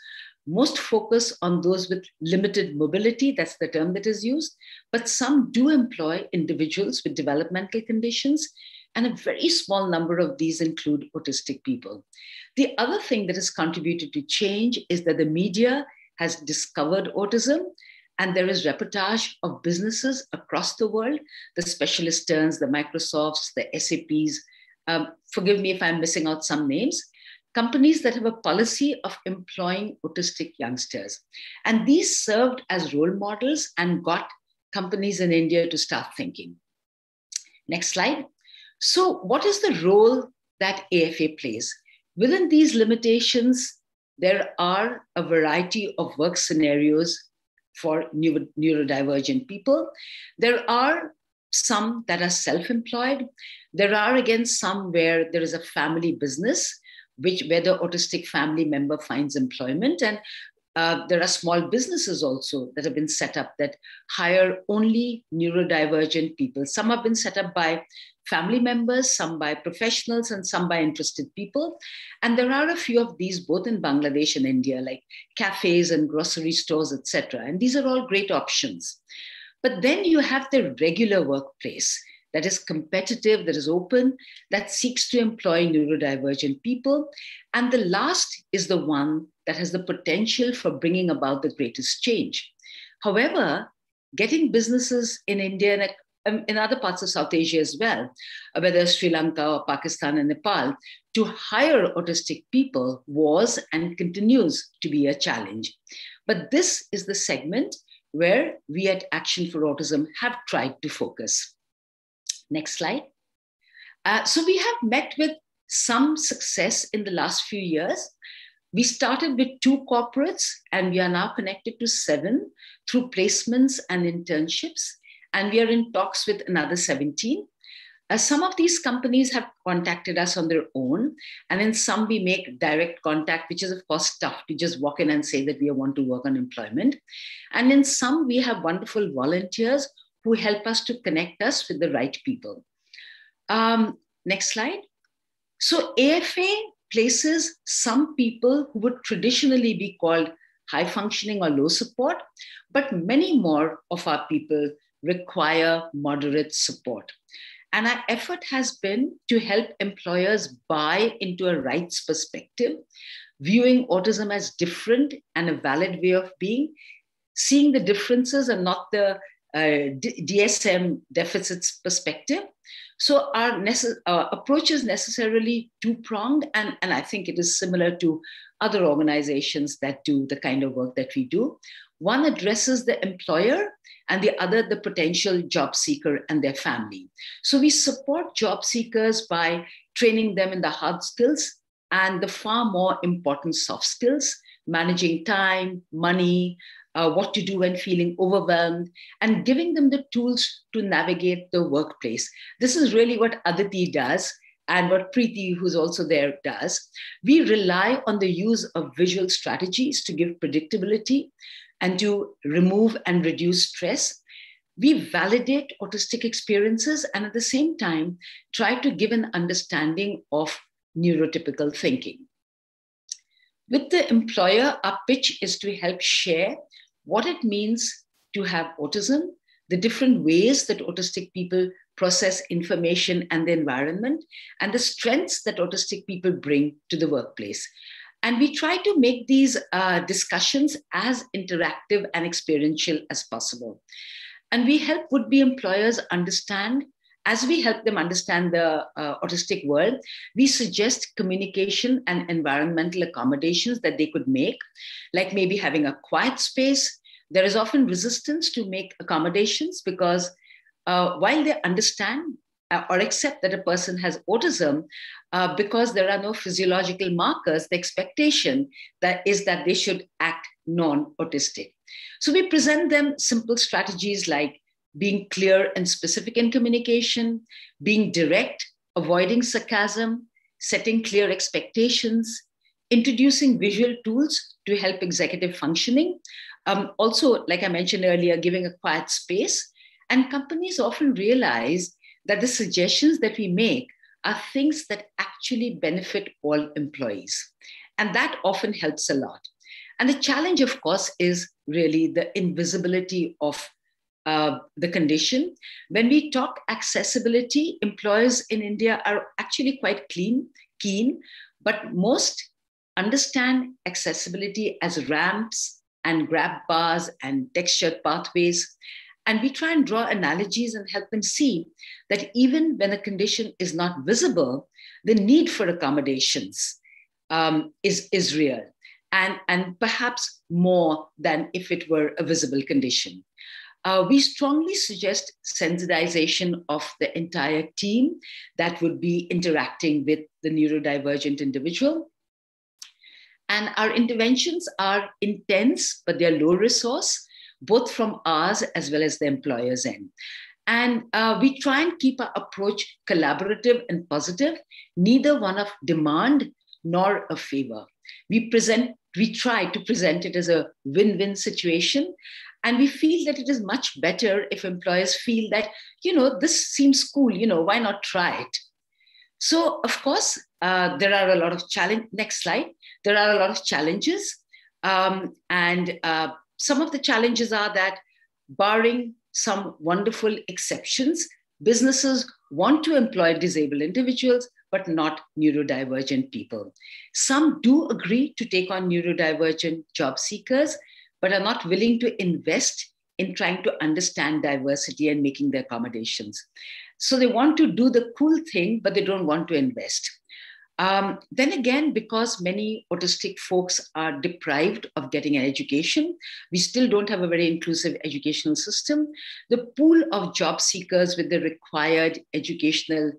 Most focus on those with limited mobility, that's the term that is used, but some do employ individuals with developmental conditions, and a very small number of these include autistic people. The other thing that has contributed to change is that the media has discovered autism, and there is reportage of businesses across the world, the Specialist Turns, the Microsofts, the SAPs, forgive me if I'm missing out some names, companies that have a policy of employing autistic youngsters. And these served as role models and got companies in India to start thinking. Next slide. So what is the role that AFA plays? Within these limitations, there are a variety of work scenarios for neurodivergent people. There are some that are self-employed. There are, again, some where there is a family business, where the autistic family member finds employment. And there are small businesses also that have been set up that hire only neurodivergent people. Some have been set up by family members, some by professionals, and some by interested people. And there are a few of these both in Bangladesh and India, like cafes and grocery stores, etc. And these are all great options. But then you have the regular workplace that is competitive, that is open, that seeks to employ neurodivergent people. And the last is the one that has the potential for bringing about the greatest change. However, getting businesses in India and in other parts of South Asia as well, whether Sri Lanka or Pakistan and Nepal, to hire autistic people was and continues to be a challenge. But this is the segment where we at Action for Autism have tried to focus. Next slide. So we have met with some success in the last few years. We started with 2 corporates, and we are now connected to 7 through placements and internships. And we are in talks with another 17. Some of these companies have contacted us on their own, and in some we make direct contact, which is of course tough to just walk in and say that we want to work on employment. And in some we have wonderful volunteers who help us to connect us with the right people. Next slide. So AFA places some people who would traditionally be called high functioning or low support, but many more of our people require moderate support. And our effort has been to help employers buy into a rights perspective, viewing autism as different and a valid way of being, seeing the differences and not the DSM deficits perspective. So our approach is necessarily two-pronged, and I think it is similar to other organizations that do the kind of work that we do. One addresses the employer and the other the potential job seeker and their family. So we support job seekers by training them in the hard skills and the far more important soft skills, managing time, money, what to do when feeling overwhelmed, and giving them the tools to navigate the workplace. This is really what Aditi does and what Preeti, who's also there, does. We rely on the use of visual strategies to give predictability and to remove and reduce stress. We validate autistic experiences and at the same time, try to give an understanding of neurotypical thinking. With the employer, our pitch is to help share what it means to have autism, the different ways that autistic people process information and the environment, and the strengths that autistic people bring to the workplace. And we try to make these discussions as interactive and experiential as possible. And we help would-be employers understand, as we help them understand the autistic world, we suggest communication and environmental accommodations that they could make, like maybe having a quiet space. There is often resistance to make accommodations because while they understand or accept that a person has autism, because there are no physiological markers, the expectation that is that they should act non-autistic. So we present them simple strategies like being clear and specific in communication, being direct, avoiding sarcasm, setting clear expectations, introducing visual tools to help executive functioning. Also, like I mentioned earlier, giving a quiet space. And companies often realize that the suggestions that we make are things that actually benefit all employees. And that often helps a lot. And the challenge, of course, is really the invisibility of the condition. When we talk accessibility, employers in India are actually quite keen, but most understand accessibility as ramps and grab bars and textured pathways. And we try and draw analogies and help them see that even when a condition is not visible, the need for accommodations is real, and perhaps more than if it were a visible condition. We strongly suggest sensitization of the entire team that would be interacting with the neurodivergent individual. And our interventions are intense, but they're low resource, both from ours as well as the employer's end. And we try and keep our approach collaborative and positive, neither one of demand nor a favor. We try to present it as a win-win situation. And we feel that it is much better if employers feel that, this seems cool, why not try it? So, of course, there are a lot of challenges. Next slide. There are a lot of challenges. And some of the challenges are that, barring some wonderful exceptions, businesses want to employ disabled individuals, but not neurodivergent people. Some do agree to take on neurodivergent job seekers, but are not willing to invest in trying to understand diversity and making the accommodations. So they want to do the cool thing, but they don't want to invest. Then again, because many autistic folks are deprived of getting an education, we still don't have a very inclusive educational system. The pool of job seekers with the required educational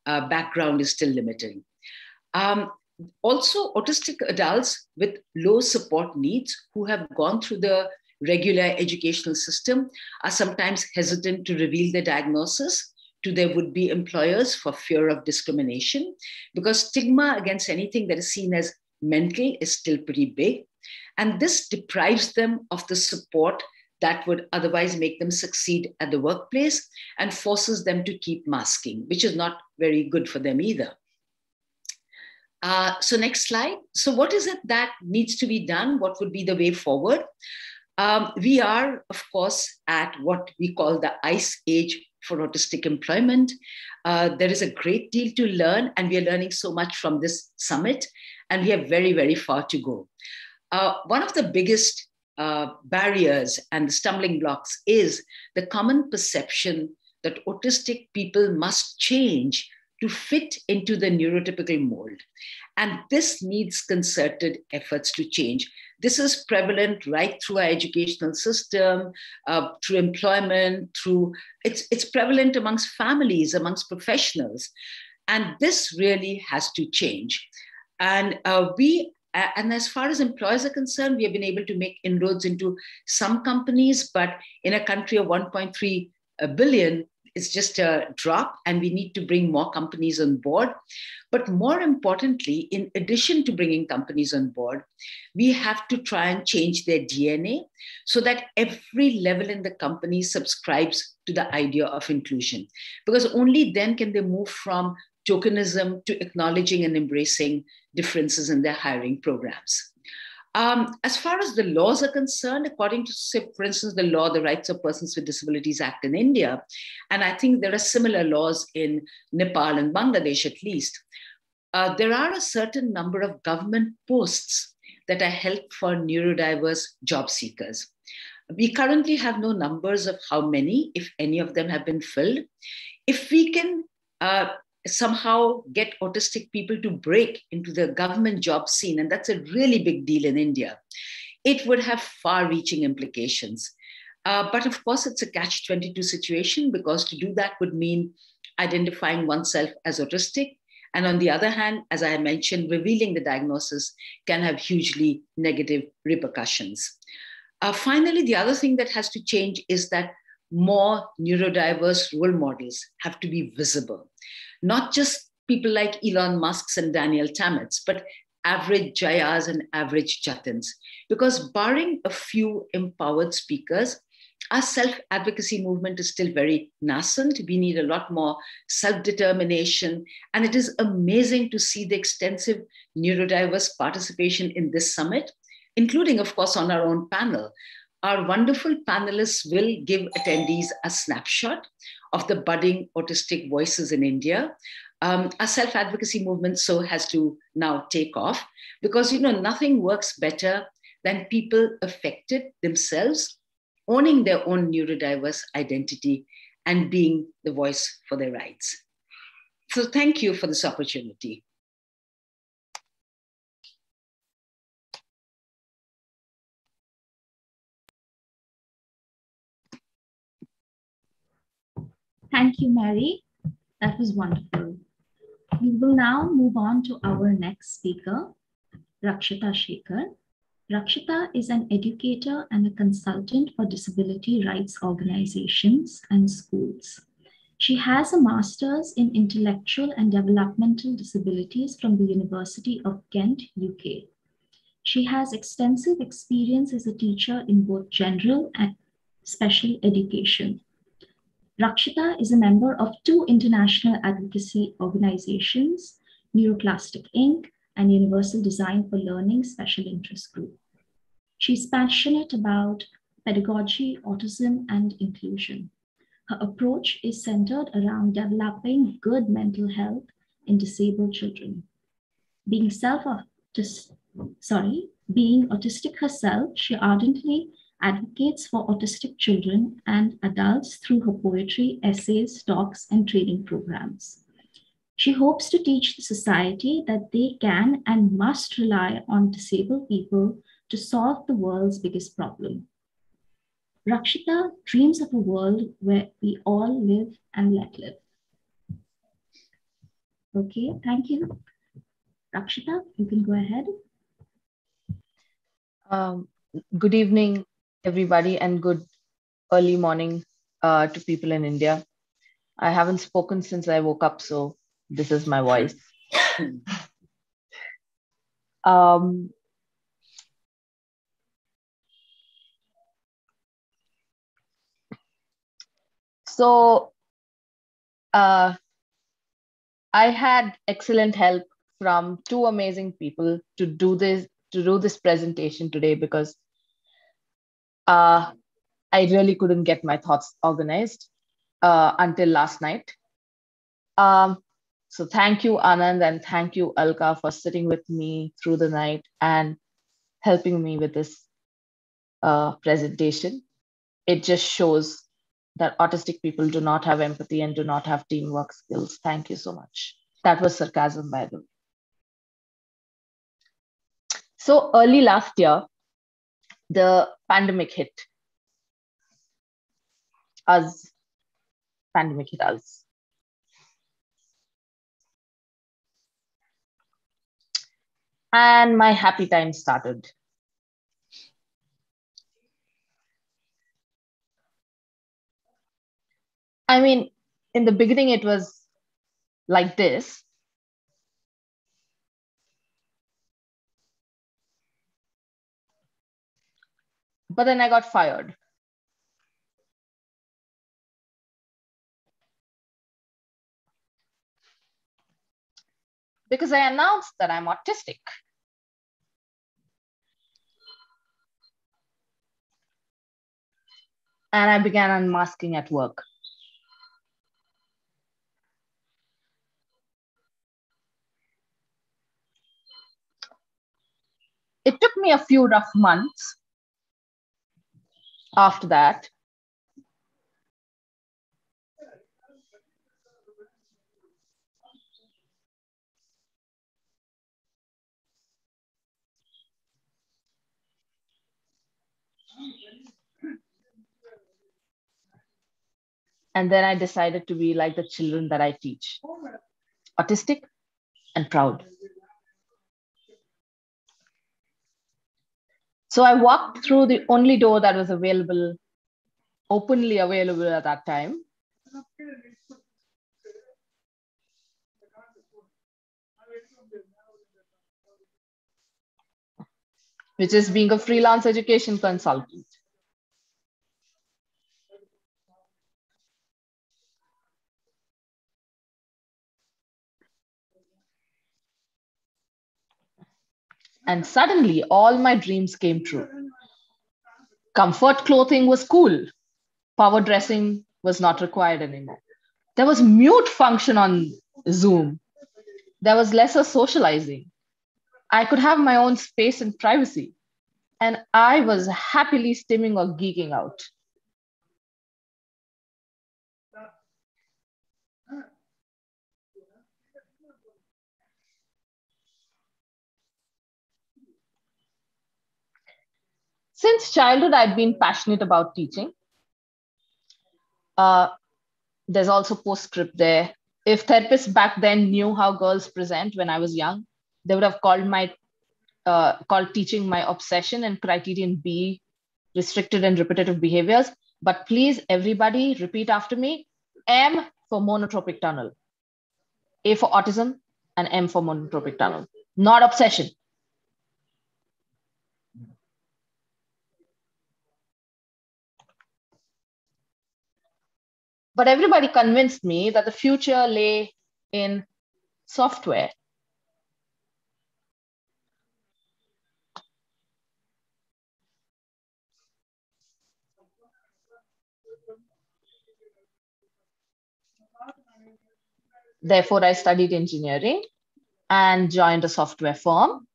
background is still limited. Also, autistic adults with low support needs who have gone through the regular educational system are sometimes hesitant to reveal their diagnosis to their would-be employers for fear of discrimination, because stigma against anything that is seen as mental is still pretty big. And this deprives them of the support that would otherwise make them succeed at the workplace and forces them to keep masking, which is not very good for them either. So next slide. So what is it that needs to be done? What would be the way forward? We are, of course, at what we call the ice age for autistic employment. There is a great deal to learn, and we are learning so much from this summit, and we have very, very far to go. One of the biggest barriers and stumbling blocks is the common perception that autistic people must change to fit into the neurotypical mold. And this needs concerted efforts to change. This is prevalent right through our educational system, through employment, it's prevalent amongst families, amongst professionals. And this really has to change. And and as far as employers are concerned, we have been able to make inroads into some companies, but in a country of 1.3 billion, it's just a drop, and we need to bring more companies on board. But more importantly, in addition to bringing companies on board, we have to try and change their DNA so that every level in the company subscribes to the idea of inclusion, because only then can they move from tokenism to acknowledging and embracing differences in their hiring programs. As far as the laws are concerned, according to, say, for instance, the law, the Rights of Persons with Disabilities Act in India, and I think there are similar laws in Nepal and Bangladesh at least, there are a certain number of government posts that are held for neurodiverse job seekers. We currently have no numbers of how many, if any of them have been filled. If we can somehow get autistic people to break into the government job scene, and that's a really big deal in India, it would have far-reaching implications. But of course, it's a catch-22 situation, because to do that would mean identifying oneself as autistic. And on the other hand, as I mentioned, revealing the diagnosis can have hugely negative repercussions. Finally, the other thing that has to change is that more neurodiverse role models have to be visible. Not just people like Elon Musk's and Daniel Tammet's, but average Jayas and average Jatins. Because barring a few empowered speakers, our self-advocacy movement is still very nascent. We need a lot more self-determination. And it is amazing to see the extensive neurodiverse participation in this summit, including, of course, on our own panel. Our wonderful panelists will give attendees a snapshot of the budding autistic voices in India. Our self-advocacy movement so has to now take off, because nothing works better than people affected themselves, owning their own neurodiverse identity and being the voice for their rights. So thank you for this opportunity. Thank you, Mary. That was wonderful. We will now move on to our next speaker, Rakshita Shekhar. Rakshita is an educator and a consultant for disability rights organizations and schools. She has a master's in intellectual and developmental disabilities from the University of Kent, UK. She has extensive experience as a teacher in both general and special education. Rakshita is a member of 2 international advocacy organizations, Neuroclastic Inc. and Universal Design for Learning Special Interest Group. She's passionate about pedagogy, autism, and inclusion. Her approach is centered around developing good mental health in disabled children. Being autistic herself, she ardently advocates for autistic children and adults through her poetry, essays, talks, and training programs. She hopes to teach the society that they can and must rely on disabled people to solve the world's biggest problem. Rakshita dreams of a world where we all live and let live. Okay, thank you. Rakshita, you can go ahead. Good evening, everybody, and good early morning to people in India. I haven't spoken since I woke up, so this is my voice. I had excellent help from 2 amazing people to do this presentation today, because I really couldn't get my thoughts organized until last night. So thank you, Anand, and thank you, Alka, for sitting with me through the night and helping me with this presentation. It just shows that autistic people do not have empathy and do not have teamwork skills. Thank you so much. That was sarcasm, by the way. So early last year, the pandemic hit us. Pandemic hit us. And my happy time started. I mean, in the beginning, it was like this. But then I got fired. Because I announced that I'm autistic. And I began unmasking at work. It took me a few rough months after that. And then I decided to be like the children that I teach, autistic and proud. So I walked through the only door that was available, openly available at that time. Which is being a freelance education consultant. And suddenly all my dreams came true. Comfort clothing was cool. Power dressing was not required anymore. There was mute function on Zoom. There was lesser socializing. I could have my own space and privacy. And I was happily stimming or geeking out. Since childhood, I'd been passionate about teaching. There's also postscript there. If therapists back then knew how girls present when I was young, they would have called teaching my obsession and criterion B, restricted and repetitive behaviors. But please, everybody, repeat after me. M for monotropic tunnel, A for autism, and M for monotropic tunnel, not obsession. But everybody convinced me that the future lay in software. Therefore, I studied engineering and joined a software firm.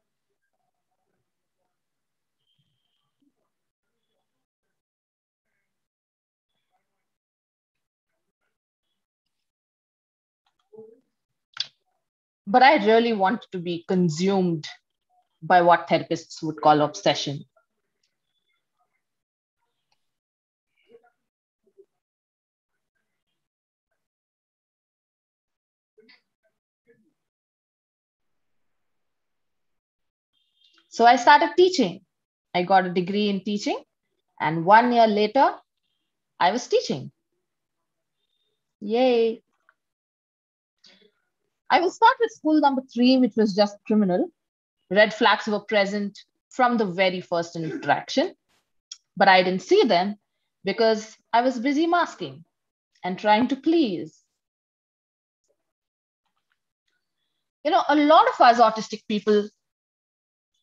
But I really wanted to be consumed by what therapists would call obsession. So I started teaching. I got a degree in teaching, and 1 year later, I was teaching. Yay. I will start with school number 3, which was just criminal. Red flags were present from the very first interaction, but I didn't see them because I was busy masking and trying to please. You know, a lot of us autistic people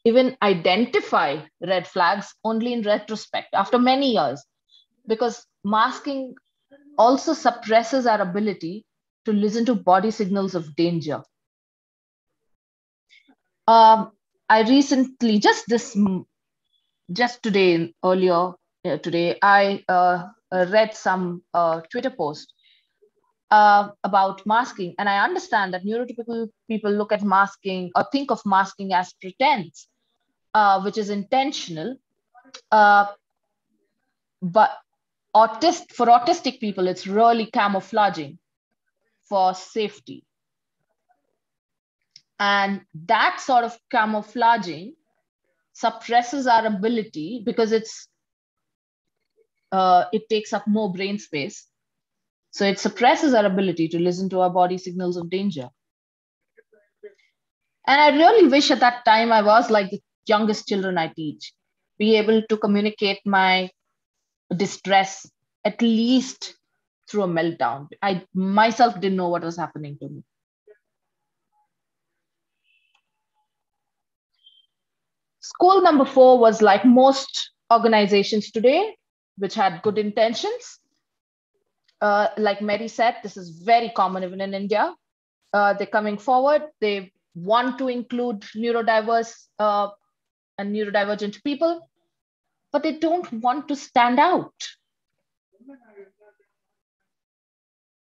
even identify red flags only in retrospect after many years, because masking also suppresses our ability to listen to body signals of danger. I recently, just today, earlier today, I read some Twitter post about masking, and I understand that neurotypical people look at masking or think of masking as pretense, which is intentional. But for autistic people, it's really camouflaging for safety. And that sort of camouflaging suppresses our ability because it takes up more brain space. So it suppresses our ability to listen to our body signals of danger. And I really wish at that time I was like the youngest children I teach, be able to communicate my distress at least through a meltdown. I myself didn't know what was happening to me. School number 4 was like most organizations today, which had good intentions. Like Mary said, this is very common even in India. They're coming forward. They want to include neurodiverse and neurodivergent people, but they don't want to stand out.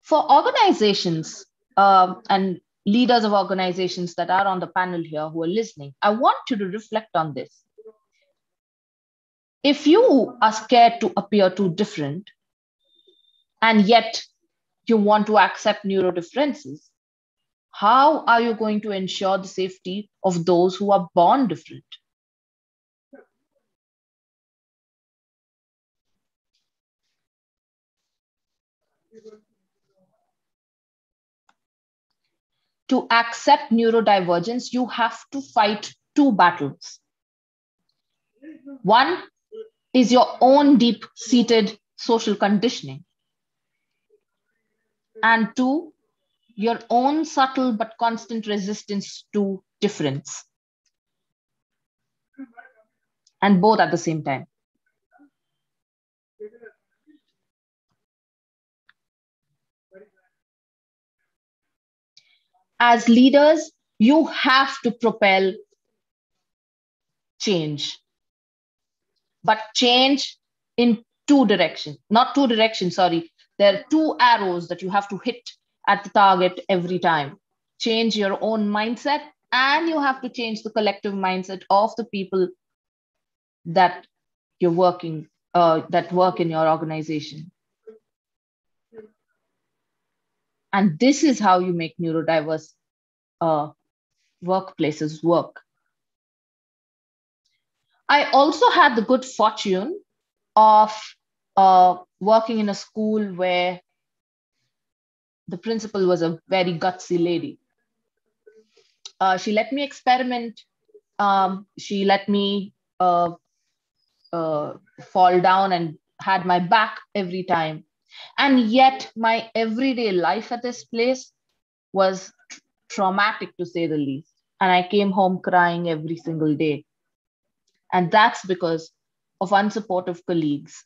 For organizations and leaders of organizations that are on the panel here who are listening, I want you to reflect on this. If you are scared to appear too different, and yet you want to accept neurodifferences, how are you going to ensure the safety of those who are born different? To accept neurodivergence, you have to fight 2 battles. One is your own deep-seated social conditioning. And 2, your own subtle but constant resistance to difference. And both at the same time. As leaders, you have to propel change. But change in 2 directions, not 2 directions, sorry. There are 2 arrows that you have to hit at the target every time. Change your own mindset, and you have to change the collective mindset of the people that you're working, that work in your organization. And this is how you make neurodiverse workplaces work. I also had the good fortune of working in a school where the principal was a very gutsy lady. She let me experiment. She let me fall down and had my back every time. And yet my everyday life at this place was traumatic, to say the least. And I came home crying every single day. And that's because of unsupportive colleagues.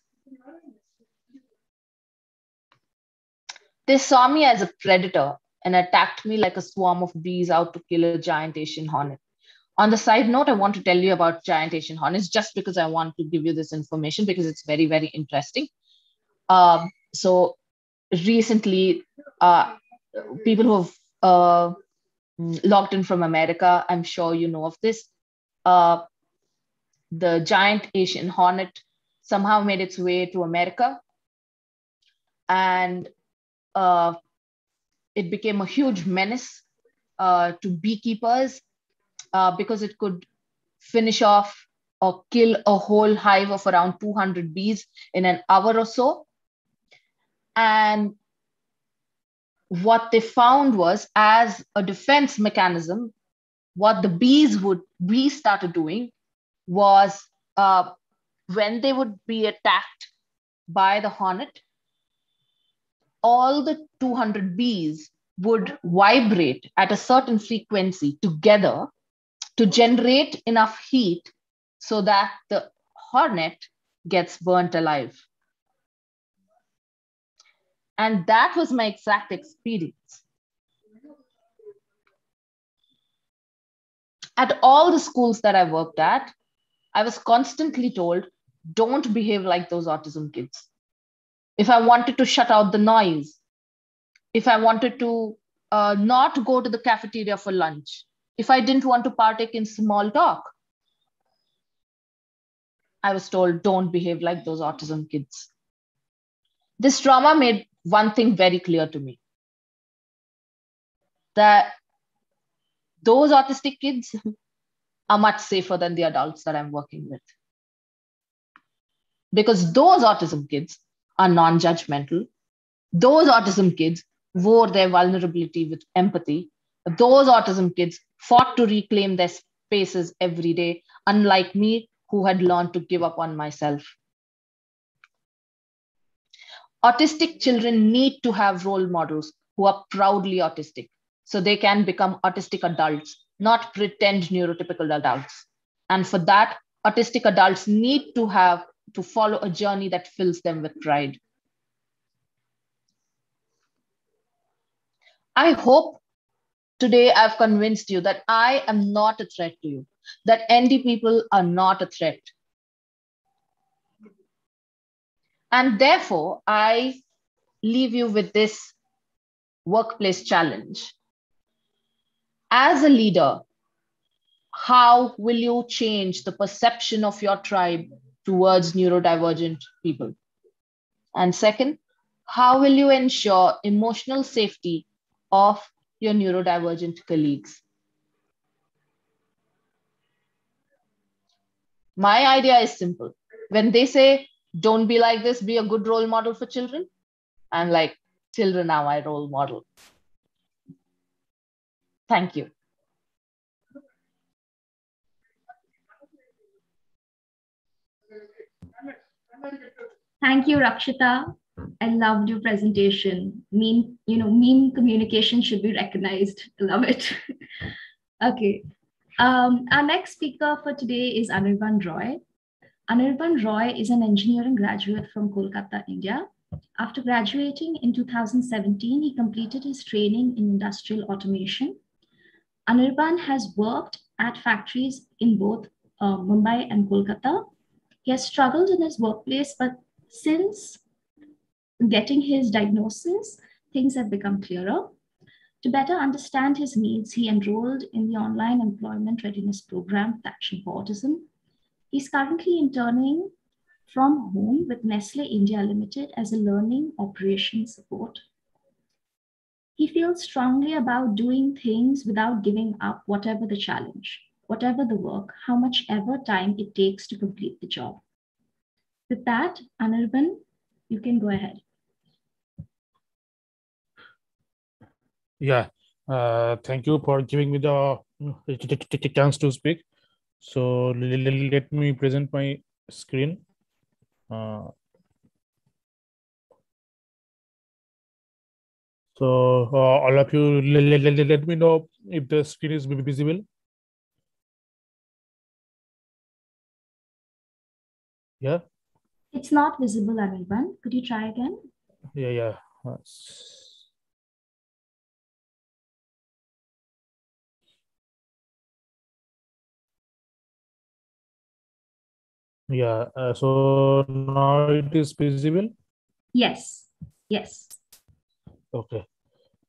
They saw me as a predator and attacked me like a swarm of bees out to kill a giant Asian hornet. On the side note, I want to tell you about giant Asian hornets just because I want to give you this information because it's very, very interesting. So recently, people who have logged in from America, I'm sure you know of this. The giant Asian hornet somehow made its way to America, and it became a huge menace to beekeepers because it could finish off or kill a whole hive of around 200 bees in an hour or so. And what they found was, as a defense mechanism, what the bees started doing was when they would be attacked by the hornet, all the 200 bees would vibrate at a certain frequency together to generate enough heat so that the hornet gets burnt alive. And that was my exact experience. At all the schools that I worked at, I was constantly told, don't behave like those autism kids. If I wanted to shut out the noise, if I wanted to not go to the cafeteria for lunch, if I didn't want to partake in small talk, I was told, don't behave like those autism kids. This trauma made one thing very clear to me, that those autistic kids are much safer than the adults that I'm working with. Because those autism kids are non-judgmental. Those autism kids wore their vulnerability with empathy. Those autism kids fought to reclaim their spaces every day, unlike me, who had learned to give up on myself. Autistic children need to have role models who are proudly autistic, so they can become autistic adults, not pretend neurotypical adults. And for that, autistic adults need to follow a journey that fills them with pride. I hope today I've convinced you that I am not a threat to you, that ND people are not a threat. And therefore, I leave you with this workplace challenge. As a leader, how will you change the perception of your tribe towards neurodivergent people? And second, how will you ensure emotional safety of your neurodivergent colleagues? My idea is simple. When they say, don't be like this, be a good role model for children, I'm like, children are my role model. Thank you. Thank you, Rakshita. I loved your presentation. Meme communication should be recognized. I love it. Okay. Our next speaker for today is Anirban Roy. Anirban Roy is an engineering graduate from Kolkata, India. After graduating in 2017, he completed his training in industrial automation. Anirban has worked at factories in both Mumbai and Kolkata. He has struggled in his workplace, but since getting his diagnosis, things have become clearer. To better understand his needs, he enrolled in the online employment readiness program with Action for Autism. He's currently interning from home with Nestle India Limited as a learning operations support. He feels strongly about doing things without giving up whatever the challenge, whatever the work, how much ever time it takes to complete the job. With that, Anirban, you can go ahead. Yeah, thank you for giving me the chance to speak. So let me present my screen. So all of you, let me know if the screen is visible. Yeah. It's not visible, Anirban. Could you try again? Yeah. Yeah, so now it is visible? Yes. Okay.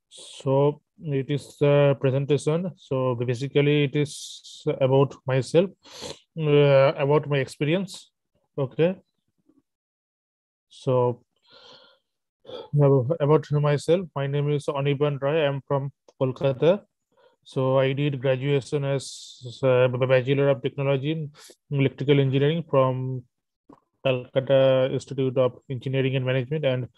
So it is a presentation. So basically it is about myself, about my experience. Okay. So about myself, my name is Anirban Roy. I'm from Kolkata. So I did graduation as a Bachelor of Technology in Electrical Engineering from Calcutta Institute of Engineering and Management, and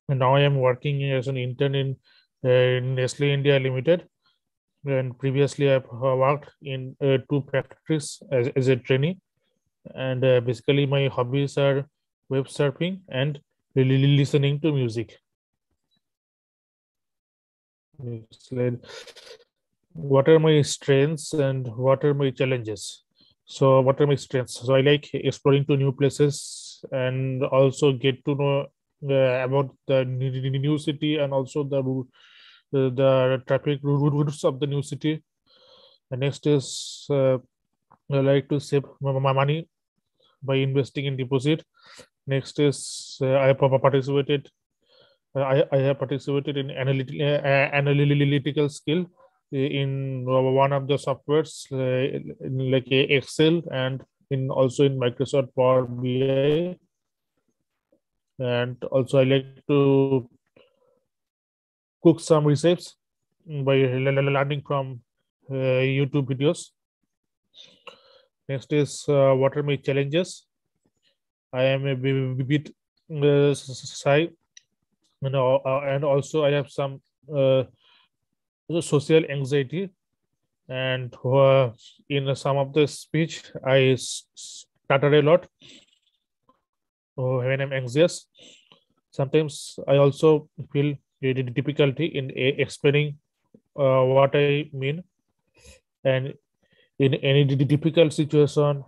now I am working as an intern in Nestle India Limited. And previously I've worked in 2 factories as a trainee. And basically my hobbies are web surfing and listening to music. what are my strengths and what are my challenges. So what are my strengths? So I like exploring to new places and also get to know about the new city and also the traffic routes of the new city. The next is I like to save my money by investing in deposit. Next is I have participated. I have participated in analytical skill in one of the softwares like Excel and in also in Microsoft Power BI. And also I like to cook some recipes by learning from YouTube videos. Next is what are my challenges? I am a bit shy, and also I have some social anxiety, and in some of the speech I stutter a lot when I'm anxious. Sometimes I also feel difficulty in explaining what I mean, and in any difficult situation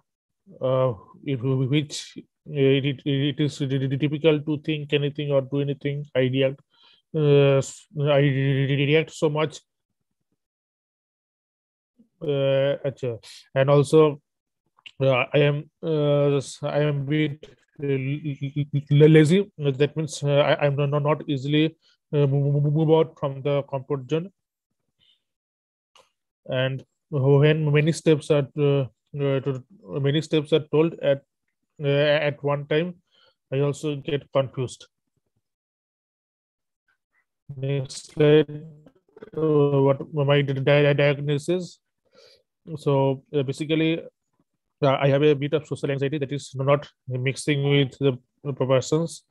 which it is difficult to think anything or do anything, I react so much, and also I am a bit lazy. That means I'm not easily move out from the comfort zone. And when many steps are told at one time, I also get confused. Next slide. What my diagnosis? So basically, I have a bit of social anxiety that is not mixing with the persons.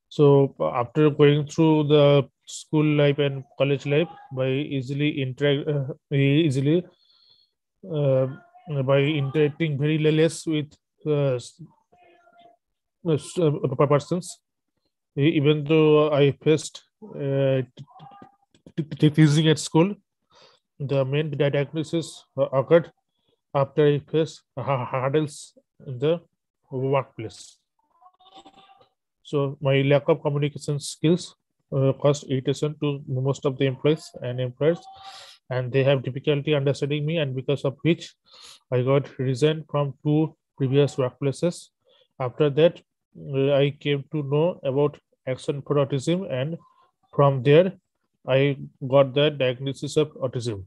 So after going through the school life and college life, by by interacting very less with persons, even though I faced teasing at school, the main diagnosis occurred after I faced hurdles in the workplace. So my lack of communication skills caused irritation to most of the employees and employers, and they have difficulty understanding me, and because of which I got resigned from 2 previous workplaces. After that, I came to know about Action for Autism, and from there, I got the diagnosis of autism.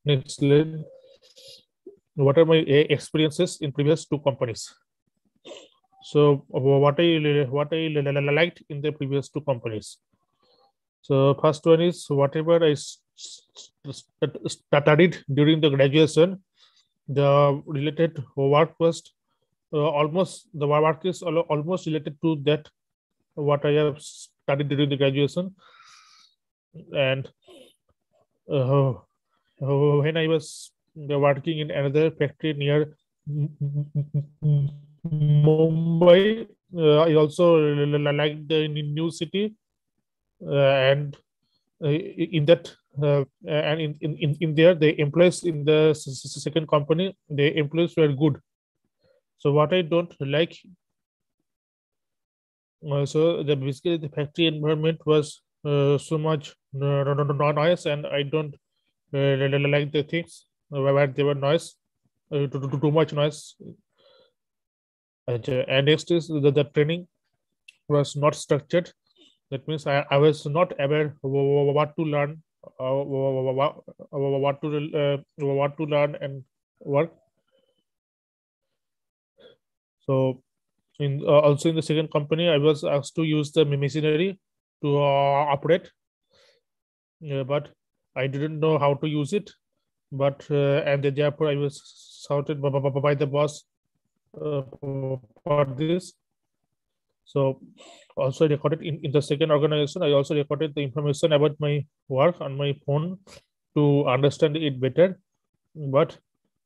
Next slide. What are my experiences in previous 2 companies? So what I liked in the previous 2 companies. So first one is whatever I studied during the graduation, the related work was almost related to that what I have studied during the graduation. And when I was working in another factory near Mumbai, I also liked the new city, and in that and in there, the employees in the second company, the employees were good. So what I don't like, so basically the factory environment was so much noise, and I don't like the things where they were noise, too much noise. And next is the training was not structured. That means I was not aware what to learn, what to learn and work. So also in the second company, I was asked to use the machinery to operate, but I didn't know how to use it. But and therefore I was shouted by the boss for this. So also recorded in the second organization, I also recorded the information about my work on my phone to understand it better. But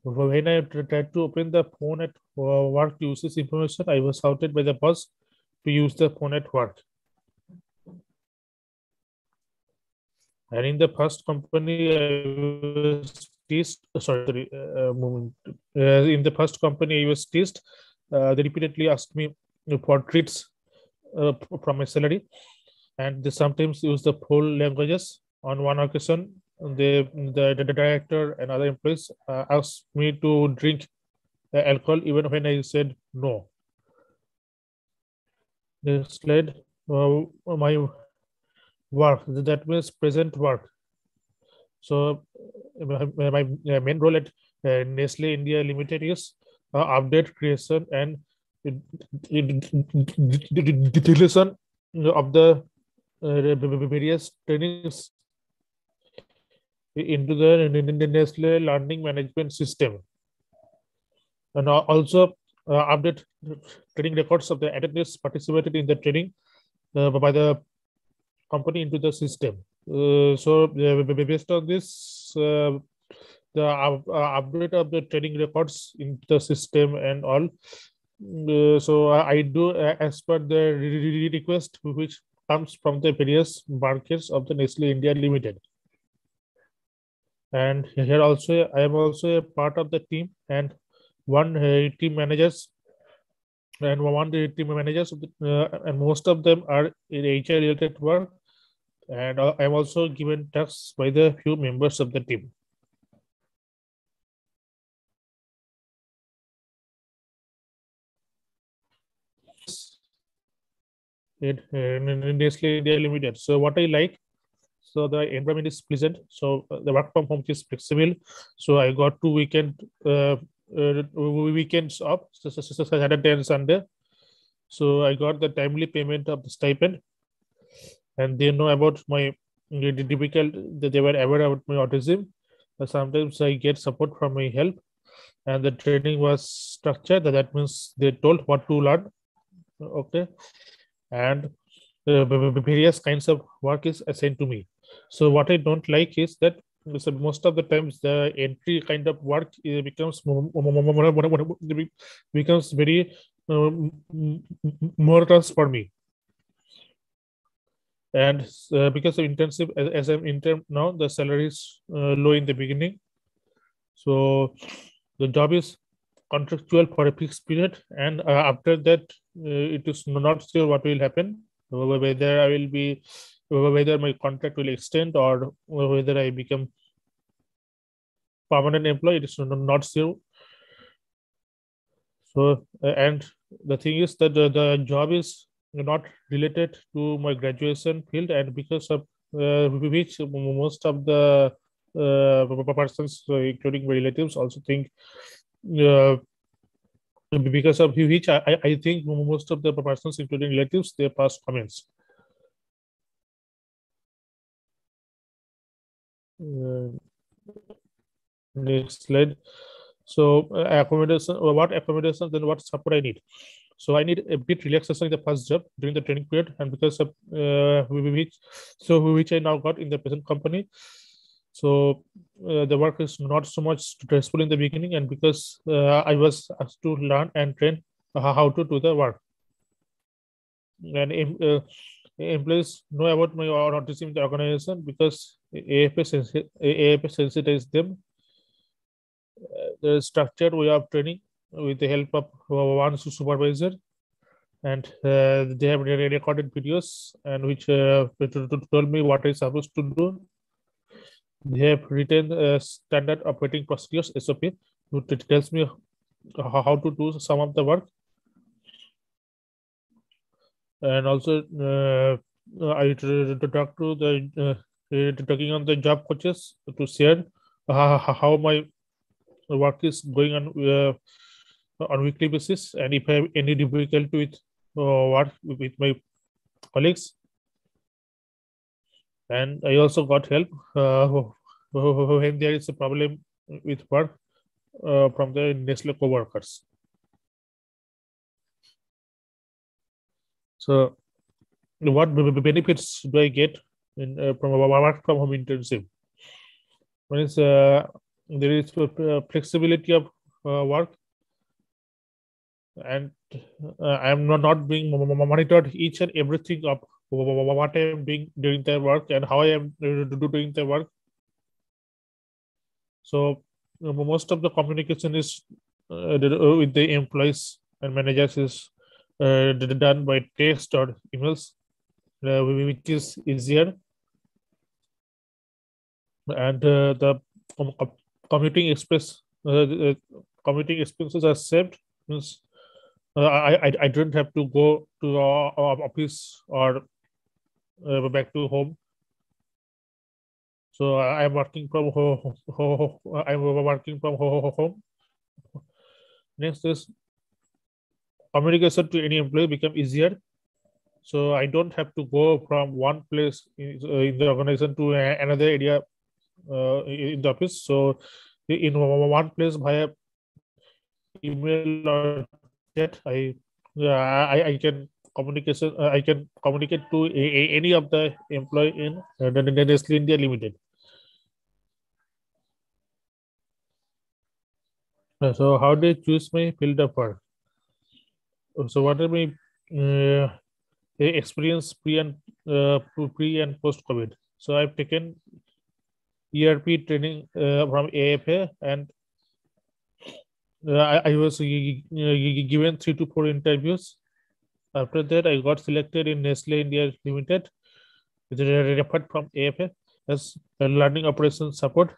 when I tried to open the phone at work to use this information, I was shouted by the boss to use the phone at work. And in the first company, I was teased. In the first company, I was teased. They repeatedly asked me for treats from my salary, and they sometimes use the foul languages. On one occasion, the director and other employees asked me to drink alcohol even when I said no. Next slide. My work, that means present work. So my main role at Nestle India Limited is update creation and deletion of the various trainings into the Nestle learning management system, and also update training records of the attendees participated in the training by the company into the system. So based on this, the update of the training records in the system and all. So I do as per the request which comes from the various markets of the Nestle India Limited. And here also I am also a part of the team, and one team managers and most of them are in HR related work, and I'm also given tasks by the few members of the team. In Nestle India Limited. So what I like, so the environment is pleasant. So the work from home is flexible. So I got 2 weekends off, Saturday and Sunday. So I got the timely payment of the stipend, and they know about my difficult. They were aware about my autism. Sometimes I get support from my help, and the training was structured. That means they told what to learn. Okay, and various kinds of work is assigned to me. So what I don't like is that most of the times the entry kind of work becomes very monotonous for me. And because of intensive, as I'm intern now, the salary is low in the beginning. So the job is contractual for a fixed period, and after that, it is not sure what will happen, whether I will be, whether my contract will extend or whether I become permanent employee. It is not sure. So and the thing is that the job is not related to my graduation field, and because of which most of the persons, including my relatives, also think because of which I think most of the persons, including relatives, they pass comments. Next slide. So accommodation, what accommodation, then what support I need. So I need a bit relaxation in the first job during the training period, and because of which I now got in the present company. So the work is not so much stressful in the beginning, and because I was asked to learn and train how to do the work. And employees know about my autism in the organization because AFA sensitized them. The structured way of training with the help of one supervisor, and they have recorded videos and which told me what I'm supposed to do. They have written standard operating procedures (SOP), which tells me how to do some of the work. And also I talk to the talking on the job coaches to share how my work is going on weekly basis, and if I have any difficulty with work with my colleagues. And I also got help when there is a problem with work from the Nestle co-workers. So what benefits do I get from a work from home internship? One is there is flexibility of work, and I am not being monitored each and everything of what I am doing during their work and how I am doing their work. So most of the communication is with the employees and managers is done by text or emails, which is easier. And the commuting expenses are saved. Means I don't have to go to our office or back to home. So I'm working from home. I'm working from home. Next is communication to any employee become easier. So I don't have to go from one place in the organization to another area in the office. So in one place via email or chat, I can communication. I can communicate to any of the employee in Nestle India Limited. So how do I choose my field of work? So what are my experience pre and post COVID? So I've taken ERP training from AFA, and I was given 3 to 4 interviews. After that, I got selected in Nestle India Limited, which is referred from AFA as a learning operations support.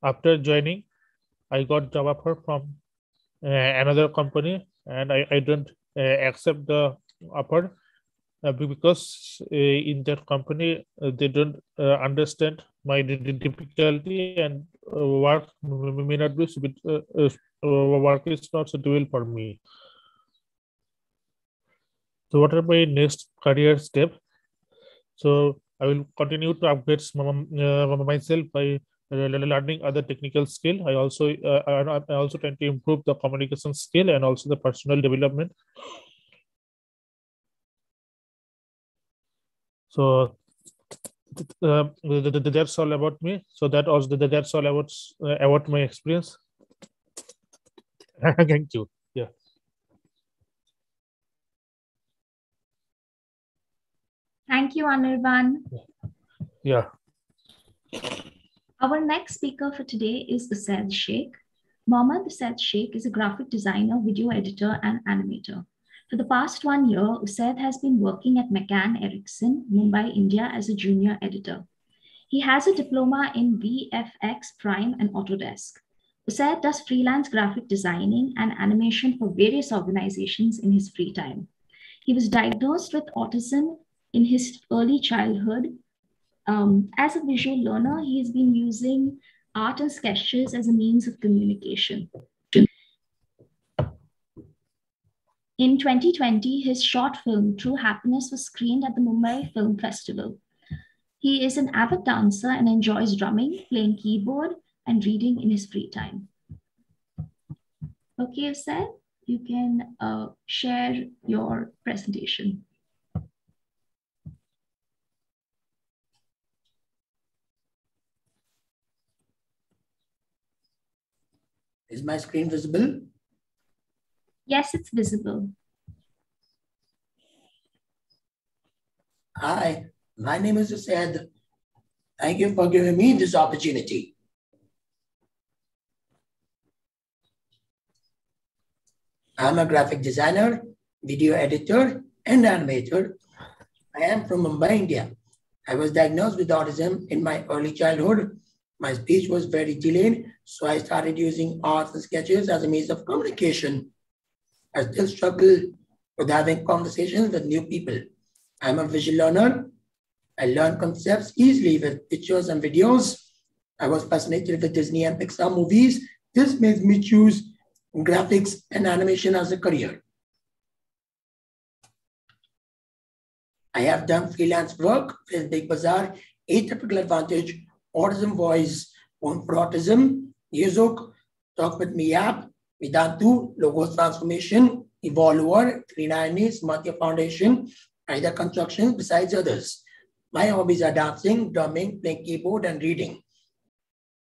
After joining, I got job offer from another company, and I don't accept the offer because in that company they don't understand my difficulty, and work may not be work is not suitable for me. So what are my next career step? So I will continue to upgrade myself by learning other technical skill. I also tend to improve the communication skill and also the personal development. So that's all about me. So that's all about my experience. Thank you. Yeah. Thank you, Anirban. Yeah. Our next speaker for today is Usaid Sheikh. Mohammad Usaid Sheikh is a graphic designer, video editor, and animator. For the past 1 year, Usaid has been working at McCann Erickson, Mumbai, India as a junior editor. He has a diploma in VFX Prime and Autodesk. Usaid does freelance graphic designing and animation for various organizations in his free time. He was diagnosed with autism in his early childhood. As a visual learner, he has been using art and sketches as a means of communication. In 2020, his short film, True Happiness, was screened at the Mumbai Film Festival. He is an avid dancer and enjoys drumming, playing keyboard, and reading in his free time. Okay, Usaid, you can share your presentation. Is my screen visible? Yes, it's visible. Hi, my name is Usaid. Thank you for giving me this opportunity. I'm a graphic designer, video editor, and animator. I am from Mumbai, India. I was diagnosed with autism in my early childhood. My speech was very delayed, so I started using arts and sketches as a means of communication. I still struggle with having conversations with new people. I'm a visual learner. I learn concepts easily with pictures and videos. I was fascinated with Disney and Pixar movies. This made me choose graphics and animation as a career. I have done freelance work with Big Bazaar, Atypical Advantage, Autism Voice, One for Autism, Yezok, Talk With Me app, Vedantu, Logos Transformation, Evolver, 390, Smartya Foundation, Aida Construction, besides others. My hobbies are dancing, drumming, playing keyboard, and reading.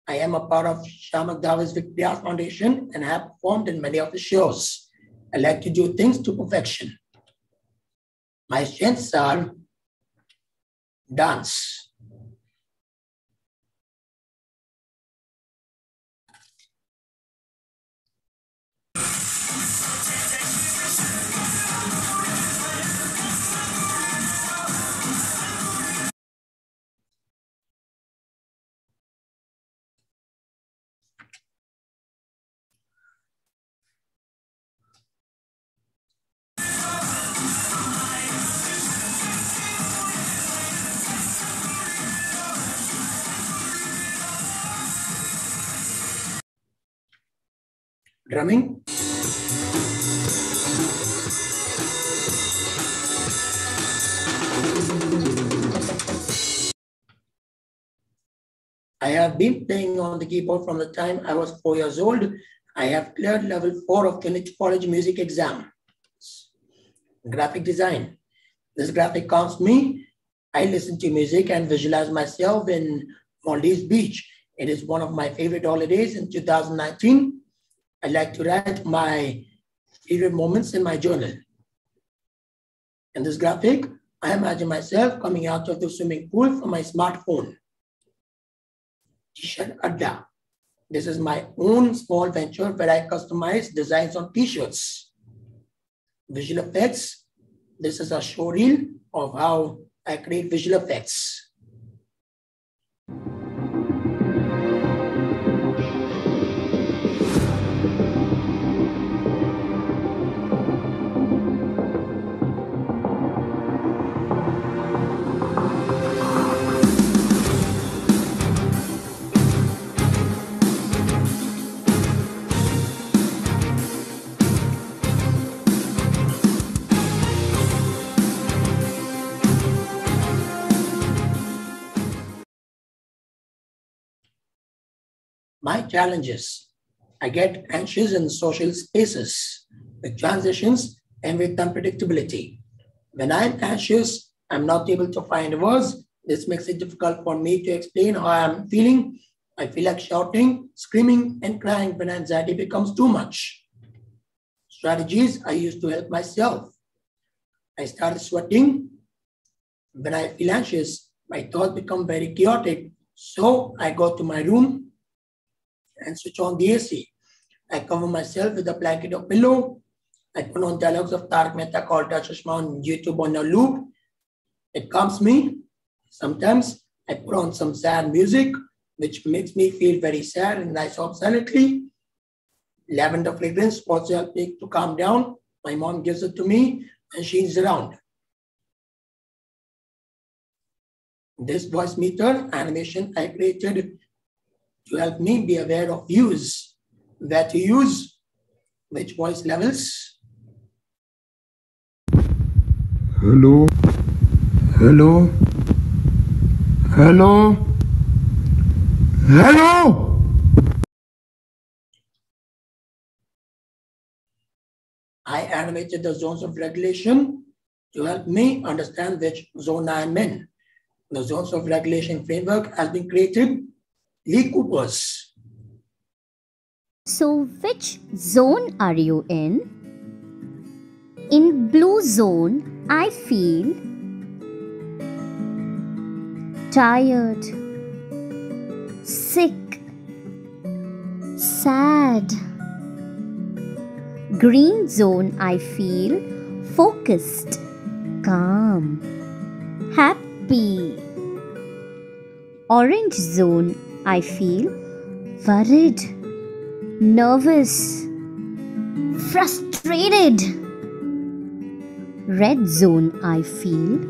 I am a part of Shamak Davis Victoria Foundation and have performed in many of the shows. I like to do things to perfection. My strengths are dance. Drumming. I have been playing on the keyboard from the time I was 4 years old. I have cleared level 4 of college music exam. Graphic design. This graphic counts me. I listen to music and visualize myself in Maldives Beach. It is one of my favorite holidays in 2019. I like to write my favorite moments in my journal. In this graphic, I imagine myself coming out of the swimming pool from my smartphone. T-shirt Adda. This is my own small venture where I customize designs on t-shirts. Visual effects. This is a show reel of how I create visual effects. My challenges. I get anxious in social spaces, with transitions and with unpredictability. When I'm anxious, I'm not able to find words. This makes it difficult for me to explain how I'm feeling. I feel like shouting, screaming, and crying when anxiety becomes too much. Strategies I use to help myself. I started sweating. When I feel anxious, my thoughts become very chaotic. So I go to my room and switch on the AC. I cover myself with a blanket or pillow. I put on dialogues of Tarak Mehta called Chashma on YouTube on a loop. It calms me. Sometimes I put on some sad music, which makes me feel very sad, and I sob silently. Lavender fragrance also helps me to calm down. My mom gives it to me when she's around. This voice meter animation I created to help me be aware of use, where to use, which voice levels. Hello, hello, hello, hello. I animated the zones of regulation to help me understand which zone I am in. The zones of regulation framework has been created. Lee Cooper's. So which zone are you in? In blue zone, I feel tired, sick, sad. Green zone, I feel focused, calm, happy. Orange zone, I feel worried, nervous, frustrated. Red zone, I feel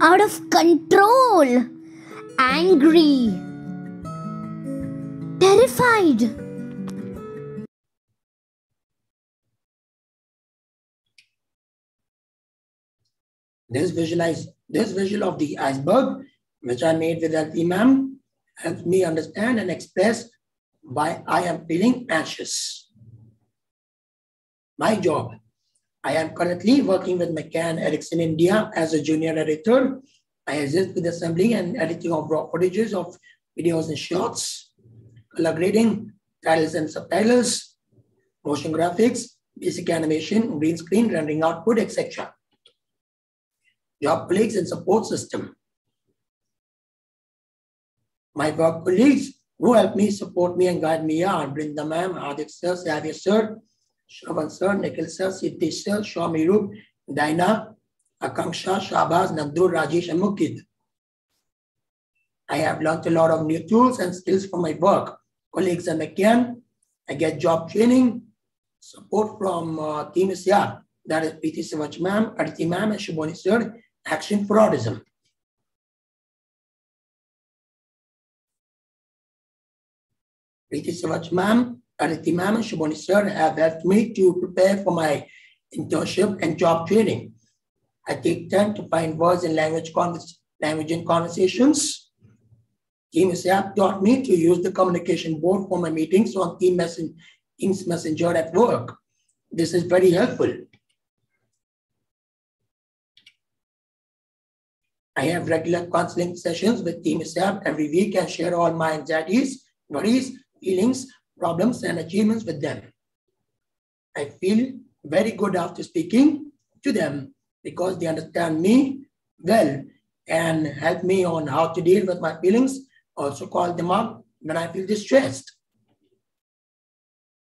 out of control, angry, terrified. This visual of the iceberg, which I made with Imam, helps me understand and express why I am feeling anxious. My job. I am currently working with McCann Erickson India as a junior editor. I assist with assembling and editing of raw footages of videos and shorts, color grading, titles and subtitles, motion graphics, basic animation, green screen, rendering output, etc. Job colleagues and support system. My work colleagues who help me, support me, and guide me are Brinda ma'am, Adik sir, Xavier sir, Shravan sir, Nikhil sir, Siddhi sir, Shwami Rup, Daina, Akanksha, Shabaz, Nabdur, Rajesh, and Mukid. I have learned a lot of new tools and skills from my work. Colleagues are McCann. I get job training, support from Team ISIA, that is Preeti Savach ma'am, Aditi ma'am, and Shubhani sir, Action for Autism. Preeti Savach ma'am, Aditi ma'am, and Shubhani sir have helped me to prepare for my internship and job training. I take time to find words in language in conversations. Team ISIA taught me to use the communication board for my meetings on Teams Messenger at work. This is very helpful. I have regular counseling sessions with Team ISIA every week and share all my anxieties, worries, feelings, problems, and achievements with them. I feel very good after speaking to them because they understand me well and help me on how to deal with my feelings. Also call them up when I feel distressed.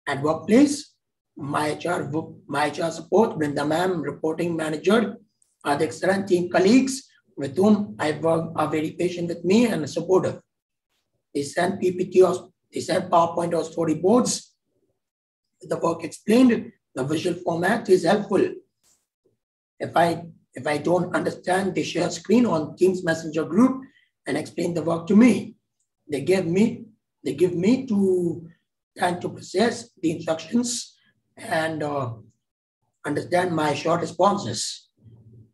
At workplace, my HR support, Brinda ma'am, reporting manager, are the excellent team colleagues with whom I work are very patient with me and supportive. They send PPT or they send PowerPoint or storyboards. The work explained, the visual format is helpful. If I don't understand, they share screen on Teams Messenger group and explain the work to me. They give me time to process the instructions and understand my short responses.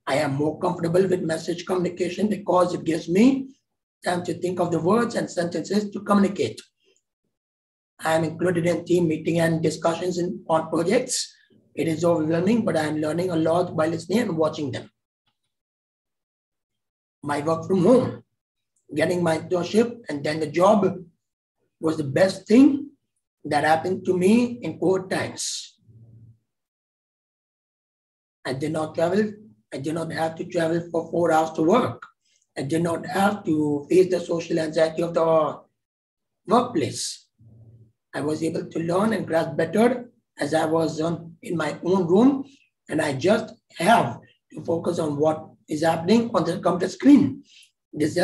I am more comfortable with message communication because it gives me time to think of the words and sentences to communicate. I am included in team meeting and discussions on projects. It is overwhelming, but I am learning a lot by listening and watching them. My work from home, getting my internship and then the job was the best thing that happened to me in COVID times. I did not travel. I did not have to travel for 4 hours to work. I did not have to face the social anxiety of the workplace. I was able to learn and grasp better as I was in my own room, and I just have to focus on what is happening on the computer screen. This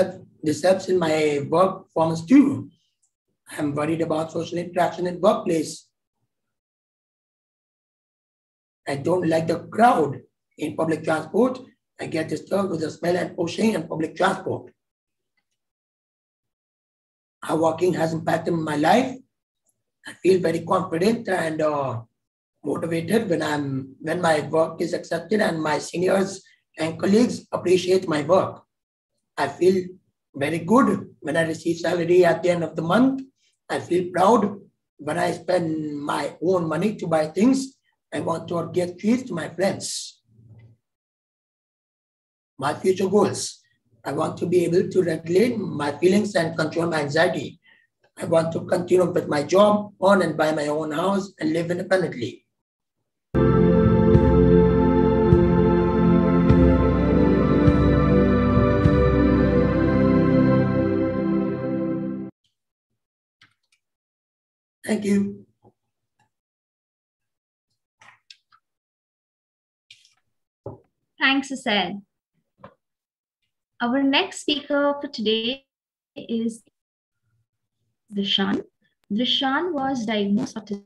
helps in my work performance too. I'm worried about social interaction in workplace. I don't like the crowd in public transport. I get disturbed with the smell and pushing in public transport. How walking has impacted my life. I feel very confident and motivated when my work is accepted and my seniors and colleagues appreciate my work. I feel very good when I receive salary at the end of the month. I feel proud when I spend my own money to buy things. I want to get treats to my friends. My future goals. I want to be able to regulate my feelings and control my anxiety. I want to continue with my job, own and buy my own house, and live independently. Thank you. Thanks, Asad. Our next speaker for today is Vishan. Vishan was diagnosed autistic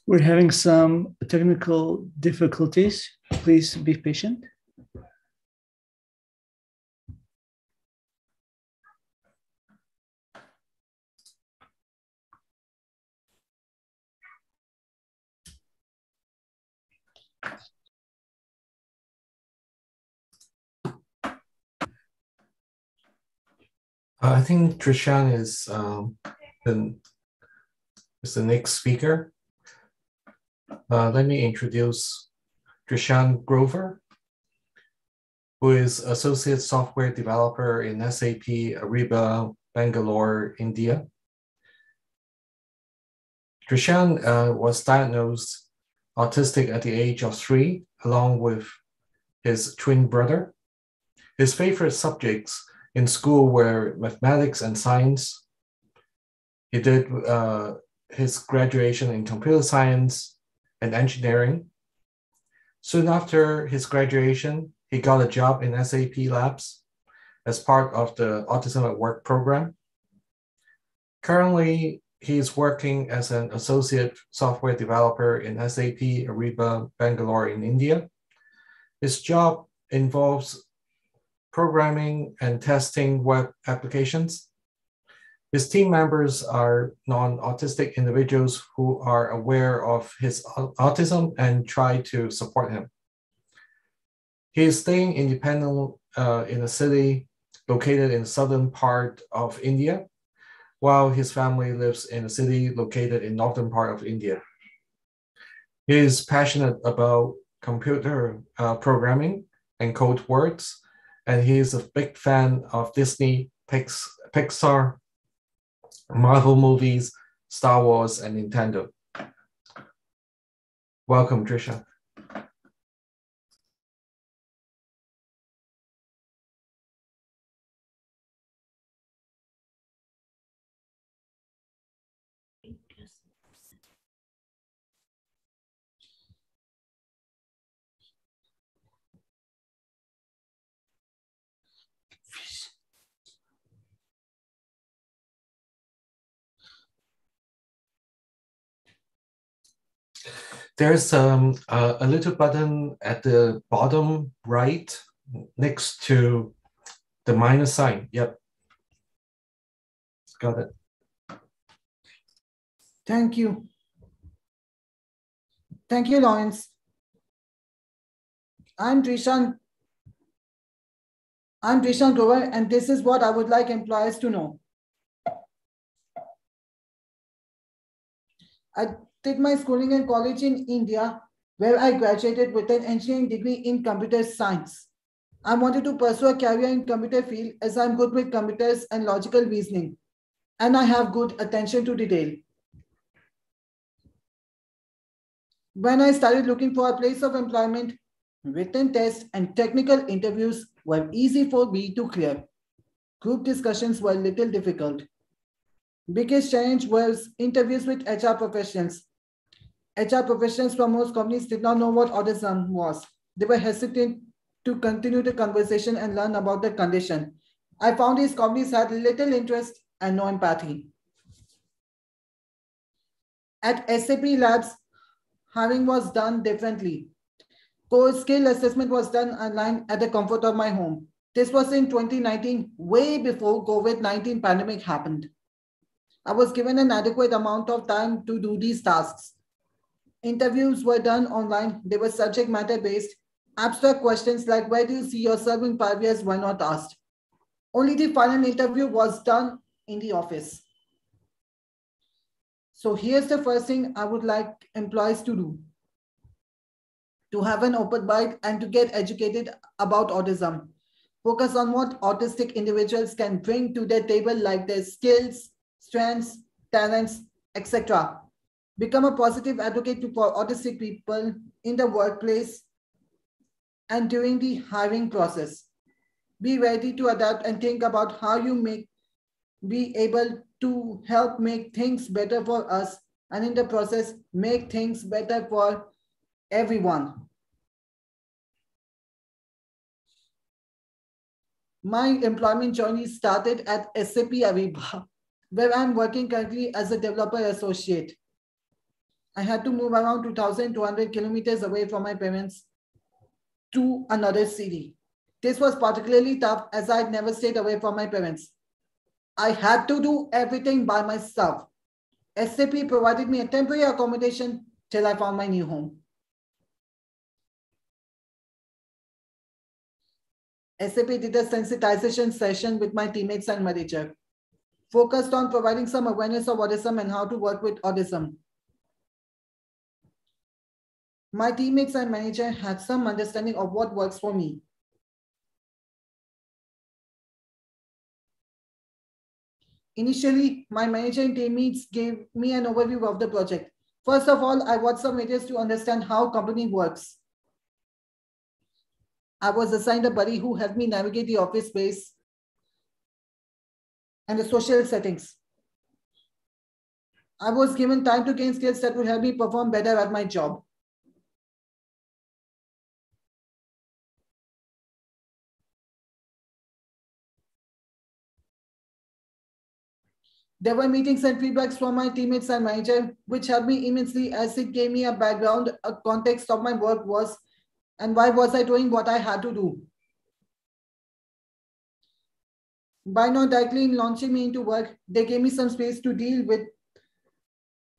We're having some technical difficulties. Please be patient. I think Trishan is the next speaker. Let me introduce Trishan Grover, who is Associate Software Developer in SAP Ariba, Bangalore, India. Trishan was diagnosed autistic at the age of 3, along with his twin brother. His favorite subjects in school were mathematics and science. He did his graduation in computer science and engineering. Soon after his graduation, he got a job in SAP Labs as part of the Autism at Work program. Currently, he is working as an associate software developer in SAP Ariba, Bangalore in India. His job involves programming and testing web applications. His team members are non-autistic individuals who are aware of his autism and try to support him. He is staying independent in a city located in the southern part of India, while his family lives in a city located in northern part of India. He is passionate about computer programming and code words, and he is a big fan of Disney, Pixar, Marvel movies, Star Wars, and Nintendo. Welcome, Trisha. There's a little button at the bottom right next to the minus sign. Yep. Got it. Thank you. Thank you, Lawrence. I'm Trishan Grover, and this is what I would like employers to know. I did my schooling and college in India, where I graduated with an engineering degree in computer science. I wanted to pursue a career in computer field as I'm good with computers and logical reasoning, and I have good attention to detail. When I started looking for a place of employment, written tests and technical interviews were easy for me to clear. Group discussions were a little difficult. Biggest challenge was interviews with HR professionals. HR professionals from most companies did not know what autism was. They were hesitant to continue the conversation and learn about the condition. I found these companies had little interest and no empathy. At SAP Labs, hiring was done differently. Core skill assessment was done online at the comfort of my home. This was in 2019, way before COVID-19 pandemic happened. I was given an adequate amount of time to do these tasks. Interviews were done online. They were subject matter based. Abstract questions like, where do you see yourself in 5 years, were not asked. Only the final interview was done in the office. So here's the first thing I would like employees to do. To have an open mind and to get educated about autism. Focus on what autistic individuals can bring to their table, like their skills, strengths, talents, etc. Become a positive advocate for autistic people in the workplace and during the hiring process. Be ready to adapt and think about how you be able to help make things better for us, and in the process, make things better for everyone. My employment journey started at SAP Ariba, where I'm working currently as a developer associate. I had to move around 2,200 kilometers away from my parents to another city. This was particularly tough as I'd never stayed away from my parents. I had to do everything by myself. SAP provided me a temporary accommodation till I found my new home. SAP did a sensitization session with my teammates and manager, focused on providing some awareness of autism and how to work with autism. My teammates and manager had some understanding of what works for me. Initially, my manager and teammates gave me an overview of the project. First of all, I watched some videos to understand how company works. I was assigned a buddy who helped me navigate the office space and the social settings. I was given time to gain skills that would help me perform better at my job. There were meetings and feedbacks from my teammates and manager, which helped me immensely as it gave me a background, a context of my work was, and why was I doing what I had to do. By not directly launching me into work, they gave me some space to deal with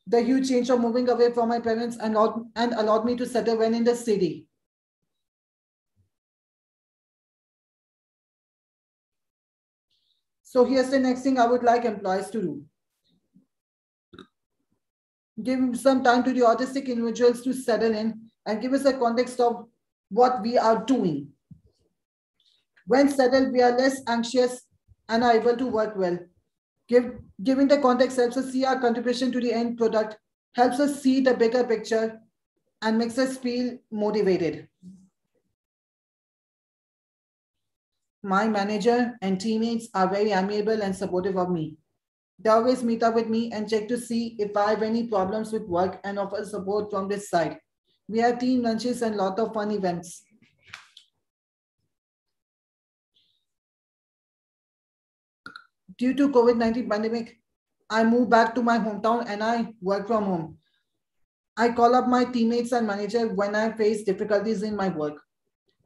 the huge change of moving away from my parents and allowed me to settle when in the city. So here's the next thing I would like employees to do. Give some time to the autistic individuals to settle in and give us a context of what we are doing. When settled, we are less anxious and are able to work well. Giving the context helps us see our contribution to the end product, helps us see the bigger picture, and makes us feel motivated. My manager and teammates are very amiable and supportive of me. They always meet up with me and check to see if I have any problems with work and offer support from this side. We have team lunches and a lot of fun events. Due to COVID-19 pandemic, I moved back to my hometown and I work from home. I call up my teammates and manager when I face difficulties in my work.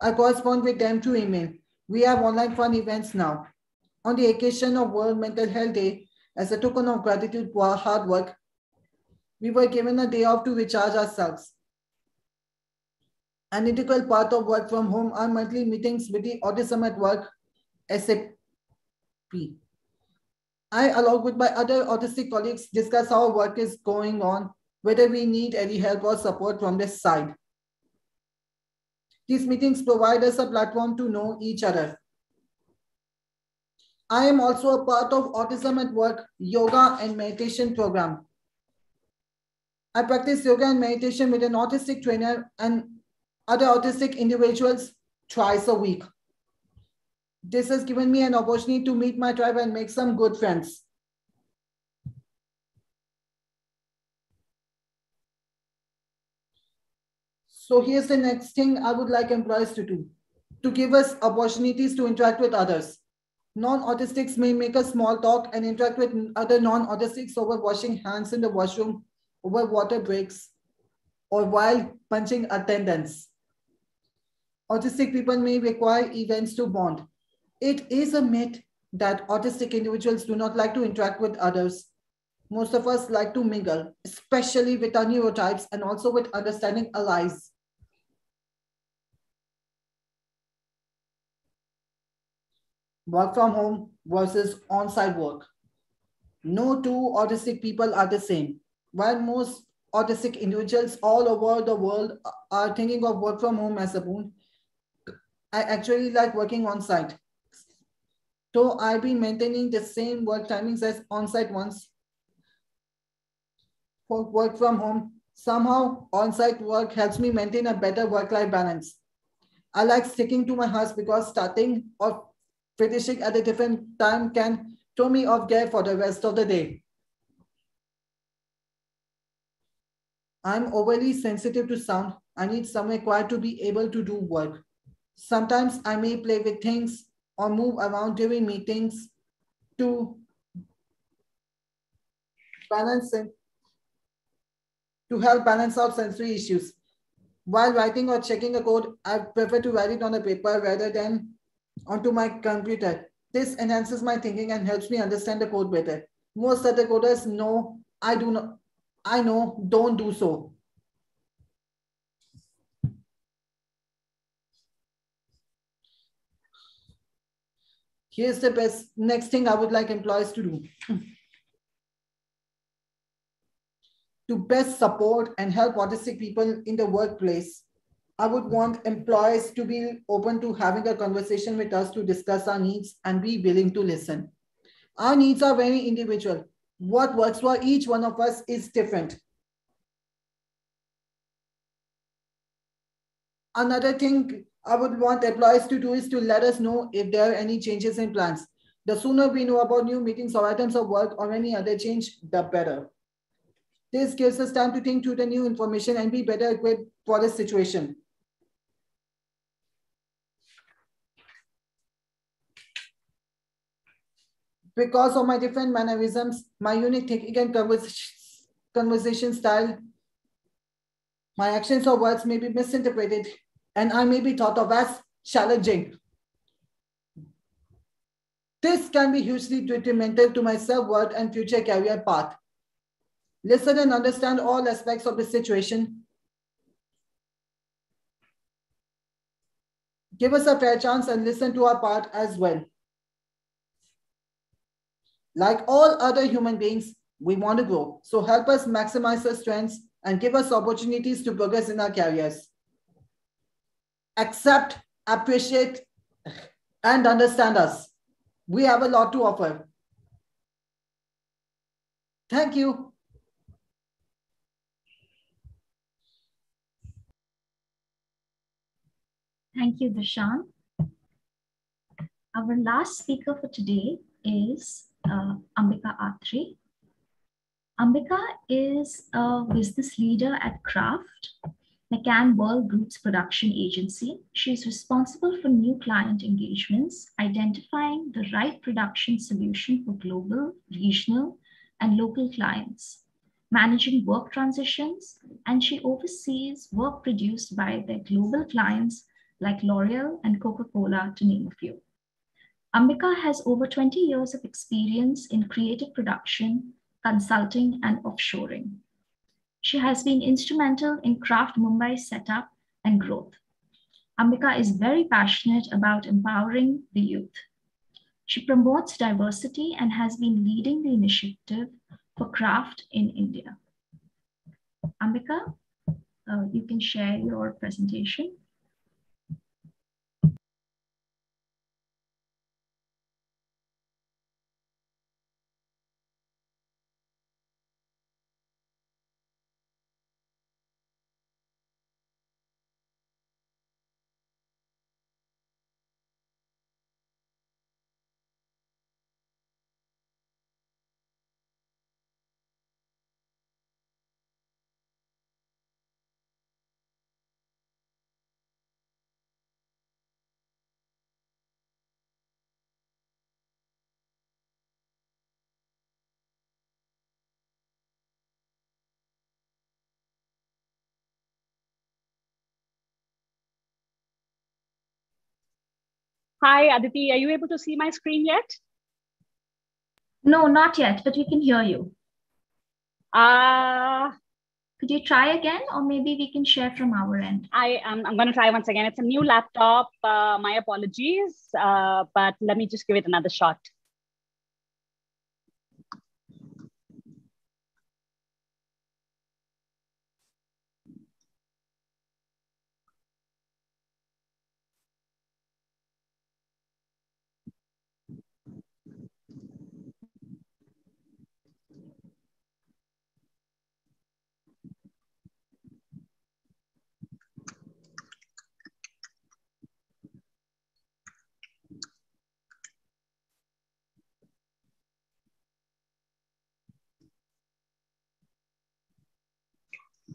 I correspond with them through email. We have online fun events now. On the occasion of World Mental Health Day, as a token of gratitude for our hard work, we were given a day off to recharge ourselves. An integral part of work from home are monthly meetings with the Autism at Work, SAP. I, along with my other autistic colleagues, discuss how work is going on, whether we need any help or support from this side. These meetings provide us a platform to know each other. I am also a part of Autism at Work yoga and meditation program. I practice yoga and meditation with an autistic trainer and other autistic individuals twice a week. This has given me an opportunity to meet my tribe and make some good friends. So here's the next thing I would like employees to do, to give us opportunities to interact with others. Non-autistics may make a small talk and interact with other non-autistics over washing hands in the washroom, over water breaks, or while punching attendants. Autistic people may require events to bond. It is a myth that autistic individuals do not like to interact with others. Most of us like to mingle, especially with our neurotypes and also with understanding allies. Work from home versus on-site work. No two autistic people are the same. While most autistic individuals all over the world are thinking of work from home as a boon, I actually like working on-site. So I've been maintaining the same work timings as on-site ones. For work from home, somehow on-site work helps me maintain a better work-life balance. I like sticking to my house because starting or finishing at a different time can throw me off gear for the rest of the day. I'm overly sensitive to sound. I need somewhere quiet to be able to do work. Sometimes I may play with things or move around during meetings to balance it, to help balance out sensory issues. While writing or checking a code, I prefer to write it on a paper rather than onto my computer. This enhances my thinking and helps me understand the code better. Most other coders know don't do so. Here's the next thing I would like employees to do. To best support and help autistic people in the workplace, I would want employees to be open to having a conversation with us to discuss our needs and be willing to listen. Our needs are very individual. What works for each one of us is different. Another thing I would want employees to do is to let us know if there are any changes in plans. The sooner we know about new meetings or items of work or any other change, the better. This gives us time to think through the new information and be better equipped for the situation. Because of my different mannerisms, my unique thinking and conversation style, my actions or words may be misinterpreted and I may be thought of as challenging. This can be hugely detrimental to my self-worth and future career path. Listen and understand all aspects of the situation. Give us a fair chance and listen to our part as well. Like all other human beings, we want to grow. So help us maximize our strengths and give us opportunities to progress in our careers. Accept, appreciate, and understand us. We have a lot to offer. Thank you. Thank you, Dishan. Our last speaker for today is Ambika Atri. Ambika is a business leader at Kraft, McCann World Group's production agency. She is responsible for new client engagements, identifying the right production solution for global, regional, and local clients, managing work transitions, and she oversees work produced by their global clients like L'Oreal and Coca-Cola, to name a few. Ambika has over 20 years of experience in creative production, consulting, and offshoring. She has been instrumental in Kraft Mumbai's setup and growth. Ambika is very passionate about empowering the youth. She promotes diversity and has been leading the initiative for Kraft in India. Ambika, you can share your presentation. Hi, Aditi, are you able to see my screen yet? No, not yet, but we can hear you. Could you try again, or maybe we can share from our end? I'm going to try once again. It's a new laptop. My apologies, but let me just give it another shot.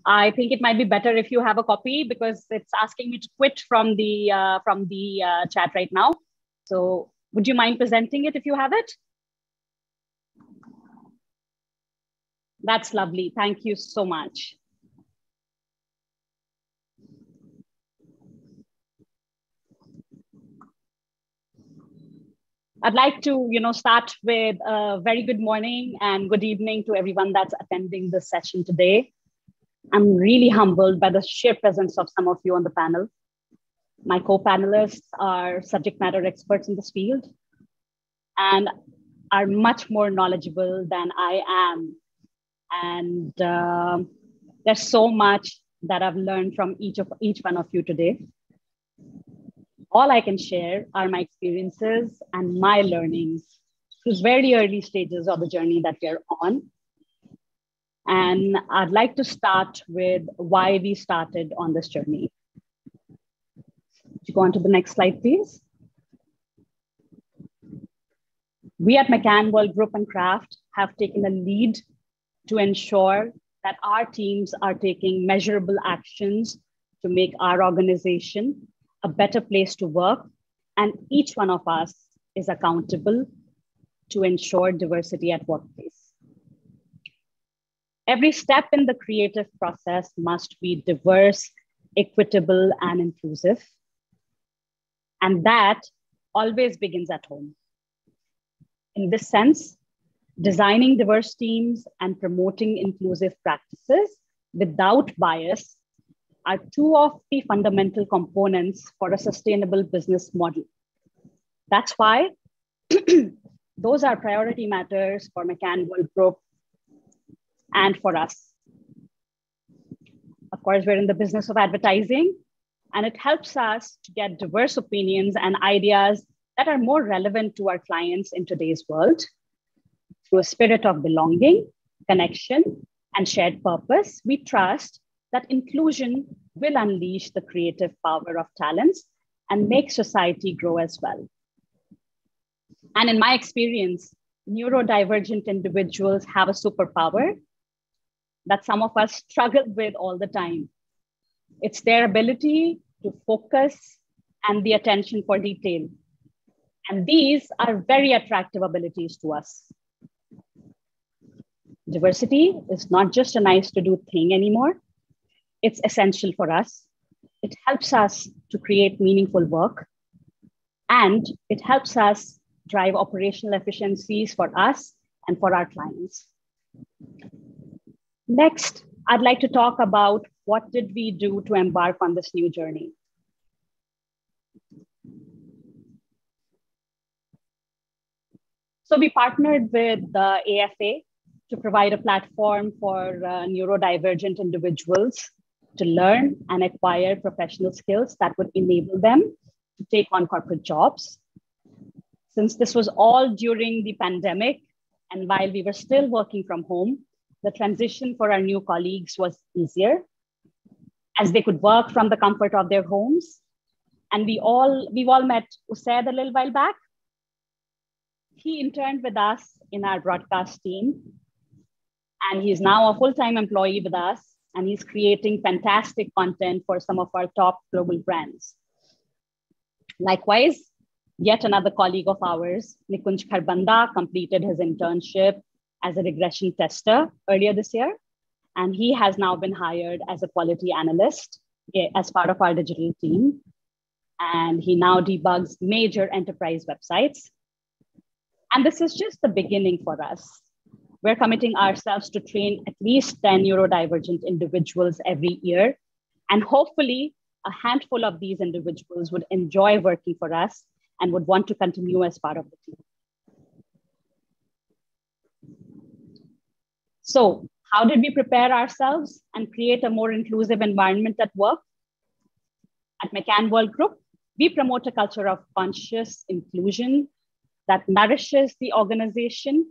I think it might be better if you have a copy because it's asking me to quit from the chat right now. So would you mind presenting it if you have it? That's lovely. Thank you so much. I'd like to, start with a very good morning and good evening to everyone that's attending this session today. I'm really humbled by the sheer presence of some of you on the panel. My co-panelists are subject matter experts in this field. and are much more knowledgeable than I am. And there's so much that I've learned from each one of you today. All I can share are my experiences and my learnings through very early stages of the journey that we're on. And I'd like to start with why we started on this journey. Could you go on to the next slide, please? We at McCann World Group and Craft have taken a lead to ensure that our teams are taking measurable actions to make our organization a better place to work, and each one of us is accountable to ensure diversity at workplace. Every step in the creative process must be diverse, equitable, and inclusive. And that always begins at home. In this sense, designing diverse teams and promoting inclusive practices without bias are two of the fundamental components for a sustainable business model. That's why those are priority matters for McCann World Group and for us. Of course, we're in the business of advertising, and it helps us to get diverse opinions and ideas that are more relevant to our clients in today's world. Through a spirit of belonging, connection, and shared purpose, we trust that inclusion will unleash the creative power of talents and make society grow as well. And in my experience, neurodivergent individuals have a superpower that some of us struggle with all the time. It's their ability to focus and the attention for detail. And these are very attractive abilities to us. Diversity is not just a nice to do thing anymore. It's essential for us. It helps us to create meaningful work, and it helps us drive operational efficiencies for us and for our clients. Next, I'd like to talk about what did we do to embark on this new journey. So we partnered with the AFA to provide a platform for neurodivergent individuals to learn and acquire professional skills that would enable them to take on corporate jobs. Since this was all during the pandemic, and while we were still working from home, the transition for our new colleagues was easier, as they could work from the comfort of their homes. And we've all met Usaid a little while back. He interned with us in our broadcast team, and he's now a full-time employee with us, and he's creating fantastic content for some of our top global brands. Likewise, yet another colleague of ours, Nikunj Kharbanda, completed his internship as a regression tester earlier this year, and he has now been hired as a quality analyst as part of our digital team. And he now debugs major enterprise websites. And this is just the beginning for us. We're committing ourselves to train at least 10 neurodivergent individuals every year. And hopefully a handful of these individuals would enjoy working for us and would want to continue as part of the team. So how did we prepare ourselves and create a more inclusive environment at work? At McCann World Group, we promote a culture of conscious inclusion that nourishes the organization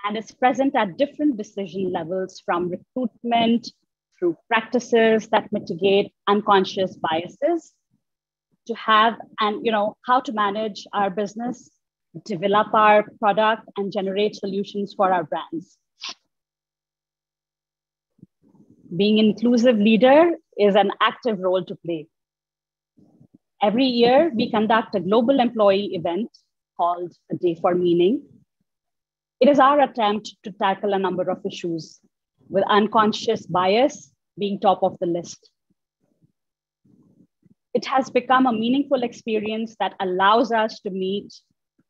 and is present at different decision levels, from recruitment through practices that mitigate unconscious biases to have, and how to manage our business, develop our product, and generate solutions for our brands. Being an inclusive leader is an active role to play. Every year, we conduct a global employee event called A Day for Meaning. It is our attempt to tackle a number of issues, with unconscious bias being top of the list. It has become a meaningful experience that allows us to meet,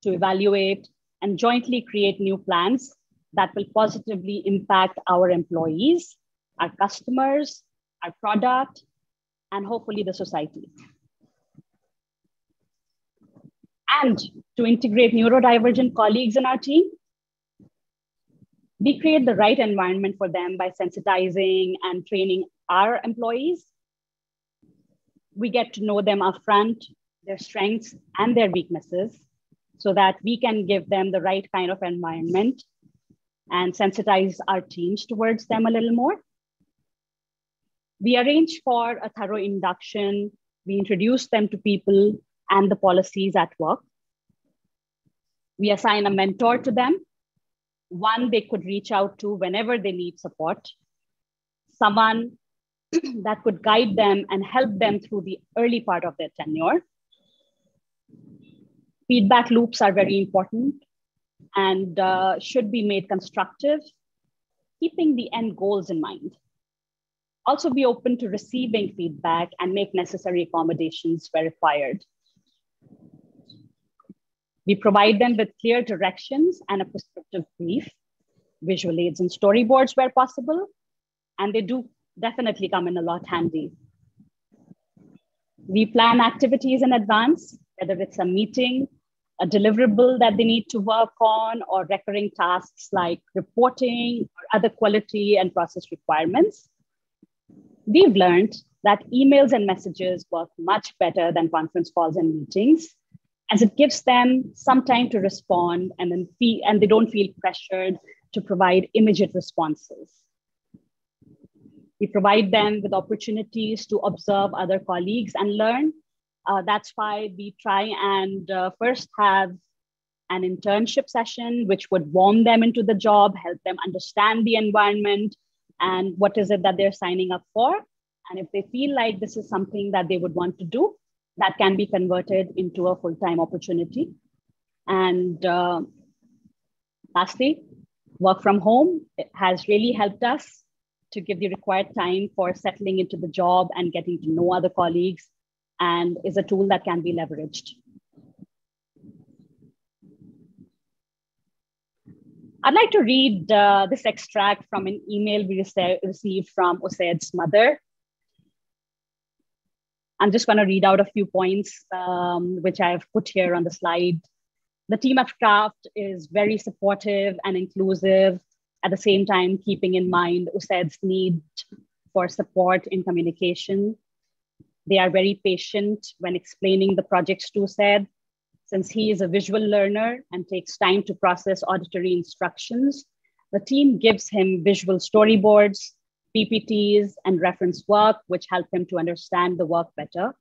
to evaluate, and jointly create new plans that will positively impact our employees, our customers, our product, and hopefully the society. and to integrate neurodivergent colleagues in our team. We create the right environment for them by sensitizing and training our employees. We get to know them upfront, their strengths and their weaknesses, so that we can give them the right kind of environment and sensitize our teams towards them a little more. We arrange for a thorough induction. We introduce them to people and the policies at work. We assign a mentor to them, one they could reach out to whenever they need support, someone that could guide them and help them through the early part of their tenure. Feedback loops are very important and should be made constructive, keeping the end goals in mind. Also be open to receiving feedback and make necessary accommodations where required. We provide them with clear directions and a prescriptive brief, visual aids and storyboards where possible, and they do definitely come in a lot handy. We plan activities in advance, whether it's a meeting, a deliverable that they need to work on, or recurring tasks like reporting or other quality and process requirements. We've learned that emails and messages work much better than conference calls and meetings, as it gives them some time to respond and they don't feel pressured to provide immediate responses. We provide them with opportunities to observe other colleagues and learn. That's why we try and first have an internship session, which would warm them into the job, help them understand the environment and what is it that they're signing up for. And if they feel like this is something that they would want to do, that can be converted into a full-time opportunity. And lastly, work from home has really helped us to give the required time for settling into the job and getting to know other colleagues, and is a tool that can be leveraged. I'd like to read this extract from an email we received from Usaid's mother. I'm just going to read out a few points, which I've put here on the slide. The team at Craft is very supportive and inclusive, at the same time keeping in mind Usaid's need for support in communication. They are very patient when explaining the projects to Usaid, since he is a visual learner and takes time to process auditory instructions. The team gives him visual storyboards, PPTs, and reference work, which help him to understand the work better.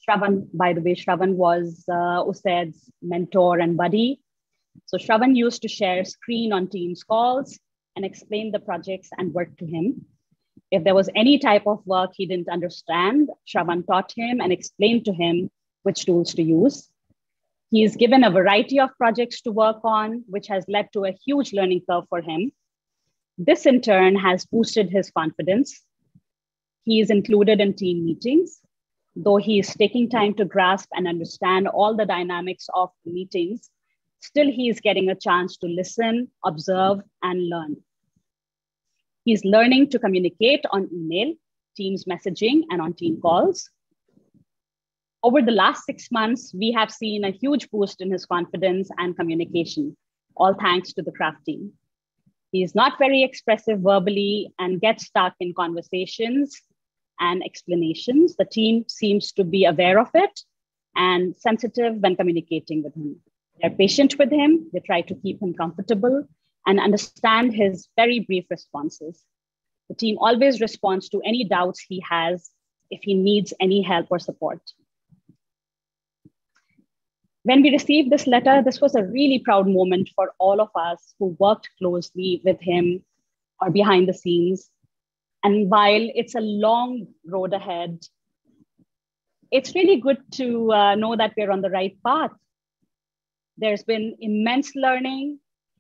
Shravan, by the way, Shravan was Usaid's mentor and buddy. So Shravan used to share screen on Teams calls and explain the projects and work to him. If there was any type of work he didn't understand, Shravan taught him and explained to him which tools to use. He is given a variety of projects to work on, which has led to a huge learning curve for him. This in turn has boosted his confidence. He is included in team meetings, though he is taking time to grasp and understand all the dynamics of the meetings. Still, he is getting a chance to listen, observe, and learn. He's learning to communicate on email, Teams messaging, and on team calls. Over the last 6 months, we have seen a huge boost in his confidence and communication, all thanks to the Craft team. He is not very expressive verbally and gets stuck in conversations and explanations. The team seems to be aware of it and sensitive when communicating with him. They're patient with him. They try to keep him comfortable and understand his very brief responses. The team always responds to any doubts he has if he needs any help or support. When we received this letter, this was a really proud moment for all of us who worked closely with him or behind the scenes. And while it's a long road ahead, it's really good to know that we're on the right path. There's been immense learning,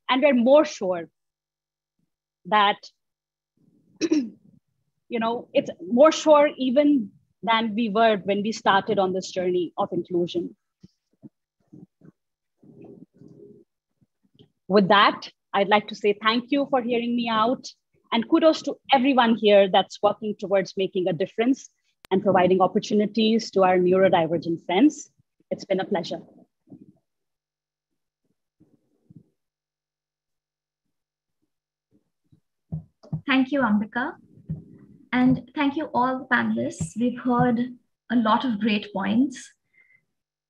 and we're more sure that, it's more sure even than we were when we started on this journey of inclusion. With that, I'd like to say thank you for hearing me out, and kudos to everyone here that's working towards making a difference and providing opportunities to our neurodivergent friends. It's been a pleasure. Thank you, Ambika. And thank you all the panelists. We've heard a lot of great points.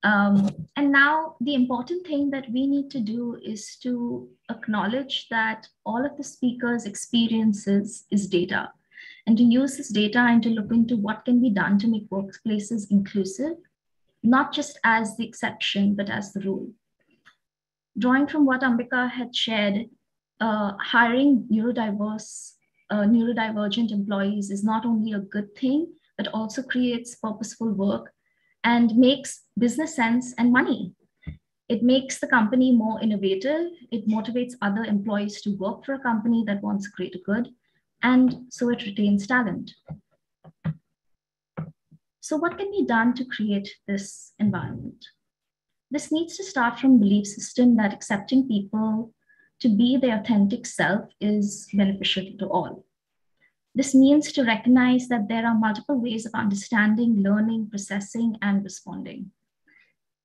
And now the important thing that we need to do is to acknowledge that all of the speakers' experiences is data, and to use this data and to look into what can be done to make workplaces inclusive, not just as the exception, but as the rule. Drawing from what Ambika had shared, hiring neurodivergent employees is not only a good thing, but also creates purposeful work and makes business sense and money. It makes the company more innovative. It motivates other employees to work for a company that wants greater good, and so it retains talent. So what can be done to create this environment? This needs to start from a belief system that accepting people to be their authentic self is beneficial to all. This means to recognize that there are multiple ways of understanding, learning, processing, and responding.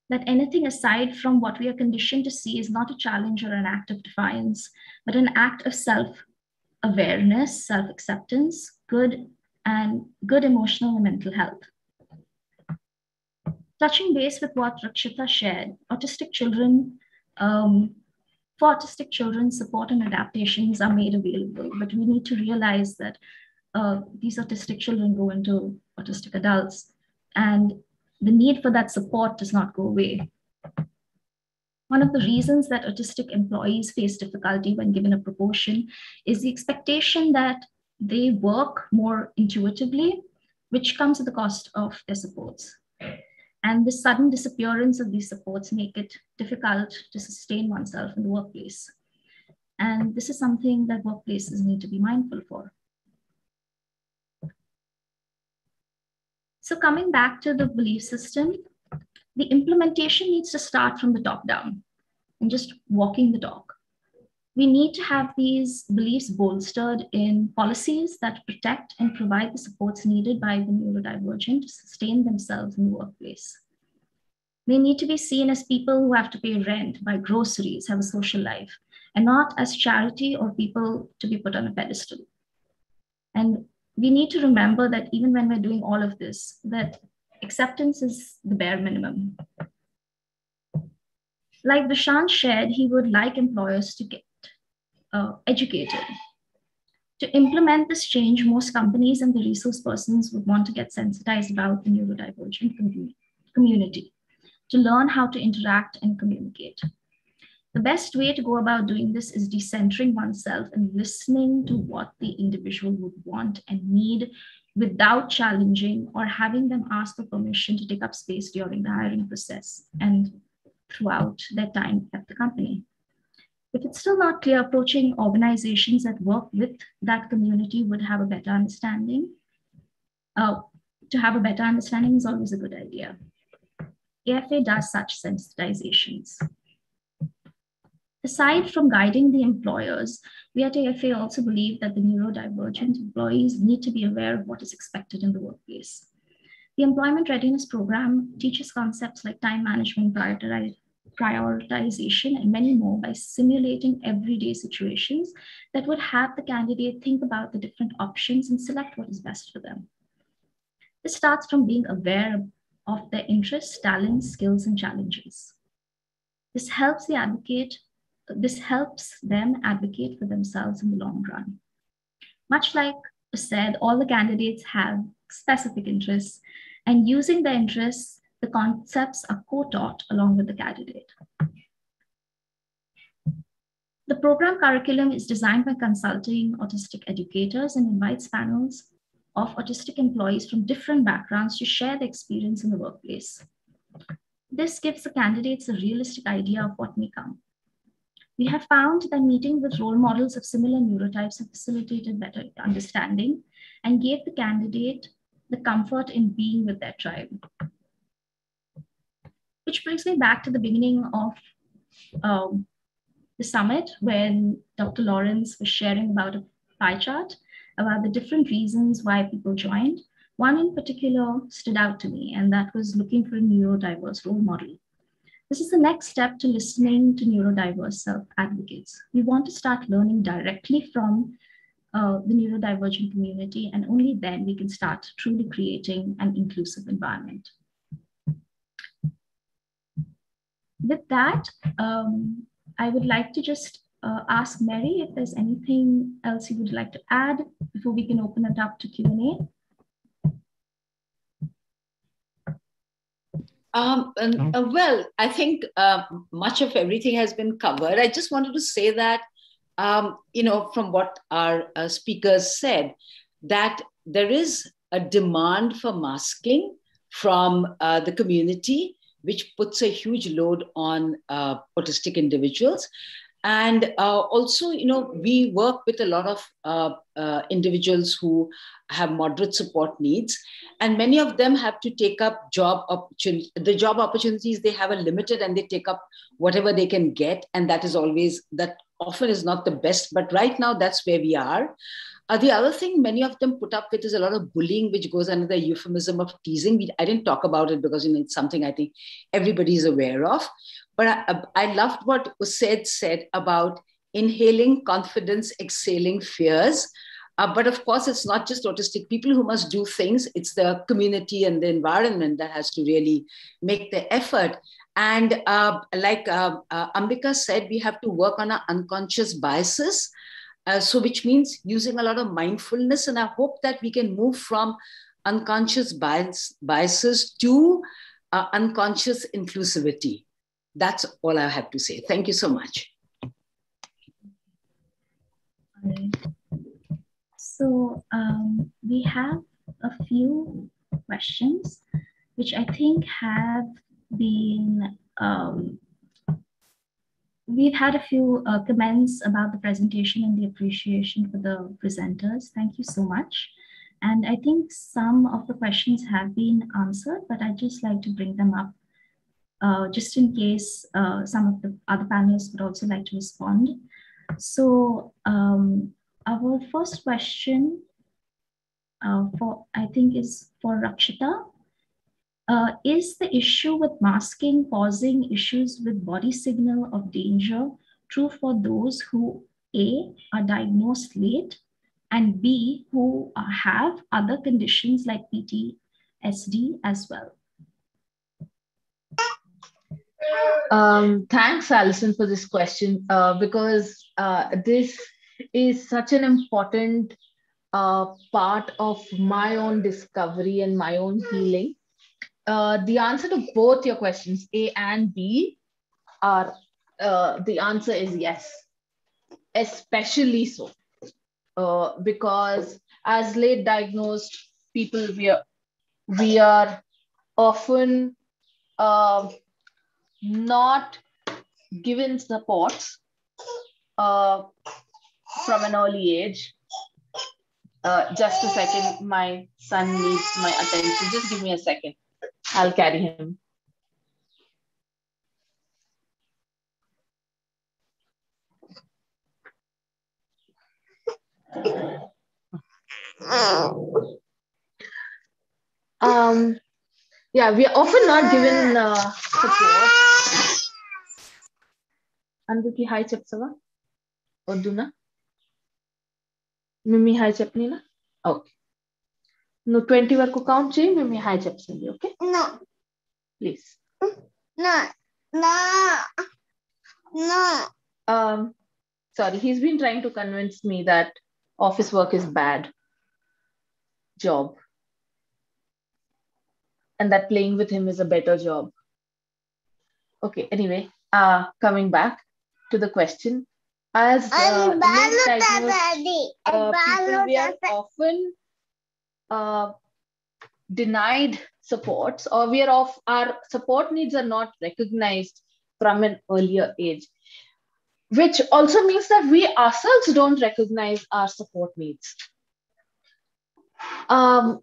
That anything aside from what we are conditioned to see is not a challenge or an act of defiance, but an act of self-awareness, self-acceptance, good emotional and mental health. Touching base with what Rakshita shared, for autistic children, support and adaptations are made available, but we need to realize that these autistic children go into autistic adults, and the need for that support does not go away. One of the reasons that autistic employees face difficulty when given a promotion is the expectation that they work more intuitively, which comes at the cost of their supports. And the sudden disappearance of these supports make it difficult to sustain oneself in the workplace. And this is something that workplaces need to be mindful for. So coming back to the belief system, the implementation needs to start from the top down and just walking the talk. We need to have these beliefs bolstered in policies that protect and provide the supports needed by the neurodivergent to sustain themselves in the workplace. They need to be seen as people who have to pay rent, buy groceries, have a social life, and not as charity or people to be put on a pedestal. And we need to remember that even when we're doing all of this, that acceptance is the bare minimum. Like Vishant shared, he would like employers to get educated. To implement this change, most companies and the resource persons would want to get sensitized about the neurodivergent community, to learn how to interact and communicate. The best way to go about doing this is decentering oneself and listening to what the individual would want and need without challenging or having them ask for permission to take up space during the hiring process and throughout their time at the company. If it's still not clear, approaching organizations that work with that community would have a better understanding. To have a better understanding is always a good idea. AFA does such sensitizations. Aside from guiding the employers, we at AFA also believe that the neurodivergent employees need to be aware of what is expected in the workplace. The Employment Readiness Program teaches concepts like time management, prioritization, and many more by simulating everyday situations that would have the candidate think about the different options and select what is best for them. This starts from being aware of their interests, talents, skills, and challenges. This helps them advocate for themselves in the long run. Much like I said, all the candidates have specific interests, and using their interests, the concepts are co-taught along with the candidate. The program curriculum is designed by consulting autistic educators and invites panels of autistic employees from different backgrounds to share their experience in the workplace. This gives the candidates a realistic idea of what may come. We have found that meeting with role models of similar neurotypes have facilitated better understanding and gave the candidate the comfort in being with their tribe. Which brings me back to the beginning of the summit when Dr. Lawrence was sharing about a pie chart about the different reasons why people joined. One in particular stood out to me, and that was looking for a neurodiverse role model. This is the next step to listening to neurodiverse self-advocates. We want to start learning directly from the neurodivergent community, and only then we can start truly creating an inclusive environment. With that, I would like to just ask Mary if there's anything else you would like to add before we can open it up to Q&A. Well, I think much of everything has been covered. I just wanted to say that, from what our speakers said, that there is a demand for masking from the community, which puts a huge load on autistic individuals. And also, we work with a lot of individuals who have moderate support needs, and many of them have to take up job opportunities. The job opportunities they have are limited, and they take up whatever they can get, and that often is not the best. But right now, that's where we are. The other thing many of them put up with is a lot of bullying, which goes under the euphemism of teasing. I didn't talk about it because it's something I think everybody is aware of. But I loved what Usaid said about inhaling confidence, exhaling fears. But of course, it's not just autistic people who must do things. It's the community and the environment that has to really make the effort. And like Ambika said, we have to work on our unconscious biases. Which means using a lot of mindfulness. And I hope that we can move from unconscious biases to unconscious inclusivity. That's all I have to say. Thank you so much. So we have a few questions, which I think have been, we've had a few comments about the presentation and the appreciation for the presenters. Thank you so much. And I think some of the questions have been answered, but I'd just like to bring them up just in case some of the other panelists would also like to respond. So our first question I think is for Rakshita. Is the issue with masking causing issues with body signal of danger true for those who A, are diagnosed late, and B, who have other conditions like PTSD as well? Thanks, Alison, for this question, because this is such an important part of my own discovery and my own healing. The answer to both your questions, A and B, are the answer is yes, especially so, because as late diagnosed people, we are often not given supports from an early age. Just a second, my son needs my attention. Just give me a second. I'll carry him. Yeah, we are often not given support. Anduki hi chepsava? Oduna? Mimi hi chepnila? Okay. No 20 varaku count cheyi, Mimi hi chepsindi, okay? No. Please. No. Sorry, he's been trying to convince me that office work is bad job and that playing with him is a better job. Okay, anyway, coming back to the question. As people, we are often denied supports, or our support needs are not recognized from an earlier age, which also means that we ourselves don't recognize our support needs. And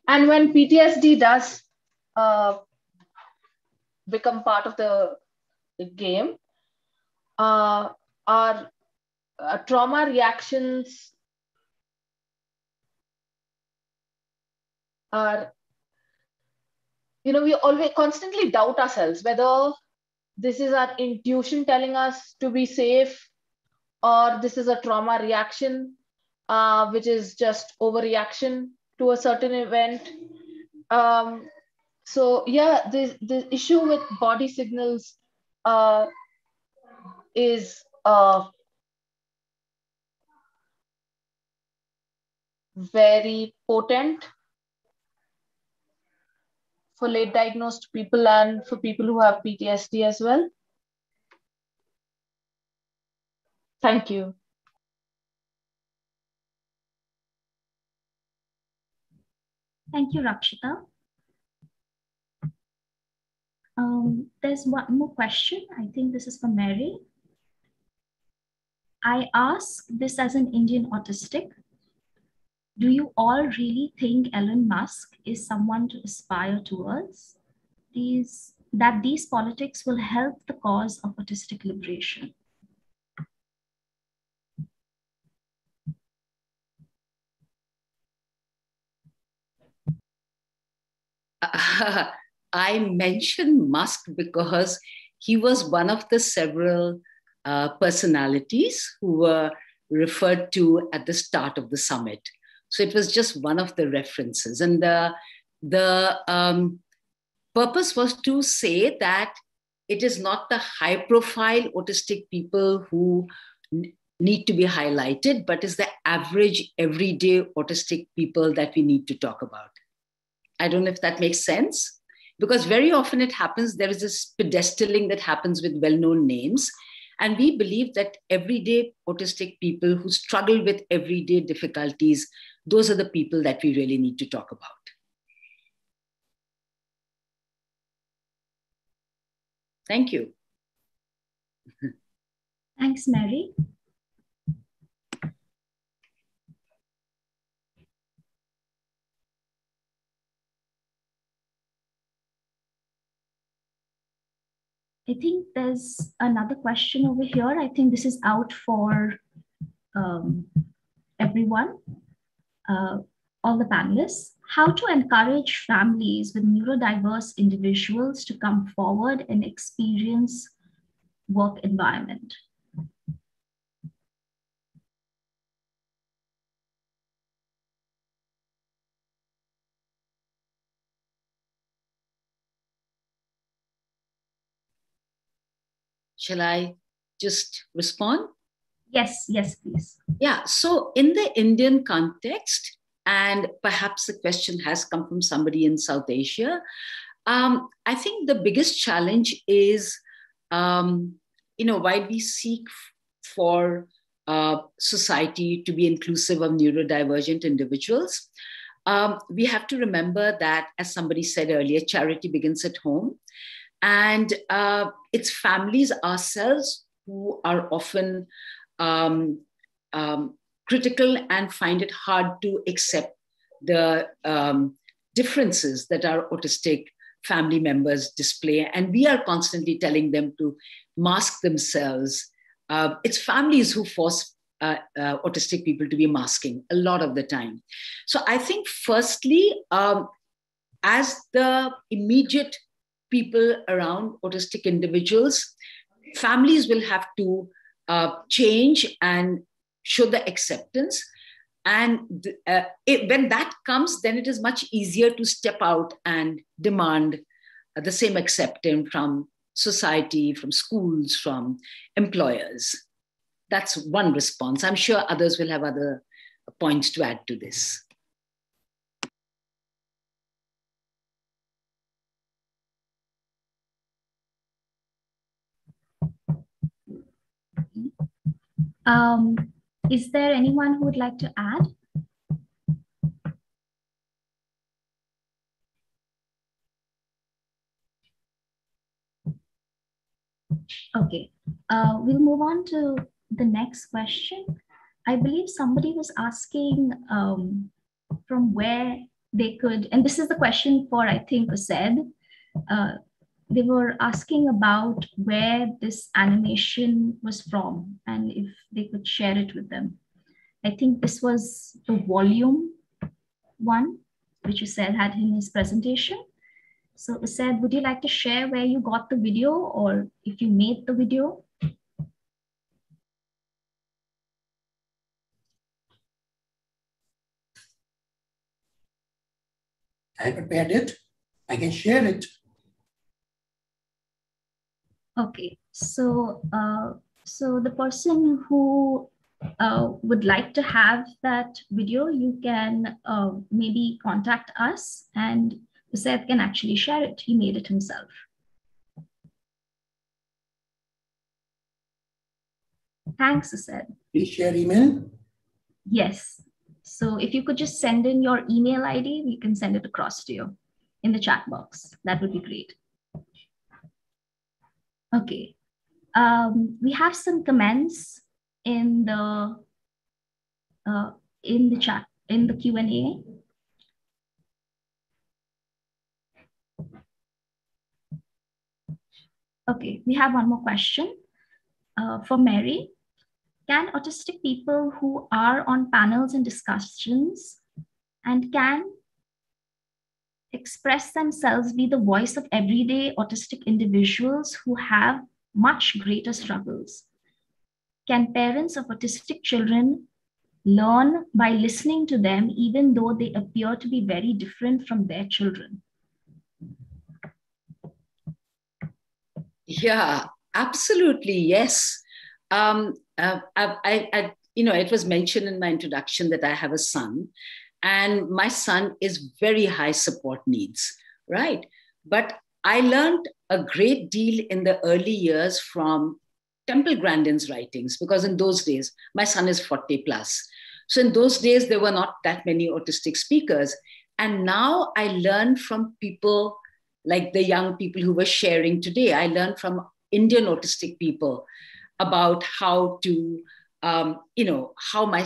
when PTSD does become part of the game, our trauma reactions are, we always constantly doubt ourselves whether this is our intuition telling us to be safe, or this is a trauma reaction which is just overreaction to a certain event. So yeah, the issue with body signals is very potent for late diagnosed people and for people who have PTSD as well. Thank you. Thank you, Rakshita. There's one more question. I think this is for Mary. I ask this as an Indian autistic. Do you all really think Elon Musk is someone to aspire towards? That these politics will help the cause of autistic liberation? I mentioned Musk because he was one of the several personalities who were referred to at the start of the summit. So it was just one of the references. And the purpose was to say that it is not the high profile autistic people who need to be highlighted, but is the average everyday autistic people that we need to talk about. I don't know if that makes sense, because very often it happens, there is this pedestaling that happens with well-known names. And we believe that everyday autistic people who struggle with everyday difficulties, those are the people that we really need to talk about. Thank you. Thanks, Mary. I think there's another question over here. I think this is out for everyone, all the panelists. How to encourage families with neurodiverse individuals to come forward and experience work environment? Shall I just respond? Yes, yes, please. Yeah, so in the Indian context, and perhaps the question has come from somebody in South Asia, I think the biggest challenge is, while we seek for society to be inclusive of neurodivergent individuals, we have to remember that, as somebody said earlier, charity begins at home. And it's families ourselves who are often critical and find it hard to accept the differences that our autistic family members display. And we are constantly telling them to mask themselves. It's families who force autistic people to be masking a lot of the time. So I think firstly, as the immediate people around autistic individuals, families will have to change and show the acceptance. And when that comes, then it is much easier to step out and demand the same acceptance from society, from schools, from employers. That's one response. I'm sure others will have other points to add to this. Is there anyone who would like to add? Okay, we'll move on to the next question. I believe somebody was asking from where they could, and this is the question for, I think, Used. They were asking about where this animation was from and if they could share it with them. I think this was the volume one, which Used had in his presentation. So Used, would you like to share where you got the video or if you made the video? I prepared it. I can share it. Okay, so so the person who would like to have that video, you can maybe contact us, and Seth can actually share it. He made it himself. Thanks, Seth. Please share email. Yes. So if you could just send in your email ID, we can send it across to you in the chat box. That would be great. Okay. We have some comments in the chat, in the Q&A. Okay, we have one more question for Mary. Can autistic people who are on panels and discussions and can express themselves be the voice of everyday autistic individuals who have much greater struggles? Can parents of autistic children learn by listening to them even though they appear to be very different from their children? Yeah, absolutely, yes. It was mentioned in my introduction that I have a son, and my son is very high support needs, right? But I learned a great deal in the early years from Temple Grandin's writings, because in those days, my son is 40 plus. So in those days, there were not that many autistic speakers. And now I learned from people like the young people who were sharing today. I learned from Indian autistic people about how to, how my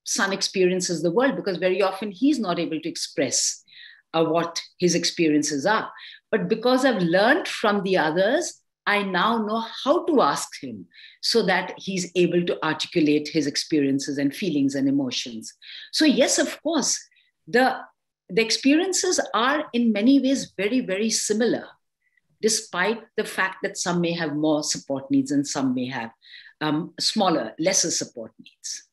son experiences the world, because very often he's not able to express what his experiences are. But because I've learned from the others, I now know how to ask him so that he's able to articulate his experiences and feelings and emotions. So yes, of course, the experiences are in many ways very, very similar, despite the fact that some may have more support needs and some may have smaller, lesser support needs.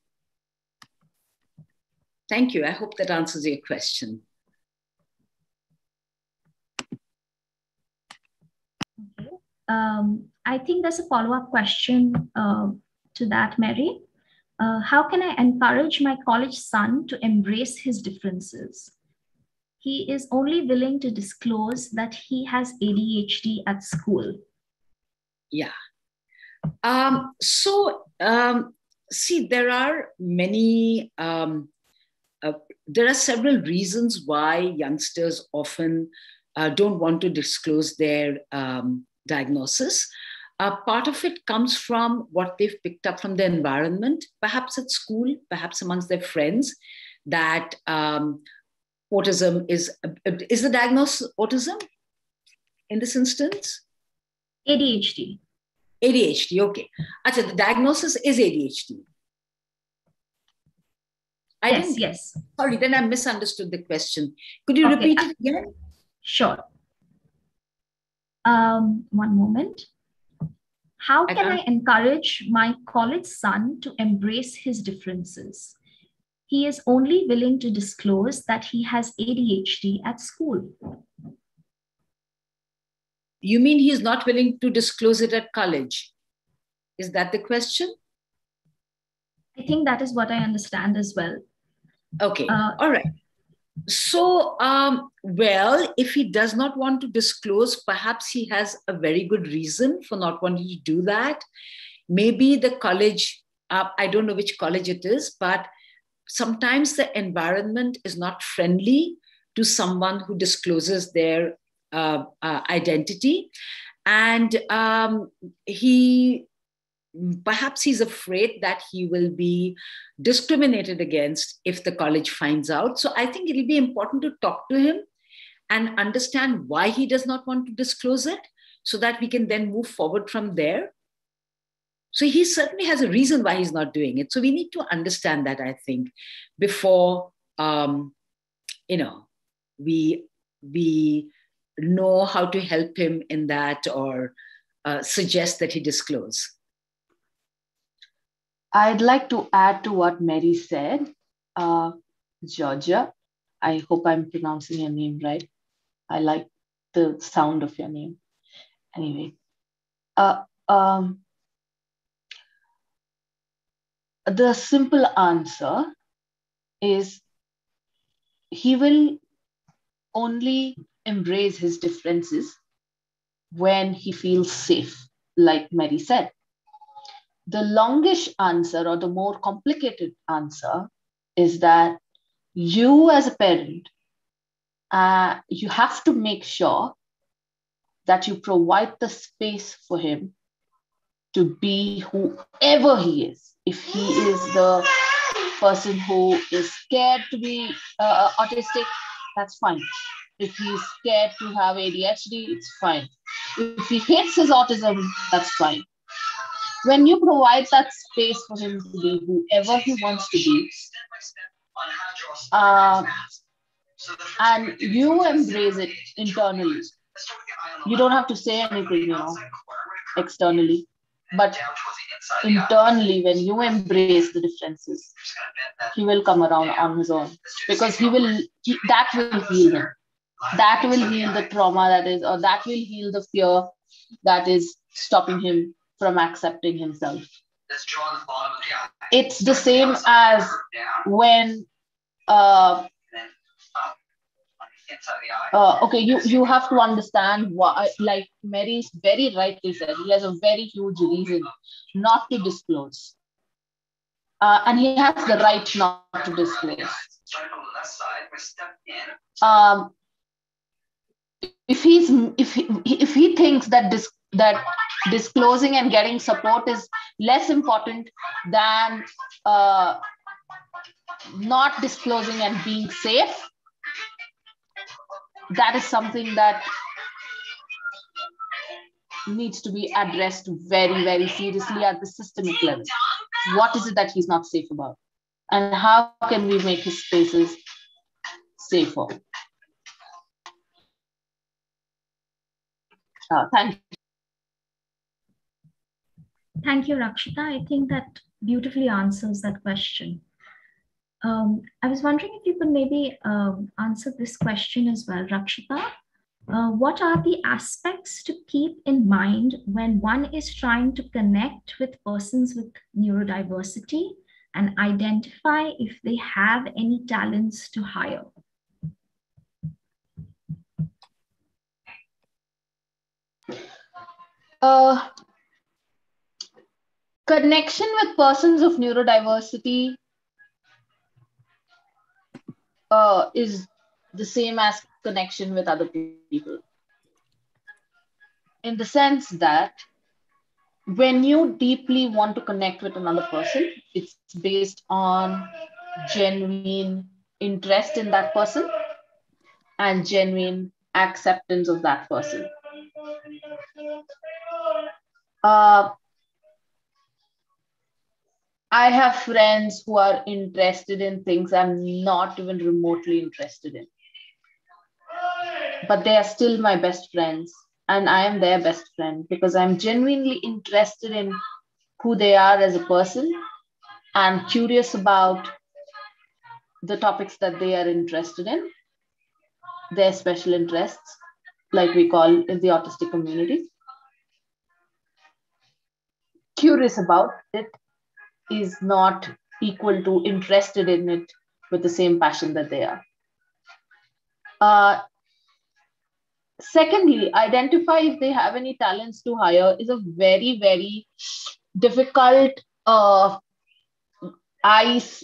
Thank you. I hope that answers your question. Okay. I think there's a follow-up question to that, Mary. How can I encourage my college son to embrace his differences? He is only willing to disclose that he has ADHD at school. Yeah. See, there are many, there are several reasons why youngsters often don't want to disclose their diagnosis. Part of it comes from what they've picked up from the environment, perhaps at school, perhaps amongst their friends, that autism is the diagnosis autism in this instance? ADHD. ADHD, okay. Achha, the diagnosis is ADHD. Yes. Sorry, then I misunderstood the question. Could you repeat it again? Sure. One moment. How can I encourage my college son to embrace his differences? He is only willing to disclose that he has ADHD at school. You mean he's not willing to disclose it at college? Is that the question? I think that is what I understand as well. Okay, all right. So, well, if he does not want to disclose, perhaps he has a very good reason for not wanting to do that. Maybe the college, I don't know which college it is, but sometimes the environment is not friendly to someone who discloses their identity. And perhaps he's afraid that he will be discriminated against if the college finds out. So I think it'll be important to talk to him and understand why he does not want to disclose it, so that we can then move forward from there. So he certainly has a reason why he's not doing it. So we need to understand that, I think, before we know how to help him in that or suggest that he disclose. I'd like to add to what Mary said, Georgia. I hope I'm pronouncing your name right. I like the sound of your name. Anyway, the simple answer is he will only embrace his differences when he feels safe, like Mary said. The longish answer, or the more complicated answer, is that you as a parent, you have to make sure that you provide the space for him to be whoever he is. If he is the person who is scared to be autistic, that's fine. If he's scared to have ADHD, it's fine. If he hates his autism, that's fine. When you provide that space for him to be whoever he wants to be, and you embrace it internally, you don't have to say anything, externally, but internally, when you embrace the differences, he will come around on his own, because that will heal him. That will heal the trauma that is, or that will heal the fear that is stopping him from accepting himself. It's the same as when, okay, you have to understand why, like Mary very rightly said, he has a very huge reason not to disclose. And he has the right not to disclose. If he thinks that disclosing and getting support is less important than not disclosing and being safe, that is something that needs to be addressed very, very seriously at the systemic level. What is it that he's not safe about? And how can we make his spaces safer? Thank you. Thank you, Rakshita. I think that beautifully answers that question. I was wondering if you could maybe answer this question as well, Rakshita. What are the aspects to keep in mind when one is trying to connect with persons with neurodiversity and identify if they have any talents to hire? Connection with persons of neurodiversity is the same as connection with other people, in the sense that when you deeply want to connect with another person, it's based on genuine interest in that person and genuine acceptance of that person. I have friends who are interested in things I'm not even remotely interested in, but they are still my best friends, and I am their best friend because I'm genuinely interested in who they are as a person and curious about the topics that they are interested in, their special interests, like we call in the autistic community. Curious about it is not equal to interested in it with the same passion that they are. Secondly, identify if they have any talents to hire is a very, very difficult it's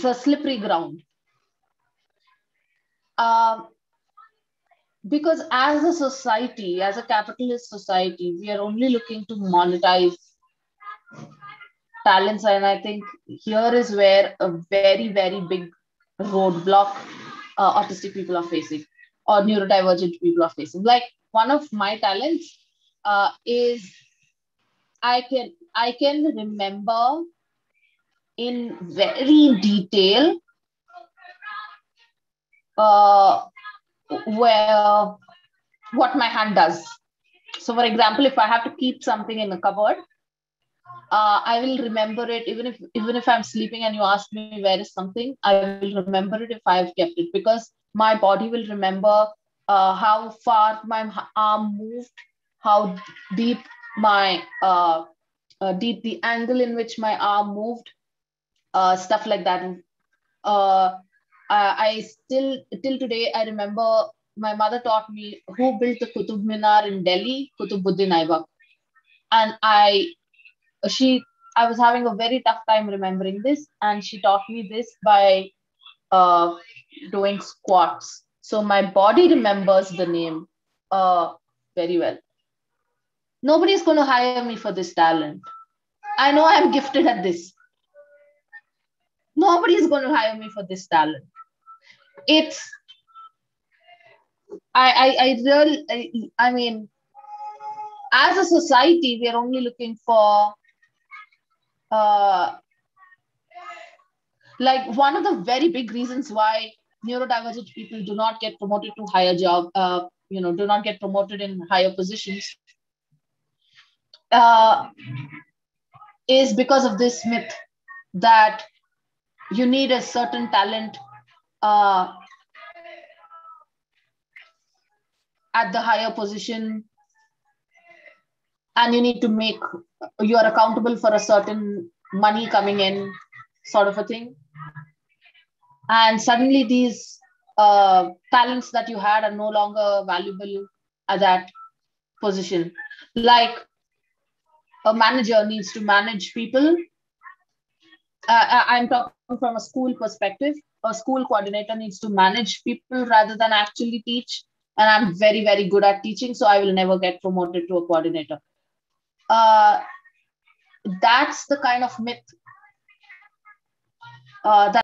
a slippery ground. Because as a society, as a capitalist society, we are only looking to monetize talents. And I think here is where a very, very big roadblock autistic people are facing, or neurodivergent people are facing. Like one of my talents is I can remember in very detail where what my hand does. So for example, if I have to keep something in a cupboard, I will remember it even if I'm sleeping and you ask me where is something, I will remember it if I've kept it, because my body will remember how far my arm moved, how deep my deep the angle in which my arm moved, stuff like that. I still till today I remember my mother taught me who built the Qutub Minar in Delhi, Qutbuddin Aibak, and I was having a very tough time remembering this, and she taught me this by doing squats. So my body remembers the name very well. Nobody's going to hire me for this talent. I know I'm gifted at this. Nobody's going to hire me for this talent. I mean, as a society, we are only looking for like one of the very big reasons why neurodivergent people do not get promoted to higher job, do not get promoted in higher positions, is because of this myth that you need a certain talent at the higher position, and you need to you're accountable for a certain money coming in, sort of a thing. And suddenly these talents that you had are no longer valuable at that position. Like a manager needs to manage people. I'm talking from a school perspective. A school coordinator needs to manage people rather than actually teach. And I'm very, very good at teaching, so I will never get promoted to a coordinator. That's the kind of myth that